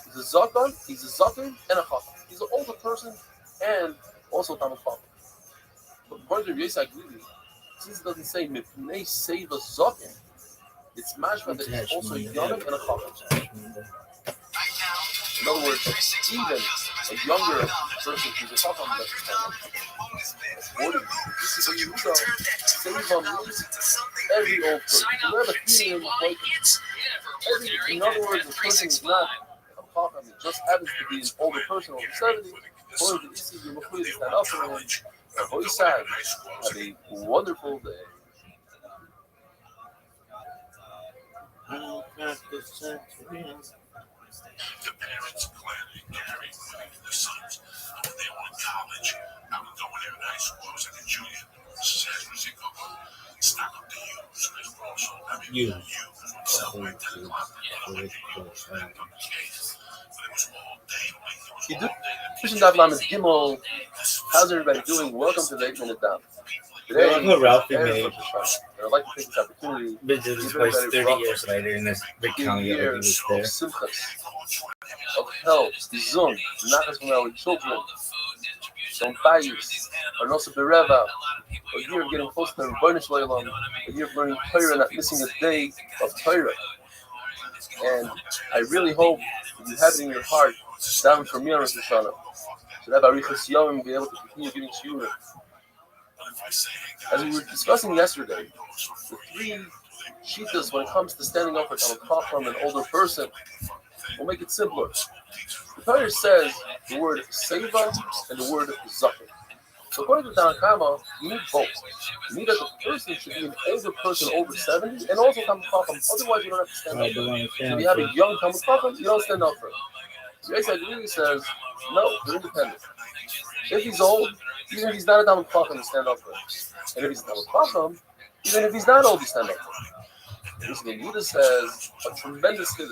He's a zaken, and a chacham. He's an older person and also Talmid Chacham. But according to Yisai Glili, since it doesn't say mipnei save a zaken, it's mashma that he's also young and a chacham. In other words, even a younger person who's a chacham doesn't stand up. This is a Yehuda, save every old person. You have a feeling like in other words, the person is not a chacham, it just happens to be an older person over 70. According to Isi, you must stand up for him. Have a wonderful day. The parents planning Gary winning the sons. When they were in college, I would go in there in high school. I was like a junior. Says Riziko, stock up the U's. You do Christian Daf Lamed Gimel. How's everybody doing? Welcome to the 8-minute Daf. Today, I'd like to take this opportunity. Been to this place 30 years later in this big county that was there. Of health, zon, nachas from our children, some bayis, and also bereva, a year of getting close to the Rebbeinu Shalom, a year of learning Torah and not missing a day of Torah. And I really hope that you have it in your heart, down for me on Rosh Hashanah, so that Arichas Yom be able to continue giving shiurim. As we were discussing yesterday, the three shittas when it comes to standing up for Talmid Chacham, an older person, will make it simpler. The Torah says the word seva and the word zaken. So according to Tanakama, you need both. You need that the person should be an older person over 70 and also Talmid Chacham. Otherwise, you don't have to stand up for him. So if you have a young Talmid Chacham, you don't stand up for him. Yisrael really says, no, you're independent. If he's old, even if he's not a Talmid Chacham, you stand up for him. And if he's a Talmid Chacham, even if he's not old, you stand up for him. Basically, Yehuda says a tremendous thing.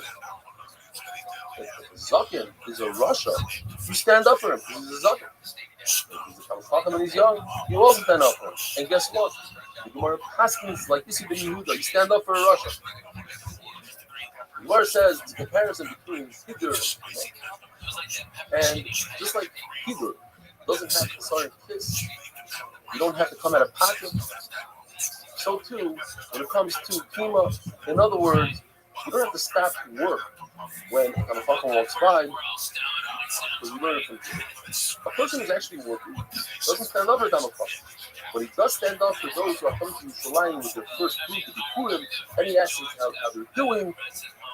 If Zaken is a Russia, you stand up for him because he's a Zaken. If he's a Talmid Chacham and he's young, you also stand up for him. And guess what? The Gemara Paskins like this, even Yehuda, you stand up for a Russia. The Gemara says it's a comparison between Hitler and just like Hebrew doesn't have to start a kiss, you don't have to come out of pocket. So too, when it comes to Kima, in other words, you don't have to stop work when a Talmid walks by, because you learn it from Kima. A person who's actually working doesn't stand up for Talmid, but he does stand up for those who are coming to Yerushalayim with their first fruit to be Purim, and he asks how they're doing,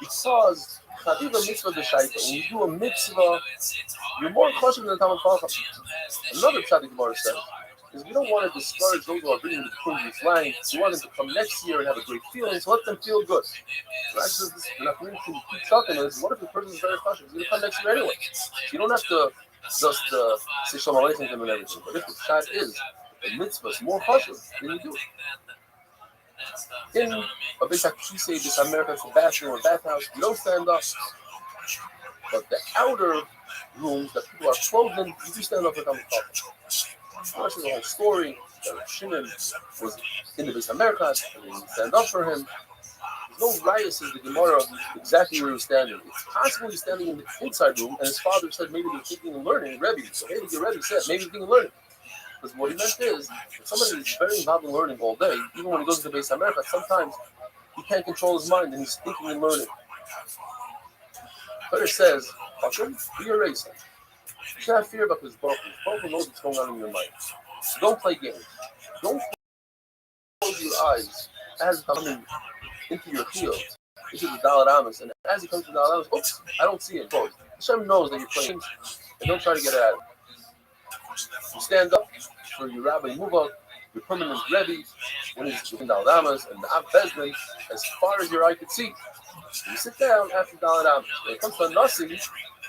because Chaviva mitzvah d'shaita. When you do a mitzvah, you're more kosher than the Talmid Chacham. Another tzaddik Gemara says is we don't want to discourage those who are bringing the Purim to flying. We want them to come next year and have a great feeling, so let them feel good. What if the person is very kosher? He's going to come next year anyway. You don't have to just say shalom aleichem to him and everything. But if the shot is a mitzvah is more kosher, then you do it. In a big Kisei, this American bathroom or bathhouse, you don't stand up. But the outer rooms that people are clothed in, you do stand up for Talmid Chacham. This is the whole story that Shimon was in the Beis America and they stand up for him. There's no riot, says the Gemara, exactly where he was standing. It's possible he's standing in the inside room and his father said maybe they're thinking of learning, Rebbe. So maybe the Rebbe said maybe they're thinking of learning. Because what he meant is, if somebody is very involved in learning all day, even when he goes to the Beis America, sometimes he can't control his mind and he's thinking and learning. But it says, be a racer. You should have fear about this Baruch. Baruch knows what's going on in your mind. Don't play games. Don't close your eyes as it comes into your field, into the Daled Amos. And as he comes to the Daled Amos, oops, I don't see it. Close. Hashem knows that you're playing games, and don't try to get at it. You stand up for your Rabbi Muvah, your permanent Rebbe, when he's in Daled Amos, and the Av Bezdin, as far as your eye could see. You sit down after Daled Amos. When it comes to a Nasi,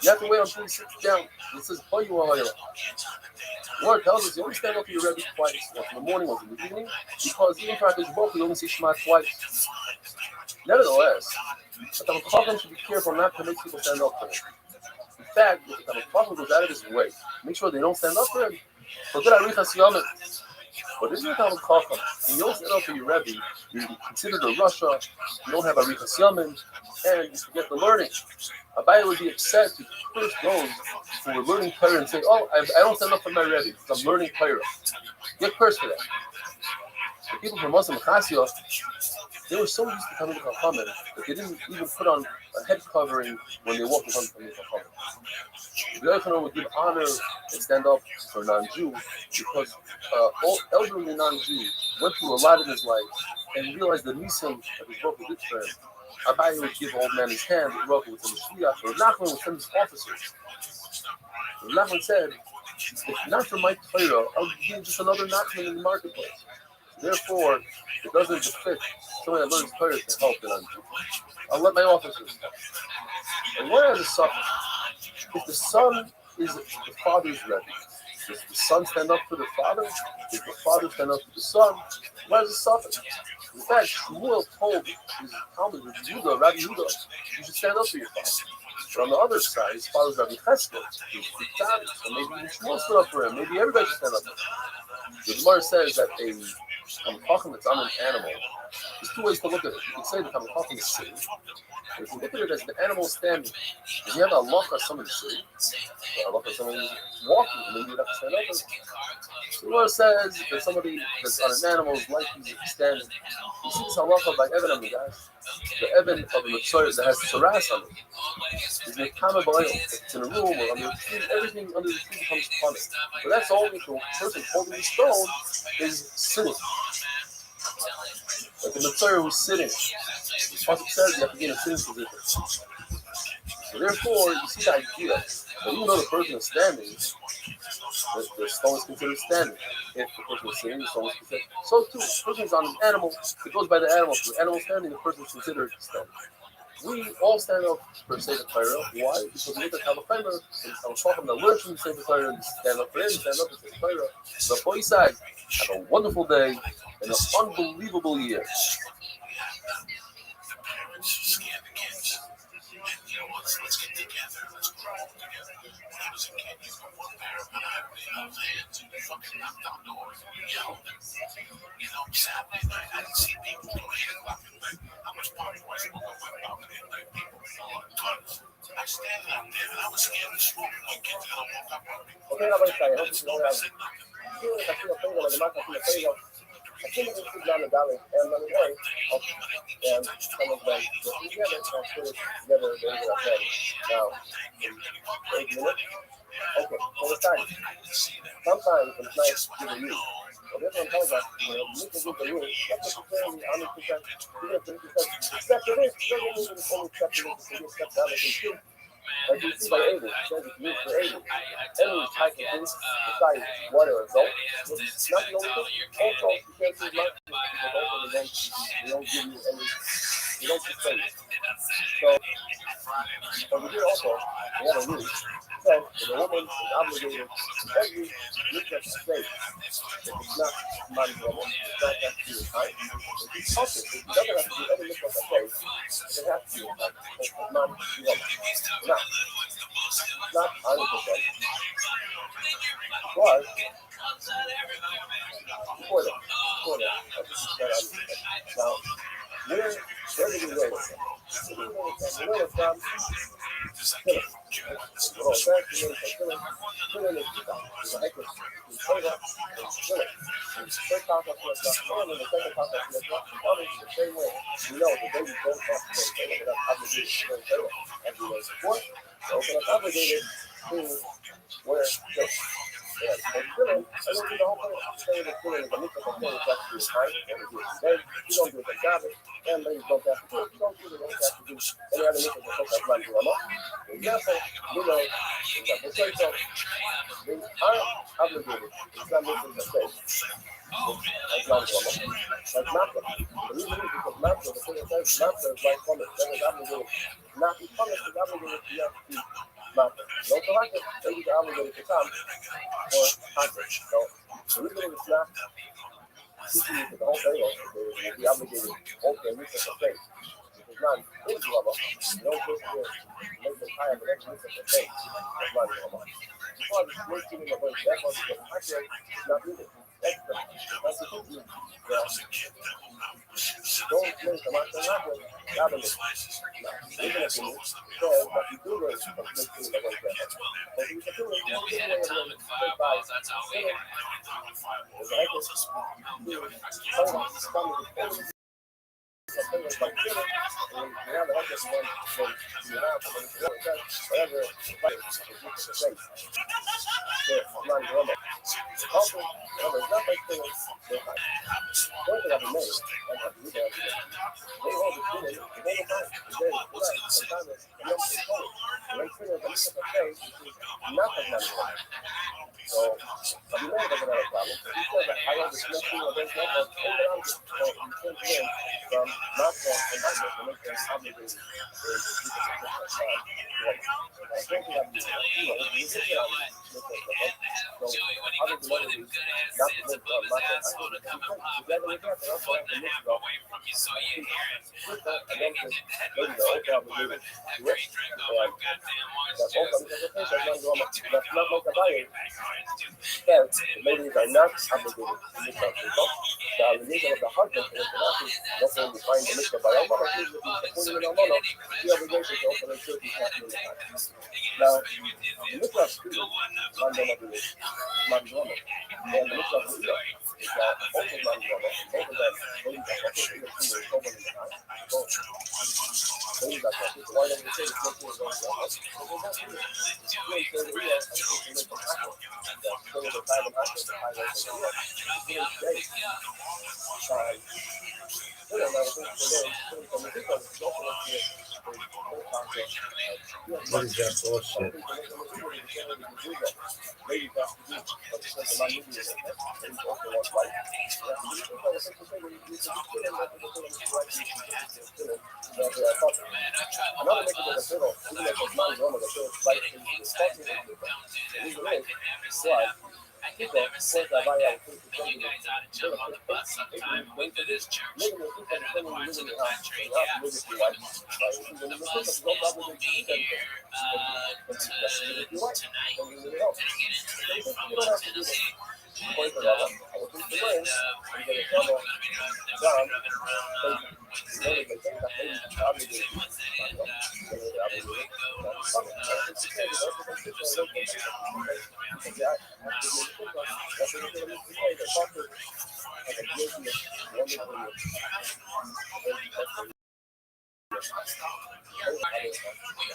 you have to wait until he sits down. It says, the Lord tells us you only stand up for your Rebbe twice, once in the morning, once in the evening, because even for Hakadosh Baruch Hu, you only say Shema twice. Nevertheless, the Talmid Chacham should be careful not to make people stand up for him. In fact, if the Talmid Chacham goes out of his way, make sure they don't stand up for him. But good Arichas Yomim. But if you're a Talmid Chacham and you don't stand up for your Rebbe, you're considered a Russia, you don't have Arichas Yomim, and you forget the learning. Abaye would be upset to curse those who were learning Torah and say, oh, I don't stand up for my Rebbe because I'm learning Torah. Get cursed for that. The people from Muslim Chassidus, they were so used to coming to Chachamim that they didn't even put on a head covering when they walked in front of the Chachamim. The Yochanan would give honor and stand up for a non-Jew because all elderly non-Jew went through a lot in his life and realized the nisim that his Baruch did for him. Abaye would give old man his hand, the Baruch would send the Shliach, or Nachman would send his officers. Nachman said, if not for my Torah, I would be just another Nachman in the marketplace. Therefore, it doesn't befit someone that learns Torah to help the non-Jew. I'll let my officers help. And why are the son? If the son is the father's Rebbe, does the son stand up for the father? Does the father stand up for the son? Why does it suffer? In fact, Shmuel told his Talmud, Rabbi Yehuda, you should stand up for your father. But on the other side, his father's Rabbi Cheskel, he's Tzaddik, so maybe Shmuel stood up for him. Maybe everybody should stand up for him. The Gemara says that a Talmid Chacham that's on an animal, there's two ways to look at it. You can say the Talmid Chacham is sitting. If you look at it as the animal standing, does he have a halacha of someone sitting? Look at somebody who's walking, maybe you'd have to stand up. The law says that somebody that's on an animal's life is standing. You see this halacha by Evan on the guys. The Evan of a Mitzvah that has saras on it is the common oil. If it's in a room or under a tree, everything under the tree becomes punished. But that's only if the person holding the stone is sitting. Like the Mitzvah who's sitting. The Pasuk says you have to be in a sitting position. So therefore, you see the idea that even though the person is standing, the stone is considered standing. If the person is sitting, the stone is considered. So too, if the person is on an animal, it goes by the animal. If the animal is standing, the person is considered standing. We all stand up for Sefer Torah. Why? Because we look at Kalachaymer, and I was talking about learning from Sefer Torah and stand up for him, stand up for Sefer Torah. So boy side, have a wonderful day and an unbelievable year. Let's get together. Let's grow together. When I was a kid, you put one pair of hands and you fucking knocked on doors and you yelled. Saturday night, I didn't see people till 8 o'clock at night. How much party was it? People tons. I stand out there and I was scared of smoke. One kid that I woke up on me. I didn't smoke. I said nothing. I think we sit down the valley and let it work. And some of them get together and put it together at the end of that day. Now, in 8 minutes. Okay, so it's time. Sometimes it's nice to give a rule. So this one tells us, you need to give the rule. Not necessarily 100%. Even if it's accept it is, doesn't mean it's only accept it is. You accept the other thing too. As you see by Abel, it says it's used for Abel. Any type of food, besides water or salt, it's not the only thing. Also, you can't choose not to, because also they don't give you any, they don't just say it. So we do also, we have a rule. So, if a woman is obligated every nutrient to say, if it's not money woman, it's not have to do with time. If she touches it, she doesn't have to do every nutrient to say, it has to do with time. It's not woman. Not 100%. But, before that, now, where did we learn it from? We learn it from Philip. Oh, thank you, Philip. Philip is the guy. He's like this. He's Philip. First concept was and in the second concept was the same way. We know the baby don't have to say Philip. That's obligated to say Philip. As we learned before, so it's obligated to wear Philip. Yeah, and Philip, I don't do the whole point of saying that Philip is a mix of a thing that's to do time, and we do it today. You don't do it for Shabbos, and ladies don't have to do it. You don't do it, you don't have to do any other mix of the thing that's not doing it. For example, you know, they say so, they are obligated. It's not mixing the thing. That's not doing it. Like Matzah. The reason is because Matzah, the thing that says Matzah is like punished. That is obligated. Not be punished is obligated to not be Matzah. Don't feel like it. Ladies are obligated to come or Hatzah. So the reason it's not teaching you the whole thing, you'll be obligated to hold their mission of faith. If it's not in Drama, you don't just make the time of every mission of faith. It's not Drama. Because it's great to me that way, that's why because Hatzah is not needed. That's the thing. Don't make the Matzah Hatzah, not in it. Even if you says that you do learn from this thing that was there. But you can do it, you can do it by saying, something like that, and you have a just one, so you have whatever it's say. Not normal. Also, there's not like things that point that I've made, and I've been there. They hold the feeling, they don't find it. They don't find it. Sometimes it's not the point. When feeling that you can say, not the money. So, I've been there, that's another problem. He said that I have this feeling of this, but overall, so you can't win from not one and not one to make them obligated. I think we have to do that. You know, so, other than that, not to make ladies are not obligated to make that result. The obligation of the husband is not only find the mission by Allah, but the obligation to open the church is happening in the Now, the mitzvah of student, man drama is man drama. And the mitzvah of Uda is that both of man drama, both of them, both of them, both of them, so why don't we say the same thing about drama? Because that's it. You say the Uda, I think you make them happen. That's still the time of action, the time of the Uda. It's still today. What is that bullshit? I can never sit like that. You guys ought to jump on the bus sometime. Wait for this church and other parts of the country. Yeah. The bus will be here tonight to get into from Tennessee. And we're going to be driving around Wednesday and Tuesday, Wednesday, and then we go north to do some gigs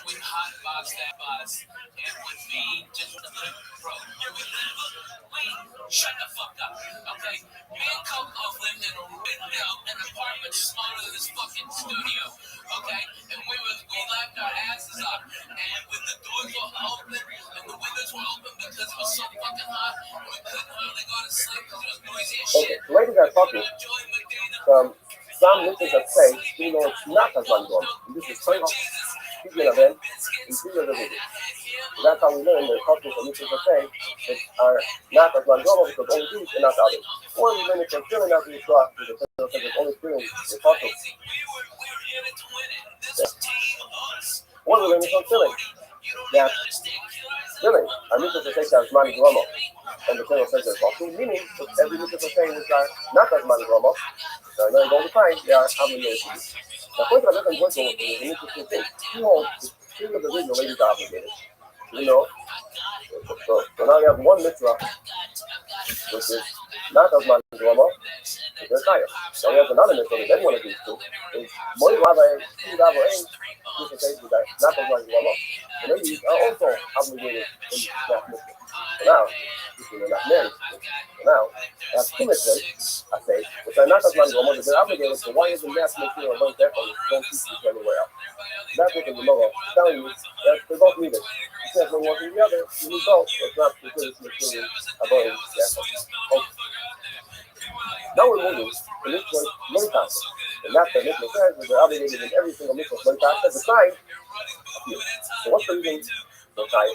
we hotbox that bus, and with me, just bro, wait, shut the fuck up, okay? Me and Coco lived in an apartment smaller than this fucking studio, okay? And we laughed our asses off, and when the doors were open and the windows were open because it was so fucking hot, we couldn't hardly go to sleep because it was noisy as shit. Okay, ladies are talking. Some listeners have said, you know, it's not as one going. This is straight up speaking of them in two of the video. That's how we learn the cultures of listeners have said that are not as one going because only these and not the others. Or we learn it from feeling after you cross to the person that is only feeling the culture. Or we learn it from feeling. That feeling, our listeners have said as man drama. And the general says there's also meaning that every listener is saying which are not as man drama. Now, all the time, they are obligated to do. Now, point that I'm going to is an interesting thing. He holds the two of the video ladies are obligated. You know? So now we have one mitzvah, which is not as man drama, but they're tired. Now we have another mitzvah that one of these two is Moy Rabbi, Two Rabbi, which is saying that not as man drama. The ladies are also obligated in that mitzvah. So now, if you're not married, so now, I have two mitzvahs, I say, which are not as man drama, but they're obligated, so why isn't that mitzvah or both therefore don't teach this anywhere else? That's what the Gemara is telling you, that they both need it. You can't do one or the other, you need both, so it's not because it's mitzvah avoiding that. Okay. Now we're moving to mitzvah loitas, and that's the mitzvah says that they're obligated in every single mitzvah loitas at the time of you. So what's the reason? They're tired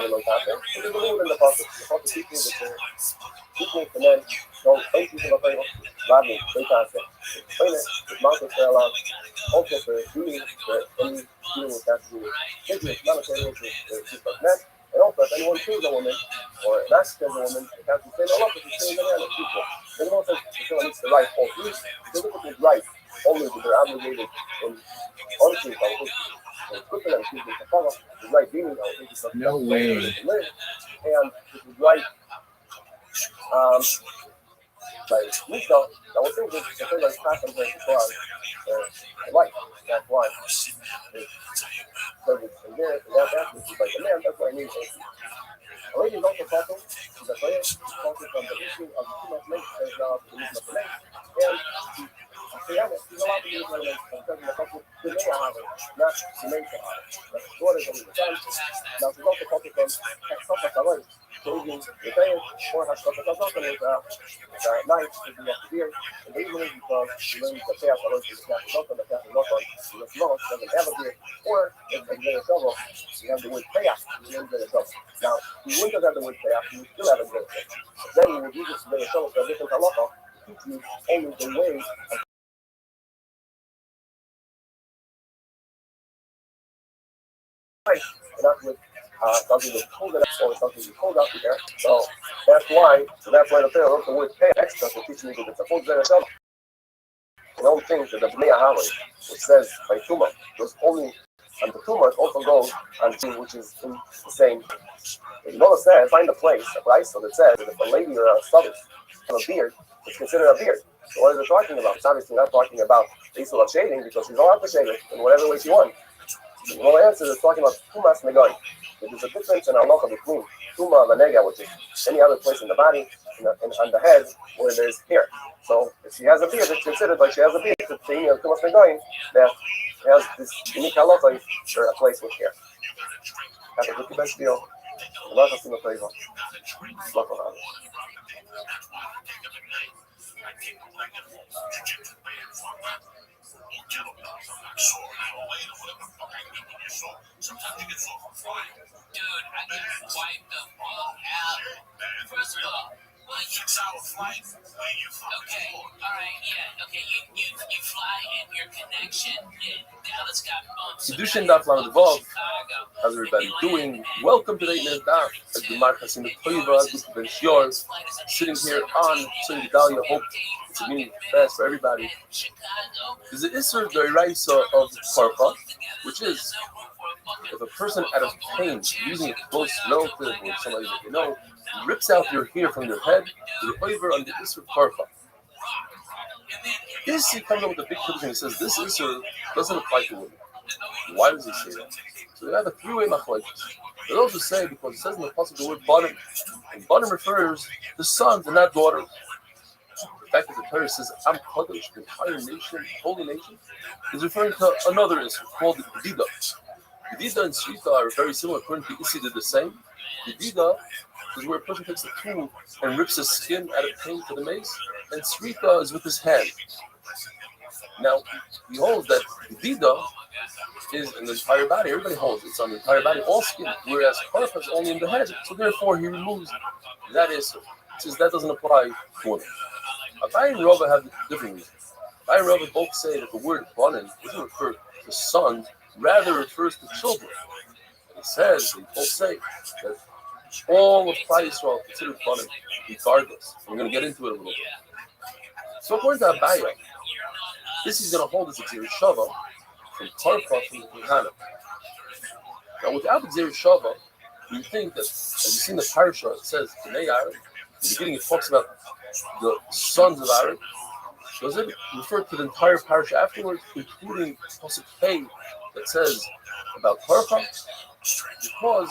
of loitas. So there's a rule in the process. The process teaches that they're teaching for men, don't teach them about Rodney, loitas. Explain it, it's mounted for Allah, also for doing for any dealing with that to do with business, monetary interests for men. And also, if anyone kills a woman or not kills a woman, it has to say no longer to kill many other people. Then also, the someone needs the right all three. If they look at his right, only that they're obligated in other things, I would think it's good for them to choose the follow. The right being, I would think it's something No way. they can live. And this is right, like Misha, I would think that the thing that's passing here before the right. That's why it's service and this and that, which is like the man, that's why I need to. A lady is also talking to the player, talking from the issue of too much length, there's now the movement of length, and she's allowed to use her length because the couple the may have it, not the main to have it. That's the daughters of the son. Now she's also talking from Hexopa Salon, changing the player, or Hexopa Salon is nice to be up here. And the reason is because she learns the path Salon to the path of the path of the Salon doesn't have it here, or if it's very trouble, you have the word payoff, you learn the trouble. Now, you wouldn't have the word payoff, you still have a good thing. Then you would use this very trouble for a different halacha to teach you only the way of life, not with something that's pulled up or something you pulled up there. So that's why the Pharaoh wrote the word pay extra to teach me that it's a full the only thing that the Bnei Ahaway, which says by Tuma, was only and the tumor also goes on the thing which is in the same. The Gemara says, find a place, a brisa that says that if a lady or a savage have a beard, it's considered a beard. So what is it talking about? It's obviously not talking about the issue of shaving because she's allowed to shave it in whatever way she wants. The Gemara answers is talking about tumas negoy. There's a difference in halacha between tuma and nega, which is any other place in the body and on the head where there's hair. So if she has a beard, it's considered like she has a beard. The thing of tumas negoy that has this unique halacha for a place with hair. Have a good best deal. Allah has been a favor. Love for others. Sometimes you get sore from flying. Dude, I get wiped the fuck out. First of all, 6-hour flight. Okay, alright, yeah, okay, you fly and your connection in Dallas got bumps. Kedushin Daf Lamed Vav. How's everybody doing? Welcome to the 8-minute Daf. At Gemar Chasim Toiva, Guf Ben Shior, sitting here on Tzon Gedalia. Hope it's a meaning fast for everybody. There's an Isser Doiraisa of Parpa, which is if a person out of pain, using a close relative or somebody that you know, rips out your hair from your head, you're over on the Isser Parpa. This he comes up with a big critique and he says this Isser doesn't apply to women. Why does he say that? So you have a three-way machlokes. They also say because it says in the passage the word bottom, and bottom refers to sons and not daughters. The fact that the Torah says I'm Kadosh, the entire nation, holy nation, is referring to another Isser called the Gedida. Gedida and Shrita are very similar. According to Isi, they're the same. Gedida is where a person takes a tool and rips his skin out of pain for the mace, and Shrita is with his hand. Now, he holds that Gedida is in the entire body. Everybody holds it. It's on the entire body, all skin, whereas Parfa is only in the head. So therefore, he removes that Isser. He says that doesn't apply to women. Abai and Rava have different reasons. Abai and Rava both say that the word Banan doesn't refer to sons, rather refers to children. And he says, they both say that all of Klal Yisrael considered Banan, regardless. We're going to get into it a little bit. So according to Abaya, this is going to hold as a Gzir Shava from Parfa from Hana. Now without the Gzir Shava, you think that, as you see in the parasha, it says, Bnei Aaron, in the beginning it talks about the sons of Aaron. Does it refer to the entire parasha afterwards, including Pasuk Hey that says about Parcha? Because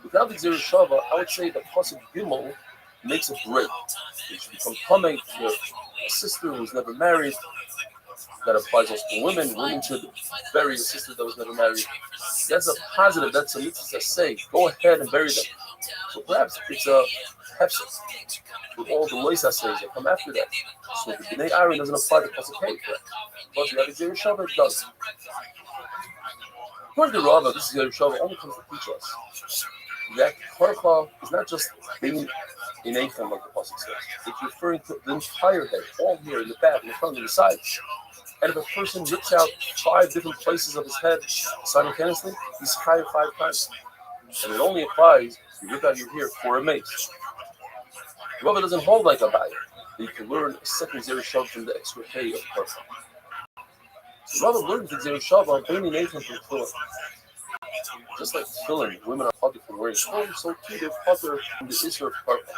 without the Gzir Shava, I would say that Pasuk Gimel makes a break. It should become coming to a sister who was never married. That applies also to women. Women should bury a sister that was never married. That's a positive. That's a mitzvah say. Go ahead and bury them. So perhaps it's a hefsek with all the lois essays that come after that. So the Bnei Aaron doesn't apply to Pasuk Hey. But the Gzir Shava it does. According to Rava, this Gzir Shava only comes to teach us that Parcha is not just being in income like the Pasuk says. It's referring to the entire head, all here in the back, in the front, and the sides. And if a person rips out 5 different places of his head simultaneously, he's chayav 5 times. And it only applies if you rip out your hair for a mace. Rava doesn't hold like a Abaya. You can learn a second Gzir Shava from the extra hay of Parcha. So Rava learned the Gzir Shava on Bnei Nathan from Tefillin. Just like Tefillin, women are potter from wearing clothes, so too they're potter from the Isser of Parcha.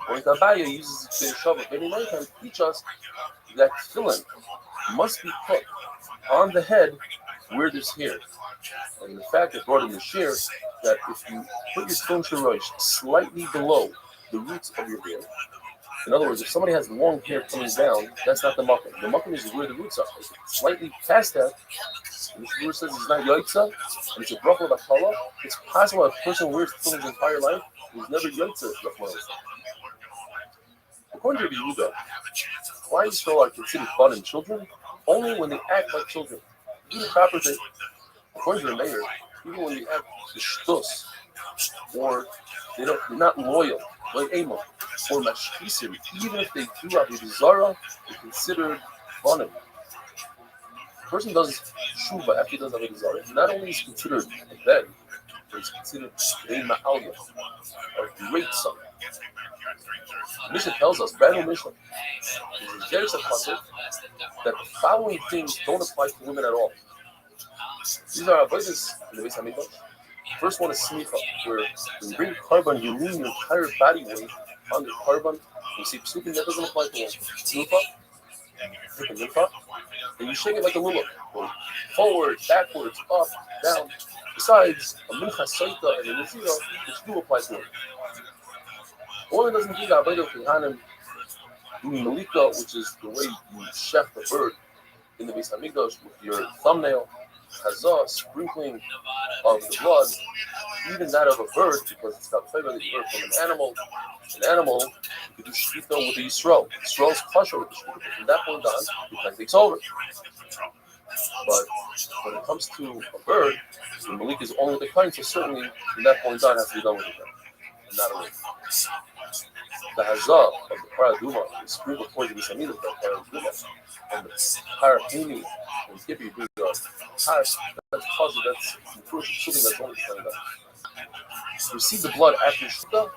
When Abaya uses the Gzir Shava, Bnei Nathan to teach us that Tefillin must be put on the head where there's hair. And the fact that brought in the share that if you put your Tefillin Shorosh slightly below the roots of your hair, in other words, if somebody has long hair coming down, that's not the makom. The makom is where the roots are. If it's slightly past that, and the Shur says it's not yaitza, and it's a bracha b'kala, it's possible a person wears tefillin his entire life who's never yaitza. According to Yehuda, Klal Yisrael are considered fun in children only when they act like children. Do the proper thing. According to the mayor, even when they act the shtus, or they're not loyal, like Amos, or mashkisim, even if they do avodah zarah, they're considered funny. The person does shuva after he does avodah zarah. Not only is he considered a bed, but he's considered a ma'alya, a great son. The Mishnah tells us, brand new Mishnah, that the following things don't apply to women at all. These are avodas in the Beis Hamikdash. First one is smicha, where when you bring carbon, you lean your entire body weight on the carbon. You see psukim that doesn't apply to one. Smicha, and you shake it like a lulav. Go forward, backwards, up, down. Besides, a mincha saita and a nezira, which do apply to it. One that doesn't do that, avodah kehanim, doing malika, which is the way you chef the bird in the Beis Hamikdash with your thumbnail, chazah, sprinkling of the blood, even that of a bird, because it's got flavor that you heard from an animal. An animal, you could do shvita with the Yisrael. Yisrael's kosher with the shvita, but from that point on, the plan takes over. But when it comes to a bird, the malik is only with the kind, so certainly from that point on, it has to be done with it. Not a ring. The hazah of the paraduma is sprinkled towards the Beis Hamikdash by paraduma, and the parahini and kippy do the has that's positive, that's improved something that's only playing that. Receive the blood after shita,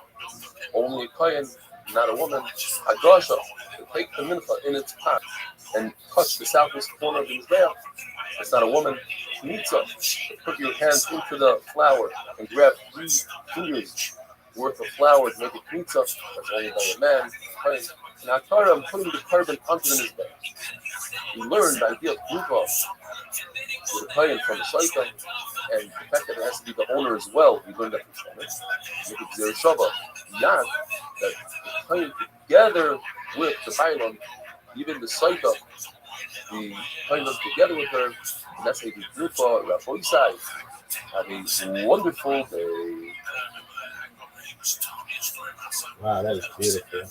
only a kohen, not a woman. Hagasha, to take the mincha in its pot and touch the southwest corner of the mizbeach. It's not a woman. Mitzvah, to put your hands into the flour and grab 3 fingers worth of flour to make it mitzvah. That's only by a man. And Hakara, I'm putting the carbon onto the mizbeach. We learned the idea of glupa with a kohen from the Saita, and the fact that it has to be the owner as well. We learned that from Shlomo. Make it Zereshava. Not that the kohen together with the Bailam, even the Saita, the kohen does together with her, and that's how you do glupa, Rafoisai. Have a wonderful day. Wow, that is beautiful.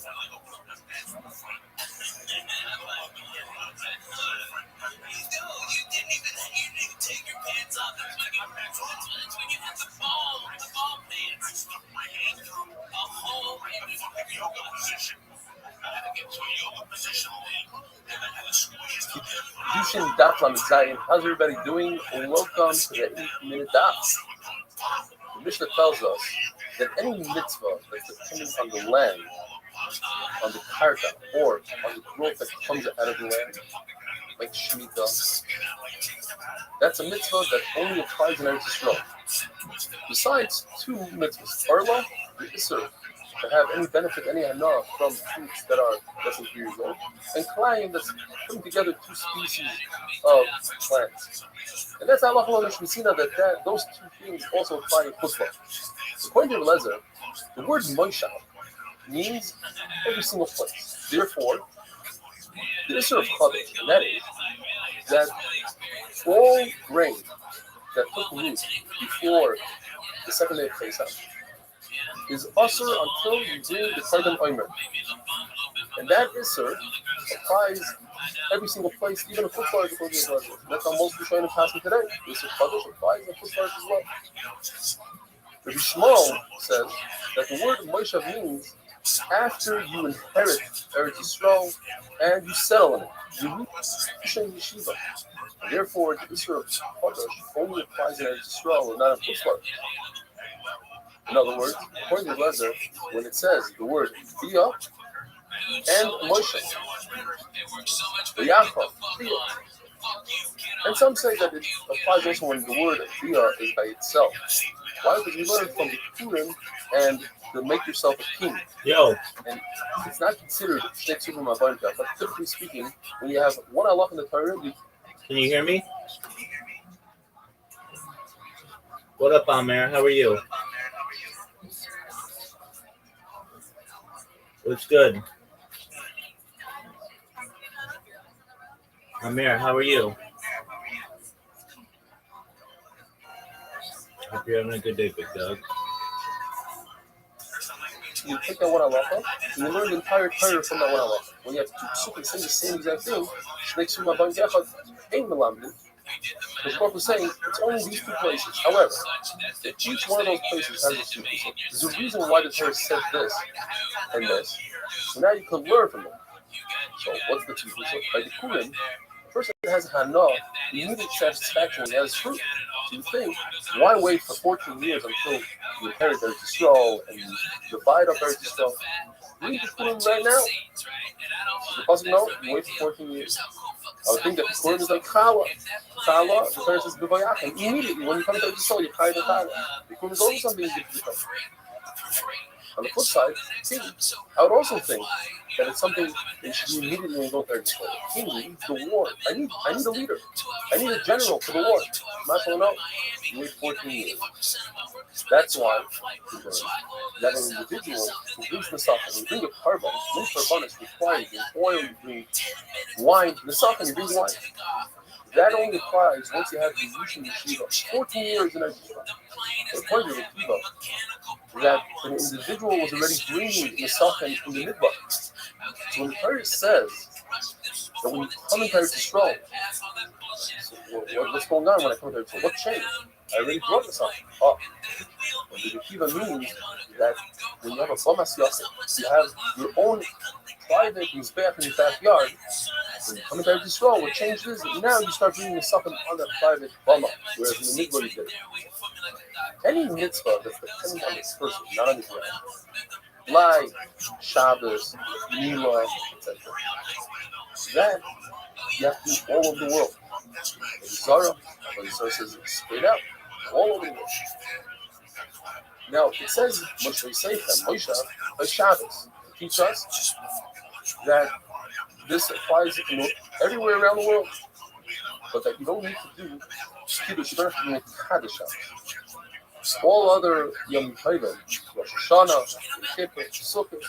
Yushin Daf on the Zion. How's everybody doing? And welcome to the 8-minute Daf. The Mishnah tells us that any mitzvah that's dependent on the land, on the karka, or on the growth that comes out of the land, like Shemitah, that's a mitzvah that only applies in Eretz Yisrael. Besides 2 mitzvahs, Arla, the Isser, to have any benefit, any hana from fruits that are less than 3 years old, and Klayim, that's putting together 2 species of plants. And that's halacha l'mishmesina that those 2 things also apply in chutzpah. According to Lezer, the word moishav means every single place. Therefore, the issue of chavetz, and that is that all grain that took root before the second day of Pesach is usher until you bring the carbon omer. And that isser applies every single place, even a foot large according to Lezer. That's how most Rishonim passing today. This chadosh applies in foot large as well. Rabbi Shmuel says that the word Moshav means after you inherit Eretz Yisrael and you settle in it. You reach yeshiva. And therefore, the Isra of Chodesh only applies in Eretz Yisrael and not in Chutzpah. In other words, according to Lezer, when it says the word Bia and Moshe, the Yaakov, Bia. And some say that it applies also when the word Bia is by itself. Why? Because we learned from the Purim and to make yourself a king. Yo. And it's not considered state super mabanka, but typically speaking, when you have one halach in the Torah, Can you hear me? What up, Amir? How are you? What's good? Amir, how are you? Hope you're having a good day, big dog. you take that one halacha, and you learn the entire Torah from that one halacha. When you have 2 psukim saying the same exact thing, Shnei Ksubim Aban Gechad ain't melamdin. The Baruch is saying it's only these 2 places. However, if each one of those places has a psukim, there's a reason why the Torah said this and this. So now you can learn from them. So what's the 2 psukim? By the Purim, the person that has hana, immediate satisfaction when he has fruit. So you think, why wait for 14 years until you inherit Eretz Yisrael and you divide up Eretz Yisrael? Read the Purim right now. The pasuk no, you wait for 14 years. I would think that the Purim is like Challah. Challah, the Torah says, B'vayachim. Immediately, when you come to Eretz Yisrael, you cry the Challah. The Purim is also something you give to the Torah. On the flip side, king. I would also think that it's something that should be immediately when you go to Eretz Yisrael. King leads the war. I need a leader. I need a general for the war. Mashal no. You wait 14 years. That's why that an individual who brings the suffering, you bring a carbon, brings carbonis, requires you oil, you bring wine, the suffering, you bring wine. That only applies once you have the Yushin Yeshiva, 14 years in Eretz Yisrael. The point of the Yeshiva that an individual was already bringing the suffering from the midbar. So when the Torah says that when you come into Eretz Yisrael, what's going on when I come to Eretz Yisrael? What changed? I already brought this up. Oh, and the Yeshiva means that when you have a Bamas Yachid, you have your own private Mizbeach in your backyard. When you come into Eretz Yisrael, what changed is that now you start bringing the suffering on that private Bama, whereas in the midbar you did it. Any mitzvah that's dependent on this person, not on his life, like Shabbos, Mila, etc., that you have to do all over the world. Zara says it straight out, all over the world. Now, it says, Moshe Seichem, Moshe, by Shabbos, to teach us that this applies everywhere around the world, but that you don't need to do Kiddush, you don't have to make Kaddish. All other Yom Tovim, Rosh Hashanah, Kippur, Sukkot,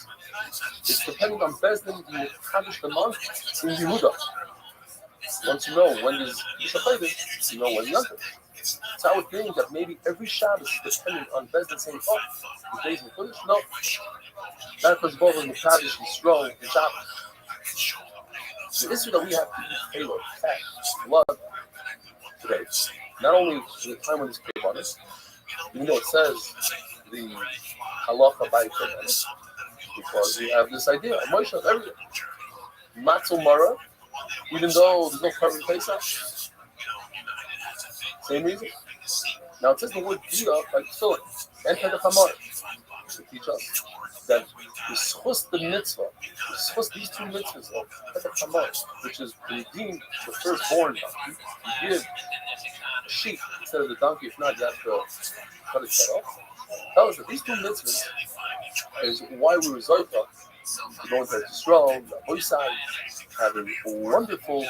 it's dependent on Bezdin in the Kaddish the month in Yehuda. Once you know when is Yom Tovim, you know when Yom Tov. So I would think that maybe every Shabbos is dependent on Bezdin saying, oh, the days in Kiddush? No. That was both in the Kaddish and strong in Shabbos. The issue that we have to eat Halo, fat, blood today, not only in the time when it's Kiddush, even though it says the halacha by Kiddush, because we have this idea of Moshe everywhere. Matzel Mara, even though there's no carbon Pesach, same reason. Now it says the word Bia by Tefillin and Pedachamar to teach us that we schus the mitzvah, we schus these two mitzvahs of Pedachamar, which is to redeem the firstborn. You give a sheep instead of the donkey, if not, you have to cut its head off. Tell us that these two mitzvahs is why we resort to going to Yisrael, the Hoysai, having a wonderful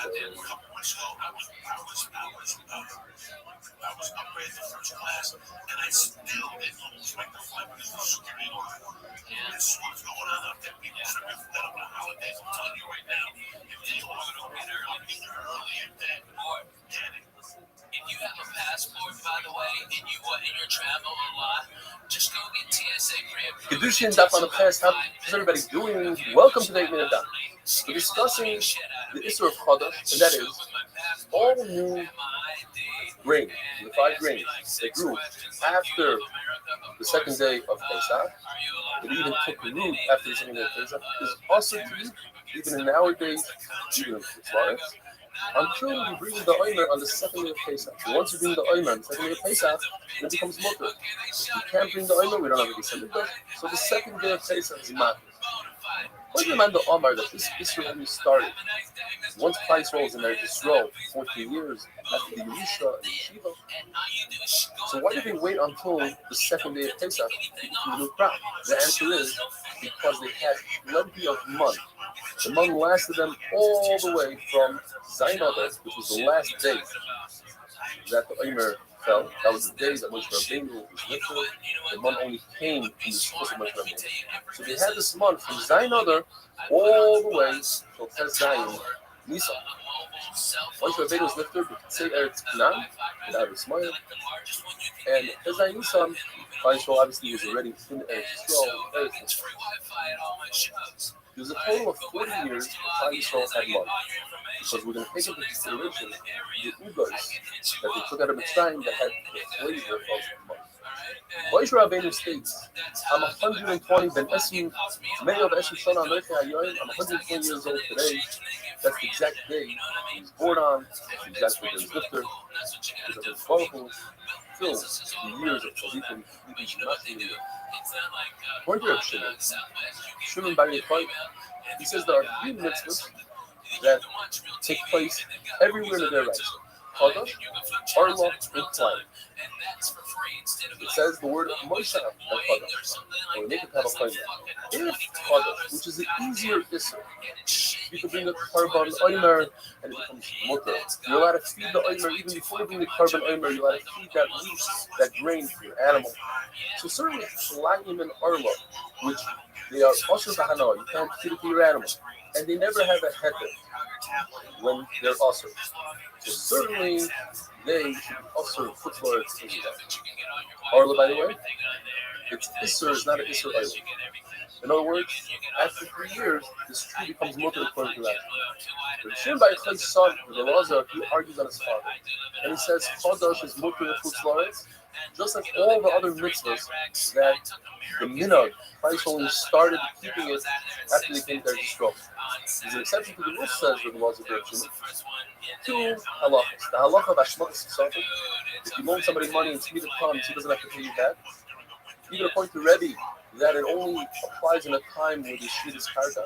I was upgraded to first class, and I still didn't almost make the flight because of security order. There's what's going on out there. People tripping for that on the holidays. I'm telling you right now, if they want to get early, get there early and then panic. If you have a passport, by the way, and you're travel a lot, just go get TSA pre-approved. Kedushin Daf on the past. How's everybody doing? Welcome to the 8 Minute Daf. We're discussing the Isser of Chodesh, and that is all new grain, the 5 grains that grew after the second day of Pesach. It even took root after the second day of Pesach. Is also to eat, even in nowadays, even in Florida, until you bring the oimer on the second day of Pesach. So once you bring the oimer on the second day of Pesach, it becomes mutter. If you can't bring the oimer, we don't have a December. So the second day of Pesach is matter. What do you remind the Omar that this Israel only started? Once Christ rolls in Eretz Yisrael, 14 years after the Yerusha and the Shiva. So why did they wait until the second day of Pesach to do the new crop? The answer is because they had plenty of month. The month lasted them all the way from Zayin Adar, which was the last day that the Omer fell. That was the day that Moshe Rabbeinu was lifted. The month only came in the source of Moshe Rabbeinu. So they had this month from Zayin Adar all the way till Tes Zayin Nisan. Moshe Rabbeinu was lifted with Tzei Eretz Canaan, without a smile. And Tes Zayin Nisan, Yisrael obviously was already in Eretz Yisrael. There was a total of 40 years that Yisrael had month. Because we're going to take into consideration the udos that they took out of Mitzrayim that had the flavor of month. Moshe Rabbeinu states, I'm 120, ben Esim, many of Esim Shana Amecha Hayoim, I'm 120 years old today. That's the exact day he was born on. That's the exact day he was lifted. Because of his powerful fills the years of Tzadikim, according to Shimon Bar Yochai, he says there are 3 mitzvahs that take place everywhere in the direction. Chodesh, Arla, and Tzayim. It says the word Moshe and Chodesh. Or make it have a claim. If Chodesh, which is the easier Isser, you can bring a carbon oimer and it becomes mutter. You're allowed to feed the oimer even before you bring the carbon oimer. You're allowed to feed that loose, that grain for your animal. So certainly Shlayim and Arla, which they are also bahana, you can't feed it to your animal, and they never have a heter when they're also. So certainly they should also put towards Arla, by the way, its Isser is not an Isser oil. In other words, after 3 years, this tree becomes mutter according to that. But Shem by Chay's son, the Lazar, he argues on his father. And he says, Chodesh is mutter in Chutzlaretz, just like all the other mitzvahs that the minhag, Christ only started keeping it after they came to Restream. There's an exception to the rule, says the Lazar Bereshit. Two halachas. The halacha of Hashmatas Ksafim, if you loan somebody money and Shemitah comes, he doesn't have to pay you back. Even according to Rebbe, that it only applies in a time where the sheet is karka.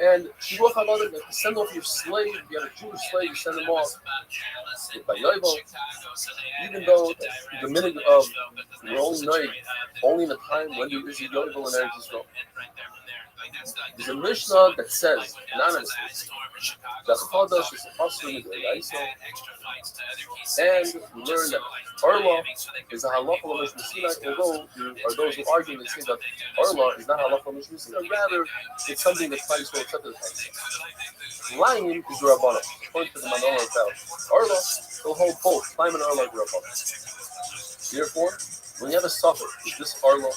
And Shibuach HaMadar, if you send off your slave, if you have a Jewish slave, you send them off by Yovel, even though the minute of your own night, only in the time when there is a Yovel in Eretz Yisrael. There's a Mishnah that says, anonymously, that Chodesh is also in the Yisrael, and we learn that Arla is a halacha l'mish Messina, although there are those who argue and say that Arla is not halacha l'mish Messina, rather it's something that Christ will accept as a Lying is the Rabbana, according to the Manon of Arla will hold both, Lying and Arla are Rabbana. Therefore, when you have a suffix, is this Arla,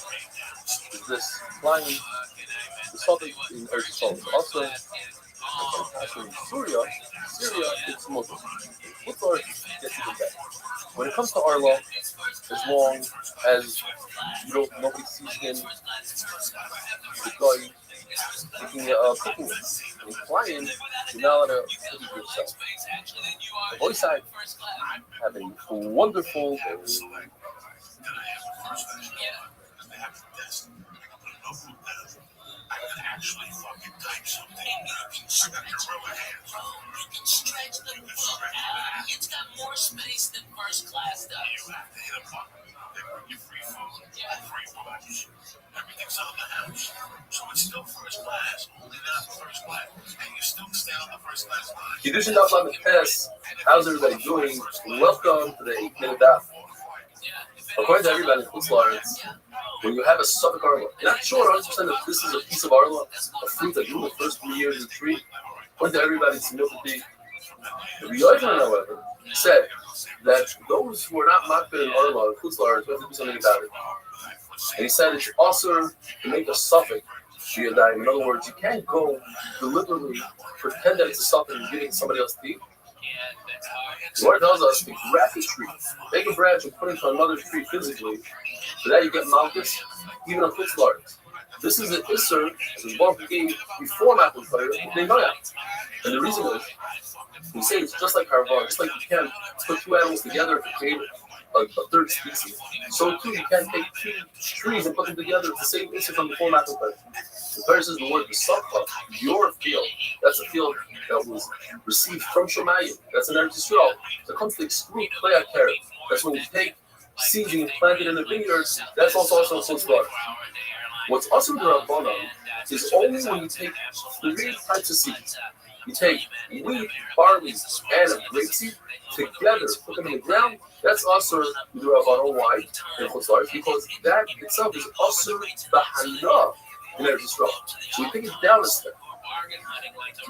is this Lying, the suffix in Eretz Yisrael. Also, in Syria, it's Muslim. Luthor gets even better. When it comes to Arla, as long as nobody sees him, the guy cooking and flying, you're not allowed to cook it yourself. The voice side, have a wonderful day. I can actually fucking type something. You can stretch your hands. You can stretch the book out. It's got more space than first class does. You have to hit a button. They bring you free food, free lunch. Everything's on the house. So it's still first class, only not first class. And you still stand on the first class line. Kiddush and Daf on the test. How's everybody doing? Welcome to the 8-minute Daf. According to everybody in Chutzlaretz, when you have a suffix Arla, you're not sure 100% that this is a piece of Arla, a fruit that grew the first 3 years of the tree. According to everybody, it's milky. The Yochanan, however, said that those who are not makbid in Arla, in Chutzlaretz, have to do something about it. And he said it's also to make a suffix Shiyadayim. In other words, you can't go deliberately pretend that it's a suffix and give it to somebody else to eat. The Lord tells us to grab the tree, take a branch and put it into another tree physically. For that you get malchus, even on Chutzlaretz. This is an Isser, as the Baruch gave before Malchus Torah, they know that. And the reason is, we say it's just like Harvar, just like you can't put two animals together to create a third species. So too, you can't take two trees and put them together. It's the same Isser from before Malchus Torah. The verse is the word Besakha, your field. That's a field that was received from Shemayim. That's an Eretz Yisrael. So it comes to exclude Klei HaKerem. That's when we take seeds and plant it in the vineyards. That's also a Chutzlaretz. What's also the Rabbanan is only when you take 3 types of seeds. You take wheat, barley, and a grapeseed together, put them in the ground. That's also the Rabbanan. Why? In Chutzlaretz, because that itself is also the Hana in Eretz Yisrael. So we take it down a step.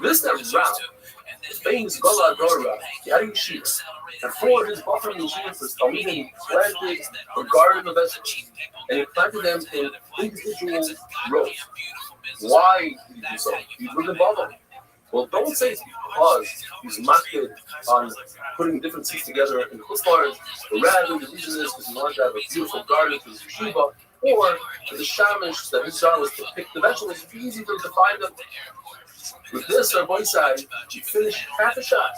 This that route, the famous Gala Dora, Yadi Yeshiva, and for his buffer Yeshiva for Talmudim, he planted a garden of vegetables, and he planted them in individual rows. Why did he do so? He was involved. Well, don't say it's because he's makbid on putting different seeds together in Chutzlaretz, but rather the reason is because he wanted to have a beautiful garden for his yeshiva, or the shamish that his job was to pick the vegetables. It's easy to define them. With this, on one side, we finished half a shot.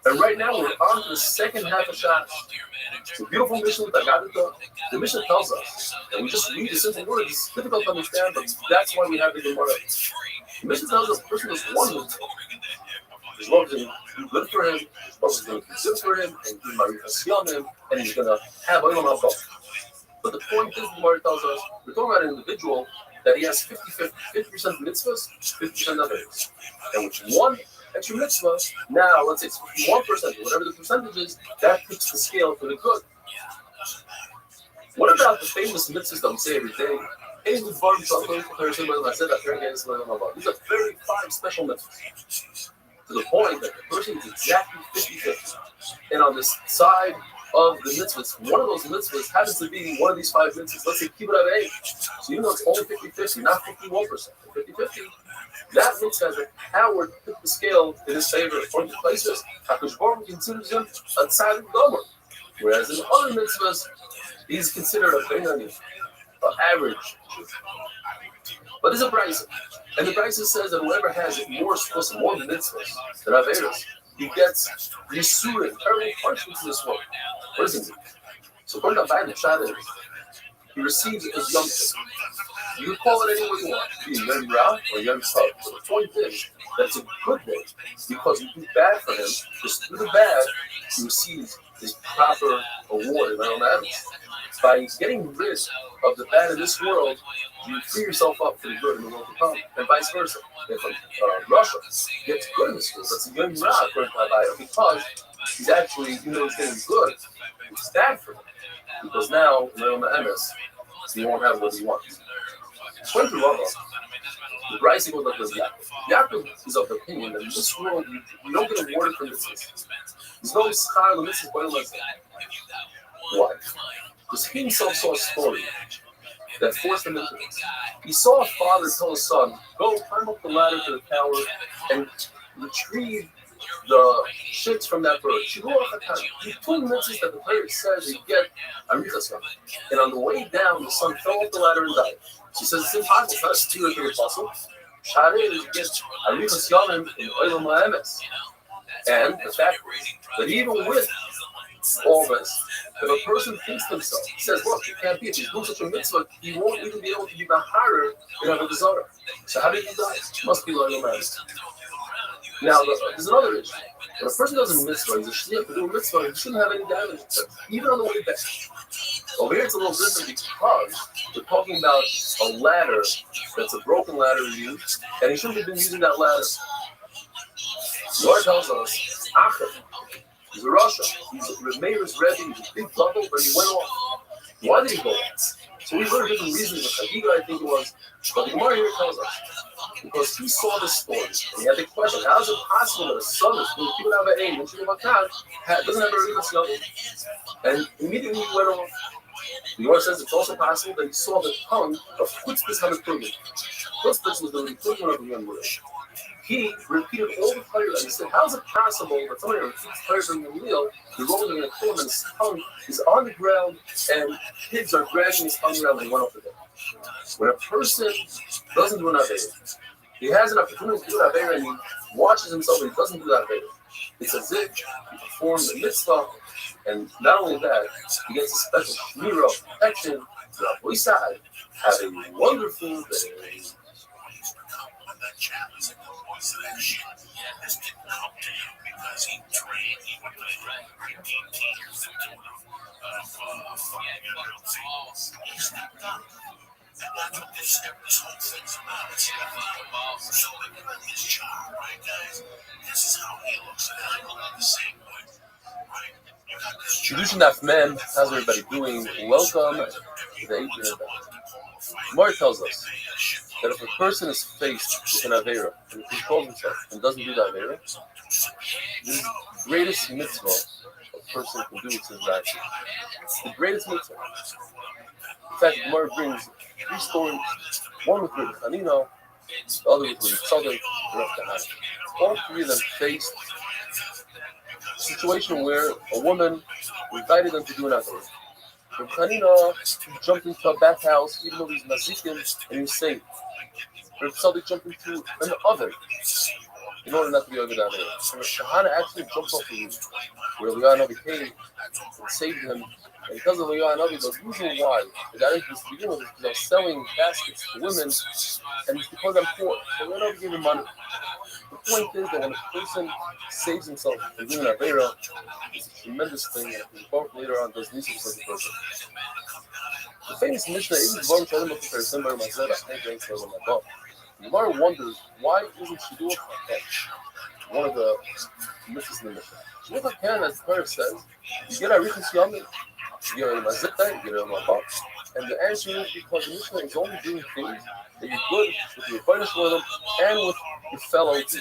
And right now, we're on to the second half of shot. It's a beautiful mission that God did. The mission tells us, and we just read the simple words. It's difficult to understand, but that's why we have the Gemara. The mission tells us the person does one mitzvah. His love is going to be good for him, his love is going to be good for him, and he's going to and he's going to have Olam Haba. But the point is, the Gemara tells us, we're talking about an individual that he has 50% mitzvahs, 50% others. And with one extra mitzvah, now let's say it's 51%, whatever the percentage is, that puts the scale for the good. What about the famous mitzvahs that we say every day? These are 35 special mitzvahs. To the point that the person is exactly 50-50. And on this side of the mitzvahs, one of those mitzvahs happens to be one of these 5 mitzvahs. Let's say kibbutz avei. So even though it's only 50-50, not 51%, 50-50, that mitzvah has the power to tip the scale in his favor. According to places, HaKadosh Baruch Hu considers him a tzaddik gomer. Whereas in other mitzvahs, he's considered a benoni, an average Jew. But there's a brisa, and the brisa says that whoever has more mitzvahs than averos, he gets yisurim, terrible punishments in this world. What does it mean? So according to Bible, he receives a yom tov. You can call it any way you want, be Yom Ra or Yom Tov. But the point is that it's a good day because you do bad for him. Just through the bad, he receives his proper award in Olam Haba. By getting rid of the bad in this world, you free yourself up for the good in the world to come, and vice versa. If Russia gets good in this world, that's a Yom Ra according to Bible, because he's actually, even though he's getting good, it's bad for him. Because now, in Olam Haba, he won't have what he wants. According to Rambam, the Brisa goes like this: Yaakov is of the opinion that in this world you don't get awarded for mitzvahs. There's no schar l'mitzvahs by Olam. Why? Because he himself saw a story that forced him into this. He saw a father tell his son, "Go climb up the ladder to the tower and retrieve the shits from that bird." He told mitzvahs that the Torah says you get arichas from. And on the way down, the son fell off the ladder and died. She says it's impossible. It's not a steer of the apostle. Shari is you get arichas yomim in olam ha'emes. And the fact is that even with all this, if a person thinks to himself, he says, "Look, you can't be. If he's doing such a mitzvah, he won't even be able to be maharer in Avodah Zarah." So how did he die? Must be olam ha'emes. Now, there's another issue. When a person does a mitzvah, he's a shliach to do a mitzvah, he shouldn't have any damage, even on the way back. Over here, it's a little different because we're talking about a ladder that's a broken ladder used, and he shouldn't have been using that ladder. The Lord tells us, Achim, he's a Russia, he's a Meir's Rebbe, he's a big bubble, but he went off. Why did he go off? So we learned different reasons. The Chagiga, I think it was, but the Gemara here tells us, because he saw this story, and he had the question, how is it possible that a son is who people have an aim, and doesn't have a religious level? And immediately he went off. The Gemara says it's also possible that he saw the tongue of Chutzpah HaMepugim. Chutzpah was the Mepugim of the young man. He repeated all the Torah, and he said, how is it possible that somebody repeats Torah from the meal, you're rolling in a film, and his tongue is on the ground, and kids are dragging his tongue around, and he went off the bed. When a person doesn't do an Aveira, he has an opportunity to do an Aveira, and he watches himself, and he doesn't do that Aveira. It's as if he performed the mitzvah, and not only that, he gets a special shmira of protection. Have a wonderful day. That chap is in the voice of that shit. This didn't come to him because he trained. He went to 15 teams into He's not done. And that's what this whole thing's about. It's about so in his job, right, guys? This is how he looks, and I look the same way, right? You got this Tradition of men, how's everybody doing? Welcome to the 8th Gemara tells us that if a person is faced with an Aveira and he controls himself and doesn't do the Aveira, the greatest mitzvah a person can do is his action. It's the greatest mitzvah. In fact, the Gemara brings 3 stories, one with Rabbi Chanina, the other with Rabbi Tzadok, and Rav Kahana. All 3 of them faced a situation where a woman invited them to do an Aveira. Rabbi Chanina jumped into a bathhouse even though he's mazikim and he was saved. Rabbi Tzadok jumped into an oven in order not to be over that area. And Rabbi Kahana actually jumped off the roof where Rabbi Kahana came and saved him And because of the Yohanavi, the reason why I got into this to begin with is because I was selling baskets to women, and it's because I'm poor. So they don't give me money. The point is that when a person saves himself from doing an Avera, it's a tremendous thing, and his both later on does Nisa for the person. The famous Mishnah, even Dvarim Shalom B'Kufar Simbar Mazed, I think ranks over my book. The Gemara wonders, why isn't Shidduch HaKen one of the Mishnahs in the Mishnah? Shidduch HaKen, as the Torah says, you get a Arichas Yomim, you get a Mazed, you get a Mabak. And the answer is because the Mishnah is only doing things that you're good with your Rebbeinu Shalom and with your fellow people.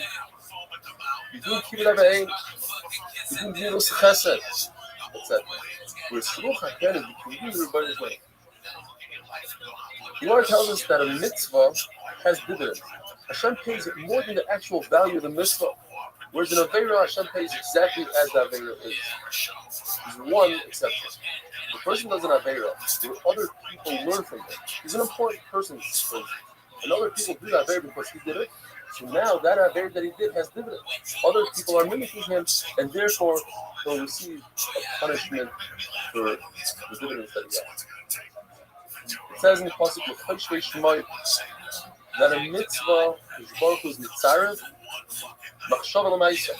You're doing Kibbutz Avayim, you're doing Gemilas Chesed, etc. Whereas Shidduch HaKen is between you and your Rebbeinu Shalom. The Gemara tells us that a mitzvah has dividends. Hashem pays it more than the actual value of the mitzvah. Whereas in Avera, Hashem pays exactly as the Avera is. There's one exception. The person does an Avera, where other people learn from him. He's an important person, and other people do that Avera because he did it. So now that Avera that he did has dividends. Other people are mimicking him, and therefore he'll receive a punishment for the dividends that he has. It says in the pasuk that a mitzvah is Baruch Hu's mitzarev, machshava l'maisa.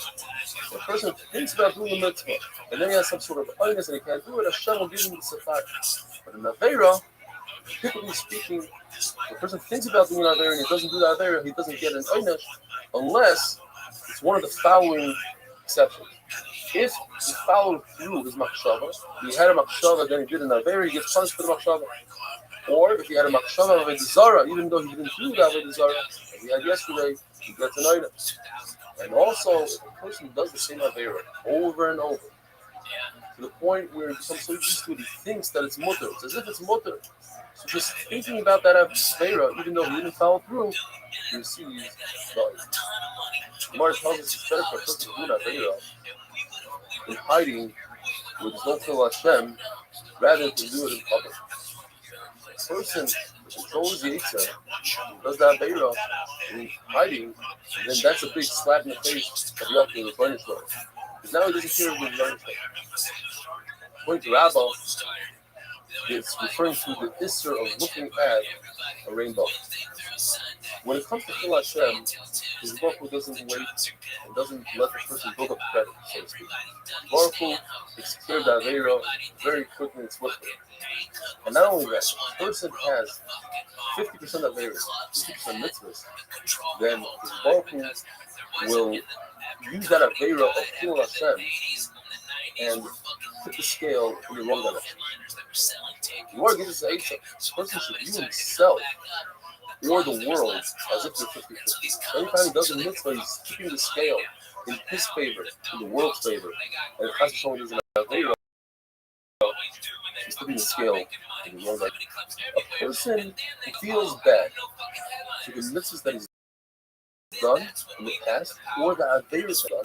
The person thinks about doing a mitzvah, and then he has some sort of illness and he can't do it. Hashem will give him the safar. But in Avera, typically speaking, the person thinks about doing an Avera and he doesn't do the Avera, he doesn't get an illness unless it's one of the following exceptions. If he followed through his machshava, he had a machshava, then he did an Avera, he gets punished for the machshava. Or if he had a machshava of a desire, even though he didn't do that with desire, as we had yesterday, he gets an item. And also, if a person does the same Avera over and over, to the point where he becomes so used to it, he thinks that it's mutter. It's as if it's mutter. So just thinking about that Avera, even though he didn't follow through, he receives value. The Gemara tells us it's better for a person to do an Avera in hiding with his no Hashem rather than to do it in public. A person who controls the Yitzhak, does that Avera in hiding, then that's a big slap in the face of Yaakov, the Rebbeinu Shalom. Because now he doesn't care about the Rebbeinu Shalom. According to Rabbah, it's referring to the Isser of looking at a rainbow. When it comes to Chil Hashem, his Baruch Hu doesn't wait and doesn't let the person build up credit, so to speak. Baruch Hu takes care of the Avera very quickly and swiftly. And not only that, if a person has 50% Averas, 50% mitzvahs, then his Baruch Hu will use that Avera of Chil Hashem and tip the scale in the wrong direction. The Lord gives us an answer. A person should view himself or the world as if they're 50-50. Every time he does a mitzvah, he's keeping the scale in his favor, in the world's favor. And if Chas V'Shalom doesn't have Avera, he's tipping the scale in the wrong direction. A person who feels bad for the mitzvahs that he's done in the past, or the Averas done,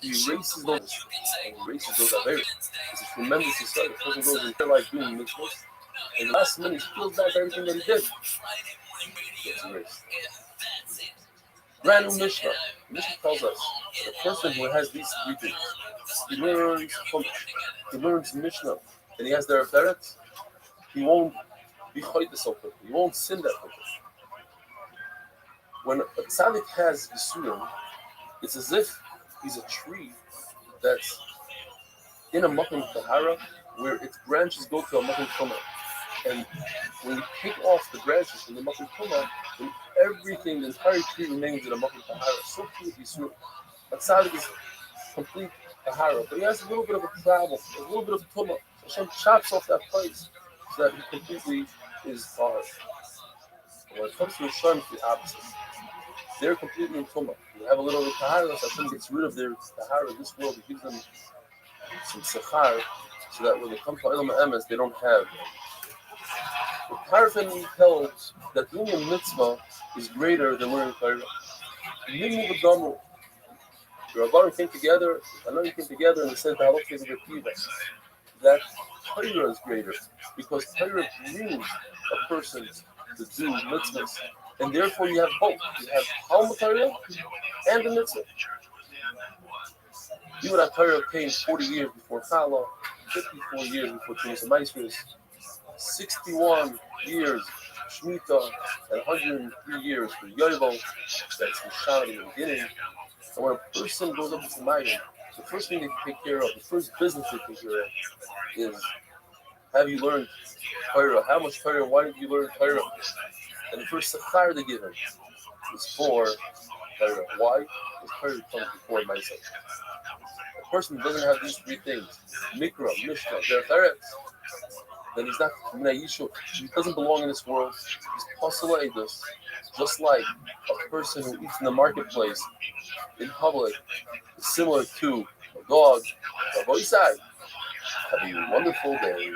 he erases those and erases those Averas. It's a tremendous insight. A person goes in their life doing mitzvahs, and the last minute he feels bad for everything that he did. Gets erased. Brand new Mishnah. The Mishnah tells us that a person who has these three things, he learns Chumash, he learns Mishnah, and he has their Averet, he won't be chayte so quickly, he won't sin that quickly. When a tzaddik has Yisurim, it's as if he's a tree that's in a Makom Tahara where its branches go to a Makom Tumah. And when you take off the branches from the Makom Tumah, then everything, the entire tree remains in a Makom Tahara. So too with Yisurim. A tzaddik is complete Tahara, but he has a little bit of a problem, a little bit of a Tumah. Hashem chops off that place so that he completely is Tahara. When it comes to Hashem, it's the opposite. They're completely in Tumah. You have a little bit of Tahara, so Hashem gets rid of their Tahara in this world. He gives them some Sechar, so that when they come to Olam HaEmes, they don't have. The Parfin held that doing a mitzvah is greater than learning Torah. Mimmu v'gamu. The Rabbanim came together, Hanani came together, and they said the halachas of the Kiva, that Torah is greater, because Torah brings a person to do mitzvahs. And therefore you have both. You have Talmud Torah and the mitzvah. Even if Torah came 40 years before Chala, 54 years before Tunis Maestros, 61 years Shemitah, and 103 years for Yovel. That's Mishana in the beginning. And when a person goes up to Samayim, the first thing they take care of, the first business they take care of, is have you learned Torah? How much Torah? Why did you learn Torah? And the first Sachar they give him is for Torah. Why? Because Torah comes before myself. A person who doesn't have these three things, Mikra, Mishnah, Derech Eretz, then he's not Bnei Yishuv. He doesn't belong in this world. He's Pasala Eidos. Just like a person who eats in the marketplace, in public, is similar to a dog. So, Boisai, have a wonderful day.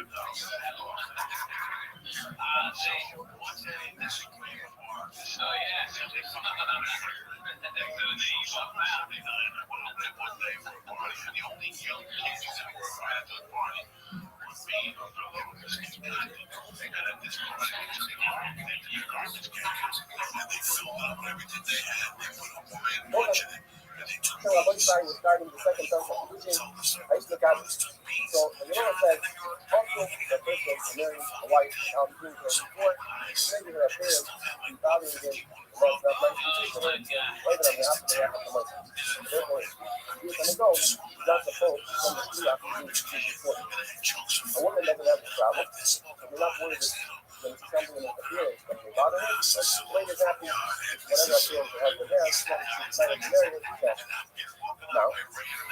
So I was starting the second time producing. I used to look at it. So, and you know what I said? Also, the person married a wife, now between her before, maybe her parents, and father again, was not like to her, later on after they have the month. Therefore, years on ago, not supposed to come to see after you before. A woman doesn't have to travel, so you're not worried that when it's something in appearance that will bother her, but later happy, whatever appearance her husband has, she's decided to marry her, she's happy. Now,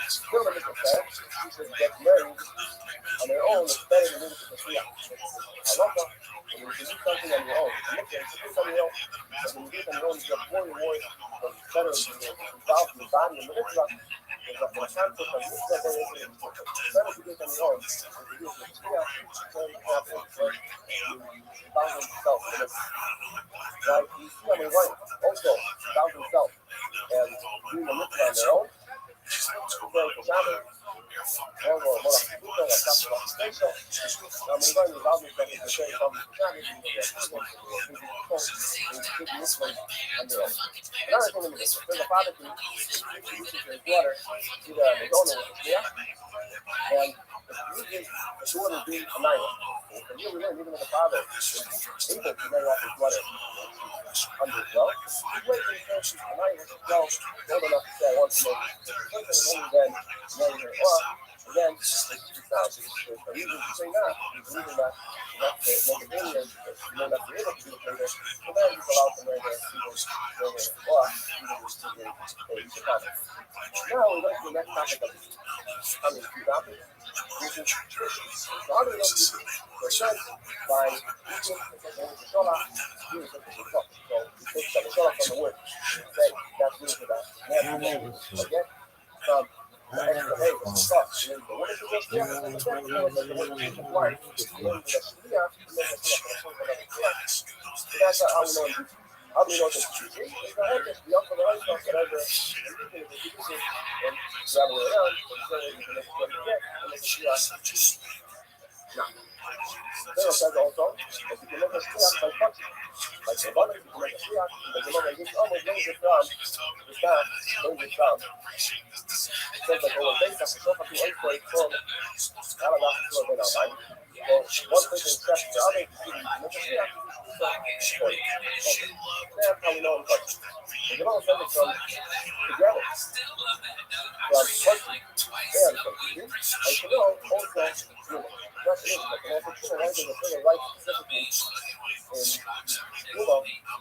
still the Mishnah says, she should get married on their own, it's better than doing it for free. Halacha, when you do something on your own, you do something on your own, but when you do it on your own, you get more reward, but it's better than you're involved in the body and the mitzvah. There's a concept of mitzvah there is it's better to do it on your own than to do it for free. It's very happy, but you found yourself in it. Right? You see on the right, also, found himself, and doing the mitzvah on their own. Very Shabbat, luego Molachituto, la Casa de la Asistencia, la Mundial de David, que es el Shabbat, another thing in this, there's a father who uses his daughter to the donor with his and he uses the daughter being a minor. And you learn, even if the father is able to marry off his daughter under 12, he's waiting until she's a minor, well, old enough to say, I want to marry her. And only then marry her. Or, again, besides, there's a reason to say that. There's a reason that you have to make a baby and you may not be able to do it later. So then he's allowed to marry her, or even to the father. Now we go to the next topic of coming to topic. Which is so how do we know this? So it says by using the Sholah, doing something to talk. So we take the Sholah from the word. Say that's doing for that. Okay? The extra hey, the stuff. And what is it just there? So that's the word the word. And the Shia, and then the Shia, so that's how we know it. How do we know it's a teaching? It's the head, the upper, the right, whatever. And grab it around, so you can make it what you get, and make it Shia. Now, Pharaoh says also that you can make a Shia by touching. Like the bottom, you can make a Shia, but you know that it's almost brings it from the staff, brings it from. It says that they will base up the sofa to 8 for 8 from Alabama to a bit outside. So one person accepts the other, you can make a Shia. That's how we know in touch. The Gemara says it from together. From touching and from eating. And to know also, that's it. But can also put a right in the thing right specifically in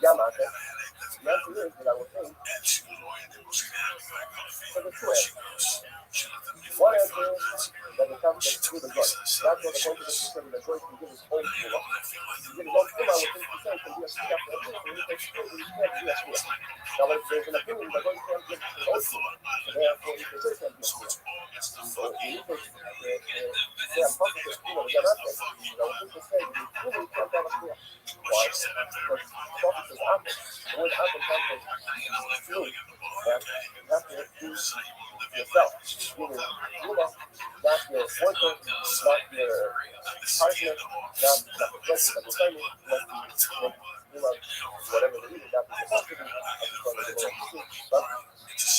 Yama. The answer is that I would think for the two answers. One answer is that it comes through the blood. That's what the point of the system that Joyce can give his own Tumah. To give his own Tumah, I would think the same can be a Shia for a person. When he takes Tumah, he can't be a Shia. Now, there's an opinion that Joyce can't give his own Tumah. Therefore, he can say can't be a Shia. So, when you take the positive Tumah, the Yamatek, I would think the same. The Tumah, you can't have a Shia. Why? Because Prophet says Apple. The word Apple comes from food. That you have to do yourself. Meaning, not your worker, not your partner, not the person that you're family, not whatever the reason, not the capacity, but to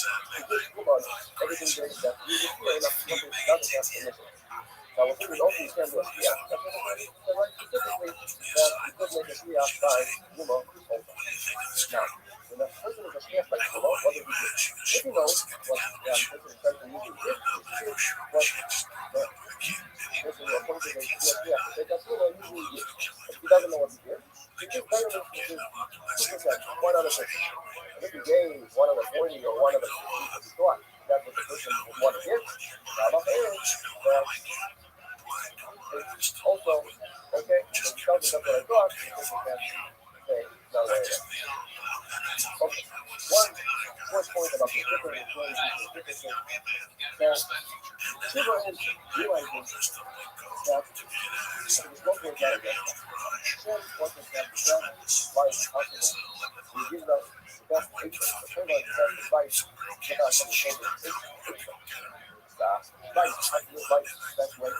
give Kuman everything that you feel enough nothing doesn't have permission. was thinking also you can do a Shia. So right, specifically that you could make a Shia by Zuma also. Now, when a person is a Shia by Zuma, what does he do? If he knows what the person is trying to usually do, he sees what the person who approaches a Shia to take that Zuma usually gives. If he doesn't know what he gives, he just barely just like one out of 50. And if he gave 1 out of 40 or 1 out of 50, he thought that's what the person would want to give. Now, is that it's also okay. So because that's what I thought, the person can say not right. Okay. One quick point about the difference between the difference. So, Shiva is realizing that there's one point that Hashem wants us to have the best life possible. He gives us the best nature. The third one is the best advice about the children. Life, how to live life the best way.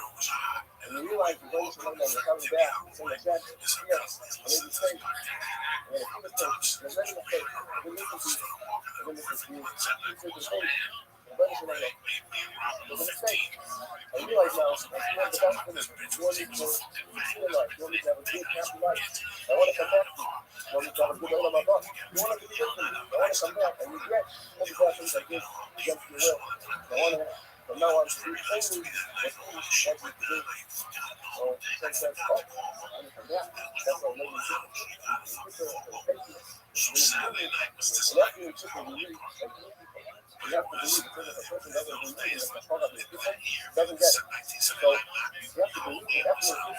And you realize you're going to learn that you're coming back, so you're back, yes, I made a mistake. And if you mistake, there's many mistakes. If you listen to you, if you listen to you, you say the thing. And when it's there's a mistake. I realize now that you have the best in it. You want me to feel life. You want me to have a good, happy life. I want to come back to you. You want me to have a good life on my boss. You want to be good for me. I want to come back. I regret all the bad things I did against your will. I want to from now on, do only the things that you do. So, since that's up, I'm from that. That's what made me do. And after you took a belief, you have to believe because if a person doesn't believe that the part of his people doesn't get it. So, you have to believe that after your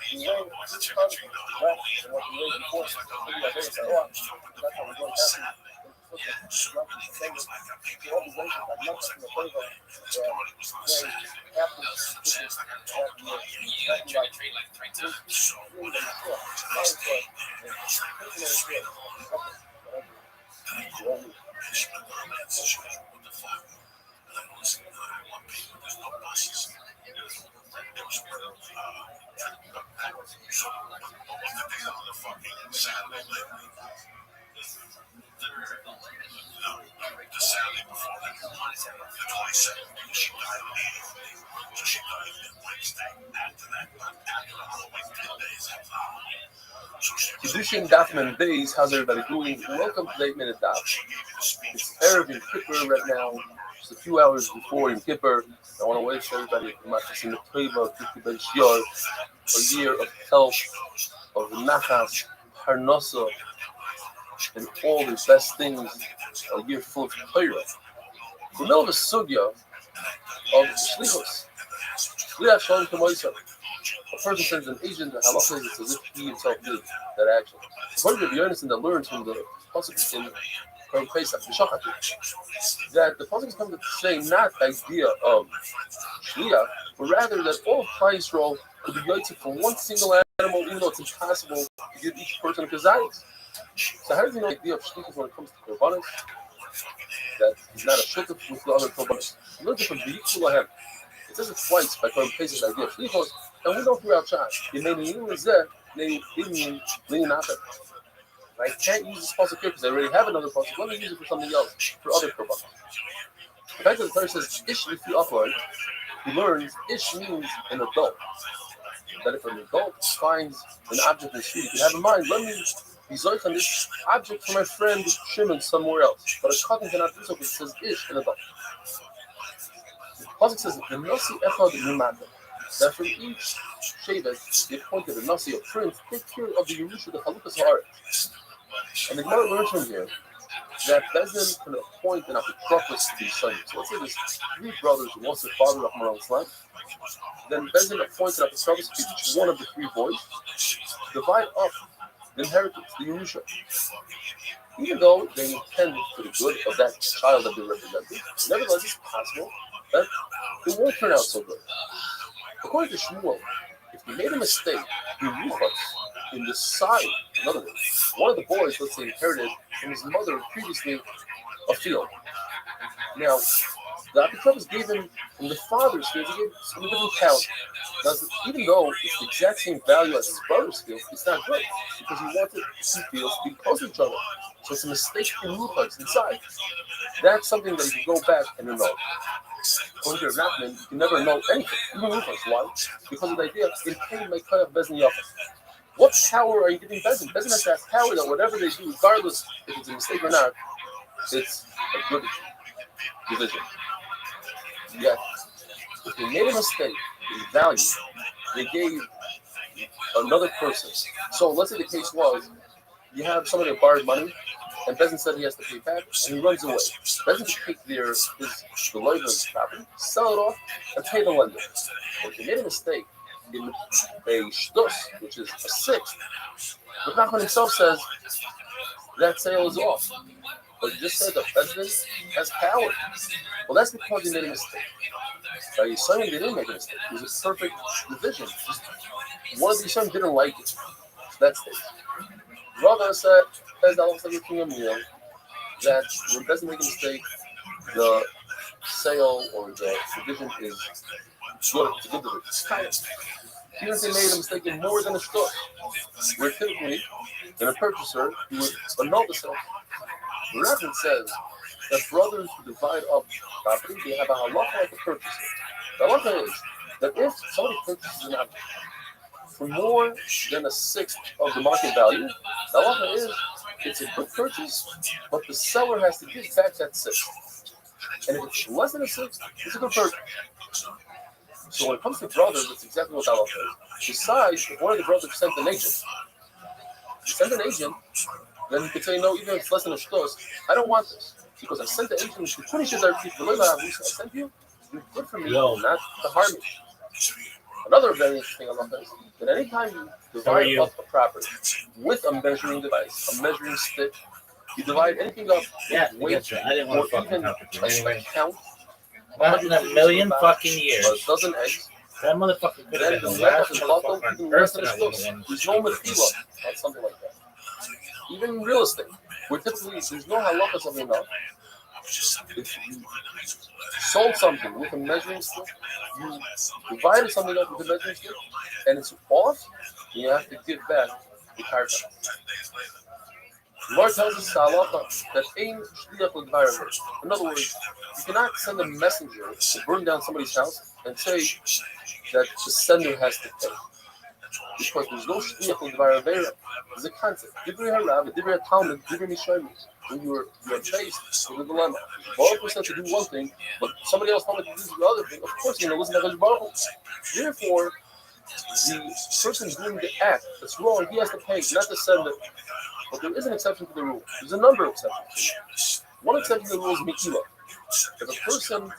people, you weigh tons less than what you weighed before. So, you are very say, oh, that's how we're going happy. All these nations are not in the favor. They have to The Saturday before that, the 22nd, she died on the 8th. So she died the Wednesday after that, but after the Halloween 10 days after Halloween. Kedushin Dafman Days, how's everybody doing? Welcome to the 8-Minute Daf. It's Erev Yom Kippur right now, just a few hours before Yom Kippur. I want to wish everybody in the Teva, a year of health, of nachas, parnasa, and all the best things, a year full of Torah. We know the sugya of shlichus. Shliach shalom kamoisa. A person sends an agent, the halacha is as if he himself did that action. According to the Yonason that learns from the pasuk in Korban Pesach, that the pasuk is coming to say not the idea of shliach, but rather that all of Klal Yisrael could be yotze from one single animal, even though it's impossible to give each person a kazayis. So how does he know the idea of shlichus when it comes to korbanos? That he's not a shutuf with the other korbanos. He learns it from the Yikulahem. It says it twice by Korban Pesach, the idea of shlichus, and we know throughout Shas. You may mean zeh, they mean nachat. I can't use this pasuk here because I already have another pasuk. Let me use it for something else, for other korbanos. The fact that the Torah says ish lifi upload, he learns ish means an adult. That if an adult finds an object in the street, you can have in mind, let me be zoich on this object for my friend Shimon somewhere else. But a cotton cannot do so because it says ish, an adult. The pasuk says the nasi echad nimata. That from each shevet, they appointed a nasi, a prince, take care of the Yerusha, the Chalukas Haaretz. And the Gemara learns from here that Bezin can appoint an apotropos to his sons. So let's say there's 3 brothers who lost their father of Maran's life. Then Bezin appoints an apotropos to each one of the 3 boys to divide up the inheritance, the Yerusha. Even though they intend for the good of that child that they represented, nevertheless it's possible that it won't turn out so good. According to Shmuel, if he made a mistake in the side, in other words, one of the boys, let's say, inherited from his mother previously a field. Now, the Apotropos gave him from the father's field, he gave him a different count. Now, even though it's the exact same value as his brother's field, it's not good because he wanted the 2 fields to be close to each other. So it's a mistake in Ruchos inside. That's something that you can go back and annul. According to Nachman, you can never know anything, even Rufus. Why? Because of the idea, in pain, my koyach bezin yafas. What power are you giving Bezin? Bezin has to have power that whatever they do, regardless if it's a mistake or not, it's a good division. Yet, if they made a mistake in value, they gave another person. So let's say the case was, you have somebody that borrowed money, and Bezin said he has to pay back, and he runs away. Bezin can take the lender's property, sell it off, and pay the lender. But if they made a mistake in a shtus, which is a sixth, the Nachman himself says that sale is off. But you just said that Bezin has power. Well, that's because he made a mistake. By Yisrael, they didn't make a mistake. It was a perfect division. Just one of the Yisrael didn't like it. So that's it. Rava said, as Allah said with King Amir, that when Bezin make a mistake, the sale or the division is good. It's a good division. Even if they made a mistake in more than a store, where typically, in a purchaser, you would annul the sale. The Rabbin says that brothers who divide up property, they have a halacha like a purchaser. The halacha is that if somebody purchases an object for more than a sixth of the market value, the halacha is it's a good purchase, but the seller has to give back that sixth. And if it's less than a sixth, it's a good purchase. So when it comes to brothers, that's exactly what the halacha is. Besides, if one of the brothers sent an agent, then you could say, no, even if it's less than a shtos, I don't want this. Because I sent the agent to punish it, I sent you, you're good for me, not to harm me. Another very interesting halacha is that anytime you divide up a property with a measuring device, a measuring stick, you divide anything up with weight, I didn't want to fucking help you anyway. Count. Not in a million fucking years. A dozen eggs. That motherfucker could have been the last motherfucker on earth that I would have won. There's no mefila on something like that. Even in real estate, where typically there's no halacha something enough. If you sold something with a measuring stick, you divided something up with a measuring stick, and it's off, you have to give back the karka. The Lord tells us that aim shliach l'dvarim. In other words, you cannot send a messenger to burn down somebody's house and say that the sender has to pay. Because there's no shliach l'dvarim. There's a concept. Divrei harav, divrei talmud, divrei mishaymim. When you're faced with a dilemma, Baruch Hu said to do one thing, but somebody else told me to do the other thing. Of course, you're going to listen to Baruch Hu. Therefore, the person doing the act that's wrong, he has to pay, not the sender. But there is an exception to the rule. There's a number of exceptions. One exception to the rule is Mikila. If a person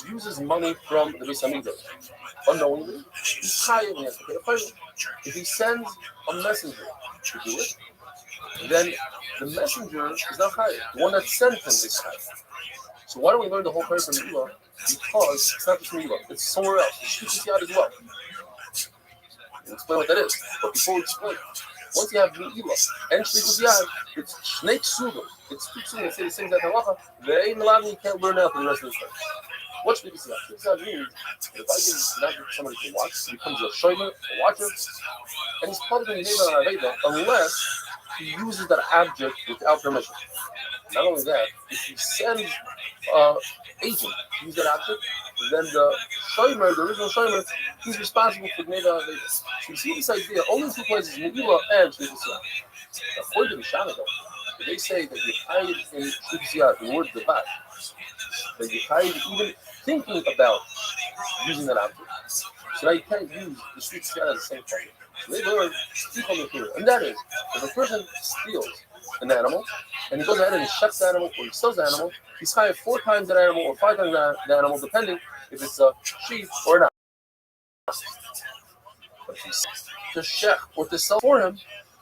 uses money from the Beis Hamikdash unknowingly, he's chayav, he has to pay a fine. If he sends a messenger to do it, then the messenger is not chayav. The one that sent him is chayav. So why don't we learn the whole prayer from Mikila? Because it's not just Mikila, it's somewhere else. It's Shlichus Yad as well. We'll explain what that is. But before we explain, once you have Mi'ilah and Shlichus Yad, it's Shnei Ksugim. It's two Ksugim that say the same exact halacha. They ain't allowed, you can't learn out for the rest of the time. What's Shlichus Yad? Shlichus Yad means if I give somebody to watch, he becomes a shomer, a watcher, and he's part of the Neighbor Aveda unless he uses that object without permission. Not only that, if he sends agent to use that object, then the shomer, the original shomer, he's responsible for Neighbor Aveda. So you see this idea, only two places, Megillah and Shlichus Yad. According to the Shana, though, they say that you hide in Shlichus Yad, the word divad, that you hide even thinking about using that object. So now you can't use the Shlichus Yad as the same thing. So they learn speak on the theory, and that is, if a person steals an animal, and he goes ahead and he shuts the animal or he sells the animal, he's hired 4 times that animal or 5 times the animal, depending if it's a sheep or not. But if he's to shech or to sell for him,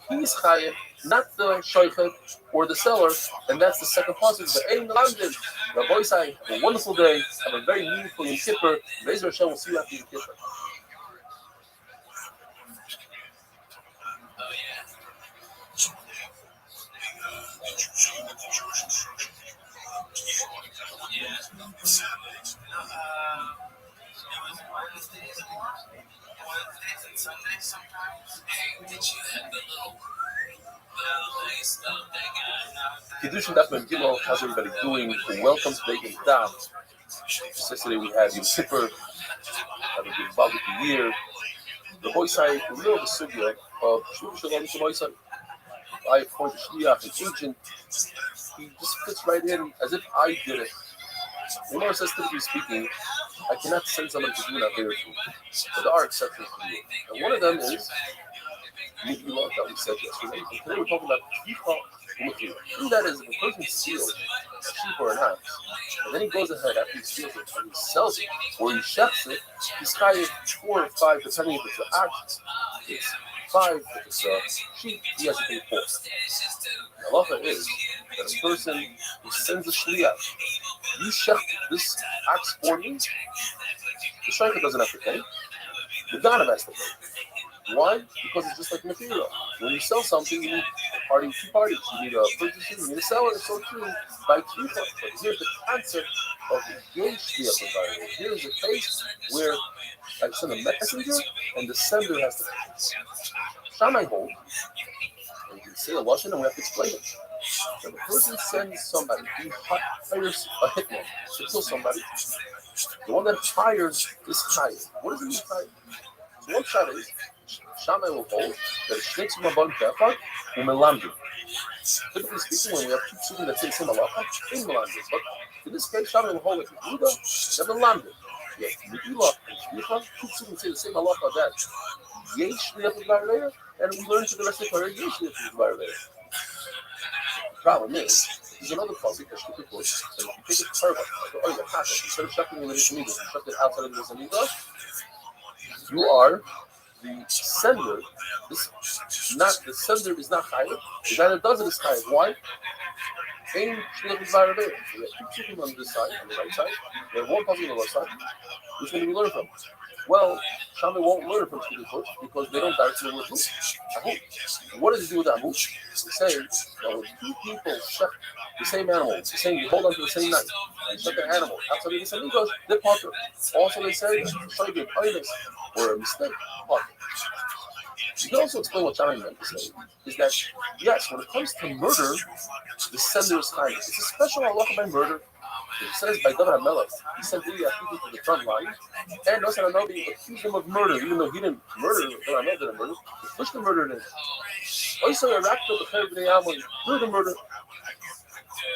he's chayiv, not the shoichet or the seller, and that's the second passage. The Ein Lamdin. The boys say, a wonderful day, have a very meaningful Yom Kippur. Be'ezer Hashem, we'll see you after Yom Kippur. Kiddushin Daf Mem Gimel, how's everybody doing? Welcome to Bacon Daf. Just yesterday we had Yom Kippur, have a good barbecue year. The boy side, the middle of the sugya of Shul Shalom to my side. I appoint a shliach, an agent. He just fits right in as if I did it. Umar says, typically speaking, I cannot send somebody to do an avera for me. But there are exceptions to you. And one of them is Mihila that we said yesterday. And today we're talking about Tifa Mihila. And that is if a person steals a sheep or an ox, and then he goes ahead after he steals it and he sells it or he shechs it, he's chayiv 4 or 5, depending if it's an ox, it's 5, if it's a sheep, he has to pay 4. The halacha is that a person who sends a shliach, you shech this ox for me, the shaycha doesn't have to pay, the ganav has to pay. Why? Because it's just like material. When you sell something, you need two parties. You need a purchaser, you need a seller. So too, by twicha. But here's the concept of the shliach environment. Here's a case where I send a messenger and the sender has to pay. Shammai hold, and you can say a lashon and we have to explain it. If a person sends somebody, he hires a hitman to kill somebody. The one that hires is chayiv. What does it mean chayiv? So one shot is Shammai will hold that it shakes from a bun pepper and melamdim. Typically speaking, when we have two psukim that say the same halacha, in melamdim. But in this case, Shammai will hold it with Yehuda and melamdim. Yes, Mehila and Shlicha, two psukim say the same halacha that yesh shliach v'varleya, and we learn to the rest of the Torah yesh shliach v'varleya. The problem is, there's another pasuk that Shlicha puts that if you take a turban, like an oil, instead of shucking in the Rishon, you shuck it outside of the Rishon, you are the sender. The sender is not chayiv. The guy that does it is chayiv. Why? Aim shliach v'varleya. We have two psukim on this side, on the right side. We have one pasuk on the left side. Which one do we learn from? Well, Shammai won't learn from Shlichut because they don't directly learn with Amut. What does he do with Amut? They say that when two people shech the same animal, the same, they hold on to the same knife, and shech the animal outside of the same goes, they're partner. Also, they say show you a or a mistake, partner. You can also explain what Shammai meant to say, is that, yes, when it comes to murder, the sender is chayiv. It's a special halacha by murder. It says by David HaMelech, he sent Uri people to the front line, and Nosson HaNovi accused him of murder, even though he didn't murder, David HaMelech didn't murder, he pushed the murder in him. Also, Arakta, the Chayv B'nai Ammon, through the murder.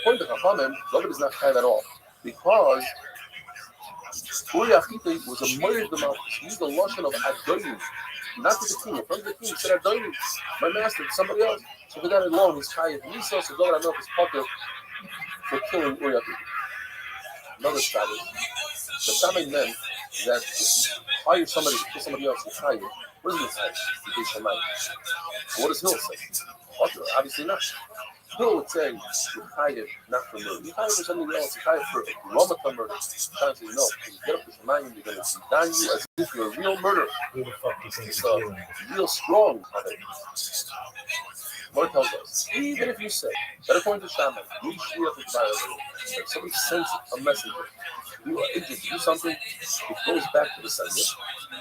According to Chachamim, David is not chayiv at all, because Uri Achite was a murdered the Malchus. He used the lashon of Adonim, not to the king. In front of the king, he said Adonim, my master, somebody else. So for that alone, he's chayiv. Nisa, so David HaMelech is potter for killing Uri Achite. Another shot is the Shammai meant that if you hire somebody to kill somebody else, you hire. What does it say? What does Hill say? Obviously not. Hill would say you hire not for murder. You hire for something else. You hire for Ramata murder. Shammai says no. You get up to Shemayim, they're going to dine you as if you're a real murderer. Who the fuck do you think It's real strong. What tells us, even if you say that according to Shammai, if somebody sends a messenger, you are injured to do something, it goes back to the sender.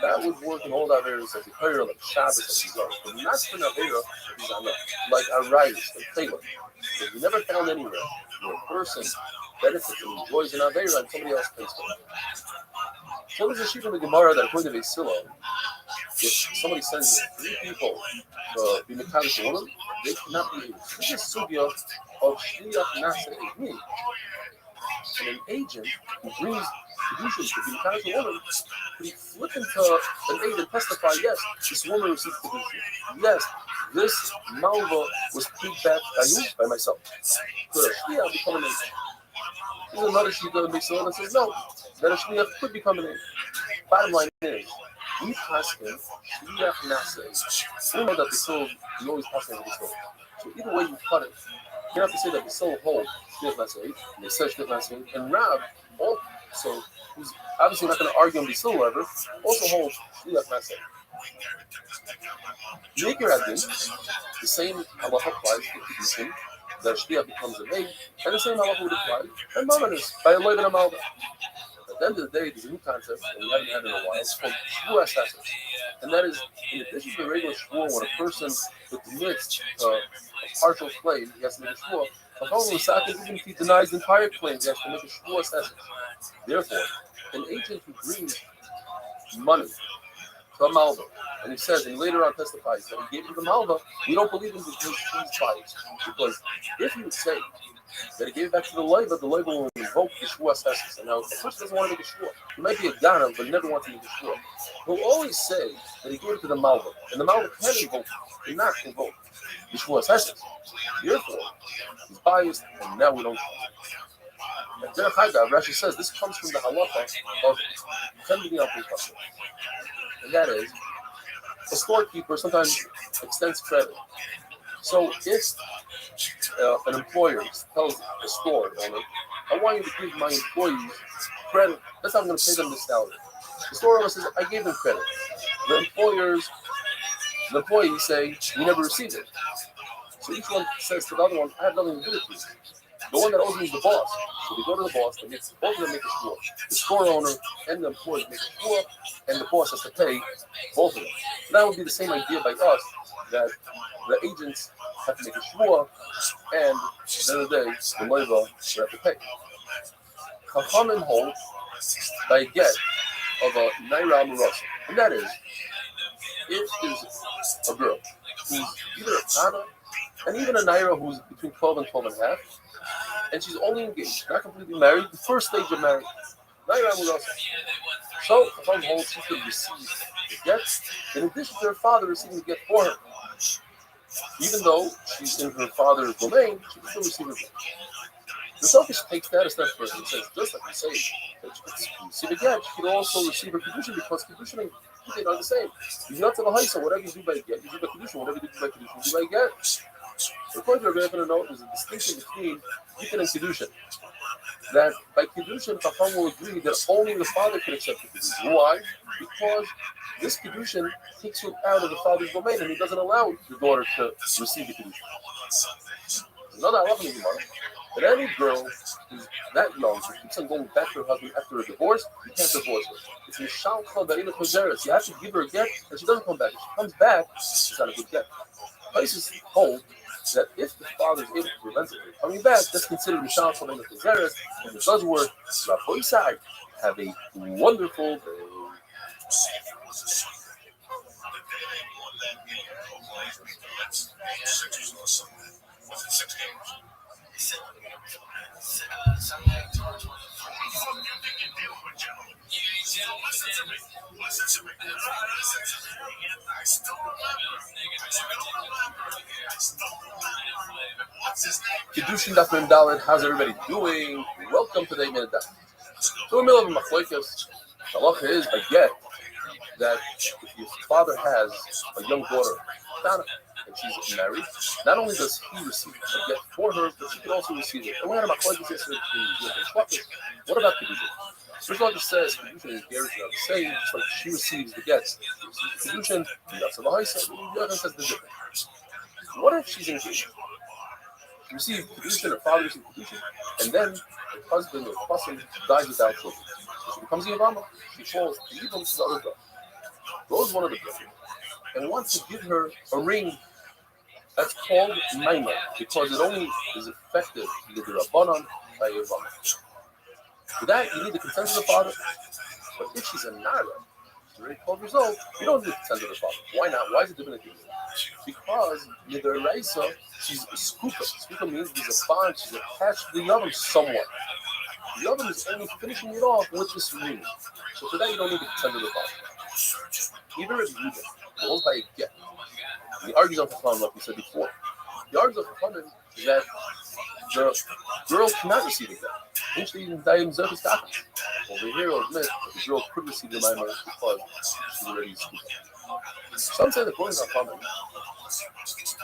That would work in all the areas of the prayer, like Shabbos and Zor. But not for Navera, like Arias and Taylor. Because we never found anywhere where a person benefits and enjoys an Avera and somebody else pays for it. So there's a sheet in the Gemara that according to Vasila, if somebody sends 3 people to be mekadosh a woman, they cannot be used. This is sugya of shliach nasa egni. And an agent who brings kedushin to be mekadosh a woman, could he flip into an aid and testify, yes, this woman received kedushin. Yes, this malva was paid back by you, by myself. Could a shliach become an agent? There's another sheet that makes that says no, that a shliach could become an agent. Bottom line is, we pass him shliach nasa. We know that the soul, you always pass him with the soul. So either way you cut it, you have to say that the soul holds shliach nasa, and they said shliach nasa, and Rab, also, who's obviously not going to argue on the soul ever, also holds shliach nasa. Maker Adin, the same halacha applies to Kedushin, that shliach becomes a maid, and the same halacha would apply, and Mamanis, by a loiv and a malva. At the end of the day, there's a new concept, and we haven't had it in a while. It's called shvua sesses. And that is, in addition to the regular shvua, when a person admits a partial claim, he has to make a shvua. Even if he denies the entire claim, he has to make a shvua sesses. Therefore, an agent who brings money to a malva, and he says, and later on testifies that he gave him the malva, we don't believe him because he's biased. Because if he would say that he gave it back to the labor will invoke the shvua sesses. And now, a person doesn't want to make a shvua. He might be a gana, but he never wants to make a shvua. He'll always say that he gave it to the malva, and the malva can invoke, cannot invoke the shvua sesses. Therefore, he's biased, and now we don't. And Derech Hagav, Rashi says this comes from the halacha of Chem Al Pei, and that is a storekeeper sometimes extends credit. So if an employer tells a store owner, I want you to give my employees credit, that's how I'm going to pay them this salary. The store owner says, I gave them credit. The employees say, we never received it. So each one says to the other one, I have nothing to do with you. The one that owes me is the boss. So they go to the boss, and both of them make a shvua. The store owner and the employee make a shvua, and the boss has to pay both of them. So that would be the same idea by us, that the agents have to make a shvua, and at the end of the day, the loiva will have to pay. Chachamim hold by a get of a naira amurasa, and that is, if there's a girl who's either a tana, and even a naira who's between 12 and 12 and a half, and she's only engaged, not completely married, the first stage of marriage, naira amurasa. So Chachamim hold she could receive the get, in addition to her father receiving the get for her. Even though she's in her father's domain, she can still receive her get. The selfish takes that a step further and says, just like you say, that she can receive a get, she can also receive her kedushin, because kedushin and kedushin are the same. You're not to the high, so whatever you do by get, you do by kedushin. Whatever you do by kedushin, you do by get. According to Rabbi Yehuda, note, there's a distinction between Yitin and kedushin. That by kedushin, Chacham will agree that only the father can accept the kedushin. Why? Because this kedushin takes you out of the father's domain, and he doesn't allow your daughter to receive the kedushin. Another halacha in the Gemara, that any girl who's that young, who keeps on going back to her husband after a divorce, you can't divorce her. It's mishal chol da'ina kozeres. You have to give her a get, and she doesn't come back. If she comes back, she's not a good get. Places hold that if the father is able to prevent it from coming back, that's considered mishal chol da'ina kozeres, and it does work. Rabbi Isai, have a wonderful day. Kedushin Daf Mem Daled, how's everybody doing? Welcome to the Minute Daf. So in the middle of a machlokes, the halacha is by get that if your father has a young daughter, and she's married, not only does he receive a get for her, but she can also receive it. And we had a machlokes yesterday between what about kedushin? First of all, it says kedushin and Gary are the same, just like she receives the gets. She receives kedushin, and that's the ha'isa. The other says the different. What if she's engaged? She received kedushin, her father received kedushin, and then her husband or husband dies without children. So she becomes a yavama. She falls to Yibam to the other girl. Goes one of the girls and wants to give her a ring that's called maimah, because it only is effective to give her a banan by yavama. For that, you need the consent of the father. But if she's a nara, she's already 12 years old, you don't need the consent of the father. Why not? Why is it different? Because neither Raisa, she's a skuka. Skuka means there's a bond, she's attached to the oven somewhat. The oven is only finishing it off with this ring. So for that, you don't need the consent of the father. Either is Reuben, goes by a get. And he argues on Chachamim, like we said before. The argument of Chachamim is that the girl cannot receive a get. Over here, I'll admit that the girl could receive the maimah because she's already schooled. Some say that according to Chachamim,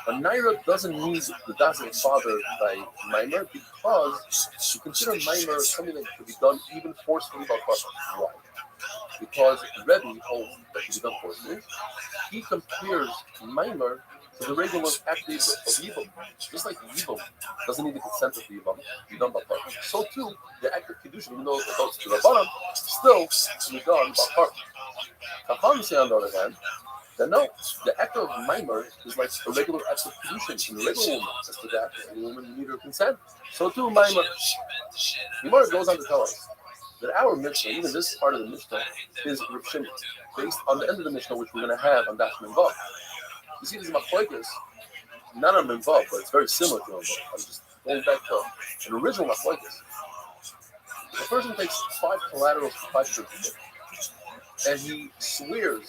a naira doesn't need the das of the father by maimah because you consider maimah something that could be done even forcefully by Chachamim. Why? Because Rebbe holds that can be done forcefully. He compares maimah to the regular active of Yibam. Just like Yibam doesn't need the consent of the Yibam to be done by partner, so too the act of Kiddushin, even though it goes to the Rabbanan, still can be done by partner. Chacham say on the other hand, that no, the act of Maimer is like a regular act of Kiddushin in a regular woman. As to that, any woman need her consent. So too Maimer. Gemara goes on to tell us that our Mishnah, even this part of the Mishnah, is Rav Shimon, based on the end of the Mishnah, which we're going to have on Daf Minvav. You see, this is Machlokes, not on Minvav, but it's very similar to Minvav. I'm just going back to an original Machlokes. The person takes 5 collaterals for 5 different people, and he swears.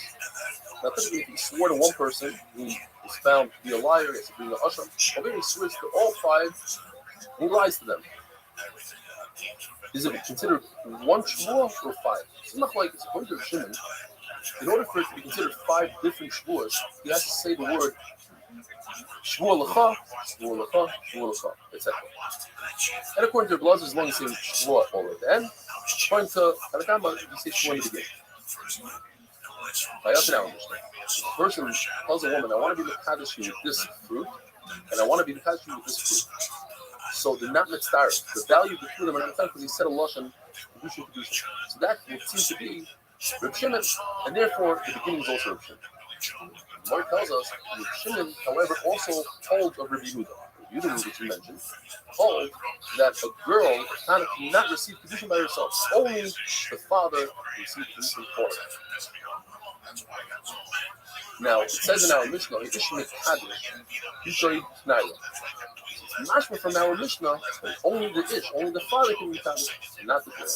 Now, typically, if he swore to one person who is found to be a liar, he has to bring the Asham, or maybe he swears to all 5, and he lies to them. Is it considered one shvuah or 5? This is not like it's according to Rav Shimon. In order for it to be considered 5 different shvuahs, he has to say the word shvuah lecha, shvuah lecha, shvuah lecha, etc. And according to Rav, as long as he says shvuah all at the end, according to Alakama, he says shvuah in the beginning. The person tells a woman, I want to be the Kaddish with this fruit, and I want to be the Kaddish with this fruit. So they're not mitzvah. The value of the fruit are not mitzvah because he said a lashon kedusha. So that would seem to be Reb Shimon, and therefore the beginning is also Reb Shimon. Mark tells us Reb Shimon, however, also told of Reb Yehuda. Reb Yehuda, which we mentioned, told that a girl cannot receive kedusha by herself. Only the father receives kedusha for her. Now it says in our Mishnah, "Ish mikdash, Yisrael Naira." Mashma from our Mishnah, only the ish, only the father can be kaddish, and not the girl.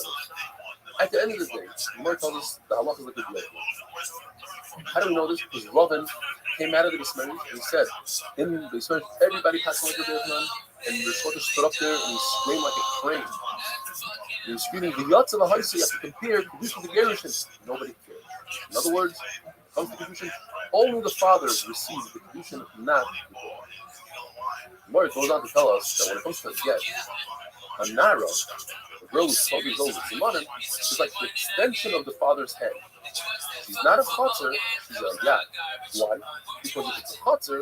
At the end of the day, the Gemara tells us the halach is like a blade. How do we know this? Because Ravin came out of the Bismarck and he said, in the Bismarck, everybody passed like a Bismarck, and the Shloka stood up there and he screamed like a crane. He was screaming, the Yatz of a Haisi, you have to compare Kedushin to Gerushin. Nobody cares. In other words, when it comes to Kedushin, only the father receives the Kedushin, not the girl. Gemara goes on to tell us that when it comes to a get, a Nara, a girl who's 12 years old, is like the extension of the father's head. She's not a chotzer, she's a yad. Why? Because if it's a chotzer,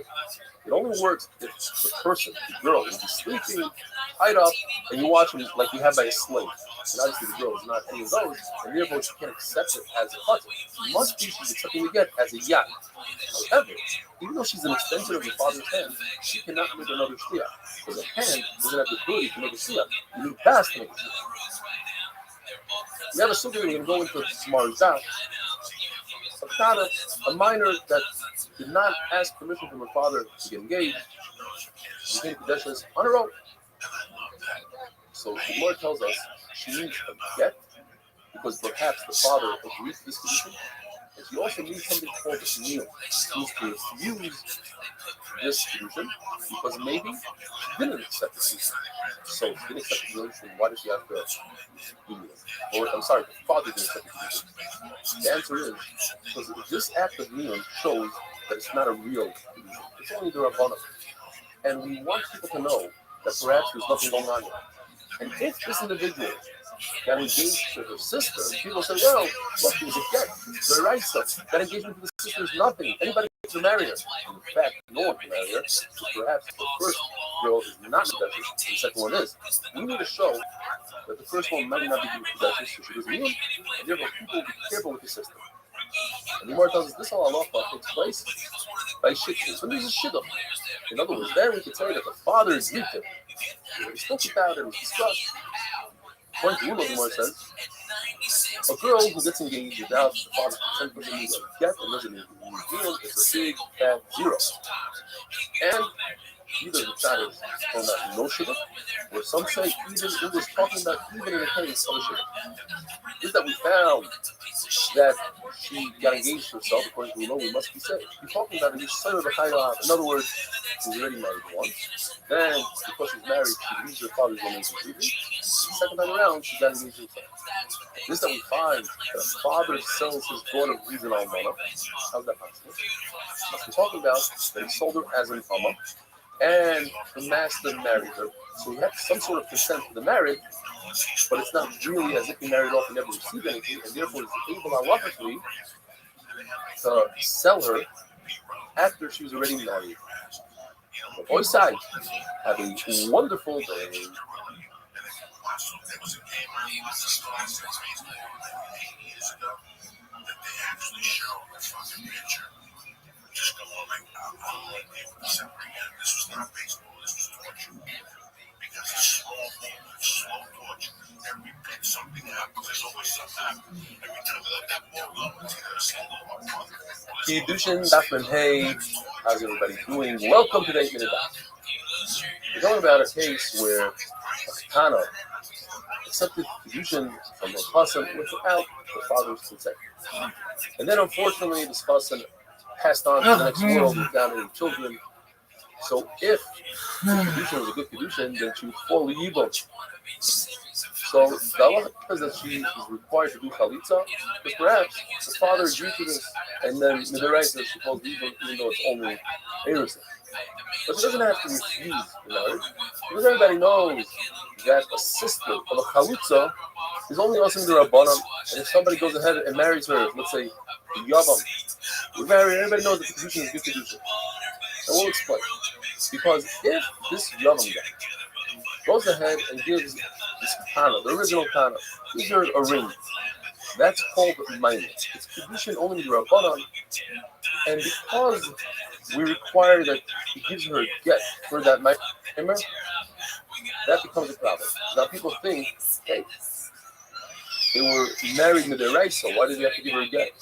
it only works if the person, the girl, is sleeping, tied up, and you watch him like you have by a slave. And obviously the girl is not any of those, and therefore she can't accept it as a chotzer. She must be, she's accepting the get as a yad. However, even though she's an extension of the father's hand, she cannot make another shliach. Because a hand doesn't have the ability to make a shliach. You need das to make a shliach. We have a sugya we're going to go into tomorrow's daf. A minor that did not ask permission from her father to get engaged became Kadeshes on her own. So the Lord tells us she needs a get because perhaps the father agreed to this condition, and she also needs something called a meal. She needs to refuse this condition because maybe she didn't accept the condition. So if she didn't accept the condition, why does she have to do it? Or I'm sorry, the father didn't accept the condition. The answer is because this act of meal shows that it's not a real condition. It's only the Rabbana. And we want people to know that perhaps there's nothing going on here. And if this individual got engaged to her sister, people say, well, look, it was a get. The right stuff. That engagement to the sister is nothing. Anybody can marry her. In fact, no one can marry her. So perhaps the first girl is not Kadeshes, the second one is. We need to show that the first one might not be Kadeshes, so she doesn't mean, and therefore people will be careful with the sister. And the Gemara tells us this halacha takes place by shittim. So there's a shidduch. In other words, then we could say that the father is victim. We spoke about it, it was discussed. According to Ulo, the Gemara says, a girl who gets engaged without the father's consent doesn't need a get and doesn't need a deal. It's a big fat zero. And either the child is on that no shidduch, or some say even it was talking about even in the case of a shidduch. Is that we found that she got engaged to herself, according to Ulo, we must be saved. We're talking about a son of a chayah. In other words, she's already married once. Then, because she's married, she leaves her father's woman completely. The second time around, she got engaged to herself. This that we find that a father sells his daughter Riz and Almana. How's that possible? Because we're talking about that he sold her as an Amma, and the master married her. So he had some sort of consent to the marriage, but it's not really as if he married off and never received anything, and therefore he's able halachically to sell her after she was already married. The boy side, have a wonderful day. There was a game I watched 8 years ago that they actually showed a fucking picture. Just go on like, they were separating. This was not baseball, this was torture. Because it's slow torture. Every bit something happens. There's always something happens. Every time they let that ball go, it's either a single or a mother. Kiddushin, Dafman, hey, how's everybody doing? Welcome to the 8 Minute Daf. We're talking about a case where a katana accepted Kiddushin from the chassan without the father's consent. And then unfortunately this chassan passed on to the next world without any children. So if the Kiddushin was a good Kiddushin, then she would fall evil. So the halacha says that she is required to do chalitza, but perhaps the father agreed to this, and then midiraisa she falls evil even though it's only erusin. But she doesn't have to refuse the marriage, because everybody knows that a sister of a chalutza is only also in the rabbanon, and if somebody goes ahead and marries her, let's say yavam, we marry. Everybody knows that the Kiddushin is good Kiddushin. And we'll explain. Because if this yavam guy goes ahead and gives this katana, the original katana, gives her a ring, that's called minor. It's Kiddushin only in the rabbanon, and because we require that he gives her a get for that minor, that becomes a problem. Now people think, hey, they were married midiraisa, why did he have to give her a get?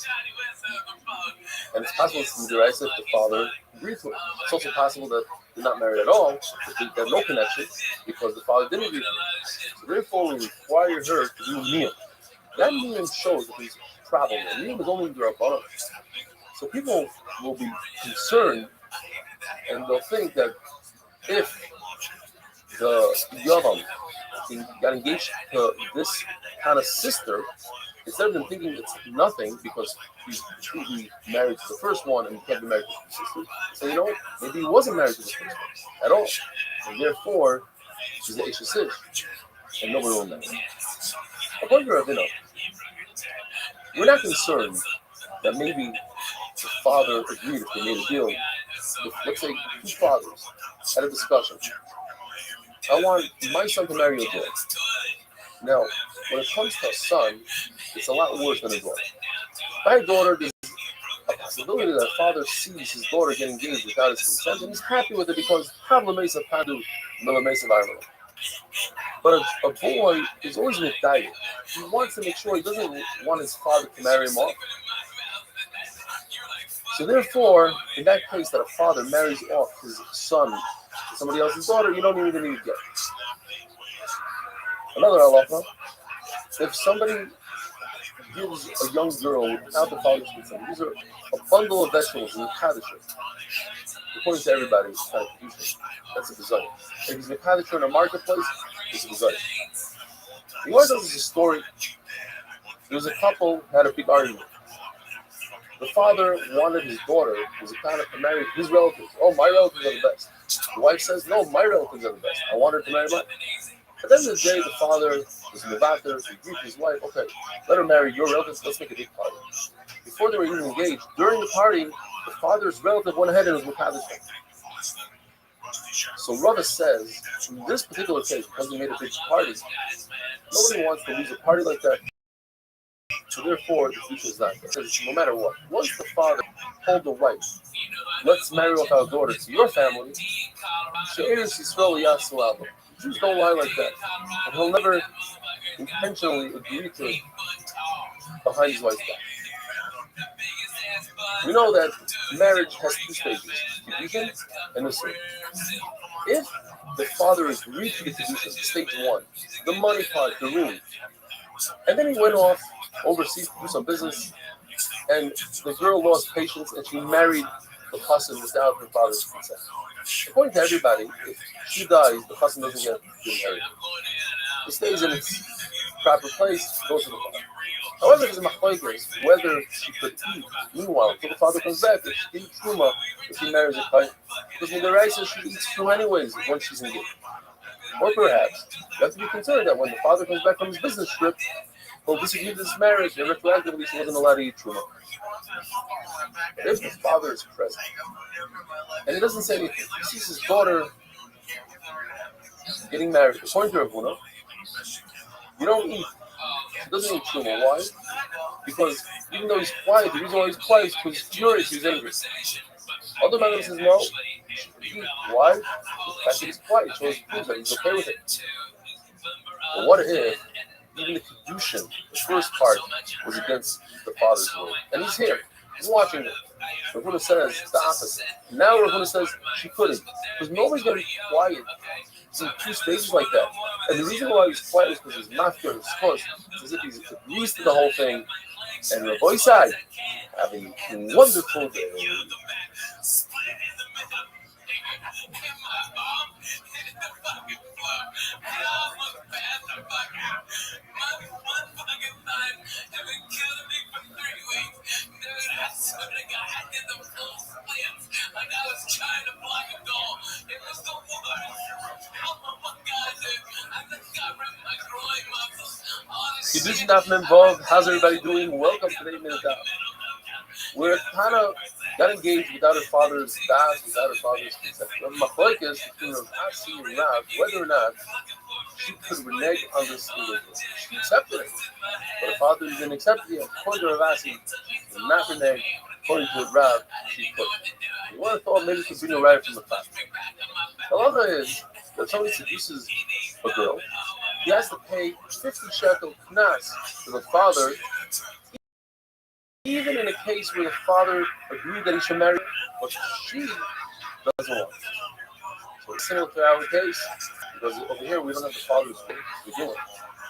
And it's possible it's midiraisa if the father agreed to it. It's also possible that they're not married at all, that they have no connection, because the father didn't agree to it. So therefore we require her to do niyam. That niyam shows that there's a problem. And niyam is only in the rabbanon. So people will be concerned, and they'll think that if the yavam got engaged to this kind of sister, instead of them thinking it's nothing because he's completely married to the first one and he can't be married to the sister, so you know what? Maybe he wasn't married to the first one at all, and therefore she's the Isha Sish, and nobody will know. According to Ravina, we're not concerned that maybe the father agreed if they made a deal. If, let's say, two fathers had a discussion. I want my son to marry your daughter. Now, when it comes to a son, it's a lot worse than a daughter. By a daughter, there's a possibility that a father sees his daughter get engaged without his consent, and he's happy with it because problem is a padu, environment. But a boy is always in a diet. He wants to make sure he doesn't want his father to marry him off. So therefore, in that case that a father marries off his son to somebody else's daughter, you don't even need to get. Another halacha, if somebody gives a young girl without the father's consent, gives her a bundle of vegetables in the kaddish, according to everybody, it's kind of usual. That's a bizarre. If he's in a kaddish in a marketplace, it's a bizarre. The Gemara tells us a story. There was a couple who had a big argument. The father wanted his daughter, who was a kind of to marry his relatives. Oh, my relatives are the best. The wife says, no, my relatives are the best. I want her to marry mine. At the end of the day, the father was mevater, he agreed to his wife, okay, let her marry your relatives, let's make a big party. Before they were even engaged, during the party, the father's relative went ahead and was mevater. So Rava says, in this particular case, because they made a big party, nobody wants to lose a party like that. So therefore, the future is not good. Because no matter what, once the father told the wife, let's marry off our daughter to your family, Jews don't lie like that. And he'll never intentionally agree to it behind his wife's back. We know that marriage has two stages, Kiddushin and Nisuin. If the father agreed to the Kiddushin, stage one, the money part, the ring, and then he went off overseas to do some business, and the girl lost patience and she married the chassan without her father's consent. According to everybody, if she dies, the chassan doesn't get married. It stays in its proper place, goes to the father. However, there's a machlokes whether she could eat meanwhile until the father comes back. If she eats truma, if she marries a kite, because in the raisa she eats truma anyways once she's engaged. Or perhaps you have to be concerned that when the father comes back from his business trip, he'll disagree with this marriage, and retroactively she wasn't allowed to eat truma. If the father is present, and he doesn't say anything, he sees his daughter getting married, according to Ravuna, you don't eat. He doesn't eat truma. Why? Because even though he's quiet, the reason why he's quiet is because he's furious, he's angry. Other man says no. Why? The fact that he's quiet shows proves that he's okay with it. But what if even the kedushin, the first part, was against the father's will? And he's here. He's watching it. Ravuna says the opposite. Now Ravuna says she couldn't. Because nobody's going to be quiet in two stages like that. And the reason why he's quiet is because he's not feeling his course. It's as if he's used to the whole thing. And Rabbi Isai, having a wonderful day. Kedushin Daf Mem Vav, how's everybody doing? Welcome to the 8 Minute Daf. We're kind of got engaged without her father's das, without her father's consent. We have machlokes between Rav Asi and Rav, whether or not she could renege on this religion. She accepted it, but her father didn't accept it yet. According to Rav Asi, she did not renege. According to Rav, she could. We would have thought maybe we could bring her right from the fact. The other is that somebody seduces a girl, he has to pay 50 shekel knas to the father, even in a case where the father agreed that he should marry her, but she doesn't want it. So it's similar to our case, because over here we don't have the father's will to begin with,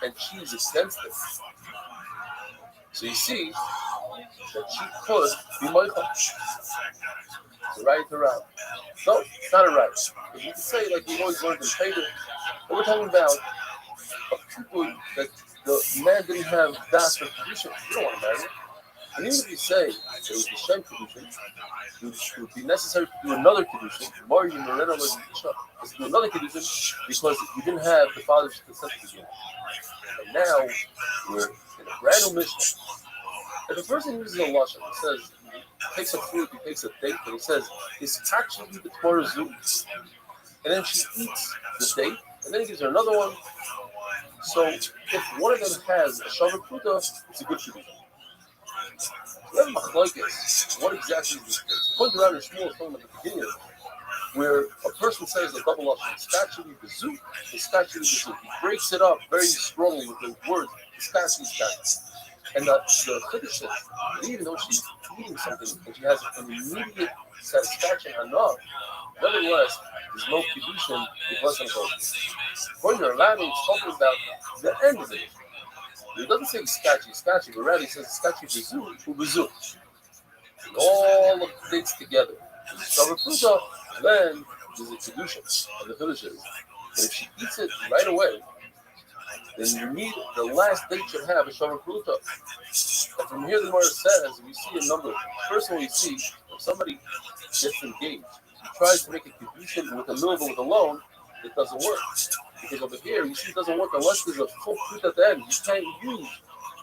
and she's against it. So you see that she could be moichel. It's a right to route. No, it's not a right. Because you can say, like we always learned in Peter, but we're talking about a people that the man didn't have das for tradition. You don't want to marry her. And even if you say it was the Shem Kedushin, it would be necessary to do another Kedushin, let's do another Kedushin, because you didn't have the father's consent to begin. And now we're in a brand new mission. If a person uses a lashon, he says, he takes a fruit, he takes a date, and he says, it's actually the Torah Zoo. And then she eats the date, and then he gives her another one. So if one of them has a shavar pruta, it's a good Kedushin. We have machlokes. What exactly is this case? According to Rabbi Shmuel film at the beginning, where a person says a double lashon, "Skachuli bezu," the "Skachuli bezu." He breaks it up very strongly with the word "skachuli." And the chiddush is, even though she's eating something and she has an immediate satisfaction enough, nevertheless, there's no kedushin. It wasn't going. According to Rabbi, it's talking about the end of it. It doesn't say sketchy, but rather it says sketchy bezu. And all of the things together. Then there's a kedusha, and the village is. And if she eats it right away, then you need the last date should have a shavar pruta. And from here the Gemara says we see a number. First one we see if somebody gets engaged, he tries to make a kedusha with a milva with a loan, it doesn't work. Because over here, you see, it doesn't work unless there's a full fruit at the end. You can't use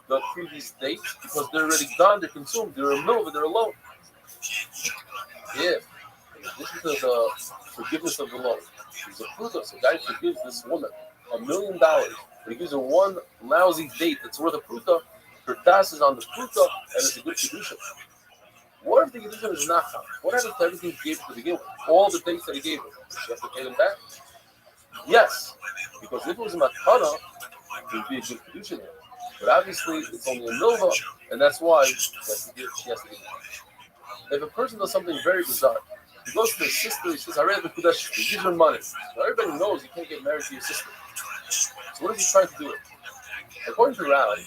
the previous dates because they're already gone, they're consumed, they're a milva, they're alone. Yeah, this is the forgiveness of the loan. There's a fruta, so guy forgives this woman $1 million, but he gives her one lousy date that's worth a fruta. Her das is on the fruta, and it's a good kedusha. What if the kedusha is not found? What happens to everything he gave her to begin with? All the dates that he gave her, does she have to pay them back? Yes, because if it was a matana, it would be a good kedusha here. But obviously, it's only a milva, and that's why she has to give it. If a person does something very bizarre, he goes to his sister, he says, I read the Kudesh, he gives her money. Now everybody knows you can't get married to your sister. So what is he trying to do? According to Rav,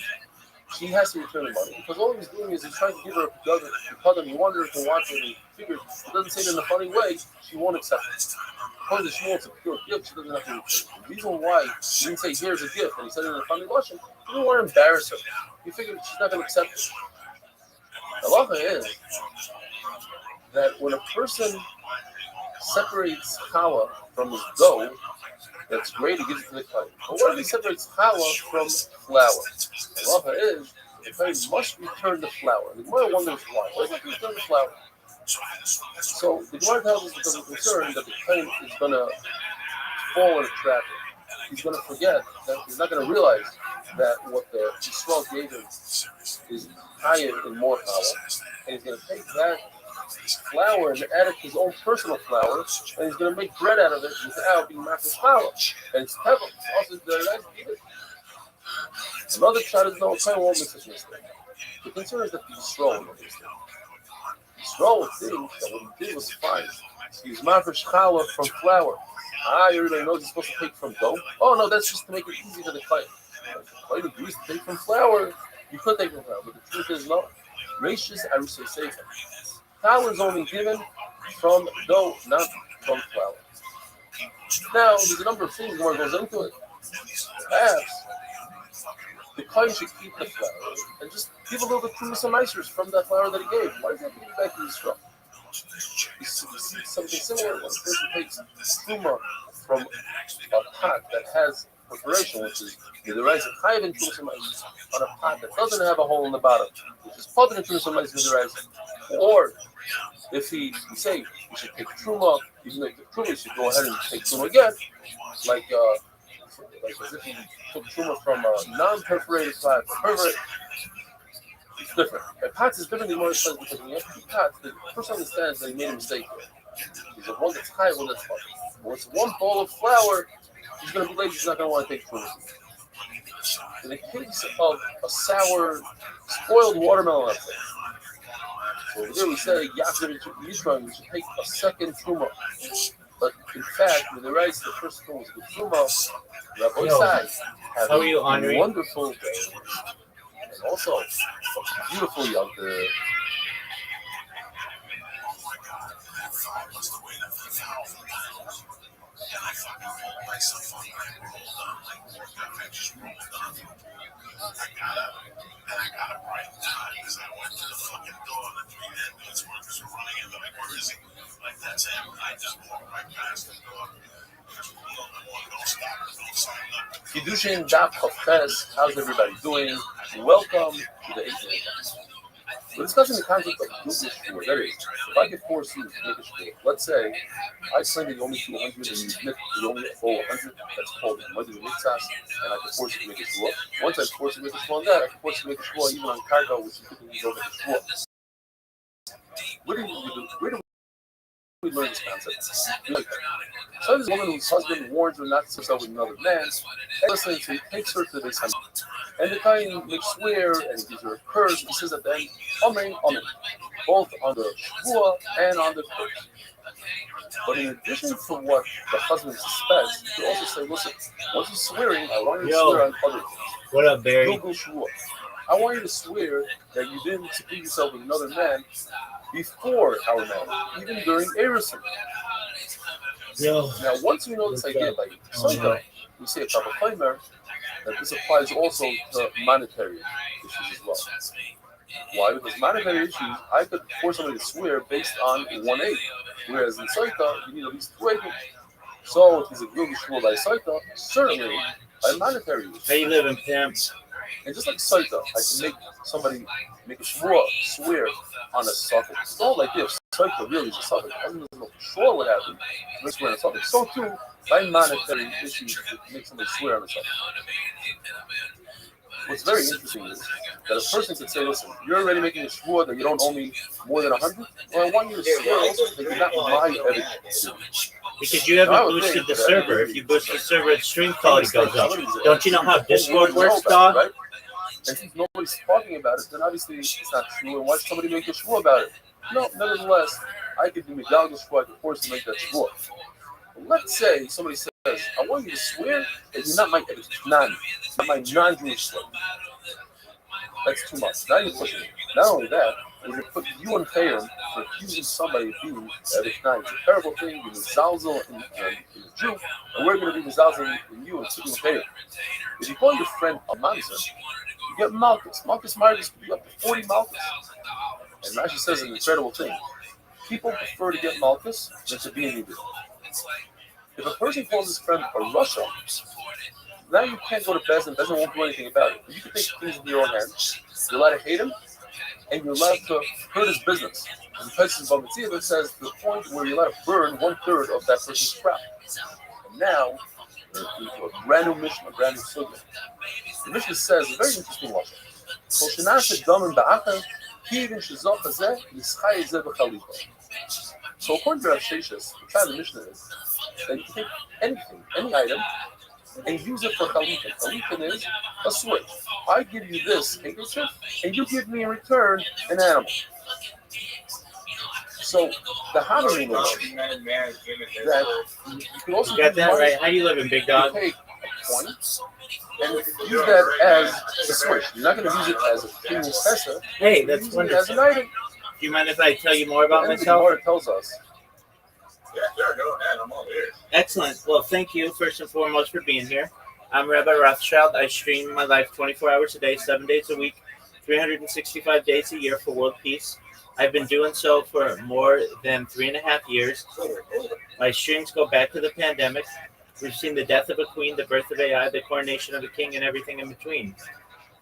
she has to return the money, because all he's doing is he's trying to give her a pardon. He wanted her to want it, and he figured he doesn't say it in a funny way, she won't accept it. According to Shmuel, it's a pure gift, she doesn't have to return it. The reason why he didn't say, here's a gift, and he said it in a funny lashon, he didn't want to embarrass her. He figured she's not going to accept it. The halacha is that when a person separates challah from his dough, that's great, he gives it to the kohen. But what if he separates challah from flour? The halacha is the kohen must return the flour. The Gemara wonders why. Why does he have to return the flour? So the Gemara tells us because of concern that the kohen is going to fall in a trap. He's going to forget that he's not going to realize that what the Yisrael gave him is higher in more challah, and he's going to take that flour and add it to his own personal flour, and he's going to make bread out of it without being matzah flour. And it's terrible. Also, another shot is no kind won't make such a mistake. The concern is that the Yisrael will make a mistake. Yisrael would think that what he did was fine. He used matzah challah from flour. Everybody knows he's supposed to take from dough. Oh no, that's just to make it easy for the kohen. Kohen agrees to take from flour. You could take from flour, but the truth is no. Rashis Arusay Sefer. Flour is only given from dough, not from flour. Now, there's a number of things more goes into it. Perhaps the kohen should keep the flour and just give a little bit of some icers from that flour that he gave. Why does he have to give it back to Yisrael? You see something similar when a person takes truma from a pot that has perforation, which is the rice of chayiv and truma on a pot that doesn't have a hole in the bottom, which is potter and truma with the rice. Or if he say you should take truma, even though the truma, you should go ahead and take truma again, like as if you took truma from a non-perforated pot. It's different. A pot is different than more expensive because when you have two pots, the person understands that he made a mistake here. He's a one that's high, one that's hard. When it's one bowl of flour, he's going to be lazy, he's not going to want to take truma. In the case of a sour, spoiled watermelon, let's say. So over there we say, Yaakov Yisrael, you should take a second truma. But in fact, when the rice, the first truma was the truma, Rabbi Isai, have a wonderful day. And also, a beautiful young day. I got it right now because I went to the fucking door and the three ambulance workers were running in. They're like, where is he? Like, that's him. I just walked right past the door. Kiddushin Daf Chavches, how's everybody doing? Welcome to the 8th day. We're discussing the concept of Google Shur. That is, if I get forced you to make a shur, let's say I claim that you only do 100 and you admit you only owe 100, that's called Mother Mitzvahs, and I can force you to make a shur. Once I force you to make a shur on that, I can force you to make a shur even on cargo, which you typically don't make a shur. Where do we learn this concept? So this woman whose husband warns her not to sleep with another man, and listening to he takes her to this house. And the kohen makes swear and he gives her a curse. He says at the end, Amen, Amen, both on the shvuah and on the curse. But in addition to what the husband suspects, you also say, listen, once you're swearing, I want you to swear on other things. What up, Barry? Google shvuah. I want you to swear that you didn't seclude yourself with another man before our marriage, even during Erusin. Now, once we know this idea by Soita, we say a Kabbalah that this applies also to monetary issues as well. Why? Because monetary issues, I could force somebody to swear based on 1/8, whereas in Soita, you need at least 2/8. So if he's a guilty shvuah by Soita, certainly by monetary issues. How you living, pimp? And just like Soita, I can make somebody make a shvuah, swear on a suffix. It's not like if Soita really is a suffix. I don't know for sure what happened. Let's swear on a suffix. So too, by monetary issues, you can make somebody swear on a suffix. What's very interesting is that a person could say, listen, you're already making a shvuah that you don't owe me more than 100. Well, I want you to swear also that you're not my evidence. Because you haven't boosted the server. If you boost the server, the stream quality goes up. Don't you know how Discord works, dog? Right? And since nobody's talking about it, then obviously it's not true. And why should somebody make a shvuah about it? No, nevertheless, I could do Medalga shvuah, I could force to make that shvuah. Let's say somebody says, I want you to swear that you're not my non-Jewish slave. That's too much. Now you're pushing it. Not only that, we're going to put you in Chayim for accusing somebody of being Eretz. It's a terrible thing. You're Mizalzel in a Jew, and we're going to be Mizalzel in you and putting Chayim. If you call your friend a Manza, you get Malchus. Malchus marriages could be up to 40 Malchus. And Rashi says an incredible thing. People prefer to get Malchus than to be needed. If a person calls his friend a Russia, now you can't go to Bezdin. Bezdin won't do anything about it. You can take things into your own hands. You're allowed to hate him, and you're allowed to hurt his business. And the Pesach of Bava says to the point where you're allowed to burn 1/3 of that person's crap. And now, a brand new mission, a brand new sugya. The mission says a very interesting lesson. So according to Rav Sheshes, the pshat of the Mishnah is that you can take anything, any item, and use it for chalitah. Chalitah is a switch. I give you this handkerchief, and you give me in return an animal. So the hammering is that you can also You got that right? How you living, big dog? take a coin and use that as a switch. You're not going to use it as a king Tessa. Hey, that's use it as an wonderful. item. Do you mind if I tell you more about And the myself? Gemara tells us. Yeah, sure, go ahead. I'm all ears. Excellent. Well, thank you first and foremost for being here. I'm Rabbi Rothschild. I stream my life 24 hours a day, 7 days a week, 365 days a year for world peace. I've been doing so for more than 3.5 years. My streams go back to the pandemic. We've seen the death of a queen, the birth of AI, the coronation of a king, and everything in between.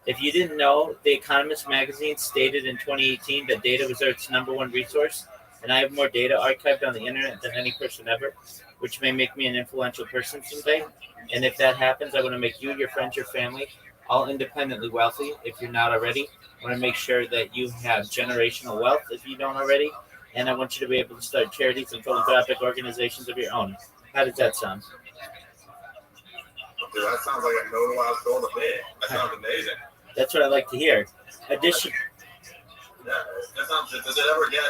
If you didn't know, The Economist magazine stated in 2018 that data was Earth's #1 resource, and I have more data archived on the internet than any person ever, which may make me an influential person someday. And if that happens, I want to make you, your friends, your family, all independently wealthy. If you're not already, I want to make sure that you have generational wealth if you don't already. And I want you to be able to start charities and philanthropic organizations of your own. How does that sound? Dude, that sounds like a no wild soul to me. That sounds amazing. That's what I like to hear. Addition. Yeah, that sounds. Does it ever get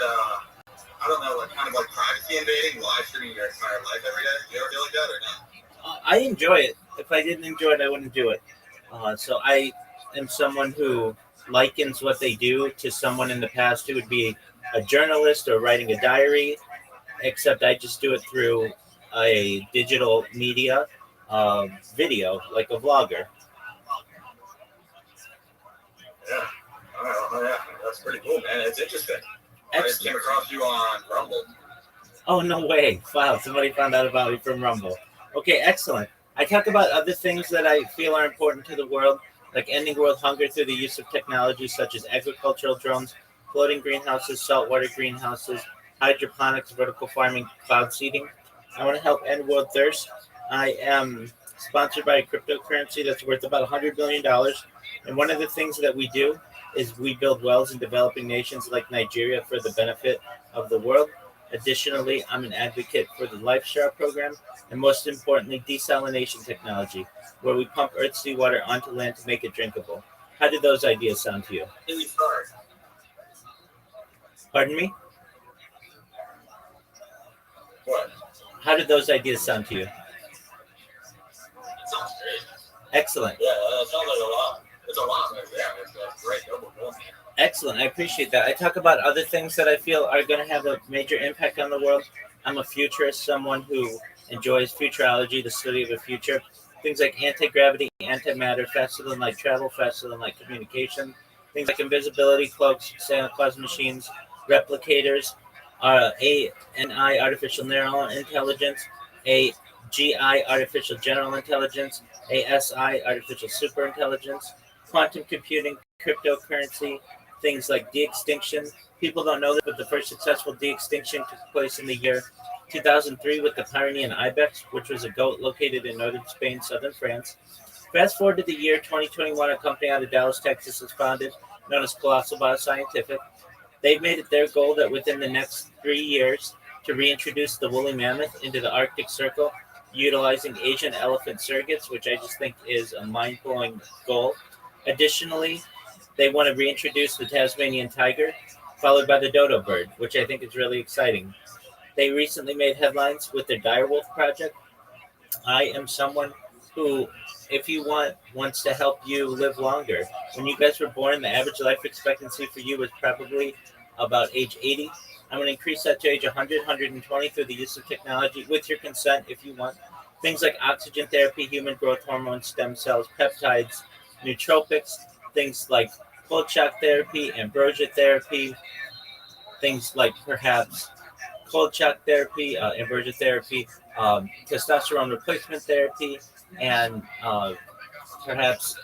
I don't know, like kind of like privacy invading, live streaming your entire life every day? Do you ever feel like that or not? I enjoy it. If I didn't enjoy it, I wouldn't do it. So I am someone who likens what they do to someone in the past who would be a journalist or writing a diary, except I just do it through a digital media video, like a vlogger. Yeah. Oh, yeah. That's pretty cool, man. It's interesting. I just came across you on Rumble. Oh, no way. Wow, somebody found out about me from Rumble. Okay, excellent. I talk about other things that I feel are important to the world, like ending world hunger through the use of technology such as agricultural drones, floating greenhouses, saltwater greenhouses, hydroponics, vertical farming, cloud seeding. I want to help end world thirst. I am sponsored by a cryptocurrency that's worth about $100 billion. And one of the things that we do is we build wells in developing nations like Nigeria for the benefit of the world. Additionally, I'm an advocate for the Life Share program, and most importantly, desalination technology, where we pump Earth's seawater onto land to make it drinkable. How did those ideas sound to you? Pardon me? What? How did those ideas sound to you? It sounds great. Excellent. Yeah, it sounds like a lot. It's a lot, man. Yeah, it's great. Excellent. I appreciate that. I talk about other things that I feel are going to have a major impact on the world. I'm a futurist, someone who enjoys futurology, the study of the future. Things like anti-gravity, antimatter, faster than light travel, faster than light communication. Things like invisibility cloaks, Santa Claus machines, replicators, ANI, artificial neural intelligence, AGI, artificial general intelligence, ASI, artificial superintelligence, quantum computing, cryptocurrency, things like de-extinction. People don't know that, but the first successful de-extinction took place in the year 2003 with the Pyrenean ibex, which was a goat located in northern Spain, southern France. Fast forward to the year 2021, a company out of Dallas, Texas is founded, known as Colossal Bioscientific. They've made it their goal that within the next 3 years to reintroduce the woolly mammoth into the Arctic Circle, utilizing Asian elephant surrogates, which I just think is a mind-blowing goal. Additionally, they want to reintroduce the Tasmanian tiger, followed by the dodo bird, which I think is really exciting. They recently made headlines with their direwolf project. I am someone who, if you want, wants to help you live longer. When you guys were born, the average life expectancy for you was probably about age 80. I'm going to increase that to age 100, 120 through the use of technology with your consent if you want. Things like oxygen therapy, human growth hormones, stem cells, peptides, nootropics, things like cold shock therapy, ambrosia therapy, things like perhaps cold shock therapy, inversion therapy, testosterone replacement therapy, and perhaps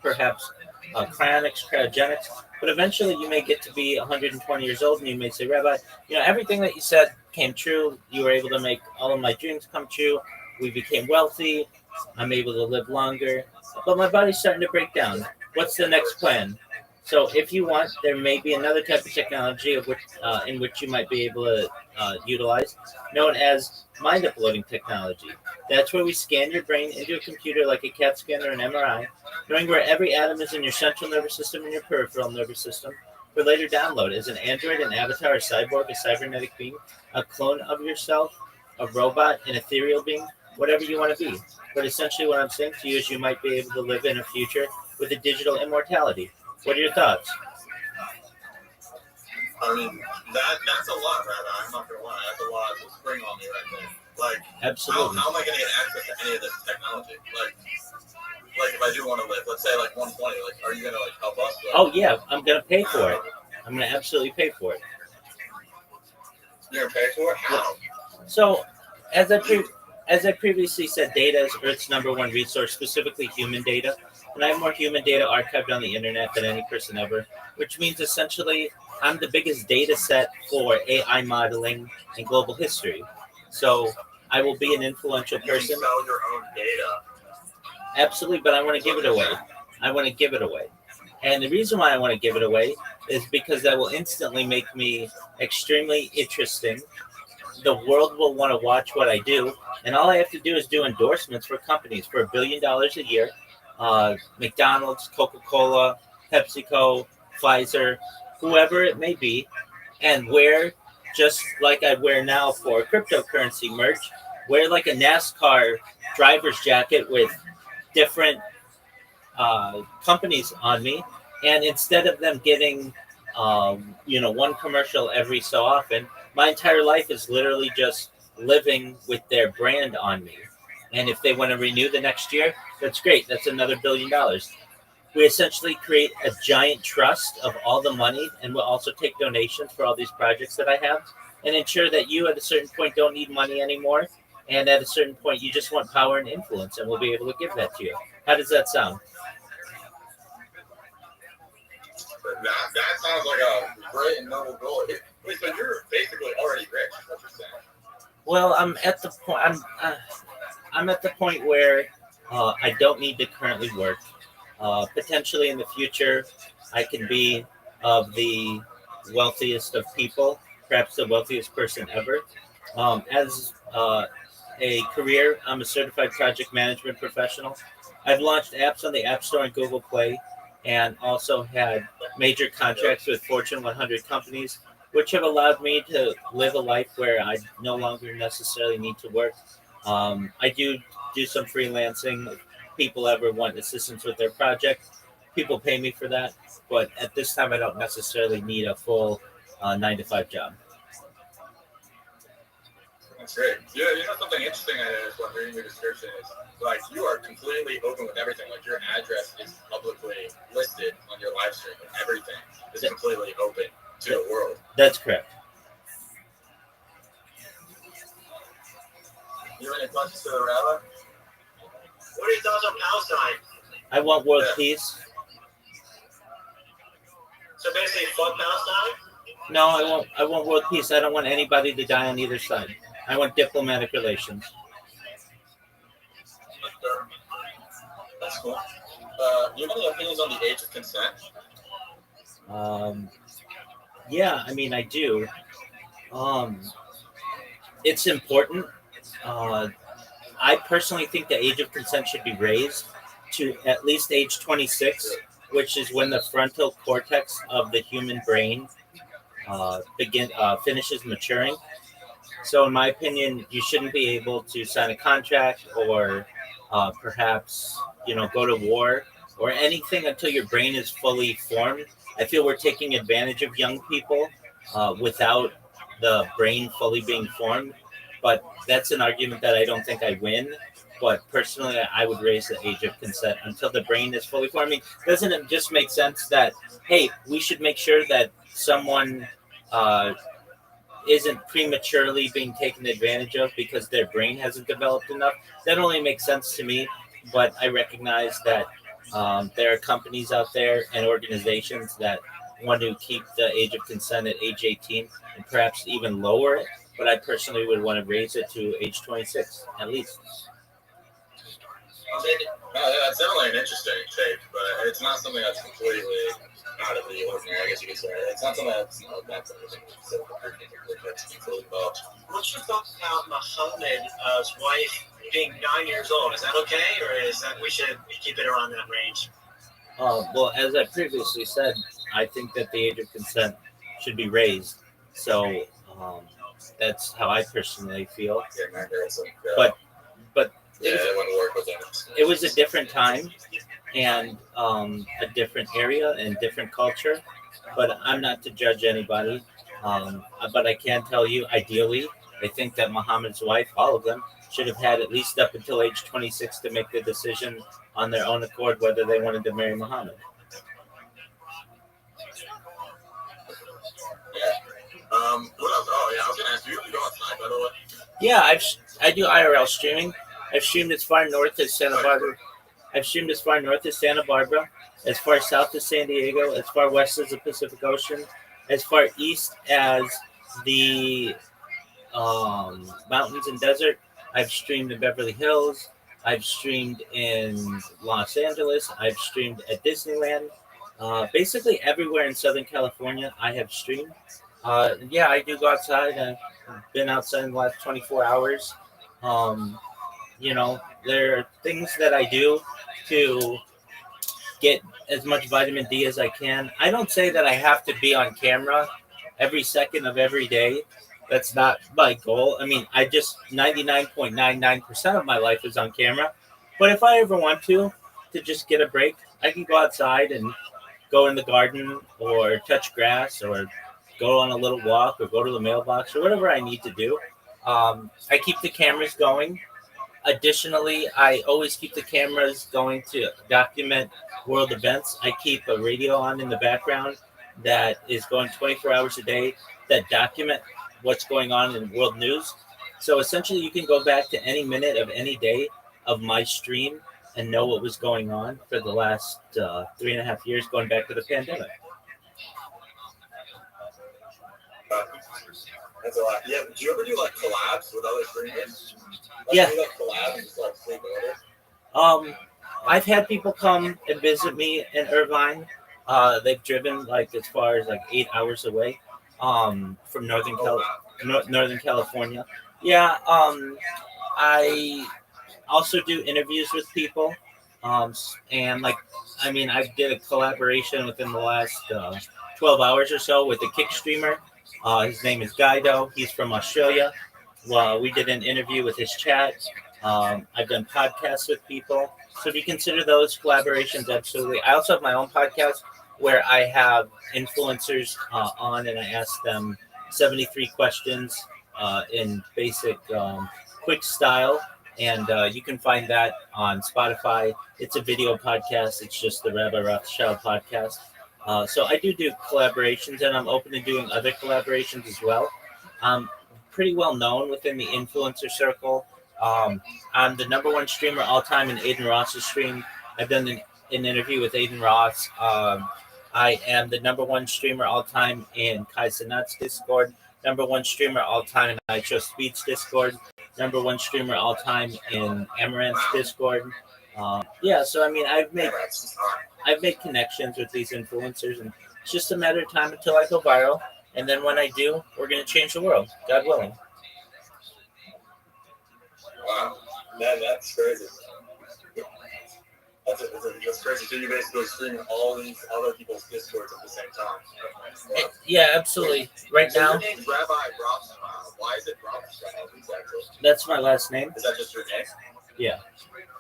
perhaps cryonics, cryogenics. But eventually, you may get to be 120 years old, and you may say, Rabbi, everything that you said came true. You were able to make all of my dreams come true. We became wealthy. I'm able to live longer, but my body's starting to break down. What's the next plan? So, if you want, there may be another type of technology in which you might be able to utilize, known as mind uploading technology. That's where we scan your brain into a computer like a CAT scan or an MRI, knowing where every atom is in your central nervous system and your peripheral nervous system, for later download as an android, an avatar, a cyborg, a cybernetic being, a clone of yourself, a robot, an ethereal being, whatever you want to be. But essentially, what I'm saying to you is you might be able to live in a future with a digital immortality. What are your thoughts? I mean, that's a lot, Rabbi. I'm not gonna lie. That's a lot to spring on me right there. Like, Absolutely. how am I gonna get access to any of this technology? Like if I do want to live, let's say like 120. Like, are you gonna like help us? Like, Oh yeah, I'm gonna pay for it. I'm gonna absolutely pay for it. you're gonna pay for it? How? So, as I previously said, data is Earth's number one resource, specifically human data. And I have more human data archived on the internet than any person ever, which means essentially I'm the biggest data set for AI modeling and global history. So I will be an influential You can person. sell your own data. Absolutely, but I want to give it away. I want to give it away. And the reason why I want to give it away is because that will instantly make me extremely interesting. The world will want to watch what I do, and all I have to do is do endorsements for companies for $1 billion a year. McDonald's, Coca-Cola, PepsiCo, Pfizer, whoever it may be, and wear just like I wear now for cryptocurrency merch. Wear like a NASCAR driver's jacket with different companies on me, and instead of them getting one commercial every so often, my entire life is literally just living with their brand on me. And if they want to renew the next year, that's great. That's another $1 billion. We essentially create a giant trust of all the money, and we'll also take donations for all these projects that I have, and ensure that you at a certain point don't need money anymore, and at a certain point you just want power and influence, and we'll be able to give that to you. How does that sound? That sounds like a great and noble goal. Wait, so you're basically already rich. Is what you're saying? Well, I'm at the point. I'm at the point where I don't need to currently work. Potentially in the future, I can be of the wealthiest of people, perhaps the wealthiest person ever. As a career, I'm a certified project management professional. I've launched apps on the App Store and Google Play, and also had major contracts with Fortune 100 companies, which have allowed me to live a life where I no longer necessarily need to work. I do some freelancing. If people ever want assistance with their project, people pay me for that. But at this time, I don't necessarily need a full 9 to 5 job. That's great. Yeah, something interesting I noticed when reading your description is like you are completely open with everything. Like your address is publicly listed on your live stream, and everything is completely open to the world. That's correct. You have any questions for the rabbi? What are your thoughts on Palestine? I want world peace. So basically, fuck Palestine? No, I want world peace. I don't want anybody to die on either side. I want diplomatic relations. That's cool. You have any opinions on the age of consent? Yeah, I mean, I do. It's important. I personally think the age of consent should be raised to at least age 26, which is when the frontal cortex of the human brain finishes maturing. So, in my opinion, you shouldn't be able to sign a contract or perhaps go to war or anything until your brain is fully formed. I feel we're taking advantage of young people without the brain fully being formed. But that's an argument that I don't think I win. But personally, I would raise the age of consent until the brain is fully formed. I mean, doesn't it just make sense that, hey, we should make sure that someone isn't prematurely being taken advantage of because their brain hasn't developed enough. That only makes sense to me, but I recognize that there are companies out there and organizations that want to keep the age of consent at age 18 and perhaps even lower it. But I personally would want to raise it to age 26 at least. That's definitely an interesting take, but it's not something that's completely out of the ordinary, I guess you could say. It's not something that's anything that's completely involved. What's your thoughts about Muhammad's wife being 9 years old? Is that okay, or is that we should keep it around that range? Well, as I previously said, I think that the age of consent should be raised. So um, that's how I personally feel. Yeah, my parents like, But yeah, it wouldn't work with them. it was a different time and a different area and different culture. But I'm not to judge anybody. But I can tell you, ideally, I think that Muhammad's wife, all of them, should have had at least up until age 26 to make the decision on their own accord whether they wanted to marry Muhammad. What else? Oh, yeah, I was going to ask you, you go outside, by the way? Yeah, I do IRL streaming. I've streamed as far north as Santa Barbara. I've streamed as far north as Santa Barbara, as far south as San Diego, as far west as the Pacific Ocean, as far east as the mountains and desert. I've streamed in Beverly Hills. I've streamed in Los Angeles. I've streamed at Disneyland. Basically everywhere in Southern California, I have streamed. Yeah, I do go outside. I've been outside in the last 24 hours. Um, there are things that I do to get as much vitamin D as I can. I don't say that I have to be on camera every second of every day. That's not my goal. I mean, I just 99.99% of my life is on camera. But if I ever want to just get a break, I can go outside and go in the garden or touch grass or go on a little walk or go to the mailbox or whatever I need to do. I keep the cameras going. Additionally, I always keep the cameras going to document world events. I keep a radio on in the background that is going 24 hours a day that document what's going on in world news. So essentially, you can go back to any minute of any day of my stream and know what was going on for the last 3.5 years, going back to the pandemic. That's a lot. Yeah, do you ever do like collabs with other streamers? Yeah. Do you, like collabs and just like sleep over? I've had people come and visit me in Irvine. They've driven like as far as like 8 hours away from Northern California. Yeah, I also do interviews with people, and like I mean, I did a collaboration within the last 12 hours or so with a kick streamer. His name is Guido. He's from Australia. Well, we did an interview with his chat. I've done podcasts with people. So if you consider those collaborations, absolutely. I also have my own podcast where I have influencers on and I ask them 73 questions in basic, quick style. And you can find that on Spotify. It's a video podcast. It's just the Rabbi Rothschild podcast. So I do collaborations, and I'm open to doing other collaborations as well. I'm pretty well known within the influencer circle. I'm the number one streamer all time in Aiden Ross's stream. I've done an interview with Aiden Ross. I am the number one streamer all time in Kai Cenat's Discord. Number one streamer all time in I Show Speed's Discord. Number one streamer all time in Amaranth's Discord. Yeah, so I mean, I've made connections with these influencers, and it's just a matter of time until I go viral. And then when I do, we're gonna change the world, God willing. Wow, man, that's crazy. That's crazy. So you're basically streaming all these other people's discords at the same time. Wow. Yeah, absolutely. Right So now, your name's Rabbi Rothschild. Why is it Rothschild exactly? that's my last name. Is that just your name? Yeah.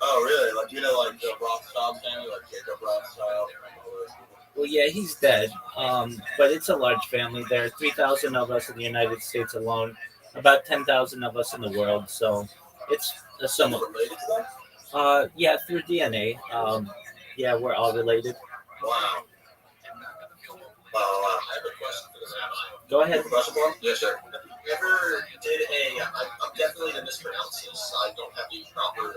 Oh, really? Like, you know, like the Rothschild family, like Jacob Rothschild and all those people? Well, yeah, he's dead. But it's a large family. There are 3,000 of us in the United States alone, about 10,000 of us in the world. So it's a somewhat. Related to that? Yeah, through DNA. Yeah, we're all related. Wow. Wow. I have a question for the rabbi. Go ahead. You have a question for him? Yes, sir. ever did a? I'm definitely gonna mispronounce this. I don't have the proper.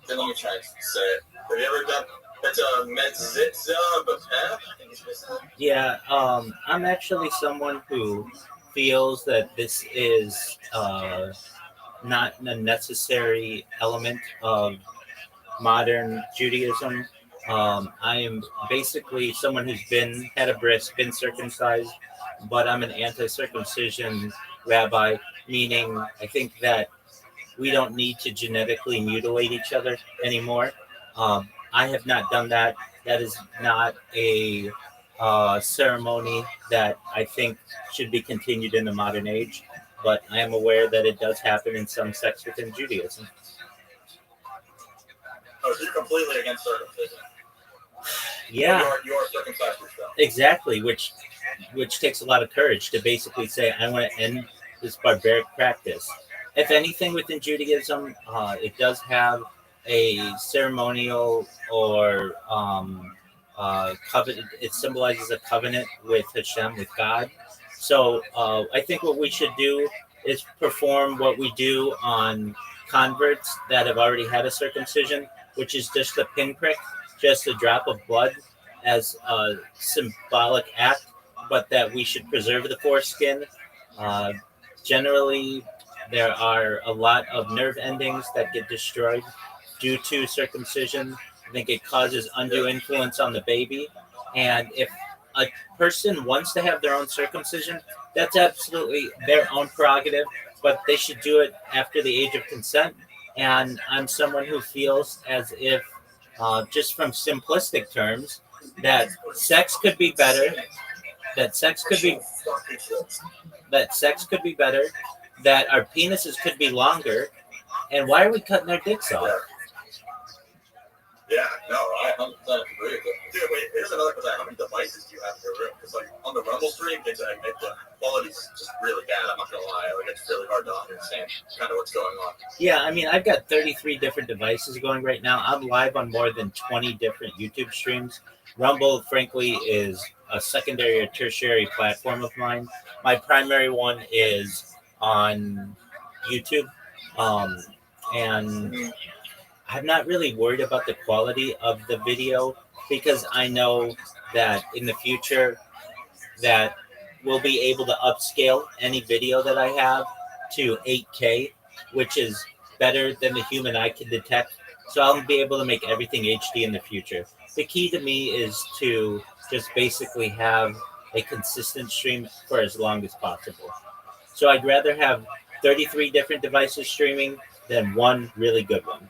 Then let me try to say it. Have you ever done? That's a Metzitza Bapep? I think it's missing. Yeah, I'm actually someone who feels that this is not a necessary element of modern Judaism. I am basically someone who's been had a bris, been circumcised, but I'm an anti-circumcision rabbi, meaning I think that we don't need to genetically mutilate each other anymore. I have not done that. That is not a ceremony that I think should be continued in the modern age. But I am aware that it does happen in some sects within Judaism. Oh, so you're completely against circumcision. Yeah, You are circumcised yourself. exactly. Which takes a lot of courage to basically say, I want to end this barbaric practice. If anything within Judaism, it does have a ceremonial or covenant. It symbolizes a covenant with Hashem, with God. So I think what we should do is perform what we do on converts that have already had a circumcision, which is just a pinprick, just a drop of blood as a symbolic act, but that we should preserve the foreskin. Uh, Generally, there are a lot of nerve endings that get destroyed due to circumcision. I think it causes undue influence on the baby. And if a person wants to have their own circumcision, that's absolutely their own prerogative, but they should do it after the age of consent. And I'm someone who feels as if, just from simplistic terms, that sex could be better, that sex could be that sex could be better, that our penises could be longer, and why are we cutting our dicks off? Yeah, no, I 100% agree with it. Dude, wait, here's another question. How many devices do you have in your room? Because, like, on the Rumble stream, the quality's just really bad. I'm not going to lie. Like, it's really hard to understand kind of what's going on. Yeah, I mean, I've got 33 different devices going right now. I'm live on more than 20 different YouTube streams. Rumble, frankly, is a secondary or tertiary platform of mine. My primary one is on YouTube. Um, and I'm not really worried about the quality of the video because I know that in the future that we'll be able to upscale any video that I have to 8K, which is better than the human eye can detect. So I'll be able to make everything HD in the future. The key to me is to just basically have a consistent stream for as long as possible. So I'd rather have 33 different devices streaming than one really good one.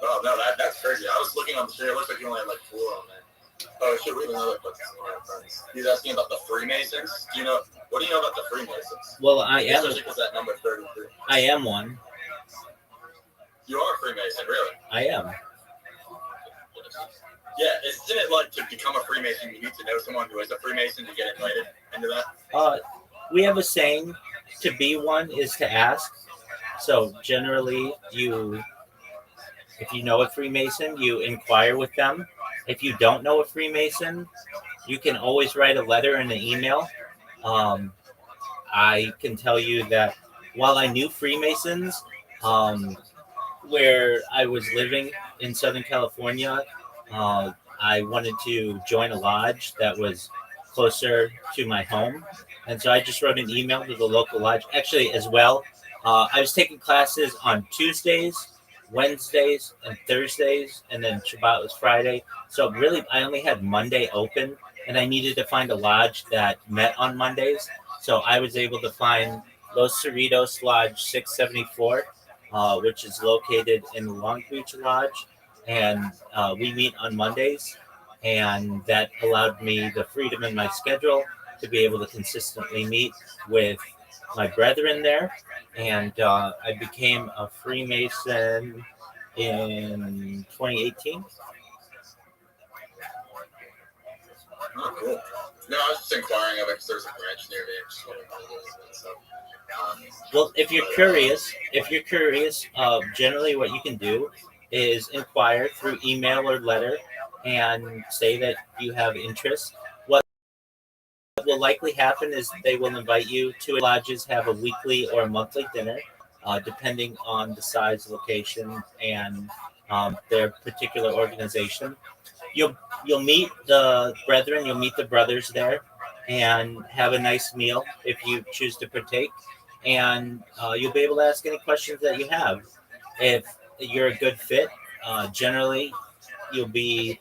Oh, no, that's crazy. I was looking on the stream. It looks like you only had, like, 4 on there. Oh, shit, we have another question. He's asking about the Freemasons. What do you know about the Freemasons? Well, I am. Especially because that number 33. I am one. You are a Freemason, really? I am. Yeah, isn't it like to become a Freemason, you need to know someone who is a Freemason to get invited into that? We have a saying: to be one is to ask. So generally, if you know a Freemason, you inquire with them. If you don't know a Freemason, you can always write a letter and an email. I can tell you that while I knew Freemasons, where I was living in Southern California, I wanted to join a lodge that was closer to my home. And so I just wrote an email to the local lodge. Actually, as well, I was taking classes on Tuesdays, Wednesdays, and Thursdays, and then Shabbat was Friday. So really, I only had Monday open, and I needed to find a lodge that met on Mondays. So I was able to find Los Cerritos Lodge 674, which is located in the Long Beach Lodge, and we meet on Mondays, and that allowed me the freedom in my schedule to be able to consistently meet with my brethren there, and I became a Freemason in 2018. Oh, cool. No, I was just inquiring of it because there's a branch near me. I just wanted to know so, Well, if you're curious, generally what you can do is inquire through email or letter and say that you have interest. What will likely happen is they will invite you to lodges, have a weekly or a monthly dinner, depending on the size, location, and their particular organization. You'll you'll meet the brethren, you'll meet the brothers there, and have a nice meal if you choose to partake, and you'll be able to ask any questions that you have. If you're a good fit, generally you'll be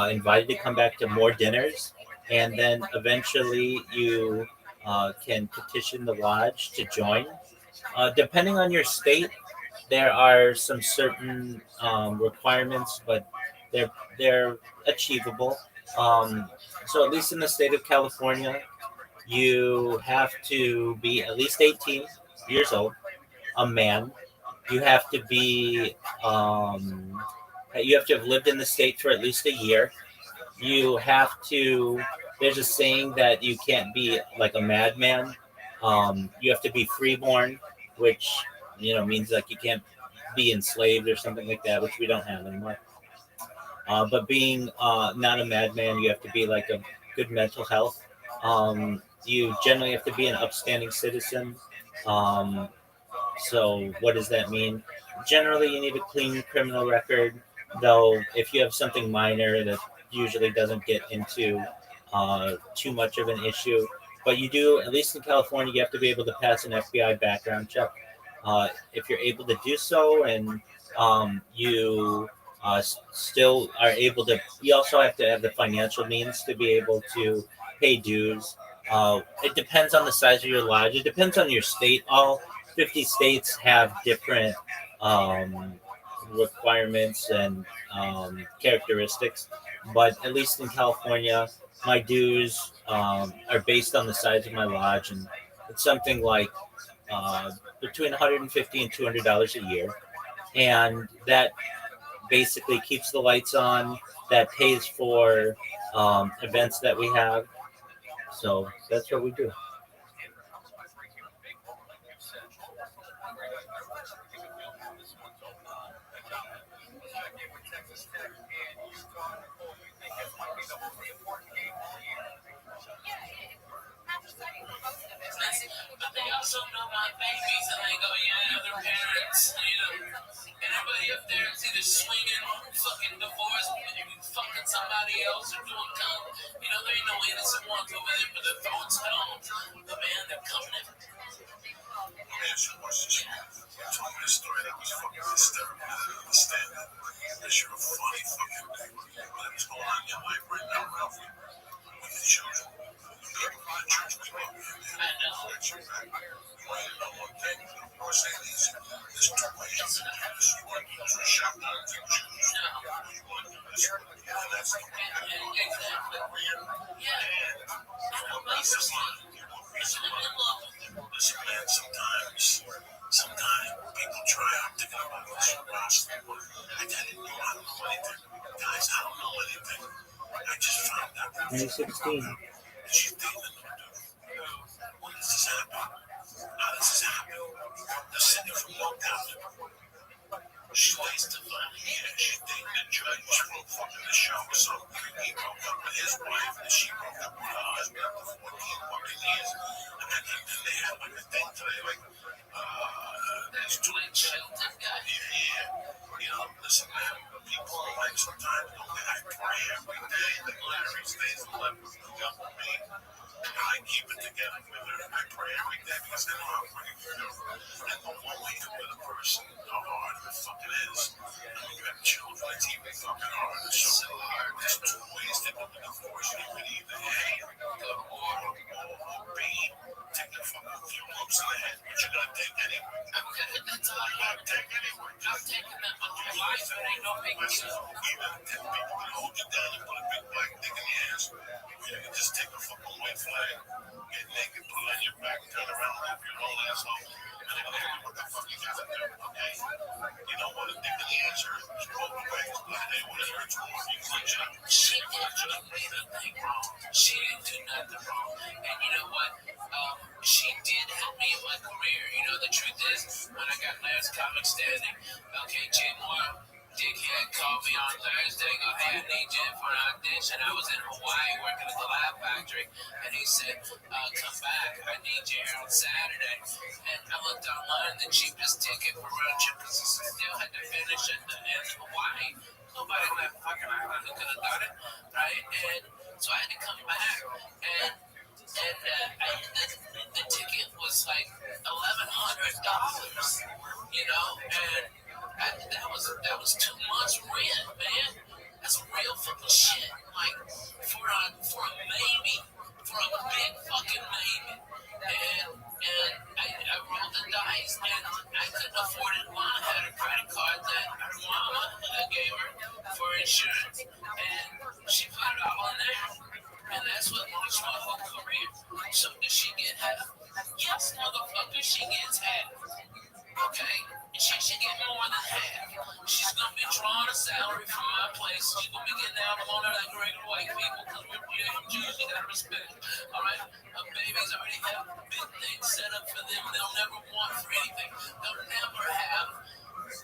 invited to come back to more dinners, and then eventually you can petition the lodge to join. Depending on your state, there are some certain requirements, but they're they're achievable. Um, so at least in the state of California, you have to be at least 18 years old, a man. You have to be you have to have lived in the state for at least a year. You have to. There's a saying that you can't be like a madman. You have to be freeborn, which means like you can't be enslaved or something like that, which we don't have anymore. But being not a madman, you have to be like a good mental health. You generally have to be an upstanding citizen. Um, so what does that mean? Generally, you need a clean criminal record, though if you have something minor, that usually doesn't get into too much of an issue. But you do, at least in California, you have to be able to pass an FBI background check. If you're able to do so, and you still are able to, you also have to have the financial means to be able to pay dues. It depends on the size of your lodge. It depends on your state. All 50 states have different um, requirements and characteristics, but at least in California, my dues are based on the size of my lodge, and it's something like uh, between 150 and $200 a year, and that basically keeps the lights on. That pays for events that we have. So that's what we do. But they also know my babies, and they go, yeah, their parents, everybody up there is either swinging, fucking divorced, fucking somebody else, or doing coke. There ain't no innocent ones over there, but they're throwing stones. But man, they're coming in. Let me ask you a question. You told me a story that was fucking hysterical. I didn't understand it. Because you're a funny fucking thing. Whatever's going on in your life right now, Ralph, with the children. The people from the church we love you. I know. Got your back. You want to know one thing? Or say these. There's two ways you can do this. You want to use a shotgun to choose. Or you want to do this. And that's the way. Exactly. Yeah. And peace of mind. You want peace of mind. Listen, man, sometimes people try. I'm thinking about this. I didn't know how to know anything. Guys, I don't know anything. I just found out that 2016. she's dating a new dude. When does this happen? How does this happen? They're sitting from Long Island. She waits to find here. She's dating a judge from fucking the show or something. He broke up with his wife and she broke up with her husband after 14 fucking years. And they had like a thing today, like, there's two children. Yeah. Listen, man, people like sometimes don't they? I pray every day that Larry stays alive with me. I keep it together with her. I pray every day because I know how fucking good. And the one way to with a person, how hard it fucking is. And when you have children, it's even fucking hard. It's so hard. There's two ways to go to divorce. You can either A, go to war, or B, take the fucking few lumps in the head, which you're gonna take anyway. That's all you're gonna take anyway. I'm taking that with your life. It ain't no big deal. Even if people can hold you down and put a big black dick in your ass, you can just take a fucking white flag, get naked, pull on your back, turn around, laugh your own asshole, and they're gonna ask you what the fuck you gotta do, okay? You know what a dick in the ass hurts? You walk away, hey, what it hurts more? You clench it up. She didn't do anything wrong. She didn't do nothing wrong. And you know what? She did help me in my career. The truth is, when I got last comic standing, okay, Jay Moore dickhead called me on Thursday, go, hey, I need you for an audition. I was in Hawaii working at the lab factory, and he said, come back, I need you here on Saturday. And I looked online, the cheapest ticket for road trip, because I still had to finish in Hawaii. Nobody on that fucking island who could have done it, right? And so I had to come back, and the ticket was like $1,100, you know, and that was 2 months rent, man. That's real fucking shit. Like for a baby, for a big fucking baby, and I rolled the dice, and I couldn't afford it. Mom had a credit card that her mama gave her for insurance, and she put it all in there. And that's what launched my whole career. So does she get half? Yes, motherfucker, she gets half. Okay? And she should get more than half. She's gonna be drawing a salary from my place. She's gonna be getting out on her like regular white people, because we're Jews, you gotta respect. Alright? Babies already have big things set up for them. They'll never want for anything. They'll never have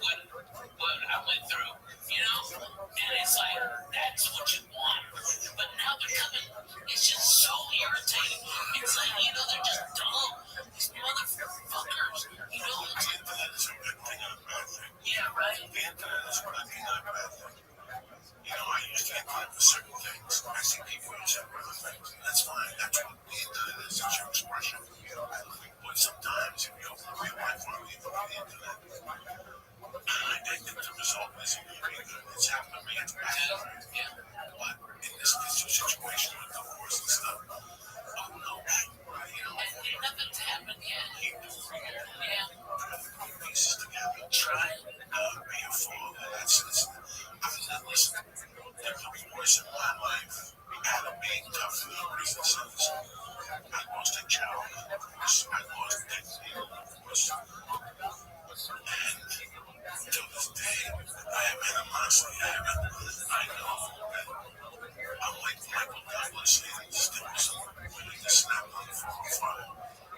what I went through, you know? And it's like, that's what you want. But now they're coming, it's just so irritating. It's like, you know, they're just dumb. These motherfuckers, you know? The internet is a good thing and a bad thing. Yeah, right? The internet is a good thing and a bad thing. You know, I use the internet for certain things. I see people use it for other things, and that's fine. That's what the internet is. It's your expression. But sometimes if you open up your life on the internet, I think that the result isn't very good. It's happened to me. It's bad. Yeah. But in this situation with divorce and stuff, who knows? You know, And nothing's happened yet. Yeah. put pieces together. Try. Be a father. Listen, the divorce in my life had to be tough for no reason. I lost a child in the divorce. I lost dignity in the divorce. And till this day, I have animosity. I know that I'm like Michael Douglas and still someone willing to snap on the phone fire.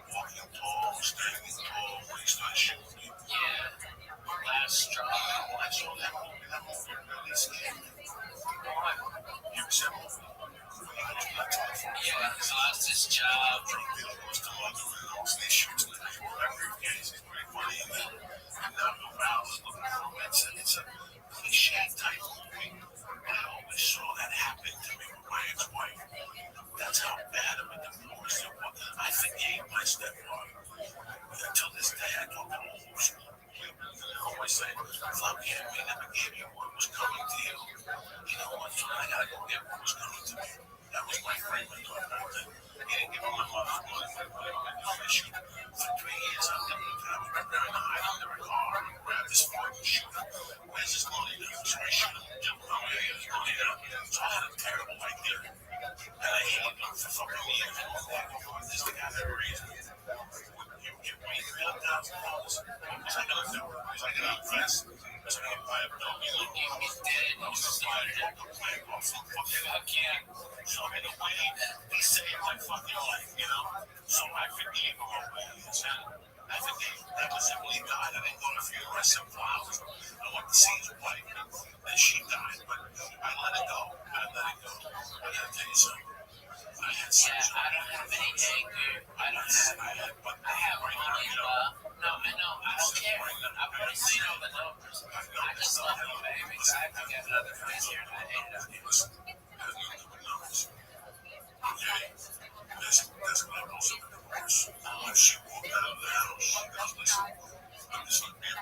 Walking tall, standing tall, when he starts shooting me. Yeah. Last straw. I saw that movie really scared me. You said, Yeah, he's lost his job. drug dealer was the mother and all these shoots in my briefcase. It's pretty funny. And now the vows looking for him. It's a cliche type movie. And I always saw that happen to me with my ex-wife. That's how bad of a divorce it was. I forgave my stepfather. Until this day, I don't know who's. I always say, fuck him, he never gave you what was coming to you. You know what? So I gotta go get what was coming to me. That was my friend when I back then. He didn't give me my mother's money for the issue. For 3 years, I lived with him. I was right there in the hide under a car and grab this fucking shooter. Where's his money? So I shoot him. Jump on me, his money out. So I had a terrible idea. And I hated him for fucking years. This is the guy that raised me. You give me $300,000. What's I gonna do? Was I gonna invest? Was I gonna buy a building? He's dead. I was gonna buy a plane off some fucking Yeah. so in a way, he saved my fucking life, you know? So I forgave him over years. I forgave him. That was it when he died. I didn't go to funeral. I sent flowers. I went to see his wife. Then she died. But I let it go. I gotta tell you something. I had such I don't have any anger. I have only love. No, I know. I don't care. I've already seen all the numbers. I just love you, baby. I got another friend here and I hate it. Listen, there's nothing but numbers. Okay? There's levels of divorce. When she walked out of the house, she goes, listen, I'm just gonna be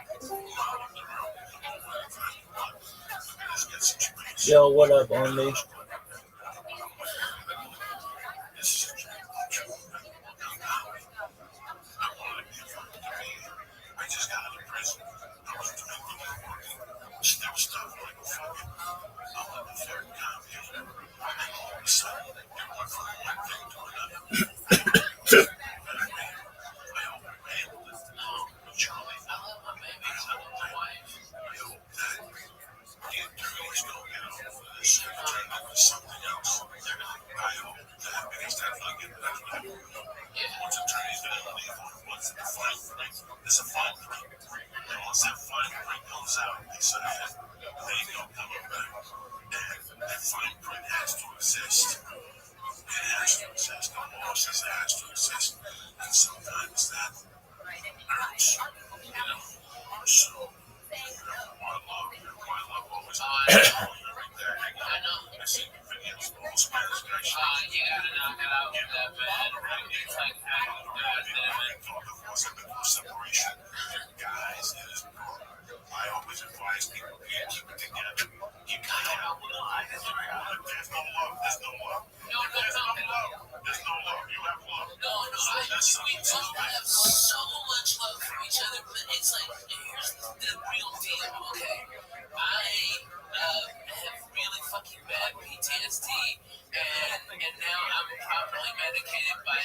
mom up the road. I'm over anytime you want. Let me just get some space. Yo, what up, Only? I just got out of prison. I was drinking and working. Still stuff like a fucking. I'm like a third time here. And then all of a sudden, it went from one thing to another. I hope I handled it. Charlie, I love my baby. I love my wife. I hope that the attorneys don't get over this and turn into something else. I hope that because that's not getting better. Once attorneys get in leave, once the fine print, there's a fine print. And once that fine print comes out, they say, They know coming back. And that fine print has to exist. It has to exist. The law says it has to exist. And sometimes that hurts. So, my love always every day. I see videos of all Spanish guys. You gotta knock it out with that bad. It's like, separation. Guys, it is brutal. I always advise people to keep it together. You gotta have love. There's no love. There's no love. There's no love. There's no love. You have love. No, we do have so much love for each other, but it's like, here's the real deal, okay? I have really fucking bad PTSD, and now I'm properly medicated by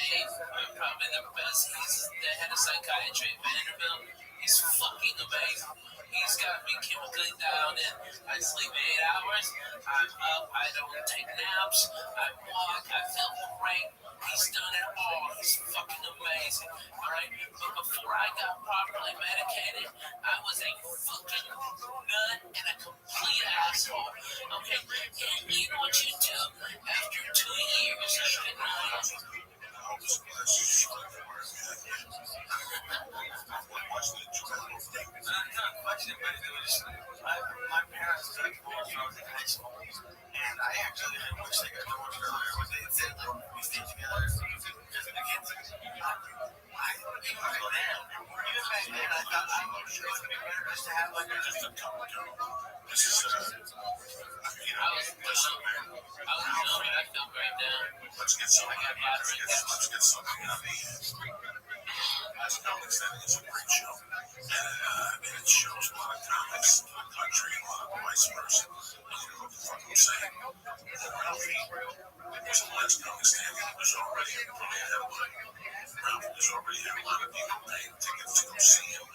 probably the best. He's the head of psychiatry at Vanderbilt. He's fucking amazing. He's got me chemically down, and I sleep 8 hours. I'm up. I don't take naps. I walk. I feel great. He's done it all. He's fucking amazing. Alright? But before I got properly medicated, I was a fucking nut and a complete asshole. Okay? And you know what you do after 2 years of denial? My parents got divorced when I was in high school, and I actually wish they got divorced earlier. But they said that we stayed together because of the kids. I go down. Even back then, I thought it would be better just to have like just a couple. This is, listen, man. I feel great now. Let's get something out of the As Comics, that is a great show. And it shows a lot of comics in the country and a lot of vice versa. You know what the fuck I'm saying? Ralphie was the last comic stand that was already a brilliant headline. Ralphie was already had a lot of people paying tickets to go see him.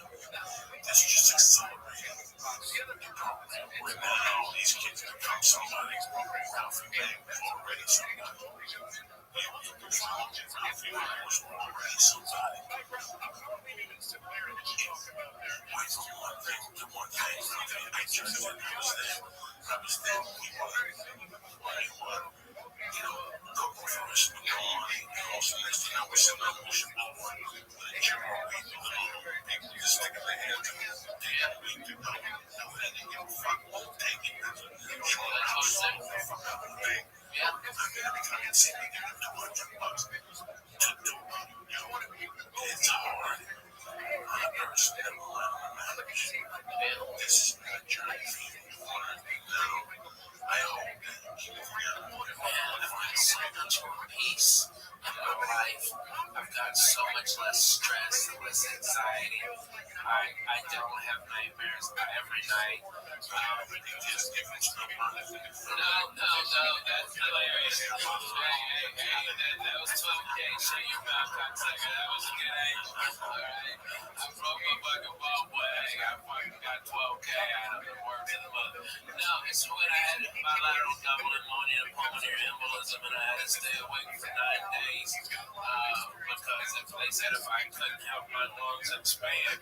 This just accelerated. When now these kids become somebody, Ralphie May was already somebody. You can follow him. Ralphie May was already somebody. Wait for one thing, I just didn't understand. I was there when we were, cooking for us in the morning. And also next thing I was sitting on Ocean Boulevard with a Jim Roby, people just sticking their hands in the damn week to go. And we didn't give a fuck. Taking it. Showing around so the fuck out of the thing. I mean, every time you see me giving $200 to do it, it's hard. I understand a lot of matters. This is not a journey for you. You learn me now. I hope that you can figure out what it is. I've got so much more peace in my life. I've got so much less stress, less anxiety. I don't have nightmares every night. Just give it to me. No, that's hilarious. That was 12K. Shut your mouth, cocksucker. That was a good age. Alright. I broke my fucking ball way. I fucking got 12K out of it. Work in the mother. No, it's when I had bilateral double pneumonia and pulmonary embolism, and I had to stay awake for 9 days. Because if they said if I couldn't help my lungs expand,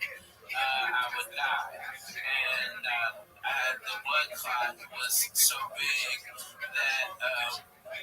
I would die. And I had the blood clot was so big that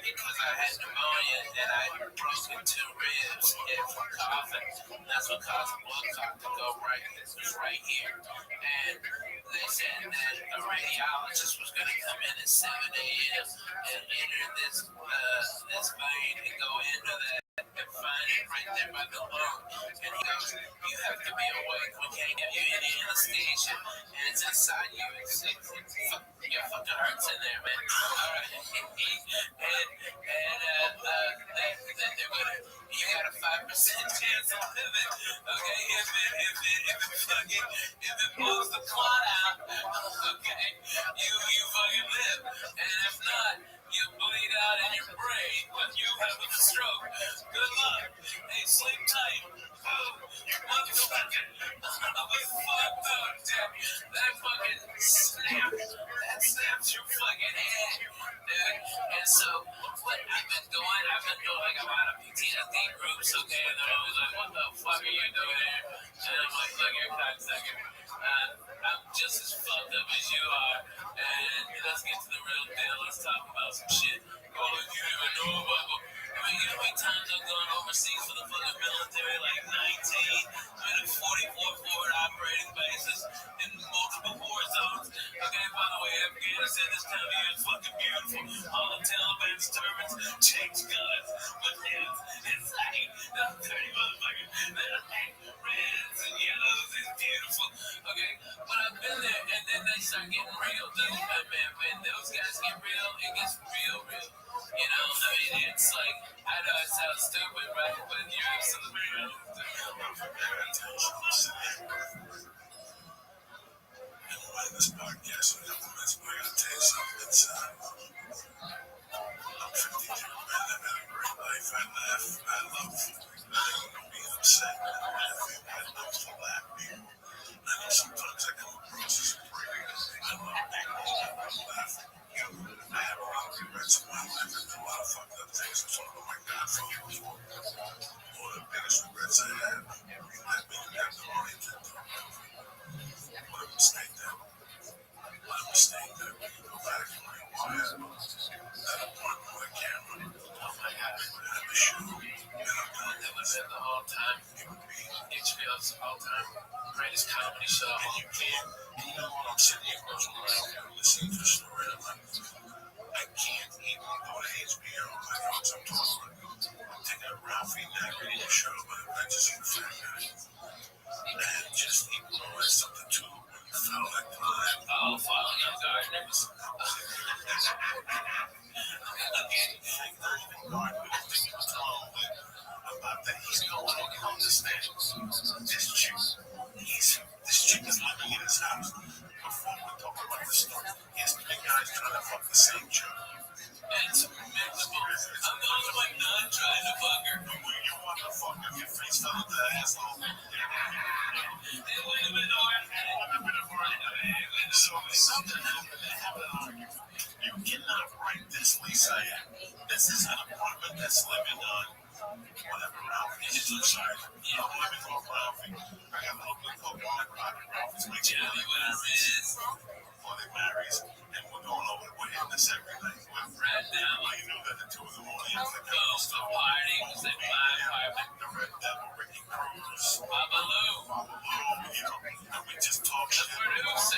because I had pneumonia and I had broken 2 ribs from coughing, that's what caused the blood clot to go right. This was right here, and they said that a radiologist was going to come in at 7 a.m. and enter this vein and go into that. And find it right there by the lung. And he goes, you have to be awake. We can't give you any anesthesia. And it's inside you. Your fucking heart's in there, man. Alright. Then they're gonna, you got a 5% chance of living. Okay, if it blows the clot out, okay, you fucking live. And if not, you bleed out in your brain when you have a stroke. Good luck. Hey, sleep tight. You motherfucker. I was fucked up, dude. That fucking snaps your fucking head, dude. And so, what I've been doing like a lot of PTSD groups, okay? And they're always like, what the fuck are you doing here? And I'm like, look, you're cocksucker. I'm just just as fucked up as you are. And let's get to the real deal. Let's talk about some shit. Oh, you even know about them. I mean, you know how many times I've gone overseas for the fucking military? Like 19. I'm in 44 forward operating bases in multiple war zones. Okay, by the way, Afghanistan this time of year is fucking beautiful. All the Taliban's turbans, chicks, guns, with hands. It's like, those dirty motherfuckers. They're like reds and yellows. It's beautiful. Okay, but I've been there, and then they start getting real. When those guys get real, it gets real, real. You know, I mean, it's like, I know it sounds stupid, right? But you're absolutely right. This podcast in a couple minutes, but I gotta tell you something. It's, I'm 52, man. I've had a great life. I laugh. I love being upset. I love to laugh. I know sometimes I come across as a prick. I love being laughing. I have a lot of regrets in my life. I've done a lot of fucked up things. I'm talking about my godfather. One of the biggest regrets I have is not being able to money to do. What a mistake that. What a mistake that we go back and rewind that appointment with a camera. Oh my God, I have a show. And I'm going to listen the whole time. HBO's all time greatest comedy show. And you can't, you know what I'm sitting here watching around here listening to a story. I'm like, I can't even go to HBO. I know what I'm talking about. I'm taking a Ralphie Naggity show, but I just see the fat guy. And just even though it's something too, felt like time. Oh, falling on gardeners. About that he's going on understand. This chick is living in his house. Before we talk about the story, his big guy's trying to fuck the same chick. It's miserable. I'm the only one not trying to fuck her. When you want to fuck her, your face fell into the asshole. So something happened. They have an argument. You cannot write this, Lisa. This is an apartment that's living on whatever Ralphie is inside. I'm living on Ralphie. I have a little book on my private Ralphie's my Jelly is. Well, they marries, and we're going over. We're hitting this every night. We're right now. I knew that the 2 in the morning. Goes to party was at my apartment. The Red Devil, Ricky Cruz, Babaloo. You know, and we just talk shit.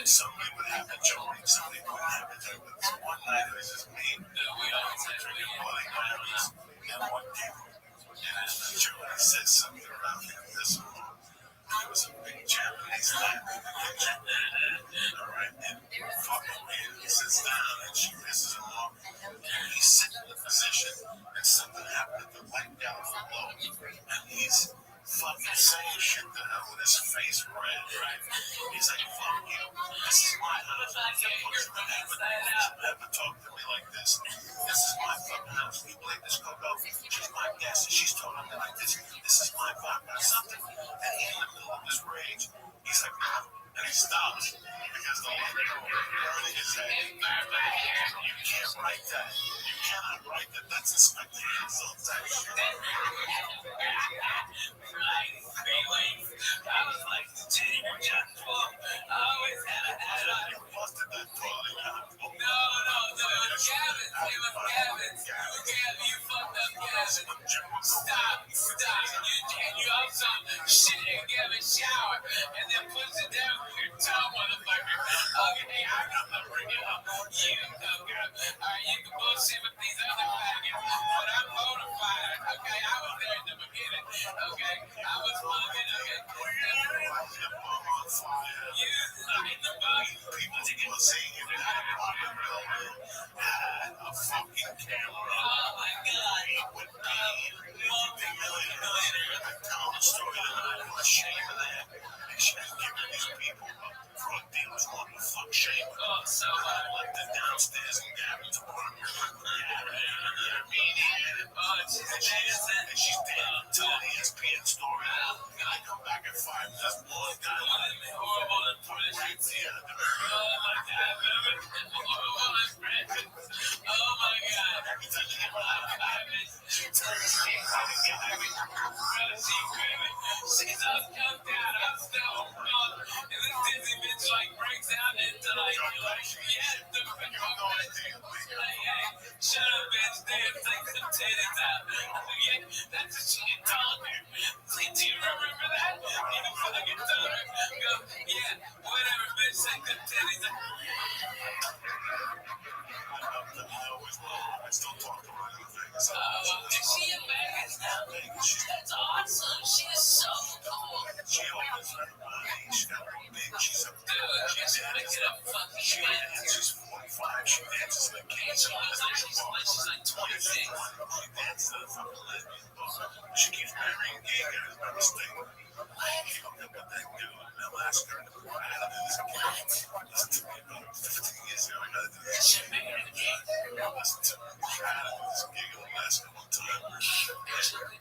Somebody would have a joke, somebody wouldn't have a joke. So one night it was just me. We always had drinking Bloody Marys, and one day, and Joey said something around here. This one. It was a big Japanese lamp in the kitchen. Alright, and fucking man, he sits down and she pisses him off. And he's sitting in the position, and something happened to the light down below. And he's fucking saying shit to her with his face red, right? He's like, fuck you. This is my house. Never talk to me like this. This is my fucking house. You believe this Coco? She's my guest, and she's talking to me like this. This is my vodka or something. And he in the middle of this rage, he's like, ow. And he stops because the light is burning his head. You can't write that. You cannot write that. That's Inspector Hansel's type shit. I was like, Jenny, we're just full. I always had a hat on. You busted that toilet. No. Gavin. It was Gavin. You fucked up Gavin. Stop. You also shit in Gavin's shower and then puts it down with your tongue, motherfucker. Okay, I'm not gonna bring it up. You go, girl. Alright, you can bullshit with these other faggots, but I'm bona fide. Okay, I was there at the beginning. Okay, I was loving. Okay. You light the bug. People didn't see you. A fucking camera. Oh my God. With me. Multi-millionaire. I tell the story tonight. I'm ashamed of that. They should have given these people drug dealers want to fuck shame. Oh, so I left them downstairs in Gavin's apartment. Oh, she's dancing. And she's dancing to the ESPN story. I come back at 5. That's one guy. Horrible impressions. Yeah. Oh my God. Horrible impressions. Oh my God. Every time you get she's up, jumped out, I'm still and this dizzy bitch like breaks Shut up, bitch. Damn, take some titties out. Yeah, that's what she told me. Do you remember that? Even fucking told her. Go, yeah, whatever, bitch. Take the titties out. I still talk to her in Vegas. Is she in Vegas now? That's awesome. She is so cool. She always money. She got one big. She's a Dude, she's making a fucking dance. She's 45. She dances like She looks like she's like 26. She dances at a fucking lesbian. She keeps marrying gay guys by mistake. She hooked up with that dude in Alaska. I had to do this again. Listen to me, about 15 years ago. I gotta do this. She made it again. Listen to me. I had to do this gig in Alaska one time.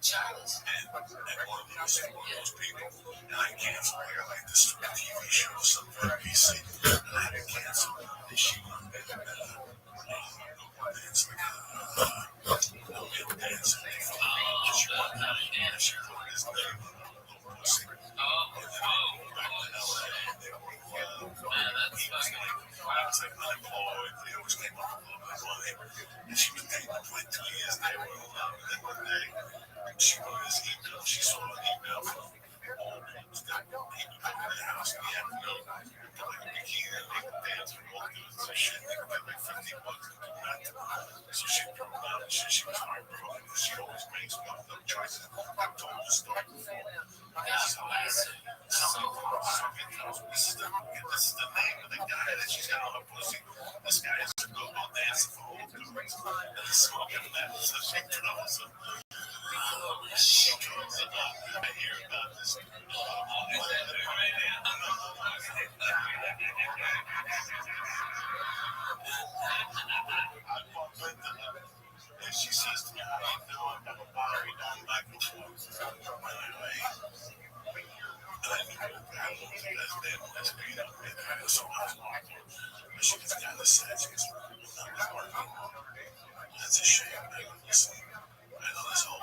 Charles. And one of those people, and I canceled. I got like this TV show, some PC, and I had to cancel. And she wanted me to dance like a dance. She wanted me to dance. She put his name on the pussy. Back to LA, and they were he was like unemployed. They always came up with a little bit of money. And she was dating him for like 2 years. They were alone. And then one day, she wrote his email. She saw an email from all dudes that he would come to the house in the afternoon. Put like a bikini and make a dance with all dudes and shit. They could get like $50 to do that. So she broke down and shit. She was heartbroken. She always makes no choices. I told her the story before. This is hilarious. This is the name of the guy that she's got on her pussy. This guy is a go dancing for old dudes. And he's smoking that. So she throws him. She comes up. I hear about this. And she says to me, how do you know I'm not a bar? You know, I'm back and forth. Anyway. And I knew that that's being up there. I was so hot. And she gets kind of sad. She goes, I'm not working. That's a shame. I go, listen, I know this whole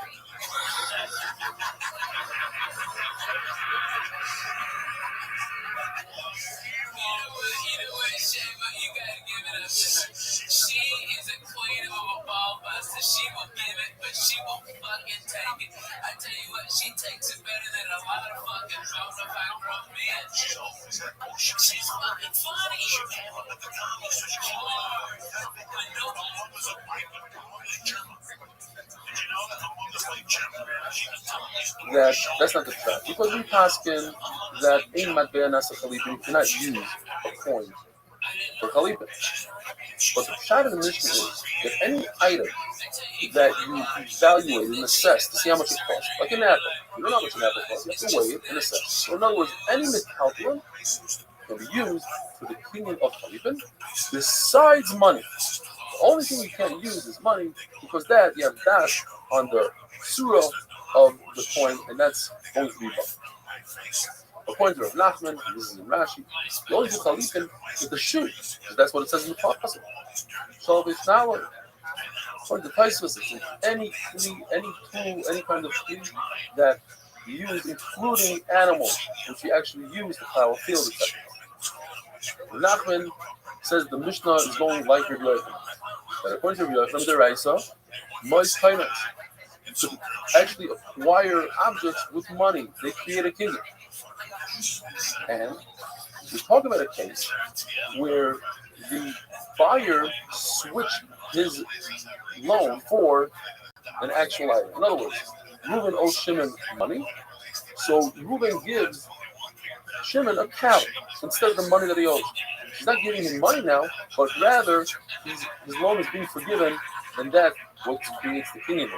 You know what, Shayma, you gotta give it up to her. She is a queen of a ball buster. She will give it, but she will fucking take it. I tell you what, she takes it better than a lot of fucking bona fide grown men. She's always that bullshit. She's fucking funny. She came up with the comedy, so she came up with I know. the mom was a white woman, like German. Did you know that the mom was like German? She was telling me stories. That's not the fact. Because we paskin that in Matbea Nasa Khalipin, you cannot use a coin for Khalipin. But the shot of the mission is that any item that you evaluate and assess to see how much it costs, like an apple, you don't know how much an apple costs, you have to weigh it and assess. So in other words, any metallic can be used for the cleaning of Khalipin besides money. The only thing you can't use is money because that you have dash on the surah of the coin, and that's going to be both. According to Rav Nachman, and this is in Rashi, you only do Khalipin with the shoe, because that's what it says in the Pasuk. So if it's not like, according to Taisvus, it's in any flea, any tool, any kind of flea that you use, including animals, which you actually use to plow a field, etc. Nachman says the Mishnah is going like Rabbi Yochanan. That according to Rabbi Yochanan, the Raisa, most finance to actually acquire objects with money. They create a kingdom. And we talk about a case where the buyer switched his loan for an actual item. In other words, Reuben owes Shimon money, so Reuben gives Shimon a cow instead of the money that he owes. He's not giving him money now, but rather his loan is being forgiven, and that's what creates the kingdom.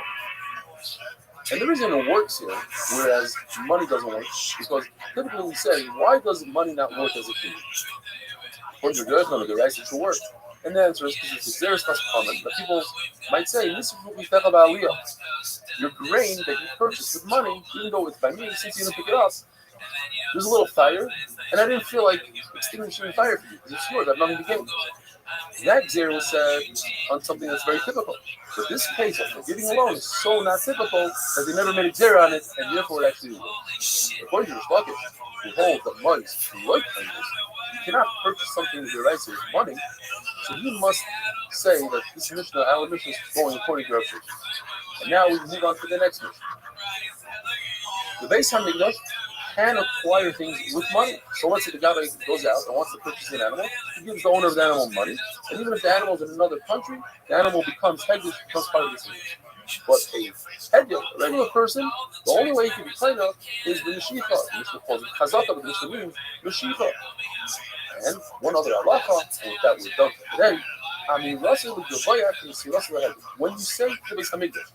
And the reason it works here, whereas money doesn't work, is because typically we say, why does money not work as a kingdom? According to the right, it should work. And the answer is because it's a very special comment that people might say, this is what we talk about Aliyah. Your grain that you purchased with money, even though it's by me, since you didn't pick it up, there's a little fire, and I didn't feel like extinguishing the fire for you, because it's yours, I have nothing to give. That zero was said on something that's very typical. But this case of forgiving a loan is so not typical that they never made a zero on it, and therefore it actually works. According to Rishlokish, who holds that money is like kindness, cannot purchase something with your rights with money, so he must say that this Mishnah, our Mishnah is going according to our Mishnah. And now we move on to the next Mishnah. The Beis Hamikdash can acquire things with money. So let's say the guy goes out and wants to purchase an animal, he gives the owner of the animal money, and even if the animal is in another country, the animal becomes Hegdish, becomes part of the city. But a Hegdish, a regular person, the only way he can be kind of is the Meshicha. The Mishnah calls it Chazaka, but the Mishnah means Meshicha. And one other halacha, and with that we're done for today. When you say to the Beis Hamikdash,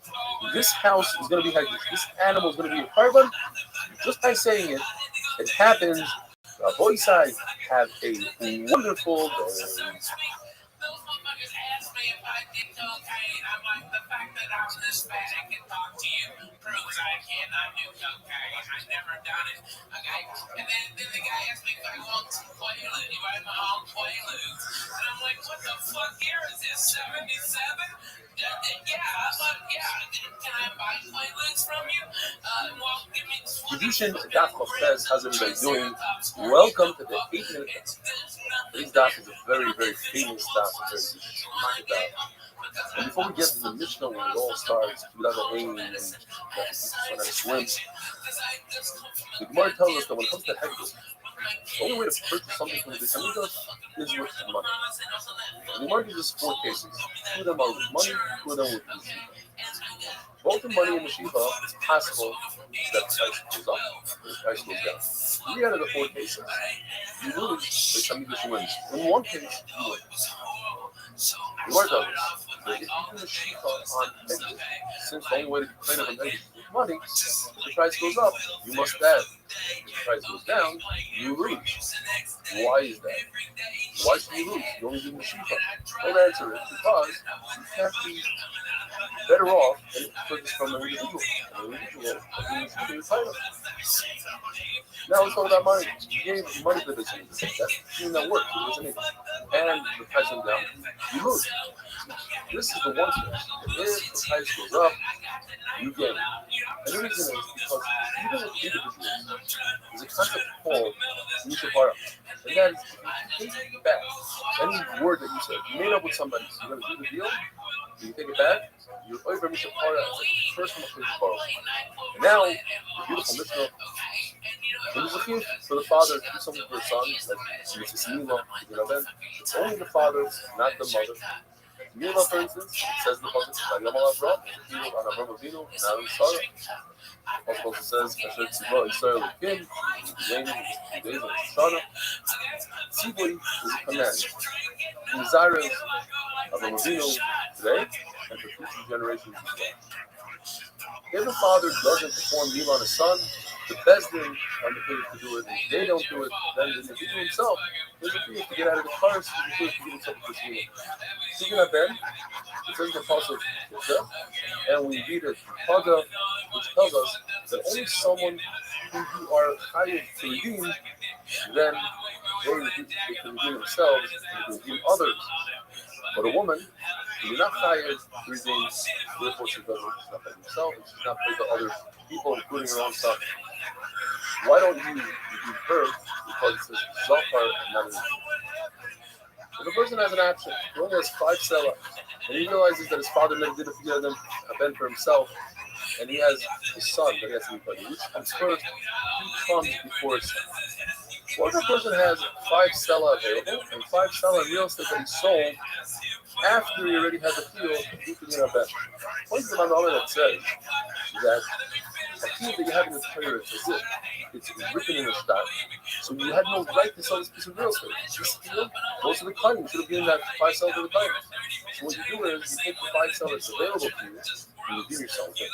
this house is going to be Hegdish, this animal is going to be a carbon, just by saying it, it happens. Rabbi Isai, have a wonderful day. Those motherfuckers asked me if I did cocaine. I'm like, the fact that I'm Hispanic and talk to you proves I cannot do cocaine. I've never done it. Okay? And then the guy asked me if I want some Quaaludes. You buy my own Quaaludes. And I'm like, what the fuck year is this? 77? Yeah, can I buy Quaaludes from you? Well, give me 20. Kedushin Daf Chofez has been doing. Welcome to the 8-minute. This daf is a very, very famous daf. And before we get to the Mishnah, when it all starts, without the aim and when I swim, the Gemara tells us that when it comes to Hegdish, the only way to purchase something from the Beis Hamikdash is with money. And the Gemara gives us 4 cases. 2 of them are with money, 2 of them with Meshicha. Both the money and Meshicha, it's possible that the price goes up, the price goes down. 3 out of the 4 cases, you lose, Beis Hamikdash wins. In one case, you win. The Gemara tells us that if you do Meshicha on Hegdish, since the only way to complain of Hegdish is with money, if the price goes up, you must add. If the price goes down, you lose. Why is that? Why should you lose? You only do Meshicha. Well, the answer is because you can't be better off than purchase from an individual. An individual means to your title. Now let's talk about money. You gave money to the business. That's doing that work. It wasn't it. And the price went down. You lose. This is the one thing. If the price goes up, you gain. And the reason is because even with individuals, there's a concept called Mishapara. And that is if you take back any word that you said, you made up with somebody, so you're going to do the deal, you take it back, you're over Mishapara as a person of Mishapara. And now, the beautiful Mishnah, it is a gift for the father to do something for his son, like Mrs. Mila, it's only the father, not the mother. Mila, for instance, it says in the Pasuk, Vayom al Avram, Vayom on Avram Avinu, and now Sarah. It also says, Asher Tzivah Yisrael Elohim, raining in the days of Shana. Tzivah is a command. In Zyrus, Avram Avinu today, and for future generations as well. If a father doesn't perform Mila on his son, the Bezdin are the to do it. If they don't do it, then the individual himself is a to get out of the curse and to give himself a Krishna. Speaking of Ben, it says the Apostle and we read it Paga, which tells us that only someone who you are hired to redeem, then they can redeem themselves and redeem others. But a woman, you're not hired to redeem, therefore she doesn't, she's not by herself, and she's not paid to other people, including her own son. Why don't you redeem her? Because it says Zohar and not an If a person has an option, he only has 5 sellouts, and he realizes that his father never did it for them, a ben for himself, and he has his son that he has to be paid. Which comes first? He comes before his son. What if a person has 5 sellouts available and 5 sellouts real estate that he sold after he already had the field due to the ben? One thing about the that says that a field that you have in the Torah is it. It's written in the stock. So you had no right to sell this piece of real estate. This field goes to the claim. You should have given that 5 sellers to the claim. So what you do is you take the 5 sellers available to you, you redeem yourself with it.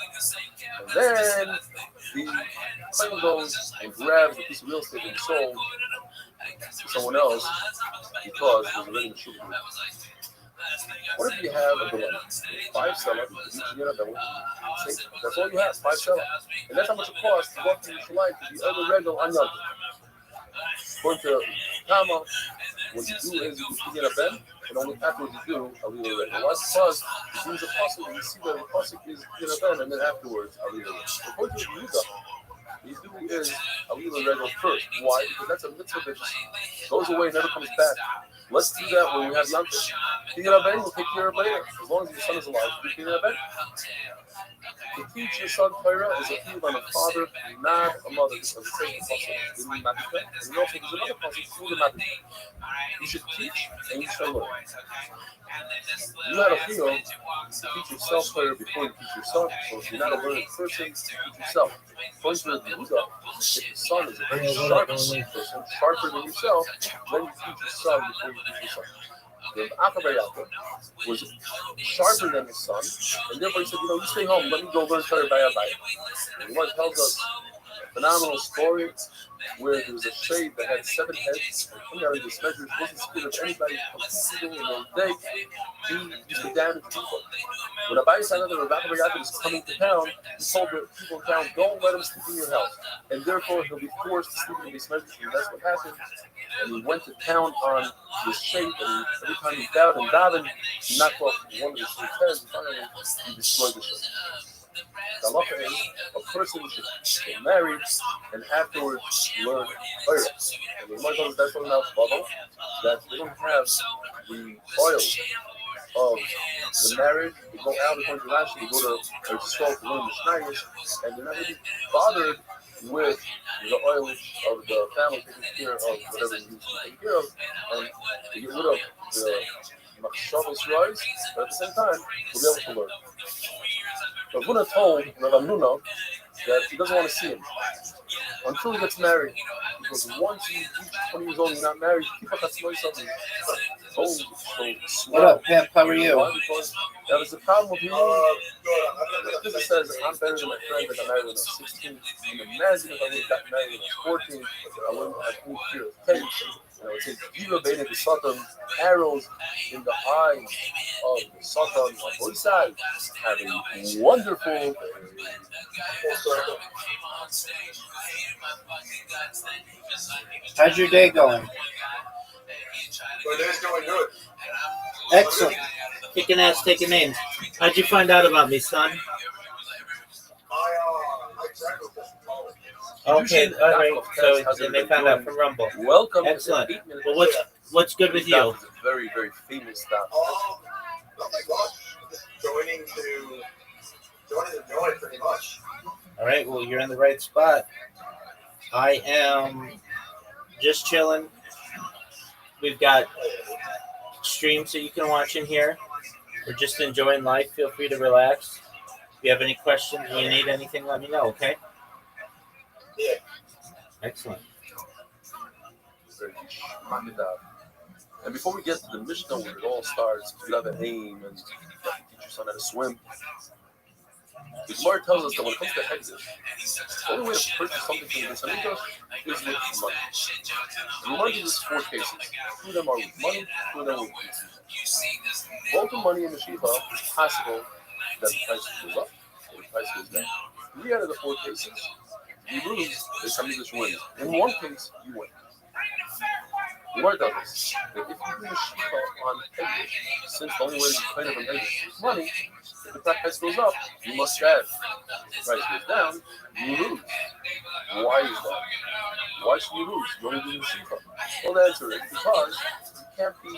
And then the claim goes and grabs the piece of real estate that you sold to someone else because it was already in the shooting. What if you have a dilemma? 5 sellers, that's all you have, 5 sellers. And that's how much it costs to walk through your life to the other regal on Yom. According to Tama, what you do is you begin a ben, and only afterwards you do a legal red. Why? Because it means a pasuk, you see that the pasuk is in a ben, and then afterwards a legal red. According to Yehuda, Yidu is a little regal first. Why? Because that's a mitzvah that just goes away, never comes back. Let's do that when we have Yom Tov. King Rabbeinu will take care of later. As long as your son is alive, King Rabbeinu. To teach your son Torah is a field on a father, not a mother, because it says in the Makkah. And also there's another passage through the Makkah. You should teach and you shall learn. You have a feel to teach yourself Torah before you teach your son. So if you're not a learned person, teach yourself. According to the Yehuda, if your son is a very sharp person, sharper than yourself, then you teach your son before you teach your son. The Akabayaka was sharper than his son, and therefore he said, you stay home, let me go learn Torah by Abai. And what tells us a phenomenal story where there was a shade that had 7 heads, and coming out of this measure, it wasn't scared of anybody completely in those days. He used to damage people. When Abai found out that Rabbi Yaakov was coming to town, he told the people in town, don't let him sleep in your house. And therefore, he'll be forced to sleep in this measure, and that's what happened. And he went to town on this shape, and every time he bowed and davened, he knocked off one of the shape's heads, and finally he destroyed the shape. The halacha is a person should get married and afterwards learn Torah. And the Gemara tells that's enough bubble that they don't have the oil of the marriage. They go out according to Rashi, they go to Restream to learn the Mishnayos, and they're not really bothered with the oil of the family taking care of whatever you need to take care of, and they get rid of the machshavos rise, but at the same time, we'll be able to learn. But Huna told Rav Nuna that he doesn't want to see him until he gets married. Because once you reach 20 years old and you're not married, people have to know something. Oh, so what up, Pep? How are you? Because that was the problem with me. Because it says, I'm better than my friend that got married when I was 16. And imagine if I would have gotten married when I was 14, I wouldn't have moved here at 10. And I would take Jiva Beta the Satan, arrows in the eyes of the Satan on both sides. Have a wonderful day. How's your day going? My day's going good. Excellent. Kicking ass, taking names. How'd you find out about me, son? I traveled this college. Okay, all right. So then they found out from Rumble. Welcome. Excellent. Well, what's good with you? It's a very, very famous stop. Nothing much. Just joining pretty much. All right. Well, you're in the right spot. I am just chilling. We've got streams that you can watch in here. We're just enjoying life. Feel free to relax. If you have any questions or you need anything, let me know, okay? Yeah. Excellent. And before we get to the Mishnah where it all starts, you have an aim and you have to teach your son how to swim. The Gemara tells us that when it comes to Hegdish, the only way to purchase something from the Beis Hamikdash is with money. And the Gemara gives us 4 cases. 2 of them are with money, 2 of them are with pieces. Both the money and the Shiva, it's possible that the price goes up or the price goes down. 3 out of the 4 cases, you lose, Beis Hamikdash wins. In one case, you win. The Gemara tells us that if you do the Shiva on Hegdish, since the only way to claim it from Hegdish is money, if the price goes up, you must add. If the price goes down, you lose. Why is that? Why should you lose? You only do the Shiva. Well, the answer is because you can't be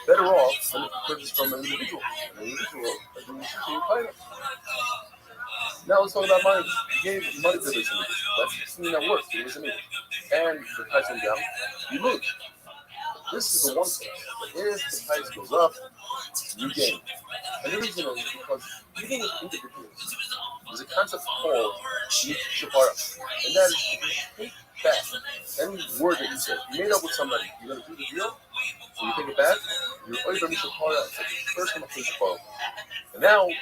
better off than if you purchase from an individual. An individual is doing the Shiva you pay them. Now let's talk about money. You gave money to the Beis Hamikdash. That's something that works. It was amazing. And the price went down, you lose. This is the one case. If the price goes up, you gain. And the reason is because even with individuals, there's a concept called shapara. And that is if you take back any word that you said, you made up with somebody, you're going to do the deal, so you take it back, you're over shapara, it's like the first one of shapara. And now, the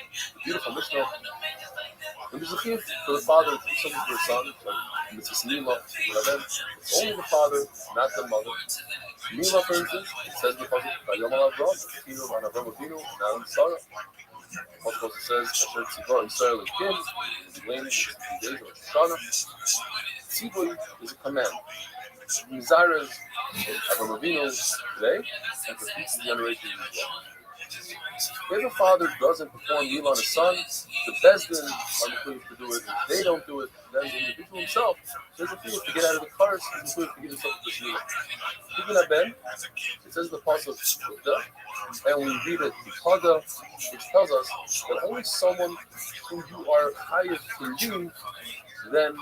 beautiful Mishnah, when there's a gift for the father to do something for his son, like Mitzvah Mila, it's only the father, not the mother. Mila, for instance, it says in the Pasuk, Vayom al Avram, Kinu an Avram Avinu, and Sarah. Also, it says, Asher Tzivah Yisrael Ekim, is laying in the days of Shoshana. Tzivah is a command. Mizaras of Avram Avinu today, and for future generations as well. If a father doesn't perform Yil on his son, the Bezdin are included to do it. If they don't do it, then the individual himself is included to get out of the curse, is included to get himself to this Yil. Even Ben, it says in the Pasuk, and we read it Pada, which tells us that only someone whom you are hired to redeem, then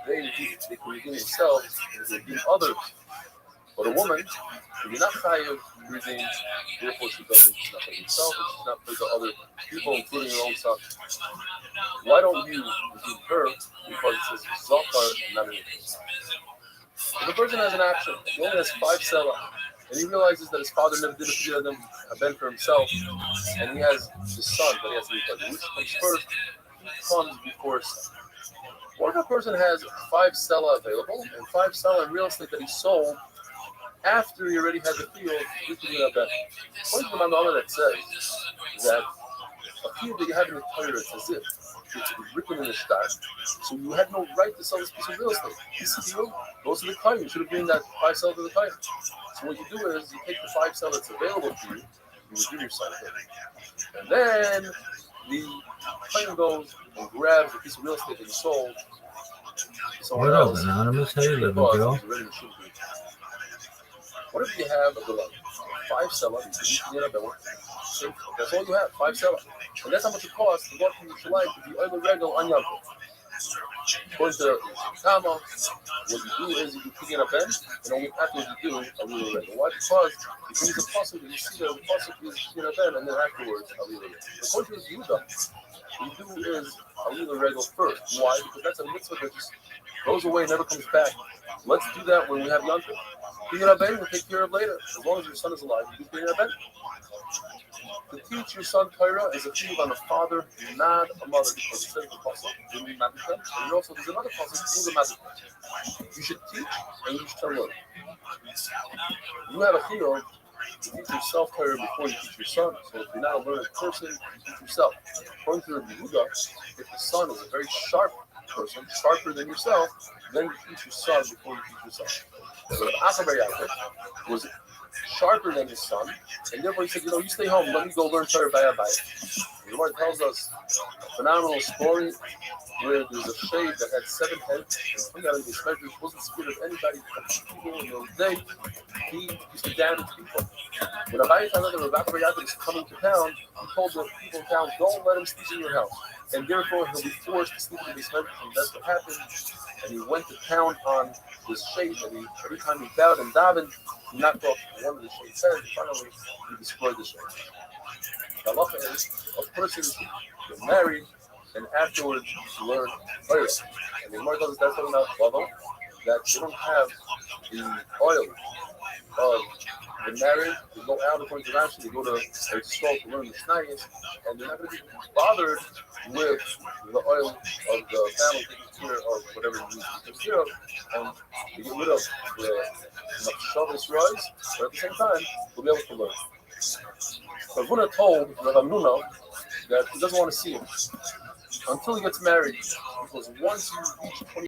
they can redeem themselves and redeem others. But a woman, if you're not chayav redeem, therefore she doesn't. She's not for herself, and she's not for the other people, including her own son. Why don't you redeem her? Because it says zachar, not anything. If a person has an action, he only has 5 selah, and he realizes that his father never did a ben for himself, and he has his son that he has to be for. Which comes first? He comes before his son. What if a person has 5 selah available and 5 selah in real estate that he sold after he already had the field? We can do that better. According to the Mandala that says that a field that you have in the Torah, it's as if it's written in the star. So you had no right to sell this piece of real estate. This field goes to the Kohen. You should have given that 5 selah to the Kohen. So what you do is you take the 5 selah that's available to you, you redeem your son, and then the Kohen goes and grabs the piece of real estate that you sold. What up, Anonymous? How you living, girl? What if you have a beloved? 5 selah, that's all you have, 5 selah. And that's how much it costs to go from Yerushalayim to the other regal on Yom Tov. According to Tama, what you do is you pick it up then, and only afterwards you do a little regal. Why? Because if you use a pasuk, you see that the pasuk is picking up then, and then afterwards a little regal. According to Yehuda, what you do is a little regal first. Why? Because that's a mitzvah that just goes away and never comes back. Let's do that when we have Yom Tov. Picking up then, we'll take care of later. As long as your son is alive, you do picking up then. To teach your son Torah is a thing on a father, not a mother, because it says the pasuk. And also there's another pasuk, you should teach and you should learn. You have a chiyuv to teach yourself Torah before you teach your son. So if you're not a learned person, you teach yourself. According to Rabbi Yehuda, if the son is a very sharp person, sharper than yourself, then you teach your son before you teach yourself. So Achabar Yaakov was sharper than his son, and therefore he said, you stay home, let me go learn Torah by Abai. The Gemara tells us a phenomenal story where there's a shade that had 7 heads, and coming out of this measure wasn't scared of anybody but people in those days. He used to damage people. When Abai found out that Rabbi Yaakov is coming to town, he told the people in town, don't let him sleep in your house. And therefore he'll be forced to sleep in this measure, and that's what happened. And he went to town on this shade, and every time he bowed and davened, he knocked off one of the shade's heads, and finally he destroyed the shade. The halacha is a person get married and afterwards learn Torah. And the Gemara tells us that's talking about Bava, that they don't have the oil of the marriage. They go out according to Rashi, they go to a stall to learn the Mishnayos, and they're not going to be bothered with the oil of the family taking care of whatever it needs to take care of, and they get rid of the Machshavas rise, but at the same time, they'll be able to learn. So Ravuna told Rav Amnuna that he doesn't want to see him until he gets married, because once you reach 20